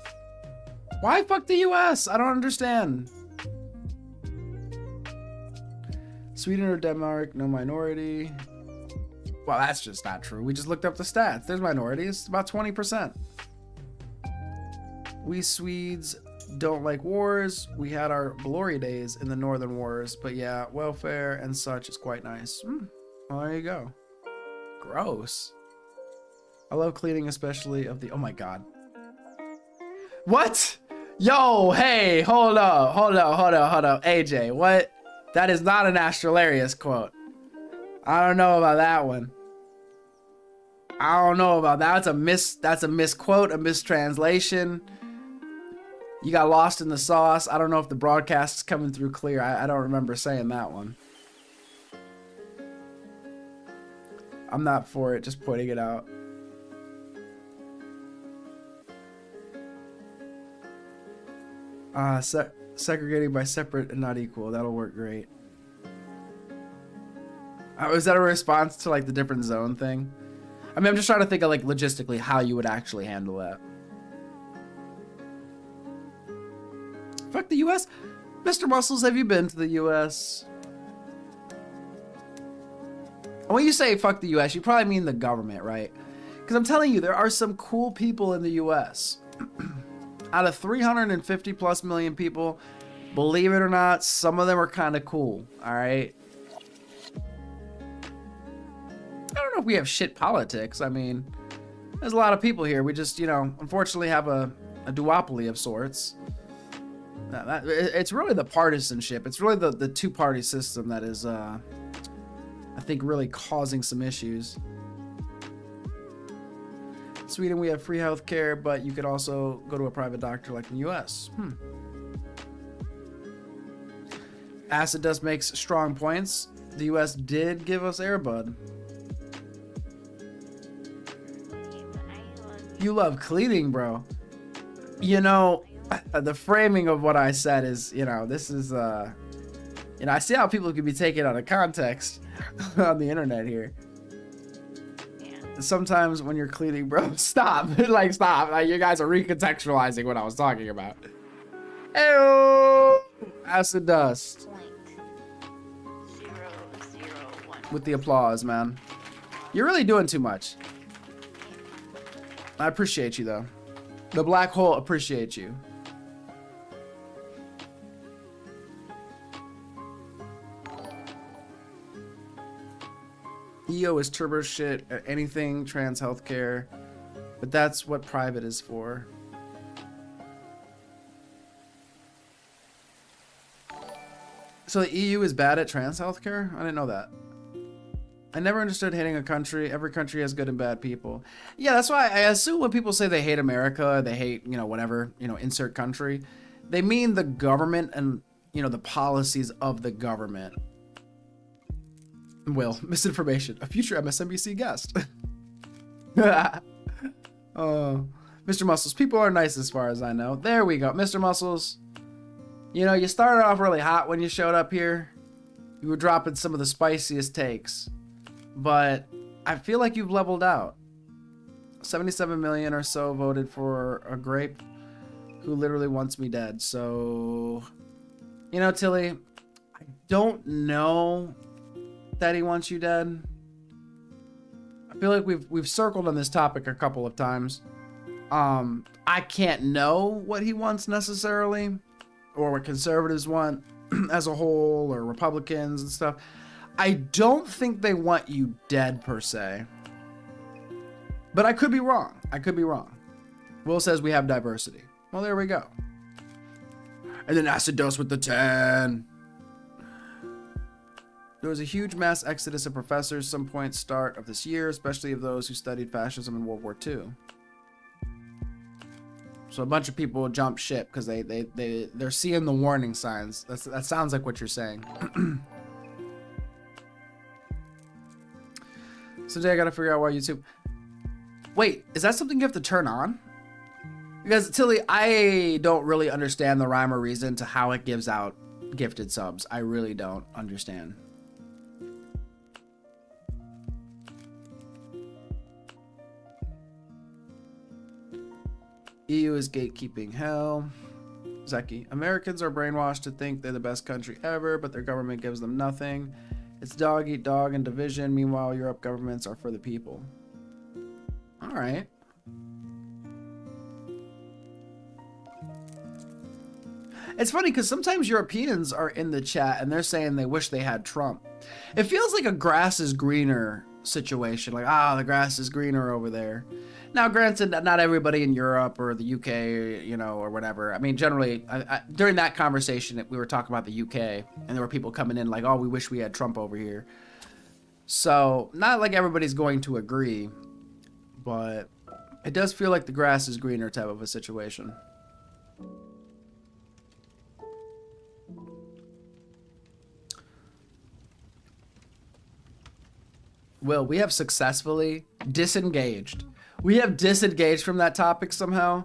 Why fuck the US? I don't understand. Sweden or Denmark, no minority. Well, that's just not true. We just looked up the stats. There's minorities, about 20%. We Swedes don't like wars. We had our glory days in the Northern Wars, but yeah, welfare and such is quite nice. Well, there you go. Gross. I love cleaning, especially of the... Oh my God. What? Yo, hey, hold up. AJ, what? That is not an Astralarius quote. I don't know about that one. I don't know about that. That's a misquote, a mistranslation. You got lost in the sauce. I don't know if the broadcast is coming through clear. I don't remember saying that one. I'm not for it, just pointing it out. Segregating by separate and not equal. That'll work great. Is that a response to like the different zone thing? I mean, I'm just trying to think of like logistically how you would actually handle that. Fuck the US. Mr. Muscles, have you been to the US? When you say fuck the US, you probably mean the government, right? Because I'm telling you, there are some cool people in the US. Out of 350 plus million people, believe it or not, some of them are kind of cool, all right? I don't know if we have shit politics. I mean, there's a lot of people here. We just, you know, unfortunately have a duopoly of sorts. It's really the partisanship. It's really the two-party system that is, I think, really causing some issues. Sweden, we have free healthcare, but you could also go to a private doctor like in the US. Acid dust makes strong points. The US did give us Airbud. You love cleaning, bro. You know, the framing of what I said is, you know, this is, you know, I see how people can be taken out of context on the internet here. Sometimes when you're cleaning, bro, stop. Stop. Like, you guys are recontextualizing what I was talking about. Ew! Acid dust. With the applause, man. You're really doing too much. I appreciate you, though. The black hole appreciates you. EO is turbo shit at anything trans healthcare, but that's what private is for. So the EU is bad at trans healthcare? I didn't know that. I never understood hating a country. Every country has good and bad people. Yeah, that's why I assume when people say they hate America, they hate, you know, whatever, you know, insert country, they mean the government and, you know, the policies of the government. Will, misinformation. A future MSNBC guest. Oh, Mr. Muscles. People are nice as far as I know. There we go. Mr. Muscles. You know, you started off really hot when you showed up here. You were dropping some of the spiciest takes. But I feel like you've leveled out. 77 million or so voted for a grape who literally wants me dead. So, you know, Tilly, I don't know that he wants you dead. I feel like we've circled on this topic a couple of times. I can't know what he wants necessarily, or what conservatives want as a whole, or Republicans and stuff. I don't think they want you dead per se, but I could be wrong. I could be wrong. Will says we have diversity. Well, there we go. And then acid dose with the 10. There was a huge mass exodus of professors some point start of this year, especially of those who studied fascism in World War II. So a bunch of people jump ship because they're seeing the warning signs. That sounds like what you're saying. So today I gotta figure out why YouTube. Wait, is that something you have to turn on? Because Tilly, I don't really understand the rhyme or reason to how it gives out gifted subs. I really don't understand. EU is gatekeeping hell. Zeki, Americans are brainwashed to think they're the best country ever, but their government gives them nothing. It's dog eat dog and division. Meanwhile, Europe governments are for the people. All right. It's funny because sometimes Europeans are in the chat and they're saying they wish they had Trump. It feels like a grass is greener situation. Like, the grass is greener over there. Now, granted, not everybody in Europe or the UK, you know, or whatever. I mean, generally, during that conversation, we were talking about the UK, and there were people coming in like, oh, we wish we had Trump over here. So, not like everybody's going to agree, but it does feel like the grass is greener type of a situation. Will, we have successfully disengaged. We have disengaged from that topic somehow.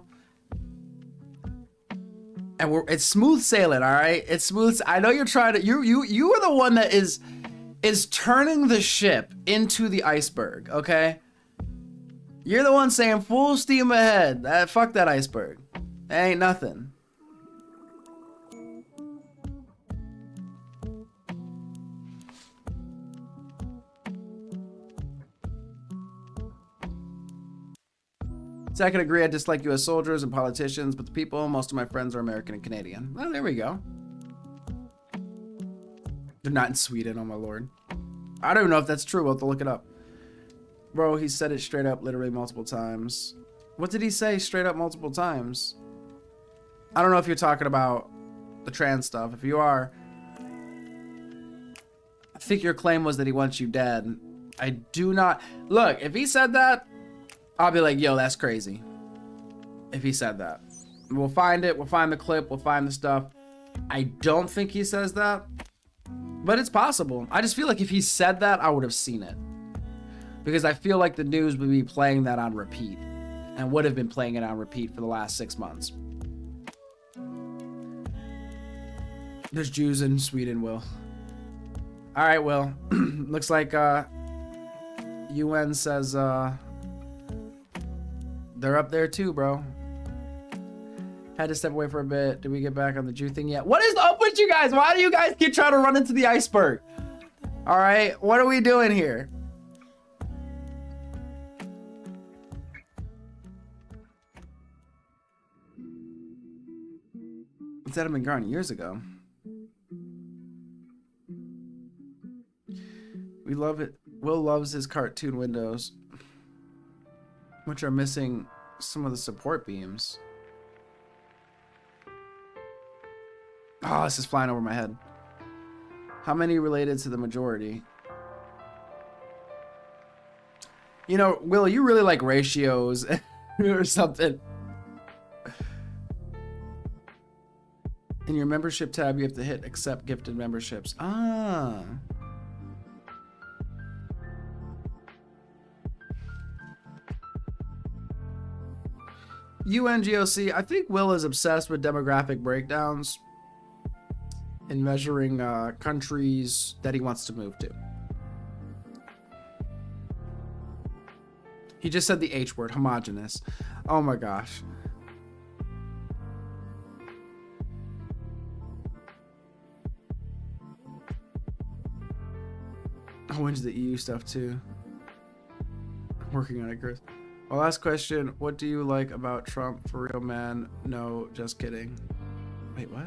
And it's smooth sailing, all right? It's smooth. I know you're trying to, you are the one that is turning the ship into the iceberg, okay? You're the one saying full steam ahead. Fuck that iceberg. That ain't nothing. So I can agree I dislike U.S. soldiers and politicians, but the people, most of my friends are American and Canadian. Well, there we go. They're not in Sweden, oh my lord. I don't even know if that's true. We'll have to look it up. Bro, he said it straight up literally multiple times. What did he say straight up multiple times? I don't know if you're talking about the trans stuff. If you are, I think your claim was that he wants you dead. I do not. Look, if he said that, I'll be like, yo, that's crazy. If he said that. We'll find it. We'll find the clip. We'll find the stuff. I don't think he says that, but it's possible. I just feel like if he said that, I would have seen it. Because I feel like the news would be playing that on repeat and would have been playing it on repeat for the last 6 months. There's Jews in Sweden, Will. All right, Will. Looks like UN says they're up there too, bro. Had to step away for a bit. Did we get back on the Jew thing yet? What is up with you guys? Why do you guys keep trying to run into the iceberg? All right, what are we doing here? Instead of been gone years ago. We love it. Will loves his cartoon windows, which are missing some of the support beams. Oh, this is flying over my head. How many related to the majority? You know, Will, you really like ratios or something. In your membership tab, you have to hit accept gifted memberships. Ah. UNGOC, I think Will is obsessed with demographic breakdowns and measuring countries that he wants to move to. He just said the H word, homogenous. Oh my gosh. I'll into the EU stuff too. I'm working on it, Chris. My last question, what do you like about Trump? For real, man? No, just kidding. Wait, what?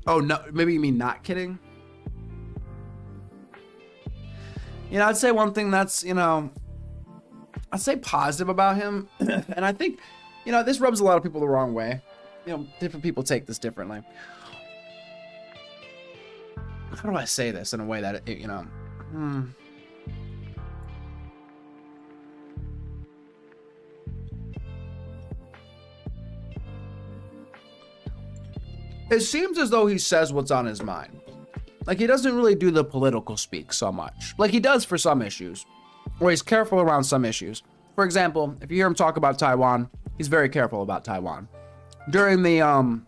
Oh, no, maybe you mean not kidding? You know, I'd say one thing that's, you know, I'd say positive about him. And I think, you know, this rubs a lot of people the wrong way. You know, different people take this differently. How do I say this in a way that, you know, It seems as though he says what's on his mind. Like, he doesn't really do the political speak so much. Like, he does for some issues. Or he's careful around some issues. For example, if you hear him talk about Taiwan, he's very careful about Taiwan. During the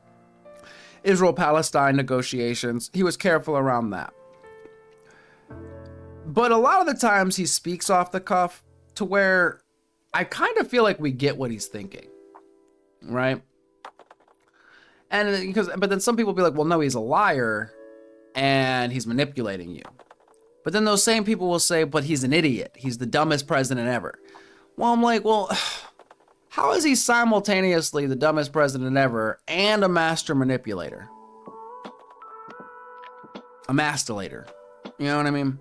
Israel-Palestine negotiations, he was careful around that. But a lot of the times he speaks off the cuff to where I kind of feel like we get what he's thinking. Right? And but then some people be like, well, no, he's a liar and he's manipulating you. But then those same people will say, but he's an idiot. He's the dumbest president ever. Well, I'm like, well, how is he simultaneously the dumbest president ever and a master manipulator? A mastilator. You know what I mean?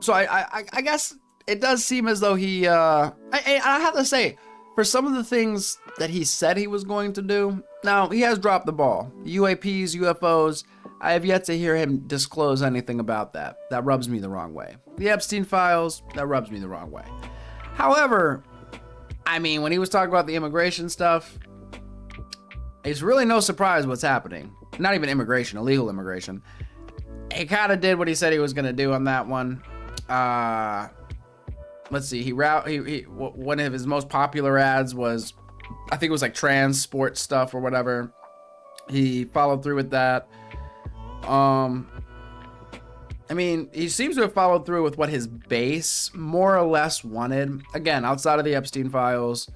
So I guess it does seem as though he, I have to say, for some of the things that he said he was going to do, now he has dropped the ball. UAPs, UFOs, I have yet to hear him disclose anything about that. That rubs me the wrong way. The Epstein files, that rubs me the wrong way. However, I mean, when he was talking about the immigration stuff, it's really no surprise what's happening. Not even immigration, illegal immigration. He kind of did what he said he was going to do on that one. Let's see. One of his most popular ads was, I think it was like trans sports stuff or whatever. He followed through with that. I mean, he seems to have followed through with what his base more or less wanted. Again, outside of the Epstein files.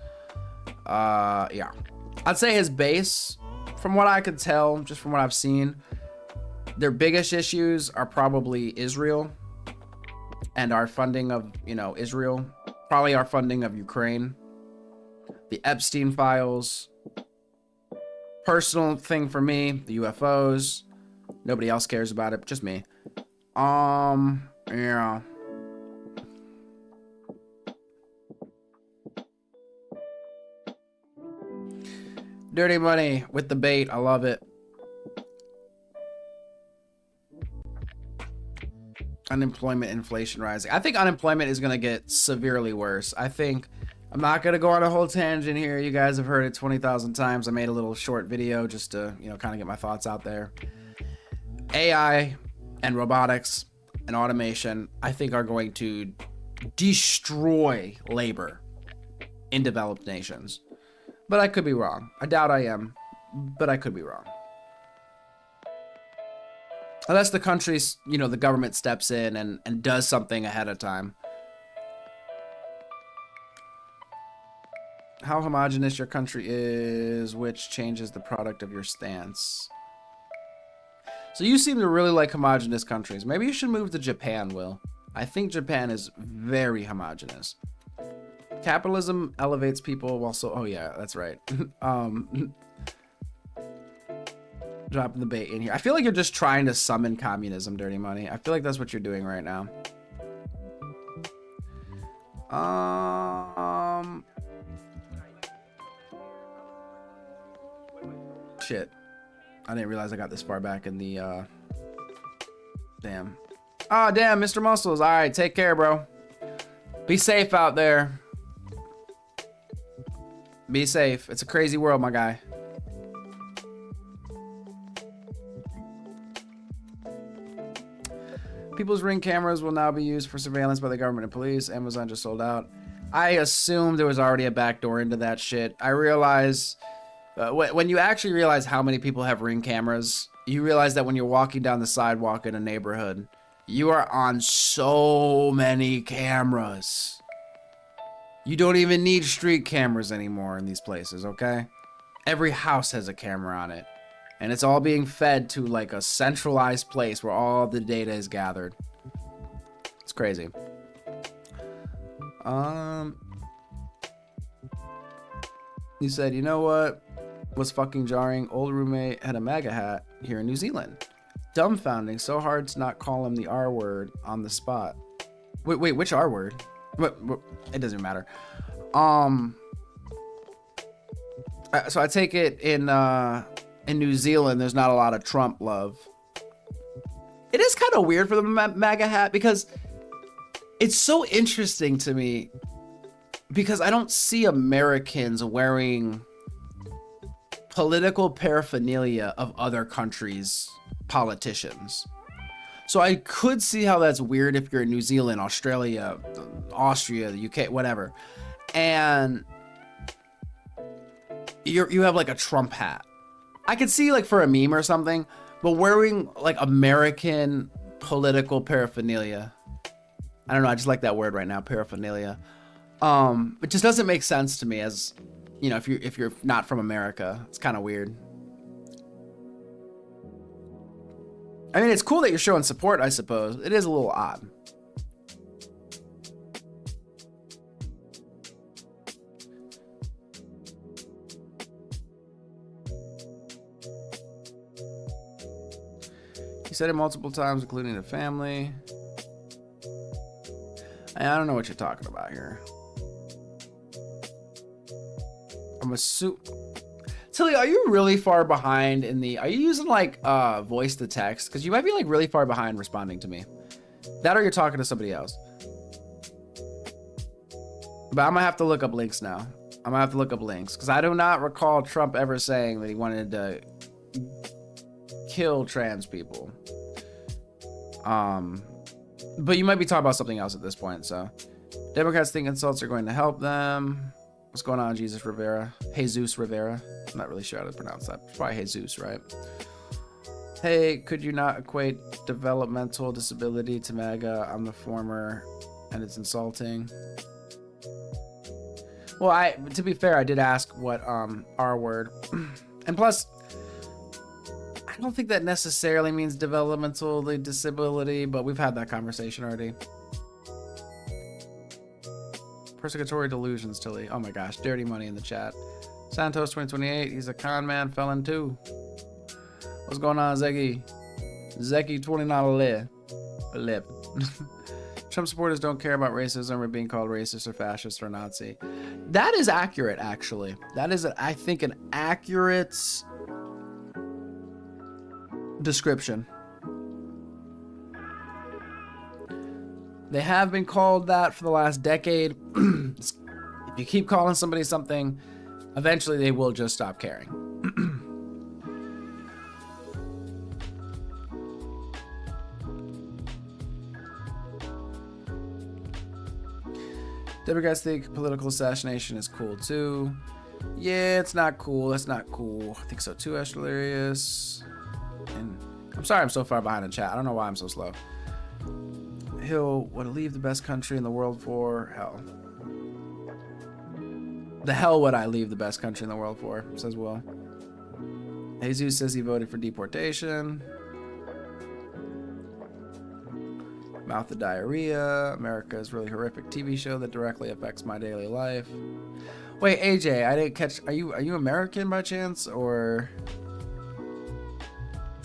Yeah. I'd say his base, from what I could tell, just from what I've seen, their biggest issues are probably Israel and our funding of, you know, Israel. Probably our funding of Ukraine. The Epstein files. Personal thing for me, the UFOs. Nobody else cares about it, just me. Yeah. Dirty money with the bait, I love it. Unemployment, inflation rising. I think unemployment is going to get severely worse. I think, I'm not going to go on a whole tangent here. You guys have heard it 20,000 times. I made a little short video just to, you know, kind of get my thoughts out there. AI and robotics and automation, I think, are going to destroy labor in developed nations. But I could be wrong. I doubt I am, but I could be wrong. Unless the country's, you know, the government steps in and does something ahead of time. How homogenous your country is, which changes the product of your stance. So you seem to really like homogenous countries. Maybe you should move to Japan, Will. I think Japan is very homogenous. Capitalism elevates people while so... Oh, yeah, that's right. Dropping the bait in here. I feel like you're just trying to summon communism, Dirty Money. I feel like that's what you're doing right now. Shit. I didn't realize I got this far back in the, damn. Oh, damn, Mr. Muscles. All right, take care, bro. Be safe out there. Be safe. It's a crazy world, my guy. People's Ring cameras will now be used for surveillance by the government and police. Amazon just sold out. I assumed there was already a backdoor into that shit. I realize when you actually realize how many people have Ring cameras, you realize that when you're walking down the sidewalk in a neighborhood, you are on so many cameras. You don't even need street cameras anymore in these places, okay? Every house has a camera on it. And it's all being fed to like a centralized place where all the data is gathered. It's crazy. You said, you know what was fucking jarring? Old roommate had a MAGA hat here in New Zealand. Dumbfounding, so hard to not call him the R word on the spot. Wait, which R word? What? It doesn't matter. So I take it in New Zealand, there's not a lot of Trump love. It is kind of weird for the MAGA hat because it's so interesting to me because I don't see Americans wearing political paraphernalia of other countries' politicians. So I could see how that's weird if you're in New Zealand, Australia, Austria, the UK, whatever. And you have like a Trump hat. I could see like for a meme or something, but wearing like American political paraphernalia. I don't know. I just like that word right now, paraphernalia. It just doesn't make sense to me as, you know, if you're not from America, it's kind of weird. I mean, it's cool that you're showing support, I suppose. It is a little odd. He said it multiple times, including the family. I don't know what you're talking about here. I'm assuming. Tilly, are you really far behind in the... Are you using like voice to text? Because you might be like really far behind responding to me. That or you're talking to somebody else. But I'm gonna have to look up links now. I'm gonna have to look up links because I do not recall Trump ever saying that he wanted to kill trans people. But you might be talking about something else at this point. So Democrats think insults are going to help them. What's going on, Jesus Rivera? Jesus Rivera. I'm not really sure how to pronounce that. It's probably Jesus, right? Hey, could you not equate developmental disability to MAGA? I'm the former, and it's insulting. Well, to be fair, I did ask what R word. And plus, I don't think that necessarily means developmental disability, but we've had that conversation already. Persecutory delusions, Tilly. Oh my gosh, dirty money in the chat. Santos 2028, he's a con man felon too. What's going on, Zeggy? Zeggy 29 lip. Trump supporters don't care about racism or being called racist or fascist or Nazi. That is accurate, actually. That is, I think, an accurate description. They have been called that for the last decade. If you keep calling somebody something, eventually they will just stop caring. Democrats think political assassination is cool too. Yeah, it's not cool. That's not cool. I think so too, Ash Hilarious. And I'm sorry I'm so far behind in chat. I don't know why I'm so slow. Hill would leave the best country in the world for hell. The hell would I leave the best country in the world for, says Will. Jesus says he voted for deportation. Mouth of Diarrhea. America is really horrific TV show that directly affects my daily life. Wait, AJ, I didn't catch. Are you American by chance, or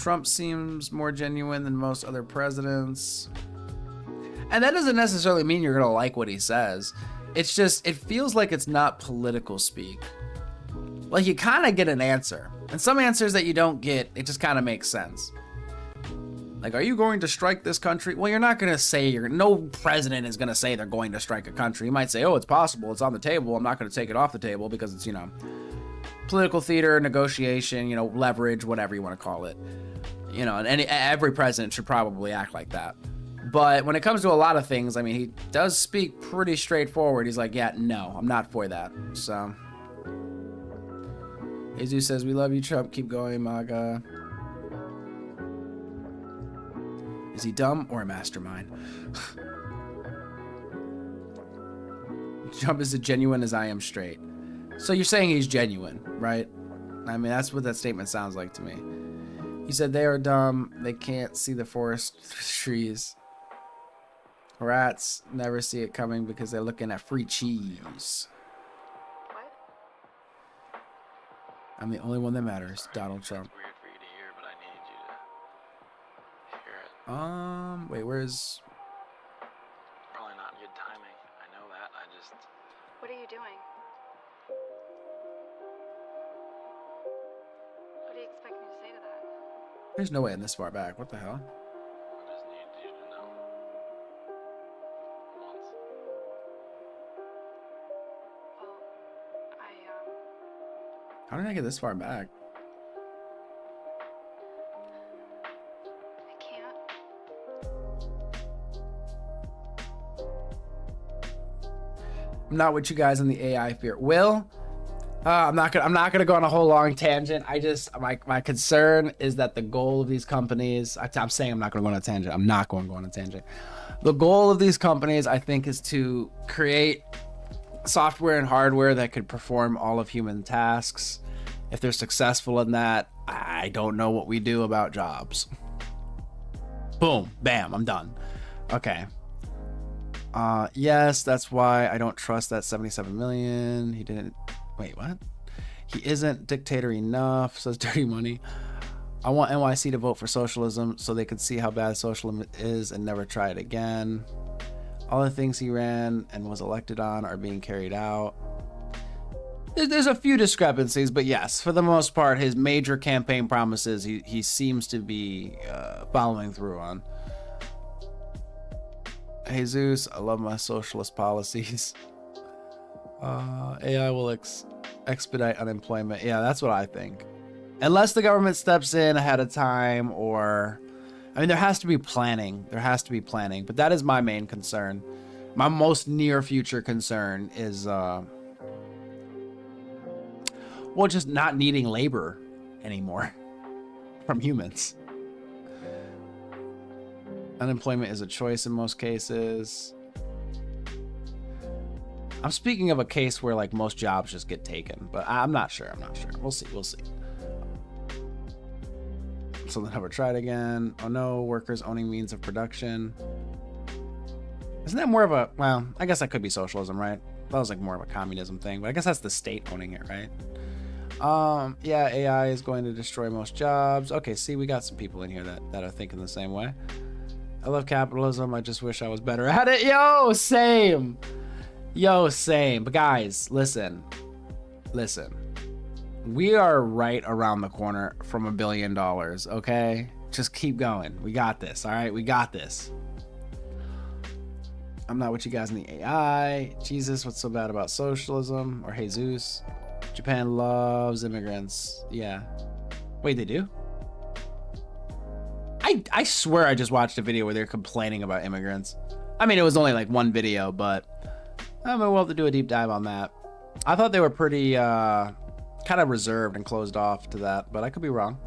Trump seems more genuine than most other presidents. And that doesn't necessarily mean you're gonna like what he says. It's just, it feels like it's not political speak. Like you kind of get an answer. And some answers that you don't get, it just kind of makes sense. Like, are you going to strike this country? Well, you're not going to say, no president is going to say they're going to strike a country. He might say, oh, it's possible, it's on the table, I'm not going to take it off the table because it's, political theater, negotiation, leverage, whatever you want to call it. And every president should probably act like that. But when it comes to a lot of things, I mean, he does speak pretty straightforward. He's like, yeah, no, I'm not for that. So, Jesus says, we love you, Trump. Keep going, MAGA. Is he dumb or a mastermind? Trump is as genuine as I am straight. So you're saying he's genuine, right? I mean, that's what that statement sounds like to me. He said they are dumb. They can't see the forest trees. Rats never see it coming because they're looking at free cheese. What? I'm the only one that matters, Donald Trump. Weird for you to hear, but I need you to hear it. Wait, where's... Probably not good timing. I know that. I just... What are you doing? What do you expect me to say to that? There's no way I'm this far back. What the hell? I just need you to know. Once. Well, How did I get this far back? I can't. I'm not with you guys on the AI fear. Will? I'm not gonna go on a whole long tangent. I just my concern is that the goal of these companies. I'm saying I'm not gonna go on a tangent. I'm not going to go on a tangent. The goal of these companies, I think, is to create software and hardware that could perform all of human tasks. If they're successful in that, I don't know what we do about jobs. Boom, bam, I'm done. Okay. Yes, that's why I don't trust that 77 million. He didn't. Wait, what? He isn't dictator enough, says Dirty Money. I want NYC to vote for socialism so they could see how bad socialism is and never try it again. All the things he ran and was elected on are being carried out. There's a few discrepancies, but yes, for the most part, his major campaign promises he seems to be following through on. Jesus, I love my socialist policies. AI will expedite unemployment. Yeah, that's what I think. Unless the government steps in ahead of time, or... I mean, there has to be planning. There has to be planning. But that is my main concern. My most near future concern is... well, just not needing labor anymore from humans. Unemployment is a choice in most cases. I'm speaking of a case where like most jobs just get taken, but I'm not sure. We'll see. So they'll never try it again. Oh no, workers owning means of production. Isn't that more of a, well, I guess that could be socialism, right? That was like more of a communism thing, but I guess that's the state owning it, right? Yeah, AI is going to destroy most jobs. Okay, see, we got some people in here that are thinking the same way. I love capitalism. I just wish I was better at it. Yo, same. But guys, listen. We are right around the corner from $1 billion, okay? Just keep going. We got this, all right? We got this. I'm not with you guys in the AI. Jesus, what's so bad about socialism? Or Jesus. Japan loves immigrants. Yeah. Wait, they do? I swear I just watched a video where they're complaining about immigrants. I mean, it was only like one video, but I'm gonna have to do a deep dive on that. I thought they were pretty kind of reserved and closed off to that, but I could be wrong.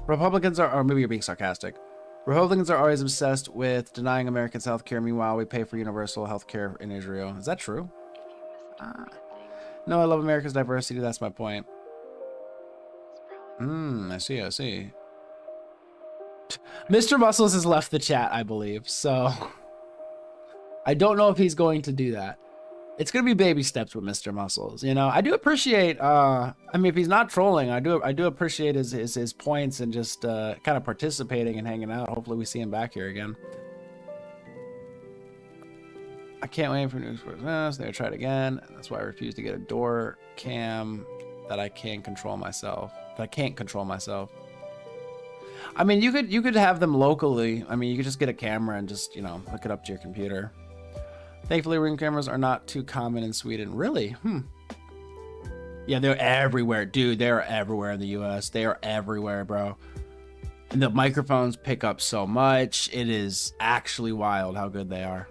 Republicans are, or maybe you're being sarcastic. Republicans are always obsessed with denying Americans health care. Meanwhile, we pay for universal health care in Israel. Is that true? No, I love America's diversity. That's my point. I see. Mr. Muscles has left the chat, I believe. So I don't know if he's going to do that. It's gonna be baby steps with Mr. Muscles. You know, I do appreciate. I mean, if he's not trolling, I do appreciate his points and just kind of participating and hanging out. Hopefully, we see him back here again. I can't wait for news for this. They try it again. That's why I refuse to get a door cam that I can't control myself. I mean, you could have them locally. I mean, you could just get a camera and just, you know, hook it up to your computer. Thankfully, ring cameras are not too common in Sweden. Really? Yeah, they're everywhere, dude. They're everywhere in the U.S. They are everywhere, bro. And the microphones pick up so much. It is actually wild how good they are.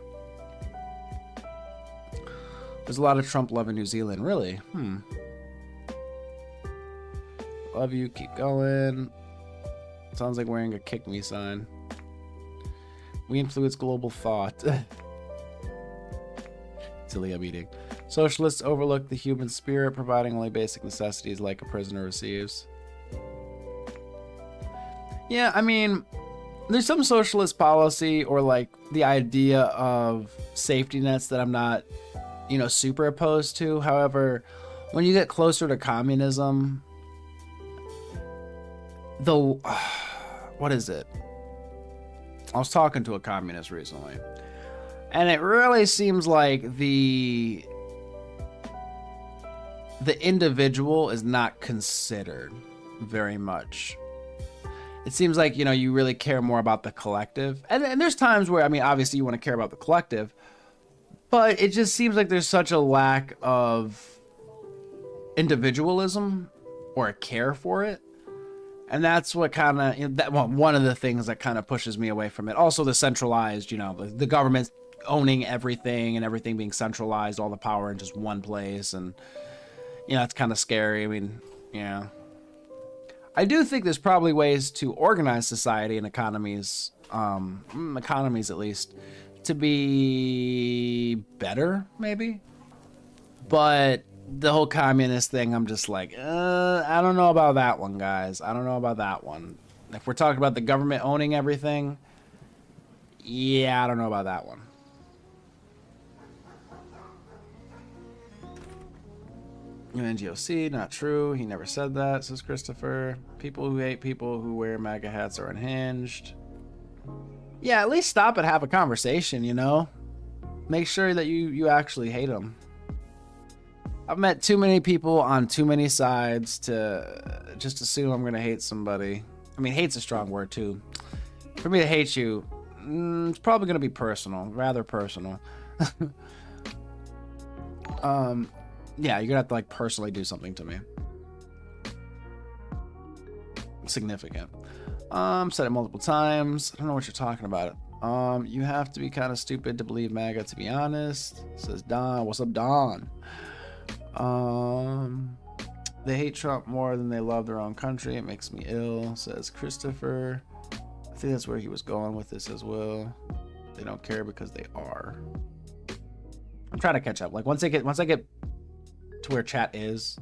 There's a lot of Trump love in New Zealand. Really? Love you. Keep going. Sounds like wearing a kick me sign. We influence global thought. Silly, I'm eating. Socialists overlook the human spirit, providing only basic necessities like a prisoner receives. Yeah, I mean, there's some socialist policy or like the idea of safety nets that I'm not, you know, super opposed to. However, when you get closer to communism, what is it? I was talking to a communist recently, and it really seems like the individual is not considered very much. It seems like, you know, you really care more about the collective. And there's times where, I mean, obviously you want to care about the collective, but it just seems like there's such a lack of individualism or a care for it. And that's what kind of, you know, one of the things that kind of pushes me away from it. Also the centralized, you know, the government owning everything and everything being centralized, all the power in just one place. And, you know, it's kind of scary. I mean, yeah. I do think there's probably ways to organize society and economies at least, to be better, maybe. But the whole communist thing, I'm just like, I don't know about that one, guys. I don't know about that one. If we're talking about the government owning everything, yeah, I don't know about that one. NGOC, not true. He never said that, says Christopher. People who hate people who wear MAGA hats are unhinged. Yeah, at least stop and have a conversation, you know? Make sure that you actually hate them. I've met too many people on too many sides to just assume I'm going to hate somebody. I mean, hate's a strong word, too. For me to hate you, it's probably going to be personal, rather personal. Yeah, you're gonna have to like personally do something to me. Significant. Said it multiple times. I don't know what you're talking about. You have to be kind of stupid to believe MAGA, to be honest. Says Don. What's up, Don? They hate Trump more than they love their own country. It makes me ill, says Christopher. I think that's where he was going with this as well. They don't care because they are. I'm trying to catch up. Like once I get to where chat is,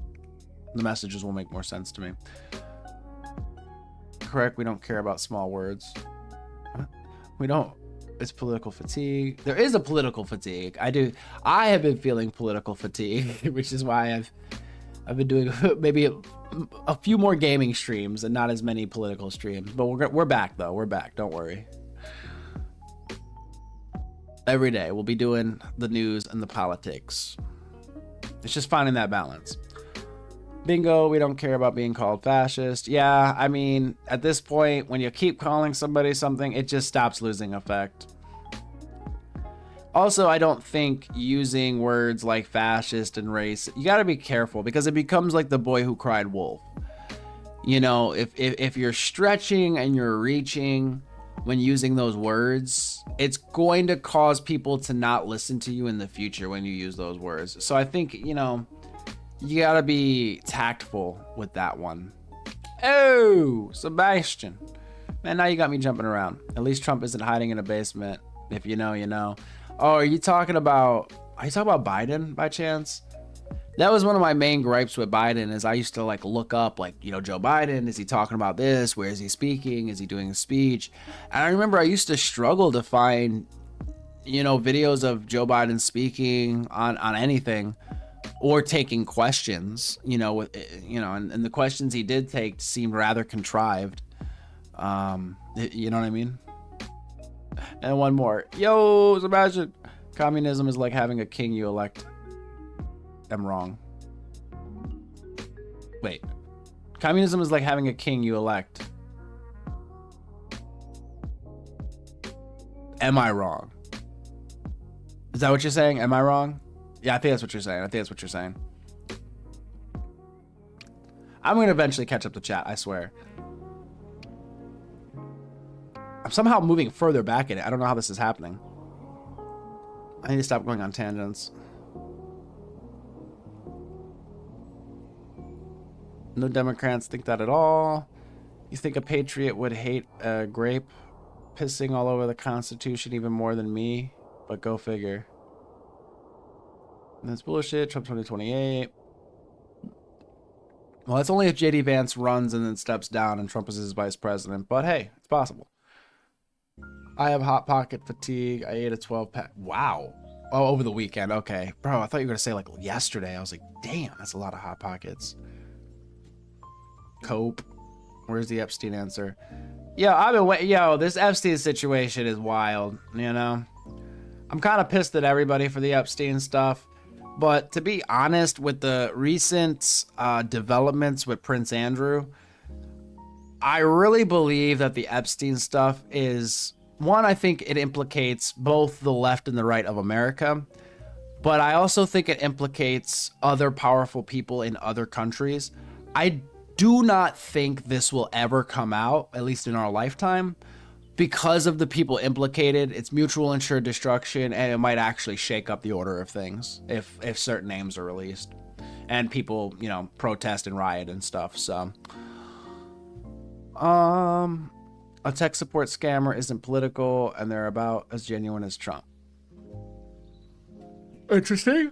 the messages will make more sense to me. Correct, we don't care about small words. We don't. It's political fatigue. There is a political fatigue. I have been feeling political fatigue, which is why I've been doing maybe a few more gaming streams and not as many political streams. But we're back though. We're back. Don't worry. Every day we'll be doing the news and the politics. It's just finding that balance. Bingo, we don't care about being called fascist. Yeah, I mean, at this point, when you keep calling somebody something, it just stops losing effect. Also, I don't think using words like fascist and race, you gotta be careful because it becomes like the boy who cried wolf. You know, if you're stretching and you're reaching when using those words, it's going to cause people to not listen to you in the future when you use those words. So I think, you know, you gotta be tactful with that one. Oh, Sebastian. Man, now you got me jumping around. At least Trump isn't hiding in a basement. If you know, you know. Oh, are you talking about Biden by chance? That was one of my main gripes with Biden is I used to like look up like, you know, Joe Biden, is he talking about this? Where is he speaking? Is he doing a speech? And I remember I used to struggle to find, you know, videos of Joe Biden speaking on anything or taking questions, you know, with, you know, and the questions he did take seemed rather contrived. You know what I mean? And one more. Yo, Sebastian. Communism is like having a king you elect. I'm wrong. Wait. Communism is like having a king you elect. Am I wrong? Is that what you're saying? Am I wrong? Yeah, I think that's what you're saying. I think that's what you're saying. I'm going to eventually catch up to chat, I swear. I'm somehow moving further back in it. I don't know how this is happening. I need to stop going on tangents. No Democrats think that at all. You think a patriot would hate a grape pissing all over the Constitution even more than me? But go figure. And that's bullshit. Trump 2028. Well, that's only if JD Vance runs and then steps down and Trump is his vice president. But hey, it's possible. I have hot pocket fatigue. I ate a 12-pack. Wow. Oh, over the weekend. Okay. Bro, I thought you were going to say like yesterday. I was like, damn, that's a lot of hot pockets. Cope. Where's the Epstein answer? Yo, I've been waiting. Yo, this Epstein situation is wild, you know? I'm kind of pissed at everybody for the Epstein stuff. But to be honest, with the recent developments with Prince Andrew, I really believe that the Epstein stuff is... One, I think it implicates both the left and the right of America, but I also think it implicates other powerful people in other countries. I do not think this will ever come out, at least in our lifetime, because of the people implicated. It's mutual insured destruction, and it might actually shake up the order of things if certain names are released and people, you know, protest and riot and stuff. So, a tech support scammer isn't political, and they're about as genuine as Trump. Interesting.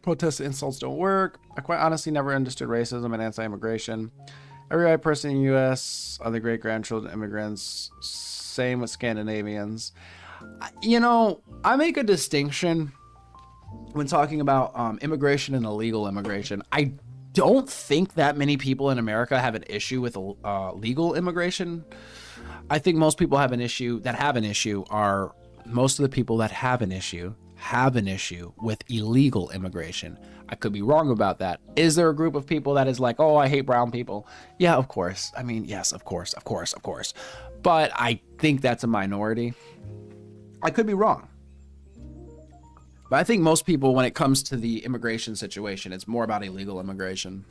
Protest insults don't work. I quite honestly never understood racism and anti-immigration. Every white person in the U.S. are the great-grandchildren immigrants. Same with Scandinavians. You know, I make a distinction when talking about immigration and illegal immigration. I don't think that many people in America have an issue with legal immigration. I think most people have an issue are most of the people that have an issue with illegal immigration. I could be wrong about that. Is there a group of people that is like, oh, I hate brown people? Yeah, of course. I mean, yes, of course. But I think that's a minority. I could be wrong. But I think most people, when it comes to the immigration situation, it's more about illegal immigration.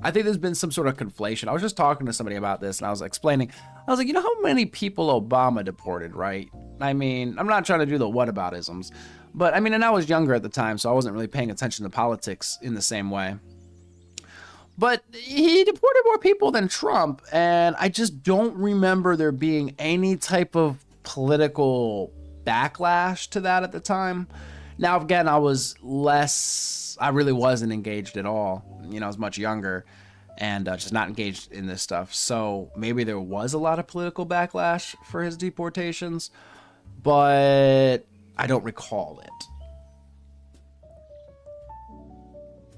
I think there's been some sort of conflation. I was just talking to somebody about this, and I was explaining. I was like, you know how many people Obama deported, right? I mean, I'm not trying to do the whataboutisms, but I mean, and I was younger at the time, so I wasn't really paying attention to politics in the same way. But he deported more people than Trump, and I just don't remember there being any type of political backlash to that at the time. Now, again, I really wasn't engaged at all. You know, I was much younger and just not engaged in this stuff. So maybe there was a lot of political backlash for his deportations, but I don't recall it.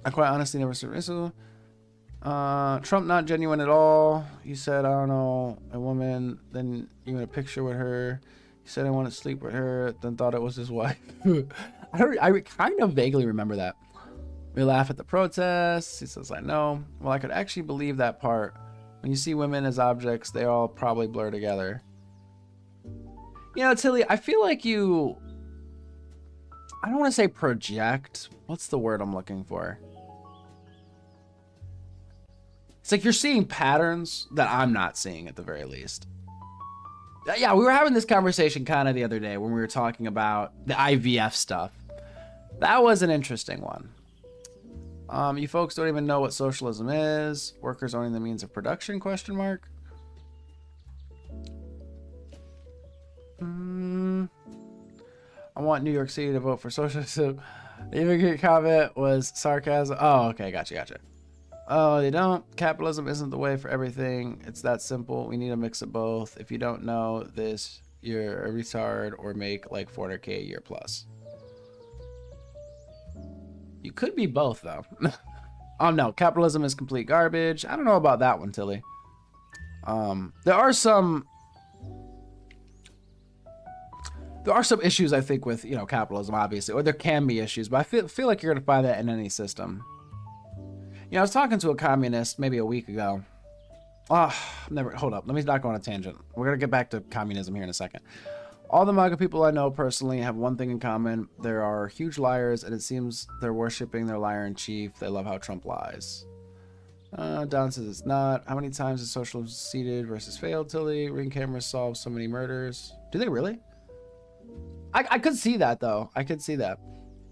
I quite honestly never said racism. Trump not genuine at all. He said, I don't know, a woman, then you in a picture with her. He said I want to sleep with her, then thought it was his wife. I kind of vaguely remember that. We laugh at the protests. He says, I know. Well, I could actually believe that part. When you see women as objects, they all probably blur together. You know, Tilly, I feel like you... I don't want to say project. What's the word I'm looking for? It's like you're seeing patterns that I'm not seeing at the very least. Yeah, we were having this conversation kind of the other day when we were talking about the IVF stuff. That was an interesting one. You folks don't even know what socialism is. Workers owning the means of production, question mark. I want New York City to vote for socialism. The immigrant comment was sarcasm. Oh, okay, gotcha. Oh, they don't. Capitalism isn't the way for everything. It's that simple. We need a mix of both. If you don't know this, you're a retard or make like 400K a year plus. You could be both though. Oh no, capitalism is complete garbage. I don't know about that one, Tilly. There are some issues I think with, you know, capitalism, obviously, or there can be issues, but I feel like you're gonna find that in any system. You know, I was talking to a communist maybe a week ago. Hold up, let me not go on a tangent. We're gonna get back to communism here in a second. All the MAGA people I know personally have one thing in common. There are huge liars, and it seems they're worshiping their liar-in-chief. They love how Trump lies. Don says it's not. How many times has socialism succeeded versus failed, Tilly? Ring cameras solve so many murders. Do they really? I could see that, though. I could see that.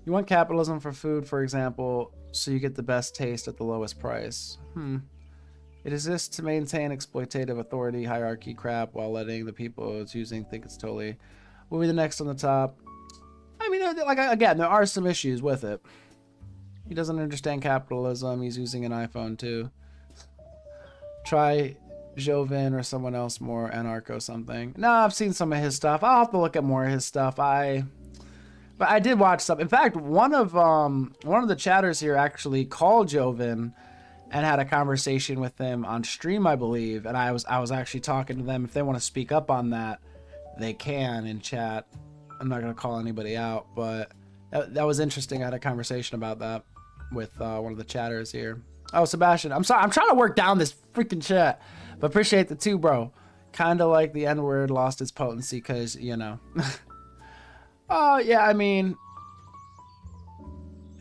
You want capitalism for food, for example, so you get the best taste at the lowest price. It exists to maintain exploitative authority, hierarchy crap, while letting the people it's using think it's totally... We'll be the next on the top. I mean, like, again, there are some issues with it. He doesn't understand capitalism. He's using an iPhone, too. Try Joven or someone else more anarcho something. No, I've seen some of his stuff. I'll have to look at more of his stuff. But I did watch some. In fact, one of the chatters here actually called Joven and had a conversation with him on stream, I believe. And I was actually talking to them. If they want to speak up on that, they can in chat. I'm not going to call anybody out, but that was interesting. I had a conversation about that with one of the chatters here. Oh, Sebastian, I'm sorry. I'm trying to work down this freaking chat, but appreciate the two, bro. Kind of like the N-word lost its potency because, you know. Oh, yeah, I mean,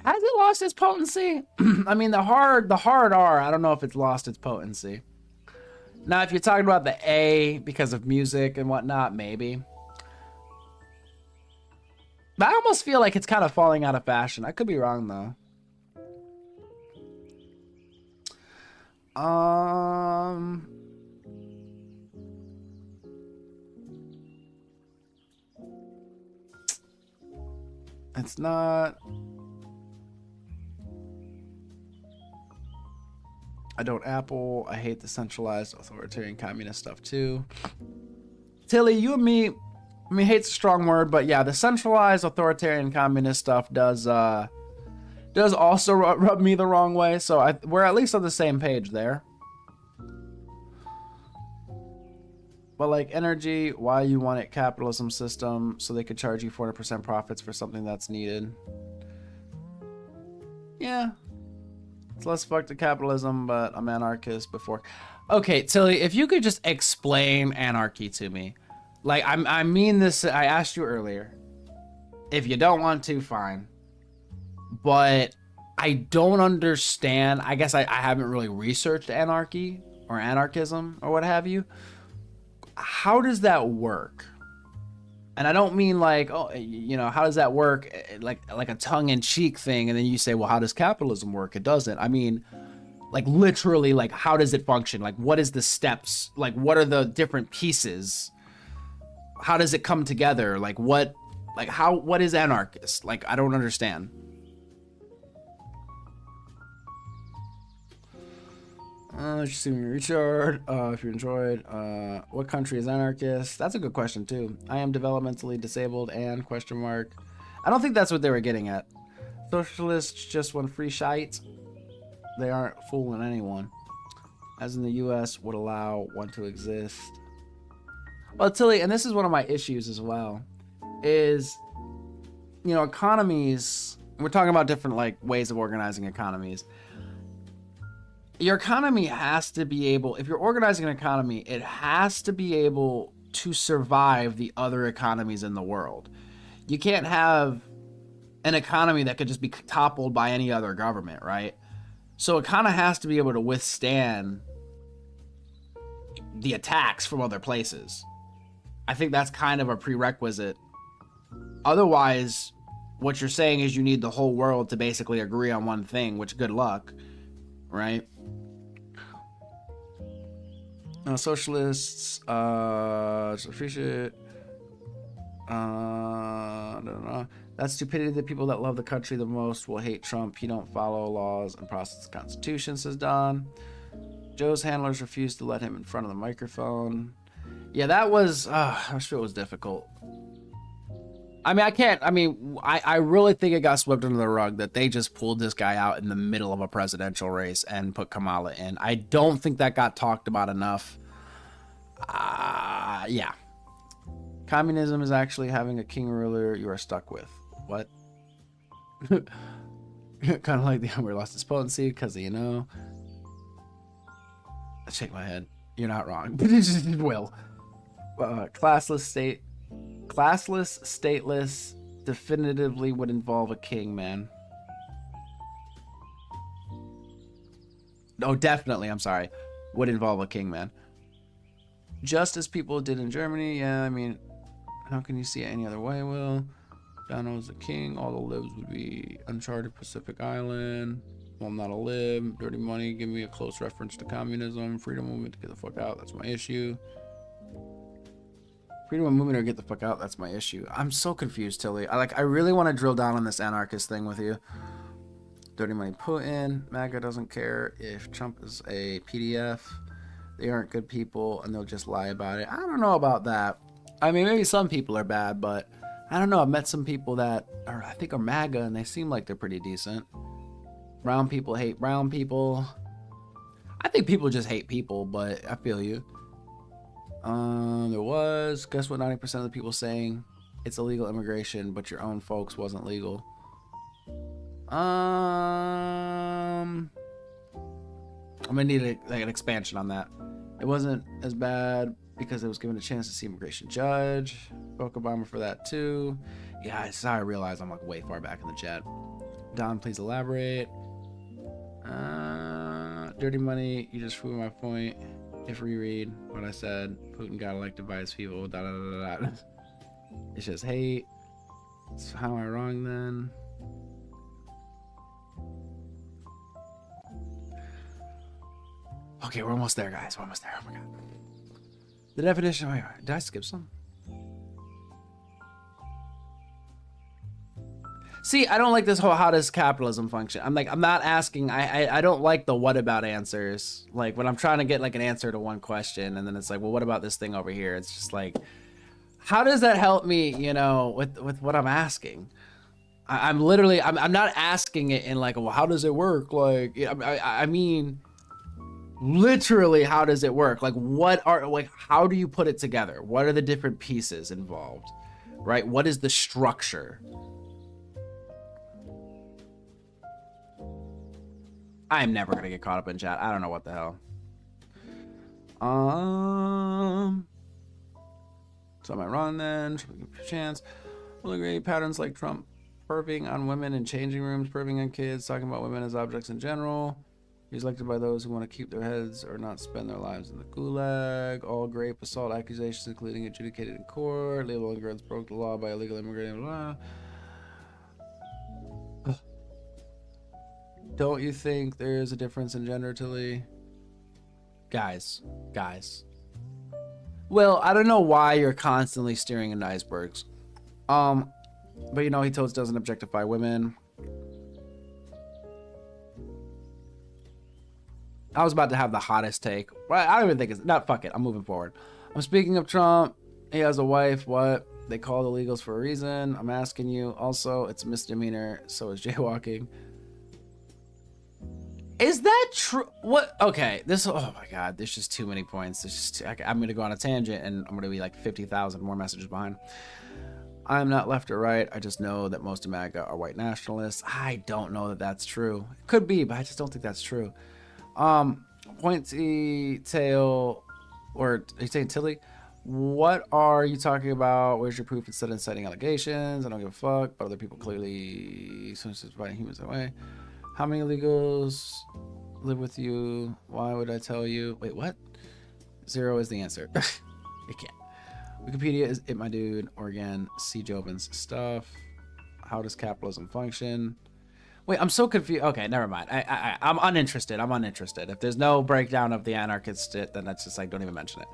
has it lost its potency? I mean, the hard R, I don't know if it's lost its potency. Now, if you're talking about the A because of music and whatnot, maybe. But I almost feel like it's kind of falling out of fashion. I could be wrong, though. It's not. I don't Apple. I hate the centralized authoritarian communist stuff too. Tilly, you and me, I mean, hate's a strong word, but yeah, the centralized authoritarian communist stuff does also rub me the wrong way. So we're at least on the same page there. But like energy, why you want it capitalism system so they could charge you 400% profits for something that's needed. Yeah. It's less fucked to capitalism, but I'm anarchist before. Okay, Tilly, if you could just explain anarchy to me. Like, I mean this, I asked you earlier. If you don't want to, fine. But I don't understand. I guess I haven't really researched anarchy or anarchism or what have you. How does that work? And I don't mean like, oh, you know, how does that work? Like a tongue-in-cheek thing. And then you say, well, how does capitalism work? It doesn't. I mean, like literally, like how does it function? Like what is the steps? Like what are the different pieces? How does it come together? Like what is anarchist? Like, I don't understand. Just see me, Richard. If you enjoyed, what country is anarchist? That's a good question too. I am developmentally disabled and question mark. I don't think that's what they were getting at. Socialists just want free shite. They aren't fooling anyone. As in the U.S. would allow one to exist. Well, Tilly, and this is one of my issues as well, is, you know, economies. We're talking about different like ways of organizing economies. Your economy has to be able, if you're organizing an economy, it has to be able to survive the other economies in the world. You can't have an economy that could just be toppled by any other government, right? So it kind of has to be able to withstand the attacks from other places. I think that's kind of a prerequisite. Otherwise, what you're saying is you need the whole world to basically agree on one thing, which good luck, right? Socialists, appreciate. I don't know. That's stupidity. The people that love the country the most will hate Trump. He don't follow laws and process the Constitution, says Don. Joe's handlers refused to let him in front of the microphone. Yeah, that shit was difficult. I mean, I really think it got swept under the rug that they just pulled this guy out in the middle of a presidential race and put Kamala in. I don't think that got talked about enough. Yeah. Communism is actually having a king ruler you are stuck with. What? Kind of like the Emperor lost its potency because, I shake my head. You're not wrong. But it just will. Classless, stateless, definitively would involve a king, man. Oh, definitely, I'm sorry. Would involve a king, man. Just as people did in Germany, yeah, I mean, how can you see it any other way, Will? Donald's the king, all the libs would be Uncharted Pacific Island. Well, I'm not a lib. Dirty money, give me a close reference to communism. Freedom movement to get the fuck out, that's my issue. Freedom of movement or get the fuck out, that's my issue. I'm so confused, Tilly. I really want to drill down on this anarchist thing with you. Dirty money Putin. MAGA doesn't care if Trump is a PDF. They aren't good people and they'll just lie about it. I don't know about that. I mean, maybe some people are bad, but I don't know. I've met some people that I think are MAGA and they seem like they're pretty decent. Brown people hate brown people. I think people just hate people, but I feel you. Guess what 90% of the people saying? It's illegal immigration, but your own folks wasn't legal. I'm gonna need an expansion on that. It wasn't as bad because it was given a chance to see immigration judge. Fuck Obama for that too. Yeah, I realize I'm like way far back in the chat. Don, please elaborate. Dirty money, you just proved my point. If reread what I said, Putin got elected by his people. Da, da, da, da. It's just hate. So how am I wrong then? Okay, we're almost there, guys. We're almost there. Oh my god. The definition. Wait, did I skip some? See, I don't like this whole how does capitalism function. I'm not asking. I don't like the what about answers. Like when I'm trying to get like an answer to one question, and then it's like, well, what about this thing over here? It's just like, how does that help me? With what I'm asking. I'm not asking it in like, well, how does it work? Like, I mean, literally, how does it work? Like, how do you put it together? What are the different pieces involved? Right? What is the structure? I am never gonna get caught up in chat. I don't know what the hell. So am I wrong then? Should we give a chance? Will agree patterns like Trump perving on women in changing rooms, perving on kids, talking about women as objects in general. He's elected by those who want to keep their heads or not spend their lives in the gulag. All rape, assault accusations, including adjudicated in court. Legal immigrants broke the law by illegal immigrating. Blah. Don't you think there's a difference in gender, Tilly? Guys. Well, I don't know why you're constantly steering into icebergs. But he totes doesn't objectify women. I was about to have the hottest take. Well, I don't even think it's not. Fuck it. I'm moving forward. I'm speaking of Trump. He has a wife. What? They call the illegals for a reason. I'm asking you. Also, it's a misdemeanor. So is jaywalking. Is that true? What? Okay. Oh my God. There's just too many points. I'm going to go on a tangent and I'm going to be like 50,000 more messages behind. I'm not left or right. I just know that most of MAGA are white nationalists. I don't know that that's true. It could be, but I just don't think that's true. Pointy tail, or are you saying Tilly? What are you talking about? Where's your proof instead of inciting allegations? I don't give a fuck, but other people clearly fighting humans away. How many illegals live with you? Why would I tell you? Wait, what? 0 is the answer. You can't. Wikipedia is it, my dude. Oregon, C. Jobin's stuff. How does capitalism function? Wait, I'm so confused. Okay, never mind. I'm uninterested. If there's no breakdown of the anarchist shit, then that's just like, don't even mention it.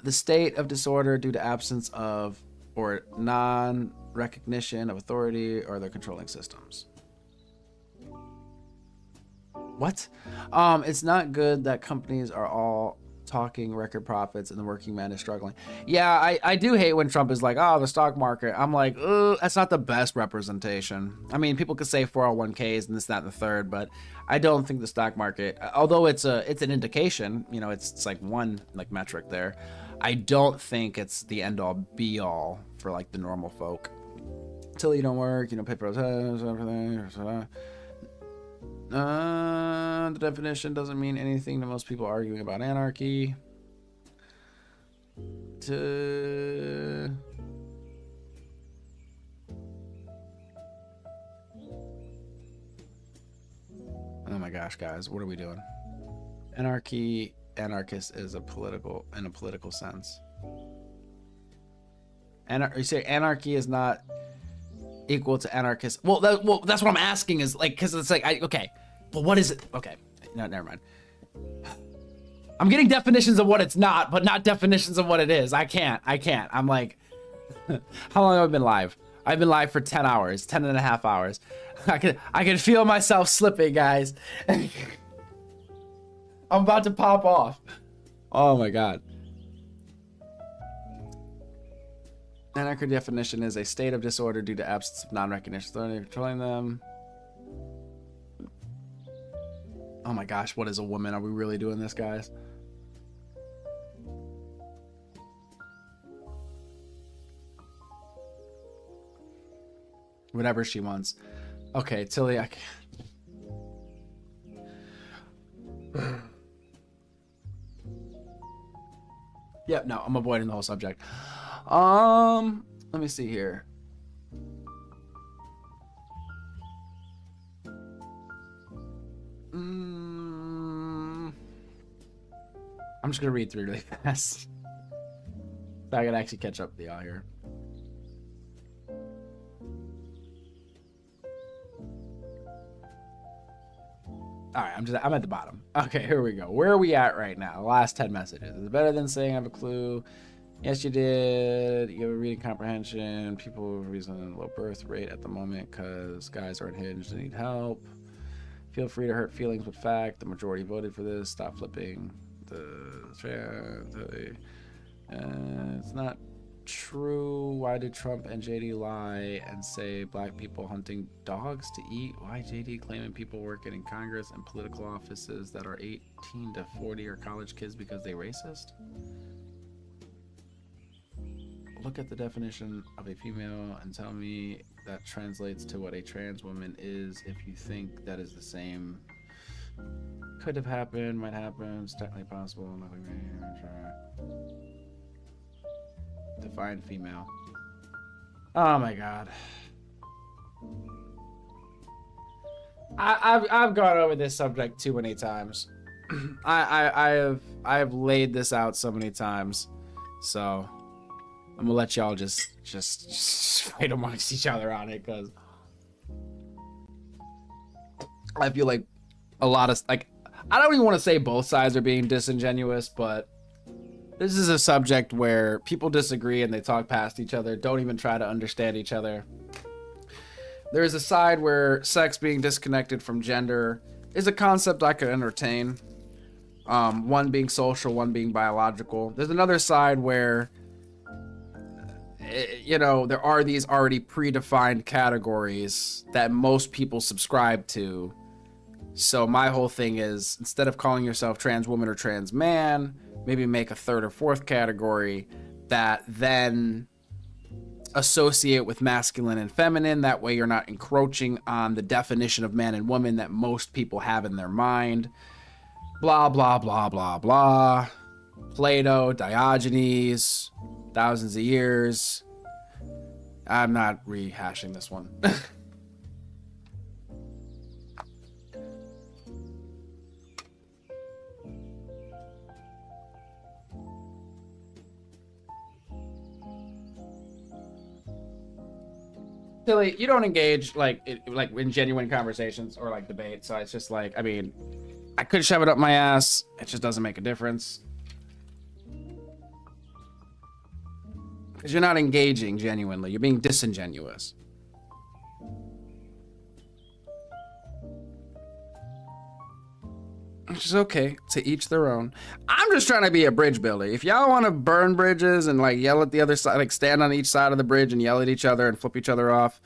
The state of disorder due to absence of or non-recognition of authority or their controlling systems. What? It's not good that companies are all talking record profits and the working man is struggling. Yeah, I do hate when Trump is like, oh, the stock market. I'm like, that's not the best representation. I mean, people could say 401ks and this, that, and the third, but I don't think the stock market, although it's an indication, you know, it's like one like metric there. I don't think it's the end all be all for like the normal folk. Till you don't work, you know, pay for everything. The definition doesn't mean anything to most people arguing about anarchy. Oh my gosh, guys, what are we doing? Anarchist is in a political sense. You say anarchy is not equal to anarchist. Well, that's what I'm asking is like, because it's like, okay, but what is it? Okay, no, never mind. I'm getting definitions of what it's not, but not definitions of what it is. I can't. I'm like, how long have I been live? I've been live for 10 hours, 10 and a half hours. I can feel myself slipping, guys. I'm about to pop off. Oh my God. Anarchy definition is a state of disorder due to absence of non-recognition authority controlling them. Oh my gosh, what is a woman? Are we really doing this, guys? Whatever she wants. Okay, Tilly, I can't. Yep, no, I'm avoiding the whole subject. Let me see here. I'm just gonna read through really fast so I can actually catch up with y'all here. All right, I'm at the bottom. Okay, here we go. Where are we at right now? The last 10 messages. Is it better than saying I have a clue? Yes, you did. You have a reading comprehension. People reason low birth rate at the moment because guys are unhinged and need help. Feel free to hurt feelings with fact. The majority voted for this. Stop flipping. It's not true. Why did Trump and JD lie and say black people hunting dogs to eat? Why JD claiming people working in Congress and political offices that are 18 to 40 are college kids because they racist? Look at the definition of a female and tell me that translates to what a trans woman is. If you think that is the same, could have happened, might happen, it's technically possible. Define female. Oh my God. I've gone over this subject too many times. I have laid this out so many times. So I'm gonna let y'all just fight amongst each other on it, because I feel like a lot of, like, I don't even want to say both sides are being disingenuous, but this is a subject where people disagree and they talk past each other, don't even try to understand each other. There is a side where sex being disconnected from gender is a concept I could entertain. One being social, one being biological. There's another side where, you know, there are these already predefined categories that most people subscribe to. So my whole thing is, instead of calling yourself trans woman or trans man, maybe make a third or fourth category that then associate with masculine and feminine. That way you're not encroaching on the definition of man and woman that most people have in their mind. Blah, blah, blah, blah, blah. Plato, Diogenes, thousands of years. I'm not rehashing this one. Silly, you don't engage like in genuine conversations or like debate, so it's just like, I mean, I could shove it up my ass, it just doesn't make a difference. Because you're not engaging genuinely, you're being disingenuous. which is okay, to each their own. I'm just trying to be a bridge builder. If y'all want to burn bridges and like yell at the other side, like stand on each side of the bridge and yell at each other and flip each other off,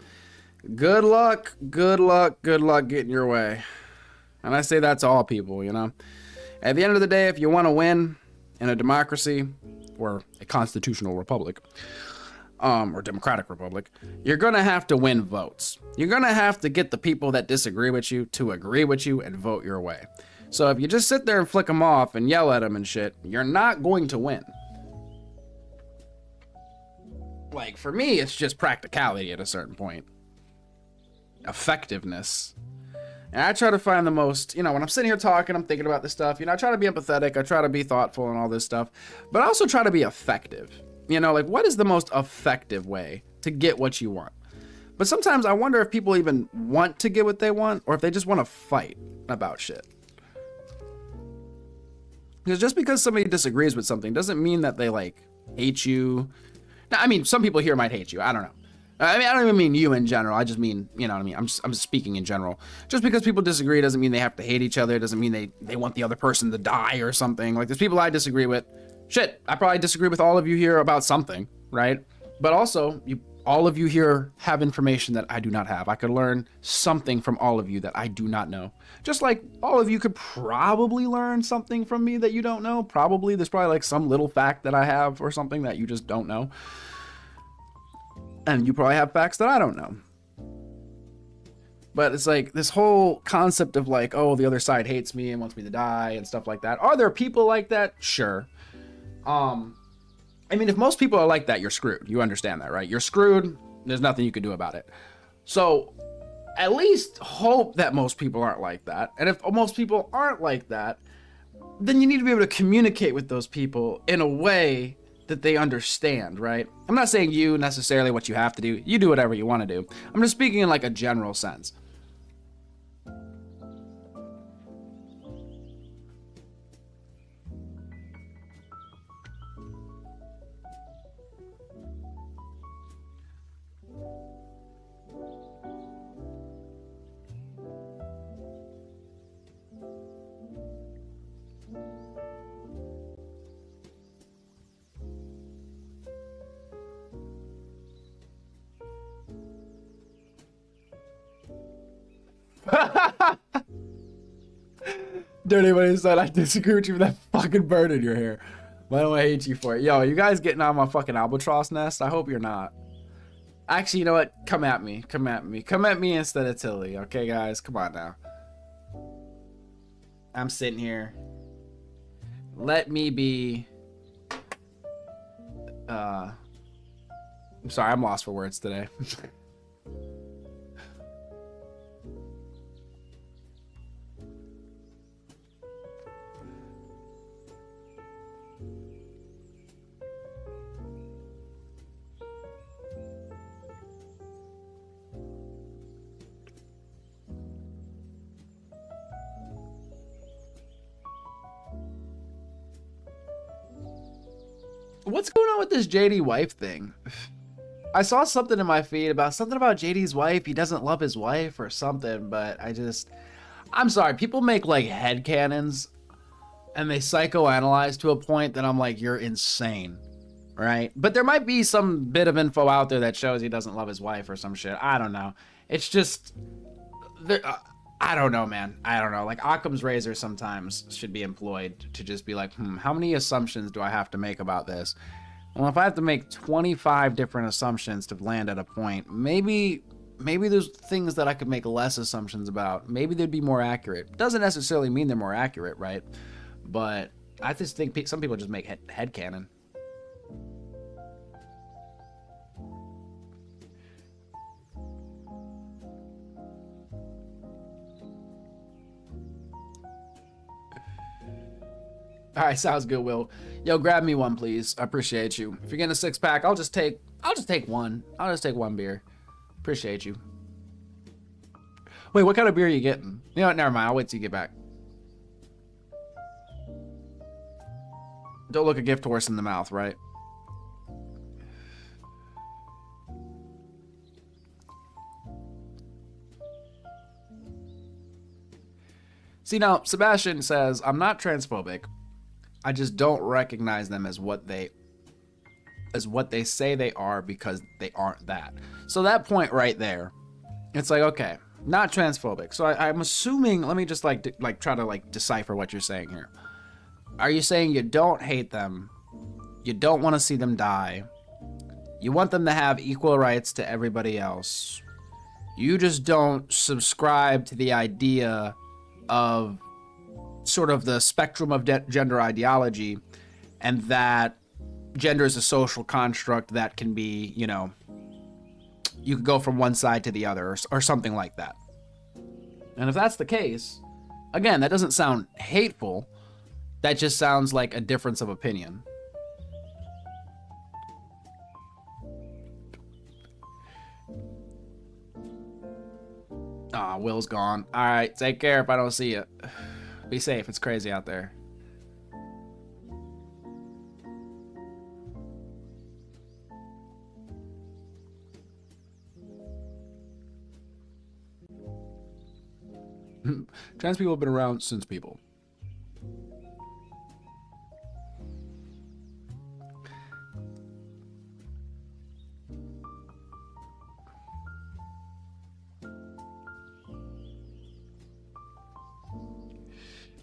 good luck, good luck, good luck getting your way. And I say that to all people, you know. At the end of the day, if you want to win in a democracy or a constitutional republic, or democratic republic, you're gonna have to win votes. You're gonna have to get the people that disagree with you to agree with you and vote your way. So if you just sit there and flick them off and yell at them and shit, you're not going to win. Like, for me, it's just practicality at a certain point. Effectiveness. And I try to find the most, you know, when I'm sitting here talking, I'm thinking about this stuff, you know, I try to be empathetic, I try to be thoughtful and all this stuff, but I also try to be effective. You know, like, what is the most effective way to get what you want? But sometimes I wonder if people even want to get what they want, or if they just want to fight about shit. Because just because somebody disagrees with something doesn't mean that they, like, hate you. Now, I mean, some people here might hate you. I don't know. I mean, I don't even mean you in general. I just mean, you know what I mean? I'm just speaking in general. Just because people disagree doesn't mean they have to hate each other. It doesn't mean they want the other person to die or something. Like, there's people I disagree with. Shit, I probably disagree with all of you here about something, right? But also, all of you here have information that I do not have. I could learn something from all of you that I do not know. Just like all of you could probably learn something from me that you don't know. Probably, there's probably like some little fact that I have or something that you just don't know. And you probably have facts that I don't know. But it's like this whole concept of like, oh, the other side hates me and wants me to die and stuff like that. Are there people like that? Sure. I mean, if most people are like that, you're screwed. You understand that, right? You're screwed. There's nothing you can do about it. So at least hope that most people aren't like that. And if most people aren't like that, then you need to be able to communicate with those people in a way that they understand, right? I'm not saying you necessarily what you have to do. You do whatever you want to do. I'm just speaking in like a general sense. Dirty when he said, I disagree with you with that fucking bird in your hair. Why do I hate you for it? Yo, you guys getting on my fucking albatross nest? I hope you're not. Actually, you know what? Come at me. Come at me. Come at me instead of Tilly. Okay, guys? Come on now. I'm sitting here. Let me be... I'm sorry, I'm lost for words today. What's going on with this JD wife thing? I saw something in my feed about something about JD's wife. He doesn't love his wife or something, but I'm sorry. People make like headcanons and they psychoanalyze to a point that I'm like, you're insane, right? But there might be some bit of info out there that shows he doesn't love his wife or some shit. I don't know. It's just, I don't know, man. I don't know. Like, Occam's razor sometimes should be employed to just be like, how many assumptions do I have to make about this? Well, if I have to make 25 different assumptions to land at a point, maybe there's things that I could make less assumptions about. Maybe they'd be more accurate. Doesn't necessarily mean they're more accurate, right? But I just think some people just make headcanon. All right, sounds good, Will. Yo, grab me one, please. I appreciate you. If you're getting a 6-pack, I'll just take one. I'll just take one beer. Appreciate you. Wait, what kind of beer are you getting? You know what? Never mind. I'll wait till you get back. Don't look a gift horse in the mouth, right? See, now, Sebastian says, I'm not transphobic. I just don't recognize them as what they say they are because they aren't that. So that point right there, it's like, okay, not transphobic. So I'm assuming, let me just like try to like decipher what you're saying here. Are you saying you don't hate them? You don't want to see them die? You want them to have equal rights to everybody else? You just don't subscribe to the idea of sort of the spectrum of gender ideology, and that gender is a social construct that can be, you know, you could go from one side to the other or something like that. And if that's the case, again, that doesn't sound hateful. That just sounds like a difference of opinion. Aw, Will's gone. All right, take care if I don't see you. Be safe, it's crazy out there. Trans people have been around since people.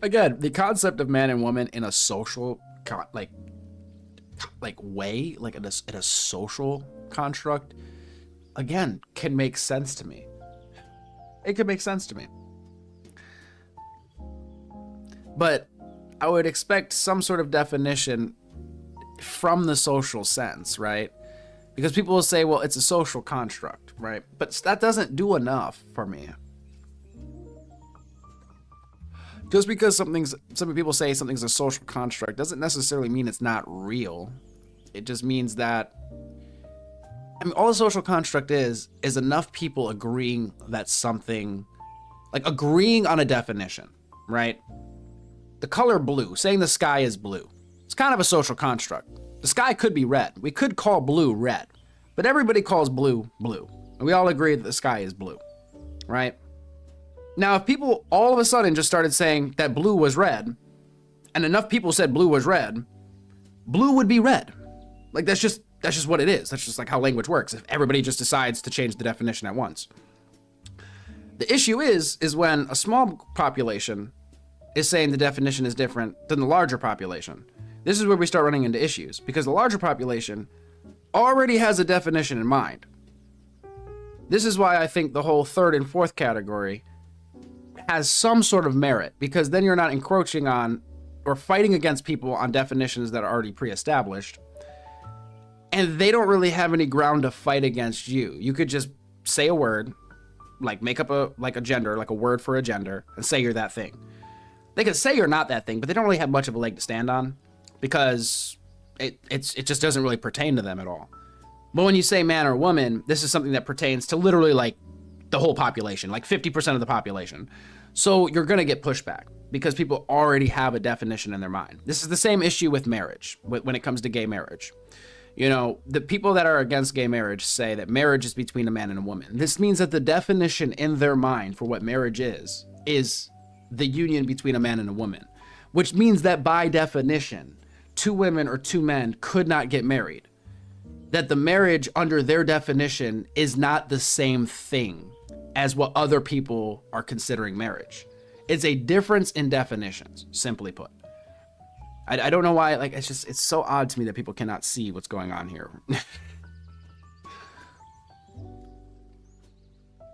Again, the concept of man and woman in a social way, like in a social construct, again, can make sense to me. It could make sense to me. But I would expect some sort of definition from the social sense, right? Because people will say, well, it's a social construct, right? But that doesn't do enough for me. Just because some people say something's a social construct doesn't necessarily mean it's not real. It just means that, I mean, all a social construct is enough people agreeing that something, like agreeing on a definition, right? The color blue, saying the sky is blue. It's kind of a social construct. The sky could be red. We could call blue red, but everybody calls blue blue. And we all agree that the sky is blue, right? Now, if people all of a sudden just started saying that blue was red, and enough people said blue was red, blue would be red. Like, that's just what it is. That's just like how language works. If everybody just decides to change the definition at once. The issue is when a small population is saying the definition is different than the larger population. This is where we start running into issues, because the larger population already has a definition in mind. This is why I think the whole third and fourth category has some sort of merit, because then you're not encroaching on or fighting against people on definitions that are already pre-established, and they don't really have any ground to fight against you. You could just say a word, like make up a gender, like a word for a gender, and say you're that thing. They could say you're not that thing, but they don't really have much of a leg to stand on, because it just doesn't really pertain to them at all. But when you say man or woman, this is something that pertains to literally like the whole population, like 50% of the population. So you're going to get pushback because people already have a definition in their mind. This is the same issue with marriage when it comes to gay marriage. You know, the people that are against gay marriage say that marriage is between a man and a woman. This means that the definition in their mind for what marriage is the union between a man and a woman, which means that by definition, two women or two men could not get married. That the marriage under their definition is not the same thing as what other people are considering marriage. It's a difference in definitions, simply put. I don't know why, like, it's so odd to me that people cannot see what's going on here.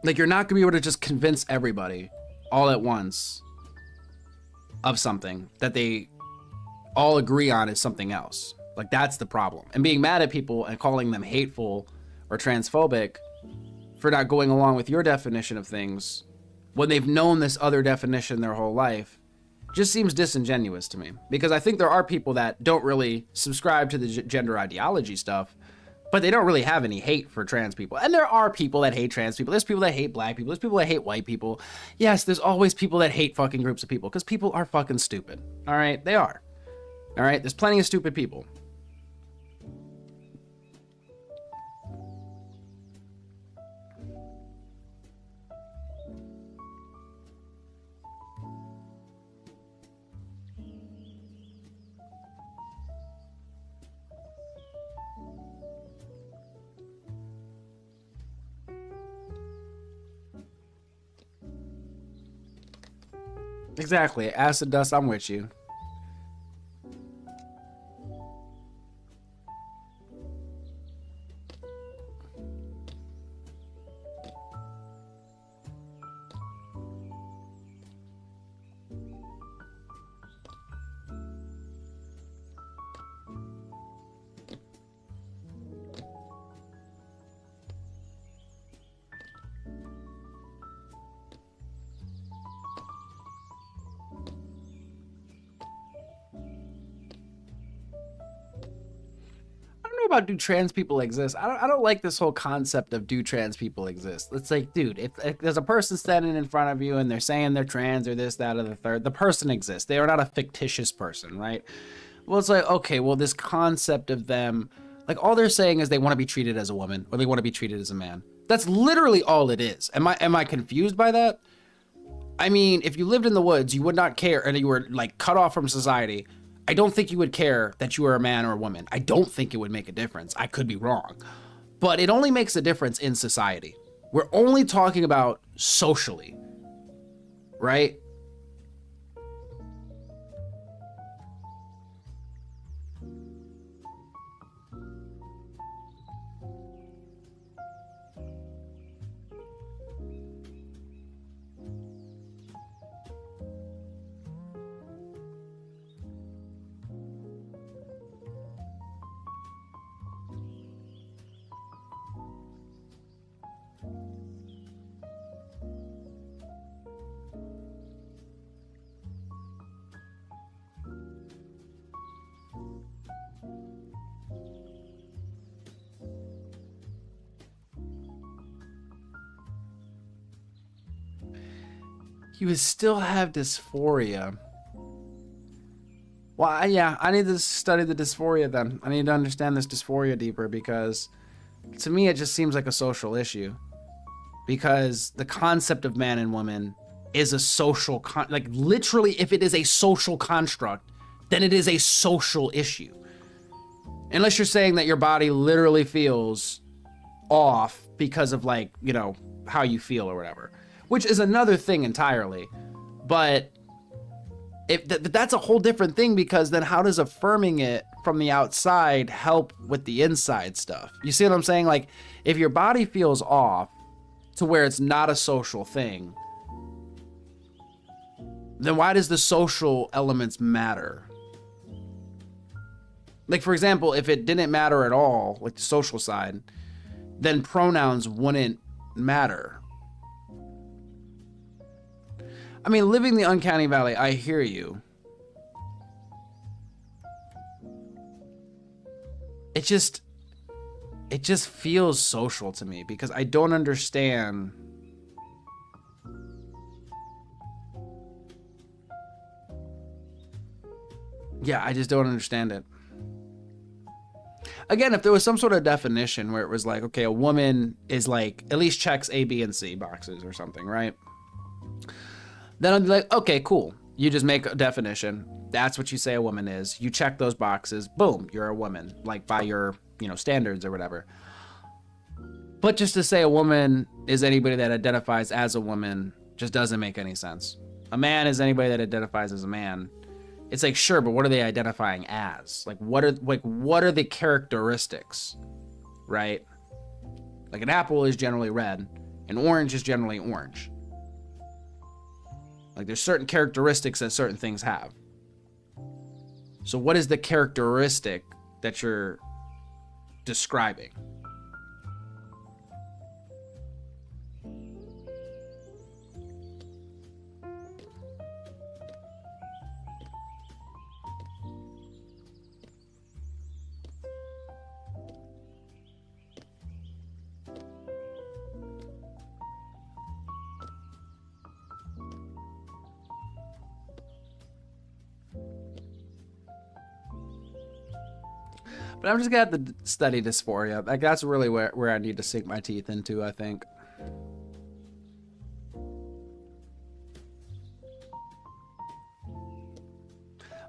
Like, you're not gonna be able to just convince everybody all at once of something that they all agree on is something else. Like, that's the problem. And being mad at people and calling them hateful or transphobic for not going along with your definition of things when they've known this other definition their whole life just seems disingenuous to me. Because I think there are people that don't really subscribe to the gender ideology stuff, but they don't really have any hate for trans people. And there are people that hate trans people. There's people that hate black people. There's people that hate white people. Yes, there's always people that hate fucking groups of people, because people are fucking stupid. All right? They are. All right? There's plenty of stupid people. Exactly. Acid dust, I'm with you. About do trans people exist? I don't like this whole concept of do trans people exist. It's like, dude, if there's a person standing in front of you and they're saying they're trans or this, that, or the third, the person exists. They are not a fictitious person, right? Well, it's like, okay, well, this concept of them, like all they're saying is they want to be treated as a woman or they want to be treated as a man. That's literally all it is. Am I confused by that? I mean, if you lived in the woods, you would not care and you were like cut off from society. I don't think you would care that you were a man or a woman. I don't think it would make a difference. I could be wrong. But it only makes a difference in society. We're only talking about socially, right? You would still have dysphoria. Well, yeah, I need to study the dysphoria then. I need to understand this dysphoria deeper because to me it just seems like a social issue. Because the concept of man and woman is a social, like literally if it is a social construct, then it is a social issue. Unless you're saying that your body literally feels off because of like, you know, how you feel or whatever. Which is another thing entirely, but if that's a whole different thing because then how does affirming it from the outside help with the inside stuff? You see what I'm saying? Like if your body feels off to where it's not a social thing, then why does the social elements matter? Like for example, if it didn't matter at all, like the social side, then pronouns wouldn't matter. I mean, living the uncanny valley, I hear you. It just feels social to me because I don't understand. Yeah, I just don't understand it. Again, if there was some sort of definition where it was like, okay, a woman is like, at least checks A, B, and C boxes or something, right? Then I'd be like, okay, cool. You just make a definition. That's what you say a woman is. You check those boxes. Boom, you're a woman. Like by your, you know, standards or whatever. But just to say a woman is anybody that identifies as a woman just doesn't make any sense. A man is anybody that identifies as a man. It's like, sure, but what are they identifying as? Like, what are the characteristics, right? Like an apple is generally red. An orange is generally orange. Like there's certain characteristics that certain things have. So what is the characteristic that you're describing? But I'm just gonna have to study dysphoria. Like that's really where I need to sink my teeth into, I think.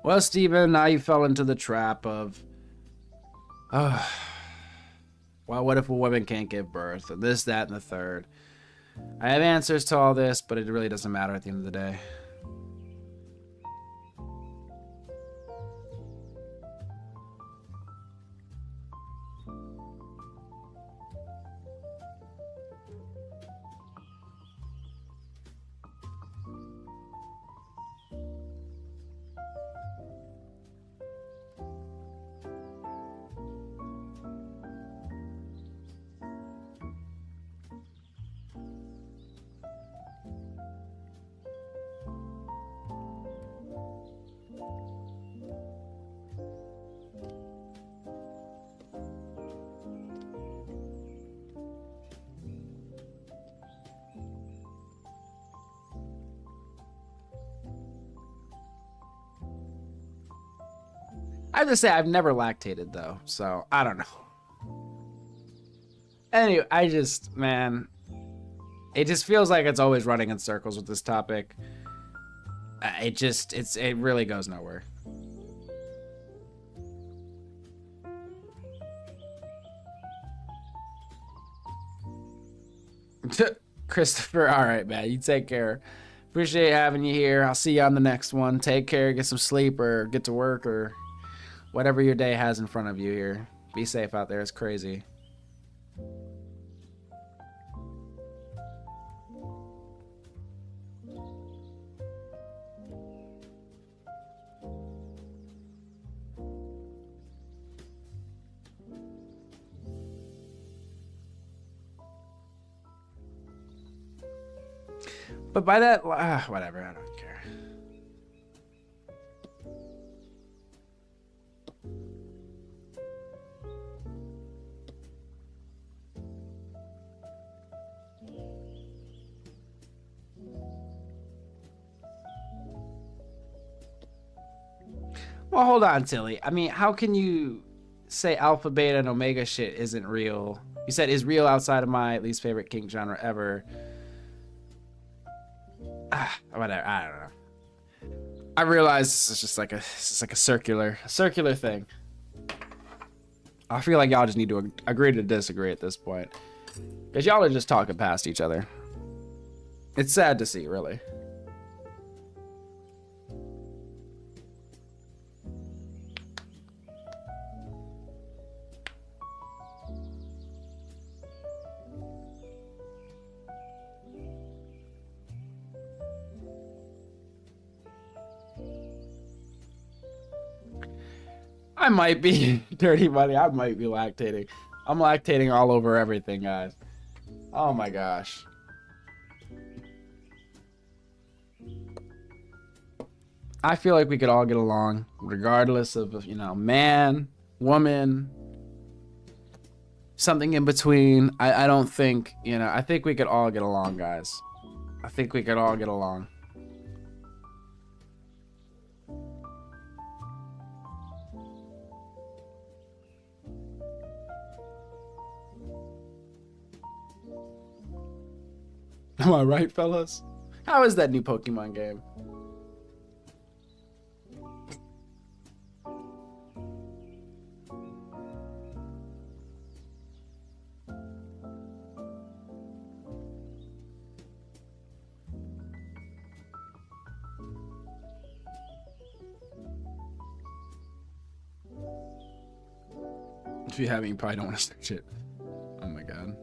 Well, Steven, now you fell into the trap of, well, what if a woman can't give birth? And this, that, and the third. I have answers to all this, but it really doesn't matter at the end of the day. I have to say, I've never lactated though, so I don't know. Anyway, man, it just feels like it's always running in circles with this topic. It really goes nowhere. Christopher, all right, man, you take care. Appreciate having you here. I'll see you on the next one. Take care, get some sleep, or get to work, or whatever your day has in front of you here. Be safe out there. It's crazy. But by that, whatever, I don't care. Well, hold on, Tilly. I mean, how can you say alpha, beta, and omega shit isn't real? You said is real outside of my least favorite kink genre ever. Whatever, I don't know. I realize this is just like a circular thing. I feel like y'all just need to agree to disagree at this point, because y'all are just talking past each other. It's sad to see, really. I might be dirty money. I might be lactating. I'm lactating all over everything, guys. Oh my gosh. I feel like we could all get along, regardless of, you know, man, woman, something in between. I don't think, you know, I think we could all get along, guys. I think we could all get along. Am I right, fellas? How is that new Pokemon game? If you haven't, you probably don't want to search it. Oh my god.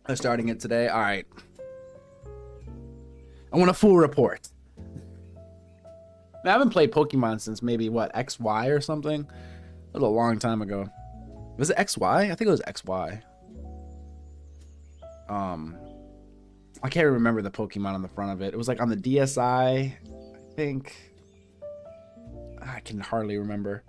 I'm starting it today. All right. I want a full report. I haven't played Pokemon since maybe, what, XY or something? That was a long time ago. Was it XY? I think it was XY. I can't remember the Pokemon on the front of it. It was like on the DSi, I think. I can hardly remember.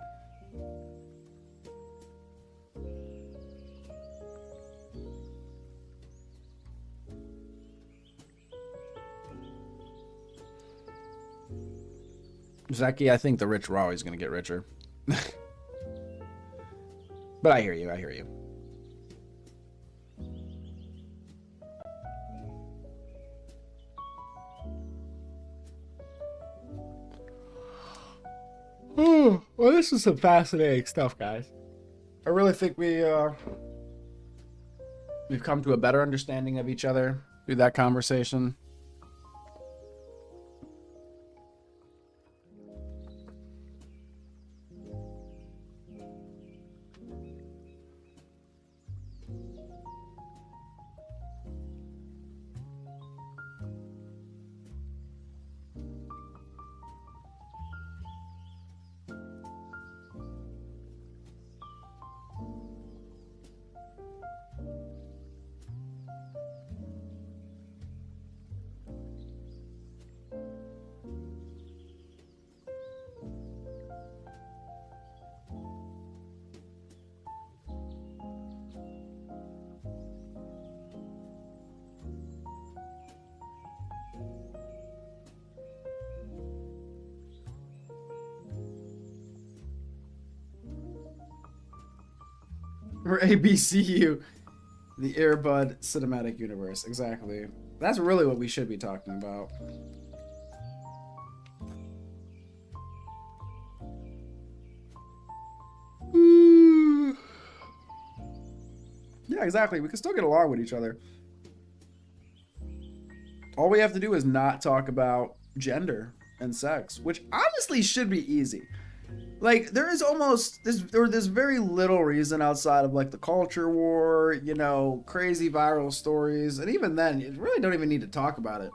Zaki, I think the rich were always going to get richer. But I hear you, I hear you. Well, this is some fascinating stuff, guys. I really think we've come to a better understanding of each other through that conversation. Or ABCU. The Airbud Cinematic Universe. Exactly. That's really what we should be talking about. Yeah, exactly. We can still get along with each other. All we have to do is not talk about gender and sex, which honestly should be easy. Like, there is almost there's very little reason outside of like the culture war, you know, crazy viral stories, and even then, you really don't even need to talk about it.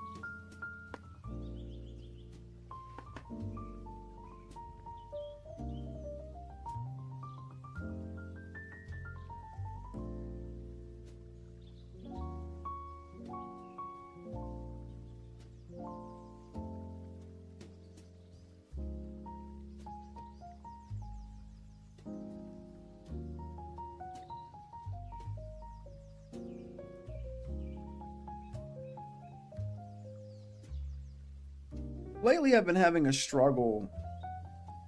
Lately, I've been having a struggle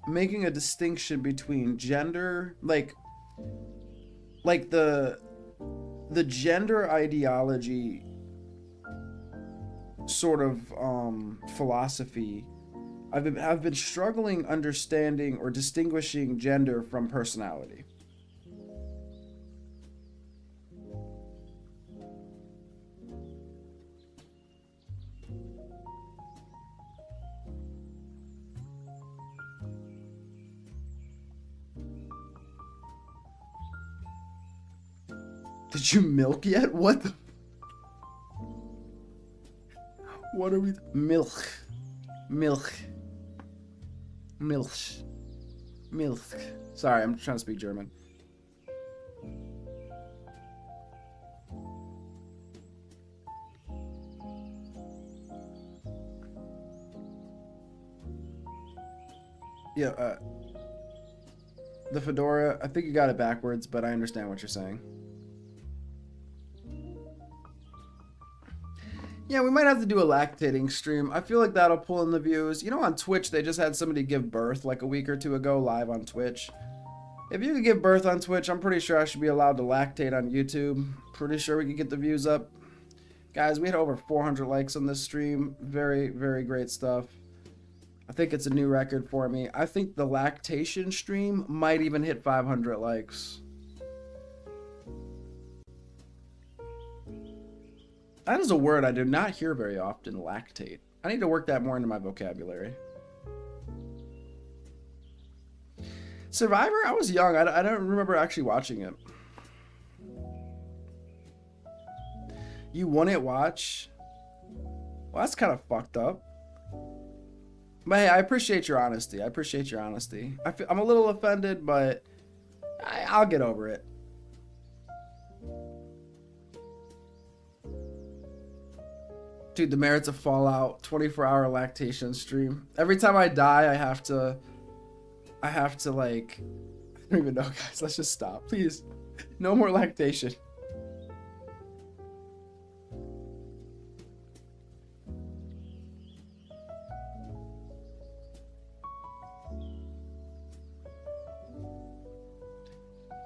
making a distinction between gender, like the gender ideology sort of philosophy. I've been struggling understanding or distinguishing gender from personality. Did you milk yet? What the? What are we? Milk. Milk. Milk. Milk. Sorry, I'm trying to speak German. Yeah, the fedora, I think you got it backwards, but I understand what you're saying. Yeah, we might have to do a lactating stream. I feel like that'll pull in the views. You know, on Twitch, they just had somebody give birth like a week or two ago live on Twitch. If you can give birth on Twitch, I'm pretty sure I should be allowed to lactate on YouTube. Pretty sure we can get the views up. Guys, we had over 400 likes on this stream. Very, very great stuff. I think it's a new record for me. I think the lactation stream might even hit 500 likes. That is a word I do not hear very often, lactate. I need to work that more into my vocabulary. Survivor? I was young. I don't remember actually watching it. You wouldn't watch? Well, that's kind of fucked up. But hey, I appreciate your honesty. I appreciate your honesty. I'm a little offended, but I'll get over it. Dude, the merits of Fallout 24-hour lactation stream. Every time I die, I have to like, I don't even know, guys. Let's just stop, please. No more lactation.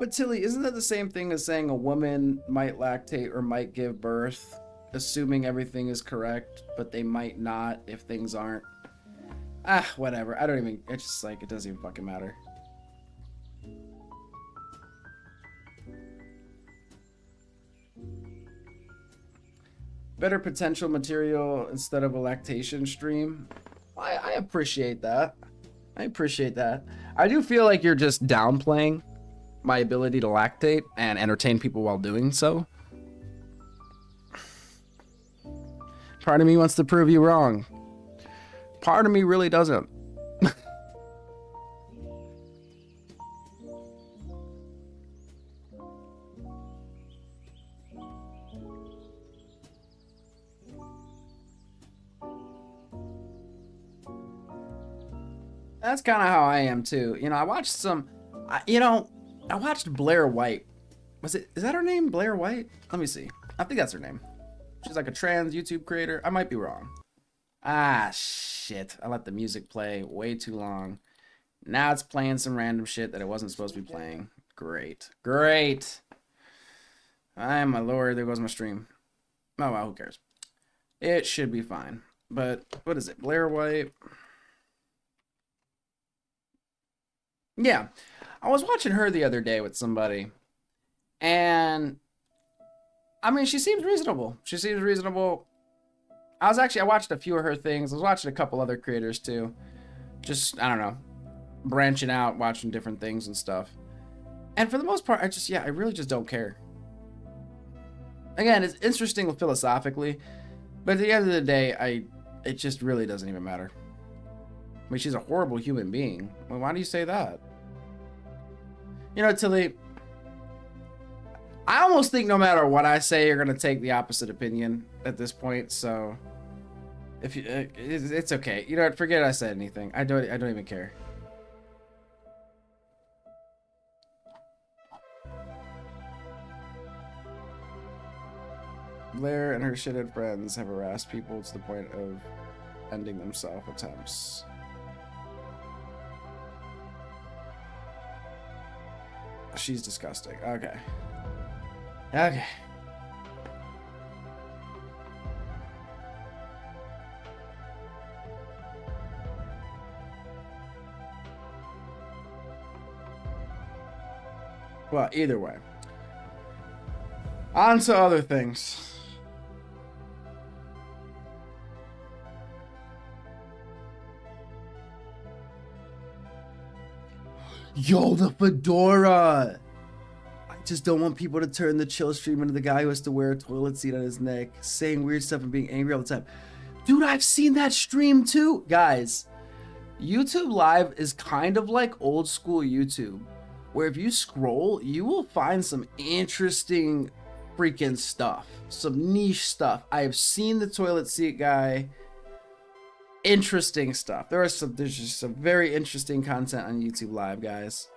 But Tilly, isn't that the same thing as saying a woman might lactate or might give birth, assuming everything is correct, but they might not if things aren't? Ah, whatever. I don't even, it's just like, it doesn't even fucking matter. Better potential material instead of a lactation stream. I appreciate that. I appreciate that. I do feel like you're just downplaying my ability to lactate and entertain people while doing so. Part of me wants to prove you wrong. Part of me really doesn't. That's kind of how I am too. You know, I watched some, I watched Blair White. Is that her name? Blair White? Let me see. I think that's her name. She's like a trans YouTube creator. I might be wrong. Ah, shit. I let the music play way too long. Now it's playing some random shit that it wasn't supposed to be playing. Great. Great. Ay, my lord, there goes my stream. Oh, well, who cares? It should be fine. But, what is it? Blair White? Yeah. I was watching her the other day with somebody. And, I mean, she seems reasonable. She seems reasonable. I watched a few of her things. I was watching a couple other creators, too. Just, I don't know, branching out, watching different things and stuff. And for the most part, I really just don't care. Again, it's interesting philosophically, but at the end of the day, it just really doesn't even matter. I mean, she's a horrible human being. Well, why do you say that? You know, Tilly, I almost think no matter what I say, you're going to take the opposite opinion at this point, so if you, it's okay. You know what, forget I said anything. I don't even care. Blair and her shithead friends have harassed people to the point of ending themselves attempts. She's disgusting. Okay. Okay. Well, either way. On to other things. Yo, the fedora! I just don't want people to turn the chill stream into the guy who has to wear a toilet seat on his neck, saying weird stuff and being angry all the time. Dude, I've seen that stream too! Guys, YouTube Live is kind of like old school YouTube, where if you scroll, you will find some interesting freaking stuff. Some niche stuff. I have seen the toilet seat guy. Interesting stuff. There's just some very interesting content on YouTube Live, guys.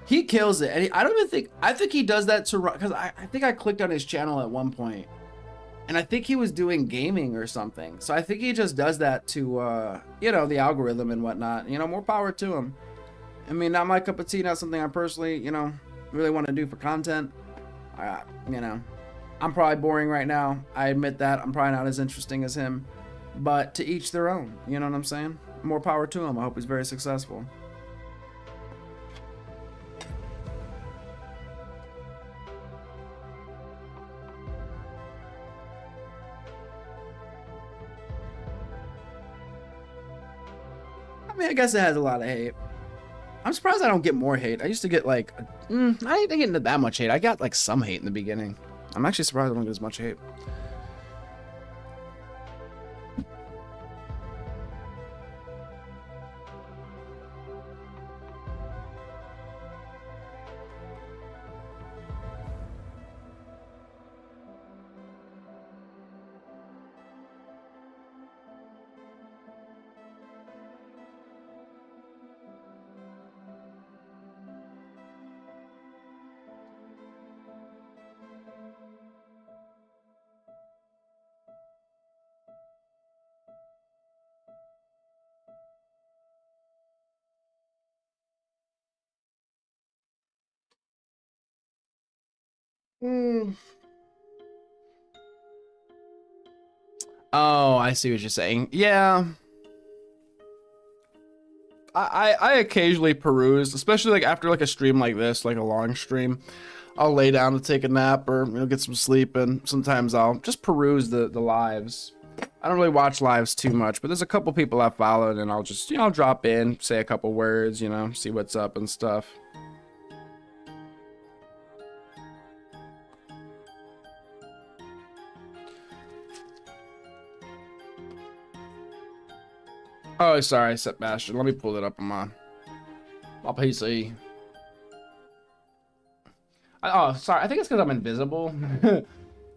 He kills it, and I think he does that to, because I think I clicked on his channel at one point, and I think he was doing gaming or something. So I think he just does that to, you know, the algorithm and whatnot. You know, more power to him. I mean, not my cup of tea, not something I personally, you know, really want to do for content. You know, I'm probably boring right now. I admit that. I'm probably not as interesting as him, but to each their own. You know what I'm saying? More power to him. I hope he's very successful. I mean, I guess it has a lot of hate. I'm surprised I don't get more hate. I used to get like, I didn't get into that much hate. I got like some hate in the beginning. I'm actually surprised I don't get as much hate. Oh, I see what you're saying. Yeah. I occasionally peruse, especially like after like a stream like this, like a long stream. I'll lay down to take a nap or, you know, get some sleep, and sometimes I'll just peruse the lives. I don't really watch lives too much, but there's a couple people I've followed, and I'll just, you know, drop in, say a couple words, you know, see what's up and stuff. Oh, sorry, Sebastian. Let me pull it up on my PC. Oh, sorry. I think it's because I'm invisible.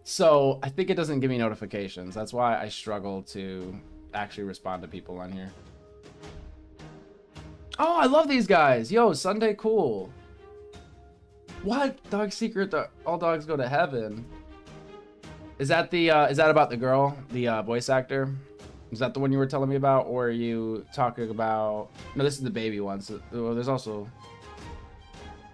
So I think it doesn't give me notifications. That's why I struggle to actually respond to people on here. Oh, I love these guys. Yo, Sunday Cool. What? Dog Secret, all dogs go to heaven. Is that the, is that about the girl, the voice actor? Is that the one you were telling me about, or are you talking about? No, this is the baby one. So, well, there's also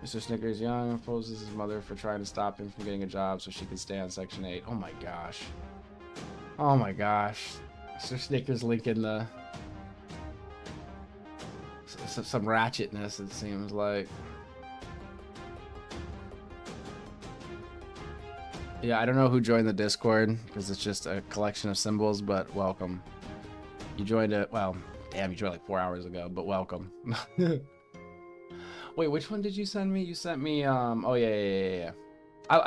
Mr. Snickers young opposes his mother for trying to stop him from getting a job so she could stay on Section 8. Oh my gosh. Oh my gosh. Mr. Snickers linking the some ratchetness, it seems like. Yeah, I don't know who joined the Discord because it's just a collection of symbols, but welcome. You joined it. Well, damn, you joined like 4 hours ago, but welcome. Wait, which one did you send me? You sent me, oh yeah.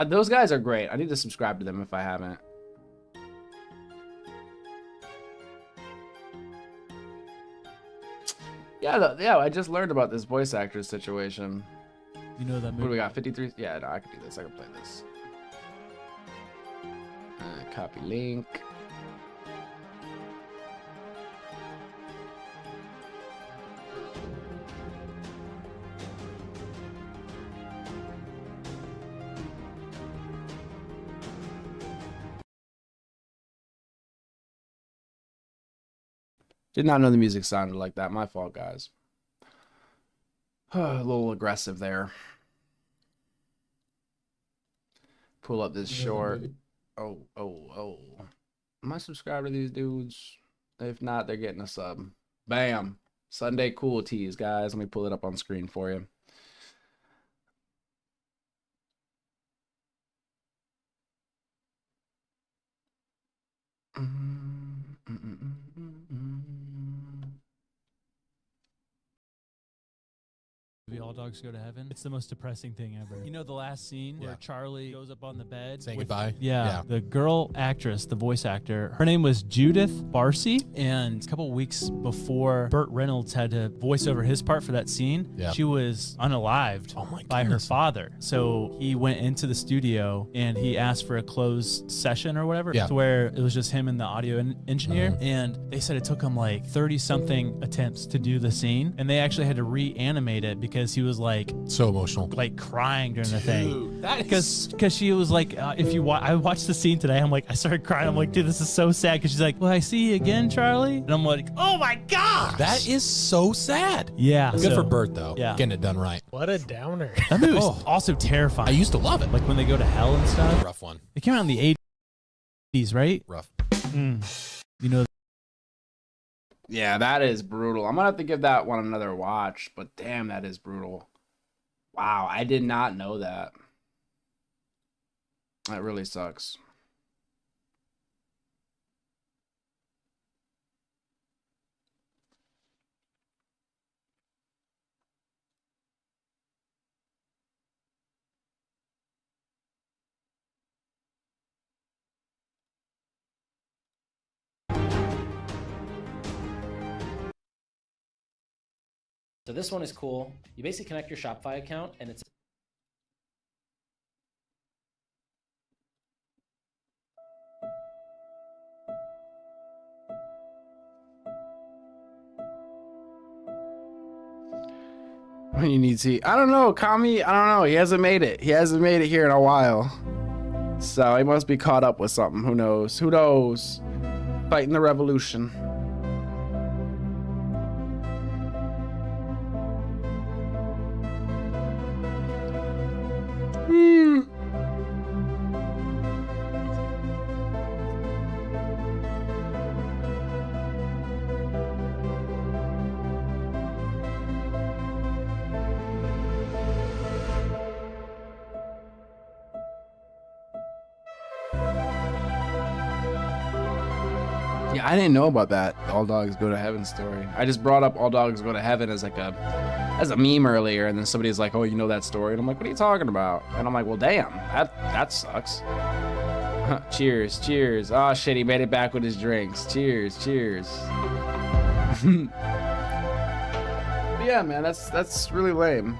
Those guys are great. I need to subscribe to them if I haven't. Yeah, I just learned about this voice actor situation. You know that movie? What do we got? 53? Yeah, no, I can do this. I can play this. Copy link. Did not know the music sounded like that. My fault, guys. A little aggressive there. Pull up this short. Oh. Am I subscribed to these dudes? If not, they're getting a sub. Bam. Sunday cool teas, guys. Let me pull it up on screen for you. All Dogs Go to Heaven. It's the most depressing thing ever. You know the last scene where Charlie goes up on the bed saying goodbye? Yeah. The girl actress, the voice actor, her name was Judith Barcy, and a couple weeks before Burt Reynolds had to voice over his part for that scene, she was unalived by her father. So he went into the studio and he asked for a closed session or whatever, to where it was just him and the audio engineer, and they said it took him like 30-something attempts to do the scene, and they actually had to reanimate it because he was like so emotional, like crying during the thing. Because she was like, if you I watched the scene today, I'm like, I started crying. I'm like, dude, this is so sad. Because she's like, will I see you again, Charlie? And I'm like, oh my god, that is so sad. Yeah, good for Bert though. Yeah, getting it done right. What a downer. That movie was also terrifying. I used to love it. Like when they go to hell and stuff. Rough one. It came out in the 80s, right? Rough. You know. Yeah, that is brutal. I'm gonna have to give that one another watch, but damn, that is brutal. Wow, I did not know that. That really sucks. So this one is cool. You basically connect your Shopify account and it's You need to. I don't know, Kami. I don't know. He hasn't made it. He hasn't made it here in a while. So he must be caught up with something. Who knows? Who knows? Fighting the revolution. Yeah, I didn't know about that All Dogs Go to Heaven story. I just brought up All Dogs Go to Heaven as like a meme earlier, and then somebody's like, "Oh, you know that story?" And I'm like, "What are you talking about?" And I'm like, "Well, damn, that sucks." Cheers, cheers. Oh shit, he made it back with his drinks. Cheers, cheers. Yeah, man, that's really lame.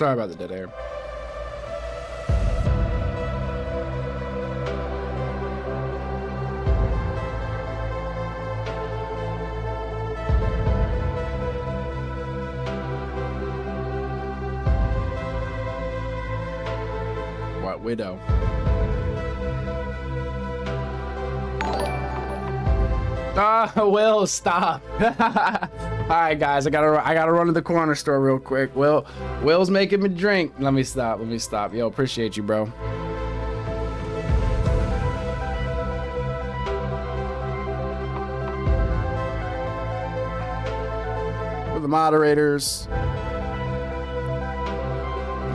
Sorry about the dead air. What widow? Will, stop. All right, guys, I gotta run to the corner store real quick. Will's making me drink. Let me stop. Yo, appreciate you, bro. For the moderators,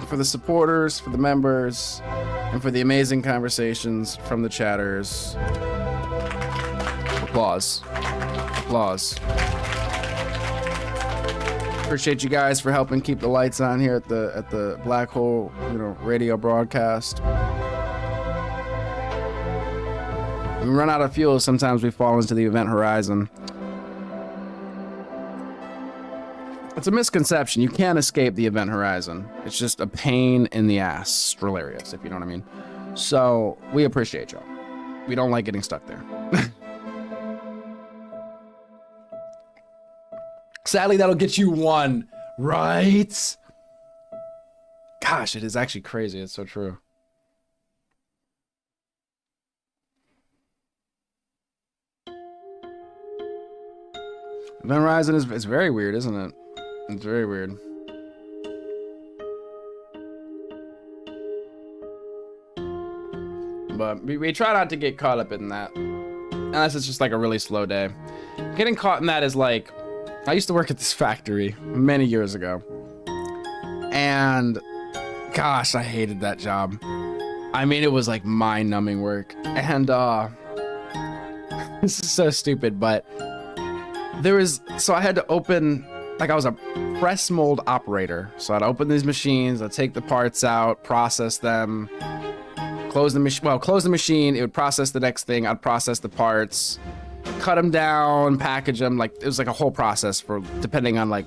for the supporters, for the members, and for the amazing conversations from the chatters. Applause. Appreciate you guys for helping keep the lights on here at the Black Hole, radio broadcast. When we run out of fuel, sometimes we fall into the event horizon. It's a misconception. You can't escape the event horizon. It's just a pain in the ass, hilarious, if you know what I mean. So we appreciate y'all. We don't like getting stuck there. Sadly, that'll get you one, right? Gosh, it is actually crazy. It's so true. Event Horizon is very weird, isn't it? It's very weird. But we try not to get caught up in that. Unless it's just like a really slow day. Getting caught in that is like... I used to work at this factory many years ago. And gosh, I hated that job. I mean, it was like mind-numbing work. And this is so stupid, but so I had to open, like I was a press mold operator. So I'd open these machines, I'd take the parts out, process them, close the machine, it would process the next thing, I'd process the parts, cut them down, package them. Like it was like a whole process for depending on like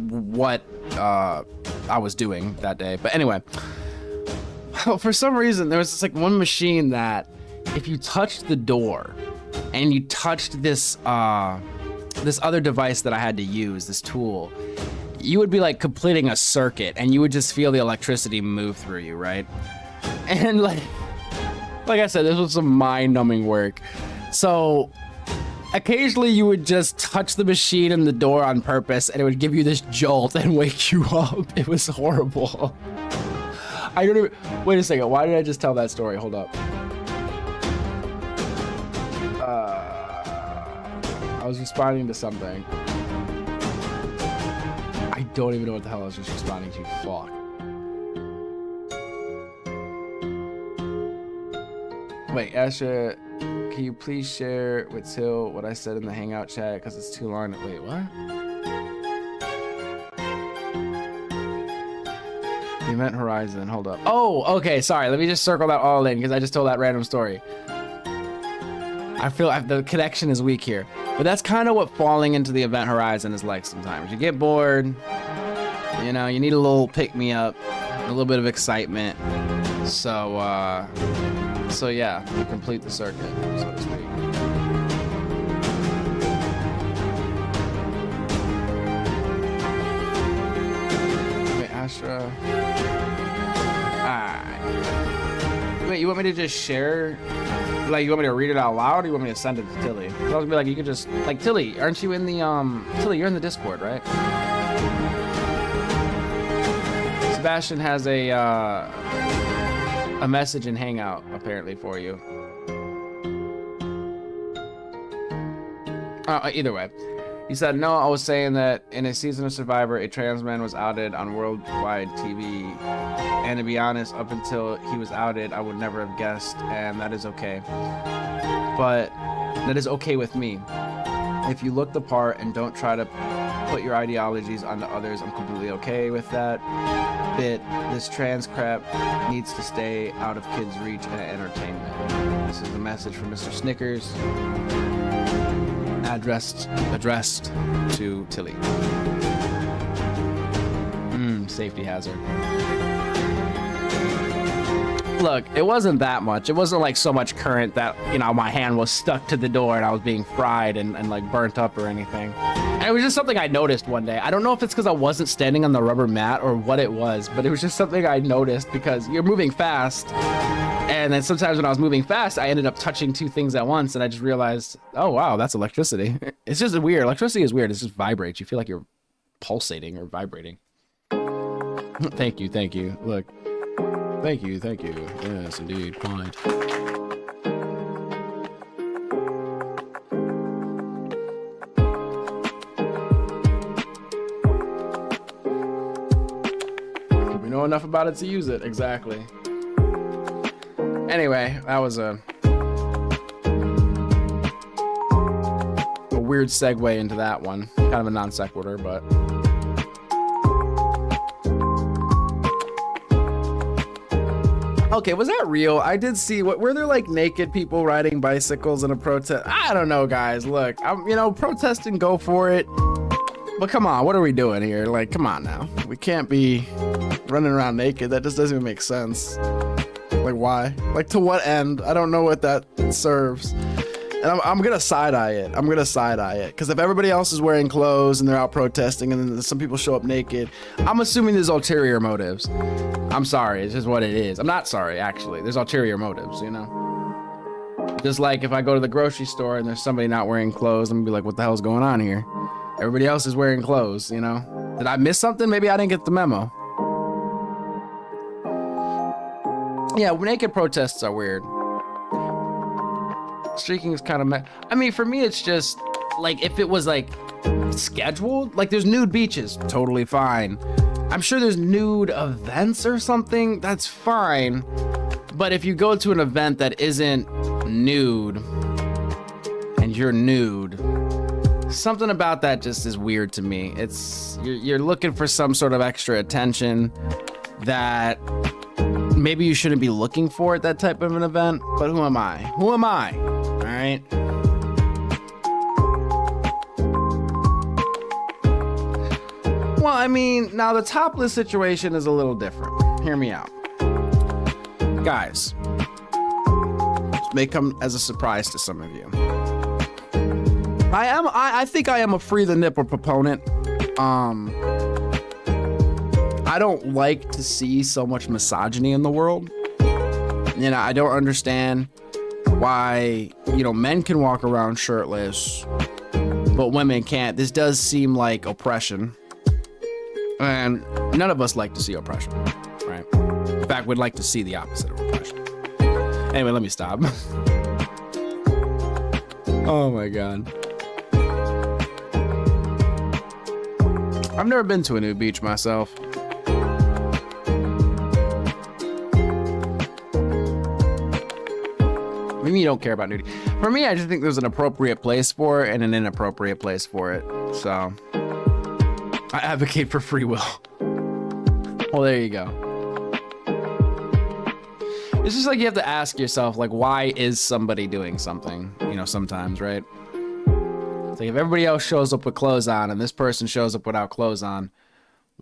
what I was doing that day. But anyway, for some reason there was this like one machine that if you touched the door and you touched this this other device that I had to use, this tool, you would be like completing a circuit and you would just feel the electricity move through you, right? And like I said, this was some mind-numbing work. So occasionally you would just touch the machine and the door on purpose and it would give you this jolt and wake you up. It was horrible. I don't even, wait a second, why did I just tell that story? Hold up. I was responding to something. I don't even know what the hell I was just responding to. Fuck. Wait, Asher, can you please share with Till what I said in the Hangout chat? Because it's too long. Wait, what? The Event Horizon, hold up. Oh, okay, sorry. Let me just circle that all in because I just told that random story. I feel the connection is weak here. But that's kind of what falling into the Event Horizon is like sometimes. You get bored, you know, you need a little pick-me-up, a little bit of excitement. So yeah, you complete the circuit, so to speak. Wait, Astra. Wait, you want me to just share? Like, you want me to read it out loud, or you want me to send it to Tilly? I was gonna be like, you could just, like, Tilly, aren't you in the, Tilly, you're in the Discord, right? Sebastian has a message in Hangout, apparently, for you. Either way. He said, no, I was saying that in a season of Survivor, a trans man was outed on worldwide TV. And to be honest, up until he was outed, I would never have guessed, and that is okay. But that is okay with me. If you look the part and don't try to put your ideologies onto others, I'm completely okay with that. This trans crap needs to stay out of kids' reach and entertainment. This is the message from Mr. Snickers, addressed to Tilly. safety hazard. Look, it wasn't that much. It wasn't like so much current that, you know, my hand was stuck to the door and I was being fried and like burnt up or anything. And it was just something I noticed one day. I don't know if it's because I wasn't standing on the rubber mat or what it was, but it was just something I noticed because you're moving fast. And then sometimes when I was moving fast, I ended up touching two things at once and I just realized, oh wow, that's electricity. It's just weird. Electricity is weird. It just vibrates. You feel like you're pulsating or vibrating. Thank you, thank you. Look. Thank you, thank you. Yes, indeed, quite. We know enough about it to use it, exactly. Anyway, that was a weird segue into that one. Kind of a non sequitur, but... Okay, was that real? I did see, were there like naked people riding bicycles in a protest? I don't know, guys. Look, you know, protesting, go for it. But come on, what are we doing here? Like, come on now. We can't be running around naked. That just doesn't even make sense. Like, why? Like, to what end? I don't know what that serves. And I'm gonna side-eye it. I'm gonna side-eye it. Because if everybody else is wearing clothes and they're out protesting and then some people show up naked, I'm assuming there's ulterior motives. I'm sorry, it's just what it is. I'm not sorry, actually. There's ulterior motives, you know? Just like if I go to the grocery store and there's somebody not wearing clothes, I'm gonna be like, what the hell's going on here? Everybody else is wearing clothes, you know? Did I miss something? Maybe I didn't get the memo. Yeah, naked protests are weird. Streaking is kind of I mean, for me, it's just like if it was like scheduled, like there's nude beaches, totally fine. I'm sure there's nude events or something, that's fine. But if you go to an event that isn't nude and you're nude, something about that just is weird to me. It's you're looking for some sort of extra attention that maybe you shouldn't be looking for at that type of an event, but who am I? Who am I? All right. Well, I mean, now the topless situation is a little different. Hear me out. Guys, this may come as a surprise to some of you. I think I am a free the nipple proponent. I don't like to see so much misogyny in the world. You know, I don't understand why, you know, men can walk around shirtless, but women can't. This does seem like oppression. And none of us like to see oppression, right? In fact, we'd like to see the opposite of oppression. Anyway, let me stop. Oh my God. I've never been to a nude beach myself. Maybe you don't care about nudity. For me, I just think there's an appropriate place for it and an inappropriate place for it. So, I advocate for free will. Well, there you go. It's just like you have to ask yourself, like, why is somebody doing something? You know, sometimes, right? It's like if everybody else shows up with clothes on and this person shows up without clothes on,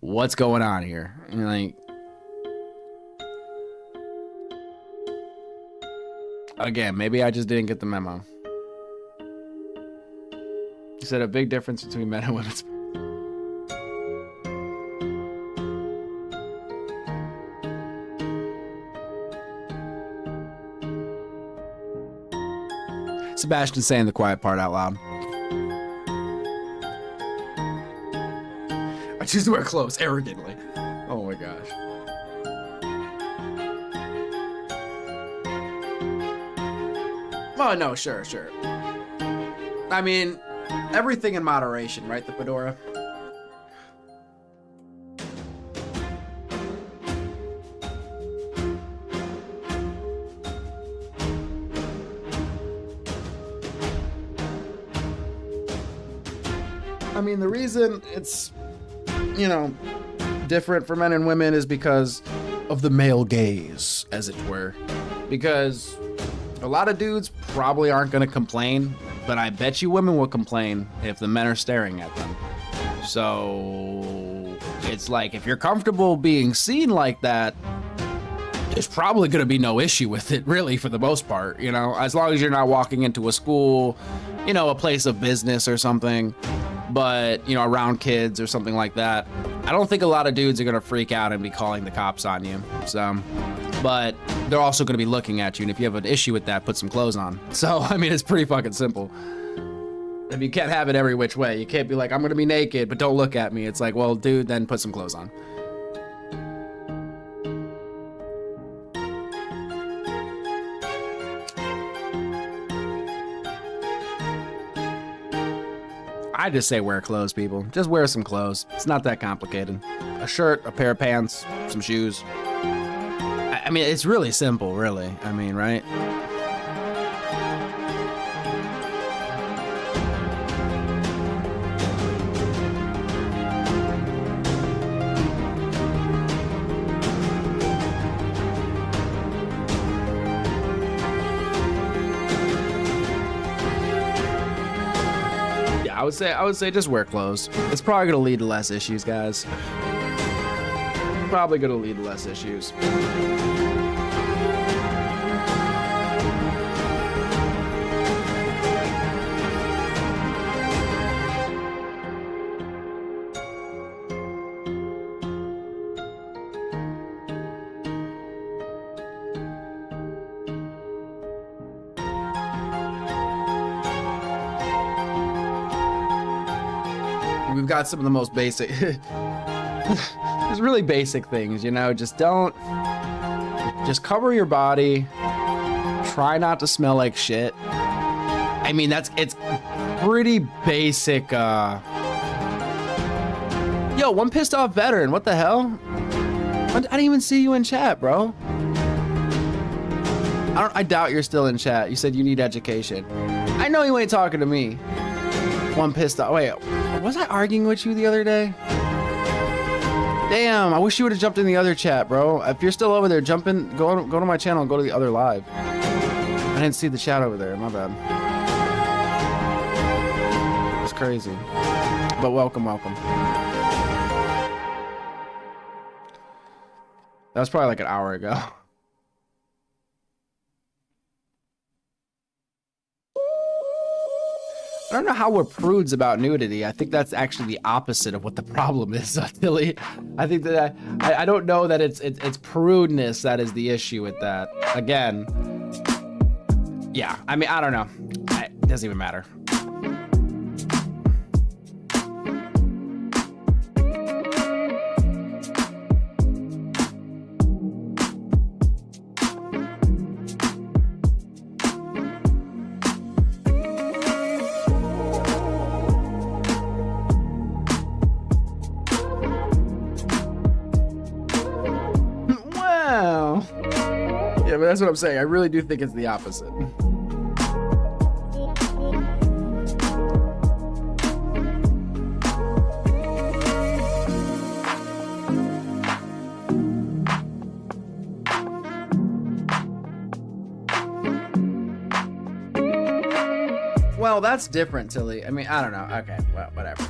what's going on here? And you're like, again, maybe I just didn't get the memo. You said a big difference between men and women's. Sebastian saying the quiet part out loud. I choose to wear clothes arrogantly. Oh my gosh. Oh, no, sure. I mean, everything in moderation, right? The fedora. I mean, the reason it's, you know, different for men and women is because of the male gaze, as it were. Because a lot of dudes probably aren't going to complain, but I bet you women will complain if the men are staring at them. So it's like, if you're comfortable being seen like that, there's probably going to be no issue with it, really, for the most part, you know, as long as you're not walking into a school, you know, a place of business or something, but, you know, around kids or something like that. I don't think a lot of dudes are going to freak out and be calling the cops on you, so, but they're also going to be looking at you, and if you have an issue with that, put some clothes on. So, I mean, it's pretty fucking simple. If you can't have it every which way, you can't be like, I'm going to be naked, but don't look at me. It's like, well, dude, then put some clothes on. I just say wear clothes, people. Just wear some clothes. It's not that complicated. A shirt, a pair of pants, some shoes. I mean, it's really simple, really. I mean, right? I would say just wear clothes. It's probably gonna lead to less issues, guys. Probably gonna lead to less issues. We've got some of the most basic, just really basic things, you know, just just cover your body, try not to smell like shit. I mean, it's pretty basic. Yo, one pissed off veteran, what the hell? I didn't even see you in chat, bro. I doubt you're still in chat. You said you need education. I know you ain't talking to me. One pissed off, wait. Was I arguing with you the other day? Damn, I wish you would have jumped in the other chat, bro. If you're still over there, jump in, go to my channel and go to the other live. I didn't see the chat over there, my bad. It's crazy. But welcome. That was probably like an hour ago. I don't know how we're prudes about nudity. I think that's actually the opposite of what the problem is, Tilly. I think that I don't know that it's prudeness that is the issue with that. Again, yeah, I mean, I don't know. It doesn't even matter. But that's what I'm saying. I really do think it's the opposite. Well, that's different, Tilly. I mean, I don't know. Okay, well, whatever.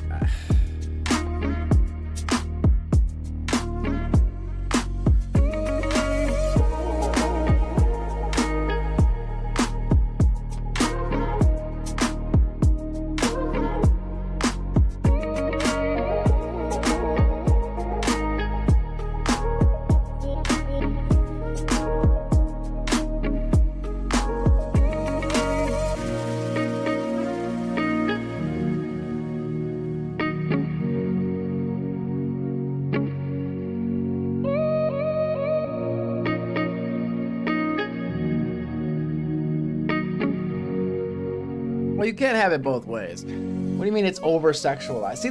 Well, you can't have it both ways. What do you mean it's over-sexualized? See,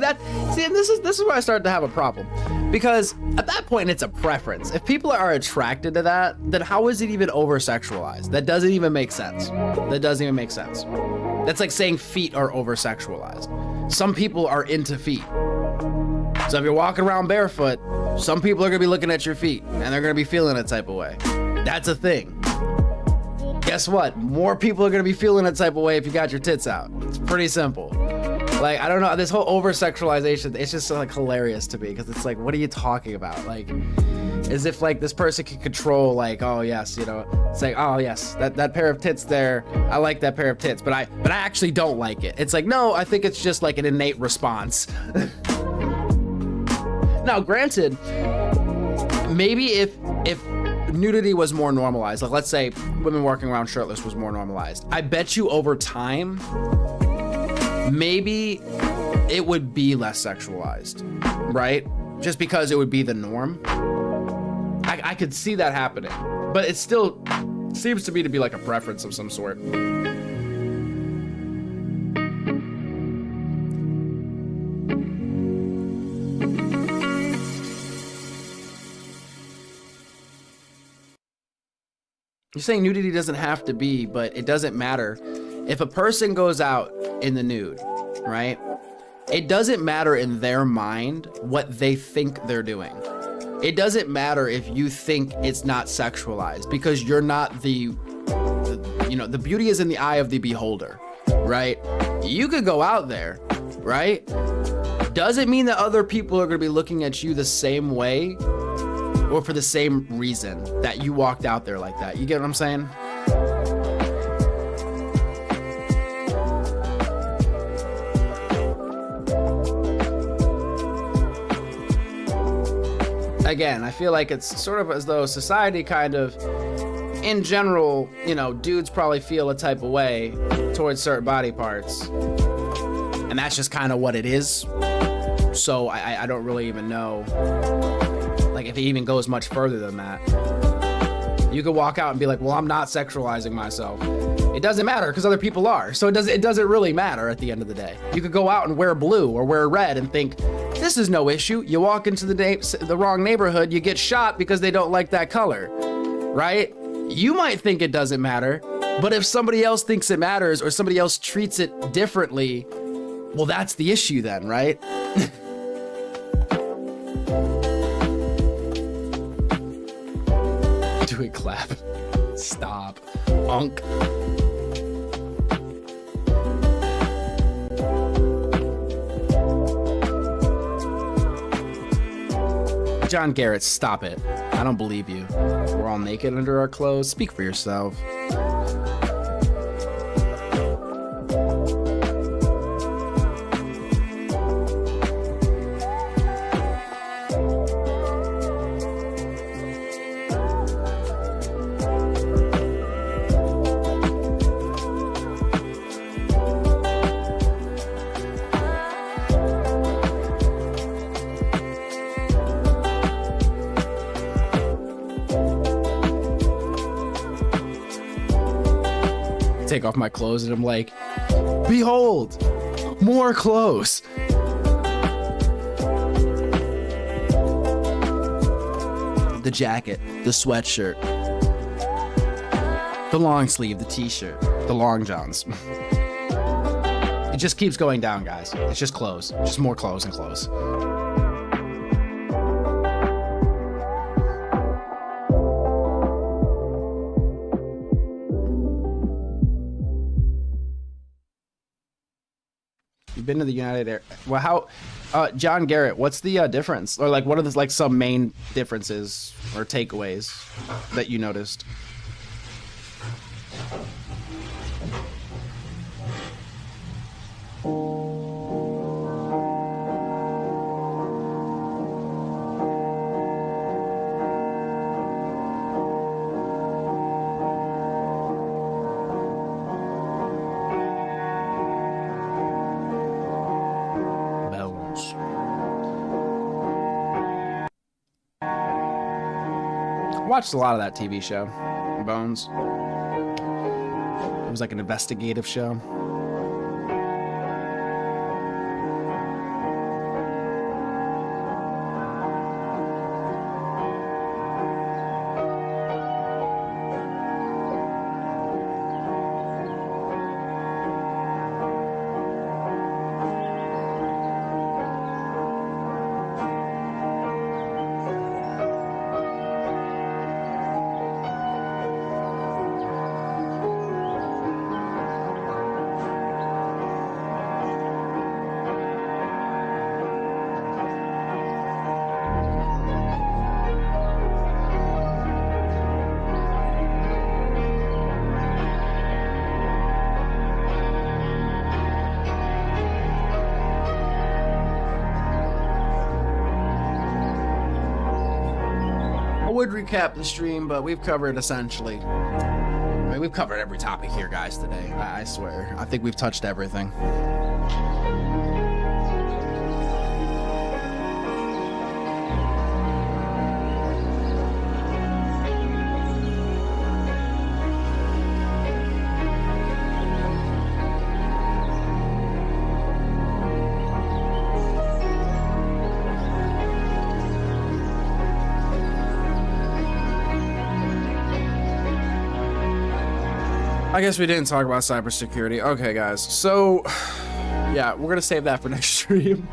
this is where I start to have a problem. Because at that point, it's a preference. If people are attracted to that, then how is it even over-sexualized? That doesn't even make sense. That's like saying feet are over-sexualized. Some people are into feet. So if you're walking around barefoot, some people are gonna be looking at your feet and they're gonna be feeling a type of way. That's a thing. Guess what? More people are gonna be feeling a type of way if you got your tits out. It's pretty simple. Like, I don't know, this whole over-sexualization, it's just like hilarious to me, because it's like, what are you talking about? Like, as if like this person can control, like, oh yes, you know, it's like, oh yes, that pair of tits there, I like that pair of tits, but I actually don't like it. It's like, no, I think it's just like an innate response. Now, granted, maybe if nudity was more normalized, like let's say women walking around shirtless was more normalized, I bet you over time, maybe it would be less sexualized, right? Just because it would be the norm. I could see that happening, but it still seems to me to be like a preference of some sort. You're saying nudity doesn't have to be, but it doesn't matter. If a person goes out in the nude, right? It doesn't matter in their mind what they think they're doing. It doesn't matter if you think it's not sexualized, because you're not the beauty is in the eye of the beholder, right? You could go out there, right? Doesn't mean that other people are gonna be looking at you the same way or for the same reason that you walked out there like that. You get what I'm saying? Again, I feel like it's sort of as though society kind of, in general, you know, dudes probably feel a type of way towards certain body parts. And that's just kind of what it is. So I don't really even know, like, if it even goes much further than that. You could walk out and be like, well, I'm not sexualizing myself. It doesn't matter because other people are. So it doesn't really matter at the end of the day. You could go out and wear blue or wear red and think, this is no issue. You walk into the wrong neighborhood, you get shot because they don't like that color, right? You might think it doesn't matter, but if somebody else thinks it matters or somebody else treats it differently, well, that's the issue then, right? Do it, clap. Stop. Unk. John Garrett, stop it. I don't believe you. We're all naked under our clothes. Speak for yourself. Take off my clothes and I'm like, behold, more clothes. The jacket, the sweatshirt, the long sleeve, the t-shirt, the long johns. It just keeps going down, guys. It's just clothes, just more clothes and clothes. Been to the United Air. Well, how, John Garrett, what's the difference, or like what are the like some main differences or takeaways that you noticed? Watched a lot of that TV show, Bones. It was like an investigative show. would recap the stream, but we've covered essentially. I mean, we've covered every topic here, guys, today. I swear. I think we've touched everything. I guess we didn't talk about cybersecurity. Okay, guys. So, yeah, we're going to save that for next stream.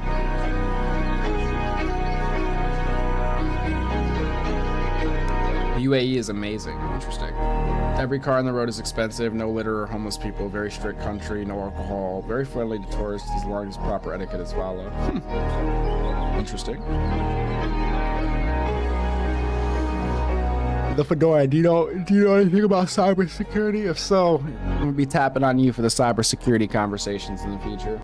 The UAE is amazing. Interesting. Every car on the road is expensive. No litter or homeless people. Very strict country. No alcohol. Very friendly to tourists as long as proper etiquette is followed. Interesting. The Fedora, do you know anything about cybersecurity? If so, I'm gonna be tapping on you for the cybersecurity conversations in the future.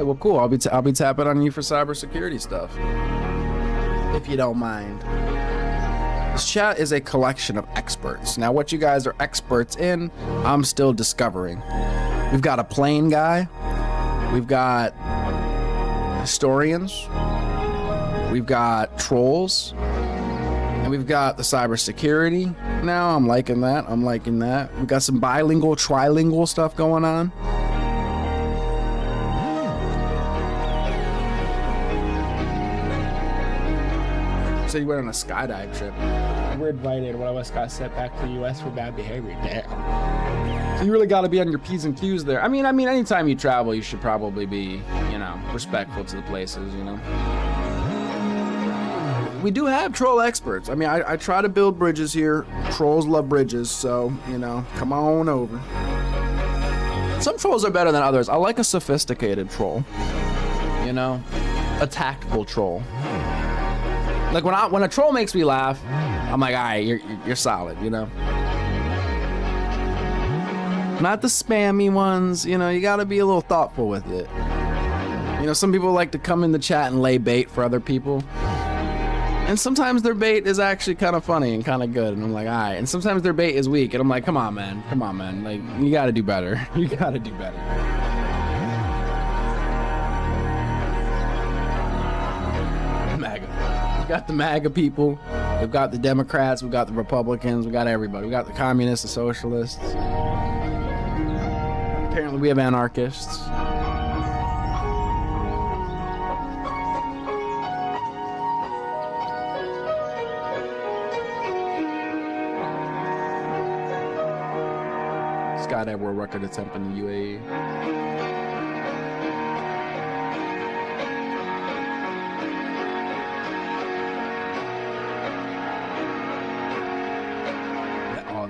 Well, cool. I'll be tapping on you for cybersecurity stuff, if you don't mind. This chat is a collection of experts. Now, what you guys are experts in, I'm still discovering. We've got a plane guy. We've got historians. We've got trolls. And we've got the cybersecurity. Now, I'm liking that. We've got some bilingual, trilingual stuff going on. So you went on a skydive trip. We were invited. One of us got sent back to the U.S. for bad behavior. Damn. So you really got to be on your P's and Q's there. I mean, anytime you travel, you should probably be, respectful to the places, We do have troll experts. I mean, I try to build bridges here. Trolls love bridges, so, come on over. Some trolls are better than others. I like a sophisticated troll. A tactful troll. Like when a troll makes me laugh, I'm like, all right, you're solid, Not the spammy ones, you gotta be a little thoughtful with it. Some people like to come in the chat and lay bait for other people. And sometimes their bait is actually kind of funny and kind of good. And I'm like, all right. And sometimes their bait is weak. And I'm like, come on, man. Like, you gotta do better. You gotta do better. We've got the MAGA people, we've got the Democrats, we've got the Republicans, we've got everybody. We got the communists, the socialists. Apparently we have anarchists. Skydive world record attempt in the UAE.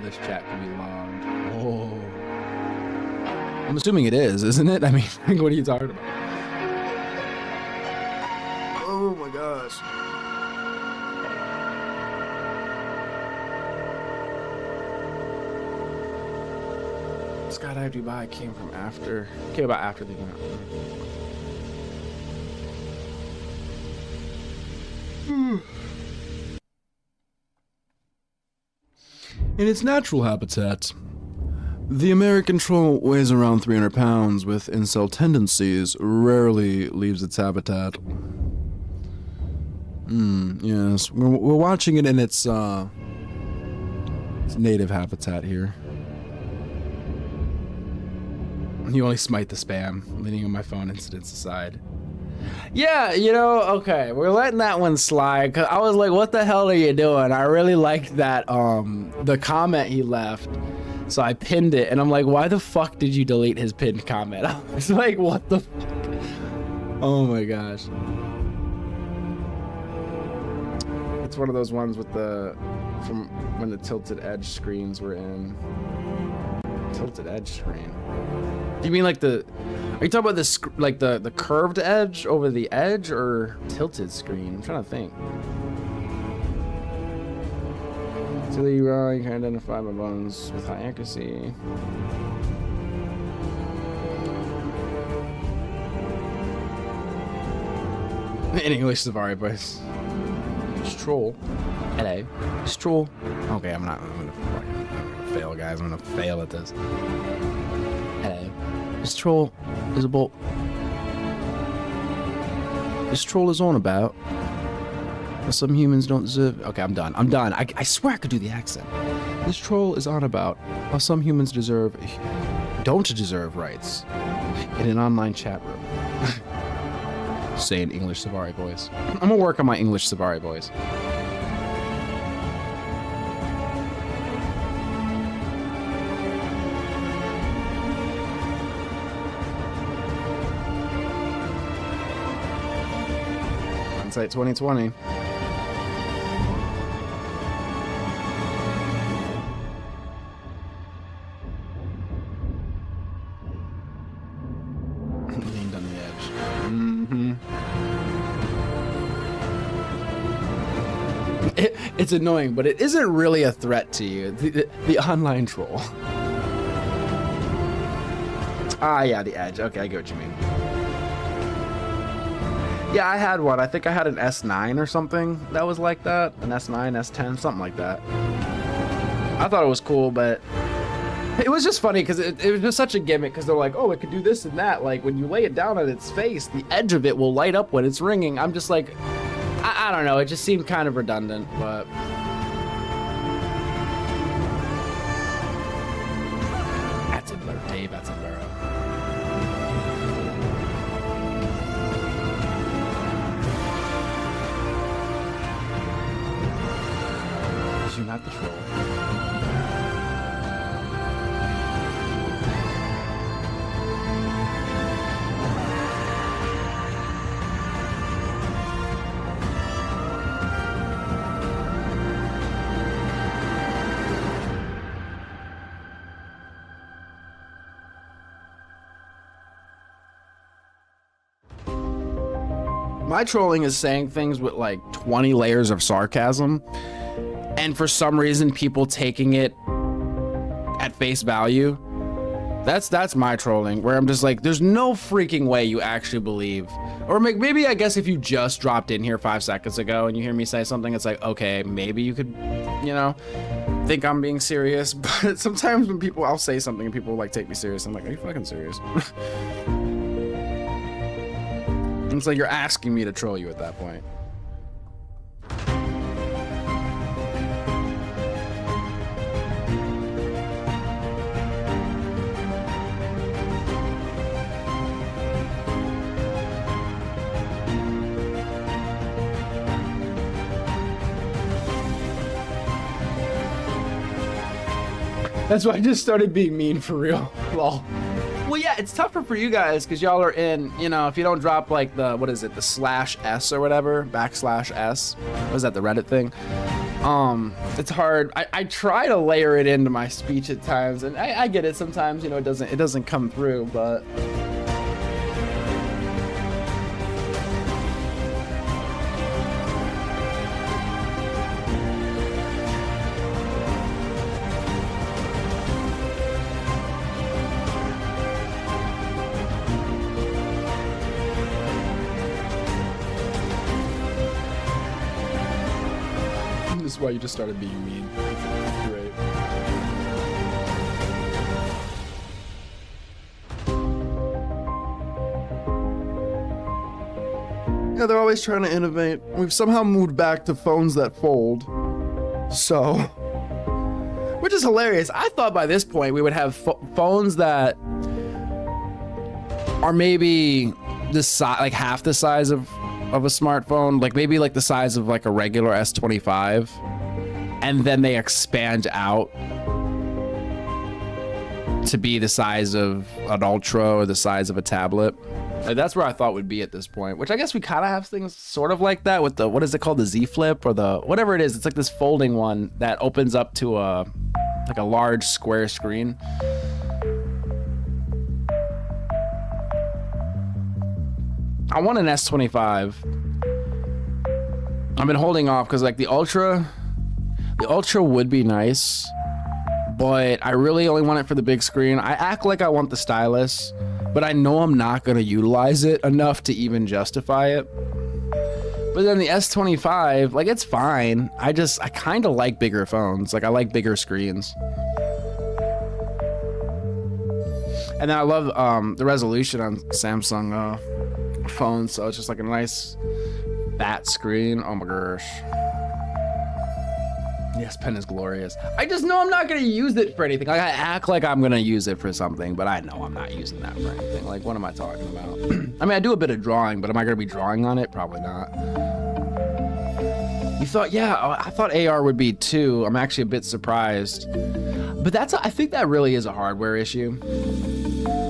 This chat can be logged. Oh. I'm assuming it is, isn't it? I mean, what are you talking about? Oh my gosh. Skydive Dubai came about after the event. In its natural habitat, the American troll weighs around 300 pounds with incel tendencies, rarely leaves its habitat. Yes, we're watching it in its native habitat here. You only smite the spam, leaning on my phone incidents aside. Yeah, okay, we're letting that one slide, because I was like, what the hell are you doing? I really liked that, the comment he left, so I pinned it, and I'm like, why the fuck did you delete his pinned comment? I was like, what the fuck? Oh my gosh. It's one of those ones with from when the tilted edge screens were in. Tilted edge screen? Do you mean like the... Are you talking about this, like the curved edge over the edge or tilted screen? I'm trying to think. So you can identify my buttons with high accuracy. In English, Safari voice. Stroll. Hello. Stroll. Okay, I'm gonna fail, guys. I'm gonna fail at this. Hello. This troll is about. This troll is on about. Well, some humans don't deserve. Okay, I'm done. I swear I could do the accent. This troll is on about how some humans don't deserve rights in an online chat room. Say an English Safari voice. I'm gonna work on my English Safari voice. Hindsight 2020. Leaned on the edge. It's annoying, but it isn't really a threat to you. The online troll. Ah, yeah, the edge. Okay, I get what you mean. Yeah, I had one. I think I had an S9 or something that was like that. An S9, S10, something like that. I thought it was cool, but it was just funny because it was just such a gimmick because they're like, oh, it could do this and that. Like, when you lay it down on its face, the edge of it will light up when it's ringing. I'm just like, I don't know. It just seemed kind of redundant, but... That's it, Dave. That's it, You're not the troll. My trolling is saying things with like 20 layers of sarcasm. And for some reason, people taking it at face value. That's my trolling, where I'm just like, there's no freaking way you actually believe. Or maybe I guess if you just dropped in here 5 seconds ago and you hear me say something, it's like, okay, maybe you could, you know, think I'm being serious. But sometimes when I'll say something and people like take me serious, I'm like, are you fucking serious? It's like you're asking me to troll you at that point. That's why I just started being mean for real. Lol. Well, yeah, it's tougher for you guys because y'all are in, you know, if you don't drop like the, what is it, the /S or whatever, /S. What is that, the Reddit thing? It's hard. I try to layer it into my speech at times, and I get it sometimes, you know, it doesn't come through, but... Why you just started being mean. Great. Yeah, they're always trying to innovate. We've somehow moved back to phones that fold. So, which is hilarious. I thought by this point we would have phones that are maybe the size, like half the size of a smartphone, like maybe like the size of like a regular S25, and then they expand out to be the size of an Ultra or the size of a tablet. Like, that's where I thought we'd be at this point, which I guess we kind of have things sort of like that with the, what is it called, the Z Flip or the whatever it is. It's like this folding one that opens up to a like a large square screen. I want an S25. I've been holding off because like the Ultra would be nice, but I really only want it for the big screen. I act like I want the stylus, but I know I'm not gonna utilize it enough to even justify it. But then the S25, like it's fine. I kind of like bigger phones. Like I like bigger screens. And then I love the resolution on Samsung phones, so it's just like a nice fat screen. Oh my gosh. Yes, pen is glorious. I just know I'm not gonna use it for anything. Like I act like I'm gonna use it for something, but I know I'm not using that for anything. Like what am I talking about? I mean, I do a bit of drawing, but am I gonna be drawing on it? Probably not. You thought, yeah, I thought AR would be too. I'm actually a bit surprised. But I think that really is a hardware issue.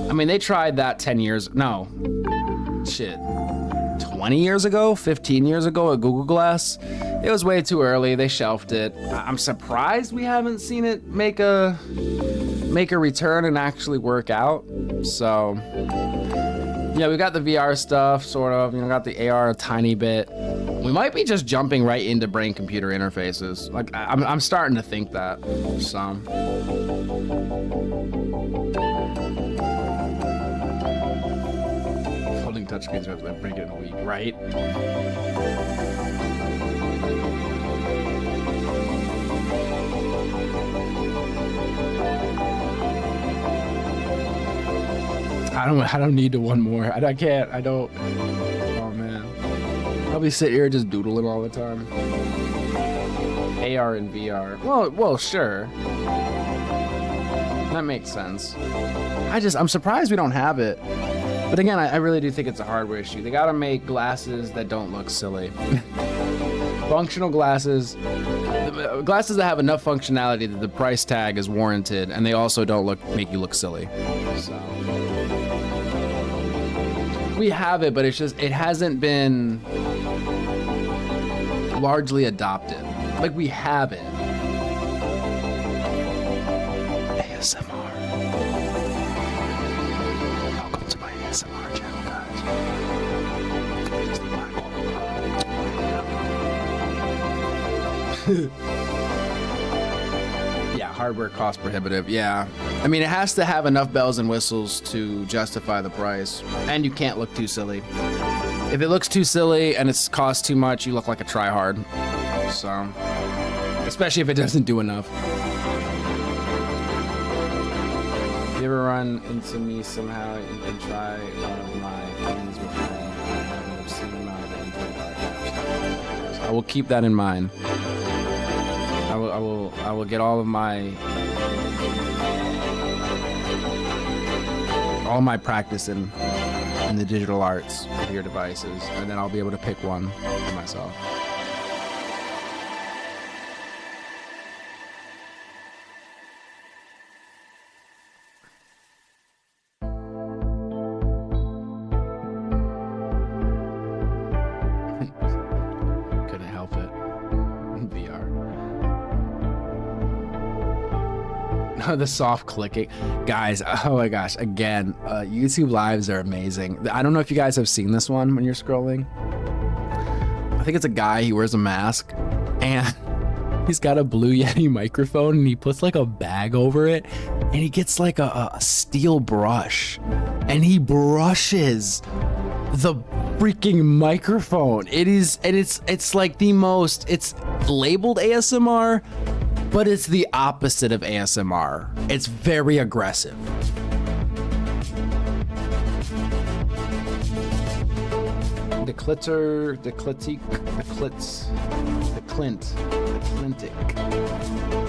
I mean, they tried that 20 years ago, 15 years ago at Google Glass. It was way too early. They shelved it. I'm surprised we haven't seen it make a return and actually work out. So yeah, we got the VR stuff, sort of. You know, got the AR a tiny bit. We might be just jumping right into brain-computer interfaces. Like I'm starting to think that. So. Holding touchscreens rather than break it in a week, right? I don't need one more. I can't. I don't. Oh man. I'll be sitting here just doodling all the time. AR and VR. Well, sure. That makes sense. I'm surprised we don't have it. But again, I really do think it's a hardware issue. They gotta make glasses that don't look silly. Functional glasses. Glasses that have enough functionality that the price tag is warranted, and they also don't make you look silly. So. We have it, but it hasn't been largely adopted. Like we have it. ASMR. Welcome to my ASMR channel, guys. This is the blackhole. Yeah, hardware cost prohibitive. Yeah. I mean, it has to have enough bells and whistles to justify the price, and you can't look too silly. If it looks too silly and it's cost too much, you look like a tryhard. So, especially if it doesn't do enough. If you ever run into me somehow, you can try my things with me. I've seen them out of I will keep that in mind. I will get all my practice in the digital arts of your devices, and then I'll be able to pick one for myself. Couldn't help it. VR. The soft clicking. Guys, oh my gosh, again, YouTube lives are amazing. I don't know if you guys have seen this one when you're scrolling. I think it's a guy, he wears a mask, and he's got a Blue Yeti microphone, and he puts like a bag over it, and he gets like a steel brush, and he brushes the freaking microphone. It's like the most, it's labeled ASMR, but it's the opposite of ASMR. It's very aggressive. The clintic,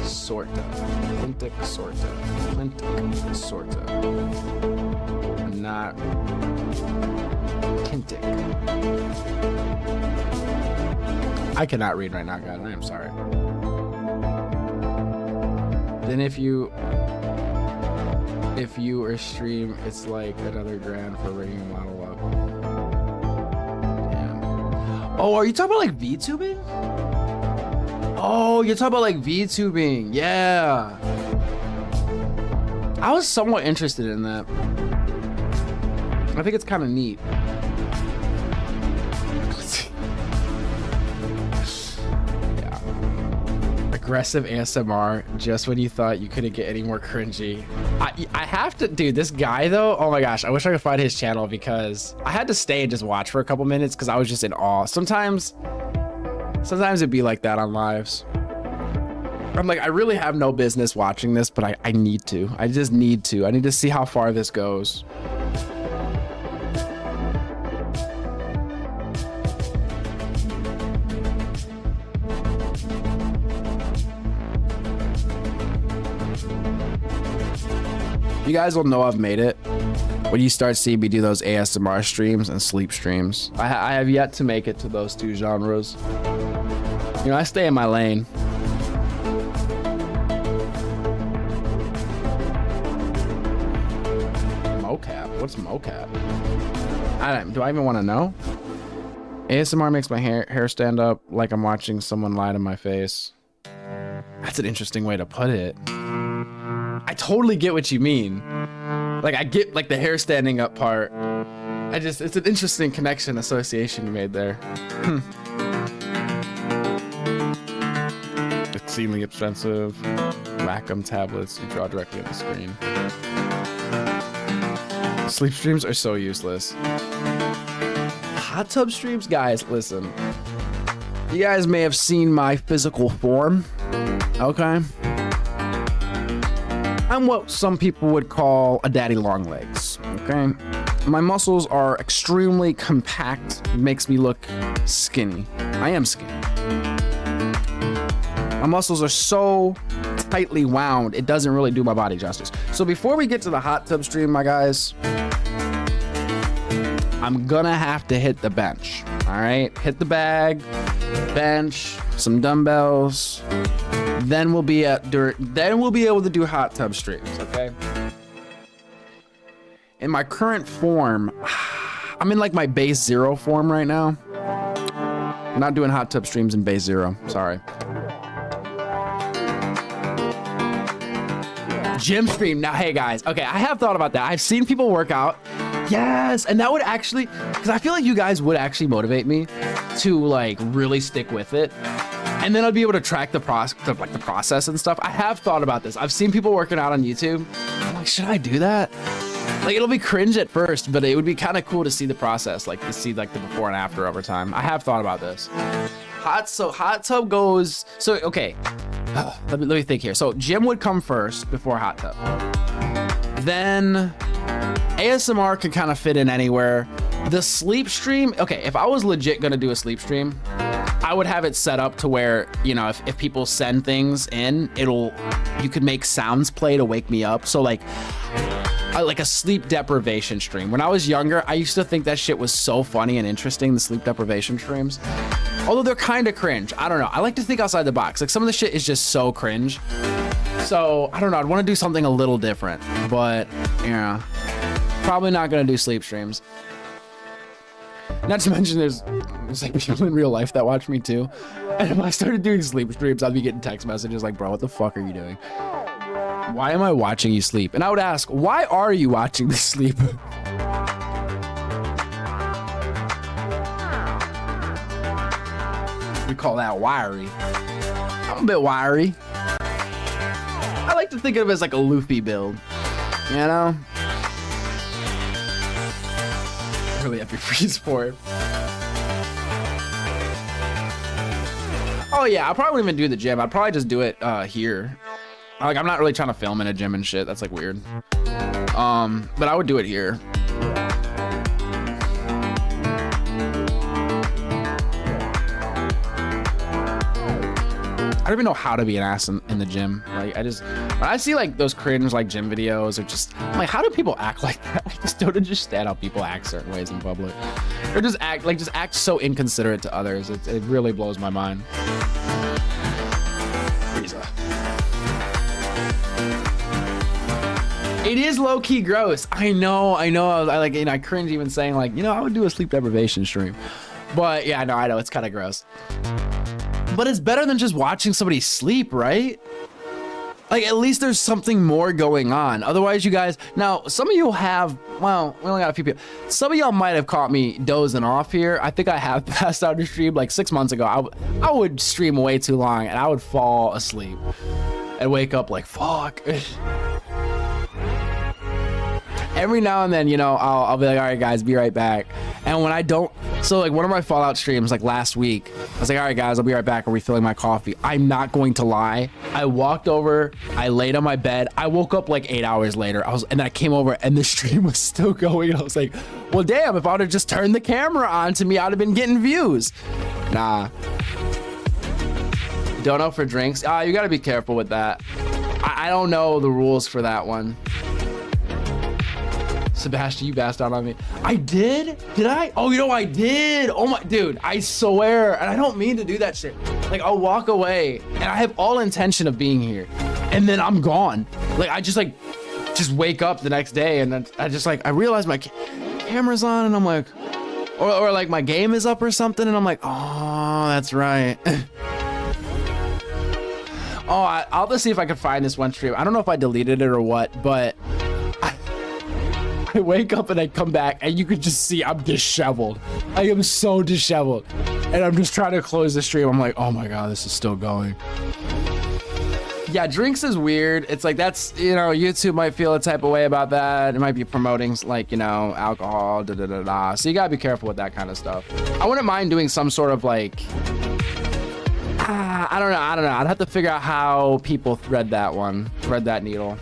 sorta. Not kintic. I cannot read right now, guys. I am sorry. Then if you or stream, it's like another grand for rigging a model up. Damn. Oh, are you talking about like VTubing? Oh, you're talking about like VTubing. Yeah. I was somewhat interested in that. I think it's kind of neat. Aggressive ASMR just when you thought you couldn't get any more cringy. I have to, dude, this guy though, oh my gosh, I wish I could find his channel because I had to stay and just watch for a couple minutes because I was just in awe. Sometimes it'd be like that on lives. I'm like, I really have no business watching this, but I need to. I just need to. I need to see how far this goes. You guys will know I've made it when you start seeing me do those ASMR streams and sleep streams. I have yet to make it to those two genres. You know, I stay in my lane. Mocap? What's mocap? Do I even want to know? ASMR makes my hair stand up like I'm watching someone lie to my face. That's an interesting way to put it. I totally get what you mean. Like, I get like the hair standing up part. It's an interesting connection association you made there. Exceedingly expensive. Wacom tablets, you draw directly on the screen. Sleep streams are so useless. Hot tub streams? Guys, listen. You guys may have seen my physical form. Okay. I'm what some people would call a daddy long legs, okay? My muscles are extremely compact. It makes me look skinny. I am skinny. My muscles are so tightly wound, it doesn't really do my body justice. So before we get to the hot tub stream, my guys, I'm gonna have to hit the bench, all right? Hit the bag, bench, some dumbbells. Then we'll be able to do hot tub streams, okay? In my current form, I'm in like my base 0 form right now. I'm not doing hot tub streams in base 0, sorry. Gym stream, now hey guys, okay, I have thought about that. I've seen people work out. Yes, and that would actually, because I feel like you guys would actually motivate me to like really stick with it. And then I'd be able to track the process and stuff. I have thought about this. I've seen people working out on YouTube. I'm like, should I do that? Like, it'll be cringe at first, but it would be kind of cool to see the process, like to see like the before and after over time. I have thought about this. Hot tub goes. So okay, let me think here. So gym would come first before hot tub. Then ASMR could kind of fit in anywhere. The sleep stream. Okay, if I was legit gonna do a sleep stream, I would have it set up to where, you know, if people send things in, you could make sounds play to wake me up. So like a sleep deprivation stream. When I was younger, I used to think that shit was so funny and interesting, the sleep deprivation streams. Although they're kind of cringe. I don't know. I like to think outside the box. Like some of the shit is just so cringe. So I don't know. I'd want to do something a little different, but yeah, probably not going to do sleep streams. Not to mention there's like people in real life that watch me too. And if I started doing sleep streams, I'd be getting text messages like, bro, what the fuck are you doing? Why am I watching you sleep? And I would ask, why are you watching me sleep? We call that wiry. I'm a bit wiry. I like to think of it as like a Luffy build, you know? Really have to freeze for it. Oh yeah, I probably wouldn't even do the gym. I'd probably just do it here. Like I'm not really trying to film in a gym and shit. That's like weird. But I would do it here. I don't even know how to be an ass in the gym. Like when I see like those cringe like gym videos, or just I'm like, how do people act like that? I just don't understand how people act certain ways in public, or just act so inconsiderate to others. It really blows my mind. It is low-key gross. I know. I like, I cringe even saying like, I would do a sleep deprivation stream. But yeah, no, I know it's kind of gross. But it's better than just watching somebody sleep, right? Like, at least there's something more going on. Otherwise, you guys, now, some of you have, well, we only got a few people. Some of y'all might have caught me dozing off here. I think I have passed out to stream like 6 months ago. I would stream way too long and I would fall asleep and wake up like, fuck. Every now and then, you know, I'll be like, all right, guys, be right back. And when I don't, so like one of my Fallout streams, like last week, I was like, all right, guys, I'll be right back. I'm refilling my coffee. I'm not going to lie. I walked over, I laid on my bed. I woke up like 8 hours later. And then I came over and the stream was still going. And I was like, well, damn, if I would have just turned the camera on to me, I'd have been getting views. Nah. Don't know for drinks. You got to be careful with that. I don't know the rules for that one. Sebastian, you passed out on me. I did? Did I? Oh, you know, I did. Oh my, dude, I swear. And I don't mean to do that shit. Like, I'll walk away and I have all intention of being here. And then I'm gone. Like, I just wake up the next day and then I realize my camera's on and I'm like, or like my game is up or something. And I'm like, oh, that's right. Oh, I'll just see if I can find this one stream. I don't know if I deleted it or what, but I wake up and I come back and you could just see I'm disheveled. I am so disheveled. And I'm just trying to close the stream. I'm like, oh my God, this is still going. Yeah, drinks is weird. It's like, that's, you know, YouTube might feel a type of way about that. It might be promoting like, you know, alcohol, So you gotta be careful with that kind of stuff. I wouldn't mind doing some sort of like, I don't know. I'd have to figure out how people thread that needle.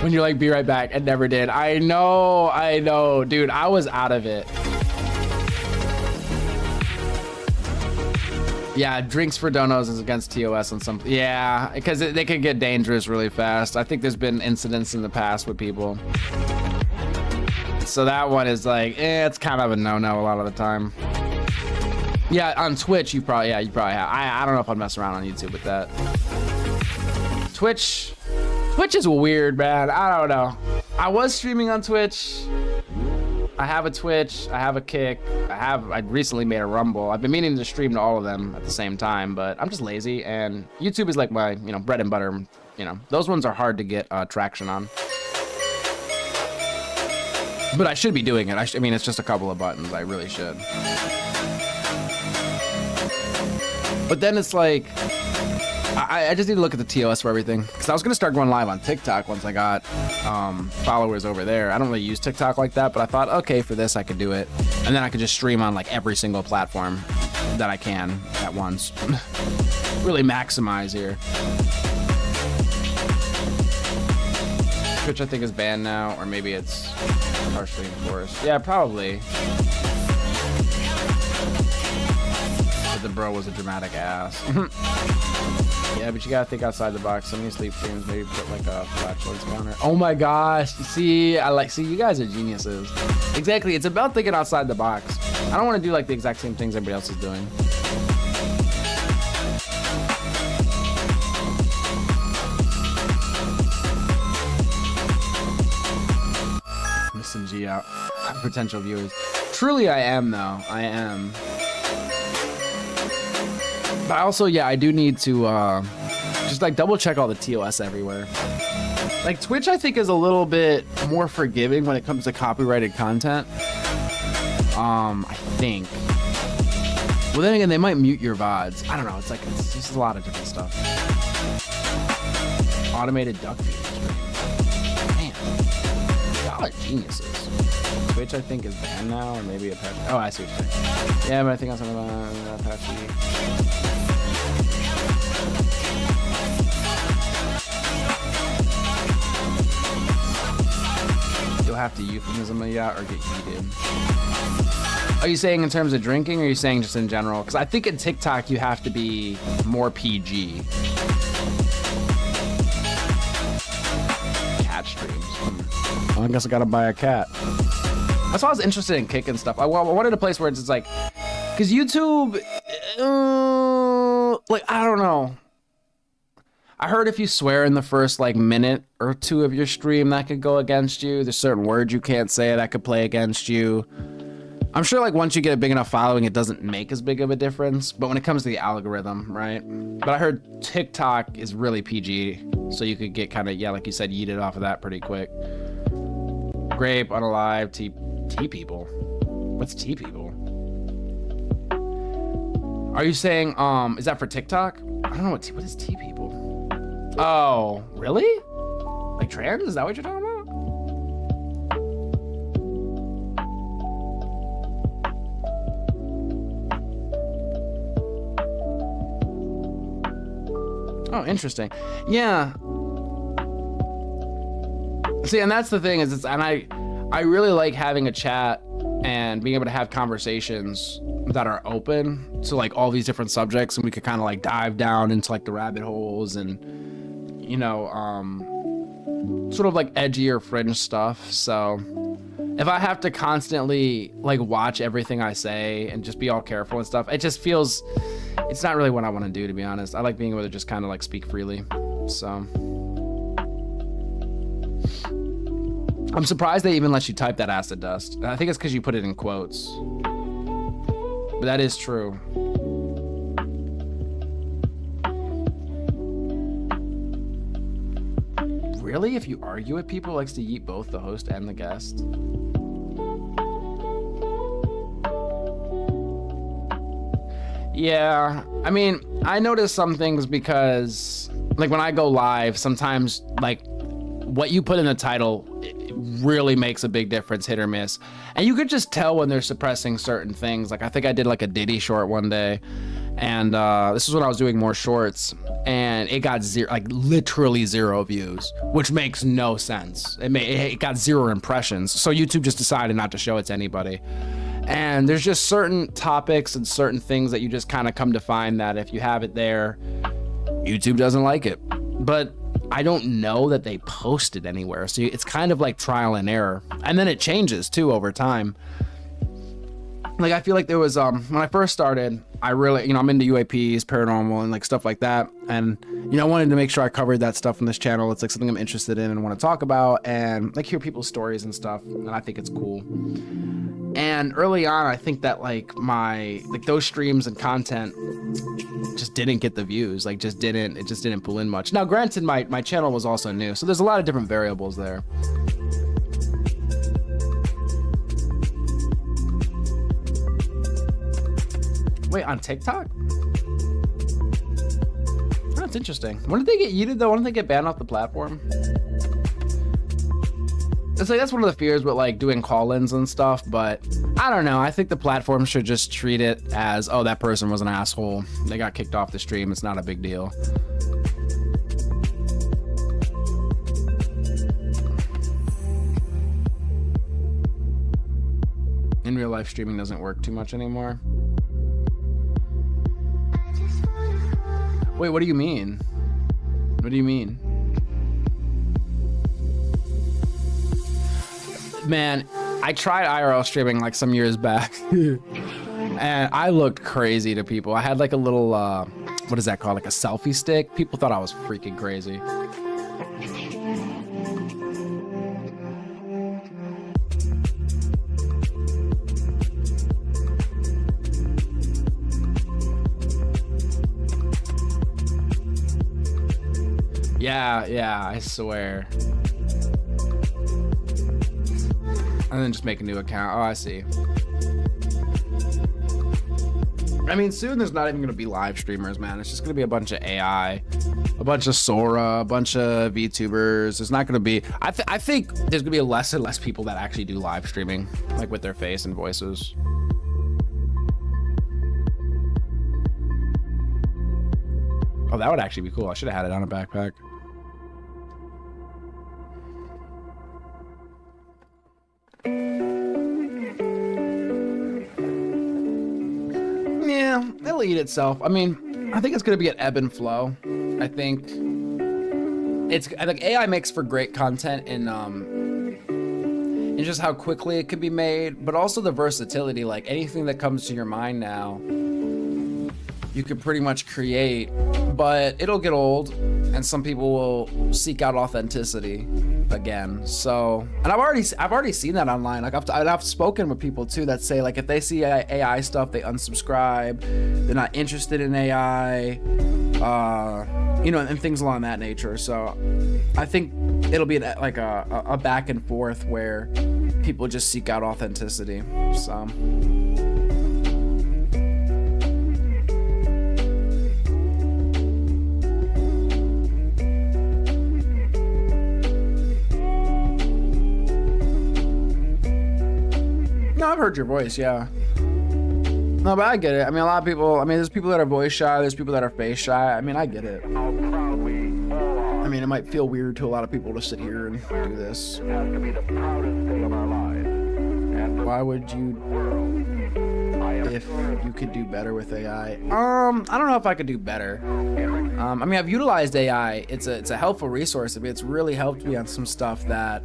When you're like, be right back, and never did. I know, dude, I was out of it. Yeah, drinks for donos is against TOS and some, yeah, because they could get dangerous really fast. I think there's been incidents in the past with people. So that one is like, it's kind of a no-no a lot of the time. Yeah, on Twitch, you probably have. I don't know if I'd mess around on YouTube with that. Twitch is weird, man. I don't know. I was streaming on Twitch. I have a Twitch. I have a Kick. I recently made a Rumble. I've been meaning to stream to all of them at the same time, but I'm just lazy. And YouTube is like my, you know, bread and butter. You know, those ones are hard to get traction on. But I should be doing it. I mean, it's just a couple of buttons. I really should. But then it's like, I just need to look at the TOS for everything. Because I was going to start going live on TikTok once I got followers over there. I don't really use TikTok like that, but I thought, okay, for this I could do it. And then I could just stream on like every single platform that I can at once. Really maximize here. Twitch I think is banned now, or maybe it's partially enforced. Yeah, probably. But the bro was a dramatic ass. Yeah, but you gotta think outside the box. Some of these sleep streams maybe put like a flashlight counter. Oh my gosh, see, you guys are geniuses. Exactly, it's about thinking outside the box. I don't want to do like the exact same things everybody else is doing. Missing G out. Potential viewers. Truly I am though, I am. But also, yeah, I do need to just like double check all the TOS everywhere. Like Twitch, I think is a little bit more forgiving when it comes to copyrighted content. I think. Well, then again, they might mute your VODs. I don't know. It's just a lot of different stuff. Automated duck feed. Man, y'all are geniuses. Twitch, I think, is banned now, or maybe Apache. Oh, I see what you're saying. Yeah, but I think I'm something about Apache. You'll have to euphemism a yacht or get heated. Are you saying in terms of drinking, or are you saying just in general? Because I think in TikTok you have to be more PG. Cat streams. Well, I guess I gotta buy a cat. That's why I was interested in Kick and stuff. I wanted a place where it's just like, because YouTube, like, I don't know. I heard if you swear in the first like minute or two of your stream, that could go against you. There's certain words you can't say that could play against you. I'm sure like once you get a big enough following, it doesn't make as big of a difference. But when it comes to the algorithm, right? But I heard TikTok is really PG, so you could get kind of, yeah, like you said, yeeted off of that pretty quick. Grape, unalive, T people. What's T people? Are you saying, is that for TikTok? I don't know what is T people? Oh, really? Like trans? Is that what you're talking about? Oh, interesting. Yeah. See, and that's the thing is, and I really like having a chat and being able to have conversations that are open to like all these different subjects, and we could kind of like dive down into like the rabbit holes and, you know, sort of like edgier fringe stuff. So if I have to constantly like watch everything I say and just be all careful and stuff, it just feels, it's not really what I want to do, to be honest. I like being able to just kind of like speak freely. So I'm surprised they even let you type that acid dust. I think it's because you put it in quotes, but that is true. Really? If you argue with people, it likes to yeet both the host and the guest? Yeah, I mean, I notice some things because, like, when I go live, sometimes, like, what you put in the title it really makes a big difference, hit or miss. And you could just tell when they're suppressing certain things. Like, I think I did, like, a Diddy short one day, and this is when I was doing more shorts, and it got zero, like, literally 0 views, which makes no sense. It got 0 impressions, so YouTube just decided not to show it to anybody. And there's just certain topics and certain things that you just kind of come to find that if you have it there, YouTube doesn't like it. But I don't know that they post it anywhere. So it's kind of like trial and error. And then it changes too over time. Like, I feel like there was, when I first started, I really, you know, I'm into UAPs, paranormal, and like stuff like that. And, you know, I wanted to make sure I covered that stuff on this channel. It's like something I'm interested in and want to talk about and like hear people's stories and stuff. And I think it's cool. And early on, I think that like those streams and content just didn't get the views, like it just didn't pull in much. Now, granted, my channel was also new, so there's a lot of different variables there. Wait, on TikTok? Oh, that's interesting. When did they get yeeted though? When did they get banned off the platform? It's like, that's one of the fears with like doing call-ins and stuff, but I don't know. I think the platform should just treat it as, oh, that person was an asshole. They got kicked off the stream. It's not a big deal. In real life, streaming doesn't work too much anymore. Wait, what do you mean? What do you mean? Man, I tried IRL streaming like some years back and I looked crazy to people. I had like a little, what is that called? Like a selfie stick. People thought I was freaking crazy. Yeah, I swear. And then just make a new account. Oh, I see. I mean, soon there's not even going to be live streamers, man. It's just going to be a bunch of AI, a bunch of Sora, a bunch of VTubers. There's not going to be... I think there's going to be less and less people that actually do live streaming, like with their face and voices. Oh, that would actually be cool. I should have had it on a backpack. Yeah, it'll eat itself. I mean, I think it's gonna be an ebb and flow. I think AI makes for great content in just how quickly it could be made, but also the versatility. Like anything that comes to your mind now, you could pretty much create, but it'll get old and some people will seek out authenticity again. So, and I've already seen that online. Like I've spoken with people too that say like if they see AI stuff, they unsubscribe. They're not interested in AI, you know, and things along that nature. So, I think it'll be like a back and forth where people just seek out authenticity. So. No, I've heard your voice, yeah. No, but I get it. I mean, a lot of people, I mean, there's people that are voice shy, there's people that are face shy. I mean, I get it. I mean, it might feel weird to a lot of people to sit here and do this. Why would you, if you could do better with AI? I don't know if I could do better. I mean, I've utilized AI. It's a helpful resource. I mean, it's really helped me on some stuff that,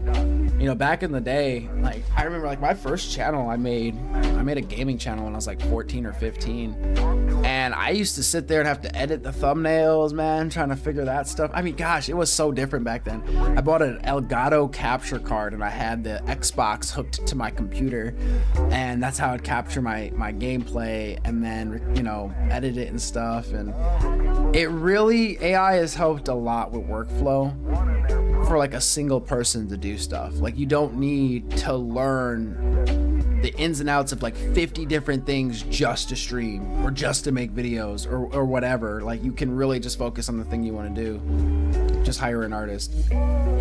you know, back in the day, like I remember like my first channel I made a gaming channel when I was like 14 or 15. And I used to sit there and have to edit the thumbnails, man, trying to figure that stuff. I mean, gosh, it was so different back then. I bought an Elgato capture card and I had the Xbox hooked to my computer, and that's how I'd capture my gameplay and then, you know, edit it and stuff. And it really, AI has helped a lot with workflow for like a single person to do stuff. Like you don't need to learn the ins and outs of like 50 different things just to stream or just to make videos or whatever. Like you can really just focus on the thing you want to do. Just hire an artist.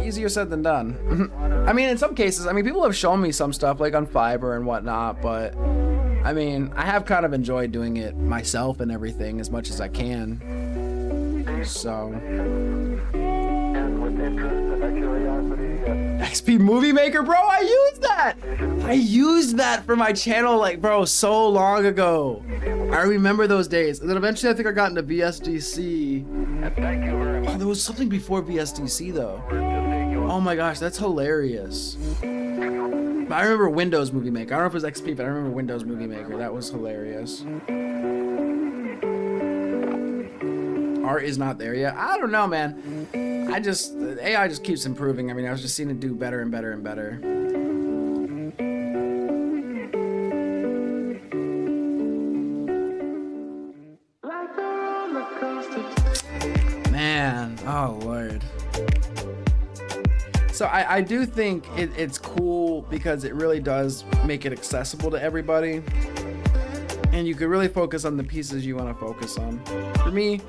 Easier said than done. I mean, in some cases, I mean, people have shown me some stuff like on Fiverr and whatnot, but I mean, I have kind of enjoyed doing it myself and everything as much as I can. So XP Movie Maker, bro, I used that for my channel, like, bro, so long ago. I remember those days. And then eventually I think I got into VSDC. Oh, there was something before VSDC though. Oh my gosh, that's hilarious. But I remember Windows Movie Maker. I don't know if it was XP, but I remember Windows Movie Maker. That was hilarious. Art is not there yet. I don't know, man. AI just keeps improving. I mean, I was just seeing it do better and better and better. Man, oh Lord. So I do think it's cool because it really does make it accessible to everybody. And you can really focus on the pieces you want to focus on. For me,